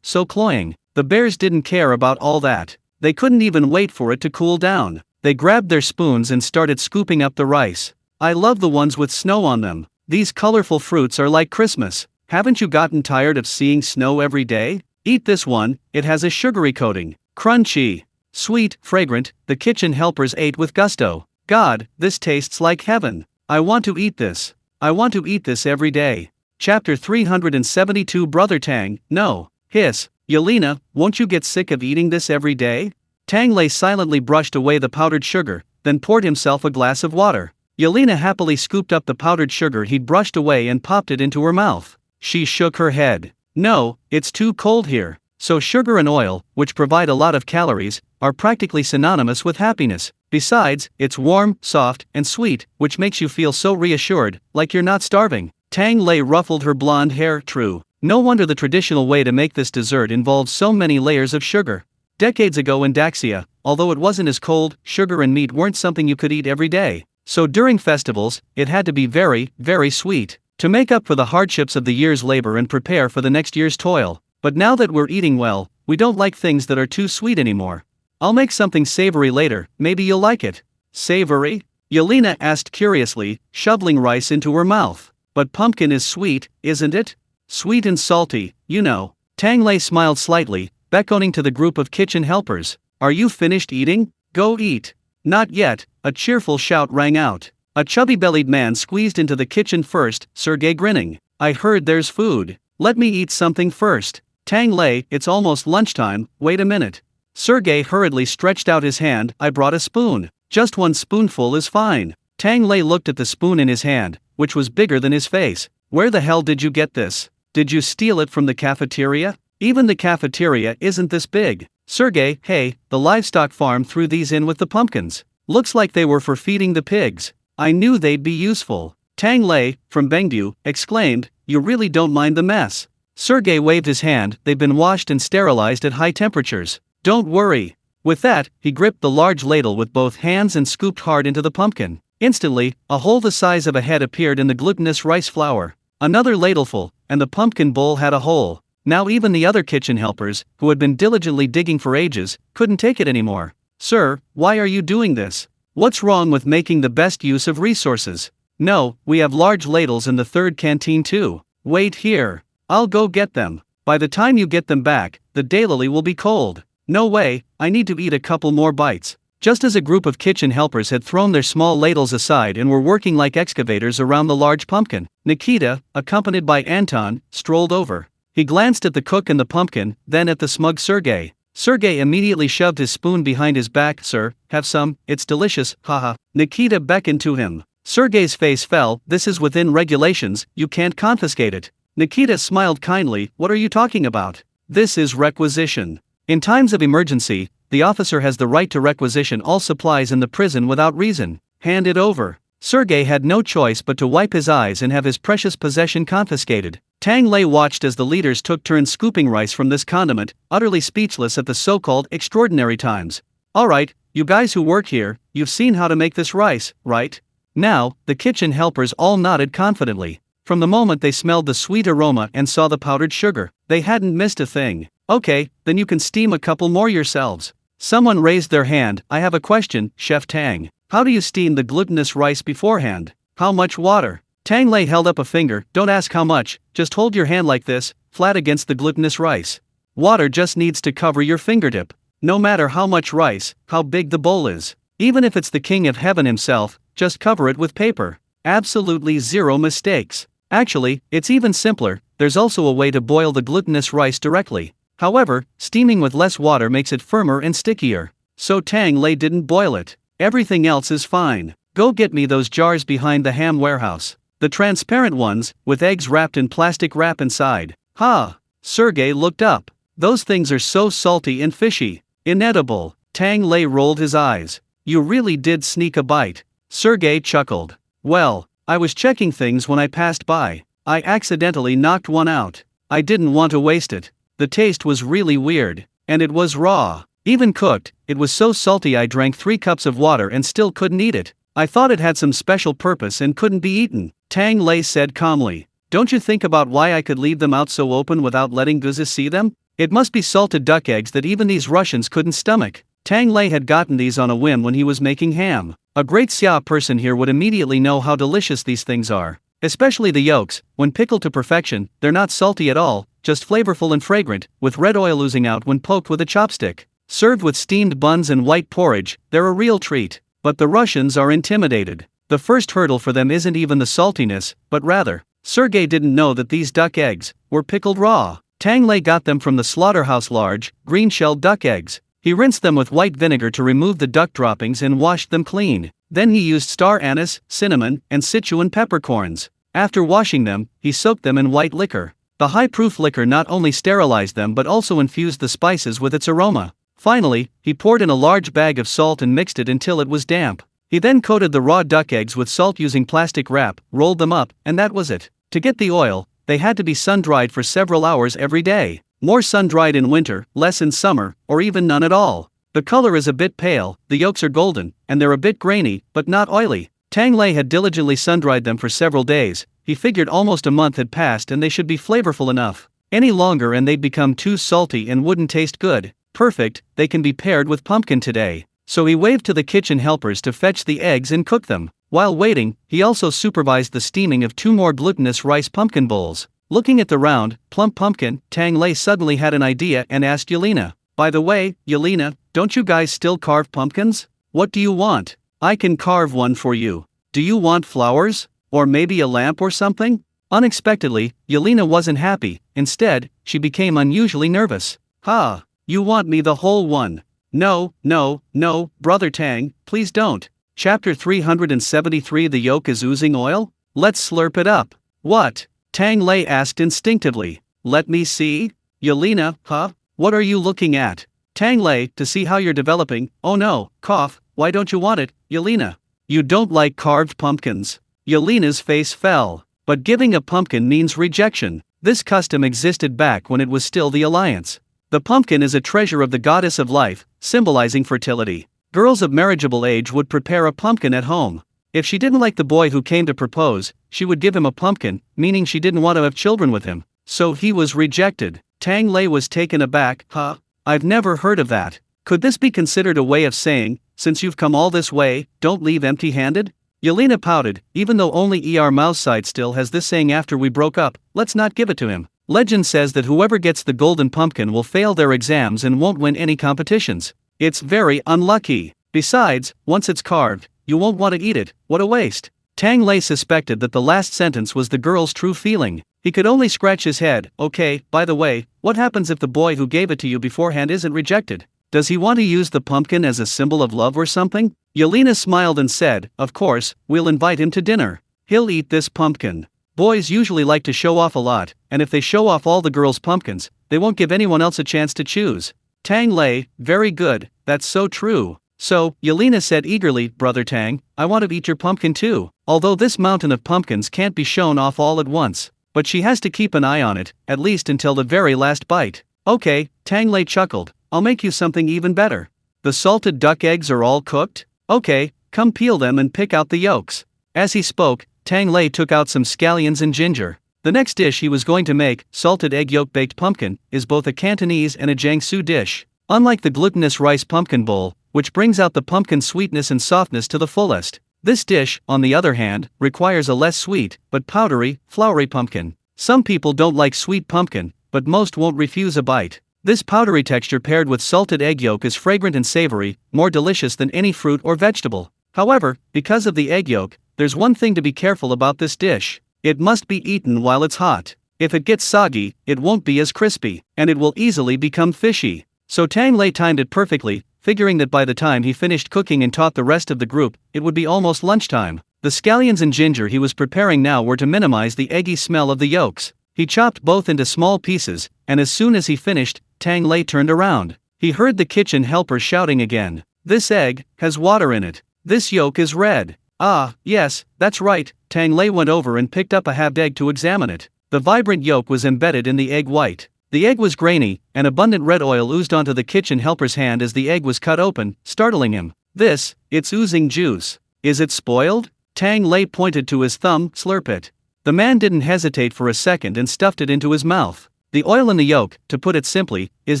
so cloying. The bears didn't care about all that. They couldn't even wait for it to cool down. They grabbed their spoons and started scooping up the rice. I love the ones with snow on them. These colorful fruits are like Christmas. Haven't you gotten tired of seeing snow every day? Eat this one, it has a sugary coating. Crunchy. Sweet, fragrant, the kitchen helpers ate with gusto. God, this tastes like heaven. I want to eat this. I want to eat this every day. Chapter 372 Brother Tang, no. Hiss. Yelena, won't you get sick of eating this every day? Tang Lei silently brushed away the powdered sugar, then poured himself a glass of water. Yelena happily scooped up the powdered sugar he'd brushed away and popped it into her mouth. She shook her head. No, it's too cold here. So sugar and oil, which provide a lot of calories, are practically synonymous with happiness. Besides, it's warm, soft, and sweet, which makes you feel so reassured, like you're not starving. Tang Lei ruffled her blonde hair. True. No wonder the traditional way to make this dessert involves so many layers of sugar. Decades ago in Daxia, although it wasn't as cold, sugar and meat weren't something you could eat every day. So during festivals, it had to be very, very sweet, to make up for the hardships of the year's labor and prepare for the next year's toil. But now that we're eating well, we don't like things that are too sweet anymore. I'll make something savory later, maybe you'll like it. Savory? Yelena asked curiously, shoveling rice into her mouth. But pumpkin is sweet, isn't it? Sweet and salty, you know. Tang Lei smiled slightly, beckoning to the group of kitchen helpers. Are you finished eating? Go eat. Not yet, a cheerful shout rang out. A chubby-bellied man squeezed into the kitchen first, Sergei grinning. I heard there's food. Let me eat something first. Tang Lei, it's almost lunchtime, wait a minute. Sergei hurriedly stretched out his hand. I brought a spoon. Just one spoonful is fine. Tang Lei looked at the spoon in his hand, which was bigger than his face. Where the hell did you get this? Did you steal it from the cafeteria? Even the cafeteria isn't this big. Sergei, hey, the livestock farm threw these in with the pumpkins. Looks like they were for feeding the pigs. I knew they'd be useful. Tang Lei, from Bengdu, exclaimed, you really don't mind the mess. Sergei waved his hand. They've been washed and sterilized at high temperatures. Don't worry. With that, he gripped the large ladle with both hands and scooped hard into the pumpkin. Instantly, a hole the size of a head appeared in the glutinous rice flour. Another ladleful, and the pumpkin bowl had a hole. Now even the other kitchen helpers, who had been diligently digging for ages, couldn't take it anymore. Sir, why are you doing this? What's wrong with making the best use of resources? No, we have large ladles in the third canteen too. Wait here. I'll go get them. By the time you get them back, the daylily will be cold. No way, I need to eat a couple more bites. Just as a group of kitchen helpers had thrown their small ladles aside and were working like excavators around the large pumpkin, Nikita, accompanied by Anton, strolled over. He glanced at the cook and the pumpkin, then at the smug Sergei. Sergei immediately shoved his spoon behind his back. Sir, have some, it's delicious, haha. Nikita beckoned to him. Sergei's face fell. This is within regulations, you can't confiscate it. Nikita smiled kindly. What are you talking about? This is requisition. In times of emergency, the officer has the right to requisition all supplies in the prison without reason. Hand it over. Sergei had no choice but to wipe his eyes and have his precious possession confiscated. Tang Lei watched as the leaders took turns scooping rice from this condiment, utterly speechless at the so-called extraordinary times. Alright, you guys who work here, you've seen how to make this rice, right? Now, the kitchen helpers all nodded confidently. From the moment they smelled the sweet aroma and saw the powdered sugar, they hadn't missed a thing. Okay, then you can steam a couple more yourselves. Someone raised their hand. I have a question, Chef Tang. How do you steam the glutinous rice beforehand? How much water? Tang Lei held up a finger. Don't ask how much, just hold your hand like this, flat against the glutinous rice. Water just needs to cover your fingertip. No matter how much rice, how big the bowl is. Even if it's the king of heaven himself, just cover it with paper. Absolutely zero mistakes. Actually, it's even simpler. There's also a way to boil the glutinous rice directly. However, steaming with less water makes it firmer and stickier. So Tang Lei didn't boil it. Everything else is fine. Go get me those jars behind the ham warehouse. The transparent ones, with eggs wrapped in plastic wrap inside. Ha! Sergei looked up. Those things are so salty and fishy. Inedible. Tang Lei rolled his eyes. You really did sneak a bite. Sergei chuckled. Well, I was checking things when I passed by. I accidentally knocked one out. I didn't want to waste it. The taste was really weird. And it was raw. Even cooked, it was so salty I drank 3 cups of water and still couldn't eat it. I thought it had some special purpose and couldn't be eaten. Tang Lei said calmly. Don't you think about why I could leave them out so open without letting Guzes see them? It must be salted duck eggs that even these Russians couldn't stomach. Tang Lei had gotten these on a whim when he was making ham. A great Xia person here would immediately know how delicious these things are. Especially the yolks, when pickled to perfection, they're not salty at all, just flavorful and fragrant, with red oil oozing out when poked with a chopstick. Served with steamed buns and white porridge, they're a real treat. But the Russians are intimidated. The first hurdle for them isn't even the saltiness, but rather, Sergei didn't know that these duck eggs were pickled raw. Tang Lei got them from the slaughterhouse, large, green-shelled duck eggs. He rinsed them with white vinegar to remove the duck droppings and washed them clean. Then he used star anise, cinnamon, and Sichuan peppercorns. After washing them, he soaked them in white liquor. The high-proof liquor not only sterilized them but also infused the spices with its aroma. Finally, he poured in a large bag of salt and mixed it until it was damp. He then coated the raw duck eggs with salt using plastic wrap, rolled them up, and that was it. To get the oil, they had to be sun-dried for several hours every day. More sun-dried in winter, less in summer, or even none at all. The color is a bit pale, the yolks are golden, and they're a bit grainy, but not oily. Tang Lei had diligently sun-dried them for several days. He figured almost a month had passed and they should be flavorful enough. Any longer and they'd become too salty and wouldn't taste good. Perfect, they can be paired with pumpkin today. So he waved to the kitchen helpers to fetch the eggs and cook them. While waiting, he also supervised the steaming of 2 more glutinous rice pumpkin bowls. Looking at the round, plump pumpkin, Tang Lei suddenly had an idea and asked Yelena. By the way, Yelena, don't you guys still carve pumpkins? What do you want? I can carve one for you. Do you want flowers? Or maybe a lamp or something? Unexpectedly, Yelena wasn't happy. Instead, she became unusually nervous. "Ha! You want me the whole one?" "No, no, no, Brother Tang, please don't." Chapter 373. The yolk is oozing oil? Let's slurp it up. "What?" Tang Lei asked instinctively. "Let me see." "Yelena, huh? What are you looking at?" "Tang Lei, to see how you're developing." "Oh no, cough, why don't you want it, Yelena?" "You don't like carved pumpkins." Yelena's face fell. But giving a pumpkin means rejection. This custom existed back when it was still the alliance. The pumpkin is a treasure of the goddess of life, symbolizing fertility. Girls of marriageable age would prepare a pumpkin at home. If she didn't like the boy who came to propose, she would give him a pumpkin, meaning she didn't want to have children with him. So he was rejected. Tang Lei was taken aback. "Huh? I've never heard of that. Could this be considered a way of saying, since you've come all this way, don't leave empty-handed?" Yelena pouted. "Even though only Mouse side still has this saying after we broke up, let's not give it to him. Legend says that whoever gets the golden pumpkin will fail their exams and won't win any competitions. It's very unlucky. Besides, once it's carved, you won't want to eat it. What a waste." Tang Lei suspected that the last sentence was the girl's true feeling. He could only scratch his head. "Okay, by the way, what happens if the boy who gave it to you beforehand isn't rejected? Does he want to use the pumpkin as a symbol of love or something?" Yelena smiled and said, "Of course, we'll invite him to dinner. He'll eat this pumpkin." Boys usually like to show off a lot, and if they show off all the girls' pumpkins, they won't give anyone else a chance to choose. Tang Lei, very good, that's so true. "So," Yelena said eagerly, "Brother Tang, I want to eat your pumpkin too." Although this mountain of pumpkins can't be shown off all at once, but she has to keep an eye on it, at least until the very last bite. "Okay," Tang Lei chuckled, "I'll make you something even better. The salted duck eggs are all cooked? Okay, come peel them and pick out the yolks." As he spoke, Tang Lei took out some scallions and ginger. The next dish he was going to make, salted egg yolk baked pumpkin, is both a Cantonese and a Jiangsu dish. Unlike the glutinous rice pumpkin bowl, which brings out the pumpkin sweetness and softness to the fullest, this dish, on the other hand, requires a less sweet, but powdery, floury pumpkin. Some people don't like sweet pumpkin, but most won't refuse a bite. This powdery texture paired with salted egg yolk is fragrant and savory, more delicious than any fruit or vegetable. However, because of the egg yolk, there's one thing to be careful about this dish. It must be eaten while it's hot. If it gets soggy, it won't be as crispy, and it will easily become fishy. So Tang Lei timed it perfectly, figuring that by the time he finished cooking and taught the rest of the group, it would be almost lunchtime. The scallions and ginger he was preparing now were to minimize the eggy smell of the yolks. He chopped both into small pieces, and as soon as he finished, Tang Lei turned around. He heard the kitchen helper shouting again. "This egg has water in it. This yolk is red." "Ah, yes, that's right." Tang Lei went over and picked up a halved egg to examine it. The vibrant yolk was embedded in the egg white. The egg was grainy, and abundant red oil oozed onto the kitchen helper's hand as the egg was cut open, startling him. It's oozing juice. Is it spoiled?" Tang Lei pointed to his thumb. "Slurp it." The man didn't hesitate for a second and stuffed it into his mouth. The oil in the yolk, to put it simply, is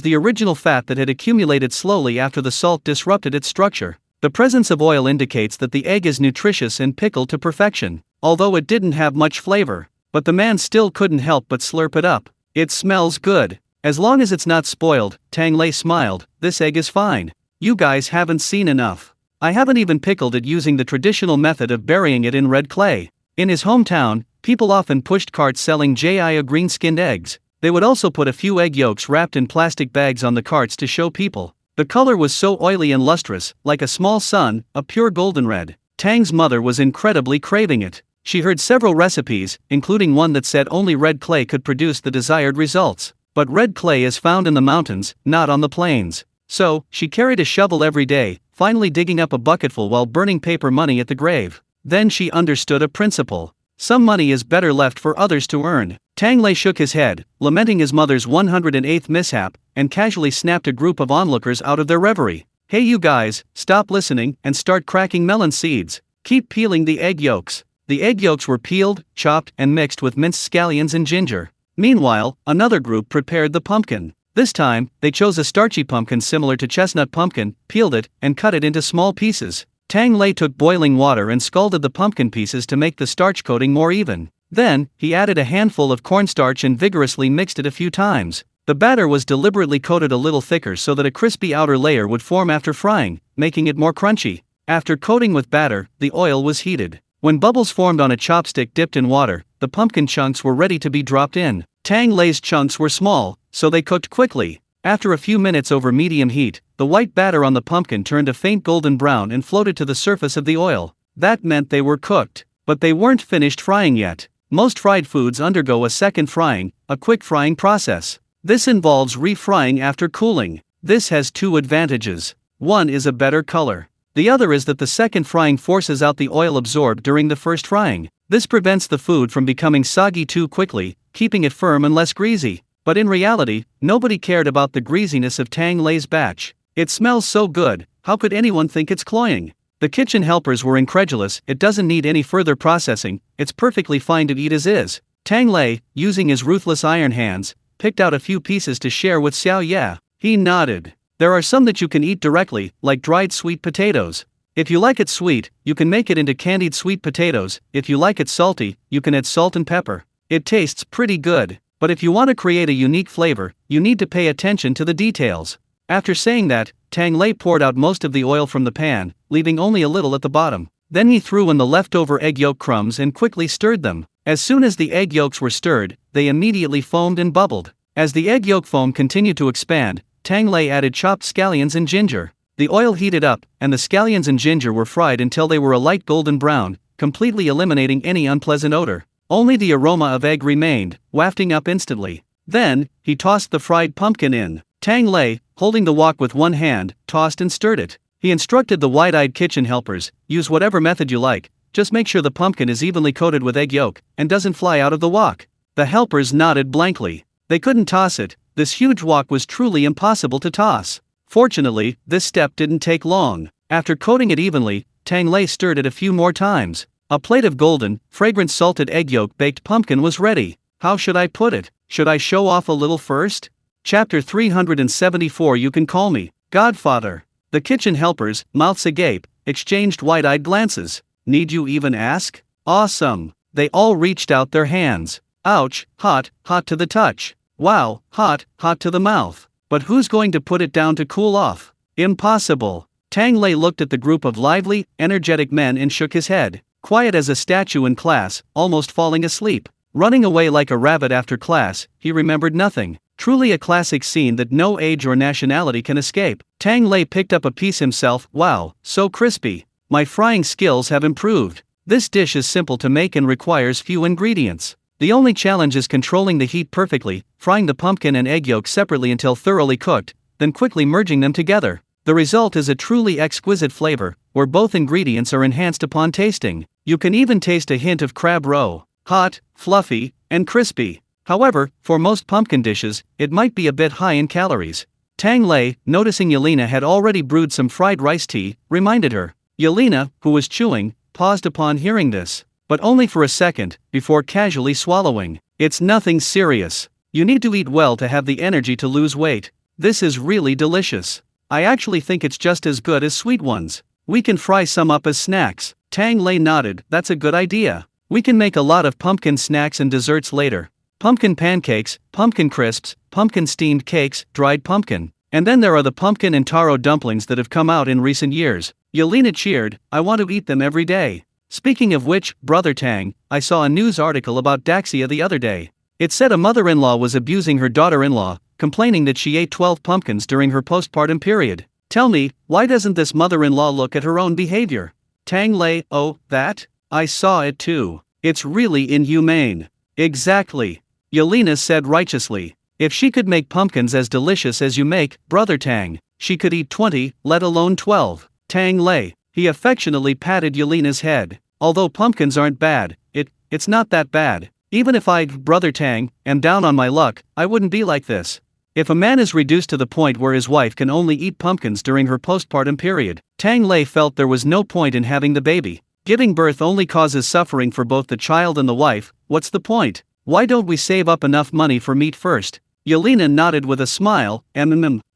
the original fat that had accumulated slowly after the salt disrupted its structure. The presence of oil indicates that the egg is nutritious and pickled to perfection, although it didn't have much flavor. But the man still couldn't help but slurp it up. "It smells good. As long as it's not spoiled," Tang Lei smiled. "This egg is fine. You guys haven't seen enough. I haven't even pickled it using the traditional method of burying it in red clay." In his hometown, people often pushed carts selling green-skinned eggs. They would also put a few egg yolks wrapped in plastic bags on the carts to show people. The color was so oily and lustrous, like a small sun, a pure golden red. Tang's mother was incredibly craving it. She heard several recipes, including one that said only red clay could produce the desired results. But red clay is found in the mountains, not on the plains. So, she carried a shovel every day, finally digging up a bucketful while burning paper money at the grave. Then she understood a principle. Some money is better left for others to earn. Tang Lei shook his head, lamenting his mother's 108th mishap, and casually snapped a group of onlookers out of their reverie. "Hey you guys, stop listening and start cracking melon seeds. Keep peeling the egg yolks." The egg yolks were peeled, chopped, and mixed with minced scallions and ginger. Meanwhile, another group prepared the pumpkin. This time, they chose a starchy pumpkin similar to chestnut pumpkin, peeled it, and cut it into small pieces. Tang Lei took boiling water and scalded the pumpkin pieces to make the starch coating more even. Then, he added a handful of cornstarch and vigorously mixed it a few times. The batter was deliberately coated a little thicker so that a crispy outer layer would form after frying, making it more crunchy. After coating with batter, the oil was heated. When bubbles formed on a chopstick dipped in water, the pumpkin chunks were ready to be dropped in. Tang Lei's chunks were small, so they cooked quickly. After a few minutes over medium heat, the white batter on the pumpkin turned a faint golden brown and floated to the surface of the oil. That meant they were cooked. But they weren't finished frying yet. Most fried foods undergo a second frying, a quick frying process. This involves refrying after cooling. This has two advantages. One is a better color. The other is that the second frying forces out the oil absorbed during the first frying. This prevents the food from becoming soggy too quickly, keeping it firm and less greasy. But in reality, nobody cared about the greasiness of Tang Lei's batch. It smells so good, how could anyone think it's cloying? The kitchen helpers were incredulous. It doesn't need any further processing, it's perfectly fine to eat as is. Tang Lei, using his ruthless iron hands, picked out a few pieces to share with Xiao Ye. He nodded. There are some that you can eat directly, like dried sweet potatoes. If you like it sweet, you can make it into candied sweet potatoes. If you like it salty, you can add salt and pepper. It tastes pretty good, but if you want to create a unique flavor, you need to pay attention to the details. After saying that, Tang Lei poured out most of the oil from the pan, leaving only a little at the bottom. Then he threw in the leftover egg yolk crumbs and quickly stirred them. As soon as the egg yolks were stirred, they immediately foamed and bubbled. As the egg yolk foam continued to expand, Tang Lei added chopped scallions and ginger. The oil heated up, and the scallions and ginger were fried until they were a light golden brown, completely eliminating any unpleasant odor. Only the aroma of egg remained, wafting up instantly. Then, he tossed the fried pumpkin in. Tang Lei, holding the wok with one hand, tossed and stirred it. He instructed the wide-eyed kitchen helpers, use whatever method you like, just make sure the pumpkin is evenly coated with egg yolk, and doesn't fly out of the wok. The helpers nodded blankly. They couldn't toss it. This huge wok was truly impossible to toss. Fortunately, this step didn't take long. After coating it evenly, Tang Lei stirred it a few more times. A plate of golden, fragrant salted egg yolk baked pumpkin was ready. How should I put it? Should I show off a little first? Chapter 374. You can call me Godfather. The kitchen helpers, mouths agape, exchanged wide-eyed glances. Need you even ask? Awesome. They all reached out their hands. Ouch, hot, hot to the touch. Wow, hot, hot to the mouth. But who's going to put it down to cool off? Impossible. Tang Lei looked at the group of lively, energetic men and shook his head. Quiet as a statue in class, almost falling asleep. Running away like a rabbit after class, he remembered nothing. Truly a classic scene that no age or nationality can escape. Tang Lei picked up a piece himself. Wow, so crispy. My frying skills have improved. This dish is simple to make and requires few ingredients. The only challenge is controlling the heat perfectly, frying the pumpkin and egg yolk separately until thoroughly cooked, then quickly merging them together. The result is a truly exquisite flavor, where both ingredients are enhanced upon tasting. You can even taste a hint of crab roe. Hot, fluffy, and crispy. However, for most pumpkin dishes, it might be a bit high in calories. Tang Lei, noticing Yelena had already brewed some fried rice tea, reminded her. Yelena, who was chewing, paused upon hearing this. But only for a second, before casually swallowing. It's nothing serious. You need to eat well to have the energy to lose weight. This is really delicious. I actually think it's just as good as sweet ones. We can fry some up as snacks. Tang Lei nodded. That's a good idea. We can make a lot of pumpkin snacks and desserts later. Pumpkin pancakes, pumpkin crisps, pumpkin steamed cakes, dried pumpkin. And then there are the pumpkin and taro dumplings that have come out in recent years. Yelena cheered. I want to eat them every day. Speaking of which, Brother Tang, I saw a news article about Daxia the other day. It said a mother-in-law was abusing her daughter-in-law, complaining that she ate 12 pumpkins during her postpartum period. Tell me, why doesn't this mother-in-law look at her own behavior? Tang Lei, oh, that? I saw it too. It's really inhumane. Exactly. Yelena said righteously. If she could make pumpkins as delicious as you make, Brother Tang, she could eat 20, let alone 12. Tang Lei. He affectionately patted Yelena's head. Although pumpkins aren't bad, it's not that bad. Even if I, Brother Tang, am down on my luck, I wouldn't be like this. If a man is reduced to the point where his wife can only eat pumpkins during her postpartum period, Tang Lei felt there was no point in having the baby. Giving birth only causes suffering for both the child and the wife. What's the point? Why don't we save up enough money for meat first? Yelena nodded with a smile.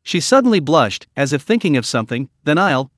She suddenly blushed, as if thinking of something. Then I'll,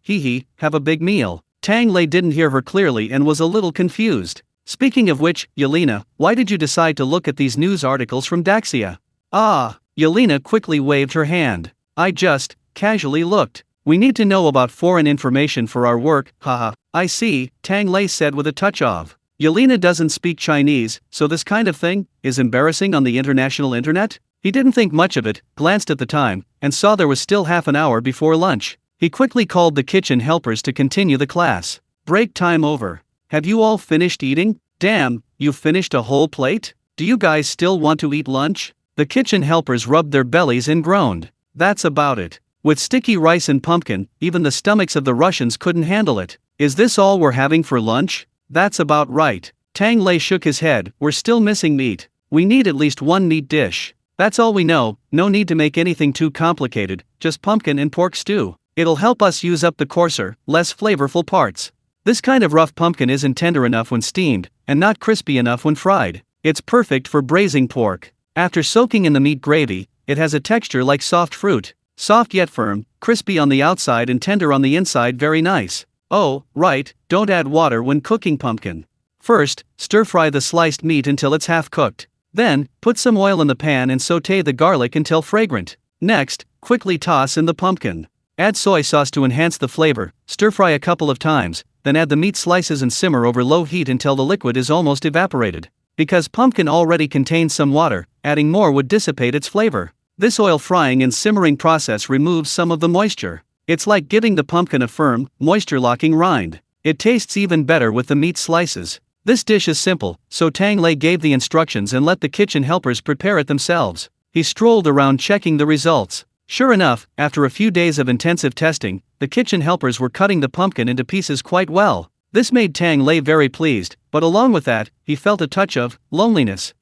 have a big meal. Tang Lei didn't hear her clearly and was a little confused. Speaking of which, Yelena, why did you decide to look at these news articles from Daxia? Ah, Yelena quickly waved her hand. I just, casually looked. We need to know about foreign information for our work, haha. I see, Tang Lei said with a touch of. Yelena doesn't speak Chinese, so this kind of thing is embarrassing on the international internet? He didn't think much of it, glanced at the time, and saw there was still half an hour before lunch. He quickly called the kitchen helpers to continue the class. Break time over. Have you all finished eating? Damn, you've finished a whole plate? Do you guys still want to eat lunch? The kitchen helpers rubbed their bellies and groaned. That's about it. With sticky rice and pumpkin, even the stomachs of the Russians couldn't handle it. Is this all we're having for lunch? That's about right. Tang Lei shook his head. We're still missing meat. We need at least one meat dish. That's all we know, no need to make anything too complicated, just pumpkin and pork stew. It'll help us use up the coarser, less flavorful parts. This kind of rough pumpkin isn't tender enough when steamed, and not crispy enough when fried. It's perfect for braising pork. After soaking in the meat gravy, it has a texture like soft fruit. Soft yet firm, crispy on the outside and tender on the inside. Very nice. Oh, right, don't add water when cooking pumpkin. First, stir-fry the sliced meat until it's half cooked. Then, put some oil in the pan and sauté the garlic until fragrant. Next, quickly toss in the pumpkin. Add soy sauce to enhance the flavor, stir-fry a couple of times, then add the meat slices and simmer over low heat until the liquid is almost evaporated. Because pumpkin already contains some water, adding more would dissipate its flavor. This oil frying and simmering process removes some of the moisture. It's like giving the pumpkin a firm, moisture-locking rind. It tastes even better with the meat slices. This dish is simple, so Tang Lei gave the instructions and let the kitchen helpers prepare it themselves. He strolled around checking the results. Sure enough, after a few days of intensive testing, the kitchen helpers were cutting the pumpkin into pieces quite well. This made Tang Lei very pleased, but along with that, he felt a touch of loneliness.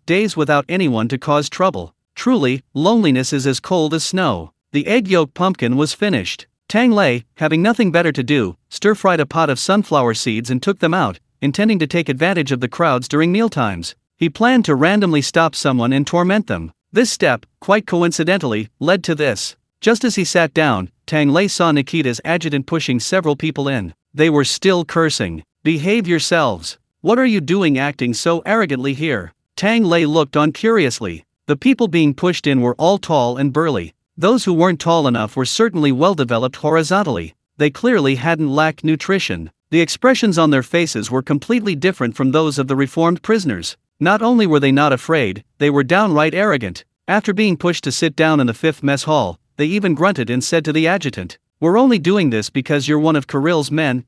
Days without anyone to cause trouble. Truly, loneliness is as cold as snow. The egg yolk pumpkin was finished. Tang Lei, having nothing better to do, stir-fried a pot of sunflower seeds and took them out, intending to take advantage of the crowds during mealtimes. He planned to randomly stop someone and torment them. This step, quite coincidentally, led to this. Just as he sat down, Tang Lei saw Nikita's adjutant pushing several people in. They were still cursing. Behave yourselves. What are you doing acting so arrogantly here? Tang Lei looked on curiously. The people being pushed in were all tall and burly. Those who weren't tall enough were certainly well developed horizontally. They clearly hadn't lacked nutrition. The expressions on their faces were completely different from those of the reformed prisoners. Not only were they not afraid, they were downright arrogant. After being pushed to sit down in the 5th mess hall, they even grunted and said to the adjutant, "We're only doing this because you're one of Kirill's men,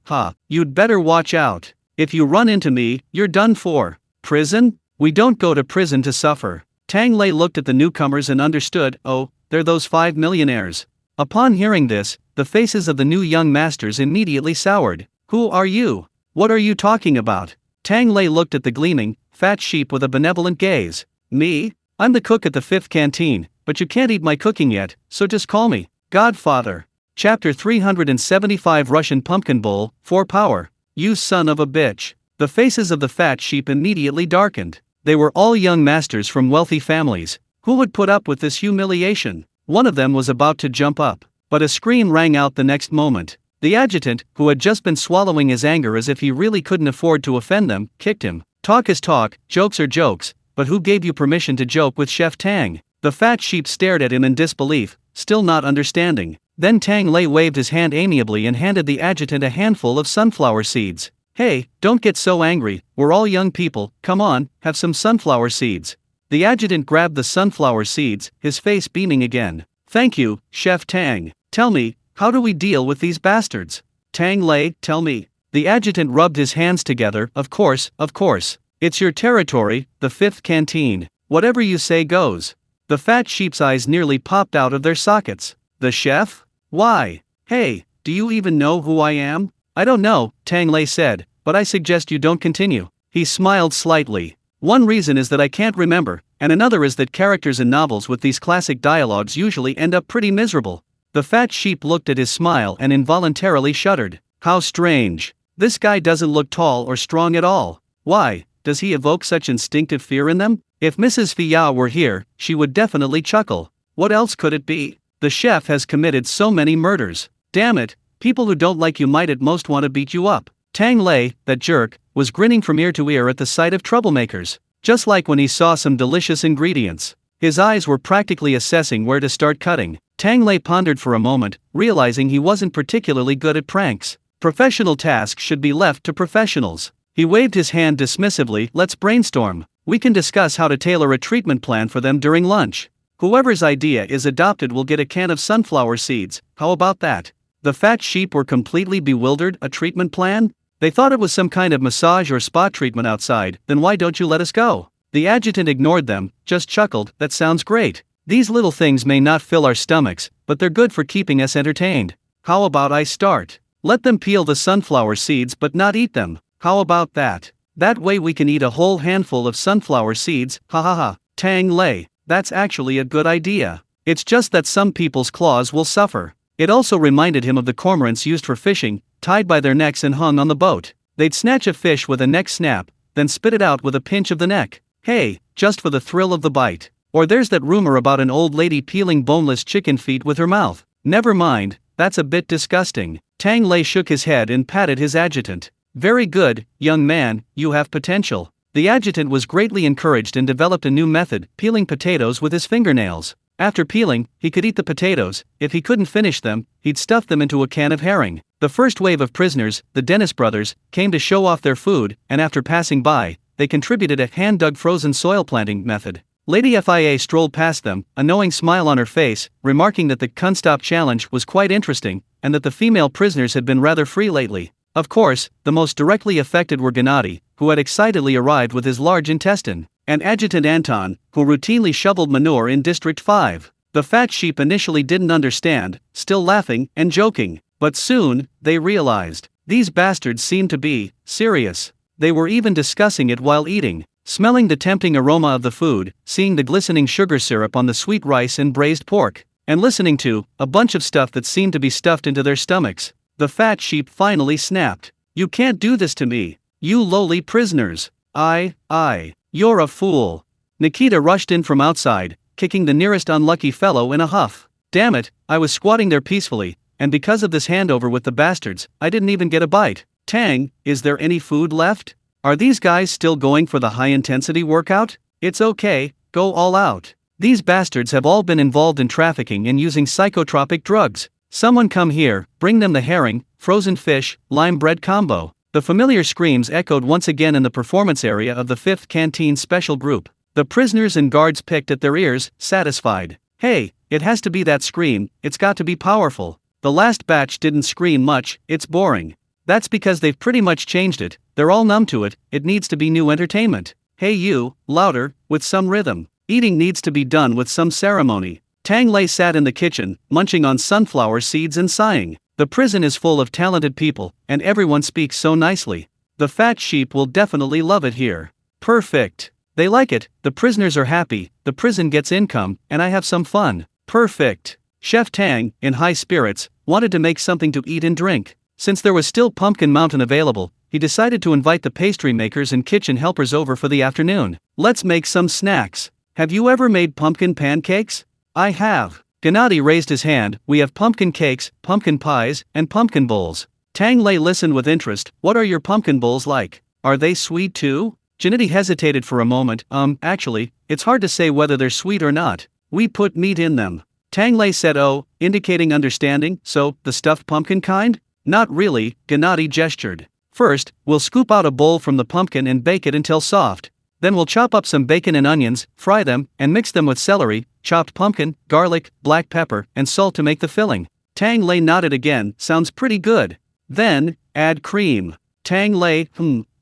You'd better watch out. If you run into me, you're done for." Prison? We don't go to prison to suffer. Tang Lei looked at the newcomers and understood, oh, they're those 5 millionaires. Upon hearing this, the faces of the new young masters immediately soured. Who are you? What are you talking about? Tang Lei looked at the gleaming, fat sheep with a benevolent gaze. Me? I'm the cook at the 5th canteen, but you can't eat my cooking yet, so just call me Godfather. Chapter 375 Russian Pumpkin Bowl, for power. You son of a bitch. The faces of the fat sheep immediately darkened. They were all young masters from wealthy families. Who would put up with this humiliation? One of them was about to jump up, but a scream rang out the next moment. The adjutant, who had just been swallowing his anger as if he really couldn't afford to offend them, kicked him. Talk is talk, jokes are jokes, but who gave you permission to joke with Chef Tang? The fat sheep stared at him in disbelief, still not understanding. Then Tang Lei waved his hand amiably and handed the adjutant a handful of sunflower seeds. Hey, don't get so angry, we're all young people, come on, have some sunflower seeds. The adjutant grabbed the sunflower seeds, his face beaming again. Thank you, Chef Tang. Tell me, how do we deal with these bastards? Tang Lei, tell me. The adjutant rubbed his hands together. Of course. It's your territory, the 5th canteen. Whatever you say goes. The fat sheep's eyes nearly popped out of their sockets. The chef? Why? Hey, do you even know who I am? I don't know, Tang Lei said, but I suggest you don't continue. He smiled slightly. One reason is that I can't remember, and another is that characters in novels with these classic dialogues usually end up pretty miserable. The fat sheep looked at his smile and involuntarily shuddered. How strange. This guy doesn't look tall or strong at all. Why, does he evoke such instinctive fear in them? If Mrs. Fiyao were here, she would definitely chuckle. What else could it be? The chef has committed so many murders. Damn it, people who don't like you might at most want to beat you up. Tang Lei, that jerk, was grinning from ear to ear at the sight of troublemakers. Just like when he saw some delicious ingredients. His eyes were practically assessing where to start cutting. Tang Lei pondered for a moment, realizing he wasn't particularly good at pranks. Professional tasks should be left to professionals. He waved his hand dismissively. Let's brainstorm. We can discuss how to tailor a treatment plan for them during lunch. Whoever's idea is adopted will get a can of sunflower seeds. How about that? The fat sheep were completely bewildered. A treatment plan? They thought it was some kind of massage or spa treatment outside. Then why don't you let us go? The adjutant ignored them, just chuckled. That sounds great. These little things may not fill our stomachs, but they're good for keeping us entertained. How about I start? Let them peel the sunflower seeds but not eat them. How about that? That way we can eat a whole handful of sunflower seeds. Ha ha ha. Tang Lei, that's actually a good idea. It's just that some people's claws will suffer. It also reminded him of the cormorants used for fishing, tied by their necks and hung on the boat. They'd snatch a fish with a neck snap, then spit it out with a pinch of the neck. Hey, just for the thrill of the bite. Or there's that rumor about an old lady peeling boneless chicken feet with her mouth. Never mind, that's a bit disgusting. Tang Lei shook his head and patted his adjutant. Very good, young man, you have potential. The adjutant was greatly encouraged and developed a new method, peeling potatoes with his fingernails. After peeling, he could eat the potatoes. If he couldn't finish them, he'd stuff them into a can of herring. The first wave of prisoners, the Dennis brothers, came to show off their food, and after passing by, they contributed a hand-dug frozen soil planting method. Lady FIA strolled past them, a knowing smile on her face, remarking that the Kunstop challenge was quite interesting, and that the female prisoners had been rather free lately. Of course, the most directly affected were Gennady, who had excitedly arrived with his large intestine, and Adjutant Anton, who routinely shoveled manure in District 5. The fat sheep initially didn't understand, still laughing and joking, but soon, they realized. These bastards seemed to be serious. They were even discussing it while eating, smelling the tempting aroma of the food, seeing the glistening sugar syrup on the sweet rice and braised pork, and listening to a bunch of stuff that seemed to be stuffed into their stomachs. The fat sheep finally snapped. You can't do this to me, you lowly prisoners. You're a fool. Nikita rushed in from outside, kicking the nearest unlucky fellow in a huff. Damn it, I was squatting there peacefully, and because of this handover with the bastards, I didn't even get a bite. Tang, is there any food left? Are these guys still going for the high-intensity workout? It's okay, go all out. These bastards have all been involved in trafficking and using psychotropic drugs. Someone come here, bring them the herring, frozen fish, lime bread combo. The familiar screams echoed once again in the performance area of the 5th Canteen Special Group. The prisoners and guards picked at their ears, satisfied. Hey, it has to be that scream, it's got to be powerful. The last batch didn't scream much, it's boring. That's because they've pretty much changed it, they're all numb to it, it needs to be new entertainment. Hey you, louder, with some rhythm. Eating needs to be done with some ceremony. Tang Lei sat in the kitchen, munching on sunflower seeds and sighing. The prison is full of talented people, and everyone speaks so nicely. The fat sheep will definitely love it here. Perfect. They like it, the prisoners are happy, the prison gets income, and I have some fun. Perfect. Chef Tang, in high spirits, wanted to make something to eat and drink. Since there was still Pumpkin Mountain available, he decided to invite the pastry makers and kitchen helpers over for the afternoon. Let's make some snacks. Have you ever made pumpkin pancakes? I have. Gennady raised his hand. We have pumpkin cakes, pumpkin pies, and pumpkin bowls. Tang Lei listened with interest. What are your pumpkin bowls like? Are they sweet too? Gennady hesitated for a moment. Actually, it's hard to say whether they're sweet or not. We put meat in them. Tang Lei said indicating understanding. So, the stuffed pumpkin kind? Not really, Gennady gestured. First, we'll scoop out a bowl from the pumpkin and bake it until soft. Then we'll chop up some bacon and onions, fry them, and mix them with celery, chopped pumpkin, garlic, black pepper, and salt to make the filling. Tang Lei nodded again. Sounds pretty good. Then, add cream. Tang Lei,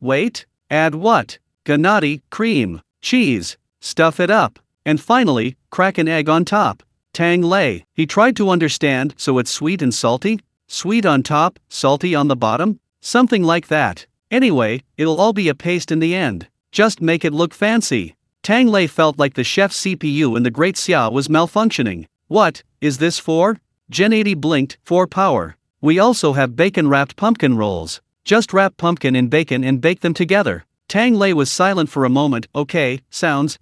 wait? Add what? Gennady, cream, cheese, stuff it up. And finally, crack an egg on top. Tang Lei, he tried to understand. So it's sweet and salty? Sweet on top, salty on the bottom? Something like that. Anyway, it'll all be a paste in the end. Just make it look fancy. Tang Lei felt like the chef's CPU in the Great Xia was malfunctioning. What is this for? Gennady blinked. For power. We also have bacon-wrapped pumpkin rolls. Just wrap pumpkin in bacon and bake them together. Tang Lei was silent for a moment. Okay, sounds,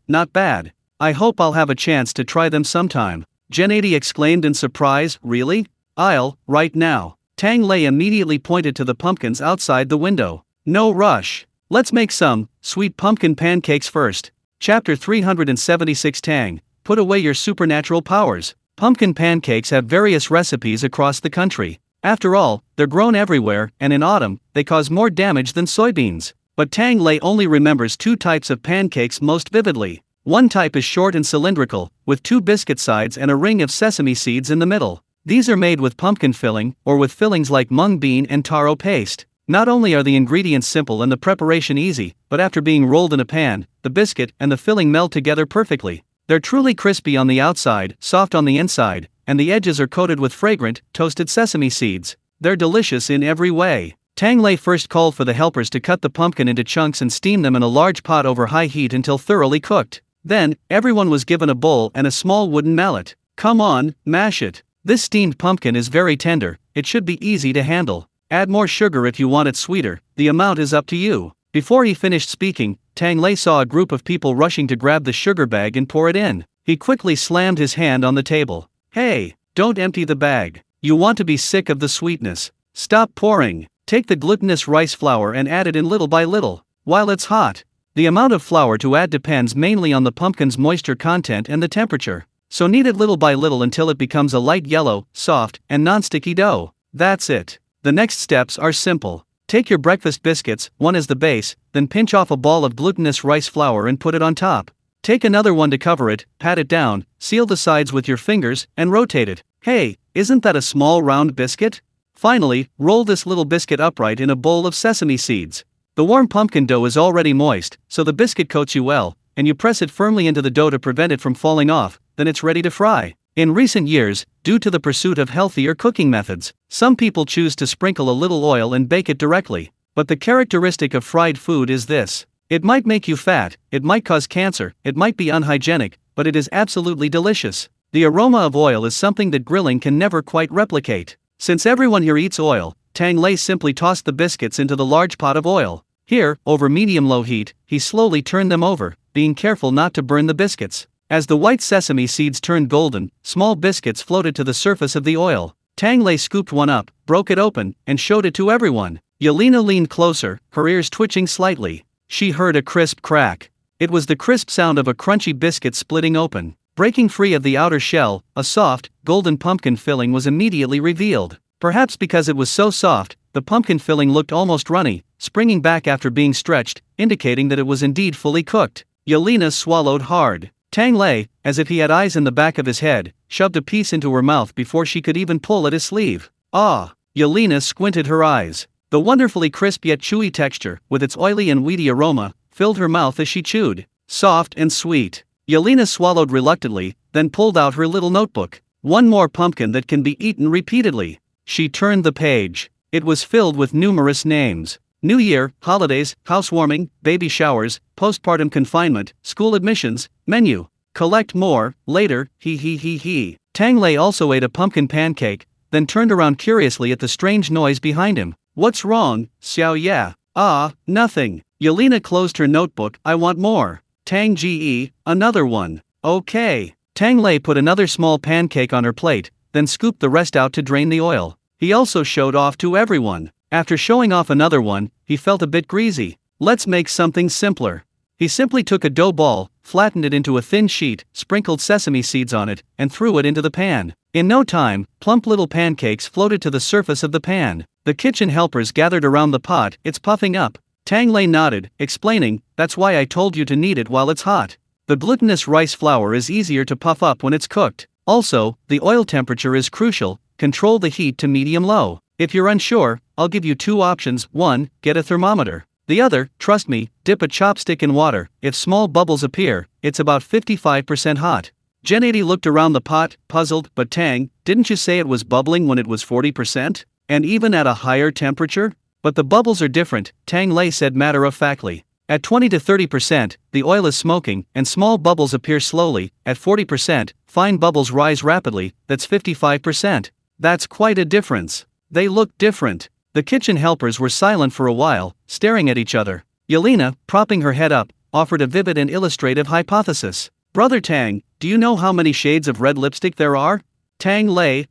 not bad. I hope I'll have a chance to try them sometime. Gennady exclaimed in surprise. Really? Right now. Tang Lei immediately pointed to the pumpkins outside the window. No rush. Let's make some sweet pumpkin pancakes first. Chapter 376 Tang, put away your supernatural powers. Pumpkin pancakes have various recipes across the country. After all, they're grown everywhere, and in autumn, they cause more damage than soybeans. But Tang Lei only remembers two types of pancakes most vividly. One type is short and cylindrical, with two biscuit sides and a ring of sesame seeds in the middle. These are made with pumpkin filling, or with fillings like mung bean and taro paste. Not only are the ingredients simple and the preparation easy, but after being rolled in a pan, the biscuit and the filling meld together perfectly. They're truly crispy on the outside, soft on the inside, and the edges are coated with fragrant, toasted sesame seeds. They're delicious in every way. Tang Lei first called for the helpers to cut the pumpkin into chunks and steam them in a large pot over high heat until thoroughly cooked. Then, everyone was given a bowl and a small wooden mallet. Come on, mash it. This steamed pumpkin is very tender, it should be easy to handle. Add more sugar if you want it sweeter, the amount is up to you. Before he finished speaking, Tang Lei saw a group of people rushing to grab the sugar bag and pour it in. He quickly slammed his hand on the table. Hey, don't empty the bag. You want to be sick of the sweetness. Stop pouring. Take the glutinous rice flour and add it in little by little, while it's hot. The amount of flour to add depends mainly on the pumpkin's moisture content and the temperature. So knead it little by little until it becomes a light yellow, soft, and non-sticky dough. That's it. The next steps are simple. Take your breakfast biscuits, one as the base, then pinch off a ball of glutinous rice flour and put it on top. Take another one to cover it, pat it down, seal the sides with your fingers, and rotate it. Hey, isn't that a small round biscuit? Finally, roll this little biscuit upright in a bowl of sesame seeds. The warm pumpkin dough is already moist, so the biscuit coats you well, and you press it firmly into the dough to prevent it from falling off, then it's ready to fry. In recent years, due to the pursuit of healthier cooking methods, some people choose to sprinkle a little oil and bake it directly. But the characteristic of fried food is this. It might make you fat, it might cause cancer, it might be unhygienic, but it is absolutely delicious. The aroma of oil is something that grilling can never quite replicate. Since everyone here eats oil, Tang Lei simply tossed the biscuits into the large pot of oil. Here, over medium-low heat, he slowly turned them over, being careful not to burn the biscuits. As the white sesame seeds turned golden, small biscuits floated to the surface of the oil. Tang Lei scooped one up, broke it open, and showed it to everyone. Yelena leaned closer, her ears twitching slightly. She heard a crisp crack. It was the crisp sound of a crunchy biscuit splitting open. Breaking free of the outer shell, a soft, golden pumpkin filling was immediately revealed. Perhaps because it was so soft, the pumpkin filling looked almost runny, springing back after being stretched, indicating that it was indeed fully cooked. Yelena swallowed hard. Tang Lei, as if he had eyes in the back of his head, shoved a piece into her mouth before she could even pull at his sleeve. Ah! Yelena squinted her eyes. The wonderfully crisp yet chewy texture, with its oily and weedy aroma, filled her mouth as she chewed. Soft and sweet. Yelena swallowed reluctantly, then pulled out her little notebook. One more pumpkin that can be eaten repeatedly. She turned the page. It was filled with numerous names. New Year, holidays, housewarming, baby showers, postpartum confinement, school admissions, menu. Collect more, later, he. Tang Lei also ate a pumpkin pancake, then turned around curiously at the strange noise behind him. What's wrong, Xiao Ya? Ah, nothing. Yelena closed her notebook. I want more. Tang Ge, another one. Okay. Tang Lei put another small pancake on her plate, then scooped the rest out to drain the oil. He also showed off to everyone. After showing off another one, he felt a bit greasy. Let's make something simpler. He simply took a dough ball, flattened it into a thin sheet, sprinkled sesame seeds on it, and threw it into the pan. In no time, plump little pancakes floated to the surface of the pan. The kitchen helpers gathered around the pot. It's puffing up. Tang Lei nodded, explaining, that's why I told you to knead it while it's hot. The glutinous rice flour is easier to puff up when it's cooked. Also, the oil temperature is crucial. Control the heat to medium-low. If you're unsure, I'll give you two options. One, get a thermometer. The other, trust me, dip a chopstick in water. If small bubbles appear, it's about 55% hot. Gennady looked around the pot, puzzled. But Tang, didn't you say it was bubbling when it was 40%? And even at a higher temperature? But the bubbles are different, Tang Lei said matter-of-factly. At 20 to 30%, the oil is smoking, and small bubbles appear slowly. At 40%, fine bubbles rise rapidly. That's 55%. That's quite a difference. They look different. The kitchen helpers were silent for a while, staring at each other. Yelena, propping her head up, offered a vivid and illustrative hypothesis. Brother Tang, do you know how many shades of red lipstick there are? Tang Lei,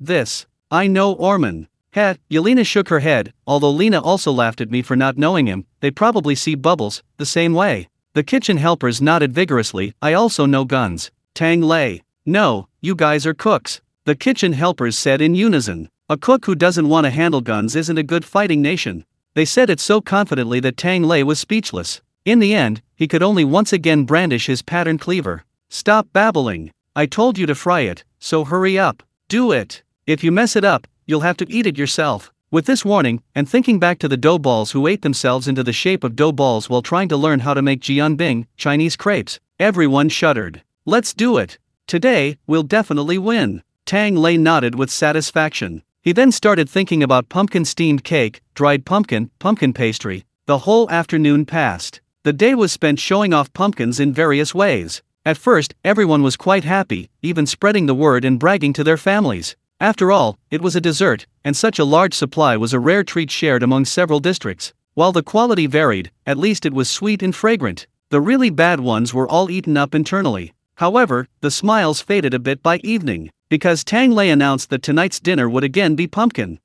this. I know Orman. Heh, Yelena shook her head, although Lena also laughed at me for not knowing him. They probably see bubbles, the same way. The kitchen helpers nodded vigorously. I also know guns. Tang Lei. No, you guys are cooks. The kitchen helpers said in unison. A cook who doesn't want to handle guns isn't a good fighting nation. They said it so confidently that Tang Lei was speechless. In the end, he could only once again brandish his pattern cleaver. Stop babbling. I told you to fry it, so hurry up. Do it. If you mess it up, you'll have to eat it yourself. With this warning, and thinking back to the dough balls who ate themselves into the shape of dough balls while trying to learn how to make jianbing, Chinese crepes, everyone shuddered. Let's do it. Today, we'll definitely win. Tang Lei nodded with satisfaction. He then started thinking about pumpkin steamed cake, dried pumpkin pastry. The whole afternoon passed. The day was spent showing off pumpkins in various ways. At first, everyone was quite happy, even spreading the word and bragging to their families. After all, it was a dessert, and such a large supply was a rare treat shared among several districts. While the quality varied, at least it was sweet and fragrant. The really bad ones were all eaten up internally. However, the smiles faded a bit by evening, because Tang Lei announced that tonight's dinner would again be pumpkin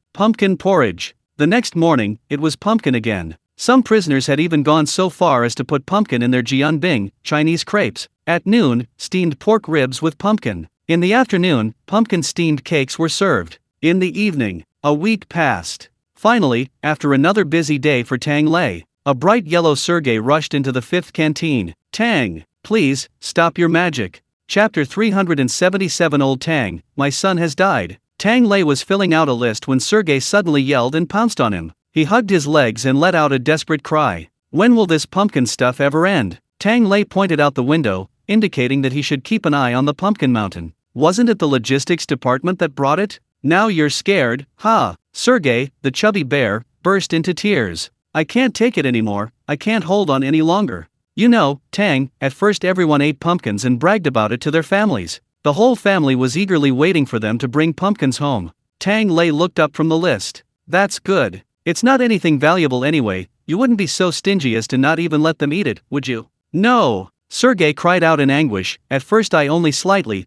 porridge. The next morning, it was pumpkin again. Some prisoners had even gone so far as to put pumpkin in their jianbing, Chinese crepes. At noon, steamed pork ribs with pumpkin. In the afternoon, pumpkin steamed cakes were served. In the evening, a week passed. Finally, after another busy day for Tang Lei, a bright yellow Sergei rushed into the fifth canteen. Tang, please, stop your magic. Chapter 377. Old Tang, my son has died. Tang Lei was filling out a list when Sergei suddenly yelled and pounced on him. He hugged his legs and let out a desperate cry. When will this pumpkin stuff ever end? Tang Lei pointed out the window, indicating that he should keep an eye on the pumpkin mountain. Wasn't it the logistics department that brought it? Now you're scared, huh? Sergei, the chubby bear, burst into tears. I can't take it anymore, I can't hold on any longer. You know, Tang, at first everyone ate pumpkins and bragged about it to their families. The whole family was eagerly waiting for them to bring pumpkins home. Tang Lei looked up from the list. That's good. It's not anything valuable anyway, you wouldn't be so stingy as to not even let them eat it, would you? No! Sergei cried out in anguish. At first I only slightly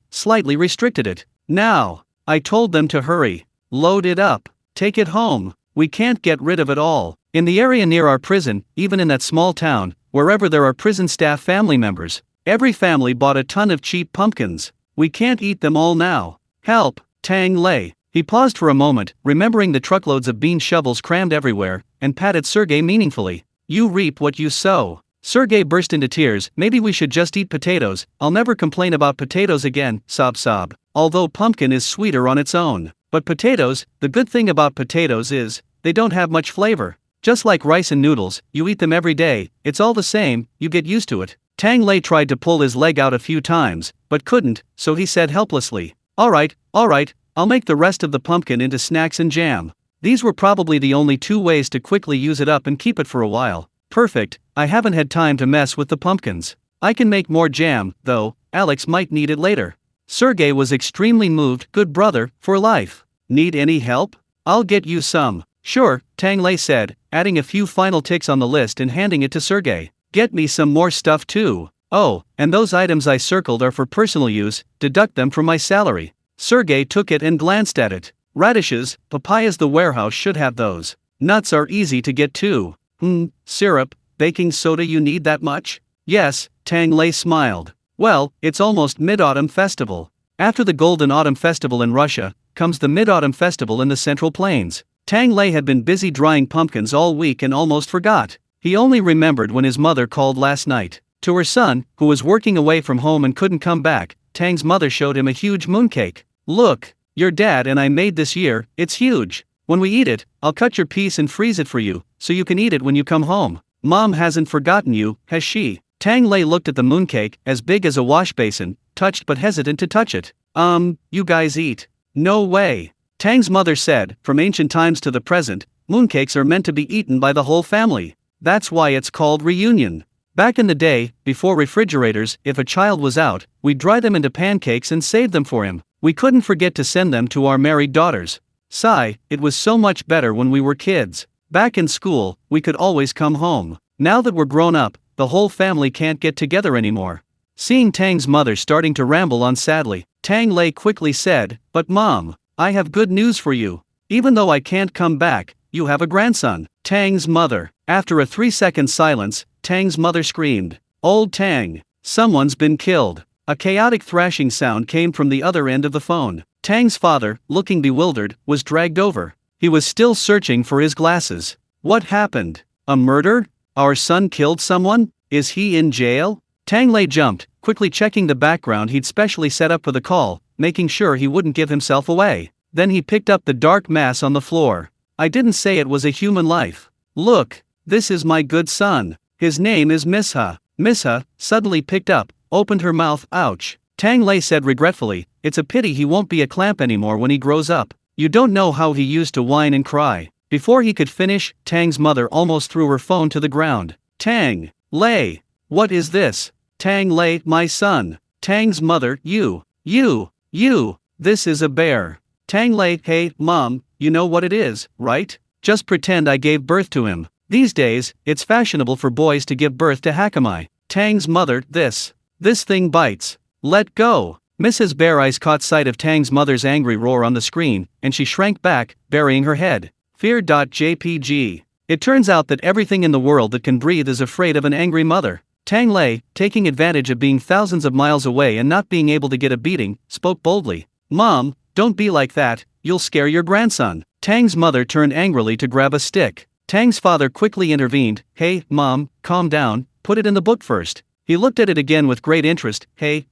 restricted it. Now, I told them to hurry. Load it up. Take it home. We can't get rid of it all. In the area near our prison, even in that small town, wherever there are prison staff family members, every family bought a ton of cheap pumpkins. We can't eat them all now. Help, Tang Lei. He paused for a moment, remembering the truckloads of bean shovels crammed everywhere, and patted Sergei meaningfully. You reap what you sow. Sergei burst into tears. Maybe we should just eat potatoes. I'll never complain about potatoes again, sob. Although pumpkin is sweeter on its own. But potatoes, the good thing about potatoes is, they don't have much flavor. Just like rice and noodles, you eat them every day, it's all the same, you get used to it. Tang Lei tried to pull his leg out a few times, but couldn't, so he said helplessly, Alright, I'll make the rest of the pumpkin into snacks and jam. These were probably the only two ways to quickly use it up and keep it for a while. Perfect, I haven't had time to mess with the pumpkins. I can make more jam, though, Alex might need it later. Sergei was extremely moved. Good brother, for life. Need any help? I'll get you some. Sure, Tang Lei said, adding a few final ticks on the list and handing it to Sergei. Get me some more stuff too. Oh, and those items I circled are for personal use, deduct them from my salary. Sergei took it and glanced at it. Radishes, papayas, the warehouse should have those. Nuts are easy to get too. Syrup, baking soda, you need that much? Yes, Tang Lei smiled. Well, it's almost Mid-Autumn Festival. After the Golden Autumn Festival in Russia, comes the Mid-Autumn Festival in the Central Plains. Tang Lei had been busy drying pumpkins all week and almost forgot. He only remembered when his mother called last night. To her son, who was working away from home and couldn't come back, Tang's mother showed him a huge mooncake. Look, your dad and I made this year, it's huge. When we eat it, I'll cut your piece and freeze it for you, so you can eat it when you come home. Mom hasn't forgotten you, has she? Tang Lei looked at the mooncake, as big as a wash basin, touched but hesitant to touch it. You guys eat. No way. Tang's mother said, from ancient times to the present, mooncakes are meant to be eaten by the whole family. That's why it's called reunion. Back in the day, before refrigerators, if a child was out, we'd dry them into pancakes and save them for him. We couldn't forget to send them to our married daughters. Sigh, it was so much better when we were kids. Back in school, we could always come home. Now that we're grown up, the whole family can't get together anymore. Seeing Tang's mother starting to ramble on sadly, Tang Lei quickly said, But Mom, I have good news for you. Even though I can't come back, you have a grandson. Tang's mother. After a 3-second silence, Tang's mother screamed, Old Tang, someone's been killed. A chaotic thrashing sound came from the other end of the phone. Tang's father, looking bewildered, was dragged over. He was still searching for his glasses. What happened? A murder? Our son killed someone? Is he in jail? Tang Lei jumped, quickly checking the background he'd specially set up for the call, making sure he wouldn't give himself away. Then he picked up the dark mass on the floor. I didn't say it was a human life. Look, this is my good son. His name is Misha. Misha suddenly picked up, opened her mouth. Ouch. Tang Lei said regretfully, it's a pity he won't be a clamp anymore when he grows up. You don't know how he used to whine and cry. Before he could finish, Tang's mother almost threw her phone to the ground. Tang Lei, what is this? Tang Lei, my son. Tang's mother, you, this is a bear. Tang Lei, hey, mom, you know what it is, right? Just pretend I gave birth to him. These days, it's fashionable for boys to give birth to Hakamai. Tang's mother, this thing bites. Let go. Mrs. Bear Eyes caught sight of Tang's mother's angry roar on the screen, and she shrank back, burying her head. Fear.jpg. It turns out that everything in the world that can breathe is afraid of an angry mother. Tang Lei, taking advantage of being thousands of miles away and not being able to get a beating, spoke boldly. Mom, don't be like that, you'll scare your grandson. Tang's mother turned angrily to grab a stick. Tang's father quickly intervened. Hey, mom, calm down, put it in the book first. He looked at it again with great interest. Hey,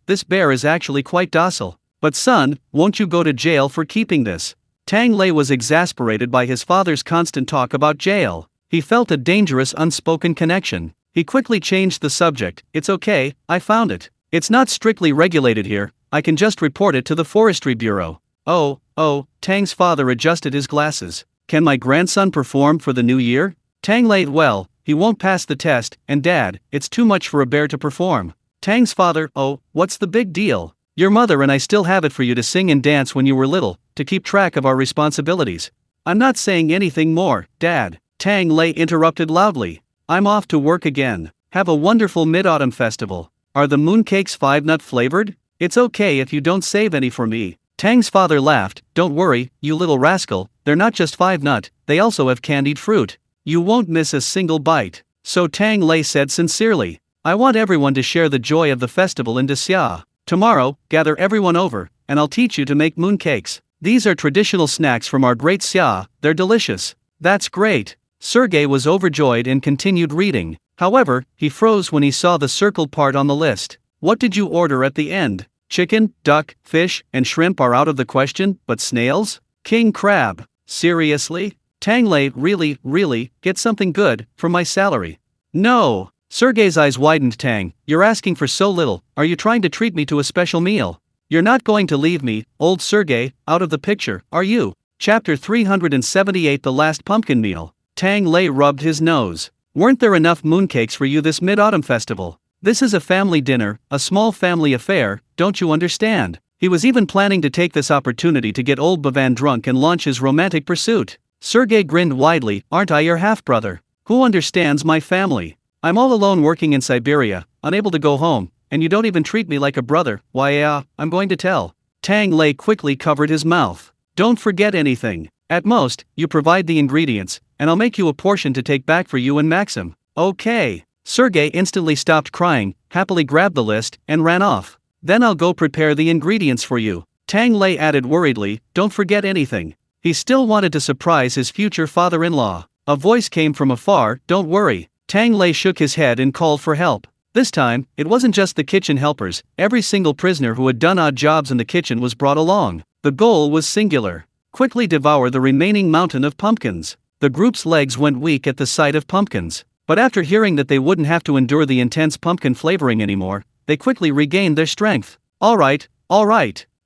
this bear is actually quite docile. But son, won't you go to jail for keeping this? Tang Lei was exasperated by his father's constant talk about jail. He felt a dangerous unspoken connection. He quickly changed the subject. It's okay, I found it. It's not strictly regulated here, I can just report it to the Forestry Bureau. Oh, Tang's father adjusted his glasses. Can my grandson perform for the new year? Tang Lei, well, he won't pass the test, and dad, it's too much for a bear to perform. Tang's father, oh, what's the big deal? Your mother and I still have it for you to sing and dance when you were little, to keep track of our responsibilities. I'm not saying anything more, Dad. Tang Lei interrupted loudly. I'm off to work again. Have a wonderful Mid-Autumn festival. Are the mooncakes 5-nut flavored? It's okay if you don't save any for me. Tang's father laughed. Don't worry, you little rascal, they're not just 5-nut, they also have candied fruit. You won't miss a single bite. So Tang Lei said sincerely. I want everyone to share the joy of the festival in Xia. Tomorrow, gather everyone over, and I'll teach you to make mooncakes. These are traditional snacks from our great Xia, they're delicious. That's great. Sergei was overjoyed and continued reading. However, he froze when he saw the circled part on the list. What did you order at the end? Chicken, duck, fish, and shrimp are out of the question, but snails? King crab. Seriously? Tang Lei, really, get something good, for my salary. No. Sergei's eyes widened. Tang, you're asking for so little, are you trying to treat me to a special meal? You're not going to leave me, old Sergei, out of the picture, are you? Chapter 378 The Last Pumpkin Meal. Tang Lei rubbed his nose. Weren't there enough mooncakes for you this Mid-Autumn festival? This is a family dinner, a small family affair, don't you understand? He was even planning to take this opportunity to get old Bavan drunk and launch his romantic pursuit. Sergei grinned widely. Aren't I your half-brother? Who understands my family? I'm all alone working in Siberia, unable to go home, and you don't even treat me like a brother. Why yeah, I'm going to tell. Tang Lei quickly covered his mouth. Don't forget anything. At most, you provide the ingredients, and I'll make you a portion to take back for you and Maxim. Okay. Sergei instantly stopped crying, happily grabbed the list, and ran off. Then I'll go prepare the ingredients for you. Tang Lei added worriedly, don't forget anything. He still wanted to surprise his future father-in-law. A voice came from afar, don't worry. Tang Lei shook his head and called for help. This time, it wasn't just the kitchen helpers, every single prisoner who had done odd jobs in the kitchen was brought along. The goal was singular. Quickly devour the remaining mountain of pumpkins. The group's legs went weak at the sight of pumpkins. But after hearing that they wouldn't have to endure the intense pumpkin flavoring anymore, they quickly regained their strength. Alright,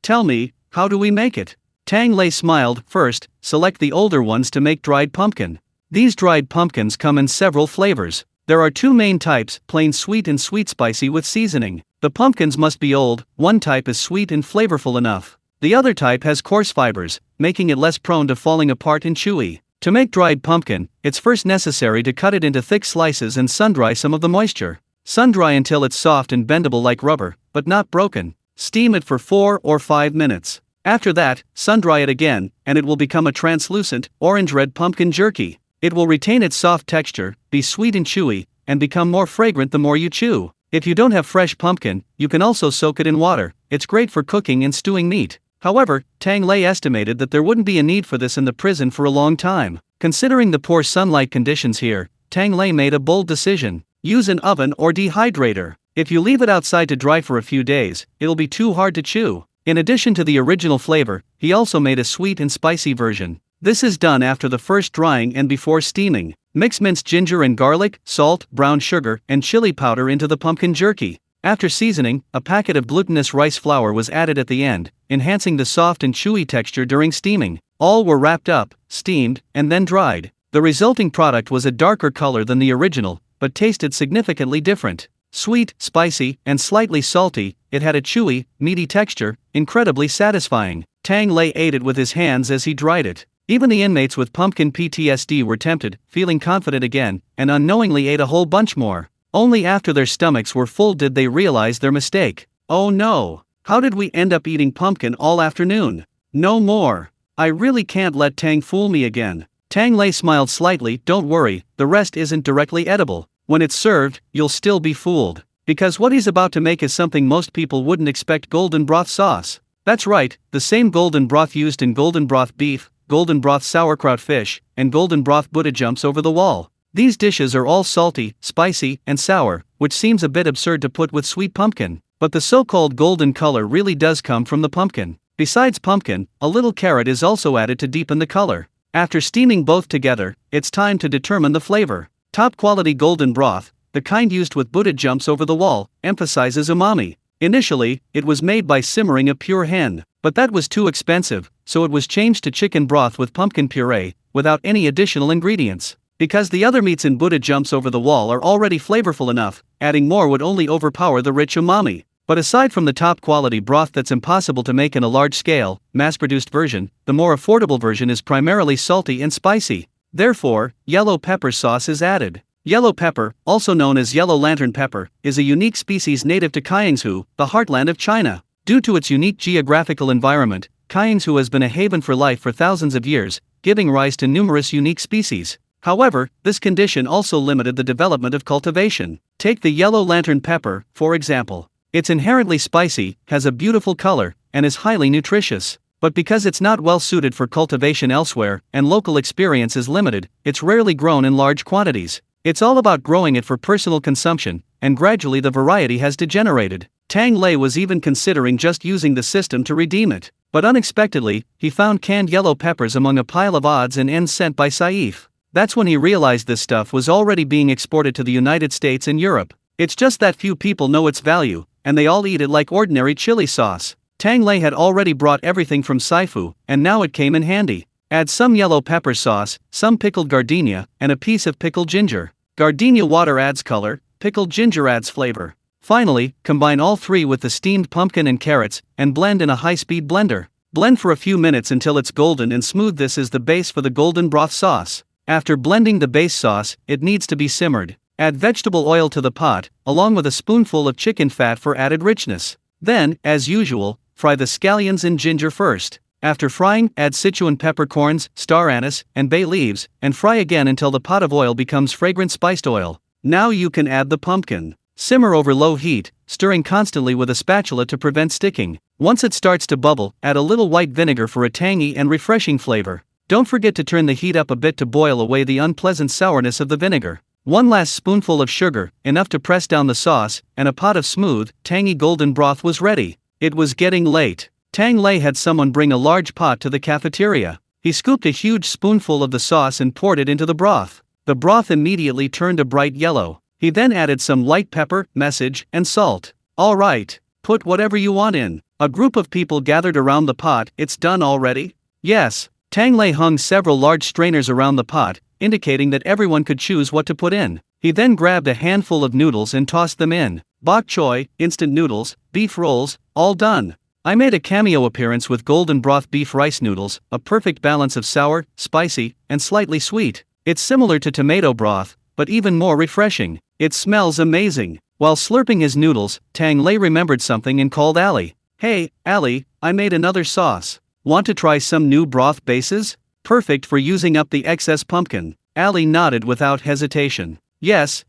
tell me, how do we make it? Tang Lei smiled. First, select the older ones to make dried pumpkin. These dried pumpkins come in several flavors. There are two main types, plain sweet and sweet spicy with seasoning. The pumpkins must be old, one type is sweet and flavorful enough. The other type has coarse fibers, making it less prone to falling apart and chewy. To make dried pumpkin, it's first necessary to cut it into thick slices and sun-dry some of the moisture. Sun-dry until it's soft and bendable like rubber, but not broken. Steam it for 4 or 5 minutes. After that, sun-dry it again, and it will become a translucent, orange-red pumpkin jerky. It will retain its soft texture, be sweet and chewy, and become more fragrant the more you chew. If you don't have fresh pumpkin, you can also soak it in water. It's great for cooking and stewing meat. However, Tang Lei estimated that there wouldn't be a need for this in the prison for a long time. Considering the poor sunlight conditions here, Tang Lei made a bold decision. Use an oven or dehydrator. If you leave it outside to dry for a few days, it'll be too hard to chew. In addition to the original flavor, he also made a sweet and spicy version. This is done after the first drying and before steaming. Mix minced ginger and garlic, salt, brown sugar, and chili powder into the pumpkin jerky. After seasoning, a packet of glutinous rice flour was added at the end, enhancing the soft and chewy texture during steaming. All were wrapped up, steamed, and then dried. The resulting product was a darker color than the original, but tasted significantly different. Sweet, spicy, and slightly salty, it had a chewy, meaty texture, incredibly satisfying. Tang Lei ate it with his hands as he dried it. Even the inmates with pumpkin PTSD were tempted, feeling confident again, and unknowingly ate a whole bunch more. Only after their stomachs were full did they realize their mistake. Oh no! How did we end up eating pumpkin all afternoon? No more! I really can't let Tang fool me again. Tang Lei smiled slightly. Don't worry, the rest isn't directly edible. When it's served, you'll still be fooled. Because what he's about to make is something most people wouldn't expect: golden broth sauce. That's right, the same golden broth used in golden broth beef, golden broth sauerkraut fish, and golden broth Buddha jumps over the wall. These dishes are all salty, spicy, and sour, which seems a bit absurd to put with sweet pumpkin. But the so-called golden color really does come from the pumpkin. Besides pumpkin, a little carrot is also added to deepen the color. After steaming both together, it's time to determine the flavor. Top quality golden broth, the kind used with Buddha jumps over the wall, emphasizes umami. Initially, it was made by simmering a pure hen, but that was too expensive, so it was changed to chicken broth with pumpkin puree, without any additional ingredients. Because the other meats in Buddha jumps over the wall are already flavorful enough, adding more would only overpower the rich umami. But aside from the top quality broth that's impossible to make in a large scale, mass-produced version, the more affordable version is primarily salty and spicy. Therefore, yellow pepper sauce is added. Yellow pepper, also known as yellow lantern pepper, is a unique species native to Kiangsu, the heartland of China. Due to its unique geographical environment, Kiangsu has been a haven for life for thousands of years, giving rise to numerous unique species. However, this condition also limited the development of cultivation. Take the yellow lantern pepper, for example. It's inherently spicy, has a beautiful color, and is highly nutritious. But because it's not well suited for cultivation elsewhere, and local experience is limited, it's rarely grown in large quantities. It's all about growing it for personal consumption, and gradually the variety has degenerated. Tang Lei was even considering just using the system to redeem it. But unexpectedly, he found canned yellow peppers among a pile of odds and ends sent by Saif. That's when he realized this stuff was already being exported to the United States and Europe. It's just that few people know its value, and they all eat it like ordinary chili sauce. Tang Lei had already brought everything from Saifu, and now it came in handy. Add some yellow pepper sauce, some pickled gardenia, and a piece of pickled ginger. Gardenia water adds color, pickled ginger adds flavor. Finally, combine all three with the steamed pumpkin and carrots, and blend in a high-speed blender. Blend for a few minutes until it's golden and smooth. This is the base for the golden broth sauce. After blending the base sauce, it needs to be simmered. Add vegetable oil to the pot, along with a spoonful of chicken fat for added richness. Then, as usual, fry the scallions and ginger first. After frying, add Sichuan peppercorns, star anise, and bay leaves, and fry again until the pot of oil becomes fragrant spiced oil. Now you can add the pumpkin. Simmer over low heat, stirring constantly with a spatula to prevent sticking. Once it starts to bubble, add a little white vinegar for a tangy and refreshing flavor. Don't forget to turn the heat up a bit to boil away the unpleasant sourness of the vinegar. One last spoonful of sugar, enough to press down the sauce, and a pot of smooth, tangy golden broth was ready. It was getting late. Tang Lei had someone bring a large pot to the cafeteria. He scooped a huge spoonful of the sauce and poured it into the broth. The broth immediately turned a bright yellow. He then added some light pepper, message, and salt. All right, put whatever you want in. A group of people gathered around the pot. It's done already? Yes. Tang Lei hung several large strainers around the pot, indicating that everyone could choose what to put in. He then grabbed a handful of noodles and tossed them in. Bok choy, instant noodles, beef rolls, all done. I made a cameo appearance with golden broth beef rice noodles, a perfect balance of sour, spicy, and slightly sweet. It's similar to tomato broth, but even more refreshing. It smells amazing. While slurping his noodles, Tang Lei remembered something and called Ali. Hey, Ali, I made another sauce. Want to try some new broth bases? Perfect for using up the excess pumpkin. Ali nodded without hesitation. Yes.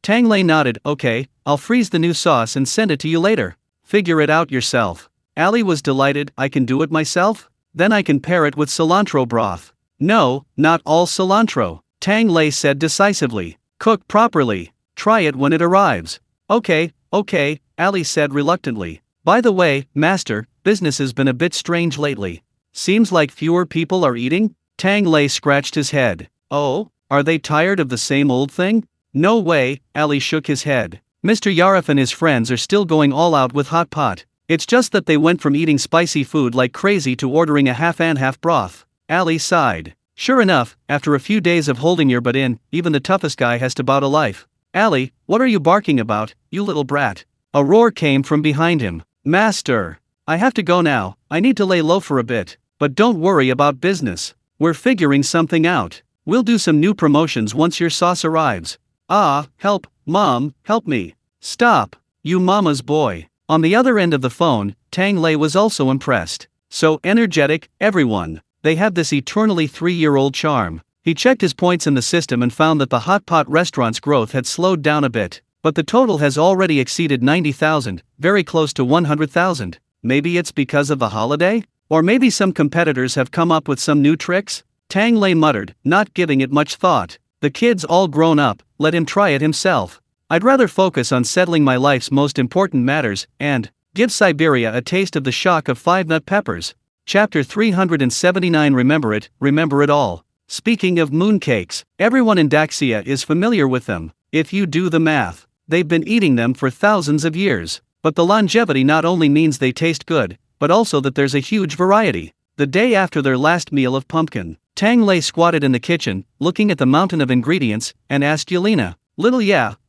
Tang Lei nodded. Okay, I'll freeze the new sauce and send it to you later. Figure it out yourself. Ali was delighted. I can do it myself? Then I can pair it with cilantro broth. No, not all cilantro, Tang Lei said decisively. Cook properly. Try it when it arrives. Okay, Ali said reluctantly. By the way, master, business has been a bit strange lately. Seems like fewer people are eating? Tang Lei scratched his head. Oh, are they tired of the same old thing? No way, Ali shook his head. Mr. Yarif and his friends are still going all out with hot pot. It's just that they went from eating spicy food like crazy to ordering a half-and-half broth. Ali sighed. Sure enough, after a few days of holding your butt in, even the toughest guy has to bow to life. Ali, what are you barking about, you little brat? A roar came from behind him. Master! I have to go now, I need to lay low for a bit. But don't worry about business. We're figuring something out. We'll do some new promotions once your sauce arrives. Ah, help, Mom, help me. Stop, you mama's boy. On the other end of the phone, Tang Lei was also impressed. So energetic, everyone. They have this eternally 3-year-old charm. He checked his points in the system and found that the hot pot restaurant's growth had slowed down a bit. But the total has already exceeded 90,000, very close to 100,000. Maybe it's because of the holiday? Or maybe some competitors have come up with some new tricks? Tang Lei muttered, not giving it much thought. The kid's all grown up, let him try it himself. I'd rather focus on settling my life's most important matters, and give Siberia a taste of the shock of 5-nut peppers. Chapter 379 Remember it all. Speaking of mooncakes, everyone in Daxia is familiar with them. If you do the math, they've been eating them for thousands of years. But the longevity not only means they taste good, but also that there's a huge variety. The day after their last meal of pumpkin, Tang Lei squatted in the kitchen, looking at the mountain of ingredients, and asked Yelena, Little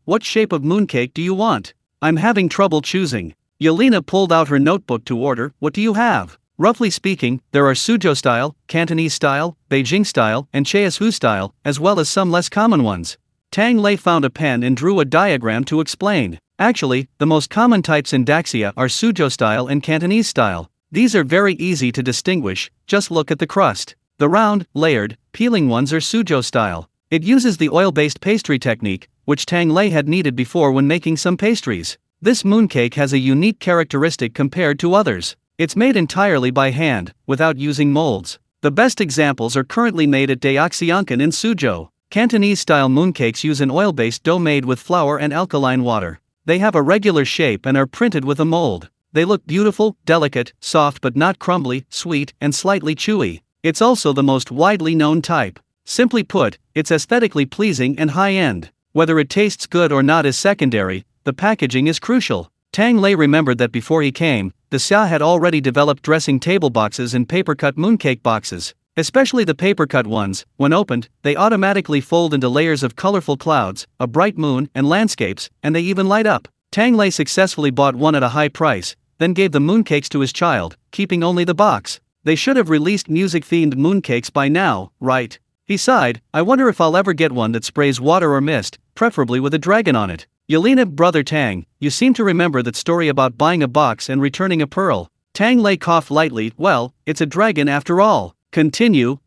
what shape of mooncake do you want? I'm having trouble choosing. Yelena pulled out her notebook to order. What do you have? Roughly speaking, there are Suzhou style, Cantonese style, Beijing style, and Chaoshu style, as well as some less common ones. Tang Lei found a pen and drew a diagram to explain. Actually, the most common types in Daxia are Suzhou style and Cantonese style. These are very easy to distinguish, just look at the crust. The round, layered, peeling ones are Suzhou style. It uses the oil-based pastry technique, which Tang Lei had needed before when making some pastries. This mooncake has a unique characteristic compared to others. It's made entirely by hand, without using molds. The best examples are currently made at Deoxiankan in Suzhou. Cantonese-style mooncakes use an oil-based dough made with flour and alkaline water. They have a regular shape and are printed with a mold. They look beautiful, delicate, soft but not crumbly, sweet, and slightly chewy. It's also the most widely known type. Simply put, it's aesthetically pleasing and high-end. Whether it tastes good or not is secondary, the packaging is crucial. Tang Lei remembered that before he came, the Xia had already developed dressing table boxes and paper-cut mooncake boxes. Especially the paper-cut ones, when opened, they automatically fold into layers of colorful clouds, a bright moon, and landscapes, and they even light up. Tang Lei successfully bought one at a high price, then gave the mooncakes to his child, keeping only the box. They should have released music-themed mooncakes by now, right? He sighed, I wonder if I'll ever get one that sprays water or mist, preferably with a dragon on it. Yelena, brother Tang, you seem to remember that story about buying a box and returning a pearl. Tang Lei coughed lightly, well, it's a dragon after all. Continue.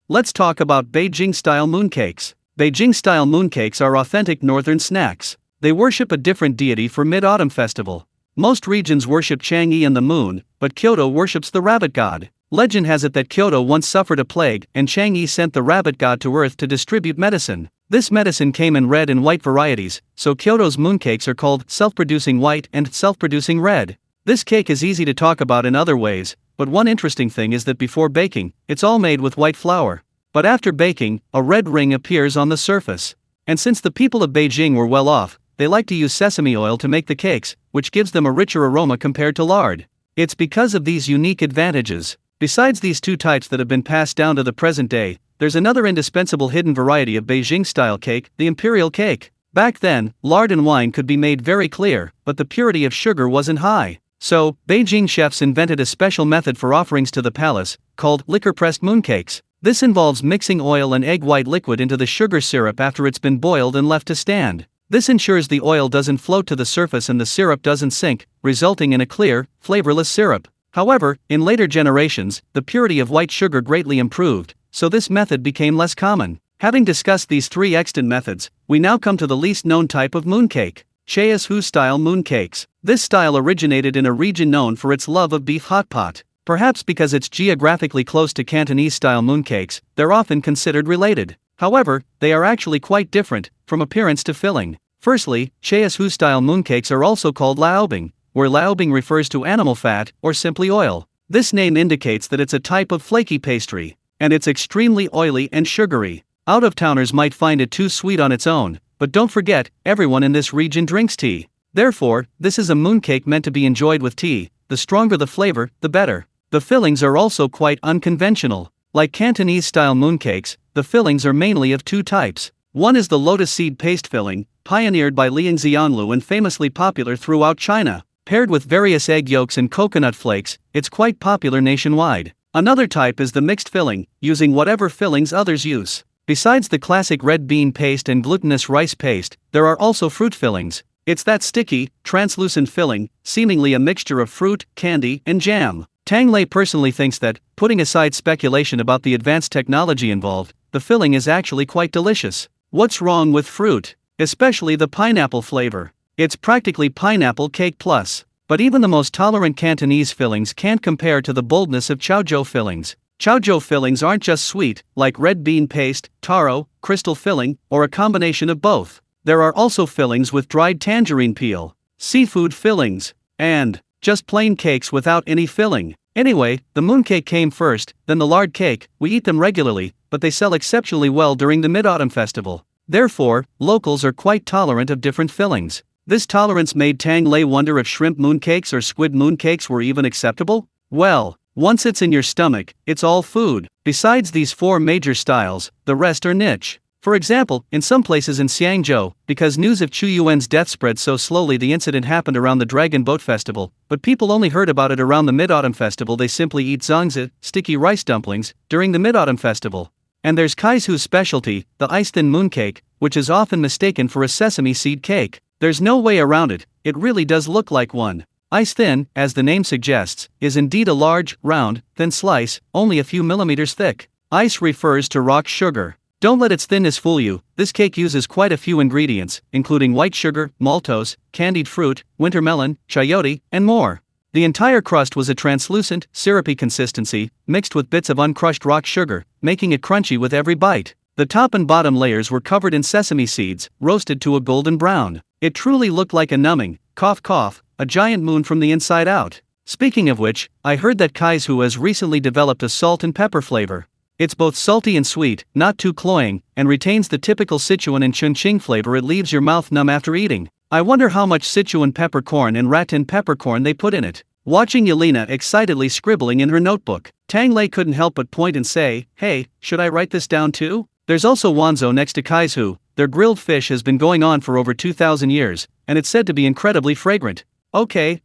Let's talk about Beijing-style mooncakes. Beijing-style mooncakes are authentic northern snacks. They worship a different deity for Mid-Autumn Festival. Most regions worship Chang'e and the moon, but Kyoto worships the rabbit god. Legend has it that Kyoto once suffered a plague, and Chang'e sent the rabbit god to Earth to distribute medicine. This medicine came in red and white varieties, so Kyoto's mooncakes are called self-producing white and self-producing red. This cake is easy to talk about in other ways, but one interesting thing is that before baking, it's all made with white flour. But after baking, a red ring appears on the surface. And since the people of Beijing were well off, they like to use sesame oil to make the cakes, which gives them a richer aroma compared to lard. It's because of these unique advantages. Besides these two types that have been passed down to the present day, there's another indispensable hidden variety of Beijing-style cake, the imperial cake. Back then, lard and wine could be made very clear, but the purity of sugar wasn't high. So, Beijing chefs invented a special method for offerings to the palace, called liquor-pressed mooncakes. This involves mixing oil and egg white liquid into the sugar syrup after it's been boiled and left to stand. This ensures the oil doesn't float to the surface and the syrup doesn't sink, resulting in a clear, flavorless syrup. However, in later generations, the purity of white sugar greatly improved, so this method became less common. Having discussed these three extant methods, we now come to the least known type of mooncake. Chayas-hu-style mooncakes. This style originated in a region known for its love of beef hot pot. Perhaps because it's geographically close to Cantonese-style mooncakes, they're often considered related. However, they are actually quite different, from appearance to filling. Firstly, Chayas-hu-style mooncakes are also called laobing, where laobing refers to animal fat or simply oil. This name indicates that it's a type of flaky pastry, and it's extremely oily and sugary. Out-of-towners might find it too sweet on its own, but don't forget, everyone in this region drinks tea. Therefore, this is a mooncake meant to be enjoyed with tea. The stronger the flavor, the better. The fillings are also quite unconventional. Like Cantonese-style mooncakes, the fillings are mainly of two types. One is the lotus seed paste filling, pioneered by Liang Xianlu and famously popular throughout China. Paired with various egg yolks and coconut flakes, it's quite popular nationwide. Another type is the mixed filling, using whatever fillings others use. Besides the classic red bean paste and glutinous rice paste, there are also fruit fillings. It's that sticky, translucent filling, seemingly a mixture of fruit, candy, and jam. Tang Lei personally thinks that, putting aside speculation about the advanced technology involved, the filling is actually quite delicious. What's wrong with fruit? Especially the pineapple flavor. It's practically pineapple cake plus. But even the most tolerant Cantonese fillings can't compare to the boldness of Chaozhou fillings. Chaozhou fillings aren't just sweet, like red bean paste, taro, crystal filling, or a combination of both. There are also fillings with dried tangerine peel, seafood fillings, and just plain cakes without any filling. Anyway, the mooncake came first, then the lard cake. We eat them regularly, but they sell exceptionally well during the Mid-Autumn Festival. Therefore, locals are quite tolerant of different fillings. This tolerance made Tang Lei wonder if shrimp mooncakes or squid mooncakes were even acceptable? Well, once it's in your stomach, it's all food. Besides these four major styles, the rest are niche. For example, in some places in Xiangzhou, because news of Chu Yuan's death spread so slowly, the incident happened around the Dragon Boat Festival, but people only heard about it around the Mid-Autumn Festival. They simply eat zongzi, sticky rice dumplings, during the Mid-Autumn Festival. And there's Kaizu's specialty, the ice-thin mooncake, which is often mistaken for a sesame seed cake. There's no way around it, it really does look like one. Ice-thin, as the name suggests, is indeed a large, round, thin slice, only a few millimeters thick. Ice refers to rock sugar. Don't let its thinness fool you. This cake uses quite a few ingredients, including white sugar, maltose, candied fruit, winter melon, chayote, and more. The entire crust was a translucent, syrupy consistency, mixed with bits of uncrushed rock sugar, making it crunchy with every bite. The top and bottom layers were covered in sesame seeds, roasted to a golden brown. It truly looked like a numbing, cough cough, a giant moon from the inside out. Speaking of which, I heard that Kaizu has recently developed a salt and pepper flavor. It's both salty and sweet, not too cloying, and retains the typical Sichuan and Chongqing flavor. It leaves your mouth numb after eating. I wonder how much Sichuan peppercorn and rattan peppercorn they put in it. Watching Yelena excitedly scribbling in her notebook, Tang Lei couldn't help but point and say, "Hey, should I write this down too?" There's also Wanzhou next to Kaizu. Their grilled fish has been going on for over 2,000 years, and it's said to be incredibly fragrant. Okay,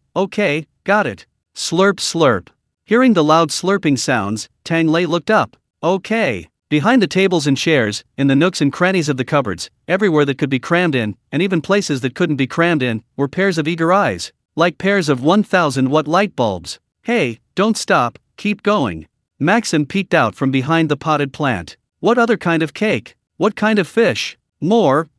got it. Slurp slurp. Hearing the loud slurping sounds, Tang Lei looked up. Okay. Behind the tables and chairs, in the nooks and crannies of the cupboards, everywhere that could be crammed in, and even places that couldn't be crammed in, were pairs of eager eyes. Like pairs of 1,000-watt light bulbs. Hey, don't stop, keep going. Maxim peeked out from behind the potted plant. What other kind of cake? What kind of fish? More.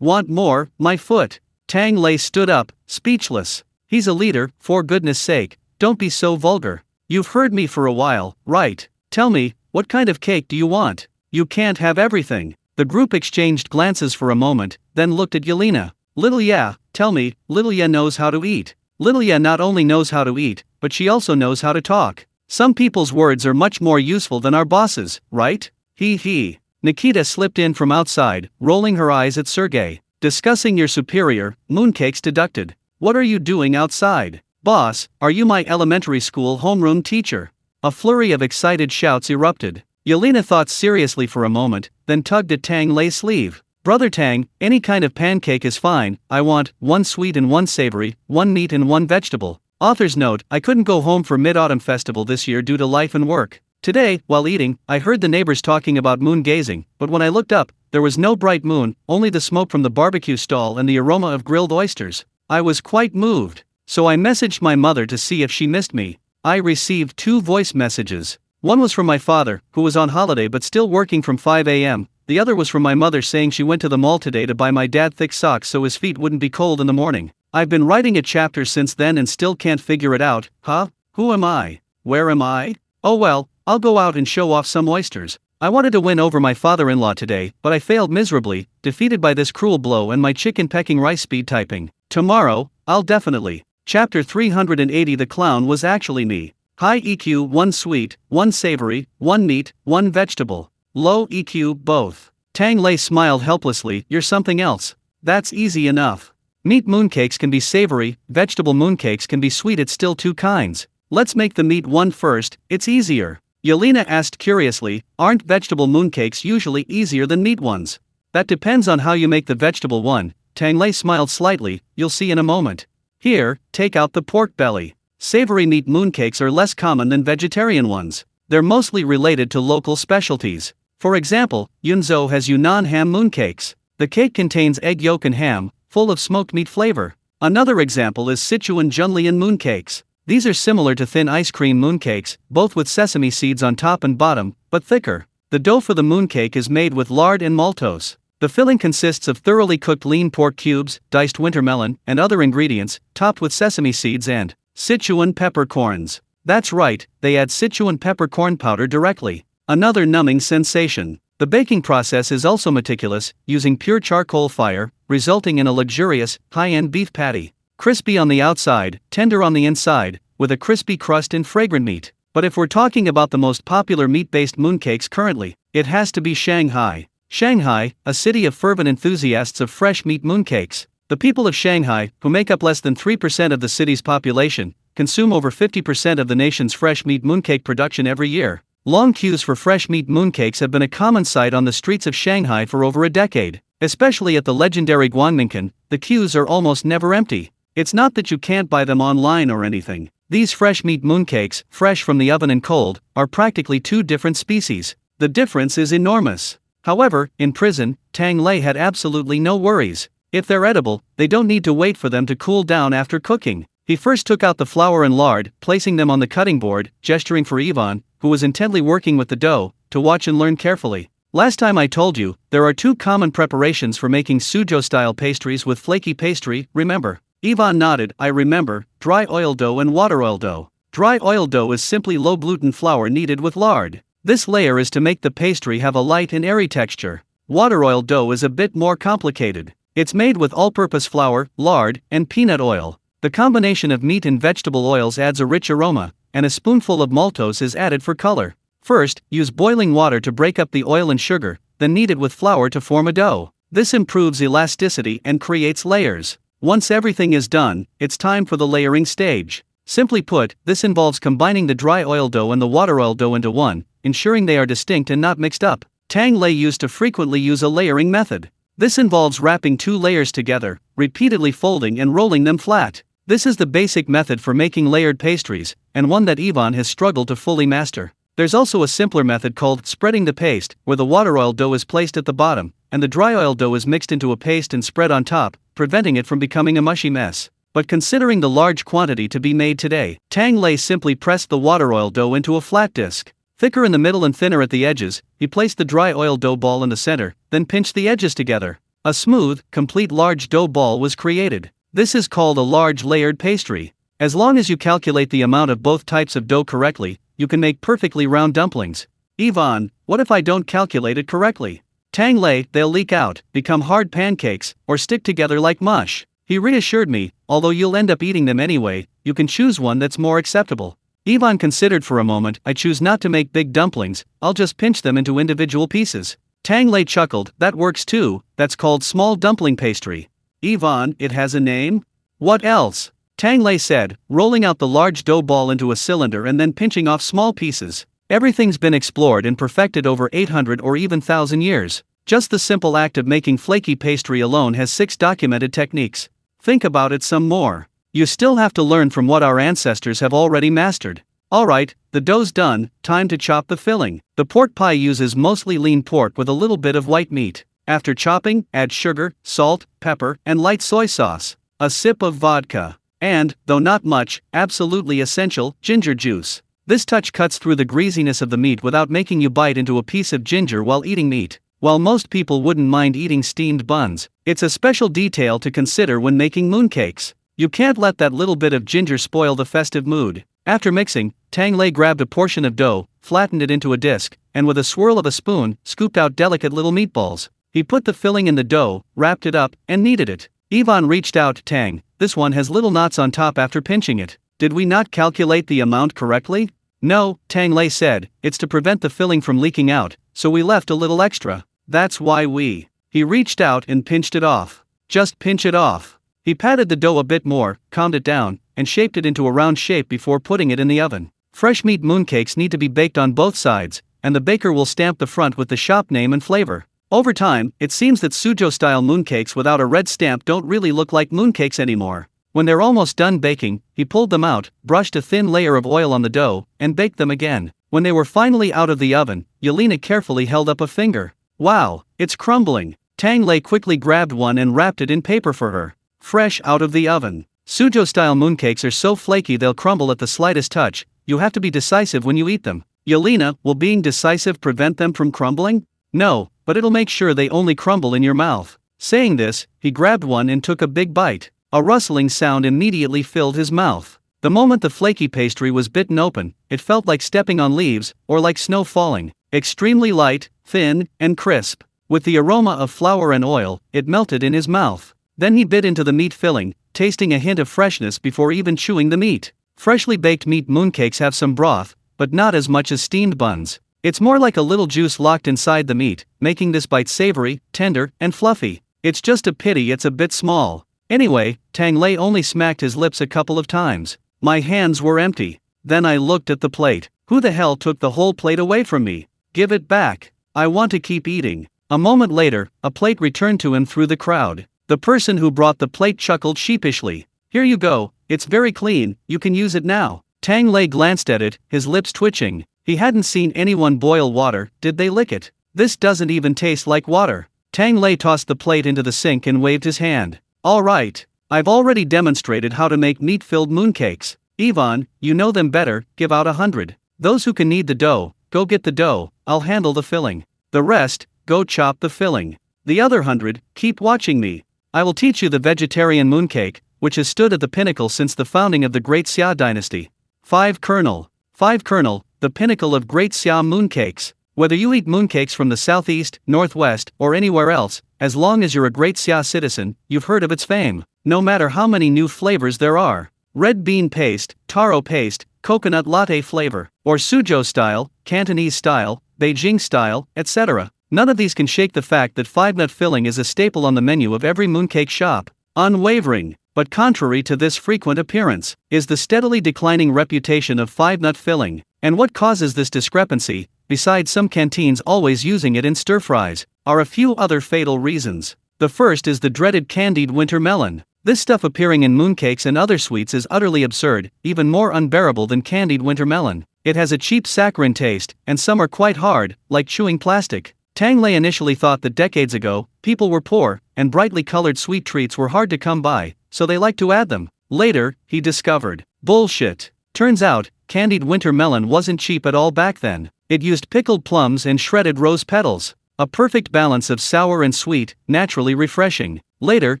Want more, my foot. Tang Lei stood up, speechless. He's a leader, for goodness sake, don't be so vulgar. You've heard me for a while, right? Tell me, what kind of cake do you want? You can't have everything. The group exchanged glances for a moment, then looked at Yelena. Little Ya, tell me, Little Ya knows how to eat. Little Ya not only knows how to eat, but she also knows how to talk. Some people's words are much more useful than our bosses, right? He. Nikita slipped in from outside, rolling her eyes at Sergei. Discussing your superior, mooncakes deducted. What are you doing outside? Boss, are you my elementary school homeroom teacher? A flurry of excited shouts erupted. Yelena thought seriously for a moment, then tugged at Tang Lei's sleeve. Brother Tang, any kind of pancake is fine. I want one sweet and one savory, one meat and one vegetable. Author's note, I couldn't go home for Mid-Autumn Festival this year due to life and work. Today, while eating, I heard the neighbors talking about moon gazing, but when I looked up, there was no bright moon, only the smoke from the barbecue stall and the aroma of grilled oysters. I was quite moved. So I messaged my mother to see if she missed me. I received 2 voice messages. One was from my father, who was on holiday but still working from 5 a.m., the other was from my mother saying she went to the mall today to buy my dad thick socks so his feet wouldn't be cold in the morning. I've been writing a chapter since then and still can't figure it out. Huh? Who am I? Where am I? Oh well, I'll go out and show off some oysters. I wanted to win over my father-in-law today, but I failed miserably, defeated by this cruel blow and my chicken pecking rice speed typing. Tomorrow, I'll definitely. Chapter 380. The clown was actually me. High EQ 1 sweet, 1 savory, 1 meat, 1 vegetable. Low EQ both. Tang Lei smiled helplessly. You're something else. That's easy enough. Meat mooncakes can be savory, vegetable mooncakes can be sweet. It's still 2 kinds. Let's make the meat one first, it's easier. Yelena asked curiously, aren't vegetable mooncakes usually easier than meat ones? That depends on how you make the vegetable one. Tang Lei smiled slightly, you'll see in a moment. Here, take out the pork belly. Savory meat mooncakes are less common than vegetarian ones. They're mostly related to local specialties. For example, Yunzhou has Yunnan ham mooncakes. The cake contains egg yolk and ham, full of smoked meat flavor. Another example is Sichuan Junlian mooncakes. These are similar to thin ice cream mooncakes, both with sesame seeds on top and bottom, but thicker. The dough for the mooncake is made with lard and maltose. The filling consists of thoroughly cooked lean pork cubes, diced winter melon, and other ingredients, topped with sesame seeds and Sichuan peppercorns. That's right, they add Sichuan peppercorn powder directly. Another numbing sensation. The baking process is also meticulous, using pure charcoal fire, resulting in a luxurious, high-end beef patty. Crispy on the outside, tender on the inside, with a crispy crust and fragrant meat. But if we're talking about the most popular meat-based mooncakes currently, it has to be Shanghai. Shanghai, a city of fervent enthusiasts of fresh meat mooncakes. The people of Shanghai, who make up less than 3% of the city's population, consume over 50% of the nation's fresh meat mooncake production every year. Long queues for fresh meat mooncakes have been a common sight on the streets of Shanghai for over a decade. Especially at the legendary Guangmingkan, the queues are almost never empty. It's not that you can't buy them online or anything. These fresh meat mooncakes, fresh from the oven and cold, are practically 2 different species. The difference is enormous. However, in prison, Tang Lei had absolutely no worries. If they're edible, they don't need to wait for them to cool down after cooking. He first took out the flour and lard, placing them on the cutting board, gesturing for Ivan, who was intently working with the dough, to watch and learn carefully. Last time I told you, there are 2 common preparations for making Suzhou-style pastries with flaky pastry, remember? Ivan nodded. I remember, dry oil dough and water oil dough. Dry oil dough is simply low-gluten flour kneaded with lard. This layer is to make the pastry have a light and airy texture. Water oil dough is a bit more complicated. It's made with all-purpose flour, lard, and peanut oil. The combination of meat and vegetable oils adds a rich aroma, and a spoonful of maltose is added for color. First, use boiling water to break up the oil and sugar, then knead it with flour to form a dough. This improves elasticity and creates layers. Once everything is done, it's time for the layering stage. Simply put, this involves combining the dry oil dough and the water oil dough into one, ensuring they are distinct and not mixed up. Tang Lei used to frequently use a layering method. This involves wrapping 2 layers together, repeatedly folding and rolling them flat. This is the basic method for making layered pastries, and one that Ivan has struggled to fully master. There's also a simpler method called spreading the paste, where the water oil dough is placed at the bottom, and the dry oil dough is mixed into a paste and spread on top, preventing it from becoming a mushy mess. But considering the large quantity to be made today, Tang Lei simply pressed the water oil dough into a flat disc. Thicker in the middle and thinner at the edges, he placed the dry oil dough ball in the center, then pinched the edges together. A smooth, complete large dough ball was created. This is called a large layered pastry. As long as you calculate the amount of both types of dough correctly, you can make perfectly round dumplings. Ivan, what if I don't calculate it correctly? Tang Lei, they'll leak out, become hard pancakes, or stick together like mush. He reassured me, although you'll end up eating them anyway, you can choose one that's more acceptable. Ivan considered for a moment. I choose not to make big dumplings, I'll just pinch them into individual pieces. Tang Lei chuckled, that works too, that's called small dumpling pastry. Ivan, it has a name? What else? Tang Lei said, rolling out the large dough ball into a cylinder and then pinching off small pieces. Everything's been explored and perfected over 800 or even 1,000 years. Just the simple act of making flaky pastry alone has 6 documented techniques. Think about it some more. You still have to learn from what our ancestors have already mastered. Alright, the dough's done, time to chop the filling. The pork pie uses mostly lean pork with a little bit of white meat. After chopping, add sugar, salt, pepper, and light soy sauce. A sip of vodka. And, though not much, absolutely essential, ginger juice. This touch cuts through the greasiness of the meat without making you bite into a piece of ginger while eating meat. While most people wouldn't mind eating steamed buns, it's a special detail to consider when making mooncakes. You can't let that little bit of ginger spoil the festive mood. After mixing, Tang Lei grabbed a portion of dough, flattened it into a disc, and with a swirl of a spoon, scooped out delicate little meatballs. He put the filling in the dough, wrapped it up, and kneaded it. Ivan reached out to Tang. This one has little knots on top after pinching it. Did we not calculate the amount correctly? No, Tang Lei said, it's to prevent the filling from leaking out, so we left a little extra. That's why we. He reached out and pinched it off. Just pinch it off. He patted the dough a bit more, calmed it down, and shaped it into a round shape before putting it in the oven. Fresh meat mooncakes need to be baked on both sides, and the baker will stamp the front with the shop name and flavor. Over time, it seems that Suzhou-style mooncakes without a red stamp don't really look like mooncakes anymore. When they're almost done baking, he pulled them out, brushed a thin layer of oil on the dough, and baked them again. When they were finally out of the oven, Yelena carefully held up a finger. Wow, it's crumbling. Tang Lei quickly grabbed one and wrapped it in paper for her. Fresh out of the oven. Suzhou-style mooncakes are so flaky they'll crumble at the slightest touch. You have to be decisive when you eat them. Yelena, will being decisive prevent them from crumbling? No, but it'll make sure they only crumble in your mouth. Saying this, he grabbed one and took a big bite. A rustling sound immediately filled his mouth. The moment the flaky pastry was bitten open, it felt like stepping on leaves, or like snow falling. Extremely light, thin, and crisp. With the aroma of flour and oil, it melted in his mouth. Then he bit into the meat filling, tasting a hint of freshness before even chewing the meat. Freshly baked meat mooncakes have some broth, but not as much as steamed buns. It's more like a little juice locked inside the meat, making this bite savory, tender, and fluffy. It's just a pity it's a bit small. Anyway, Tang Lei only smacked his lips a couple of times. My hands were empty. Then I looked at the plate. Who the hell took the whole plate away from me? Give it back. I want to keep eating. A moment later, a plate returned to him through the crowd. The person who brought the plate chuckled sheepishly. Here you go, it's very clean, you can use it now. Tang Lei glanced at it, his lips twitching. He hadn't seen anyone boil water, did they lick it? This doesn't even taste like water. Tang Lei tossed the plate into the sink and waved his hand. Alright, I've already demonstrated how to make meat-filled mooncakes. Ivan, you know them better, give out 100. Those who can knead the dough, go get the dough, I'll handle the filling. The rest, go chop the filling. The other 100, keep watching me. I will teach you the vegetarian mooncake, which has stood at the pinnacle since the founding of the Great Xia dynasty. 5 kernel, the pinnacle of Great Xia mooncakes. Whether you eat mooncakes from the southeast, northwest, or anywhere else, as long as you're a Great Xia citizen, you've heard of its fame. No matter how many new flavors there are. Red bean paste, taro paste, coconut latte flavor, or Suzhou style, Cantonese style, Beijing style, etc. None of these can shake the fact that 5-nut filling is a staple on the menu of every mooncake shop. Unwavering, but contrary to this frequent appearance, is the steadily declining reputation of 5-nut filling. And what causes this discrepancy, besides some canteens always using it in stir-fries, are a few other fatal reasons. The first is the dreaded candied winter melon. This stuff appearing in mooncakes and other sweets is utterly absurd, even more unbearable than candied winter melon. It has a cheap saccharine taste, and some are quite hard, like chewing plastic. Tang Lei initially thought that decades ago, people were poor, and brightly colored sweet treats were hard to come by, so they liked to add them. Later, he discovered, bullshit. Turns out, candied winter melon wasn't cheap at all back then. It used pickled plums and shredded rose petals. A perfect balance of sour and sweet, naturally refreshing. Later,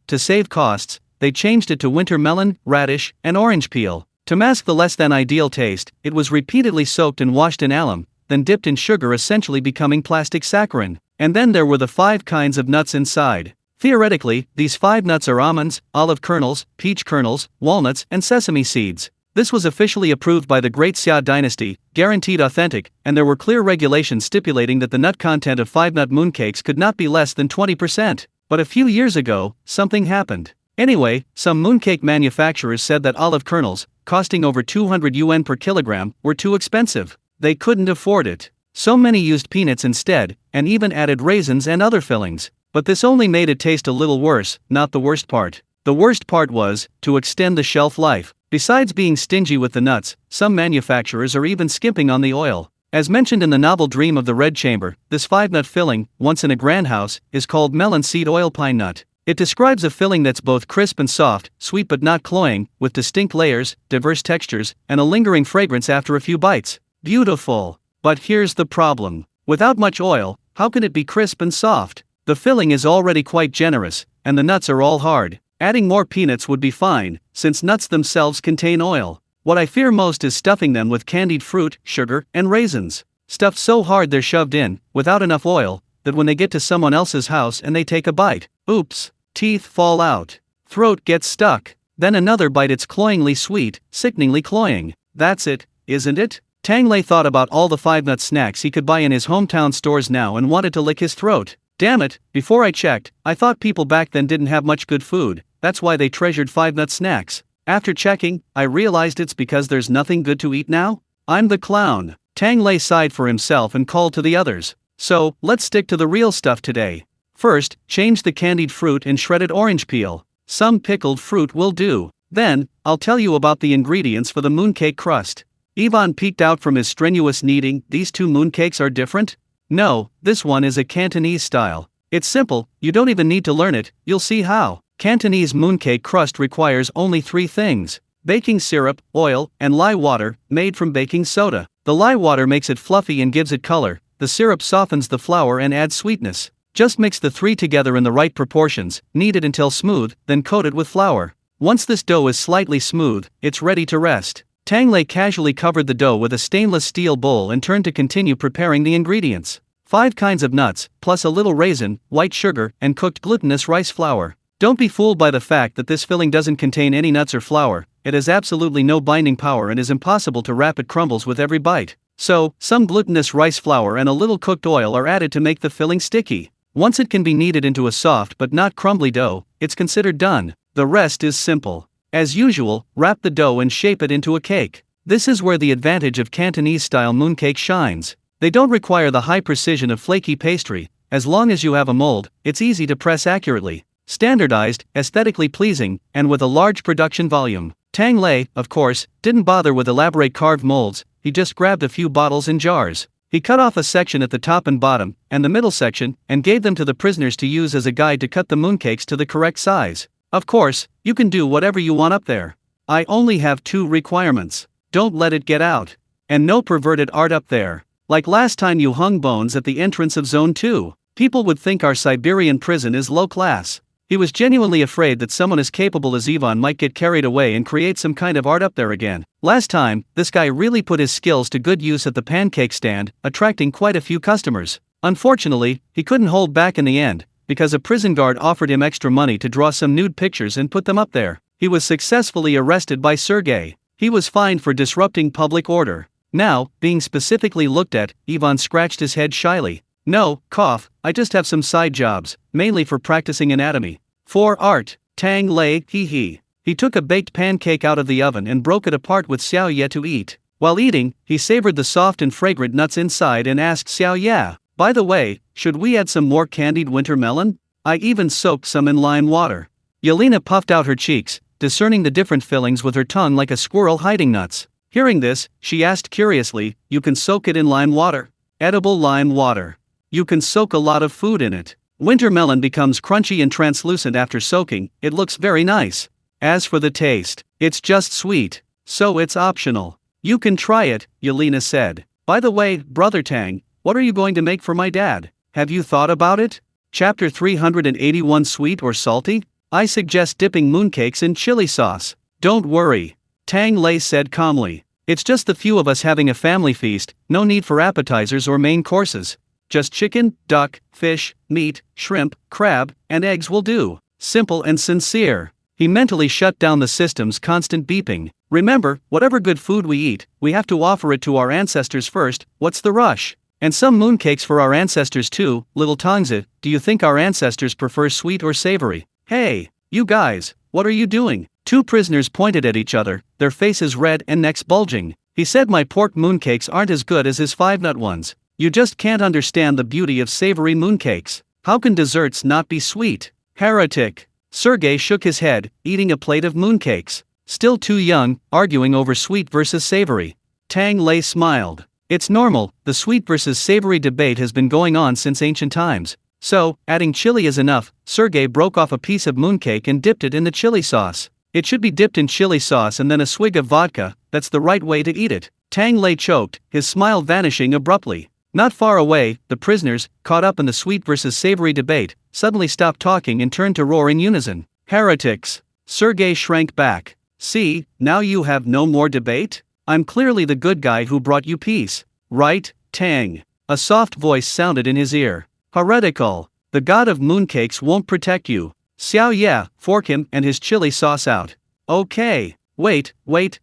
to save costs, they changed it to winter melon, radish, and orange peel. To mask the less than ideal taste, it was repeatedly soaked and washed in alum, then dipped in sugar, essentially becoming plastic saccharin. And then there were the 5 kinds of nuts inside. Theoretically, these 5 nuts are almonds, olive kernels, peach kernels, walnuts, and sesame seeds. This was officially approved by the Great Xia dynasty, guaranteed authentic, and there were clear regulations stipulating that the nut content of 5-nut mooncakes could not be less than 20%. But a few years ago, something happened. Anyway, some mooncake manufacturers said that olive kernels, costing over 200 yuan per kilogram, were too expensive. They couldn't afford it. So many used peanuts instead, and even added raisins and other fillings. But this only made it taste a little worse, not the worst part. The worst part was, to extend the shelf life. Besides being stingy with the nuts, some manufacturers are even skimping on the oil. As mentioned in the novel Dream of the Red Chamber, this 5-nut filling, once in a grand house, is called melon seed oil pine nut. It describes a filling that's both crisp and soft, sweet but not cloying, with distinct layers, diverse textures, and a lingering fragrance after a few bites. Beautiful. But here's the problem. Without much oil, How can it be crisp and soft? The filling is already quite generous, and the nuts are all hard. Adding more peanuts would be fine, since nuts themselves contain oil. What I fear most is stuffing them with candied fruit, sugar, and raisins. Stuffed so hard they're shoved in, without enough oil, that when they get to someone else's house and they take a bite, oops, teeth fall out. Throat gets stuck. Then another bite, it's cloyingly sweet, sickeningly cloying. That's it, isn't it? Tang Lei thought about all the 5-nut snacks he could buy in his hometown stores now and wanted to lick his throat. Damn it, before I checked, I thought people back then didn't have much good food, that's why they treasured 5-nut snacks. After checking, I realized it's because there's nothing good to eat now? I'm the clown. Tang Lei sighed for himself and called to the others. So, let's stick to the real stuff today. First, change the candied fruit and shredded orange peel. Some pickled fruit will do. Then, I'll tell you about the ingredients for the mooncake crust. Ivan peeked out from his strenuous kneading. These two mooncakes are different? No, this one is a Cantonese style. It's simple, you don't even need to learn it, you'll see how. Cantonese mooncake crust requires only 3 things: baking syrup, oil, and lye water, made from baking soda. The lye water makes it fluffy and gives it color, the syrup softens the flour and adds sweetness. Just mix the 3 together in the right proportions, knead it until smooth, then coat it with flour. Once this dough is slightly smooth, it's ready to rest. Tang Lei casually covered the dough with a stainless steel bowl and turned to continue preparing the ingredients. 5 kinds of nuts, plus a little raisin, white sugar, and cooked glutinous rice flour. Don't be fooled by the fact that this filling doesn't contain any nuts or flour. It has absolutely no binding power and is impossible to wrap. It crumbles with every bite. So, some glutinous rice flour and a little cooked oil are added to make the filling sticky. Once it can be kneaded into a soft but not crumbly dough, it's considered done. The rest is simple. As usual, wrap the dough and shape it into a cake. This is where the advantage of Cantonese-style mooncake shines. They don't require the high precision of flaky pastry. As long as you have a mold, it's easy to press accurately. Standardized, aesthetically pleasing, and with a large production volume. Tang Lei, of course, didn't bother with elaborate carved molds. He just grabbed a few bottles and jars. He cut off a section at the top and bottom, and the middle section, and gave them to the prisoners to use as a guide to cut the mooncakes to the correct size. Of course, you can do whatever you want up there. I only have 2 requirements. Don't let it get out. And no perverted art up there. Like last time you hung bones at the entrance of Zone 2. People would think our Siberian prison is low class. He was genuinely afraid that someone as capable as Ivan might get carried away and create some kind of art up there again. Last time, this guy really put his skills to good use at the pancake stand, attracting quite a few customers. Unfortunately, he couldn't hold back in the end, because a prison guard offered him extra money to draw some nude pictures and put them up there. He was successfully arrested by Sergei. He was fined for disrupting public order. Now, being specifically looked at, Ivan scratched his head shyly. No, cough, I just have some side jobs, mainly for practicing anatomy. For art. Tang Lei, hee. He took a baked pancake out of the oven and broke it apart with Xiao Ye to eat. While eating, he savored the soft and fragrant nuts inside and asked Xiao Ye, by the way, should we add some more candied winter melon? I even soaked some in lime water. Yelena puffed out her cheeks, discerning the different fillings with her tongue like a squirrel hiding nuts. Hearing this, she asked curiously, you can soak it in lime water? Edible lime water. You can soak a lot of food in it. Winter melon becomes crunchy and translucent after soaking. It looks very nice. As for the taste, it's just sweet, so it's optional. You can try it, Yelena said. By the way, Brother Tang, what are you going to make for my dad? Have you thought about it? Chapter 381. Sweet or salty? I suggest dipping mooncakes in chili sauce. Don't worry, Tang Lei said calmly. It's just the few of us having a family feast, no need for appetizers or main courses. Just chicken, duck, fish, meat, shrimp, crab, and eggs will do. Simple and sincere. He mentally shut down the system's constant beeping. Remember, whatever good food we eat, we have to offer it to our ancestors first. What's the rush? And some mooncakes for our ancestors too. Little Tangzi, do you think our ancestors prefer sweet or savory? Hey, you guys, what are you doing? 2 prisoners pointed at each other, their faces red and necks bulging. He said my pork mooncakes aren't as good as his 5-nut ones. You just can't understand the beauty of savory mooncakes. How can desserts not be sweet? Heretic. Sergei shook his head, eating a plate of mooncakes. Still too young, arguing over sweet versus savory. Tang Lei smiled. It's normal, the sweet versus savory debate has been going on since ancient times. So, adding chili is enough. Sergei broke off a piece of mooncake and dipped it in the chili sauce. It should be dipped in chili sauce and then a swig of vodka. That's the right way to eat it. Tang Lei choked, his smile vanishing abruptly. Not far away, the prisoners, caught up in the sweet versus savory debate, suddenly stopped talking and turned to roar in unison. Heretics! Sergei shrank back. See, now you have no more debate? I'm clearly the good guy who brought you peace. Right, Tang? A soft voice sounded in his ear. Heretical! The god of mooncakes won't protect you. Xiao yeah, fork him and his chili sauce out. Okay. Wait,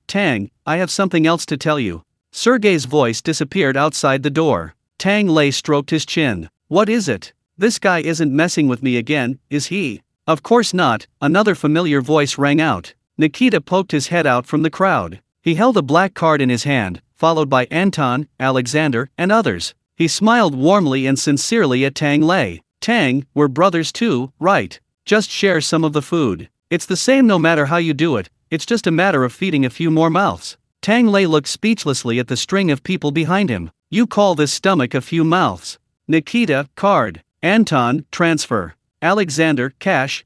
Tang, I have something else to tell you. Sergei's voice disappeared outside the door. Tang Lei stroked his chin. What is it? This guy isn't messing with me again, is he? Of course not, another familiar voice rang out. Nikita poked his head out from the crowd. He held a black card in his hand, followed by Anton, Alexander, and others. He smiled warmly and sincerely at Tang Lei. Tang, we're brothers too, right? Just share some of the food. It's the same no matter how you do it, it's just a matter of feeding a few more mouths. Tang Lei looked speechlessly at the string of people behind him. You call this stomach a few mouths? Nikita, card. Anton, transfer. Alexander, cash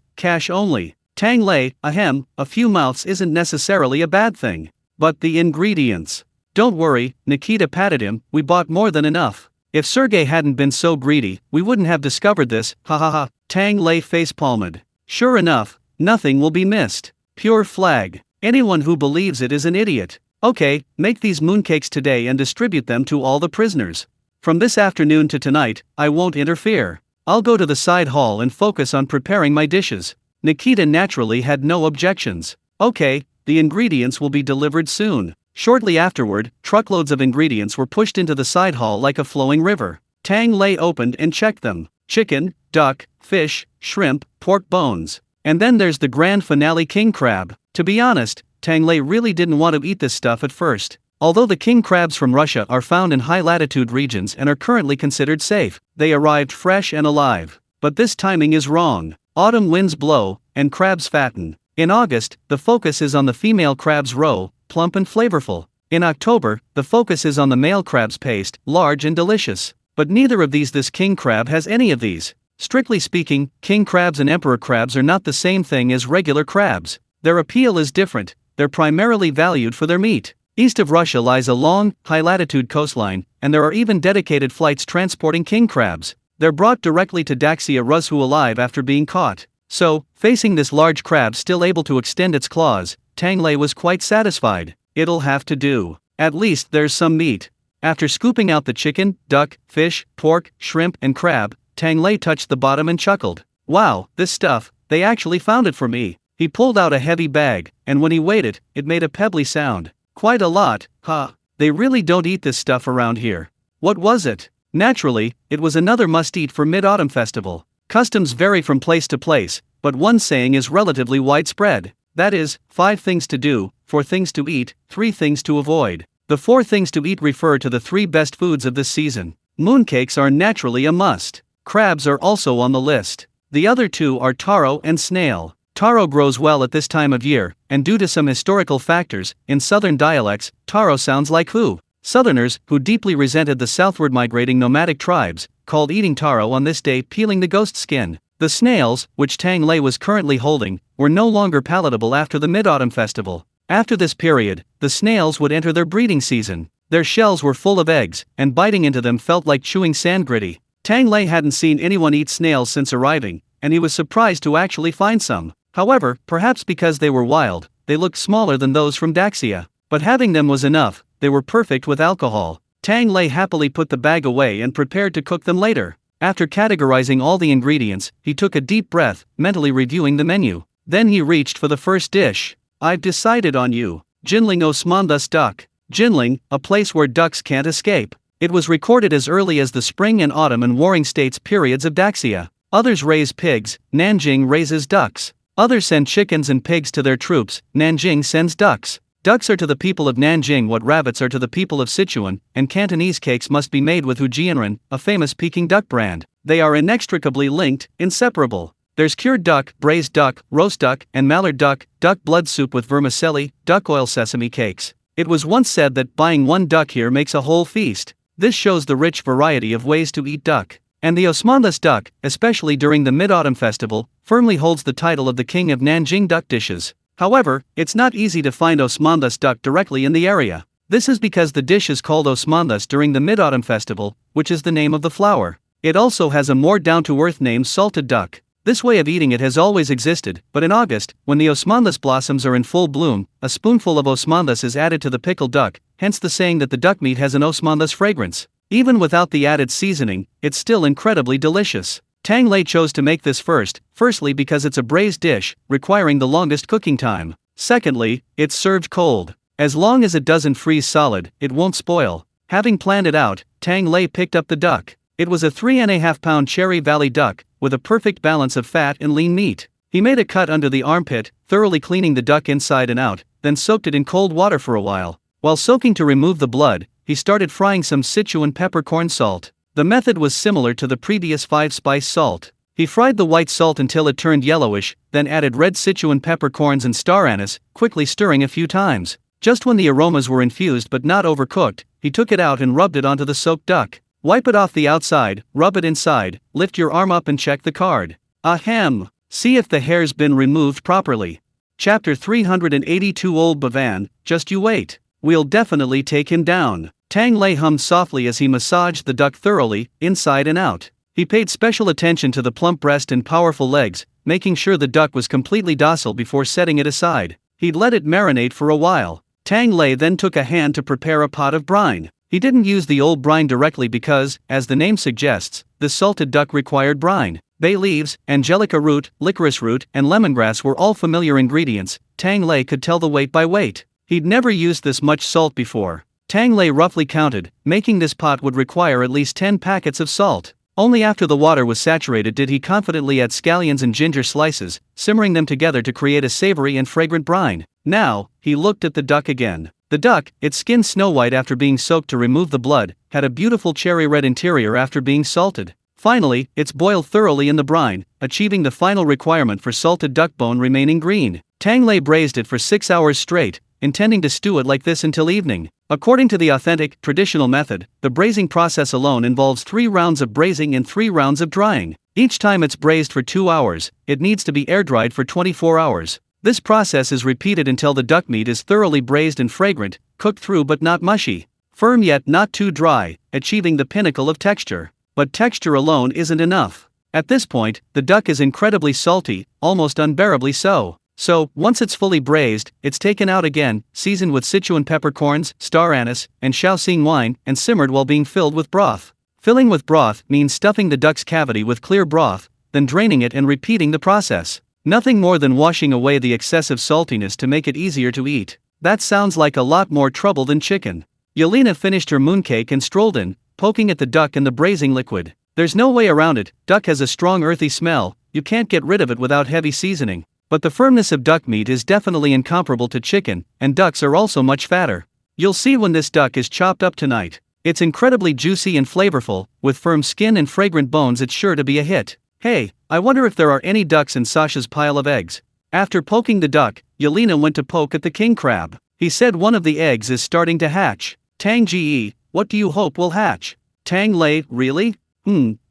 only. Tang Lei, ahem, a few mouths isn't necessarily a bad thing. But the ingredients. Don't worry, Nikita patted him, we bought more than enough. If Sergei hadn't been so greedy, we wouldn't have discovered this, ha ha ha. Tang Lei face-palmed. Sure enough, nothing will be missed. Pure flag. Anyone who believes it is an idiot. Okay, make these mooncakes today and distribute them to all the prisoners. From this afternoon to tonight, I won't interfere. I'll go to the side hall and focus on preparing my dishes. Nikita naturally had no objections. Okay, the ingredients will be delivered soon. Shortly afterward, truckloads of ingredients were pushed into the side hall like a flowing river. Tang Lei opened and checked them. Chicken, duck, fish, shrimp, pork bones. And then there's the grand finale king crab. To be honest, Tang Lei really didn't want to eat this stuff at first. Although the king crabs from Russia are found in high-latitude regions and are currently considered safe, they arrived fresh and alive. But this timing is wrong. Autumn winds blow, and crabs fatten. In August, the focus is on the female crab's roe, plump and flavorful. In October, the focus is on the male crab's paste, large and delicious. But neither of this king crab has any of these. Strictly speaking, king crabs and emperor crabs are not the same thing as regular crabs. Their appeal is different, they're primarily valued for their meat. East of Russia lies a long, high-latitude coastline, and there are even dedicated flights transporting king crabs. They're brought directly to Daxia Ruzhu alive after being caught. So, facing this large crab still able to extend its claws, Tang Lei was quite satisfied. It'll have to do. At least there's some meat. After scooping out the chicken, duck, fish, pork, shrimp, and crab, Tang Lei touched the bottom and chuckled. Wow, this stuff, they actually found it for me. He pulled out a heavy bag, and when he weighed it, it made a pebbly sound. Quite a lot, huh? They really don't eat this stuff around here. What was it? Naturally, it was another must-eat for Mid-Autumn Festival. Customs vary from place to place, but one saying is relatively widespread. That is, 5 things to do, 4 things to eat, 3 things to avoid. The 4 things to eat refer to the 3 best foods of this season. Mooncakes are naturally a must. Crabs are also on the list. The other 2 are taro and snail. Taro grows well at this time of year, and due to some historical factors, in southern dialects, taro sounds like who. Southerners, who deeply resented the southward migrating nomadic tribes, called eating taro on this day peeling the ghost skin. The snails, which Tang Lei was currently holding, were no longer palatable after the Mid-Autumn Festival. After this period, the snails would enter their breeding season. Their shells were full of eggs, and biting into them felt like chewing sand gritty. Tang Lei hadn't seen anyone eat snails since arriving, and he was surprised to actually find some. However, perhaps because they were wild, they looked smaller than those from Daxia. But having them was enough, they were perfect with alcohol. Tang Lei happily put the bag away and prepared to cook them later. After categorizing all the ingredients, he took a deep breath, mentally reviewing the menu. Then he reached for the first dish. I've decided on you. Jinling Osmanthus duck. Jinling, a place where ducks can't escape. It was recorded as early as the spring and autumn and warring states periods of Daxia. Others raise pigs, Nanjing raises ducks. Others send chickens and pigs to their troops, Nanjing sends ducks. Ducks are to the people of Nanjing what rabbits are to the people of Sichuan, and Cantonese cakes must be made with Hujianren, a famous Peking duck brand. They are inextricably linked, inseparable. There's cured duck, braised duck, roast duck, and mallard duck, duck blood soup with vermicelli, duck oil sesame cakes. It was once said that buying one duck here makes a whole feast. This shows the rich variety of ways to eat duck. And the Osmanthus duck, especially during the Mid-Autumn Festival, firmly holds the title of the king of Nanjing duck dishes. However, it's not easy to find Osmanthus duck directly in the area. This is because the dish is called osmanthus during the Mid-Autumn Festival, which is the name of the flower. It also has a more down-to-earth name, salted duck. This way of eating it has always existed, but in August, when the osmanthus blossoms are in full bloom, a spoonful of osmanthus is added to the pickled duck, hence the saying that the duck meat has an osmanthus fragrance. Even without the added seasoning, it's still incredibly delicious. Tang Lei chose to make this firstly because it's a braised dish, requiring the longest cooking time. Secondly, it's served cold. As long as it doesn't freeze solid, it won't spoil. Having planned it out, Tang Lei picked up the duck. It was a 3.5-pound Cherry Valley duck, with a perfect balance of fat and lean meat. He made a cut under the armpit, thoroughly cleaning the duck inside and out, then soaked it in cold water for a while. While soaking to remove the blood, he started frying some Sichuan peppercorn salt. The method was similar to the previous 5-spice salt. He fried the white salt until it turned yellowish, then added red Sichuan peppercorns and star anise, quickly stirring a few times. Just when the aromas were infused but not overcooked, he took it out and rubbed it onto the soaked duck. Wipe it off the outside, rub it inside, lift your arm up and check the card. Ahem! See if the hair's been removed properly. Chapter 382. Old Bavan, just you wait. We'll definitely take him down. Tang Lei hummed softly as he massaged the duck thoroughly, inside and out. He paid special attention to the plump breast and powerful legs, making sure the duck was completely docile before setting it aside. He'd let it marinate for a while. Tang Lei then took a hand to prepare a pot of brine. He didn't use the old brine directly because, as the name suggests, the salted duck required brine. Bay leaves, angelica root, licorice root, and lemongrass were all familiar ingredients. Tang Lei could tell the weight by weight. He'd never used this much salt before. Tang Lei roughly counted, making this pot would require at least 10 packets of salt. Only after the water was saturated did he confidently add scallions and ginger slices, simmering them together to create a savory and fragrant brine. Now, he looked at the duck again. The duck, its skin snow-white after being soaked to remove the blood, had a beautiful cherry-red interior after being salted. Finally, it's boiled thoroughly in the brine, achieving the final requirement for salted duck bone remaining green. Tang Lei braised it for 6 hours straight, intending to stew it like this until evening. According to the authentic, traditional method, the braising process alone involves 3 rounds of braising and 3 rounds of drying. Each time it's braised for 2 hours, it needs to be air-dried for 24 hours. This process is repeated until the duck meat is thoroughly braised and fragrant, cooked through but not mushy, firm yet not too dry, achieving the pinnacle of texture. But texture alone isn't enough. At this point, the duck is incredibly salty, almost unbearably so. So, once it's fully braised, it's taken out again, seasoned with Sichuan peppercorns, star anise, and Shaoxing wine, and simmered while being filled with broth. Filling with broth means stuffing the duck's cavity with clear broth, then draining it and repeating the process. Nothing more than washing away the excessive saltiness to make it easier to eat. That sounds like a lot more trouble than chicken. Yelena finished her mooncake and strolled in, poking at the duck and the braising liquid. There's no way around it, duck has a strong earthy smell, you can't get rid of it without heavy seasoning. But the firmness of duck meat is definitely incomparable to chicken, and ducks are also much fatter. You'll see when this duck is chopped up tonight. It's incredibly juicy and flavorful, with firm skin and fragrant bones. It's sure to be a hit. Hey, I wonder if there are any ducks in Sasha's pile of eggs. After poking the duck, Yelena went to poke at the king crab. He said one of the eggs is starting to hatch. Tang Ji, what do you hope will hatch? Tang Lei, really?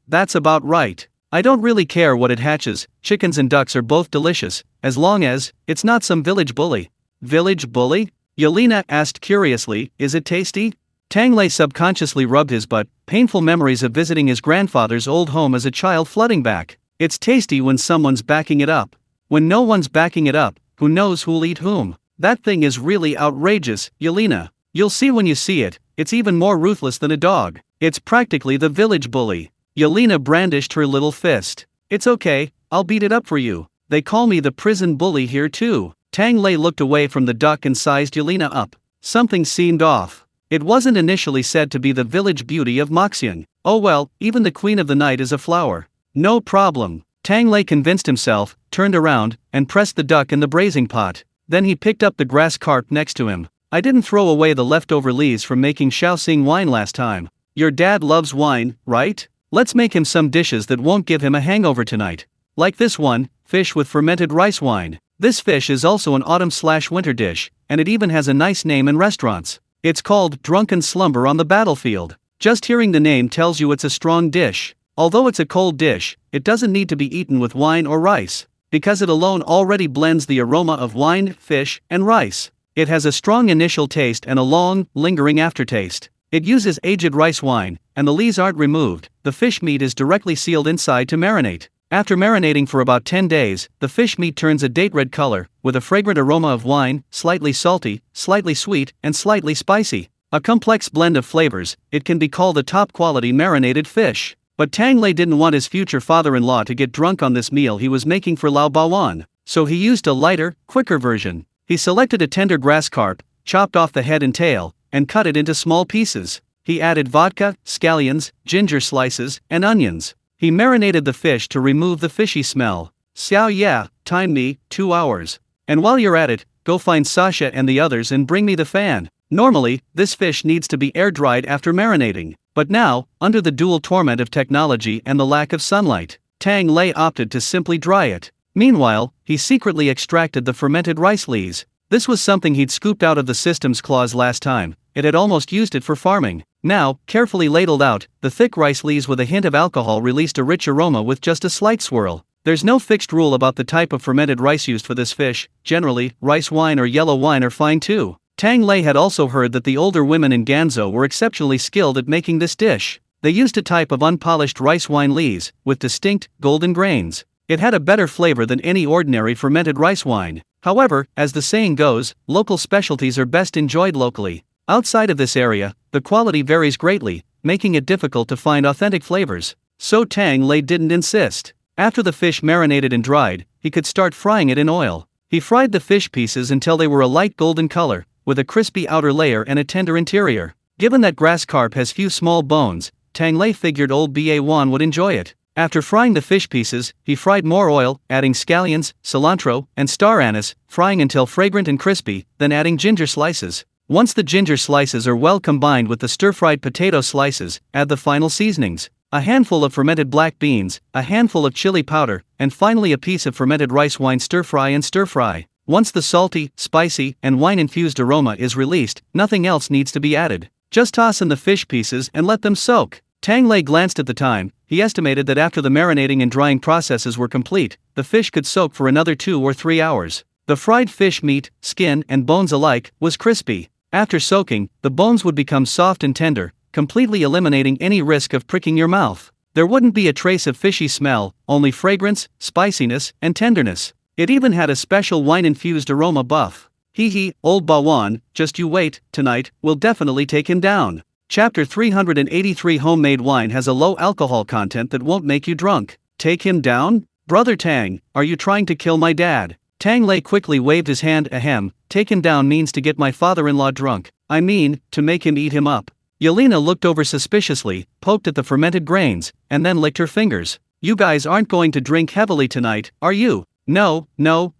That's about right. I don't really care what it hatches, chickens and ducks are both delicious, as long as it's not some village bully. Village bully? Yelena asked curiously, is it tasty? Tang Lei subconsciously rubbed his butt, painful memories of visiting his grandfather's old home as a child flooding back. It's tasty when someone's backing it up. When no one's backing it up, who knows who'll eat whom? That thing is really outrageous, Yelena. You'll see when you see it, it's even more ruthless than a dog. It's practically the village bully. Yelena brandished her little fist. It's okay, I'll beat it up for you. They call me the prison bully here too. Tang Lei looked away from the duck and sized Yelena up. Something seemed off. It wasn't initially said to be the village beauty of Moxiang. Oh well, even the queen of the night is a flower. No problem. Tang Lei convinced himself, turned around, and pressed the duck in the braising pot. Then he picked up the grass carp next to him. I didn't throw away the leftover leaves from making Shaoxing wine last time. Your dad loves wine, right? Let's make him some dishes that won't give him a hangover tonight. Like this one, fish with fermented rice wine. This fish is also an autumn/winter dish, and it even has a nice name in restaurants. It's called Drunken Slumber on the Battlefield. Just hearing the name tells you it's a strong dish. Although it's a cold dish, it doesn't need to be eaten with wine or rice, because it alone already blends the aroma of wine, fish, and rice. It has a strong initial taste and a long, lingering aftertaste. It uses aged rice wine, and the lees aren't removed. The fish meat is directly sealed inside to marinate. After marinating for about 10 days, the fish meat turns a date red color, with a fragrant aroma of wine, slightly salty, slightly sweet, and slightly spicy. A complex blend of flavors, it can be called a top-quality marinated fish. But Tang Lei didn't want his future father-in-law to get drunk on this meal he was making for Lao Bawan, so he used a lighter, quicker version. He selected a tender grass carp, chopped off the head and tail, and cut it into small pieces. He added vodka, scallions, ginger slices, and onions. He marinated the fish to remove the fishy smell. Xiao ya, time me, 2 hours. And while you're at it, go find Sasha and the others and bring me the fan. Normally, this fish needs to be air-dried after marinating. But now, under the dual torment of technology and the lack of sunlight, Tang Lei opted to simply dry it. Meanwhile, he secretly extracted the fermented rice lees. This was something he'd scooped out of the systems clause last time. It had almost used it for farming. Now, carefully ladled out, the thick rice lees with a hint of alcohol released a rich aroma with just a slight swirl. There's no fixed rule about the type of fermented rice used for this fish. Generally, rice wine or yellow wine are fine too. Tang Lei had also heard that the older women in Ganzhou were exceptionally skilled at making this dish. They used a type of unpolished rice wine lees, with distinct, golden grains. It had a better flavor than any ordinary fermented rice wine. However, as the saying goes, local specialties are best enjoyed locally. Outside of this area, the quality varies greatly, making it difficult to find authentic flavors. So Tang Lei didn't insist. After the fish marinated and dried, he could start frying it in oil. He fried the fish pieces until they were a light golden color, with a crispy outer layer and a tender interior. Given that grass carp has few small bones, Tang Lei figured old Ba1 would enjoy it. After frying the fish pieces, he fried more oil, adding scallions, cilantro, and star anise, frying until fragrant and crispy, then adding ginger slices. Once the ginger slices are well combined with the stir-fried potato slices, add the final seasonings. A handful of fermented black beans, a handful of chili powder, and finally a piece of fermented rice wine stir-fry and stir-fry. Once the salty, spicy, and wine-infused aroma is released, nothing else needs to be added. Just toss in the fish pieces and let them soak. Tang Lei glanced at the time. He estimated that after the marinating and drying processes were complete, the fish could soak for another 2 or 3 hours. The fried fish meat, skin and bones alike, was crispy. After soaking, the bones would become soft and tender, completely eliminating any risk of pricking your mouth. There wouldn't be a trace of fishy smell, only fragrance, spiciness, and tenderness. It even had a special wine-infused aroma buff. Hee, old Bawan, just you wait, tonight, we'll definitely take him down. Chapter 383 Homemade wine has a low alcohol content that won't make you drunk. Take him down? Brother Tang, are you trying to kill my dad? Tang Lei quickly waved his hand. Ahem, take him down means to get my father-in-law drunk. I mean, to make him eat him up. Yelena looked over suspiciously, poked at the fermented grains, and then licked her fingers. You guys aren't going to drink heavily tonight, are you? No,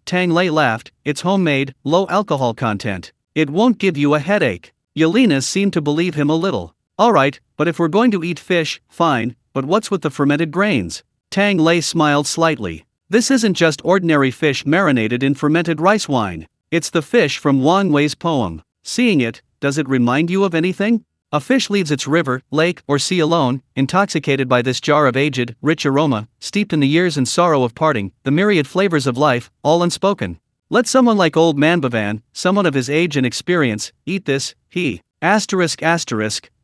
Tang Lei laughed, it's homemade, low alcohol content. It won't give you a headache. Yelena seemed to believe him a little. Alright, but if we're going to eat fish, fine, but what's with the fermented grains? Tang Lei smiled slightly. This isn't just ordinary fish marinated in fermented rice wine. It's the fish from Wang Wei's poem. Seeing it, does it remind you of anything? A fish leaves its river, lake, or sea alone, intoxicated by this jar of aged, rich aroma, steeped in the years and sorrow of parting, the myriad flavors of life, all unspoken. Let someone like old Manbavan, someone of his age and experience, eat this,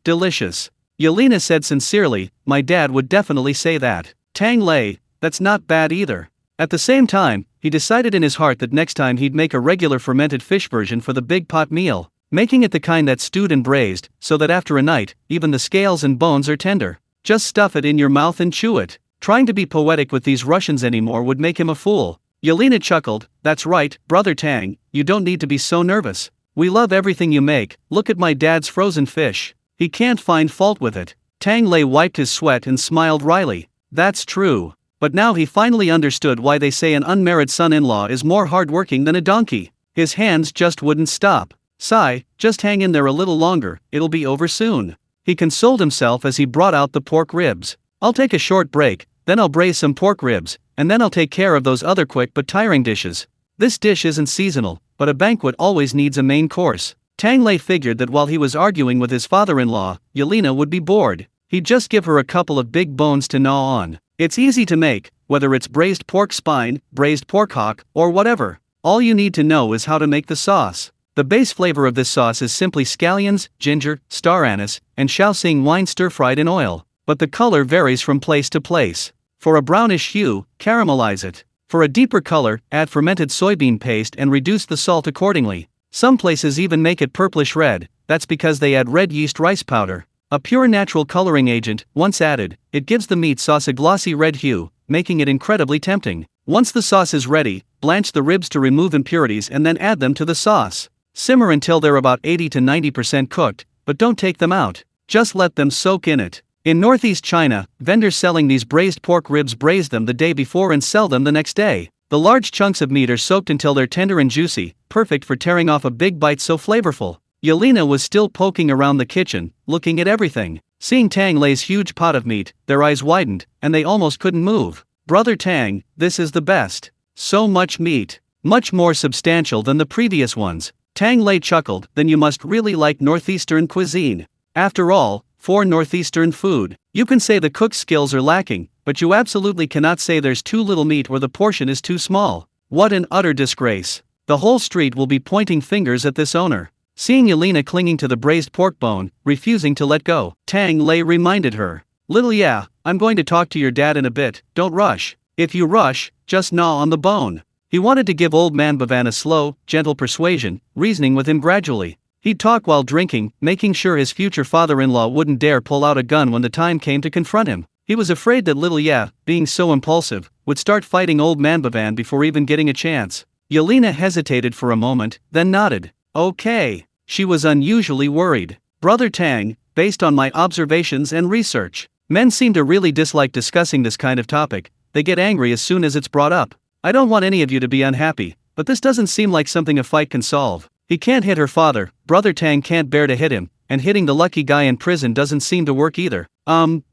delicious. Yelena said sincerely, my dad would definitely say that. Tang Lei, that's not bad either. At the same time, he decided in his heart that next time he'd make a regular fermented fish version for the big pot meal, making it the kind that's stewed and braised, so that after a night, even the scales and bones are tender. Just stuff it in your mouth and chew it. Trying to be poetic with these Russians anymore would make him a fool. Yelena chuckled, that's right, Brother Tang, you don't need to be so nervous. We love everything you make, look at my dad's frozen fish. He can't find fault with it. Tang Lei wiped his sweat and smiled wryly. That's true. But now he finally understood why they say an unmarried son-in-law is more hardworking than a donkey. His hands just wouldn't stop. Sigh, just hang in there a little longer, it'll be over soon. He consoled himself as he brought out the pork ribs. I'll take a short break, then I'll braise some pork ribs, and then I'll take care of those other quick but tiring dishes. This dish isn't seasonal, but a banquet always needs a main course. Tang Lei figured that while he was arguing with his father-in-law, Yelena would be bored. He'd just give her a couple of big bones to gnaw on. It's easy to make, whether it's braised pork spine, braised pork hock, or whatever. All you need to know is how to make the sauce. The base flavor of this sauce is simply scallions, ginger, star anise, and Shaoxing wine stir-fried in oil, but the color varies from place to place. For a brownish hue, caramelize it. For a deeper color, add fermented soybean paste and reduce the salt accordingly. Some places even make it purplish red, that's because they add red yeast rice powder, a pure natural coloring agent. Once added, it gives the meat sauce a glossy red hue, making it incredibly tempting. Once the sauce is ready, blanch the ribs to remove impurities and then add them to the sauce. Simmer until they're about 80 to 90% cooked, but don't take them out. Just let them soak in it. In northeast China, vendors selling these braised pork ribs braise them the day before and sell them the next day. The large chunks of meat are soaked until they're tender and juicy, perfect for tearing off a big bite, so flavorful. Yelena was still poking around the kitchen, looking at everything. Seeing Tang Lei's huge pot of meat, their eyes widened, and they almost couldn't move. Brother Tang, this is the best. So much meat. Much more substantial than the previous ones. Tang Lei chuckled, then you must really like northeastern cuisine. After all, for northeastern food, you can say the cook's skills are lacking, but you absolutely cannot say there's too little meat or the portion is too small. What an utter disgrace. The whole street will be pointing fingers at this owner. Seeing Yelena clinging to the braised pork bone, refusing to let go, Tang Lei reminded her. Little yeah, I'm going to talk to your dad in a bit, don't rush. If you rush, just gnaw on the bone. He wanted to give old man Bhavan a slow, gentle persuasion, reasoning with him gradually. He'd talk while drinking, making sure his future father-in-law wouldn't dare pull out a gun when the time came to confront him. He was afraid that little yeah, being so impulsive, would start fighting old man Bhavan before even getting a chance. Yelena hesitated for a moment, then nodded. Okay. She was unusually worried. Brother Tang, based on my observations and research, men seem to really dislike discussing this kind of topic. They get angry as soon as it's brought up. I don't want any of you to be unhappy, but this doesn't seem like something a fight can solve. He can't hit her father, Brother Tang can't bear to hit him, and hitting the lucky guy in prison doesn't seem to work either.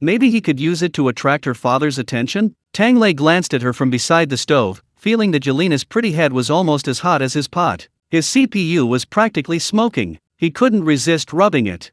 Maybe he could use it to attract her father's attention? Tang Lei glanced at her from beside the stove, feeling that Yelena's pretty head was almost as hot as his pot. His CPU was practically smoking. He couldn't resist rubbing it.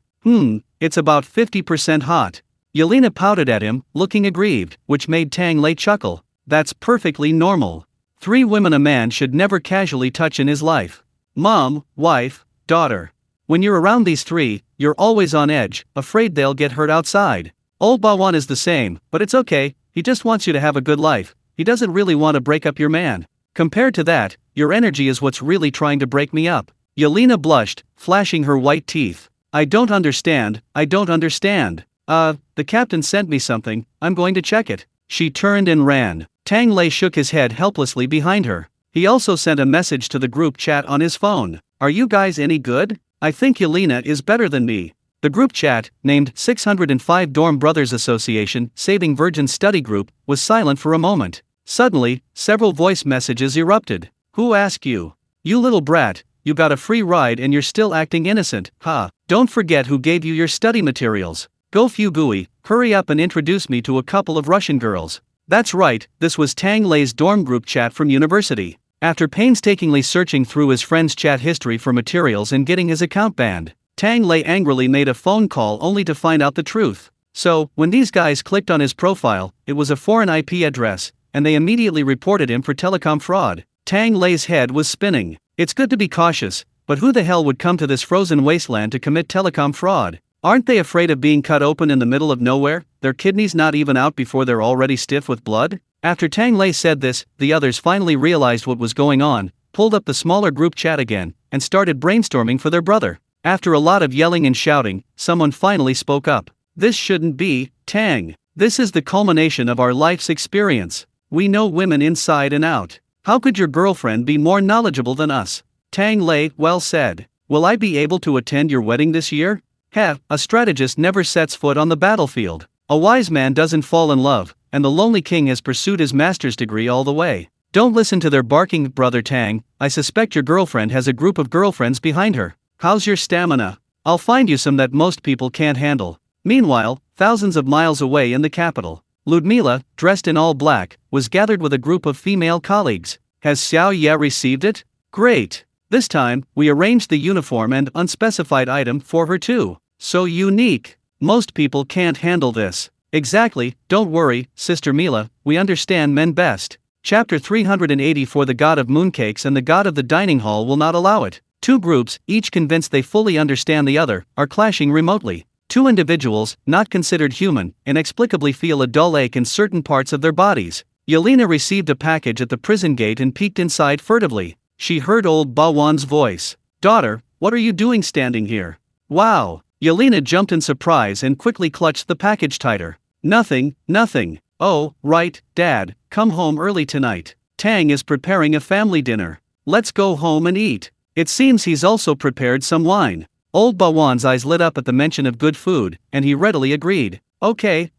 It's about 50% hot. Yelena pouted at him, looking aggrieved, which made Tang Lei chuckle. That's perfectly normal. 3 women a man should never casually touch in his life. Mom, wife, daughter. When you're around these 3, you're always on edge, afraid they'll get hurt outside. Old Bawan is the same, but it's okay, he just wants you to have a good life. He doesn't really want to break up your man. Compared to that, your energy is what's really trying to break me up. Yelena blushed, flashing her white teeth. I don't understand. The captain sent me something, I'm going to check it. She turned and ran. Tang Lei shook his head helplessly behind her. He also sent a message to the group chat on his phone. Are you guys any good? I think Yelena is better than me. The group chat, named 605 Dorm Brothers Association Saving Virgin Study Group, was silent for a moment. Suddenly, several voice messages erupted. Who asked you? You little brat, you got a free ride and you're still acting innocent, huh? Don't forget who gave you your study materials. Go Fugui, hurry up and introduce me to a couple of Russian girls. That's right, this was Tang Lei's dorm group chat from university. After painstakingly searching through his friend's chat history for materials and getting his account banned, Tang Lei angrily made a phone call only to find out the truth. So, when these guys clicked on his profile, it was a foreign IP address, and they immediately reported him for telecom fraud. Tang Lei's head was spinning. It's good to be cautious, but who the hell would come to this frozen wasteland to commit telecom fraud? Aren't they afraid of being cut open in the middle of nowhere, their kidneys not even out before they're already stiff with blood? After Tang Lei said this, the others finally realized what was going on, pulled up the smaller group chat again, and started brainstorming for their brother. After a lot of yelling and shouting, someone finally spoke up. This shouldn't be, Tang. This is the culmination of our life's experience. We know women inside and out. How could your girlfriend be more knowledgeable than us? Tang Lei, well said. Will I be able to attend your wedding this year? Heh, a strategist never sets foot on the battlefield. A wise man doesn't fall in love, and the lonely king has pursued his master's degree all the way. Don't listen to their barking, Brother Tang. I suspect your girlfriend has a group of girlfriends behind her. How's your stamina? I'll find you some that most people can't handle. Meanwhile, thousands of miles away in the capital, Ludmila, dressed in all black, was gathered with a group of female colleagues. Has Xiao Ye received it? Great. This time, we arranged the uniform and unspecified item for her too. So unique. Most people can't handle this. Exactly, don't worry, Sister Mila, we understand men best. Chapter 380 For the god of mooncakes and the god of the dining hall will not allow it. Two groups, each convinced they fully understand the other, are clashing remotely. Two individuals, not considered human, inexplicably feel a dull ache in certain parts of their bodies. Yelena received a package at the prison gate and peeked inside furtively. She heard old Bawan's voice. "Daughter, what are you doing standing here?" "Wow." Yelena jumped in surprise and quickly clutched the package tighter. "Nothing, nothing. Oh, right, Dad, come home early tonight. Tang is preparing a family dinner. Let's go home and eat." It seems he's also prepared some wine. Old Bawan's eyes lit up at the mention of good food, and he readily agreed. Okay.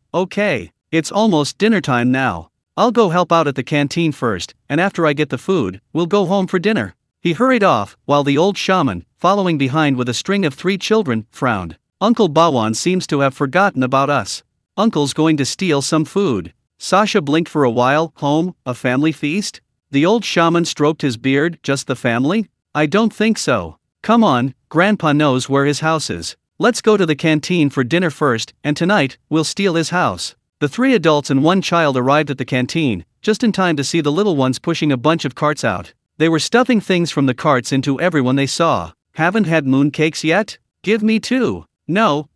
It's almost dinner time now. I'll go help out at the canteen first, and after I get the food, we'll go home for dinner." He hurried off, while the old shaman, following behind with a string of 3 children, frowned. "Uncle Bawan seems to have forgotten about us. Uncle's going to steal some food." Sasha blinked for a while. "Home, a family feast?" The old shaman stroked his beard. "Just the family? I don't think so. Come on, Grandpa knows where his house is. Let's go to the canteen for dinner first, and tonight, we'll steal his house." The 3 adults and 1 child arrived at the canteen, just in time to see the little ones pushing a bunch of carts out. They were stuffing things from the carts into everyone they saw. "Haven't had mooncakes yet? Give me 2. No,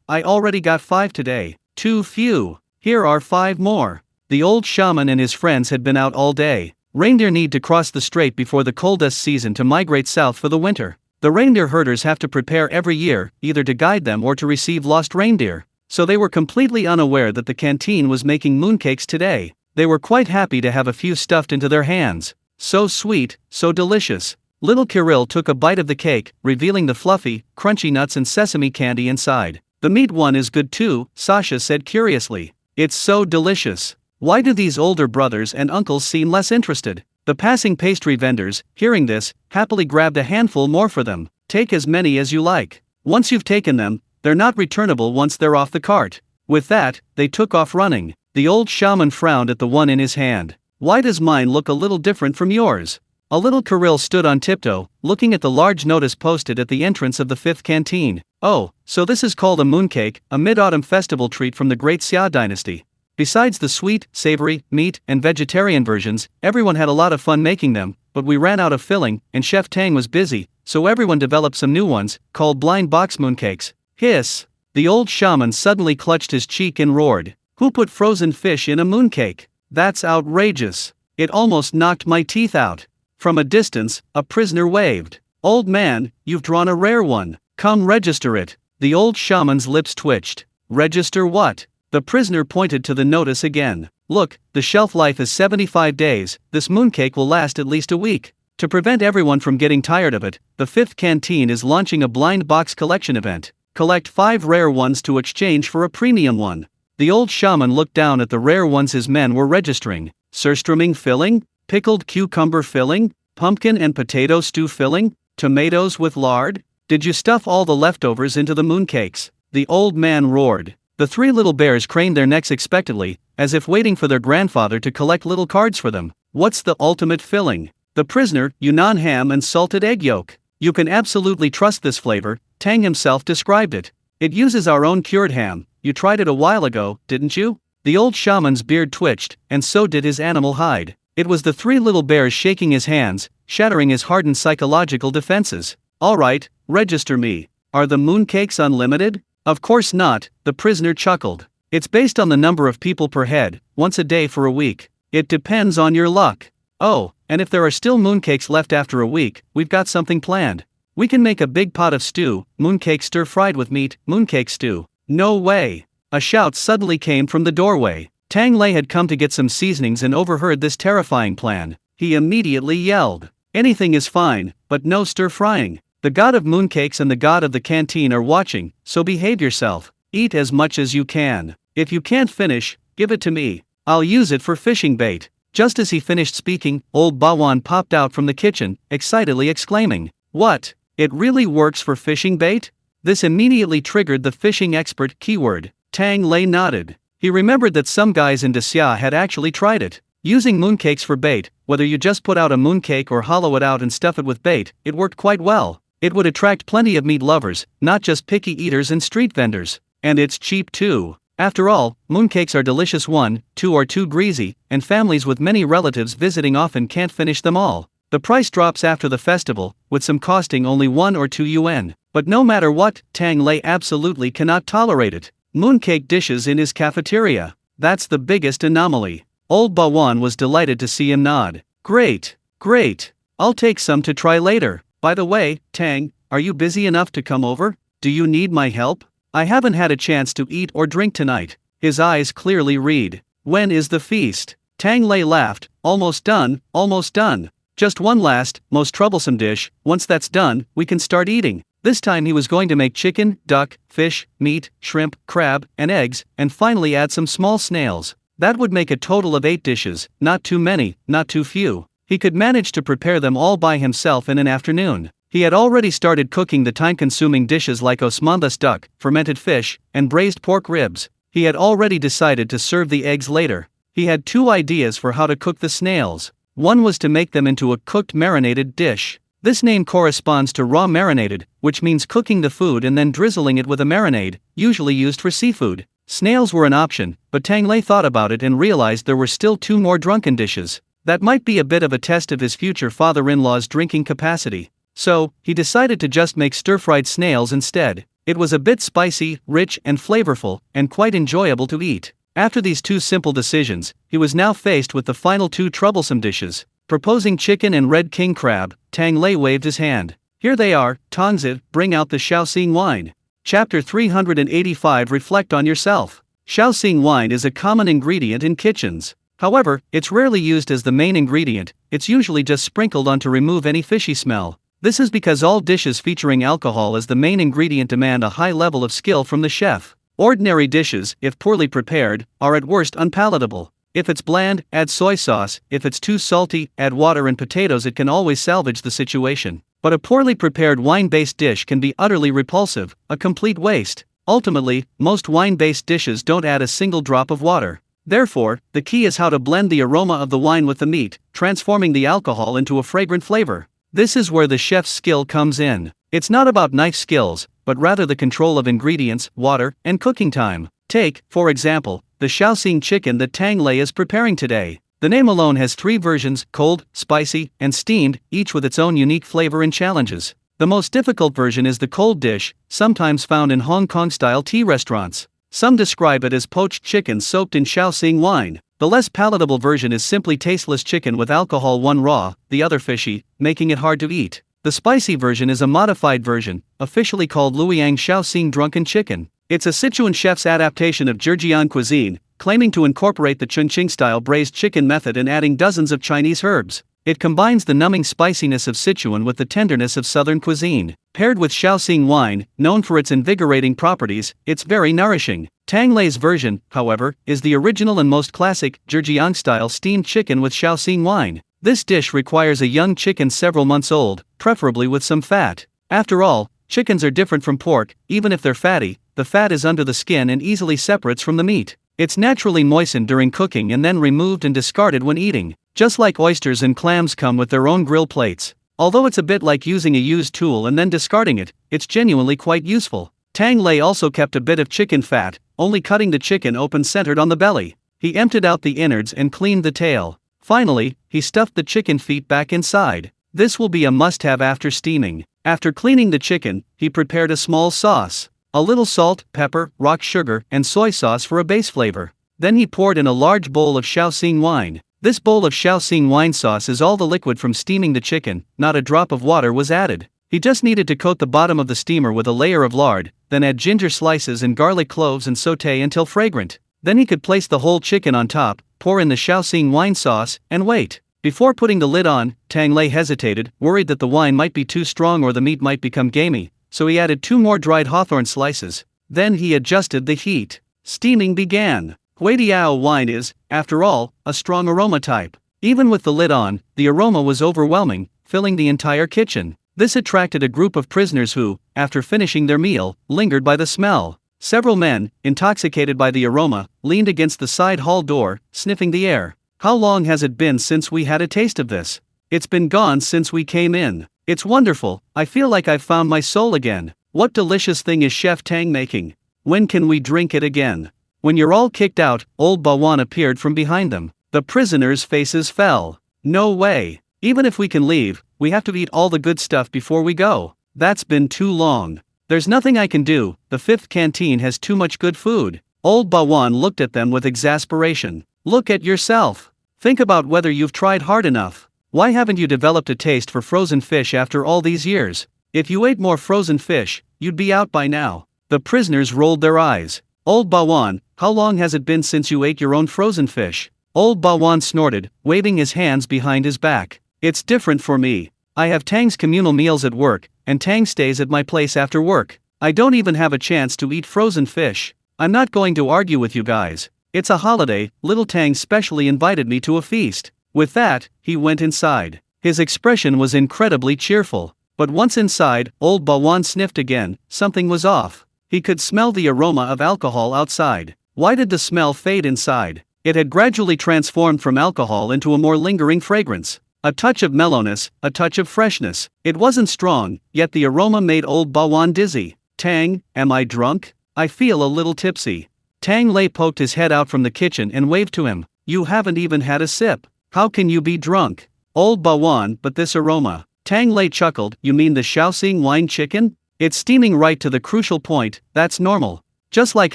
I already got 5 today. Too few. Here are 5 more." The old shaman and his friends had been out all day. Reindeer need to cross the strait before the coldest season to migrate south for the winter. The reindeer herders have to prepare every year, either to guide them or to receive lost reindeer. So they were completely unaware that the canteen was making mooncakes today. They were quite happy to have a few stuffed into their hands. So sweet, so delicious. Little Kirill took a bite of the cake, revealing the fluffy, crunchy nuts and sesame candy inside. "The meat one is good too," Sasha said curiously. "It's so delicious. Why do these older brothers and uncles seem less interested?" The passing pastry vendors, hearing this, happily grabbed a handful more for them. "Take as many as you like. Once you've taken them, they're not returnable once they're off the cart." With that, they took off running. The old shaman frowned at the one in his hand. "Why does mine look a little different from yours?" A little Kirill stood on tiptoe, looking at the large notice posted at the entrance of the 5th canteen. "Oh, so this is called a mooncake, a mid-autumn festival treat from the Great Xia dynasty." Besides the sweet, savory, meat, and vegetarian versions, everyone had a lot of fun making them, but we ran out of filling, and Chef Tang was busy, so everyone developed some new ones, called blind box mooncakes. Hiss! The old shaman suddenly clutched his cheek and roared. "Who put frozen fish in a mooncake? That's outrageous. It almost knocked my teeth out." From a distance, a prisoner waved. "Old man, you've drawn a rare one. Come register it." The old shaman's lips twitched. "Register what?" The prisoner pointed to the notice again. "Look, the shelf life is 75 days, this mooncake will last at least a week. To prevent everyone from getting tired of it, the 5th canteen is launching a blind box collection event. Collect 5 rare ones to exchange for a premium one." The old shaman looked down at the rare ones his men were registering. Surströmming filling, pickled cucumber filling, pumpkin and potato stew filling, tomatoes with lard. "Did you stuff all the leftovers into the mooncakes?" the old man roared. The 3 little bears craned their necks expectantly, as if waiting for their grandfather to collect little cards for them. "What's the ultimate filling?" The prisoner, Yunnan ham and salted egg yolk. "You can absolutely trust this flavor," Tang himself described it. "It uses our own cured ham. You tried it a while ago, didn't you?" The old shaman's beard twitched, and so did his animal hide. It was the 3 little bears shaking his hands, shattering his hardened psychological defenses. "All right, register me. Are the mooncakes unlimited?" "Of course not," the prisoner chuckled. "It's based on the number of people per head, once a day for a week. It depends on your luck. Oh, and if there are still mooncakes left after a week, we've got something planned. We can make a big pot of stew, mooncake stir-fried with meat, mooncake stew." "No way!" A shout suddenly came from the doorway. Tang Lei had come to get some seasonings and overheard this terrifying plan. He immediately yelled, "Anything is fine, but no stir-frying. The god of mooncakes and the god of the canteen are watching, so behave yourself. Eat as much as you can. If you can't finish, give it to me. I'll use it for fishing bait." Just as he finished speaking, old Bawan popped out from the kitchen, excitedly exclaiming, "What? It really works for fishing bait?" This immediately triggered the fishing expert keyword. Tang Lei nodded. He remembered that some guys in Xia had actually tried it. Using mooncakes for bait, whether you just put out a mooncake or hollow it out and stuff it with bait, it worked quite well. It would attract plenty of meat lovers, not just picky eaters and street vendors. And it's cheap too. After all, mooncakes are delicious. 1, 2 or too greasy, and families with many relatives visiting often can't finish them all. The price drops after the festival, with some costing only 1 or 2 yuan. But no matter what, Tang Lei absolutely cannot tolerate it. Mooncake dishes in his cafeteria. That's the biggest anomaly. Old Bawan was delighted to see him nod. Great, great. I'll take some to try later. By the way, Tang, are you busy enough to come over? Do you need my help? I haven't had a chance to eat or drink tonight. His eyes clearly read. When is the feast? Tang Lei laughed. Almost done, almost done. Just one last, most troublesome dish. Once that's done, we can start eating. This time he was going to make chicken, duck, fish, meat, shrimp, crab, and eggs, and finally add some small snails. That would make a total of 8 dishes, not too many, not too few. He could manage to prepare them all by himself in an afternoon. He had already started cooking the time-consuming dishes like osmanthus duck, fermented fish, and braised pork ribs. He had already decided to serve the eggs later. He had 2 ideas for how to cook the snails. One was to make them into a cooked marinated dish. This name corresponds to raw marinated, which means cooking the food and then drizzling it with a marinade, usually used for seafood. Snails were an option, but Tang Lei thought about it and realized there were still 2 more drunken dishes. That might be a bit of a test of his future father-in-law's drinking capacity. So, he decided to just make stir-fried snails instead. It was a bit spicy, rich and flavorful, and quite enjoyable to eat. After these 2 simple decisions, he was now faced with the final 2 troublesome dishes. Proposing chicken and red king crab, Tang Lei waved his hand. Here they are, Tongzi, bring out the Shaoxing wine. Chapter 385 Reflect on yourself. Shaoxing wine is a common ingredient in kitchens. However, it's rarely used as the main ingredient, it's usually just sprinkled on to remove any fishy smell. This is because all dishes featuring alcohol as the main ingredient demand a high level of skill from the chef. Ordinary dishes, if poorly prepared, are at worst unpalatable. If it's bland, add soy sauce. If it's too salty, add water and potatoes. It can always salvage the situation. But a poorly prepared wine-based dish can be utterly repulsive, a complete waste. Ultimately, most wine-based dishes don't add a single drop of water. Therefore, the key is how to blend the aroma of the wine with the meat, transforming the alcohol into a fragrant flavor. This is where the chef's skill comes in. It's not about knife skills, but rather the control of ingredients, water, and cooking time. Take, for example, the Shaoxing chicken that Tang Lei is preparing today. The name alone has 3 versions: cold, spicy, and steamed, each with its own unique flavor and challenges. The most difficult version is the cold dish, sometimes found in Hong Kong-style tea restaurants. Some describe it as poached chicken soaked in Shaoxing wine. The less palatable version is simply tasteless chicken with alcohol, one raw, the other fishy, making it hard to eat. The spicy version is a modified version, officially called Luoyang Shaoxing drunken chicken. It's a Sichuan chef's adaptation of Zhejiang cuisine, claiming to incorporate the Chongqing-style braised chicken method and adding dozens of Chinese herbs. It combines the numbing spiciness of Sichuan with the tenderness of southern cuisine. Paired with Shaoxing wine, known for its invigorating properties, it's very nourishing. Tang Lei's version, however, is the original and most classic, Zhejiang-style steamed chicken with Shaoxing wine. This dish requires a young chicken several months old, preferably with some fat. After all, chickens are different from pork. Even if they're fatty, the fat is under the skin and easily separates from the meat. It's naturally moistened during cooking and then removed and discarded when eating. Just like oysters and clams come with their own grill plates. Although it's a bit like using a used tool and then discarding it, it's genuinely quite useful. Tang Lei also kept a bit of chicken fat, only cutting the chicken open centered on the belly. He emptied out the innards and cleaned the tail. Finally, he stuffed the chicken feet back inside. This will be a must-have after steaming. After cleaning the chicken, he prepared a small sauce. A little salt, pepper, rock sugar, and soy sauce for a base flavor. Then he poured in a large bowl of Shaoxing wine. This bowl of Shaoxing wine sauce is all the liquid from steaming the chicken, not a drop of water was added. He just needed to coat the bottom of the steamer with a layer of lard, then add ginger slices and garlic cloves and sauté until fragrant. Then he could place the whole chicken on top, pour in the Shaoxing wine sauce, and wait. Before putting the lid on, Tang Lei hesitated, worried that the wine might be too strong or the meat might become gamey, so he added 2 more dried hawthorn slices. Then he adjusted the heat. Steaming began. Huidiao wine is, after all, a strong aroma type. Even with the lid on, the aroma was overwhelming, filling the entire kitchen. This attracted a group of prisoners who, after finishing their meal, lingered by the smell. Several men, intoxicated by the aroma, leaned against the side hall door, sniffing the air. How long has it been since we had a taste of this? It's been gone since we came in. It's wonderful, I feel like I've found my soul again. What delicious thing is Chef Tang making? When can we drink it again? When you're all kicked out, old Bawan appeared from behind them. The prisoners' faces fell. No way. Even if we can leave, we have to eat all the good stuff before we go. That's been too long. There's nothing I can do, the fifth canteen has too much good food. Old Bawan looked at them with exasperation. Look at yourself. Think about whether you've tried hard enough. Why haven't you developed a taste for frozen fish after all these years? If you ate more frozen fish, you'd be out by now. The prisoners rolled their eyes. Old Bawan, how long has it been since you ate your own frozen fish? Old Bawan snorted, waving his hands behind his back. It's different for me. I have Tang's communal meals at work, and Tang stays at my place after work. I don't even have a chance to eat frozen fish. I'm not going to argue with you guys. It's a holiday, little Tang specially invited me to a feast. With that, he went inside. His expression was incredibly cheerful. But once inside, old Bawan sniffed again. Something was off. He could smell the aroma of alcohol outside. Why did the smell fade inside? It had gradually transformed from alcohol into a more lingering fragrance. A touch of mellowness, a touch of freshness. It wasn't strong, yet the aroma made old Bawan dizzy. Tang, am I drunk? I feel a little tipsy. Tang Lei poked his head out from the kitchen and waved to him. You haven't even had a sip. How can you be drunk? Old Bawan, but this aroma. Tang Lei chuckled, you mean the Shaoxing wine chicken? It's steaming right to the crucial point, that's normal. Just like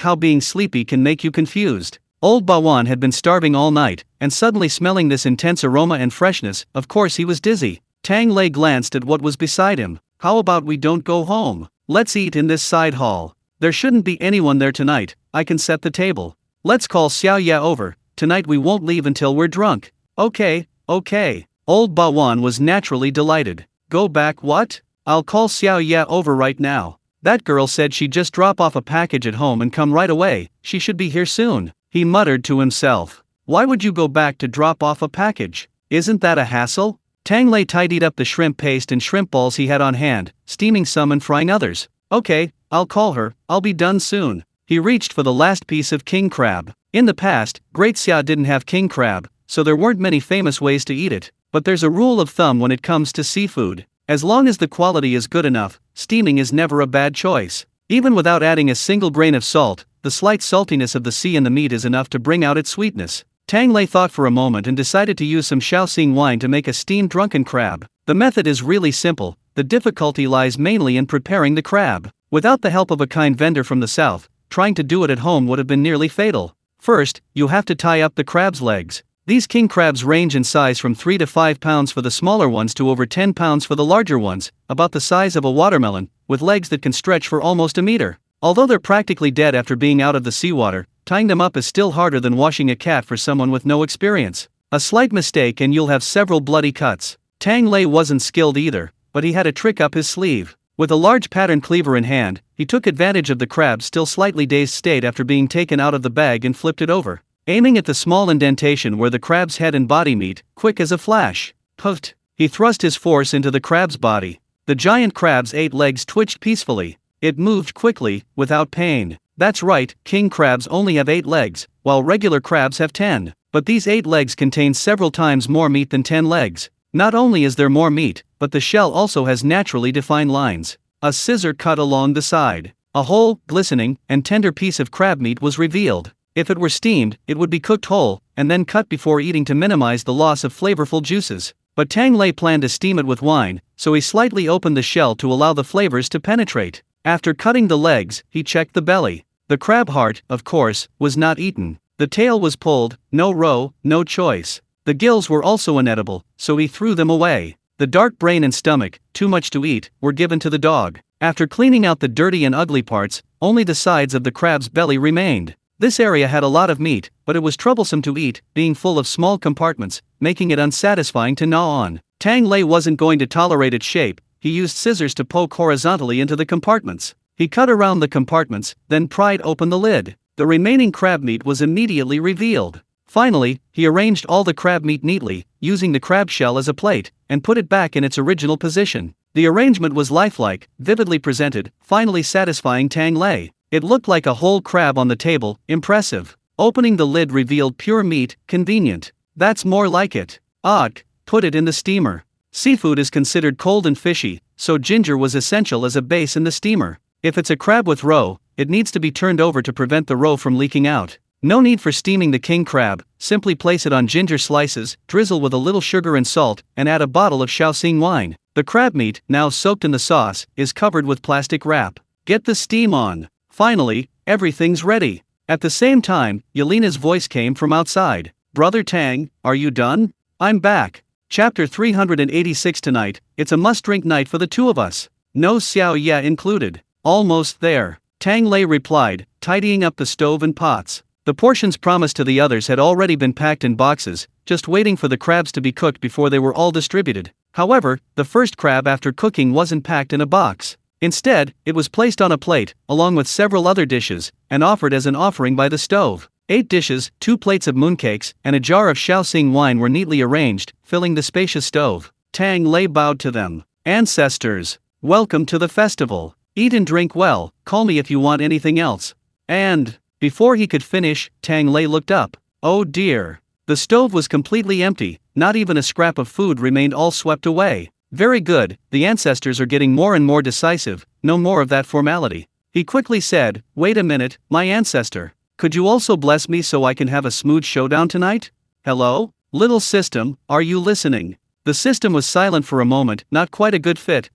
how being sleepy can make you confused. Old Bawan had been starving all night, and suddenly smelling this intense aroma and freshness, of course he was dizzy. Tang Lei glanced at what was beside him. How about we don't go home? Let's eat in this side hall. There shouldn't be anyone there tonight, I can set the table. Let's call Xiao Ya over, tonight we won't leave until we're drunk. Okay. Old Bawan was naturally delighted. Go back what? I'll call Xiao Ya over right now. That girl said she'd just drop off a package at home and come right away, she should be here soon. He muttered to himself. Why would you go back to drop off a package? Isn't that a hassle? Tang Lei tidied up the shrimp paste and shrimp balls he had on hand, steaming some and frying others. Okay, I'll call her, I'll be done soon. He reached for the last piece of king crab. In the past, Great Xia didn't have king crab, so there weren't many famous ways to eat it. But there's a rule of thumb when it comes to seafood. As long as the quality is good enough, steaming is never a bad choice. Even without adding a single grain of salt, the slight saltiness of the sea in the meat is enough to bring out its sweetness. Tang Lei thought for a moment and decided to use some Shaoxing wine to make a steamed drunken crab. The method is really simple, the difficulty lies mainly in preparing the crab. Without the help of a kind vendor from the south, trying to do it at home would have been nearly fatal. First, you have to tie up the crab's legs. These king crabs range in size from 3 to 5 pounds for the smaller ones to over 10 pounds for the larger ones, about the size of a watermelon, with legs that can stretch for almost a meter. Although they're practically dead after being out of the seawater, tying them up is still harder than washing a cat for someone with no experience. A slight mistake and you'll have several bloody cuts. Tang Lei wasn't skilled either, but he had a trick up his sleeve. With a large pattern cleaver in hand, he took advantage of the crab's still slightly dazed state after being taken out of the bag and flipped it over. Aiming at the small indentation where the crab's head and body meet, quick as a flash. Puffed. He thrust his force into the crab's body. The giant crab's 8 legs twitched peacefully. It moved quickly, without pain. That's right, king crabs only have 8 legs, while regular crabs have 10. But these 8 legs contain several times more meat than 10 legs. Not only is there more meat, but the shell also has naturally defined lines. A scissor cut along the side. A whole, glistening, and tender piece of crab meat was revealed. If it were steamed, it would be cooked whole, and then cut before eating to minimize the loss of flavorful juices. But Tang Lei planned to steam it with wine, so he slightly opened the shell to allow the flavors to penetrate. After cutting the legs, he checked the belly. The crab heart, of course, was not eaten. The tail was pulled, no roe, no choice. The gills were also inedible, so he threw them away. The dark brain and stomach, too much to eat, were given to the dog. After cleaning out the dirty and ugly parts, only the sides of the crab's belly remained. This area had a lot of meat, but it was troublesome to eat, being full of small compartments, making it unsatisfying to gnaw on. Tang Lei wasn't going to tolerate its shape. He used scissors to poke horizontally into the compartments. He cut around the compartments, then pried open the lid. The remaining crab meat was immediately revealed. Finally, he arranged all the crab meat neatly, using the crab shell as a plate, and put it back in its original position. The arrangement was lifelike, vividly presented, finally satisfying Tang Lei. It looked like a whole crab on the table, impressive. Opening the lid revealed pure meat, convenient. That's more like it. Odd, put it in the steamer. Seafood is considered cold and fishy, so ginger was essential as a base in the steamer. If it's a crab with roe, it needs to be turned over to prevent the roe from leaking out. No need for steaming the king crab, simply place it on ginger slices, drizzle with a little sugar and salt, and add a bottle of Shaoxing wine. The crab meat, now soaked in the sauce, is covered with plastic wrap. Get the steam on. Finally, everything's ready. At the same time, Yelena's voice came from outside. Brother Tang, are you done? I'm back. Chapter 386 tonight, it's a must-drink night for the two of us. No xiao ya included. Almost there. Tang Lei replied, tidying up the stove and pots. The portions promised to the others had already been packed in boxes, just waiting for the crabs to be cooked before they were all distributed. However, the first crab after cooking wasn't packed in a box. Instead, it was placed on a plate, along with several other dishes, and offered as an offering by the stove. 8 dishes, 2 plates of mooncakes, and a jar of Shaoxing wine were neatly arranged, filling the spacious stove. Tang Lei bowed to them. Ancestors, welcome to the festival. Eat and drink well, call me if you want anything else. And, before he could finish, Tang Lei looked up. Oh dear. The stove was completely empty, not even a scrap of food remained, all swept away. Very good, the ancestors are getting more and more decisive, no more of that formality. He quickly said, wait a minute, my ancestor. Could you also bless me so I can have a smooth showdown tonight? Hello? Little system, are you listening? The system was silent for a moment, not quite a good fit.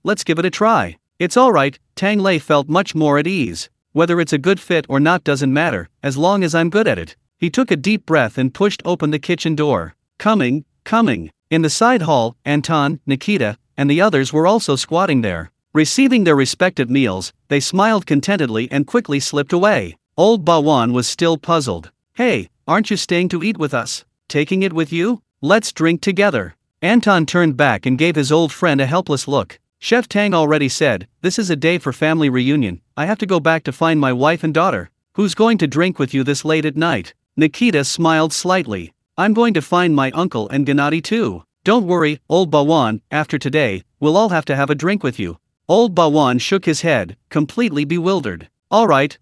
Let's give it a try. It's alright, Tang Lei felt much more at ease. Whether it's a good fit or not doesn't matter, as long as I'm good at it. He took a deep breath and pushed open the kitchen door. Coming. In the side hall, Anton, Nikita, and the others were also squatting there. Receiving their respective meals, they smiled contentedly and quickly slipped away. Old Bawan was still puzzled. Hey, aren't you staying to eat with us? Taking it with you? Let's drink together. Anton turned back and gave his old friend a helpless look. Chef Tang already said, this is a day for family reunion, I have to go back to find my wife and daughter. Who's going to drink with you this late at night? Nikita smiled slightly. I'm going to find my uncle and Gennady too. Don't worry, old Bawan, after today, we'll all have to have a drink with you. Old Bawan shook his head, completely bewildered. Alright,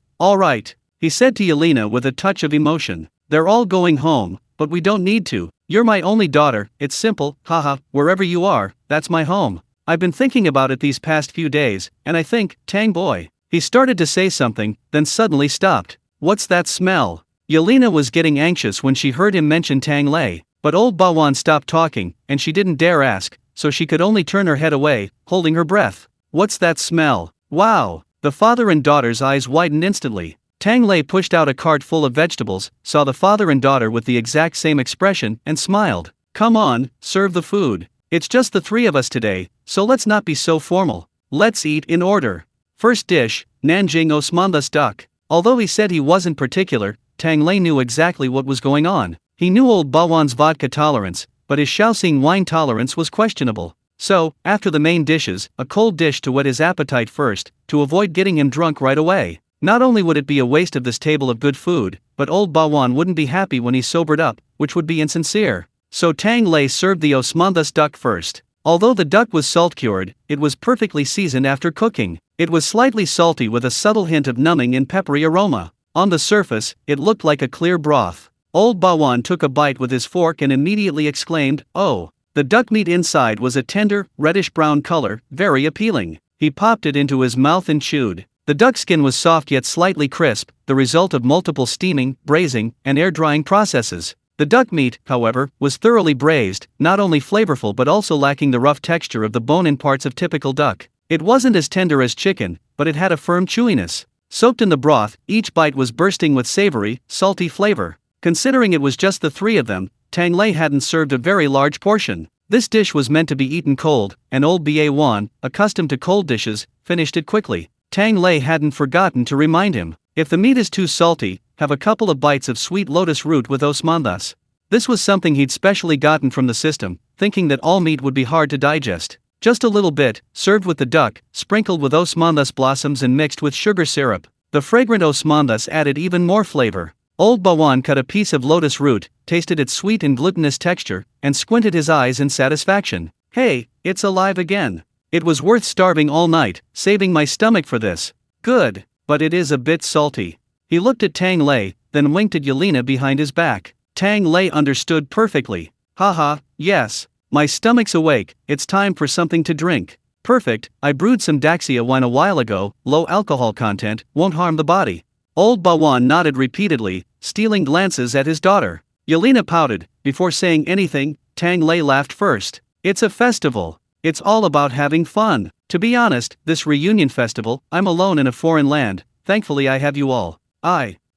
he said to Yelena with a touch of emotion. They're all going home, but we don't need to. You're my only daughter, it's simple, haha, wherever you are, that's my home. I've been thinking about it these past few days, and I think, Tang boy. He started to say something, then suddenly stopped. What's that smell? Yelena was getting anxious when she heard him mention Tang Lei, but old Bawan stopped talking, and she didn't dare ask, so she could only turn her head away, holding her breath. What's that smell? Wow! The father and daughter's eyes widened instantly. Tang Lei pushed out a cart full of vegetables, saw the father and daughter with the exact same expression, and smiled. Come on, serve the food. It's just the 3 of us today, so let's not be so formal. Let's eat in order. First dish, Nanjing Osmanthus duck. Although he said he wasn't particular, Tang Lei knew exactly what was going on. He knew old Bawan's vodka tolerance, but his Shaoxing wine tolerance was questionable. So, after the main dishes, a cold dish to whet his appetite first, to avoid getting him drunk right away. Not only would it be a waste of this table of good food, but old Bawan wouldn't be happy when he sobered up, which would be insincere. So Tang Lei served the Osmanthus duck first. Although the duck was salt-cured, it was perfectly seasoned after cooking. It was slightly salty with a subtle hint of numbing and peppery aroma. On the surface, it looked like a clear broth. Old Bawan took a bite with his fork and immediately exclaimed, oh! The duck meat inside was a tender, reddish-brown color, very appealing. He popped it into his mouth and chewed. The duck skin was soft yet slightly crisp, the result of multiple steaming, braising, and air-drying processes. The duck meat, however, was thoroughly braised, not only flavorful but also lacking the rough texture of the bone-in parts of typical duck. It wasn't as tender as chicken, but it had a firm chewiness. Soaked in the broth, each bite was bursting with savory, salty flavor. Considering it was just the 3 of them, Tang Lei hadn't served a very large portion. This dish was meant to be eaten cold, and old Ba1, accustomed to cold dishes, finished it quickly. Tang Lei hadn't forgotten to remind him, if the meat is too salty, have a couple of bites of sweet lotus root with osmanthus. This was something he'd specially gotten from the system, thinking that all meat would be hard to digest. Just a little bit, served with the duck, sprinkled with osmanthus blossoms and mixed with sugar syrup. The fragrant osmanthus added even more flavor. Old Bawan cut a piece of lotus root, tasted its sweet and glutinous texture, and squinted his eyes in satisfaction. Hey, it's alive again. It was worth starving all night, saving my stomach for this. Good, but it is a bit salty. He looked at Tang Lei, then winked at Yelena behind his back. Tang Lei understood perfectly. Haha, yes. My stomach's awake, it's time for something to drink. Perfect, I brewed some Daxia wine a while ago, low alcohol content, won't harm the body. Old Bawan nodded repeatedly, stealing glances at his daughter. Yelena pouted. Before saying anything, Tang Lei laughed first. It's a festival. It's all about having fun. To be honest, this reunion festival, I'm alone in a foreign land. Thankfully I have you all.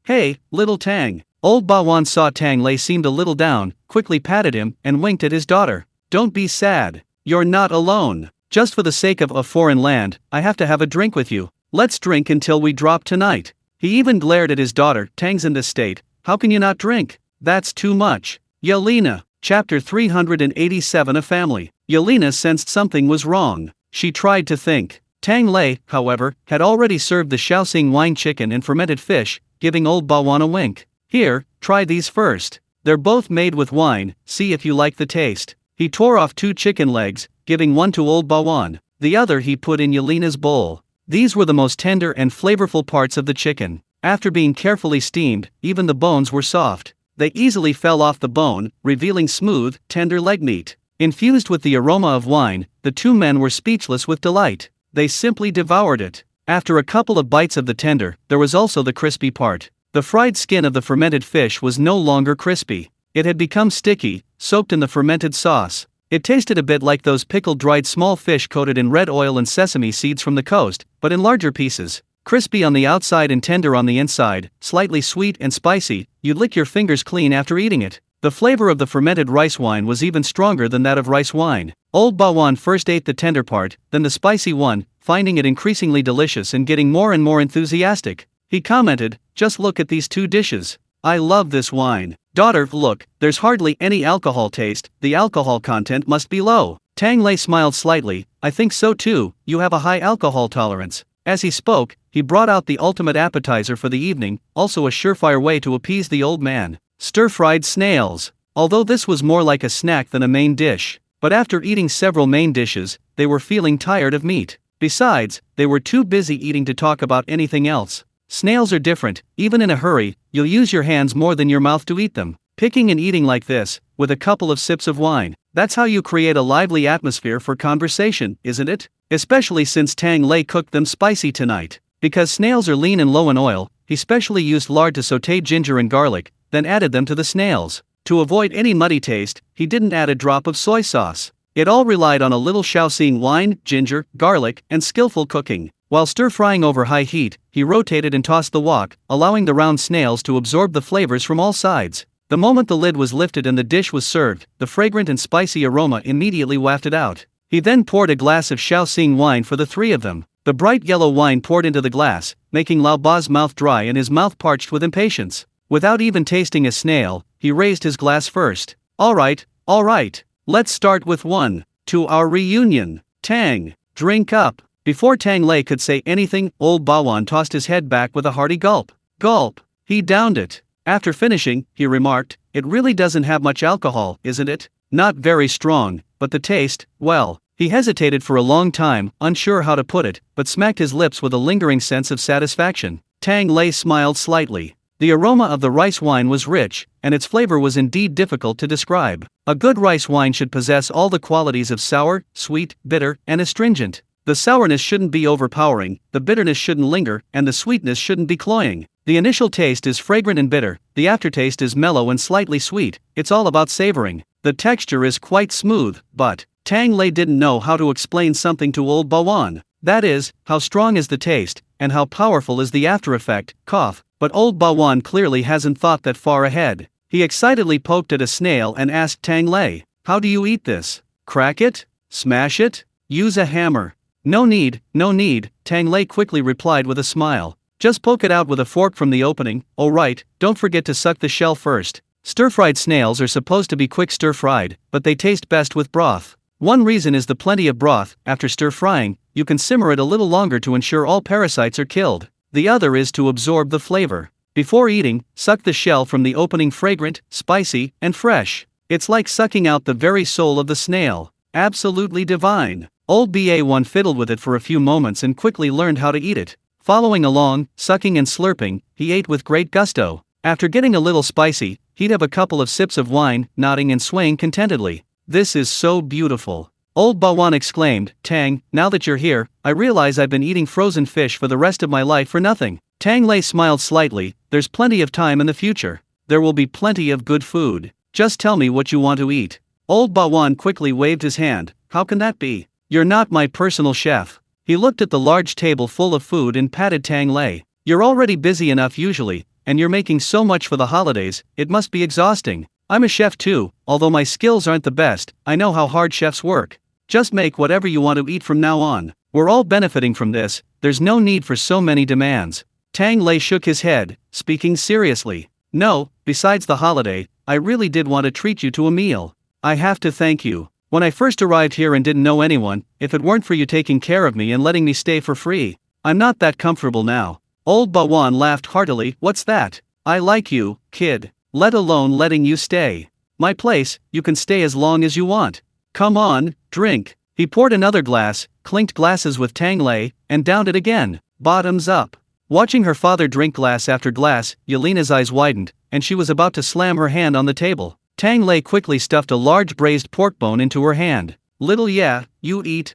Hey, little Tang. Old Bawan saw Tang Lei seemed a little down, quickly patted him, and winked at his daughter. Don't be sad. You're not alone. Just for the sake of a foreign land, I have to have a drink with you. Let's drink until we drop tonight. He even glared at his daughter. Tang's in this state. How can you not drink? That's too much. Yelena. Chapter 387. A family. Yelena sensed something was wrong. She tried to think. Tang Lei, however, had already served the Shaoxing wine chicken and fermented fish, giving old Bawan a wink. Here, try these first. They're both made with wine, see if you like the taste. He tore off 2 chicken legs, giving one to old Bawan. The other he put in Yelena's bowl. These were the most tender and flavorful parts of the chicken. After being carefully steamed, even the bones were soft. They easily fell off the bone, revealing smooth, tender leg meat. Infused with the aroma of wine, the 2 men were speechless with delight. They simply devoured it. After a couple of bites of the tender, there was also the crispy part. The fried skin of the fermented fish was no longer crispy. It had become sticky, soaked in the fermented sauce. It tasted a bit like those pickled dried small fish coated in red oil and sesame seeds from the coast, but in larger pieces. Crispy on the outside and tender on the inside, slightly sweet and spicy, you'd lick your fingers clean after eating it. The flavor of the fermented rice wine was even stronger than that of rice wine. Old Bawan first ate the tender part, then the spicy one, finding it increasingly delicious and getting more and more enthusiastic. He commented, just look at these 2 dishes. I love this wine. Daughter, look, there's hardly any alcohol taste, the alcohol content must be low. Tang Lei smiled slightly. I think so too, you have a high alcohol tolerance. As he spoke, he brought out the ultimate appetizer for the evening, also a surefire way to appease the old man. Stir-fried snails. Although this was more like a snack than a main dish. But after eating several main dishes, they were feeling tired of meat. Besides, they were too busy eating to talk about anything else. Snails are different. Even in a hurry, you'll use your hands more than your mouth to eat them. Picking and eating like this, with a couple of sips of wine. That's how you create a lively atmosphere for conversation, isn't it? Especially since Tang Lei cooked them spicy tonight. Because snails are lean and low in oil, he specially used lard to sauté ginger and garlic, then added them to the snails. To avoid any muddy taste, he didn't add a drop of soy sauce. It all relied on a little Shaoxing wine, ginger, garlic, and skillful cooking. While stir-frying over high heat, he rotated and tossed the wok, allowing the round snails to absorb the flavors from all sides. The moment the lid was lifted and the dish was served, the fragrant and spicy aroma immediately wafted out. He then poured a glass of Shaoxing wine for the 3 of them. The bright yellow wine poured into the glass, making Lao Ba's mouth dry and his mouth parched with impatience. Without even tasting a snail, he raised his glass first. All right, let's start with 1. To our reunion. Tang, drink up. Before Tang Lei could say anything, old Bawan tossed his head back with a hearty gulp. Gulp. He downed it. After finishing, he remarked, it really doesn't have much alcohol, isn't it? Not very strong, but the taste, well. He hesitated for a long time, unsure how to put it, but smacked his lips with a lingering sense of satisfaction. Tang Lei smiled slightly. The aroma of the rice wine was rich, and its flavor was indeed difficult to describe. A good rice wine should possess all the qualities of sour, sweet, bitter, and astringent. The sourness shouldn't be overpowering, the bitterness shouldn't linger, and the sweetness shouldn't be cloying. The initial taste is fragrant and bitter, the aftertaste is mellow and slightly sweet. It's all about savoring. The texture is quite smooth, but Tang Lei didn't know how to explain something to old Bawan. That is, how strong is the taste, and how powerful is the after effect, cough. But old Bawan clearly hasn't thought that far ahead. He excitedly poked at a snail and asked Tang Lei, how do you eat this? Crack it? Smash it? Use a hammer? No need, Tang Lei quickly replied with a smile. Just poke it out with a fork from the opening. Oh right, don't forget to suck the shell first. Stir-fried snails are supposed to be quick stir-fried, but they taste best with broth. One reason is the plenty of broth. After stir-frying, you can simmer it a little longer to ensure all parasites are killed. The other is to absorb the flavor. Before eating, suck the shell from the opening fragrant, spicy, and fresh. It's like sucking out the very soul of the snail. Absolutely divine. Old Ba1 fiddled with it for a few moments and quickly learned how to eat it. Following along, sucking and slurping, he ate with great gusto. After getting a little spicy, he'd have a couple of sips of wine, nodding and swaying contentedly. This is so beautiful. Old Bawan exclaimed, Tang, now that you're here, I realize I've been eating frozen fish for the rest of my life for nothing. Tang Lei smiled slightly. There's plenty of time in the future. There will be plenty of good food. Just tell me what you want to eat. Old Bawan quickly waved his hand. How can that be? You're not my personal chef. He looked at the large table full of food and patted Tang Lei. You're already busy enough usually, and you're making so much for the holidays, it must be exhausting. I'm a chef too, although my skills aren't the best. I know how hard chefs work. Just make whatever you want to eat from now on. We're all benefiting from this, there's no need for so many demands. Tang Lei shook his head, speaking seriously. No, besides the holiday, I really did want to treat you to a meal. I have to thank you. When I first arrived here and didn't know anyone, if it weren't for you taking care of me and letting me stay for free, I'm not that comfortable now. Old Bawan laughed heartily. What's that? I like you, kid. Let alone letting you stay. My place, you can stay as long as you want. Come on, drink. He poured another glass, clinked glasses with Tang Lei, and downed it again. Bottoms up. Watching her father drink glass after glass, Yelena's eyes widened, and she was about to slam her hand on the table. Tang Lei quickly stuffed a large braised pork bone into her hand. Little yeah, you eat,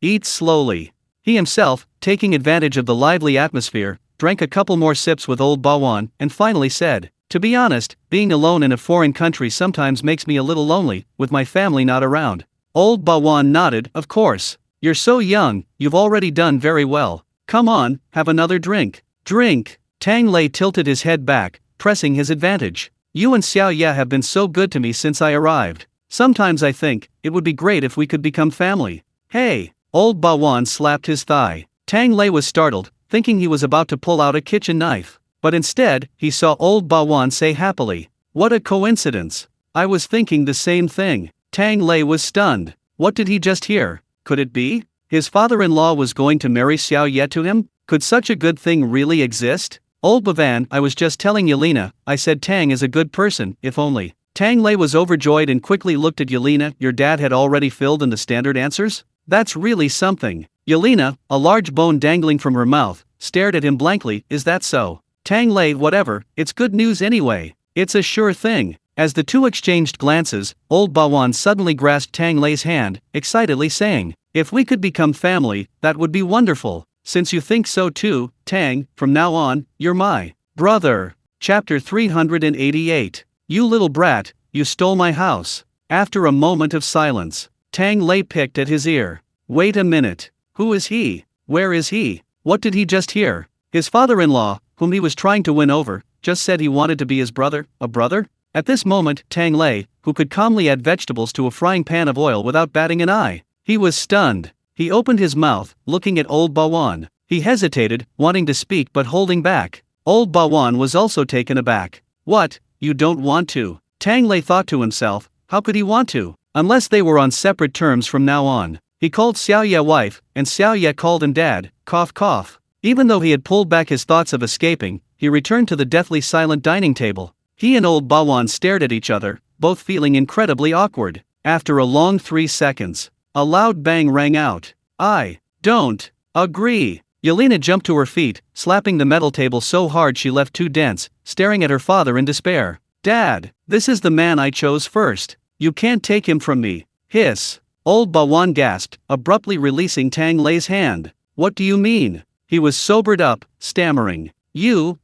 eat slowly. He himself, taking advantage of the lively atmosphere, drank a couple more sips with old Bawan, and finally said, to be honest, being alone in a foreign country sometimes makes me a little lonely, with my family not around. Old Bawan nodded, of course. You're so young, you've already done very well. Come on, have another drink. Drink. Tang Lei tilted his head back, pressing his advantage. You and Xiao Ye have been so good to me since I arrived. Sometimes I think, it would be great if we could become family. Hey! Old Bawan slapped his thigh. Tang Lei was startled, thinking he was about to pull out a kitchen knife. But instead, he saw old Bawan say happily, what a coincidence. I was thinking the same thing. Tang Lei was stunned. What did he just hear? Could it be? His father-in-law was going to marry Xiao Ye to him? Could such a good thing really exist? Old Bavan, I was just telling Yelena, I said Tang is a good person, if only. Tang Lei was overjoyed and quickly looked at Yelena. Your dad had already filled in the standard answers? That's really something. Yelena, a large bone dangling from her mouth, stared at him blankly. Is that so? Tang Lei, whatever, it's good news anyway. It's a sure thing. As the two exchanged glances, old Bawan suddenly grasped Tang Lei's hand, excitedly saying, if we could become family, that would be wonderful. Since you think so too, Tang, from now on, you're my brother. Chapter 388. You little brat, you stole my house. After a moment of silence, Tang Lei picked at his ear. Wait a minute. Who is he? Where is he? What did he just hear? His father-in-law, whom he was trying to win over, just said he wanted to be his brother. A brother? At this moment, Tang Lei, who could calmly add vegetables to a frying pan of oil without batting an eye, he was stunned. He opened his mouth, looking at old Bawan. He hesitated, wanting to speak but holding back. Old Bawan was also taken aback. What, you don't want to? Tang Lei thought to himself, how could he want to? Unless they were on separate terms from now on. He called Xiao Ye wife, and Xiao Ye called him dad, cough cough. Even though he had pulled back his thoughts of escaping, he returned to the deathly silent dining table. He and old Bawan stared at each other, both feeling incredibly awkward. After a long 3 seconds, a loud bang rang out. I don't agree. Yelena jumped to her feet, slapping the metal table so hard she left 2 dents, staring at her father in despair. Dad, this is the man I chose first. You can't take him from me. Hiss. Old Bawan gasped, abruptly releasing Tang Lei's hand. What do you mean? He was sobered up, stammering. You,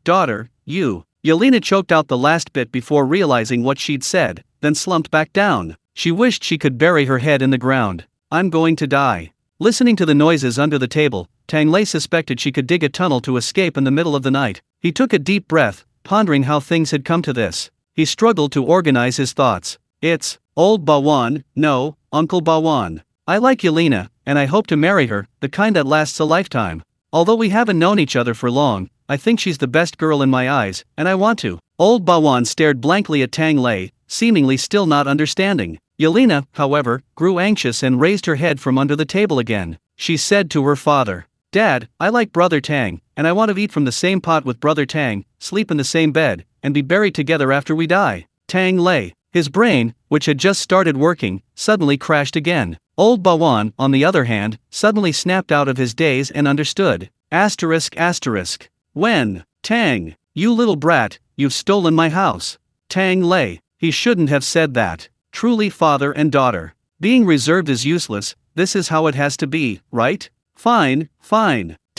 daughter, you. Yelena choked out the last bit before realizing what she'd said, then slumped back down. She wished she could bury her head in the ground. I'm going to die. Listening to the noises under the table, Tang Lei suspected she could dig a tunnel to escape in the middle of the night. He took a deep breath, pondering how things had come to this. He struggled to organize his thoughts. It's old Bawan, no, Uncle Bawan. I like Yelena, and I hope to marry her, the kind that lasts a lifetime. Although we haven't known each other for long, I think she's the best girl in my eyes, and I want to. Old Bawan stared blankly at Tang Lei, seemingly still not understanding. Yelena, however, grew anxious and raised her head from under the table again. She said to her father, Dad, I like Brother Tang, and I want to eat from the same pot with Brother Tang, sleep in the same bed, and be buried together after we die. Tang Lei. His brain, which had just started working, suddenly crashed again. Old Bawan, on the other hand, suddenly snapped out of his daze and understood. Asterisk. When? Tang, you little brat, you've stolen my house. Tang Lei. He shouldn't have said that. Truly father and daughter. Being reserved is useless, this is how it has to be, right? Fine.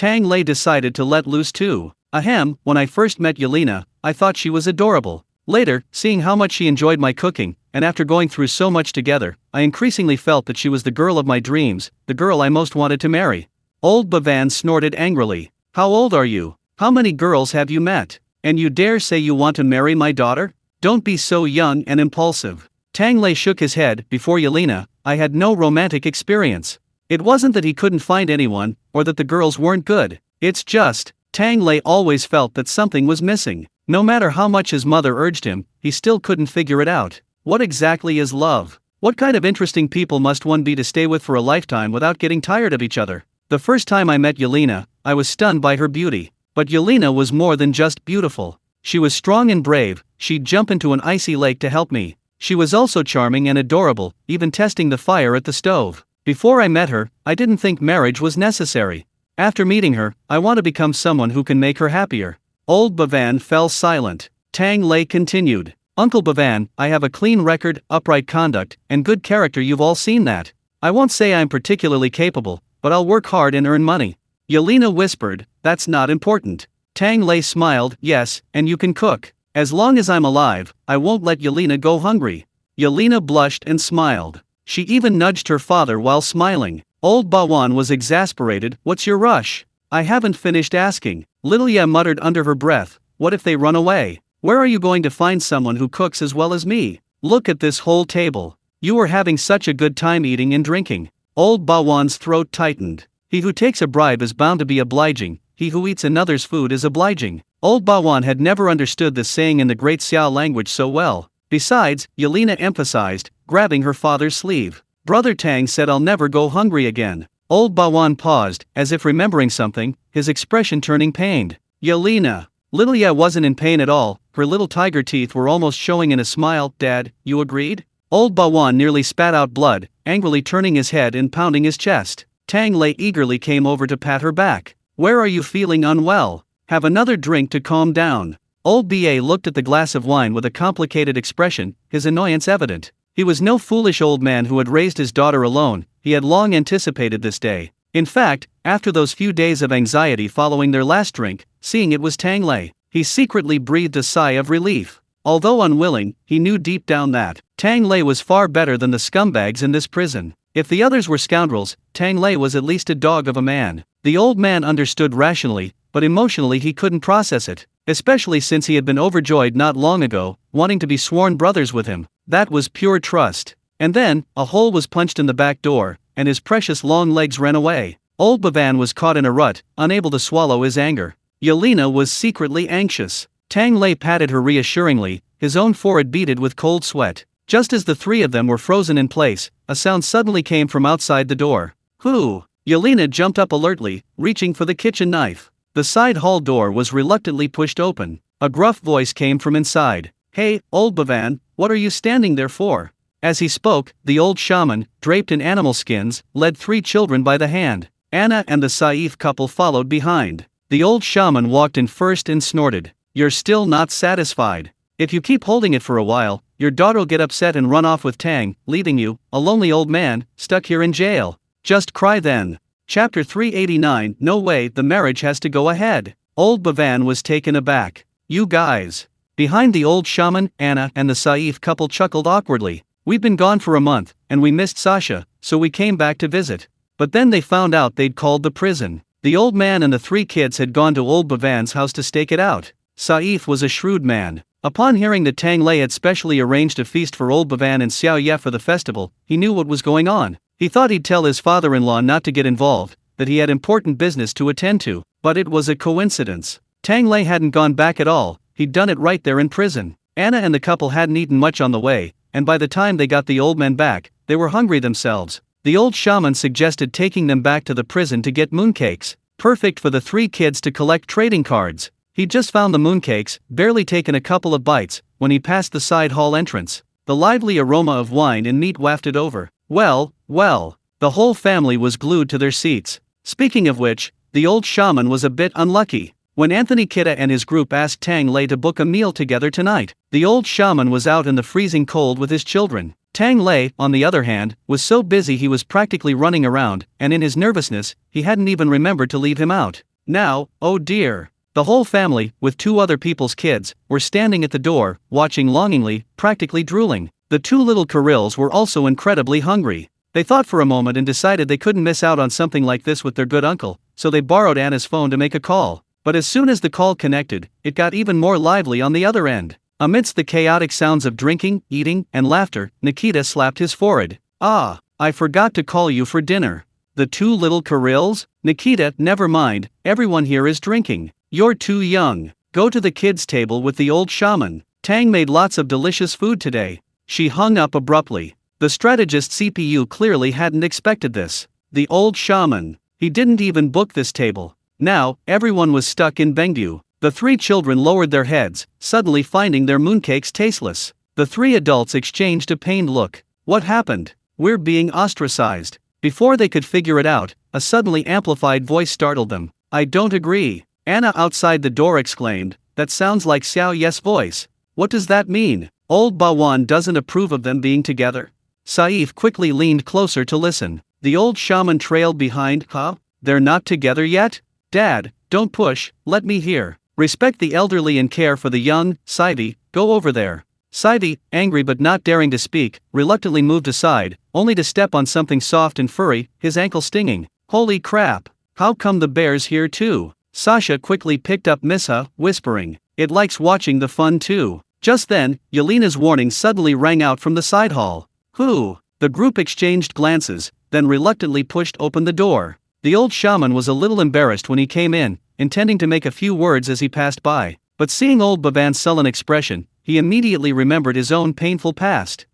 Tang Lei decided to let loose too. Ahem, when I first met Yelena, I thought she was adorable. Later, seeing how much she enjoyed my cooking, and after going through so much together, I increasingly felt that she was the girl of my dreams, the girl I most wanted to marry. Old Bavan snorted angrily. How old are you? How many girls have you met? And you dare say you want to marry my daughter? Don't be so young and impulsive. Tang Lei shook his head. Before Yelena, I had no romantic experience. It wasn't that he couldn't find anyone, or that the girls weren't good. It's just, Tang Lei always felt that something was missing. No matter how much his mother urged him, he still couldn't figure it out. What exactly is love? What kind of interesting people must one be to stay with for a lifetime without getting tired of each other? The first time I met Yelena, I was stunned by her beauty. But Yelena was more than just beautiful. She was strong and brave. She'd jump into an icy lake to help me. She was also charming and adorable, even testing the fire at the stove. Before I met her, I didn't think marriage was necessary. After meeting her, I want to become someone who can make her happier. Old Bavan fell silent. Tang Lei continued. Uncle Bavan, I have a clean record, upright conduct, and good character. You've all seen that. I won't say I'm particularly capable, but I'll work hard and earn money. Yelena whispered, that's not important. Tang Lei smiled, yes, and you can cook. As long as I'm alive, I won't let Yelena go hungry. Yelena blushed and smiled. She even nudged her father while smiling. Old Bawan was exasperated. What's your rush? I haven't finished asking. Little Ye muttered under her breath, what if they run away? Where are you going to find someone who cooks as well as me? Look at this whole table. You are having such a good time eating and drinking. Old Bawan's throat tightened. He who takes a bribe is bound to be obliging. He who eats another's food is obliging. Old Bawan had never understood this saying in the great Xiao language so well. Besides, Yelena emphasized, grabbing her father's sleeve. Brother Tang said I'll never go hungry again. Old Bawan paused, as if remembering something, his expression turning pained. Yelena. Little Ye wasn't in pain at all, her little tiger teeth were almost showing in a smile. Dad, you agreed? Old Bawan nearly spat out blood, angrily turning his head and pounding his chest. Tang Lei eagerly came over to pat her back. Where are you feeling unwell? Have another drink to calm down. Old B.A. looked at the glass of wine with a complicated expression, his annoyance evident. He was no foolish old man who had raised his daughter alone, he had long anticipated this day. In fact, after those few days of anxiety following their last drink, seeing it was Tang Lei, he secretly breathed a sigh of relief. Although unwilling, he knew deep down that Tang Lei was far better than the scumbags in this prison. If the others were scoundrels, Tang Lei was at least a dog of a man. The old man understood rationally, but emotionally he couldn't process it, especially since he had been overjoyed not long ago, wanting to be sworn brothers with him. That was pure trust. And then, a hole was punched in the back door, and his precious long legs ran away. Old Bavan was caught in a rut, unable to swallow his anger. Yelena was secretly anxious. Tang Lei patted her reassuringly, his own forehead beaded with cold sweat. Just as the three of them were frozen in place, a sound suddenly came from outside the door. Who? Yelena jumped up alertly, reaching for the kitchen knife. The side hall door was reluctantly pushed open. A gruff voice came from inside. Hey, old Bavan, what are you standing there for? As he spoke, the old shaman, draped in animal skins, led three children by the hand. Anna and the Saif couple followed behind. The old shaman walked in first and snorted. You're still not satisfied. If you keep holding it for a while, your daughter'll get upset and run off with Tang, leaving you, a lonely old man, stuck here in jail. Just cry then. Chapter 389. No way, the marriage has to go ahead. Old Bavan was taken aback. You guys. Behind the old shaman, Anna and the Saif couple chuckled awkwardly. We've been gone for a month, and we missed Sasha, so we came back to visit. But then they found out they'd called the prison. The old man and the three kids had gone to old Bavan's house to stake it out. Saif was a shrewd man. Upon hearing that Tang Lei had specially arranged a feast for old Bavan and Xiao Ye for the festival, he knew what was going on. He thought he'd tell his father-in-law not to get involved, that he had important business to attend to, but it was a coincidence. Tang Lei hadn't gone back at all, he'd done it right there in prison. Anna and the couple hadn't eaten much on the way, and by the time they got the old man back, they were hungry themselves. The old shaman suggested taking them back to the prison to get mooncakes, perfect for the three kids to collect trading cards. He'd just found the mooncakes, barely taken a couple of bites, when he passed the side hall entrance. The lively aroma of wine and meat wafted over. Well, the whole family was glued to their seats. Speaking of which, the old shaman was a bit unlucky. When Anthony Kitta and his group asked Tang Lei to book a meal together tonight, the old shaman was out in the freezing cold with his children. Tang Lei, on the other hand, was so busy he was practically running around, and in his nervousness, he hadn't even remembered to leave him out. Now, oh dear. The whole family, with 2 other people's kids, were standing at the door, watching longingly, practically drooling. The 2 little Kirils were also incredibly hungry. They thought for a moment and decided they couldn't miss out on something like this with their good uncle, so they borrowed Anna's phone to make a call. But as soon as the call connected, it got even more lively on the other end. Amidst the chaotic sounds of drinking, eating, and laughter, Nikita slapped his forehead. Ah, I forgot to call you for dinner. The 2 little Kirils? Nikita, never mind, everyone here is drinking. You're too young. Go to the kids' table with the old shaman. Tang made lots of delicious food today. She hung up abruptly. The strategist CPU clearly hadn't expected this. The old shaman. He didn't even book this table. Now, everyone was stuck in Bengdu. The 3 children lowered their heads, suddenly finding their mooncakes tasteless. The 3 adults exchanged a pained look. What happened? We're being ostracized. Before they could figure it out, a suddenly amplified voice startled them. I don't agree. Anna outside the door exclaimed, that sounds like Xiao Ye's voice. What does that mean? Old Bawan doesn't approve of them being together? Saif quickly leaned closer to listen. The old shaman trailed behind. Huh? They're not together yet? Dad, don't push, let me hear. Respect the elderly and care for the young. Saivi, go over there. Saivi, angry but not daring to speak, reluctantly moved aside, only to step on something soft and furry, his ankle stinging. Holy crap! How come the bear's here too? Sasha quickly picked up Misha, whispering, it likes watching the fun too. Just then, Yelena's warning suddenly rang out from the side hall. Who? The group exchanged glances, then reluctantly pushed open the door. The old shaman was a little embarrassed when he came in, intending to make a few words as he passed by, but seeing old Baban's sullen expression, he immediately remembered his own painful past.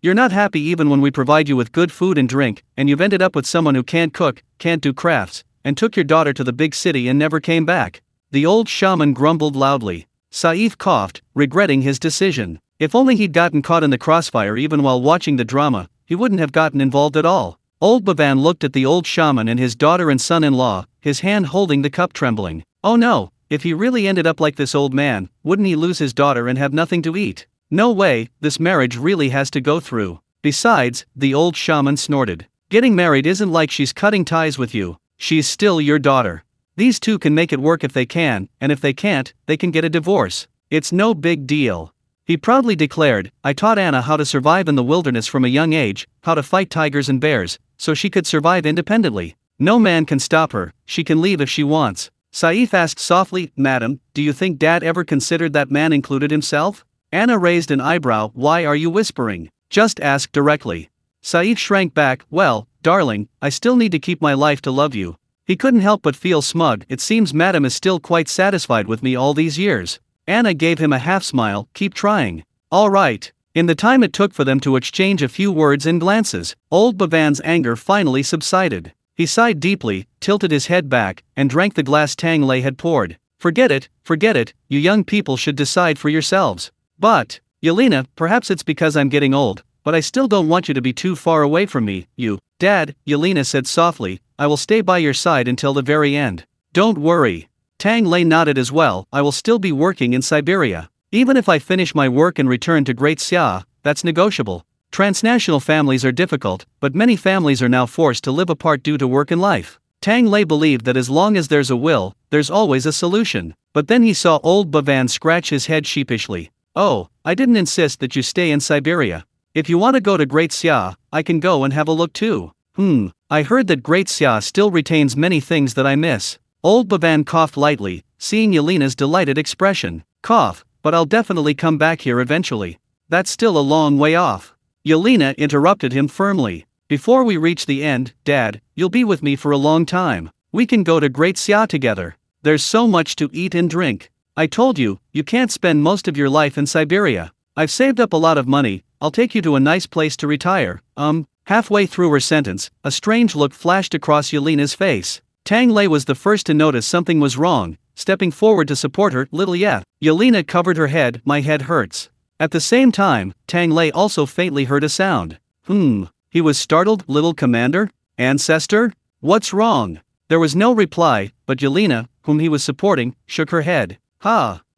You're not happy even when we provide you with good food and drink, and you've ended up with someone who can't cook, can't do crafts, and took your daughter to the big city and never came back. The old shaman grumbled loudly. Saif coughed, regretting his decision. If only he'd gotten caught in the crossfire even while watching the drama, he wouldn't have gotten involved at all. Old Baban looked at the old shaman and his daughter and son-in-law, his hand holding the cup trembling. Oh no, if he really ended up like this old man, wouldn't he lose his daughter and have nothing to eat? No way, this marriage really has to go through. Besides, the old shaman snorted. Getting married isn't like she's cutting ties with you, she's still your daughter. These 2 can make it work if they can, and if they can't, they can get a divorce. It's no big deal. He proudly declared, I taught Anna how to survive in the wilderness from a young age, how to fight tigers and bears, so she could survive independently. No man can stop her, she can leave if she wants. Saif asked softly, Madam, do you think Dad ever considered that man included himself? Anna raised an eyebrow, why are you whispering? Just ask directly. Saif shrank back, well, darling, I still need to keep my life to love you. He couldn't help but feel smug. It seems Madam is still quite satisfied with me all these years. Anna gave him a half-smile, keep trying. All right. In the time it took for them to exchange a few words and glances, old Baban's anger finally subsided. He sighed deeply, tilted his head back, and drank the glass Tang Lei had poured. Forget it, you young people should decide for yourselves. But, Yelena, perhaps it's because I'm getting old, but I still don't want you to be too far away from me, you. Dad, Yelena said softly, I will stay by your side until the very end. Don't worry. Tang Lei nodded as well, I will still be working in Siberia. Even if I finish my work and return to Great Xia, that's negotiable. Transnational families are difficult, but many families are now forced to live apart due to work and life. Tang Lei believed that as long as there's a will, there's always a solution. But then he saw old Bavan scratch his head sheepishly. Oh, I didn't insist that you stay in Siberia. If you want to go to Great Xia, I can go and have a look too. I heard that Great Xia still retains many things that I miss. Old Bavan coughed lightly, seeing Yelena's delighted expression. Cough, but I'll definitely come back here eventually. That's still a long way off. Yelena interrupted him firmly. Before we reach the end, Dad, you'll be with me for a long time. We can go to Great Xia together. There's so much to eat and drink. I told you, you can't spend most of your life in Siberia. I've saved up a lot of money, I'll take you to a nice place to retire. Halfway through her sentence, a strange look flashed across Yelena's face. Tang Lei was the first to notice something was wrong, stepping forward to support her. Little Yelena covered her head, my head hurts. At the same time, Tang Lei also faintly heard a sound. He was startled. Little commander? Ancestor? What's wrong? There was no reply, but Yelena, whom he was supporting, shook her head.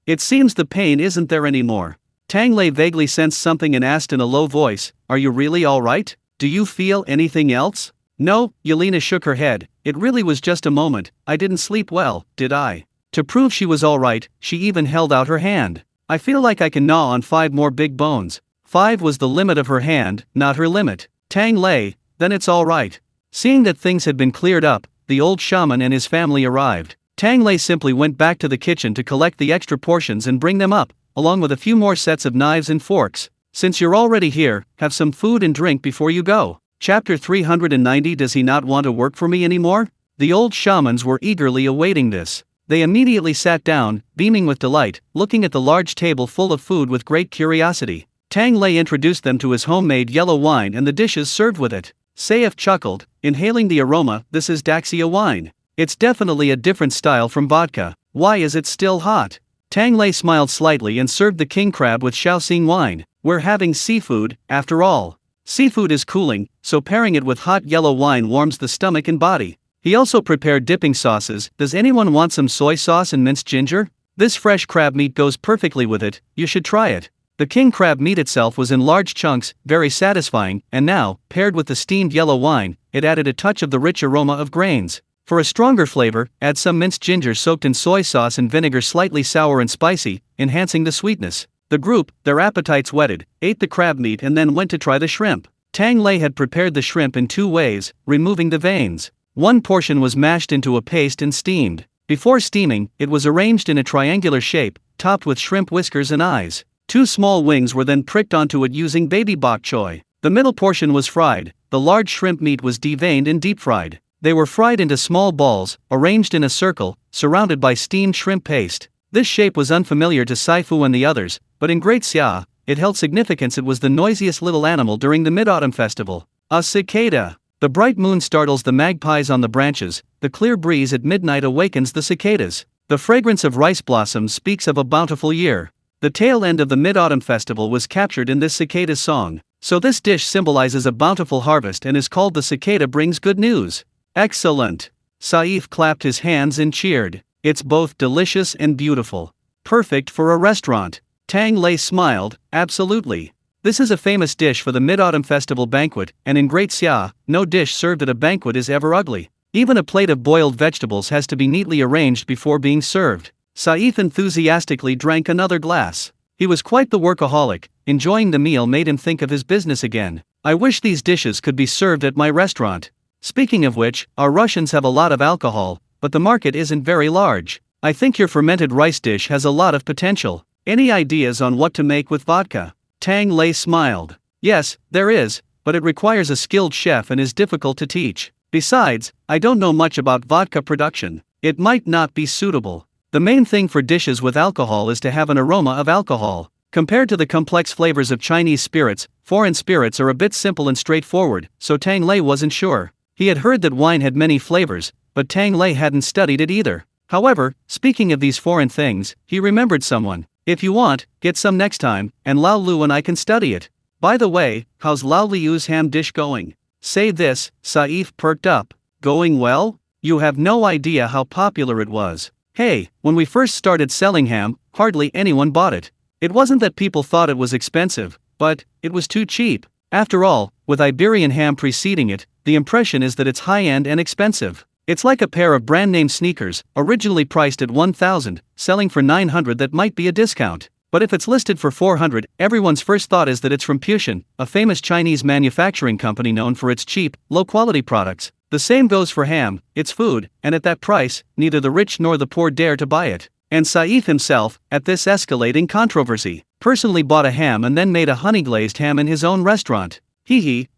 It seems the pain isn't there anymore. Tang Lei vaguely sensed something and asked in a low voice, are you really alright? Do you feel anything else? No, Yelena shook her head, it really was just a moment, I didn't sleep well, did I? To prove she was alright, she even held out her hand. I feel like I can gnaw on 5 more big bones. 5 was the limit of her hand, not her limit. Tang Lei, then it's alright. Seeing that things had been cleared up, the old shaman and his family arrived. Tang Lei simply went back to the kitchen to collect the extra portions and bring them up, along with a few more sets of knives and forks. Since you're already here, have some food and drink before you go. Chapter 390. Does he not want to work for me anymore? The old shamans were eagerly awaiting this. They immediately sat down, beaming with delight, looking at the large table full of food with great curiosity. Tang Lei introduced them to his homemade yellow wine and the dishes served with it. Saif chuckled, inhaling the aroma. This is Daxia wine. It's definitely a different style from vodka. Why is it still hot? Tang Lei smiled slightly and served the king crab with Shaoxing wine. We're having seafood, after all. Seafood is cooling, so pairing it with hot yellow wine warms the stomach and body. He also prepared dipping sauces. Does anyone want some soy sauce and minced ginger? This fresh crab meat goes perfectly with it, you should try it. The king crab meat itself was in large chunks, very satisfying, and now, paired with the steamed yellow wine, it added a touch of the rich aroma of grains. For a stronger flavor, add some minced ginger soaked in soy sauce and vinegar, slightly sour and spicy, enhancing the sweetness. The group, their appetites whetted, ate the crab meat and then went to try the shrimp. Tang Lei had prepared the shrimp in 2 ways, removing the veins. One portion was mashed into a paste and steamed. Before steaming, it was arranged in a triangular shape, topped with shrimp whiskers and eyes. 2 small wings were then pricked onto it using baby bok choy. The middle portion was fried. The large shrimp meat was deveined and deep-fried. They were fried into small balls, arranged in a circle, surrounded by steamed shrimp paste. This shape was unfamiliar to Saifu and the others, but in Great Xia, it held significance. It was the noisiest little animal during the Mid-Autumn Festival. A cicada. The bright moon startles the magpies on the branches, the clear breeze at midnight awakens the cicadas. The fragrance of rice blossoms speaks of a bountiful year. The tail end of the Mid-Autumn Festival was captured in this cicada's song, so this dish symbolizes a bountiful harvest and is called the cicada brings good news. Excellent! Saif clapped his hands and cheered. It's both delicious and beautiful. Perfect for a restaurant. Tang Lei smiled, absolutely. This is a famous dish for the Mid-Autumn Festival banquet, and in Great Xia, no dish served at a banquet is ever ugly. Even a plate of boiled vegetables has to be neatly arranged before being served. Saif enthusiastically drank another glass. He was quite the workaholic. Enjoying the meal made him think of his business again. I wish these dishes could be served at my restaurant. Speaking of which, our Russians have a lot of alcohol, but the market isn't very large. I think your fermented rice dish has a lot of potential. Any ideas on what to make with vodka? Tang Lei smiled. Yes, there is, but it requires a skilled chef and is difficult to teach. Besides, I don't know much about vodka production. It might not be suitable. The main thing for dishes with alcohol is to have an aroma of alcohol. Compared to the complex flavors of Chinese spirits, foreign spirits are a bit simple and straightforward, so Tang Lei wasn't sure. He had heard that wine had many flavors, but Tang Lei hadn't studied it either. However, speaking of these foreign things, he remembered someone. If you want, get some next time, and Lao Lu and I can study it. By the way, how's Lao Liu's ham dish going? Say this, Saif perked up. Going well? You have no idea how popular it was. Hey, when we first started selling ham, hardly anyone bought it. It wasn't that people thought it was expensive, but it was too cheap. After all, with Iberian ham preceding it, the impression is that it's high-end and expensive. It's like a pair of brand-name sneakers, originally priced at 1,000, selling for 900. That might be a discount. But if it's listed for 400, everyone's first thought is that it's from Puxian, a famous Chinese manufacturing company known for its cheap, low-quality products. The same goes for ham, it's food, and at that price, neither the rich nor the poor dare to buy it. And Saif himself, at this escalating controversy, personally bought a ham and then made a honey-glazed ham in his own restaurant.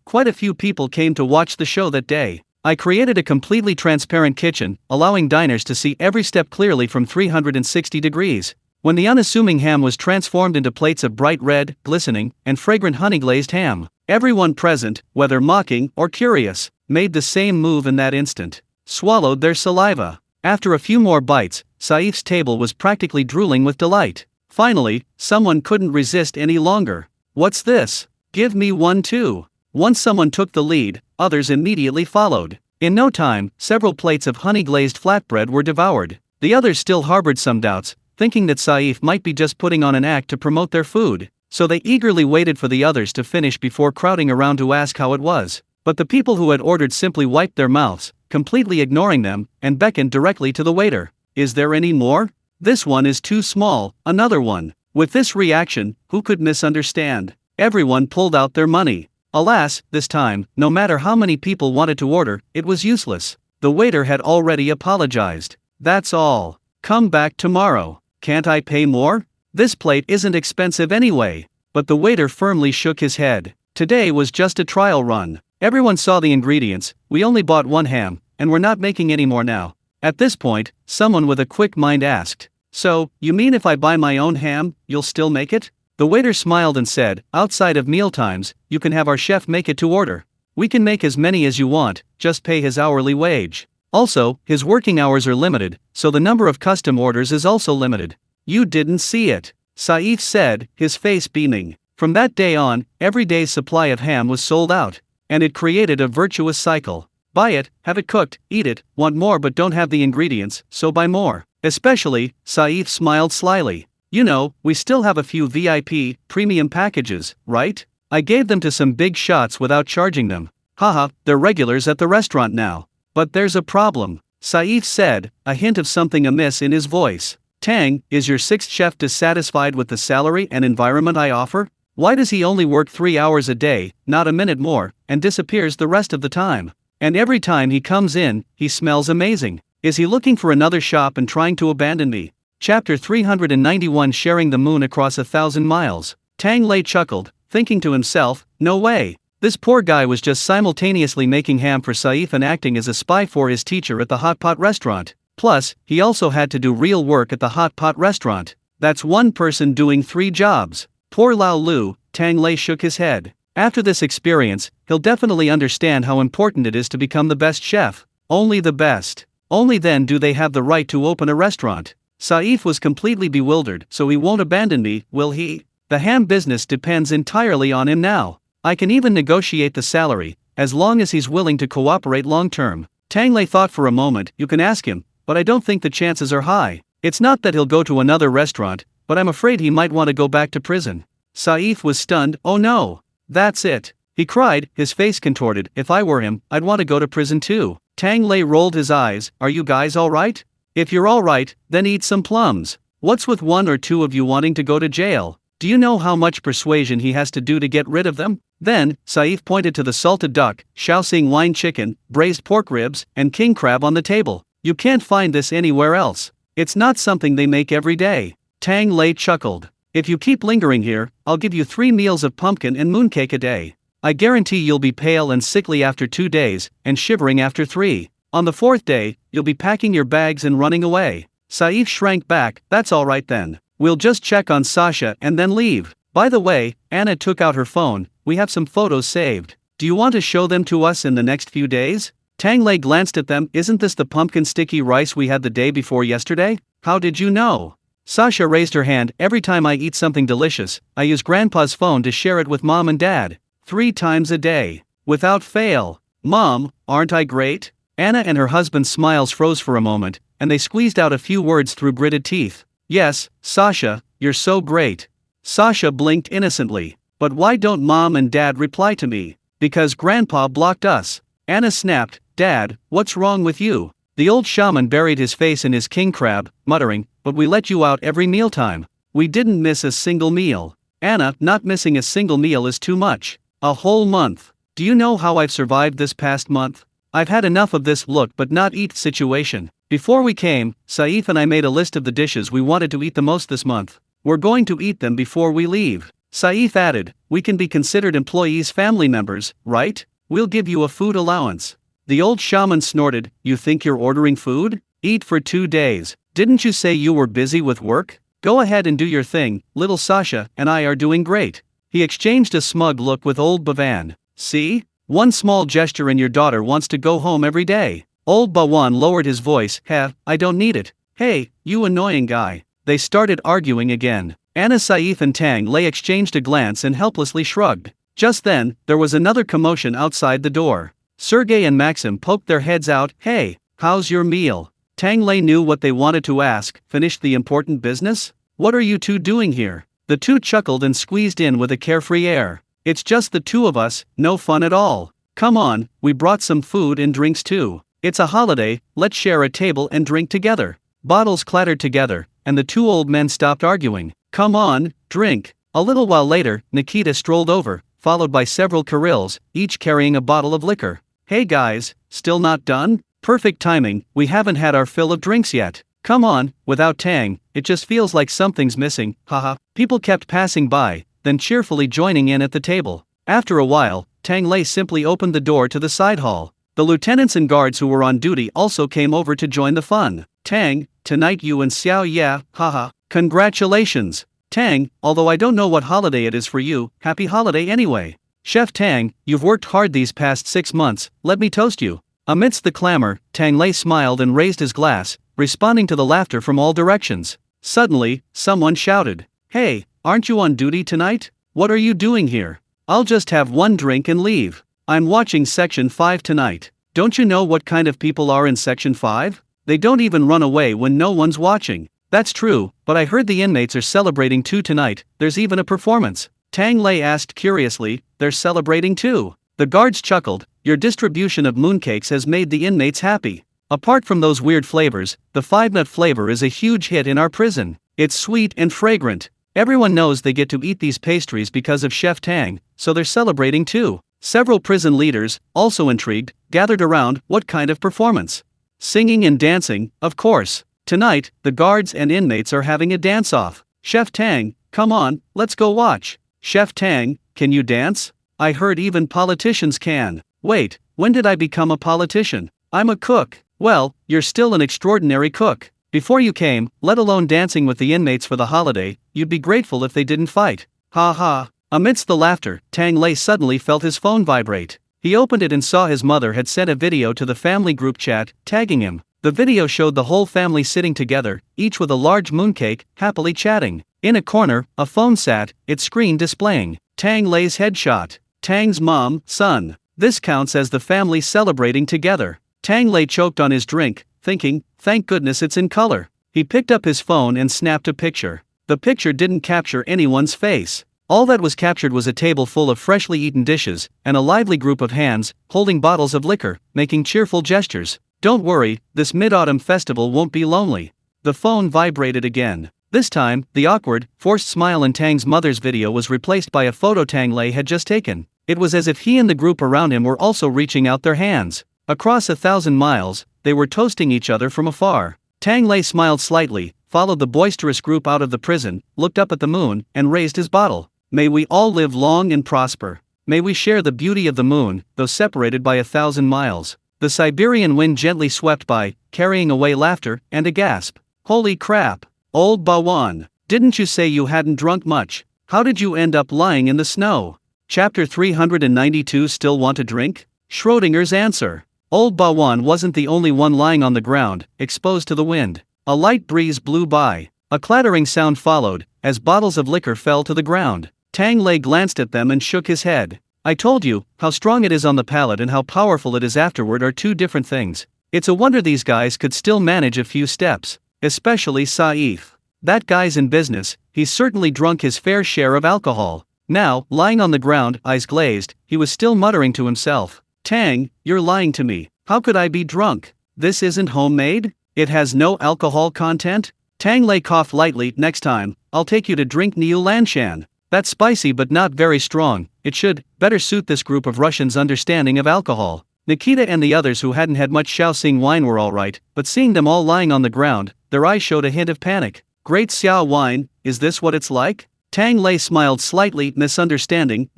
Quite a few people came to watch the show that day. I created a completely transparent kitchen, allowing diners to see every step clearly from 360 degrees. When the unassuming ham was transformed into plates of bright red, glistening, and fragrant honey-glazed ham, everyone present, whether mocking or curious, made the same move in that instant. Swallowed their saliva. After a few more bites, Saif's table was practically drooling with delight. Finally, someone couldn't resist any longer. What's this? Give me one too. Once someone took the lead, others immediately followed. In no time, several plates of honey-glazed flatbread were devoured. The others still harbored some doubts, thinking that Saif might be just putting on an act to promote their food. So they eagerly waited for the others to finish before crowding around to ask how it was. But the people who had ordered simply wiped their mouths, completely ignoring them, and beckoned directly to the waiter. Is there any more? This one is too small, another one. With this reaction, who could misunderstand? Everyone pulled out their money. Alas, this time, no matter how many people wanted to order, it was useless. The waiter had already apologized. That's all. Come back tomorrow. Can't I pay more? This plate isn't expensive anyway. But the waiter firmly shook his head. Today was just a trial run. Everyone saw the ingredients. We only bought one ham, and we're not making any more now. At this point, someone with a quick mind asked, "So, you mean if I buy my own ham, you'll still make it?" The waiter smiled and said, "Outside of mealtimes, you can have our chef make it to order. We can make as many as you want, just pay his hourly wage. Also, his working hours are limited, so the number of custom orders is also limited." "You didn't see it," Saif said, his face beaming. From that day on, every day's supply of ham was sold out. And it created a virtuous cycle. Buy it, have it cooked, eat it, want more but don't have the ingredients, so buy more. Especially, Saif smiled slyly. You know, we still have a few VIP, premium packages, right? I gave them to some big shots without charging them. Haha, they're regulars at the restaurant now. But there's a problem, Saif said, a hint of something amiss in his voice. Tang, is your sixth chef dissatisfied with the salary and environment I offer? Why does he only work 3 hours a day, not a minute more, and disappears the rest of the time? And every time he comes in, he smells amazing. Is he looking for another shop and trying to abandon me? Chapter 391 Sharing the Moon Across 1,000 Miles. Tang Lei chuckled, thinking to himself, no way. This poor guy was just simultaneously making ham for Saif and acting as a spy for his teacher at the hot pot restaurant. Plus, he also had to do real work at the hot pot restaurant. That's one person doing 3 jobs. Poor Lao Lu, Tang Lei shook his head. After this experience, he'll definitely understand how important it is to become the best chef. Only the best. Only then do they have the right to open a restaurant. Saif was completely bewildered, so he won't abandon me, will he? The ham business depends entirely on him now. I can even negotiate the salary, as long as he's willing to cooperate long term. Tang Lei thought for a moment. You can ask him, but I don't think the chances are high. It's not that he'll go to another restaurant, but I'm afraid he might want to go back to prison. Saif was stunned. Oh no. That's it. He cried, his face contorted. If I were him, I'd want to go to prison too. Tang Lei rolled his eyes. Are you guys alright? If you're alright, then eat some plums. What's with 1 or 2 of you wanting to go to jail? Do you know how much persuasion he has to do to get rid of them? Then, Saif pointed to the salted duck, Shaoxing wine chicken, braised pork ribs, and king crab on the table. You can't find this anywhere else. It's not something they make every day. Tang Lei chuckled. If you keep lingering here, I'll give you 3 meals of pumpkin and mooncake a day. I guarantee you'll be pale and sickly after 2 days, and shivering after 3. On the 4th day, you'll be packing your bags and running away. Saif shrank back. That's alright then. We'll just check on Sasha and then leave. By the way, Anna took out her phone. We have some photos saved. Do you want to show them to us in the next few days? Tang Lei glanced at them. Isn't this the pumpkin sticky rice we had the day before yesterday? How did you know? Sasha raised her hand. Every time I eat something delicious, I use Grandpa's phone to share it with Mom and Dad. 3 times a day. Without fail. Mom, aren't I great? Anna and her husband's smiles froze for a moment, and they squeezed out a few words through gritted teeth. Yes, Sasha, you're so great. Sasha blinked innocently. But why don't Mom and Dad reply to me? Because Grandpa blocked us. Anna snapped. Dad, what's wrong with you? The old shaman buried his face in his king crab, muttering, but we let you out every mealtime. We didn't miss a single meal. Anna, not missing a single meal is too much. A whole month. Do you know how I've survived this past month? I've had enough of this look but not eat situation. Before we came, Saif and I made a list of the dishes we wanted to eat the most this month. We're going to eat them before we leave. Saif added, we can be considered employees' family members, right? We'll give you a food allowance. The old shaman snorted. You think you're ordering food? Eat for 2 days. Didn't you say you were busy with work? Go ahead and do your thing. Little Sasha and I are doing great. He exchanged a smug look with old Bavan. See? One small gesture and your daughter wants to go home every day. Old Bawan lowered his voice. Heh, I don't need it. Hey, you annoying guy. They started arguing again. Anna, Saif and Tang Lei exchanged a glance and helplessly shrugged. Just then, there was another commotion outside the door. Sergei and Maxim poked their heads out. Hey, how's your meal? Tang Lei knew what they wanted to ask. Finished the important business? What are you two doing here? The two chuckled and squeezed in with a carefree air. It's just the 2 of us, no fun at all. Come on, we brought some food and drinks too. It's a holiday, let's share a table and drink together. Bottles clattered together, and the two old men stopped arguing. Come on, drink. A little while later, Nikita strolled over, followed by several Kirils, each carrying a bottle of liquor. Hey guys, still not done? Perfect timing, we haven't had our fill of drinks yet. Come on, without Tang, it just feels like something's missing, haha. People kept passing by, then cheerfully joining in at the table. After a while, Tang Lei simply opened the door to the side hall. The lieutenants and guards who were on duty also came over to join the fun. Tang, tonight you and Xiao Ya, haha. Congratulations. Tang, although I don't know what holiday it is for you, happy holiday anyway. Chef Tang, you've worked hard these past 6 months, let me toast you. Amidst the clamor, Tang Lei smiled and raised his glass, responding to the laughter from all directions. Suddenly, someone shouted, "Hey, aren't you on duty tonight? What are you doing here? I'll just have one drink and leave. I'm watching Section 5 tonight. Don't you know what kind of people are in Section 5? They don't even run away when no one's watching." That's true, but I heard the inmates are celebrating too tonight, there's even a performance. Tang Lei asked curiously, they're celebrating too? The guards chuckled, your distribution of mooncakes has made the inmates happy. Apart from those weird flavors, the 5-nut flavor is a huge hit in our prison. It's sweet and fragrant. Everyone knows they get to eat these pastries because of Chef Tang, so they're celebrating too. Several prison leaders, also intrigued, gathered around. What kind of performance? Singing and dancing, of course. Tonight, the guards and inmates are having a dance-off. Chef Tang, come on, let's go watch. Chef Tang, can you dance? I heard even politicians can. Wait, when did I become a politician? I'm a cook. Well, you're still an extraordinary cook. Before you came, let alone dancing with the inmates for the holiday, you'd be grateful if they didn't fight. Ha ha. Amidst the laughter, Tang Lei suddenly felt his phone vibrate. He opened it and saw his mother had sent a video to the family group chat, tagging him. The video showed the whole family sitting together, each with a large mooncake, happily chatting. In a corner, a phone sat, its screen displaying Tang Lei's headshot. Tang's mom, son. This counts as the family celebrating together. Tang Lei choked on his drink, thinking, thank goodness it's in color. He picked up his phone and snapped a picture. The picture didn't capture anyone's face. All that was captured was a table full of freshly eaten dishes, and a lively group of hands, holding bottles of liquor, making cheerful gestures. Don't worry, this mid-autumn festival won't be lonely. The phone vibrated again. This time, the awkward, forced smile in Tang's mother's video was replaced by a photo Tang Lei had just taken. It was as if he and the group around him were also reaching out their hands. Across 1,000 miles, they were toasting each other from afar. Tang Lei smiled slightly, followed the boisterous group out of the prison, looked up at the moon, and raised his bottle. May we all live long and prosper. May we share the beauty of the moon, though separated by 1,000 miles. The Siberian wind gently swept by, carrying away laughter and a gasp. Holy crap! Old Bawan, didn't you say you hadn't drunk much? How did you end up lying in the snow? Chapter 392. Still want a drink? Schrodinger's answer. Old Bawan wasn't the only one lying on the ground, exposed to the wind. A light breeze blew by. A clattering sound followed, as bottles of liquor fell to the ground. Tang Lei glanced at them and shook his head. I told you, how strong it is on the palate and how powerful it is afterward are two different things. It's a wonder these guys could still manage a few steps. Especially Saif. That guy's in business, he's certainly drunk his fair share of alcohol. Now, lying on the ground, eyes glazed, he was still muttering to himself. Tang, you're lying to me. How could I be drunk? This isn't homemade? It has no alcohol content? Tang Lei coughed lightly. Next time, I'll take you to drink Niu Lanshan. That's spicy but not very strong. It should better suit this group of Russians' understanding of alcohol. Nikita and the others who hadn't had much Shaoxing wine were alright, but seeing them all lying on the ground, their eyes showed a hint of panic. Great Xiao wine, is this what it's like? Tang Lei smiled slightly. Misunderstanding.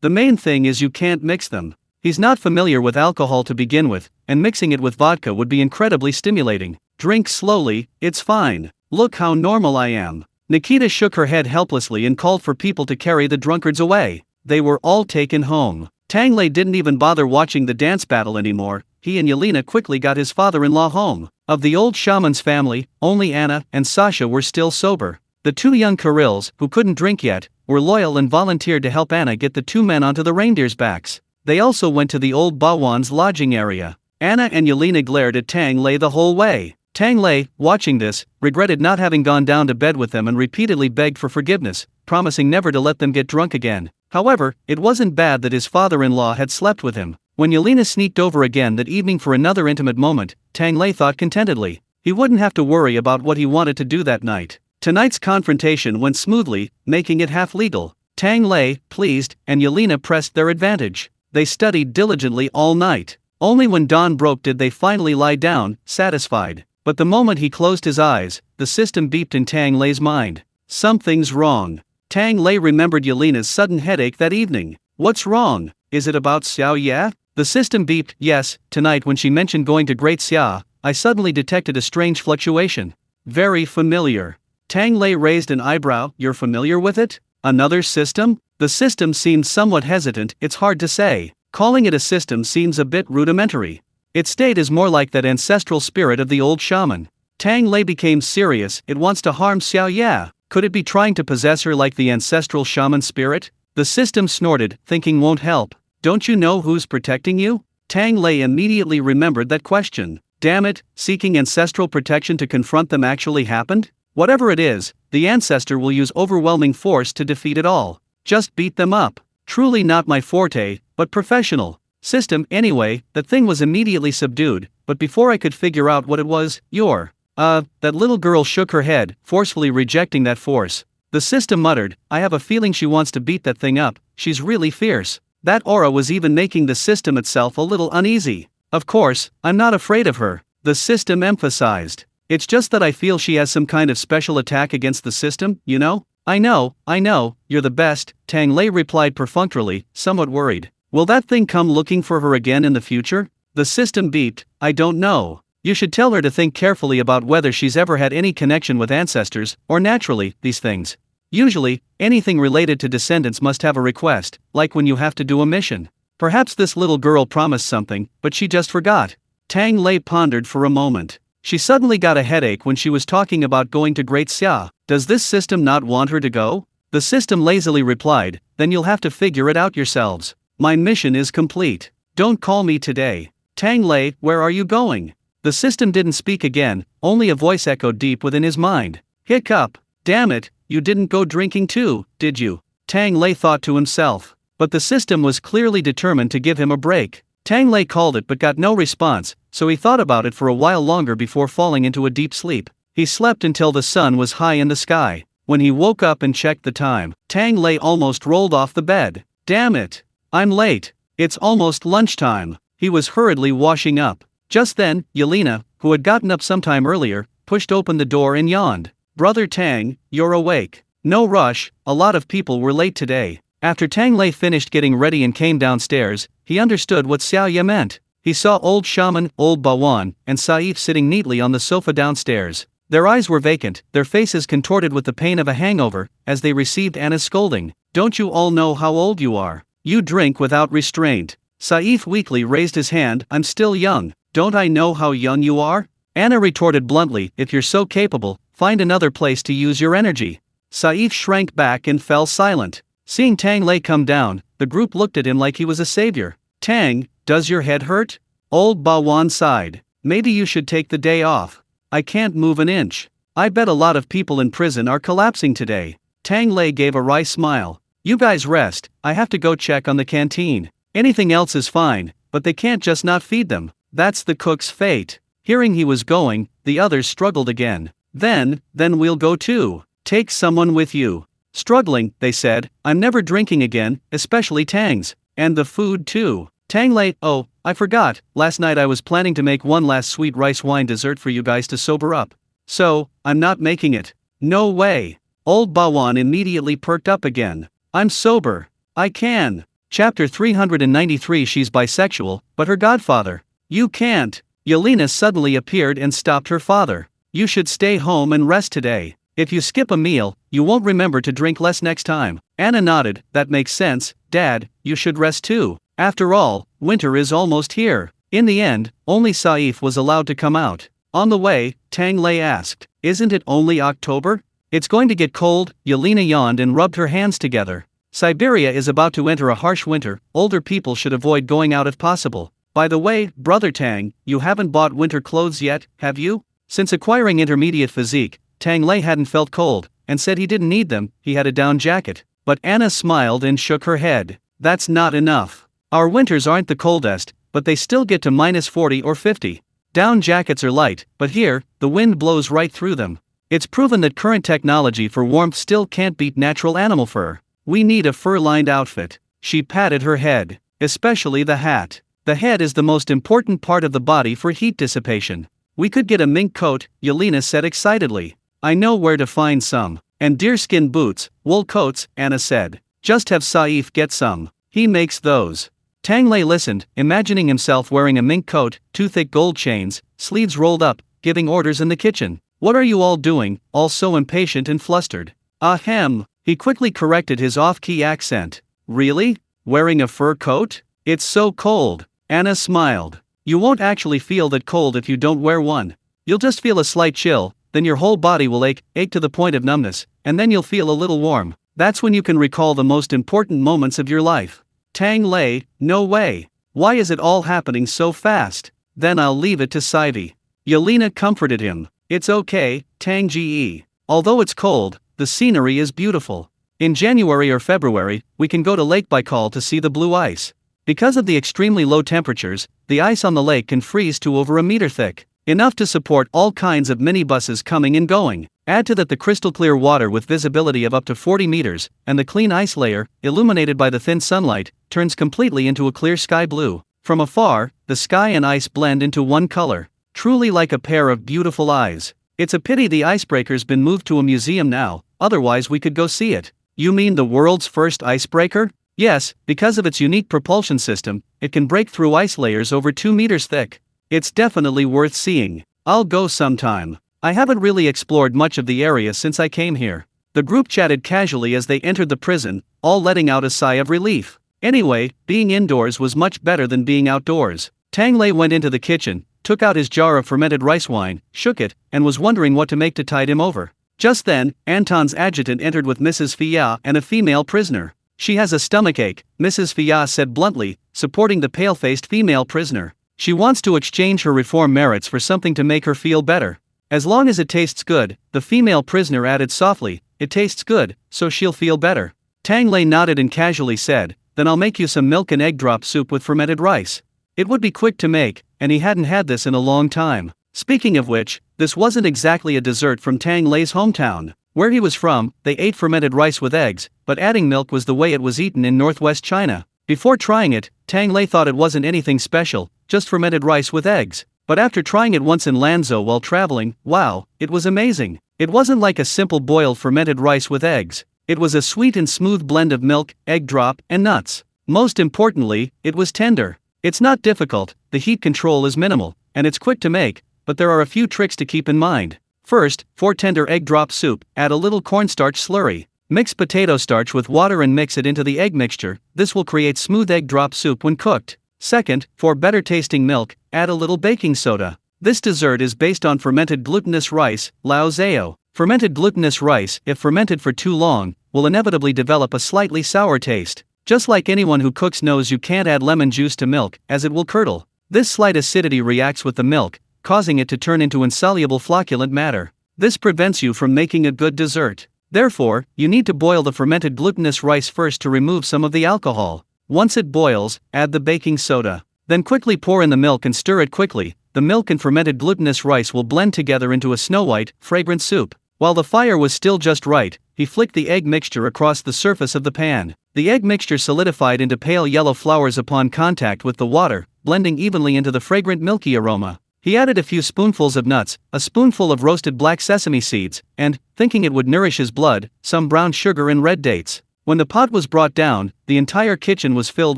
The main thing is you can't mix them. He's not familiar with alcohol to begin with, and mixing it with vodka would be incredibly stimulating. Drink slowly, it's fine. Look how normal I am. Nikita shook her head helplessly and called for people to carry the drunkards away. They were all taken home. Tang Lei didn't even bother watching the dance battle anymore. He and Yelena quickly got his father-in-law home. Of the old shaman's family, only Anna and Sasha were still sober. The two young Kirils, who couldn't drink yet, were loyal and volunteered to help Anna get the two men onto the reindeer's backs. They also went to the old Bawan's lodging area. Anna and Yelena glared at Tang Lei the whole way. Tang Lei, watching this, regretted not having gone down to bed with them and repeatedly begged for forgiveness, promising never to let them get drunk again. However, it wasn't bad that his father-in-law had slept with him. When Yelena sneaked over again that evening for another intimate moment, Tang Lei thought contentedly. He wouldn't have to worry about what he wanted to do that night. Tonight's confrontation went smoothly, making it half legal. Tang Lei, pleased, and Yelena pressed their advantage. They studied diligently all night. Only when dawn broke did they finally lie down, satisfied. But the moment he closed his eyes, the system beeped in Tang Lei's mind. Something's wrong. Tang Lei remembered Yelena's sudden headache that evening. What's wrong? Is it about Xiao Ye? The system beeped. Yes, tonight when she mentioned going to Great Xia, I suddenly detected a strange fluctuation. Very familiar. Tang Lei raised an eyebrow. You're familiar with it? Another system? The system seemed somewhat hesitant. It's hard to say. Calling it a system seems a bit rudimentary. Its state is more like that ancestral spirit of the old shaman. Tang Lei became serious. It wants to harm Xiao Ye. Could it be trying to possess her like the ancestral shaman spirit? The system snorted, thinking won't help. Don't you know who's protecting you? Tang Lei immediately remembered that question. Damn it, seeking ancestral protection to confront them actually happened? Whatever it is, the ancestor will use overwhelming force to defeat it all. Just beat them up. Truly not my forte, but professional. System, anyway, that thing was immediately subdued, but before I could figure out what it was, that little girl shook her head, forcefully rejecting that force. The system muttered, I have a feeling she wants to beat that thing up, she's really fierce. That aura was even making the system itself a little uneasy. Of course, I'm not afraid of her, the system emphasized. It's just that I feel she has some kind of special attack against the system, you know? I know, you're the best, Tang Lei replied perfunctorily, somewhat worried. Will that thing come looking for her again in the future? The system beeped, I don't know. You should tell her to think carefully about whether she's ever had any connection with ancestors, or naturally, these things. Usually, anything related to descendants must have a request, like when you have to do a mission. Perhaps this little girl promised something, but she just forgot. Tang Lei pondered for a moment. She suddenly got a headache when she was talking about going to Great Xia. Does this system not want her to go? The system lazily replied, then you'll have to figure it out yourselves. My mission is complete. Don't call me today. Tang Lei, where are you going? The system didn't speak again, only a voice echoed deep within his mind. Hiccup. Damn it, you didn't go drinking too, did you? Tang Lei thought to himself. But the system was clearly determined to give him a break. Tang Lei called it but got no response, so he thought about it for a while longer before falling into a deep sleep. He slept until the sun was high in the sky. When he woke up and checked the time, Tang Lei almost rolled off the bed. Damn it! I'm late. It's almost lunchtime. He was hurriedly washing up. Just then, Yelena, who had gotten up some time earlier, pushed open the door and yawned. Brother Tang, you're awake. No rush, a lot of people were late today. After Tang Lei finished getting ready and came downstairs, he understood what Xiao Ye meant. He saw old shaman, old Bawan, and Saif sitting neatly on the sofa downstairs. Their eyes were vacant, their faces contorted with the pain of a hangover, as they received Anna's scolding. Don't you all know how old you are? You drink without restraint. Saif weakly raised his hand. I'm still young. Don't I know how young you are? Anna retorted bluntly, if you're so capable, find another place to use your energy. Saif shrank back and fell silent. Seeing Tang Lei come down, the group looked at him like he was a savior. Tang, does your head hurt? Old Bawan sighed. Maybe you should take the day off. I can't move an inch. I bet a lot of people in prison are collapsing today. Tang Lei gave a wry smile. You guys rest, I have to go check on the canteen. Anything else is fine, but they can't just not feed them. That's the cook's fate. Hearing he was going, the others struggled again. Then we'll go too. Take someone with you. Struggling, they said, I'm never drinking again, especially Tang's. And the food too. Tang Lei, oh, I forgot, last night I was planning to make one last sweet rice wine dessert for you guys to sober up. So, I'm not making it. No way. Old Bawan immediately perked up again. I'm sober. I can. Chapter 393. She's bisexual, but her godfather. You can't. Yelena suddenly appeared and stopped her father. You should stay home and rest today. If you skip a meal, you won't remember to drink less next time. Anna nodded, that makes sense, Dad, you should rest too. After all, winter is almost here. In the end, only Saif was allowed to come out. On the way, Tang Lei asked, isn't it only October? It's going to get cold. Yelena yawned and rubbed her hands together. Siberia is about to enter a harsh winter, older people should avoid going out if possible. By the way, Brother Tang, you haven't bought winter clothes yet, have you? Since acquiring intermediate physique, Tang Lei hadn't felt cold, and said he didn't need them, he had a down jacket. but Anna smiled and shook her head. That's not enough. Our winters aren't the coldest, but they still get to -40 or 50. Down jackets are light, but here, the wind blows right through them. It's proven that current technology for warmth still can't beat natural animal fur. We need a fur-lined outfit. She patted her head. Especially the hat. The head is the most important part of the body for heat dissipation. We could get a mink coat, Yelena said excitedly. I know where to find some. And deerskin boots, wool coats, Anna said. Just have Saif get some. He makes those. Tang Lei listened, imagining himself wearing a mink coat, 2 thick gold chains, sleeves rolled up, giving orders in the kitchen. What are you all doing, all so impatient and flustered? Ahem. He quickly corrected his off-key accent. Really? Wearing a fur coat? It's so cold. Anna smiled. You won't actually feel that cold if you don't wear one. You'll just feel a slight chill, then your whole body will ache to the point of numbness, and then you'll feel a little warm. That's when you can recall the most important moments of your life. Tang Lei, no way. Why is it all happening so fast? Then I'll leave it to Saivi. Yelena comforted him. It's okay, Tang Ge. Although it's cold, the scenery is beautiful. In January or February, we can go to Lake Baikal to see the blue ice. Because of the extremely low temperatures, the ice on the lake can freeze to over a meter thick. Enough to support all kinds of minibuses coming and going. Add to that the crystal clear water with visibility of up to 40 meters, and the clean ice layer, illuminated by the thin sunlight, turns completely into a clear sky blue. From afar, the sky and ice blend into one color. Truly like a pair of beautiful eyes. It's a pity the icebreaker's been moved to a museum now, otherwise we could go see it. You mean the world's first icebreaker? Yes, because of its unique propulsion system, it can break through ice layers over 2 meters thick. It's definitely worth seeing. I'll go sometime. I haven't really explored much of the area since I came here. The group chatted casually as they entered the prison, all letting out a sigh of relief. Anyway, being indoors was much better than being outdoors. Tang Lei went into the kitchen, took out his jar of fermented rice wine, shook it, and was wondering what to make to tide him over. Just then, Anton's adjutant entered with Mrs. Fia and a female prisoner. She has a stomachache, Mrs. Fia said bluntly, supporting the pale-faced female prisoner. She wants to exchange her reform merits for something to make her feel better. As long as it tastes good, the female prisoner added softly, it tastes good, so she'll feel better. Tang Lei nodded and casually said, then I'll make you some milk and egg drop soup with fermented rice. It would be quick to make, and he hadn't had this in a long time. Speaking of which, this wasn't exactly a dessert from Tang Lei's hometown. Where he was from, they ate fermented rice with eggs, but adding milk was the way it was eaten in northwest China. Before trying it, Tang Lei thought it wasn't anything special, just fermented rice with eggs. But after trying it once in Lanzhou while traveling, wow, it was amazing. It wasn't like a simple boiled fermented rice with eggs. It was a sweet and smooth blend of milk, egg drop, and nuts. Most importantly, it was tender. It's not difficult, the heat control is minimal, and it's quick to make, but there are a few tricks to keep in mind. First, for tender egg drop soup, add a little cornstarch slurry. Mix potato starch with water and mix it into the egg mixture. This will create smooth egg drop soup when cooked. Second, for better tasting milk, add a little baking soda. This dessert is based on fermented glutinous rice, lao zao. Fermented glutinous rice, if fermented for too long, will inevitably develop a slightly sour taste. Just like anyone who cooks knows you can't add lemon juice to milk, as it will curdle. This slight acidity reacts with the milk, causing it to turn into insoluble flocculent matter. This prevents you from making a good dessert. Therefore, you need to boil the fermented glutinous rice first to remove some of the alcohol. Once it boils, add the baking soda. Then quickly pour in the milk and stir it quickly. The milk and fermented glutinous rice will blend together into a snow-white, fragrant soup. While the fire was still just right, he flicked the egg mixture across the surface of the pan. The egg mixture solidified into pale yellow flowers upon contact with the water, blending evenly into the fragrant milky aroma. He added a few spoonfuls of nuts, a spoonful of roasted black sesame seeds, and, thinking it would nourish his blood, some brown sugar and red dates. When the pot was brought down, the entire kitchen was filled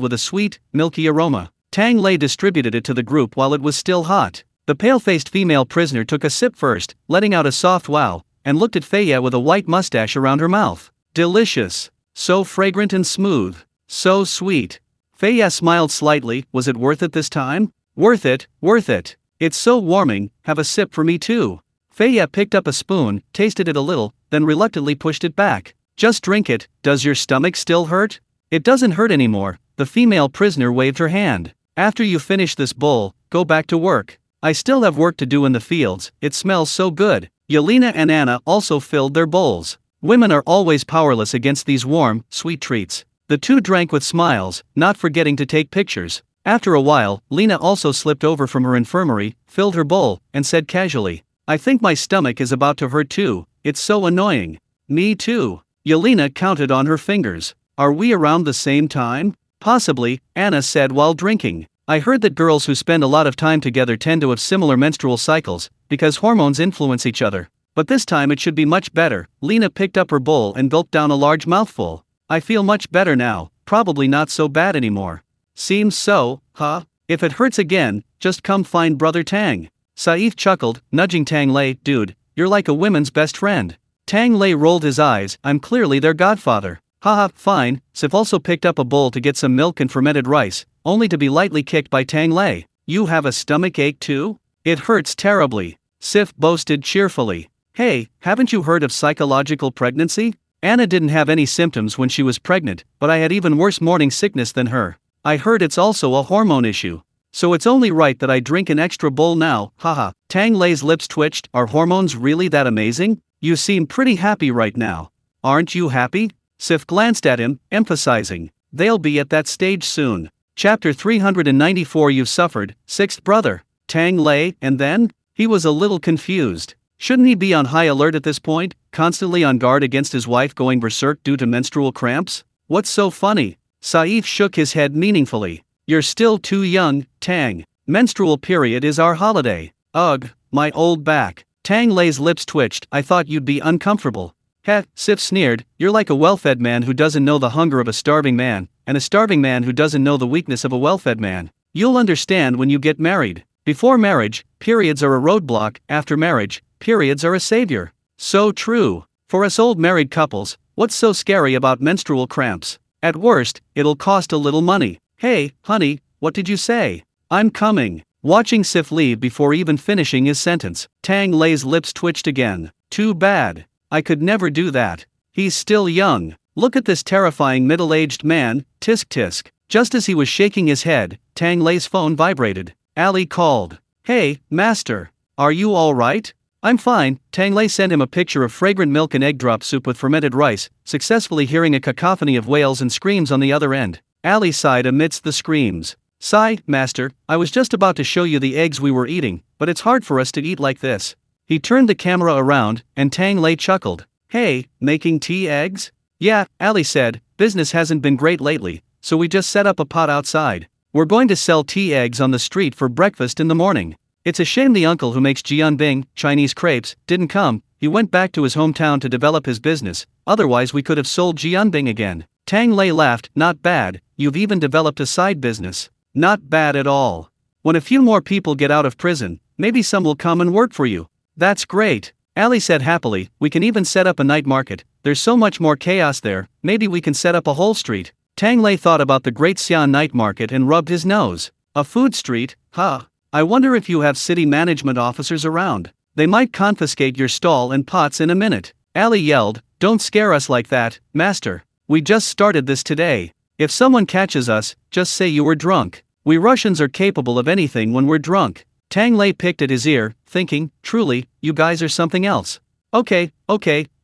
with a sweet, milky aroma. Tang Lei distributed it to the group while it was still hot. The pale-faced female prisoner took a sip first, letting out a soft wow, and looked at Feiya with a white mustache around her mouth. Delicious. So fragrant and smooth. So sweet. Feiya smiled slightly. Was it worth it this time? Worth it, worth it. It's so warming, have a sip for me too. Feiya picked up a spoon, tasted it a little, then reluctantly pushed it back. Just drink it, does your stomach still hurt? It doesn't hurt anymore, the female prisoner waved her hand. After you finish this bowl, go back to work. I still have work to do in the fields, it smells so good. Yelena and Anna also filled their bowls. Women are always powerless against these warm, sweet treats. The two drank with smiles, not forgetting to take pictures. After a while, Lena also slipped over from her infirmary, filled her bowl, and said casually, "I think my stomach is about to hurt too, it's so annoying." "Me too." Yelena counted on her fingers. "Are we around the same time?" "Possibly," Anna said while drinking. "I heard that girls who spend a lot of time together tend to have similar menstrual cycles, because hormones influence each other. But this time it should be much better." Lena picked up her bowl and gulped down a large mouthful. "I feel much better now, probably not so bad anymore." "Seems so, huh? If it hurts again, just come find Brother Tang." Saif chuckled, nudging Tang Lei. "Dude, you're like a women's best friend." Tang Lei rolled his eyes. "I'm clearly their godfather." "Haha, fine." Sif also picked up a bowl to get some milk and fermented rice, only to be lightly kicked by Tang Lei. "You have a stomach ache too? It hurts terribly," Sif boasted cheerfully. "Hey, haven't you heard of psychological pregnancy?" Anna didn't have any symptoms when she was pregnant, but I had even worse morning sickness than her. "I heard it's also a hormone issue. So it's only right that I drink an extra bowl now, haha." Tang Lei's lips twitched. "Are hormones really that amazing? You seem pretty happy right now." "Aren't you happy?" Sif glanced at him, emphasizing, "They'll be at that stage soon." Chapter 394. You've suffered, sixth brother. Tang Lei, and then? He was a little confused. Shouldn't he be on high alert at this point, constantly on guard against his wife going berserk due to menstrual cramps? What's so funny? Saif shook his head meaningfully. "You're still too young, Tang. Menstrual period is our holiday." "Ugh, my old back." Tang Lei's lips twitched. "I thought you'd be uncomfortable." "Heh," Sif sneered, "you're like a well-fed man who doesn't know the hunger of a starving man, and a starving man who doesn't know the weakness of a well-fed man. You'll understand when you get married. Before marriage, periods are a roadblock. After marriage, periods are a savior." So true. For us old married couples, what's so scary about menstrual cramps? At worst, it'll cost a little money. "Hey, honey, what did you say?" "I'm coming." Watching Sif leave before even finishing his sentence, Tang Lei's lips twitched again. "Too bad. I could never do that. He's still young. Look at this terrifying middle-aged man, tisk tisk." Just as he was shaking his head, Tang Lei's phone vibrated. Ali called. "Hey, master. Are you all right?" "I'm fine." Tang Lei sent him a picture of fragrant milk and egg drop soup with fermented rice, successfully hearing a cacophony of wails and screams on the other end. Ali sighed amidst the screams. "Sigh, master, I was just about to show you the eggs we were eating, but it's hard for us to eat like this." He turned the camera around, and Tang Lei chuckled. "Hey, making tea eggs?" "Yeah," Ali said, "business hasn't been great lately, so we just set up a pot outside. We're going to sell tea eggs on the street for breakfast in the morning." It's a shame the uncle who makes jianbing, Chinese crepes, didn't come. He went back to his hometown to develop his business, otherwise we could have sold jianbing again. Tang Lei laughed. "Not bad, you've even developed a side business." "Not bad at all. When a few more people get out of prison, maybe some will come and work for you." "That's great," Ali said happily. "We can even set up a night market. There's so much more chaos there, maybe we can set up a whole street." Tang Lei thought about the Great Xi'an night market and rubbed his nose. "A food street, huh? I wonder if you have city management officers around. They might confiscate your stall and pots in a minute." Ali yelled, "Don't scare us like that, master. We just started this today. If someone catches us, just say you were drunk. We Russians are capable of anything when we're drunk." Tang Lei picked at his ear, thinking, "Truly, you guys are something else." Okay,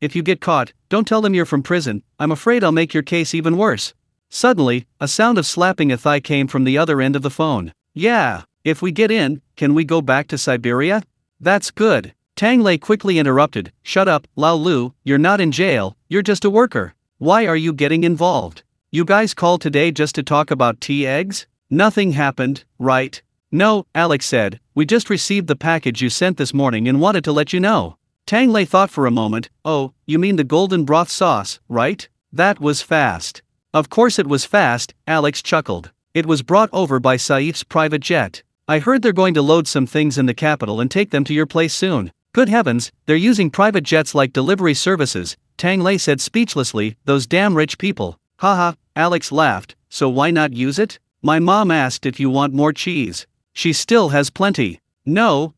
if you get caught, don't tell them you're from prison. I'm afraid I'll make your case even worse." Suddenly, a sound of slapping a thigh came from the other end of the phone. "Yeah. If we get in, can we go back to Siberia?" "That's good." Tang Lei quickly interrupted. "Shut up, Lao Lu, you're not in jail, you're just a worker. Why are you getting involved? You guys called today just to talk about tea eggs? Nothing happened, right?" "No," Alex said, "we just received the package you sent this morning and wanted to let you know." Tang Lei thought for a moment. "Oh, you mean the golden broth sauce, right? That was fast." "Of course it was fast," Alex chuckled. "It was brought over by Saif's private jet. I heard they're going to load some things in the capital and take them to your place soon." "Good heavens, they're using private jets like delivery services," Tang Lei said speechlessly. "Those damn rich people." "Haha," Alex laughed. "So why not use it? My mom asked if you want more cheese. She still has plenty." No.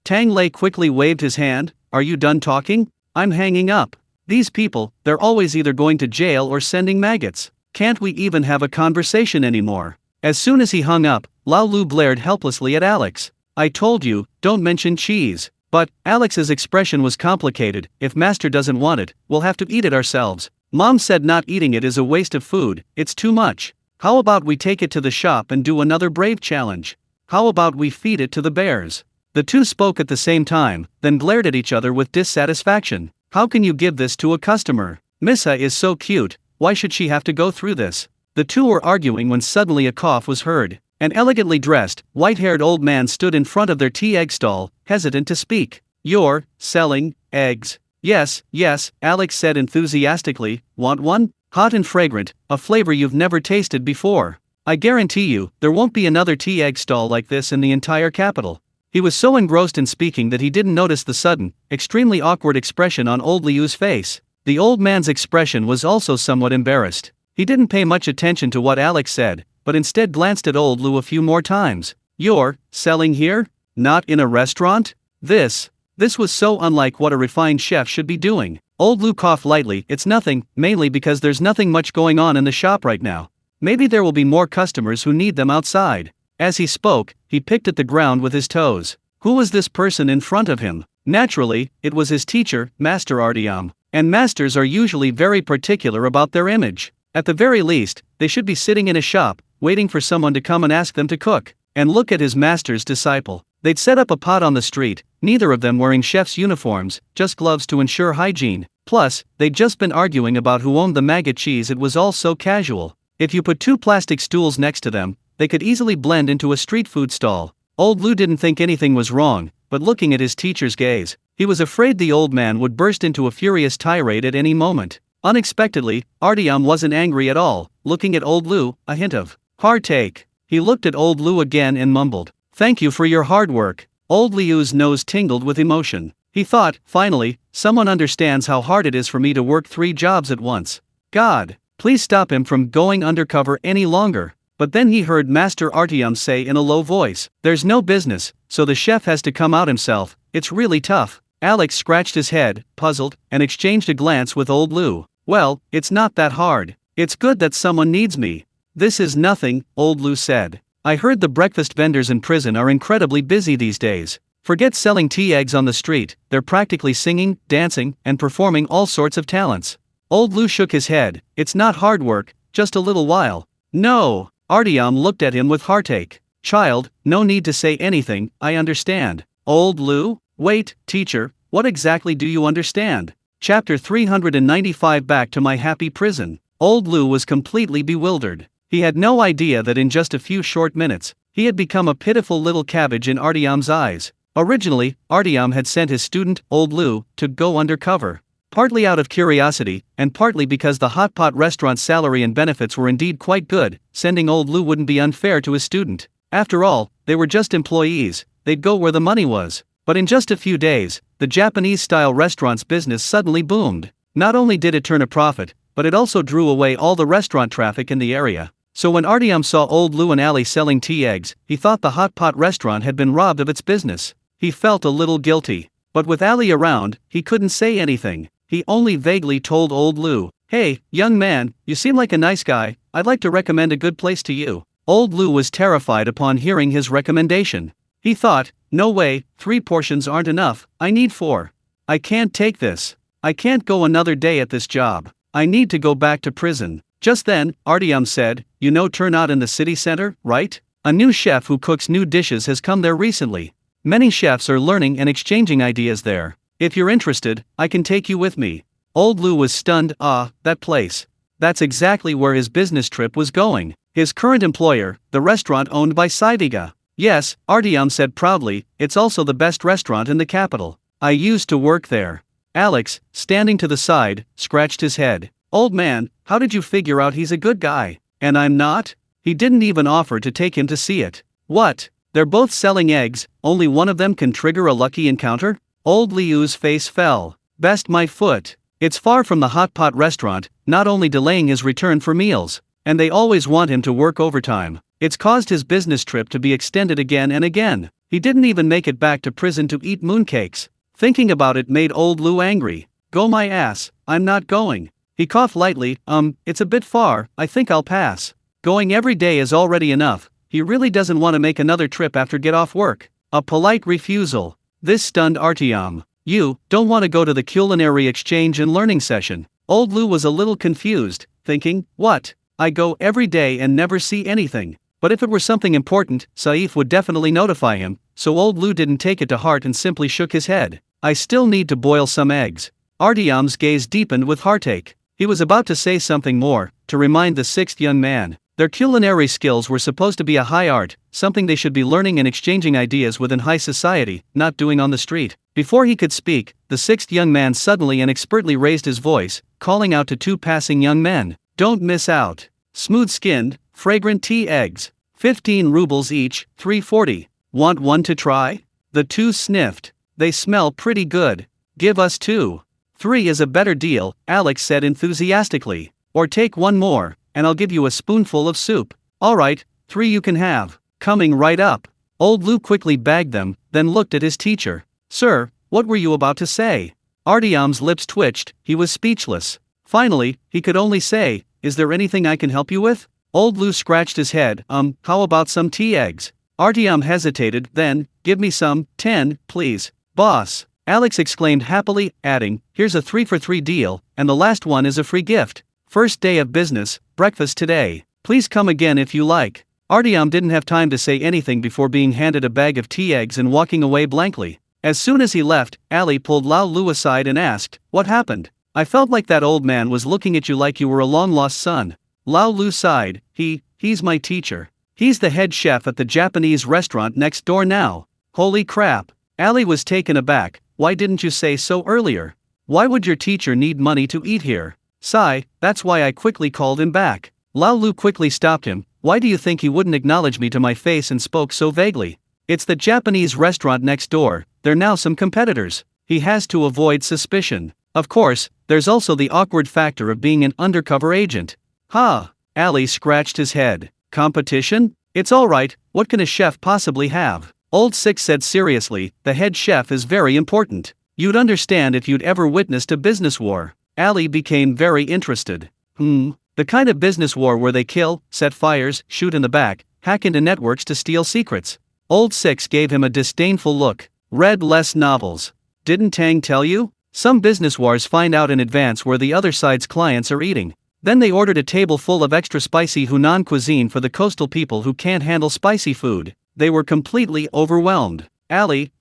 Tang Lei quickly waved his hand. "Are you done talking? I'm hanging up. These people, they're always either going to jail or sending maggots. Can't we even have a conversation anymore?" As soon as he hung up, Lao Lu blared helplessly at Alex. "I told you, don't mention cheese. But Alex's expression was complicated. If master doesn't want it, we'll have to eat it ourselves. Mom said not eating it is a waste of food, it's too much. How about we take it to the shop and do another brave challenge? How about we feed it to the bears? The two spoke at the same time, then glared at each other with dissatisfaction. How can you give this to a customer? Missa is so cute, why should she have to go through this? The two were arguing when suddenly a cough was heard. An elegantly dressed, white-haired old man stood in front of their tea egg stall, hesitant to speak. You're selling eggs? Yes, yes, Alex said enthusiastically. Want one? Hot and fragrant, a flavor you've never tasted before. I guarantee you, there won't be another tea egg stall like this in the entire capital. He was so engrossed in speaking that he didn't notice the sudden, extremely awkward expression on old Liu's face. The old man's expression was also somewhat embarrassed. He didn't pay much attention to what Alex said, but instead glanced at old Liu a few more times. You're selling here? Not in a restaurant? This was so unlike what a refined chef should be doing. Old Liu coughed lightly. It's nothing, mainly because there's nothing much going on in the shop right now. Maybe there will be more customers who need them outside. As he spoke, he picked at the ground with his toes. Who was this person in front of him? Naturally, it was his teacher, Master Artyom. And masters are usually very particular about their image. At the very least, they should be sitting in a shop, waiting for someone to come and ask them to cook. And look at his master's disciple. They'd set up a pot on the street, neither of them wearing chef's uniforms, just gloves to ensure hygiene. Plus, they'd just been arguing about who owned the maggot cheese. It was all so casual. If you put two plastic stools next to them, they could easily blend into a street food stall. Old Liu didn't think anything was wrong, but looking at his teacher's gaze, he was afraid the old man would burst into a furious tirade at any moment. Unexpectedly, Artyom wasn't angry at all, looking at old Liu, a hint of heartache. He looked at old Liu again and mumbled, "Thank you for your hard work." Old Liu's nose tingled with emotion. He thought, finally, someone understands how hard it is for me to work 3 jobs at once. God, please stop him from going undercover any longer. But then he heard Master Artyom say in a low voice, "There's no business, so the chef has to come out himself. It's really tough." Alex scratched his head, puzzled, and exchanged a glance with old Liu. "Well, it's not that hard. It's good that someone needs me." "This is nothing," old Liu said. "I heard the breakfast vendors in prison are incredibly busy these days. Forget selling tea eggs on the street, they're practically singing, dancing, and performing all sorts of talents." Old Liu shook his head. "It's not hard work, just a little while." "No." Artyom looked at him with heartache. "Child, no need to say anything, I understand." Old Liu? Wait, teacher, what exactly do you understand? Chapter 395. Back to my happy prison. Old Liu was completely bewildered. He had no idea that in just a few short minutes, he had become a pitiful little cabbage in Artyom's eyes. Originally, Artyom had sent his student, old Liu, to go undercover. Partly out of curiosity, and partly because the hot pot restaurant's salary and benefits were indeed quite good, sending old Liu wouldn't be unfair to his student. After all, they were just employees, they'd go where the money was. But in just a few days, the Japanese-style restaurant's business suddenly boomed. Not only did it turn a profit, but it also drew away all the restaurant traffic in the area. So when Artyom saw old Liu and Ali selling tea eggs, he thought the hot pot restaurant had been robbed of its business. He felt a little guilty. But with Ali around, he couldn't say anything. He only vaguely told old Liu, "Hey, young man, you seem like a nice guy, I'd like to recommend a good place to you." Old Liu was terrified upon hearing his recommendation. He thought, "No way, 3 portions aren't enough, I need 4. I can't take this. I can't go another day at this job. I need to go back to prison." Just then, Artyom said, "You know Turnout in the city center, right? A new chef who cooks new dishes has come there recently. Many chefs are learning and exchanging ideas there. If you're interested, I can take you with me." Old Liu was stunned. That place. That's exactly where his business trip was going. His current employer, the restaurant owned by Siberia. "Yes," Artyom said proudly, "it's also the best restaurant in the capital. I used to work there." Alex, standing to the side, scratched his head. "Old man, how did you figure out he's a good guy? And I'm not?" He didn't even offer to take him to see it. "What? They're both selling eggs, only one of them can trigger a lucky encounter?" Old Liu's face fell. "Best my foot. It's far from the hot pot restaurant, not only delaying his return for meals, and they always want him to work overtime. It's caused his business trip to be extended again and again. He didn't even make it back to prison to eat mooncakes." Thinking about it made old Liu angry. "Go my ass, I'm not going." He coughed lightly. It's a bit far, I think I'll pass. Going every day is already enough. He really doesn't want to make another trip after get off work." A polite refusal. This stunned Artyom. You don't want to go to the culinary exchange and learning session? Old Lou was a little confused, thinking, what? I go every day and never see anything. But if it were something important, Saif would definitely notify him, so old Lou didn't take it to heart and simply shook his head. I still need to boil some eggs. Artyom's gaze deepened with heartache. He was about to say something more, to remind the sixth young man. Their culinary skills were supposed to be a high art, something they should be learning and exchanging ideas with in high society, not doing on the street. Before he could speak, the sixth young man suddenly and expertly raised his voice, calling out to two passing young men. Don't miss out. Smooth-skinned, fragrant tea eggs. 15 rubles each, 340. Want one to try? The two sniffed. They smell pretty good. Give us 2. 3 is a better deal, Alex said enthusiastically. Or take one more, and I'll give you a spoonful of soup. Alright, 3 you can have. Coming right up. Old Lou quickly bagged them, then looked at his teacher. Sir, what were you about to say? Artyom's lips twitched, he was speechless. Finally, he could only say, is there anything I can help you with? Old Lou scratched his head. How about some tea eggs? Artyom hesitated, then, give me some, 10, please. Boss, Alex exclaimed happily, adding, here's a 3 for 3 deal, and the last one is a free gift. First day of business, breakfast today. Please come again if you like. Artyom didn't have time to say anything before being handed a bag of tea eggs and walking away blankly. As soon as he left, Ali pulled Lao Lu aside and asked, what happened? I felt like that old man was looking at you like you were a long-lost son. Lao Lu sighed. He's my teacher. He's the head chef at the Japanese restaurant next door now. Holy crap. Ali was taken aback. Why didn't you say so earlier? Why would your teacher need money to eat here? Sigh, that's why I quickly called him back. Lao Lu quickly stopped him. Why do you think he wouldn't acknowledge me to my face and spoke so vaguely? It's the Japanese restaurant next door, they're now some competitors. He has to avoid suspicion. Of course, there's also the awkward factor of being an undercover agent. Ha! Ali scratched his head. Competition? It's alright, what can a chef possibly have? Old Six said seriously, the head chef is very important. You'd understand if you'd ever witnessed a business war. Ali became very interested. The kind of business war where they kill, set fires, shoot in the back, hack into networks to steal secrets. Old Six gave him a disdainful look. Read less novels. Didn't Tang tell you? Some business wars find out in advance where the other side's clients are eating. Then they ordered a table full of extra spicy Hunan cuisine for the coastal people who can't handle spicy food. They were completely overwhelmed. Ali,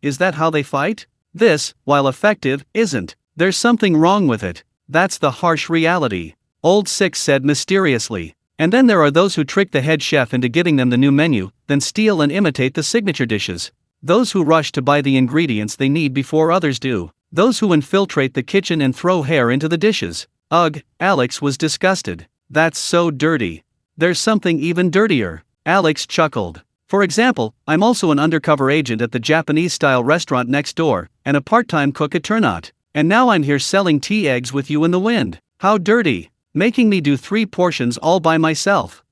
is that how they fight? This, while effective, isn't. There's something wrong with it. That's the harsh reality. Old Six said mysteriously. And then there are those who trick the head chef into giving them the new menu, then steal and imitate the signature dishes. Those who rush to buy the ingredients they need before others do. Those who infiltrate the kitchen and throw hair into the dishes. Ugh, Alex was disgusted. That's so dirty. There's something even dirtier. Alex chuckled. For example, I'm also an undercover agent at the Japanese-style restaurant next door, and a part-time cook at Turnot. And now I'm here selling tea eggs with you in the wind. How dirty. Making me do 3 portions all by myself.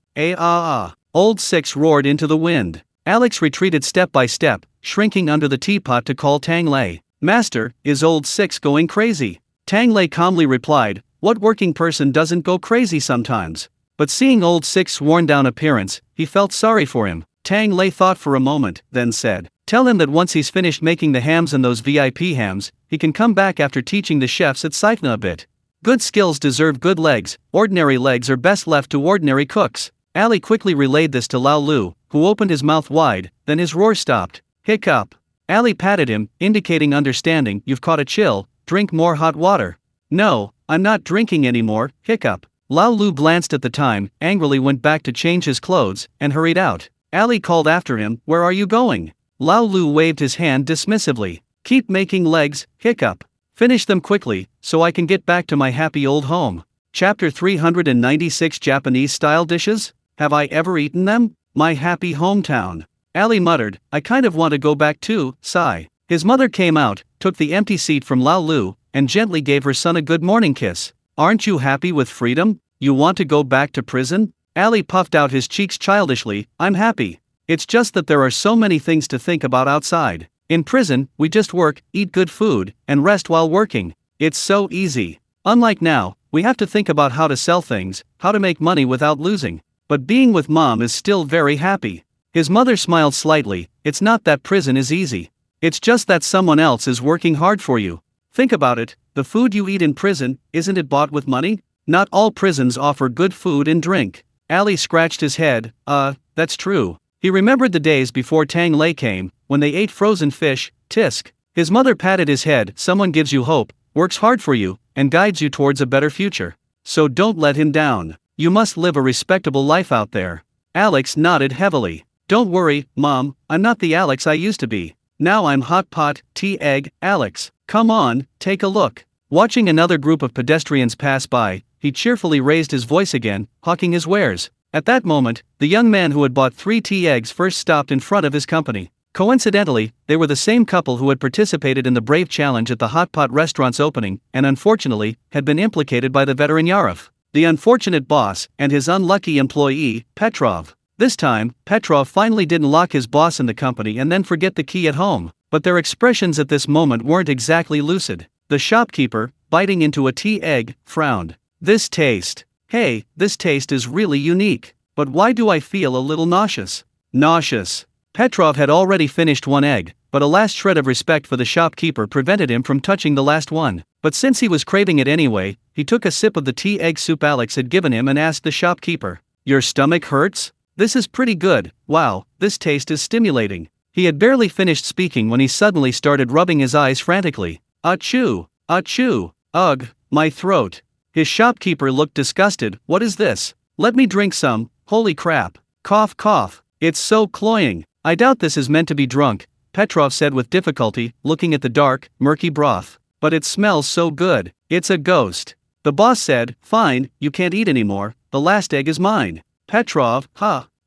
Old Six roared into the wind. Alex retreated step by step, shrinking under the teapot to call Tang Lei. Master, is Old Six going crazy? Tang Lei calmly replied, what working person doesn't go crazy sometimes? But seeing Old Six's worn-down appearance, he felt sorry for him. Tang Lei thought for a moment, then said, tell him that once he's finished making the hams and those VIP hams, he can come back after teaching the chefs at Sifna a bit. Good skills deserve good legs, ordinary legs are best left to ordinary cooks. Ali quickly relayed this to Lao Lu, who opened his mouth wide, then his roar stopped. Hiccup. Ali patted him, indicating understanding, you've caught a chill, drink more hot water. No, I'm not drinking anymore, hiccup. Lao Lu glanced at the time, angrily went back to change his clothes, and hurried out. Ali called after him, where are you going? Lao Lu waved his hand dismissively. Keep making legs, hiccup. Finish them quickly, so I can get back to my happy old home. Chapter 396 Japanese-style dishes? Have I ever eaten them? My happy hometown. Ali muttered, I kind of want to go back too, sigh. His mother came out, took the empty seat from Lao Lu, and gently gave her son a good morning kiss. Aren't you happy with freedom? You want to go back to prison? Ali puffed out his cheeks childishly, I'm happy. It's just that there are so many things to think about outside. In prison, we just work, eat good food, and rest while working. It's so easy. Unlike now, we have to think about how to sell things, how to make money without losing. But being with mom is still very happy. His mother smiled slightly, it's not that prison is easy. It's just that someone else is working hard for you. Think about it, the food you eat in prison, isn't it bought with money? Not all prisons offer good food and drink. Ali scratched his head. That's true. He remembered the days before Tang Lei came, when they ate frozen fish, tisk. His mother patted his head. Someone gives you hope, works hard for you, and guides you towards a better future. So don't let him down. You must live a respectable life out there. Alex nodded heavily. Don't worry, Mom, I'm not the Alex I used to be. Now I'm hot pot, tea egg, Alex. Come on, take a look. Watching another group of pedestrians pass by, he cheerfully raised his voice again, hawking his wares. At that moment, the young man who had bought 3 tea eggs first stopped in front of his company. Coincidentally, they were the same couple who had participated in the Brave Challenge at the hot pot restaurant's opening, and unfortunately, had been implicated by the veteran Yarov, the unfortunate boss, and his unlucky employee, Petrov. This time, Petrov finally didn't lock his boss in the company and then forget the key at home, but their expressions at this moment weren't exactly lucid. The shopkeeper, biting into a tea egg, frowned. This taste is really unique. But why do I feel a little nauseous? Nauseous. Petrov had already finished one egg, but a last shred of respect for the shopkeeper prevented him from touching the last one. But since he was craving it anyway, he took a sip of the tea egg soup Alex had given him and asked the shopkeeper, "Your stomach hurts? This is pretty good. Wow, this taste is stimulating." He had barely finished speaking when he suddenly started rubbing his eyes frantically. Achoo! Achoo! Ugh, my throat. His shopkeeper looked disgusted. What is this? Let me drink some. Holy crap. Cough cough. It's so cloying. I doubt this is meant to be drunk, Petrov said with difficulty, looking at the dark, murky broth. But it smells so good. It's a ghost. The boss said, "Fine, you can't eat anymore, the last egg is mine." Petrov,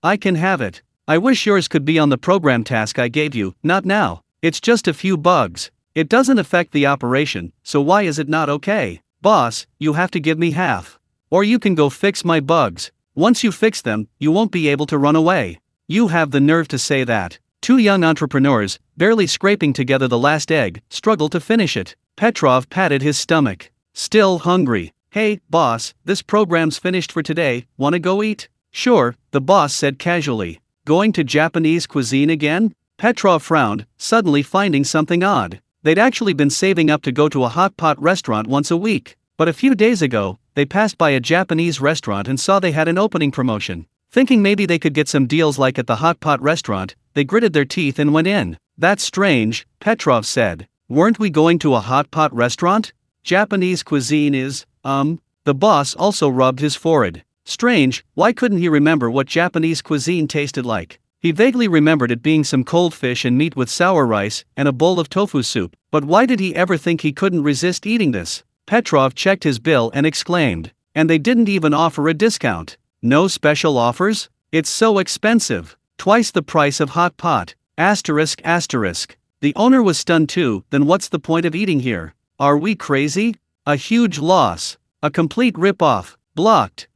I can have it. I wish yours could be on the program task I gave you, not now. It's just a few bugs. It doesn't affect the operation, so why is it not okay? Boss, you have to give me half. Or you can go fix my bugs. Once you fix them, you won't be able to run away. You have the nerve to say that. 2 young entrepreneurs, barely scraping together the last egg, struggled to finish it. Petrov patted his stomach. Still hungry. Hey, boss, this program's finished for today, wanna go eat? Sure, the boss said casually. Going to Japanese cuisine again? Petrov frowned, suddenly finding something odd. They'd actually been saving up to go to a hot pot restaurant once a week. But a few days ago, they passed by a Japanese restaurant and saw they had an opening promotion. Thinking maybe they could get some deals like at the hot pot restaurant, they gritted their teeth and went in. That's strange, Petrov said. Weren't we going to a hot pot restaurant? Japanese cuisine is, The boss also rubbed his forehead. Strange, why couldn't he remember what Japanese cuisine tasted like? He vaguely remembered it being some cold fish and meat with sour rice and a bowl of tofu soup, but why did he ever think he couldn't resist eating this? Petrov checked his bill and exclaimed, and they didn't even offer a discount. No special offers? It's so expensive. Twice the price of hot pot. Asterisk asterisk. The owner was stunned too. Then what's the point of eating here? Are we crazy? A huge loss. A complete rip-off. Blocked.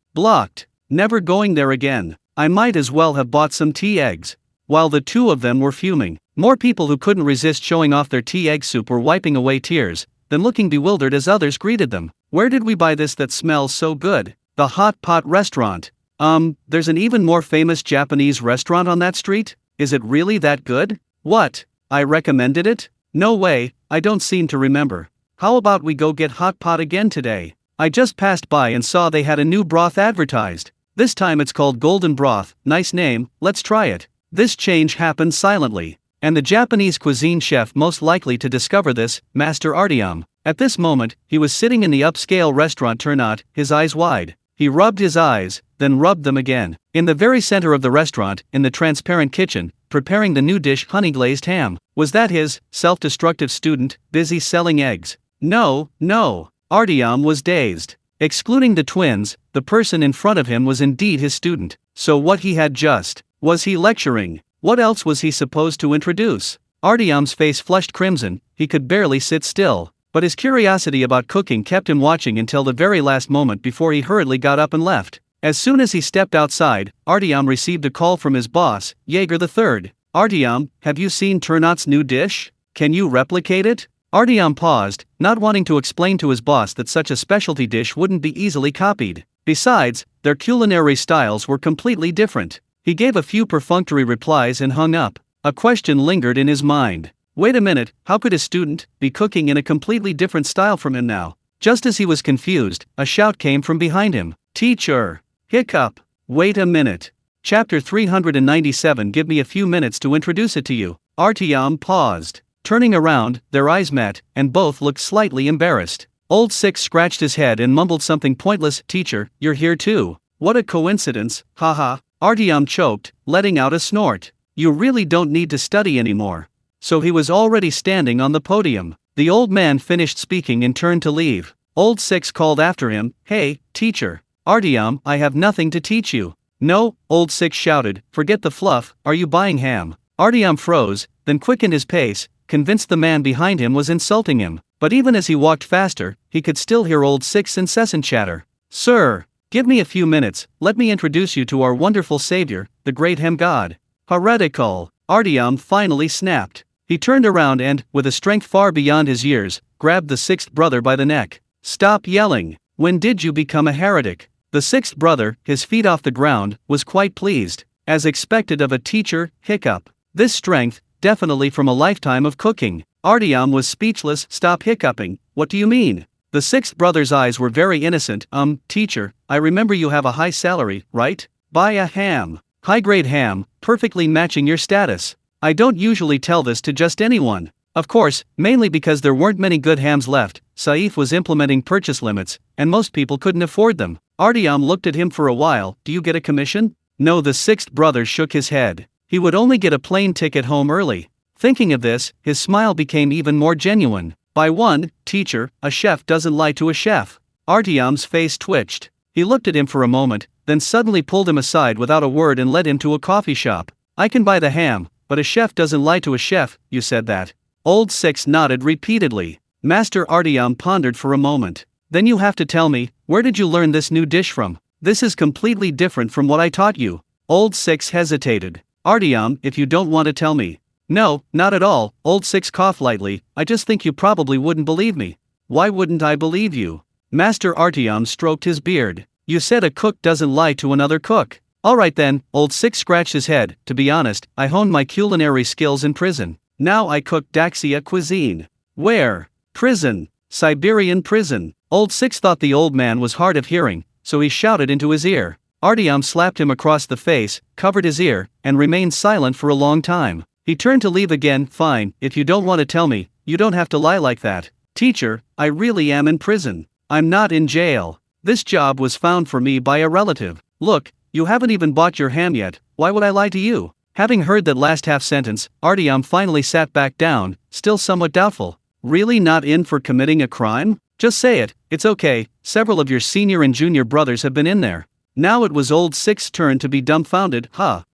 Never going there again. I might as well have bought some tea eggs. While the 2 of them were fuming, more people who couldn't resist showing off their tea egg soup were wiping away tears, then looking bewildered as others greeted them. Where did we buy this that smells so good? The hot pot restaurant. There's an even more famous Japanese restaurant on that street? Is it really that good? What? I recommended it? No way, I don't seem to remember. How about we go get hot pot again today? I just passed by and saw they had a new broth advertised. This time it's called Golden Broth, nice name, let's try it. This change happened silently. And the Japanese cuisine chef most likely to discover this, Master Artyom. At this moment, he was sitting in the upscale restaurant Turnot, his eyes wide. He rubbed his eyes, then rubbed them again. In the very center of the restaurant, in the transparent kitchen, preparing the new dish honey-glazed ham. Was that his self-destructive student, busy selling eggs? No. Artyom was dazed. Excluding the twins, the person in front of him was indeed his student. So what he had just, was he lecturing? What else was he supposed to introduce? Artyom's face flushed crimson, he could barely sit still. But his curiosity about cooking kept him watching until the very last moment before he hurriedly got up and left. As soon as he stepped outside, Artyom received a call from his boss, Jaeger III. Artyom, have you seen Turnot's new dish? Can you replicate it? Artyom paused, not wanting to explain to his boss that such a specialty dish wouldn't be easily copied. Besides, their culinary styles were completely different. He gave a few perfunctory replies and hung up. A question lingered in his mind. Wait a minute, how could his student be cooking in a completely different style from him now? Just as he was confused, a shout came from behind him. Teacher! Hiccup! Wait a minute. Chapter 397. Give me a few minutes to introduce it to you. Artyom paused. Turning around, their eyes met, and both looked slightly embarrassed. Old Six scratched his head and mumbled something pointless. Teacher, you're here too. What a coincidence, haha. Artyom choked, letting out a snort. You really don't need to study anymore. So he was already standing on the podium. The old man finished speaking and turned to leave. Old Six called after him, Hey, teacher. Artyom, I have nothing to teach you. No, Old Six shouted, forget the fluff, are you buying ham? Artyom froze, then quickened his pace, convinced the man behind him was insulting him. But even as he walked faster, he could still hear Old Six's incessant chatter. Sir, give me a few minutes, let me introduce you to our wonderful savior, the great hem god. Heretical, Artyom finally snapped. He turned around and, with a strength far beyond his years, grabbed the sixth brother by the neck. Stop yelling. When did you become a heretic? The sixth brother, his feet off the ground, was quite pleased. As expected of a teacher, hiccup. This strength, definitely from a lifetime of cooking. Artyom was speechless. Stop hiccuping, what do you mean? The sixth brother's eyes were very innocent. Teacher, I remember you have a high salary, right? Buy a ham. High-grade ham, perfectly matching your status. I don't usually tell this to just anyone. Of course, mainly because there weren't many good hams left. Saif was implementing purchase limits, and most people couldn't afford them. Artyom looked at him for a while. Do you get a commission? No, the sixth brother shook his head. He would only get a plane ticket home early. Thinking of this, his smile became even more genuine. By one, teacher, a chef doesn't lie to a chef. Artyom's face twitched. He looked at him for a moment, then suddenly pulled him aside without a word and led him to a coffee shop. I can buy the ham, but a chef doesn't lie to a chef, you said that. Old Six nodded repeatedly. Master Artyom pondered for a moment. Then you have to tell me, where did you learn this new dish from? This is completely different from what I taught you. Old Six hesitated. Artyom, if you don't want to tell me. No, not at all, Old Six coughed lightly, I just think you probably wouldn't believe me. Why wouldn't I believe you? Master Artyom stroked his beard. You said a cook doesn't lie to another cook. Alright then, Old Six scratched his head. To be honest, I honed my culinary skills in prison. Now I cook Daxia cuisine. Where? Prison. Siberian prison. Old Six thought the old man was hard of hearing, so he shouted into his ear. Artyom slapped him across the face, covered his ear, and remained silent for a long time. He turned to leave again. Fine, if you don't want to tell me, you don't have to lie like that. Teacher, I really am in prison. I'm not in jail. This job was found for me by a relative. Look, you haven't even bought your ham yet, why would I lie to you? Having heard that last half sentence, Artyom finally sat back down, still somewhat doubtful. Really not in for committing a crime? Just say it, it's okay, several of your senior and junior brothers have been in there. Now it was Old Six's turn to be dumbfounded.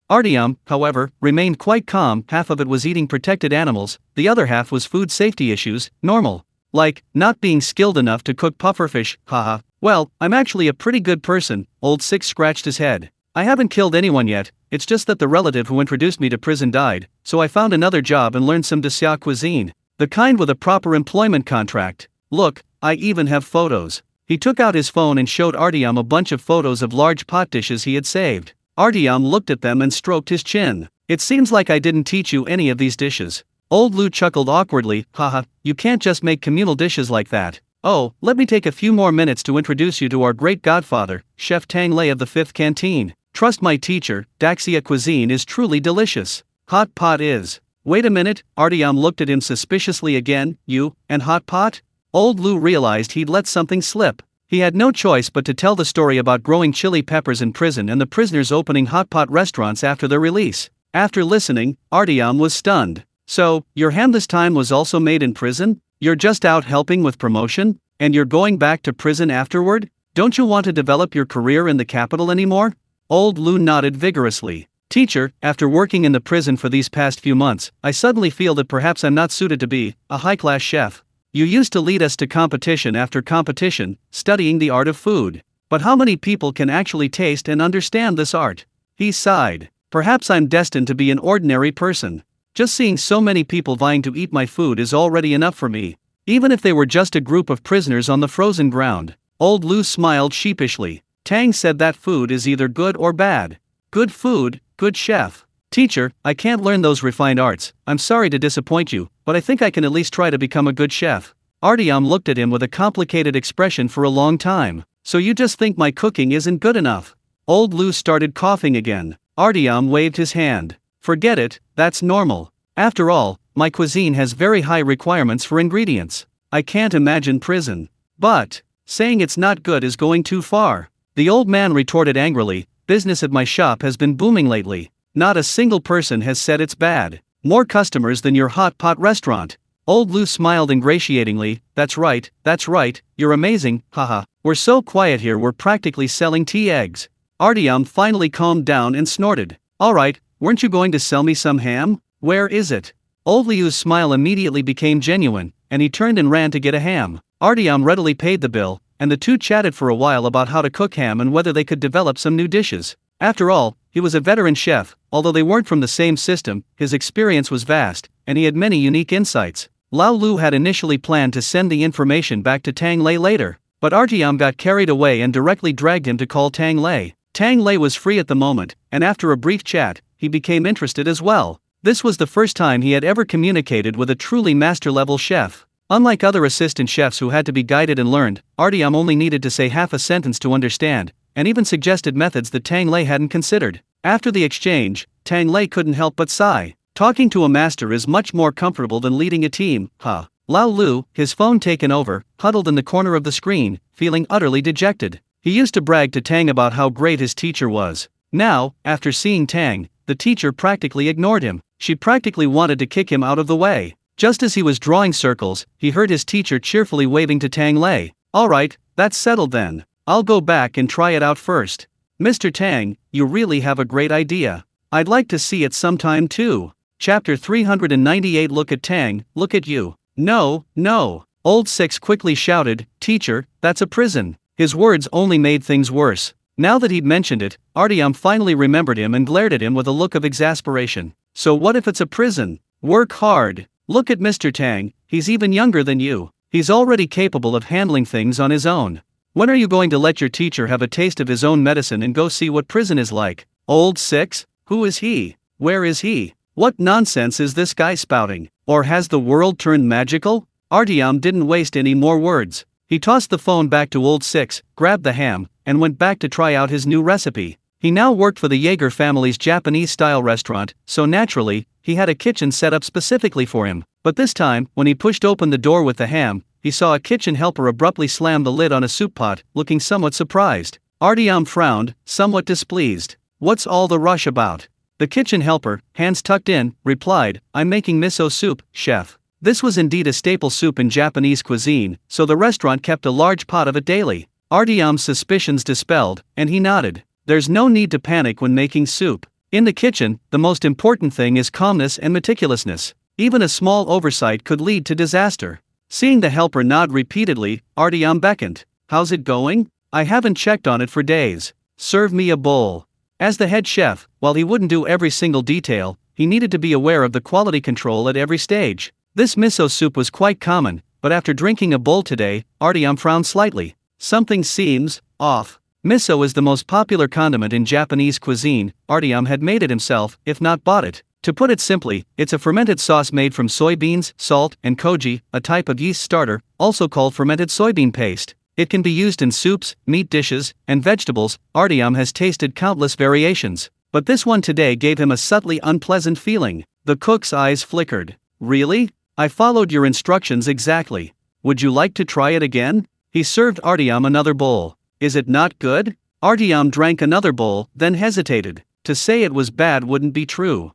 Artyom, however, remained quite calm. Half of it was eating protected animals, the other half was food safety issues, normal. Like, not being skilled enough to cook pufferfish, haha. Well, I'm actually a pretty good person, Old Six scratched his head. I haven't killed anyone yet, it's just that the relative who introduced me to prison died, so I found another job and learned some Daxia cuisine. The kind with a proper employment contract. Look, I even have photos. He took out his phone and showed Artyom a bunch of photos of large pot dishes he had saved. Artyom looked at them and stroked his chin. It seems like I didn't teach you any of these dishes. Old Lou chuckled awkwardly. Haha, you can't just make communal dishes like that. Oh, let me take a few more minutes to introduce you to our great godfather, Chef Tang Lei of the 5th Canteen. Trust my teacher, Daxia cuisine is truly delicious. Hot pot is. Wait a minute, Artyom looked at him suspiciously again. You, and hot pot? Old Lou realized he'd let something slip. He had no choice but to tell the story about growing chili peppers in prison and the prisoners opening hot pot restaurants after their release. After listening, Artyom was stunned. So, your ham this time was also made in prison? You're just out helping with promotion? And you're going back to prison afterward? Don't you want to develop your career in the capital anymore? Old Lou nodded vigorously. Teacher, after working in the prison for these past few months, I suddenly feel that perhaps I'm not suited to be a high-class chef. You used to lead us to competition after competition, studying the art of food. But how many people can actually taste and understand this art? He sighed. Perhaps I'm destined to be an ordinary person. Just seeing so many people vying to eat my food is already enough for me. Even if they were just a group of prisoners on the frozen ground. Old Lou smiled sheepishly. Tang said that food is either good or bad. Good food, good chef. Teacher, I can't learn those refined arts, I'm sorry to disappoint you, but I think I can at least try to become a good chef. Artyom looked at him with a complicated expression for a long time. So you just think my cooking isn't good enough? Old Lou started coughing again. Artyom waved his hand. Forget it, that's normal. After all, my cuisine has very high requirements for ingredients. I can't imagine prison. But, saying it's not good is going too far. The old man retorted angrily, business at my shop has been booming lately. Not a single person has said it's bad. More customers than your hot pot restaurant. Old Lou smiled ingratiatingly, that's right, you're amazing, haha. We're so quiet here we're practically selling tea eggs. Artyom finally calmed down and snorted. Alright, weren't you going to sell me some ham? Where is it? Old Liu's smile immediately became genuine, and he turned and ran to get a ham. Artyom readily paid the bill, and the two chatted for a while about how to cook ham and whether they could develop some new dishes. After all, he was a veteran chef, although they weren't from the same system, his experience was vast, and he had many unique insights. Lao Lu had initially planned to send the information back to Tang Lei later, but Artyom got carried away and directly dragged him to call Tang Lei. Tang Lei was free at the moment, and after a brief chat, he became interested as well. This was the first time he had ever communicated with a truly master-level chef. Unlike other assistant chefs who had to be guided and learned, Artyom only needed to say half a sentence to understand, and even suggested methods that Tang Lei hadn't considered. After the exchange, Tang Lei couldn't help but sigh. Talking to a master is much more comfortable than leading a team, huh? Lao Lu, his phone taken over, huddled in the corner of the screen, feeling utterly dejected. He used to brag to Tang about how great his teacher was. Now, after seeing Tang, the teacher practically ignored him. She practically wanted to kick him out of the way. Just as he was drawing circles, he heard his teacher cheerfully waving to Tang Lei. Alright, that's settled then. I'll go back and try it out first. Mr. Tang, you really have a great idea. I'd like to see it sometime too. Chapter 398. Look at Tang, look at you. No, no. Old Six quickly shouted, Teacher, that's a prison. His words only made things worse. Now that he'd mentioned it, Artyom finally remembered him and glared at him with a look of exasperation. So what if it's a prison? Work hard. Look at Mr. Tang, he's even younger than you. He's already capable of handling things on his own. When are you going to let your teacher have a taste of his own medicine and go see what prison is like? Old Six? Who is he? Where is he? What nonsense is this guy spouting? Or has the world turned magical? Artyom didn't waste any more words. He tossed the phone back to Old Six, grabbed the ham, and went back to try out his new recipe. He now worked for the Jaeger family's Japanese-style restaurant, so naturally, he had a kitchen set up specifically for him. But this time, when he pushed open the door with the ham, he saw a kitchen helper abruptly slam the lid on a soup pot, looking somewhat surprised. Artyom frowned, somewhat displeased. What's all the rush about? The kitchen helper, hands tucked in, replied, I'm making miso soup, chef. This was indeed a staple soup in Japanese cuisine, so the restaurant kept a large pot of it daily. Artyom's suspicions dispelled, and he nodded. There's no need to panic when making soup. In the kitchen, the most important thing is calmness and meticulousness. Even a small oversight could lead to disaster. Seeing the helper nod repeatedly, Artyom beckoned. How's it going? I haven't checked on it for days. Serve me a bowl. As the head chef, while he wouldn't do every single detail, he needed to be aware of the quality control at every stage. This miso soup was quite common, but after drinking a bowl today, Artyom frowned slightly. Something seems off. Miso is the most popular condiment in Japanese cuisine. Artyom had made it himself, if not bought it. To put it simply, it's a fermented sauce made from soybeans, salt, and koji, a type of yeast starter, also called fermented soybean paste. It can be used in soups, meat dishes, and vegetables. Artyom has tasted countless variations, but this one today gave him a subtly unpleasant feeling. The cook's eyes flickered. Really? I followed your instructions exactly. Would you like to try it again? He served Artyom another bowl. Is it not good? Artyom drank another bowl, then hesitated. To say it was bad wouldn't be true.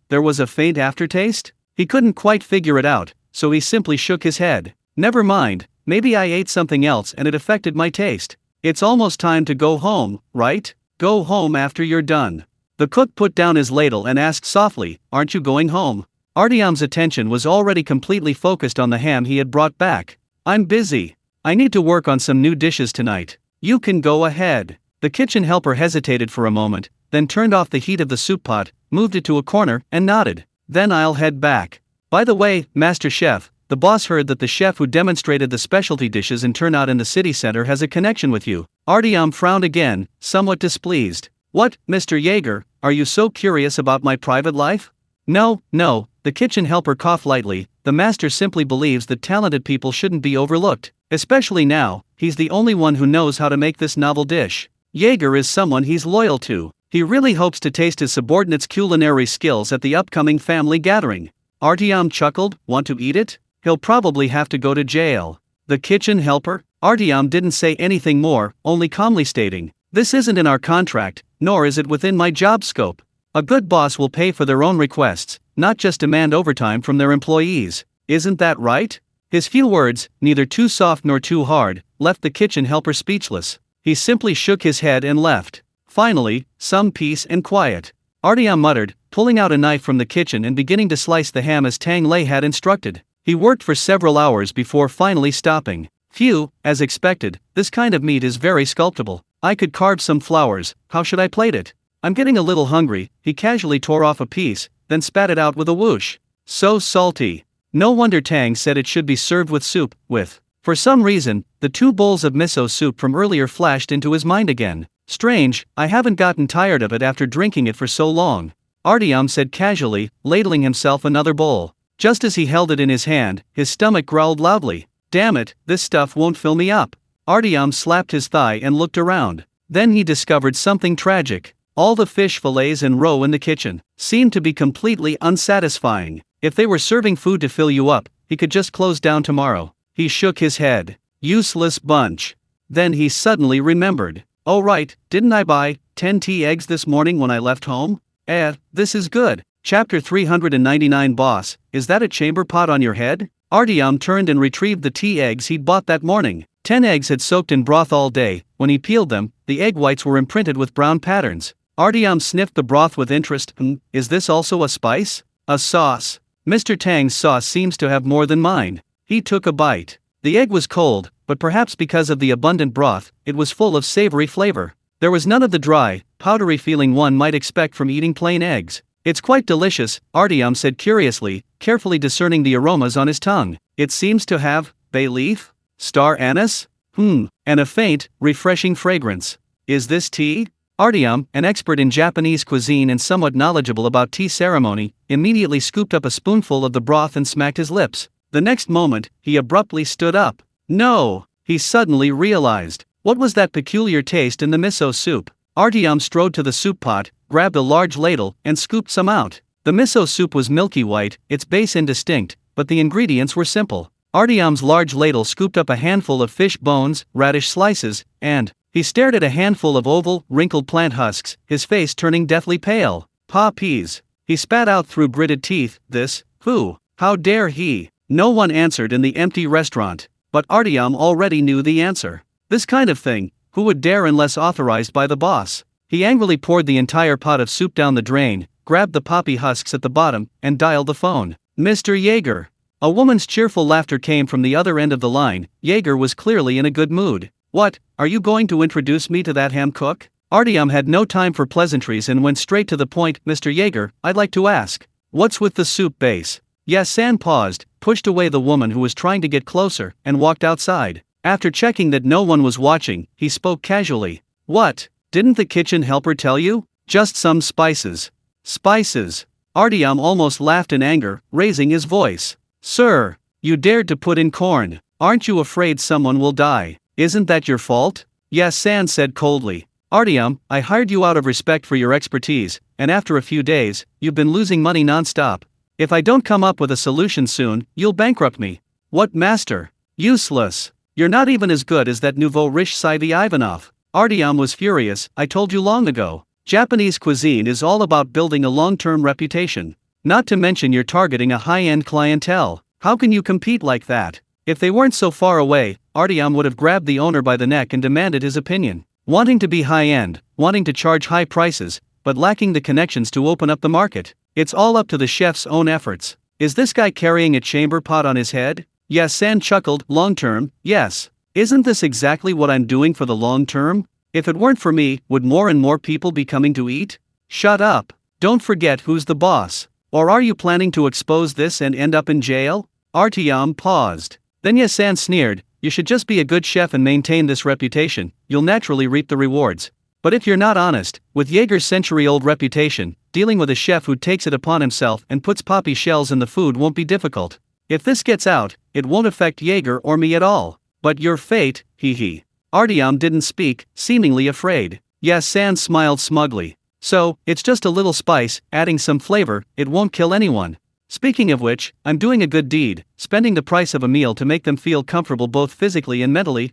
There was a faint aftertaste? He couldn't quite figure it out, so he simply shook his head. Never mind, maybe I ate something else and it affected my taste. It's almost time to go home, right? Go home after you're done. The cook put down his ladle and asked softly, aren't you going home? Artyom's attention was already completely focused on the ham he had brought back. I'm busy. I need to work on some new dishes tonight. You can go ahead. The kitchen helper hesitated for a moment, then turned off the heat of the soup pot, moved it to a corner, and nodded. Then I'll head back. By the way, Master Chef, the boss heard that the chef who demonstrated the specialty dishes in turnout in the city center has a connection with you. Artyom frowned again, somewhat displeased. What, Mr. Yeager, are you so curious about my private life? No, no, the kitchen helper coughed lightly. The master simply believes that talented people shouldn't be overlooked, especially now. He's the only one who knows how to make this novel dish. Yeager is someone he's loyal to. He really hopes to taste his subordinate's culinary skills at the upcoming family gathering. Artyom chuckled. Want to eat it? He'll probably have to go to jail. The kitchen helper? Artyom didn't say anything more, only calmly stating, "This isn't in our contract, nor is it within my job scope. A good boss will pay for their own requests, not just demand overtime from their employees. Isn't that right?" His few words, neither too soft nor too hard, left the kitchen helper speechless. He simply shook his head and left. Finally, some peace and quiet. Artyom muttered, pulling out a knife from the kitchen and beginning to slice the ham as Tang Lei had instructed. He worked for several hours before finally stopping. Phew, as expected, this kind of meat is very sculptable. I could carve some flowers. How should I plate it? I'm getting a little hungry. He casually tore off a piece, then spat it out with a whoosh. So salty. No wonder Tang said it should be served with soup, with. For some reason, the 2 bowls of miso soup from earlier flashed into his mind again. Strange, I haven't gotten tired of it after drinking it for so long. Artyom said casually, ladling himself another bowl. Just as he held it in his hand, his stomach growled loudly. Damn it, this stuff won't fill me up. Artyom slapped his thigh and looked around. Then he discovered something tragic. All the fish fillets in row in the kitchen seemed to be completely unsatisfying. If they were serving food to fill you up, he could just close down tomorrow. He shook his head. Useless bunch. Then he suddenly remembered. Oh right, didn't I buy 10 tea eggs this morning when I left home? This is good. Chapter 399. Boss, is that a chamber pot on your head? Artyom turned and retrieved the tea eggs he'd bought that morning. 10 eggs had soaked in broth all day. When he peeled them, the egg whites were imprinted with brown patterns. Artyom sniffed the broth with interest. Is this also a spice? A sauce? Mr. Tang's sauce seems to have more than mine. He took a bite. The egg was cold, but perhaps because of the abundant broth, it was full of savory flavor. There was none of the dry, powdery feeling one might expect from eating plain eggs. It's quite delicious, Artyom said curiously, carefully discerning the aromas on his tongue. It seems to have bay leaf, star anise, and a faint, refreshing fragrance. Is this tea? Artyom, an expert in Japanese cuisine and somewhat knowledgeable about tea ceremony, immediately scooped up a spoonful of the broth and smacked his lips. The next moment, he abruptly stood up. No! He suddenly realized. What was that peculiar taste in the miso soup? Artyom strode to the soup pot, grabbed a large ladle, and scooped some out. The miso soup was milky white, its base indistinct, but the ingredients were simple. Artyom's large ladle scooped up a handful of fish bones, radish slices, and he stared at a handful of oval, wrinkled plant husks, his face turning deathly pale. Pa peas. He spat out through gritted teeth. This? Who? How dare he? No one answered in the empty restaurant, but Artyom already knew the answer. This kind of thing, who would dare unless authorized by the boss? He angrily poured the entire pot of soup down the drain, grabbed the poppy husks at the bottom, and dialed the phone. Mr. Yeager. A woman's cheerful laughter came from the other end of the line. Yeager was clearly in a good mood. What, are you going to introduce me to that ham cook? Artyom had no time for pleasantries and went straight to the point. Mr. Yeager, I'd like to ask, what's with the soup base? Yasan paused, pushed away the woman who was trying to get closer, and walked outside. After checking that no one was watching, he spoke casually. What? Didn't the kitchen helper tell you? Just some spices. Spices. Artyom almost laughed in anger, raising his voice. Sir, you dared to put in corn. Aren't you afraid someone will die? Isn't that your fault? Yasan said coldly. Artyom, I hired you out of respect for your expertise, and after a few days, you've been losing money non-stop. If I don't come up with a solution soon, you'll bankrupt me. What master? Useless. You're not even as good as that nouveau riche Saivi Ivanov. Artyom was furious. I told you long ago. Japanese cuisine is all about building a long-term reputation. Not to mention you're targeting a high-end clientele. How can you compete like that? If they weren't so far away, Artyom would have grabbed the owner by the neck and demanded his opinion. Wanting to be high-end, wanting to charge high prices, but lacking the connections to open up the market. It's all up to the chef's own efforts. Is this guy carrying a chamber pot on his head? Yasan chuckled. Long-term, yes. Isn't this exactly what I'm doing for the long term? If it weren't for me, would more and more people be coming to eat? Shut up. Don't forget who's the boss. Or are you planning to expose this and end up in jail? Artyom paused. Then Yasan sneered. You should just be a good chef and maintain this reputation. You'll naturally reap the rewards. But if you're not honest, with Jaeger's century-old reputation, dealing with a chef who takes it upon himself and puts poppy shells in the food won't be difficult. If this gets out, it won't affect Jaeger or me at all. But your fate, hee. Artyom didn't speak, seemingly afraid. Yasan smiled smugly. So, it's just a little spice, adding some flavor, it won't kill anyone. Speaking of which, I'm doing a good deed, spending the price of a meal to make them feel comfortable both physically and mentally.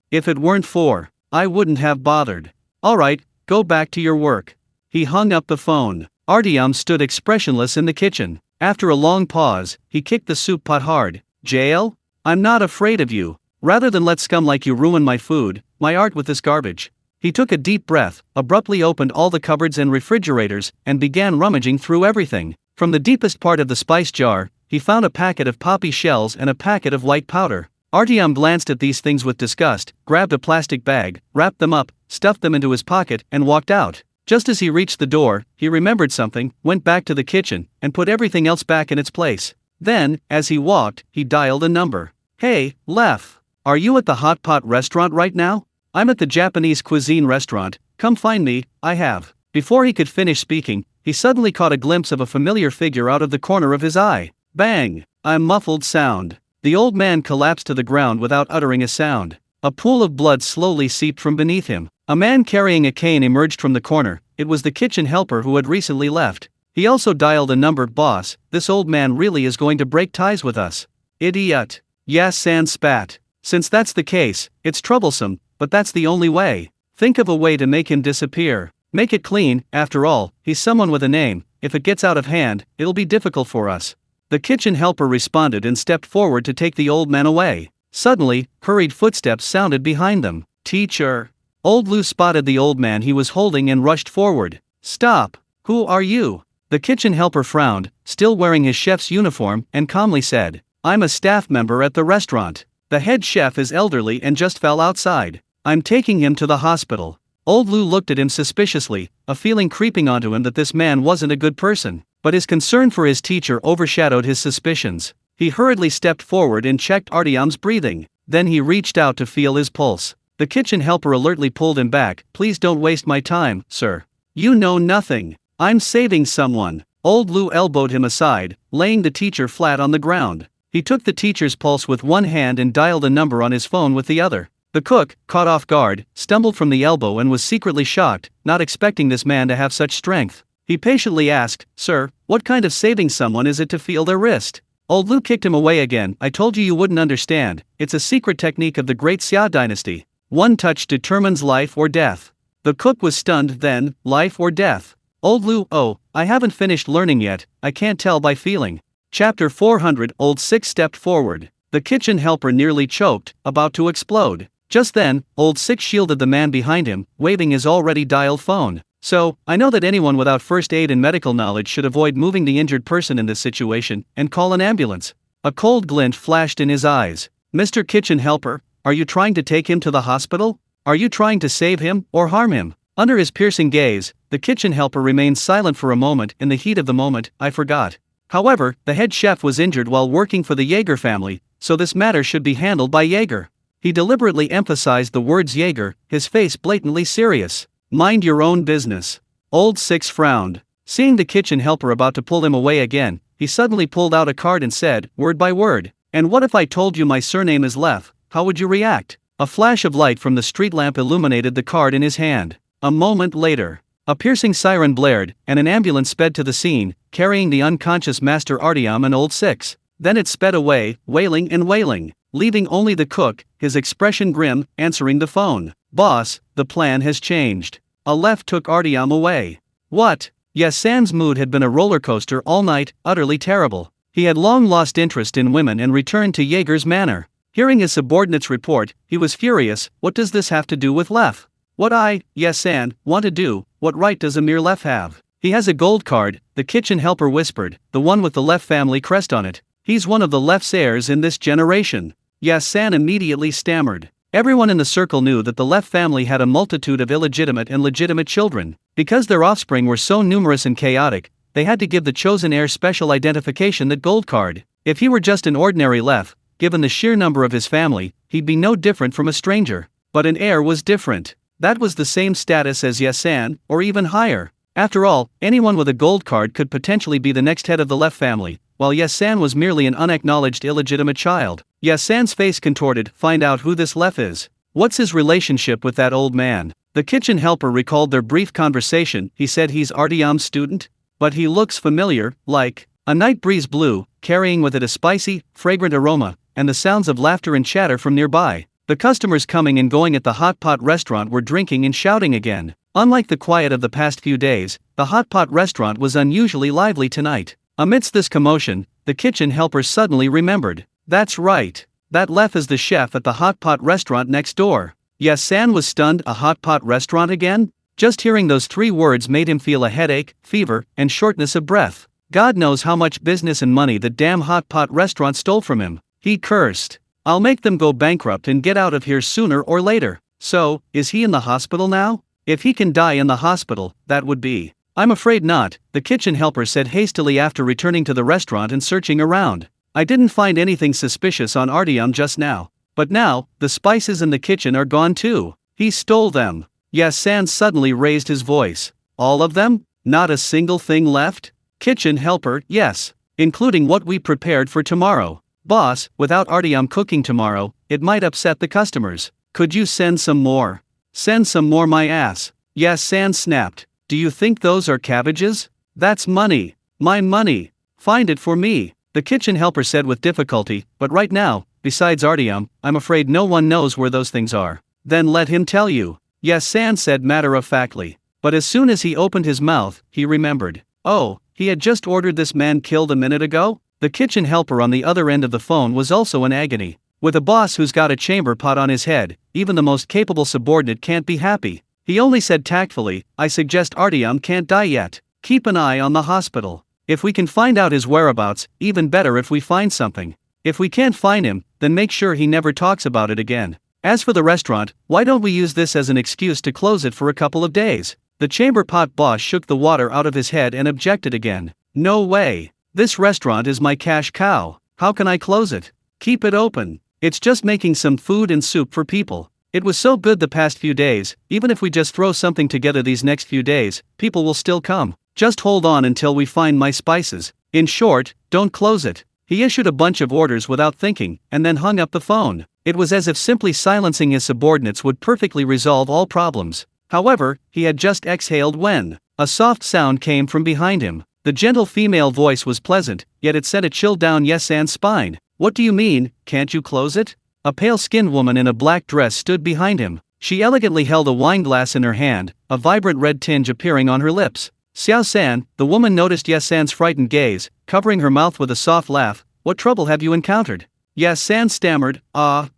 If it weren't for, I wouldn't have bothered. Alright, go back to your work. He hung up the phone. Artyom stood expressionless in the kitchen. After a long pause, he kicked the soup pot hard. Jail? I'm not afraid of you. Rather than let scum like you ruin my food, my art with this garbage. He took a deep breath, abruptly opened all the cupboards and refrigerators, and began rummaging through everything. From the deepest part of the spice jar, he found a packet of poppy shells and a packet of white powder. Artyom glanced at these things with disgust, grabbed a plastic bag, wrapped them up, stuffed them into his pocket, and walked out. Just as he reached the door, he remembered something, went back to the kitchen, and put everything else back in its place. Then, as he walked, he dialed a number. Hey, Lef. Are you at the hot pot restaurant right now? I'm at the Japanese cuisine restaurant, come find me, I have. Before he could finish speaking, he suddenly caught a glimpse of a familiar figure out of the corner of his eye. Bang! A muffled sound. The old man collapsed to the ground without uttering a sound. A pool of blood slowly seeped from beneath him. A man carrying a cane emerged from the corner. It was the kitchen helper who had recently left. He also dialed a number. Boss, this old man really is going to break ties with us. Idiot. Yasan spat. Since that's the case, it's troublesome, but that's the only way. Think of a way to make him disappear. Make it clean, after all, he's someone with a name. If it gets out of hand, it'll be difficult for us. The kitchen helper responded and stepped forward to take the old man away. Suddenly, hurried footsteps sounded behind them. Teacher. Old Lou spotted the old man he was holding and rushed forward. Stop. Who are you? The kitchen helper frowned, still wearing his chef's uniform, and calmly said, I'm a staff member at the restaurant. The head chef is elderly and just fell outside. I'm taking him to the hospital. Old Lou looked at him suspiciously, a feeling creeping onto him that this man wasn't a good person, but his concern for his teacher overshadowed his suspicions. He hurriedly stepped forward and checked Artyom's breathing. Then he reached out to feel his pulse. The kitchen helper alertly pulled him back. Please don't waste my time, sir. You know nothing. I'm saving someone. Old Lou elbowed him aside, laying the teacher flat on the ground. He took the teacher's pulse with one hand and dialed a number on his phone with the other. The cook, caught off guard, stumbled from the elbow and was secretly shocked, not expecting this man to have such strength. He patiently asked, Sir, what kind of saving someone is it to feel their wrist? Old Lou kicked him away again. I told you you wouldn't understand. It's a secret technique of the Great Xia dynasty. One touch determines life or death. The cook was stunned. Then, life or death? Old Lou, oh, I haven't finished learning yet, I can't tell by feeling. Chapter 400. Old Six stepped forward. The kitchen helper nearly choked, about to explode. Just then, Old Six shielded the man behind him, waving his already dialed phone. So, I know that anyone without first aid and medical knowledge should avoid moving the injured person in this situation, and call an ambulance. A cold glint flashed in his eyes. Mr. Kitchen Helper, are you trying to take him to the hospital? Are you trying to save him, or harm him? Under his piercing gaze, the kitchen helper remained silent for a moment. In the heat of the moment, I forgot. However, the head chef was injured while working for the Jaeger family, so this matter should be handled by Jaeger. He deliberately emphasized the words Jaeger, his face blatantly serious. Mind your own business. Old Six frowned. Seeing the kitchen helper about to pull him away again, he suddenly pulled out a card and said, word by word, and what if I told you my surname is Lef, how would you react? A flash of light from the street lamp illuminated the card in his hand. A moment later, a piercing siren blared, and an ambulance sped to the scene, carrying the unconscious Master Artyom and Old Six. Then it sped away, wailing and wailing, leaving only the cook, his expression grim, answering the phone. Boss, the plan has changed. A Lef took Artyom away. What? Yasan's mood had been a roller coaster all night, utterly terrible. He had long lost interest in women and returned to Jaeger's manor. Hearing his subordinate's report, he was furious. What does this have to do with Lef? What I, Yasan, want to do, what right does Amir Lef have? He has a gold card, the kitchen helper whispered, the one with the Lef family crest on it. He's one of the Lef's heirs in this generation. Yasan immediately stammered. Everyone in the circle knew that the Lef family had a multitude of illegitimate and legitimate children. Because their offspring were so numerous and chaotic, they had to give the chosen heir special identification, that gold card. If he were just an ordinary Lef, given the sheer number of his family, he'd be no different from a stranger. But an heir was different. That was the same status as Yasan, or even higher. After all, anyone with a gold card could potentially be the next head of the Left family, while Yasan was merely an unacknowledged illegitimate child. Yasan's face contorted. Find out who this Lef is. What's his relationship with that old man? The kitchen helper recalled their brief conversation. He said he's Artyom's student? But he looks familiar, like. A night breeze blew, carrying with it a spicy, fragrant aroma, and the sounds of laughter and chatter from nearby. The customers coming and going at the hot pot restaurant were drinking and shouting again. Unlike the quiet of the past few days, the hot pot restaurant was unusually lively tonight. Amidst this commotion, the kitchen helper suddenly remembered. That's right. That Lef is the chef at the hot pot restaurant next door. Yasan was stunned. A hot pot restaurant again? Just hearing those 3 words made him feel a headache, fever, and shortness of breath. God knows how much business and money the damn hot pot restaurant stole from him. He cursed. I'll make them go bankrupt and get out of here sooner or later. So, is he in the hospital now? If he can die in the hospital, that would be. I'm afraid not, the kitchen helper said hastily after returning to the restaurant and searching around. I didn't find anything suspicious on Artyom just now. But now, the spices in the kitchen are gone too. He stole them. Yasan suddenly raised his voice. All of them? Not a single thing left? Kitchen helper, yes. Including what we prepared for tomorrow. Boss, without Artyom cooking tomorrow, it might upset the customers. Could you send some more? Send some more my ass. Yasan snapped. Do you think those are cabbages? That's money. My money. Find it for me. The kitchen helper said with difficulty, but right now, besides Artyom, I'm afraid no one knows where those things are. Then let him tell you. Yasan said matter-of-factly. But as soon as he opened his mouth, he remembered. Oh, he had just ordered this man killed a minute ago? The kitchen helper on the other end of the phone was also in agony. With a boss who's got a chamber pot on his head, even the most capable subordinate can't be happy. He only said tactfully, I suggest Artyom can't die yet. Keep an eye on the hospital. If we can find out his whereabouts, even better if we find something. If we can't find him, then make sure he never talks about it again. As for the restaurant, why don't we use this as an excuse to close it for a couple of days? The chamber pot boss shook the water out of his head and objected again. No way. This restaurant is my cash cow. How can I close it? Keep it open. It's just making some food and soup for people. It was so good the past few days. Even if we just throw something together these next few days, people will still come. Just hold on until we find my spices. In short, don't close it. He issued a bunch of orders without thinking, and then hung up the phone. It was as if simply silencing his subordinates would perfectly resolve all problems. However, he had just exhaled when a soft sound came from behind him. The gentle female voice was pleasant, yet it sent a chill down Yasan's spine. What do you mean, can't you close it? A pale-skinned woman in a black dress stood behind him. She elegantly held a wineglass in her hand, a vibrant red tinge appearing on her lips. Xiao-san, the woman noticed Yasan's frightened gaze, covering her mouth with a soft laugh. What trouble have you encountered? Yasan stammered,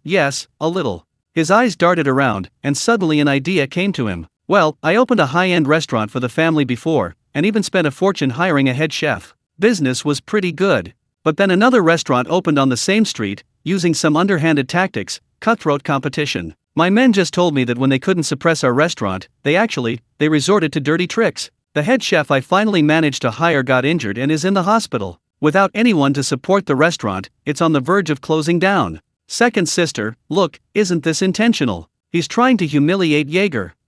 yes, a little. His eyes darted around, and suddenly an idea came to him. Well, I opened a high-end restaurant for the family before, and even spent a fortune hiring a head chef. Business was pretty good. But then another restaurant opened on the same street, using some underhanded tactics, cutthroat competition. My men just told me that when they couldn't suppress our restaurant, they resorted to dirty tricks. The head chef I finally managed to hire got injured and is in the hospital. Without anyone to support the restaurant, it's on the verge of closing down. Second sister, look, isn't this intentional? He's trying to humiliate Jaeger.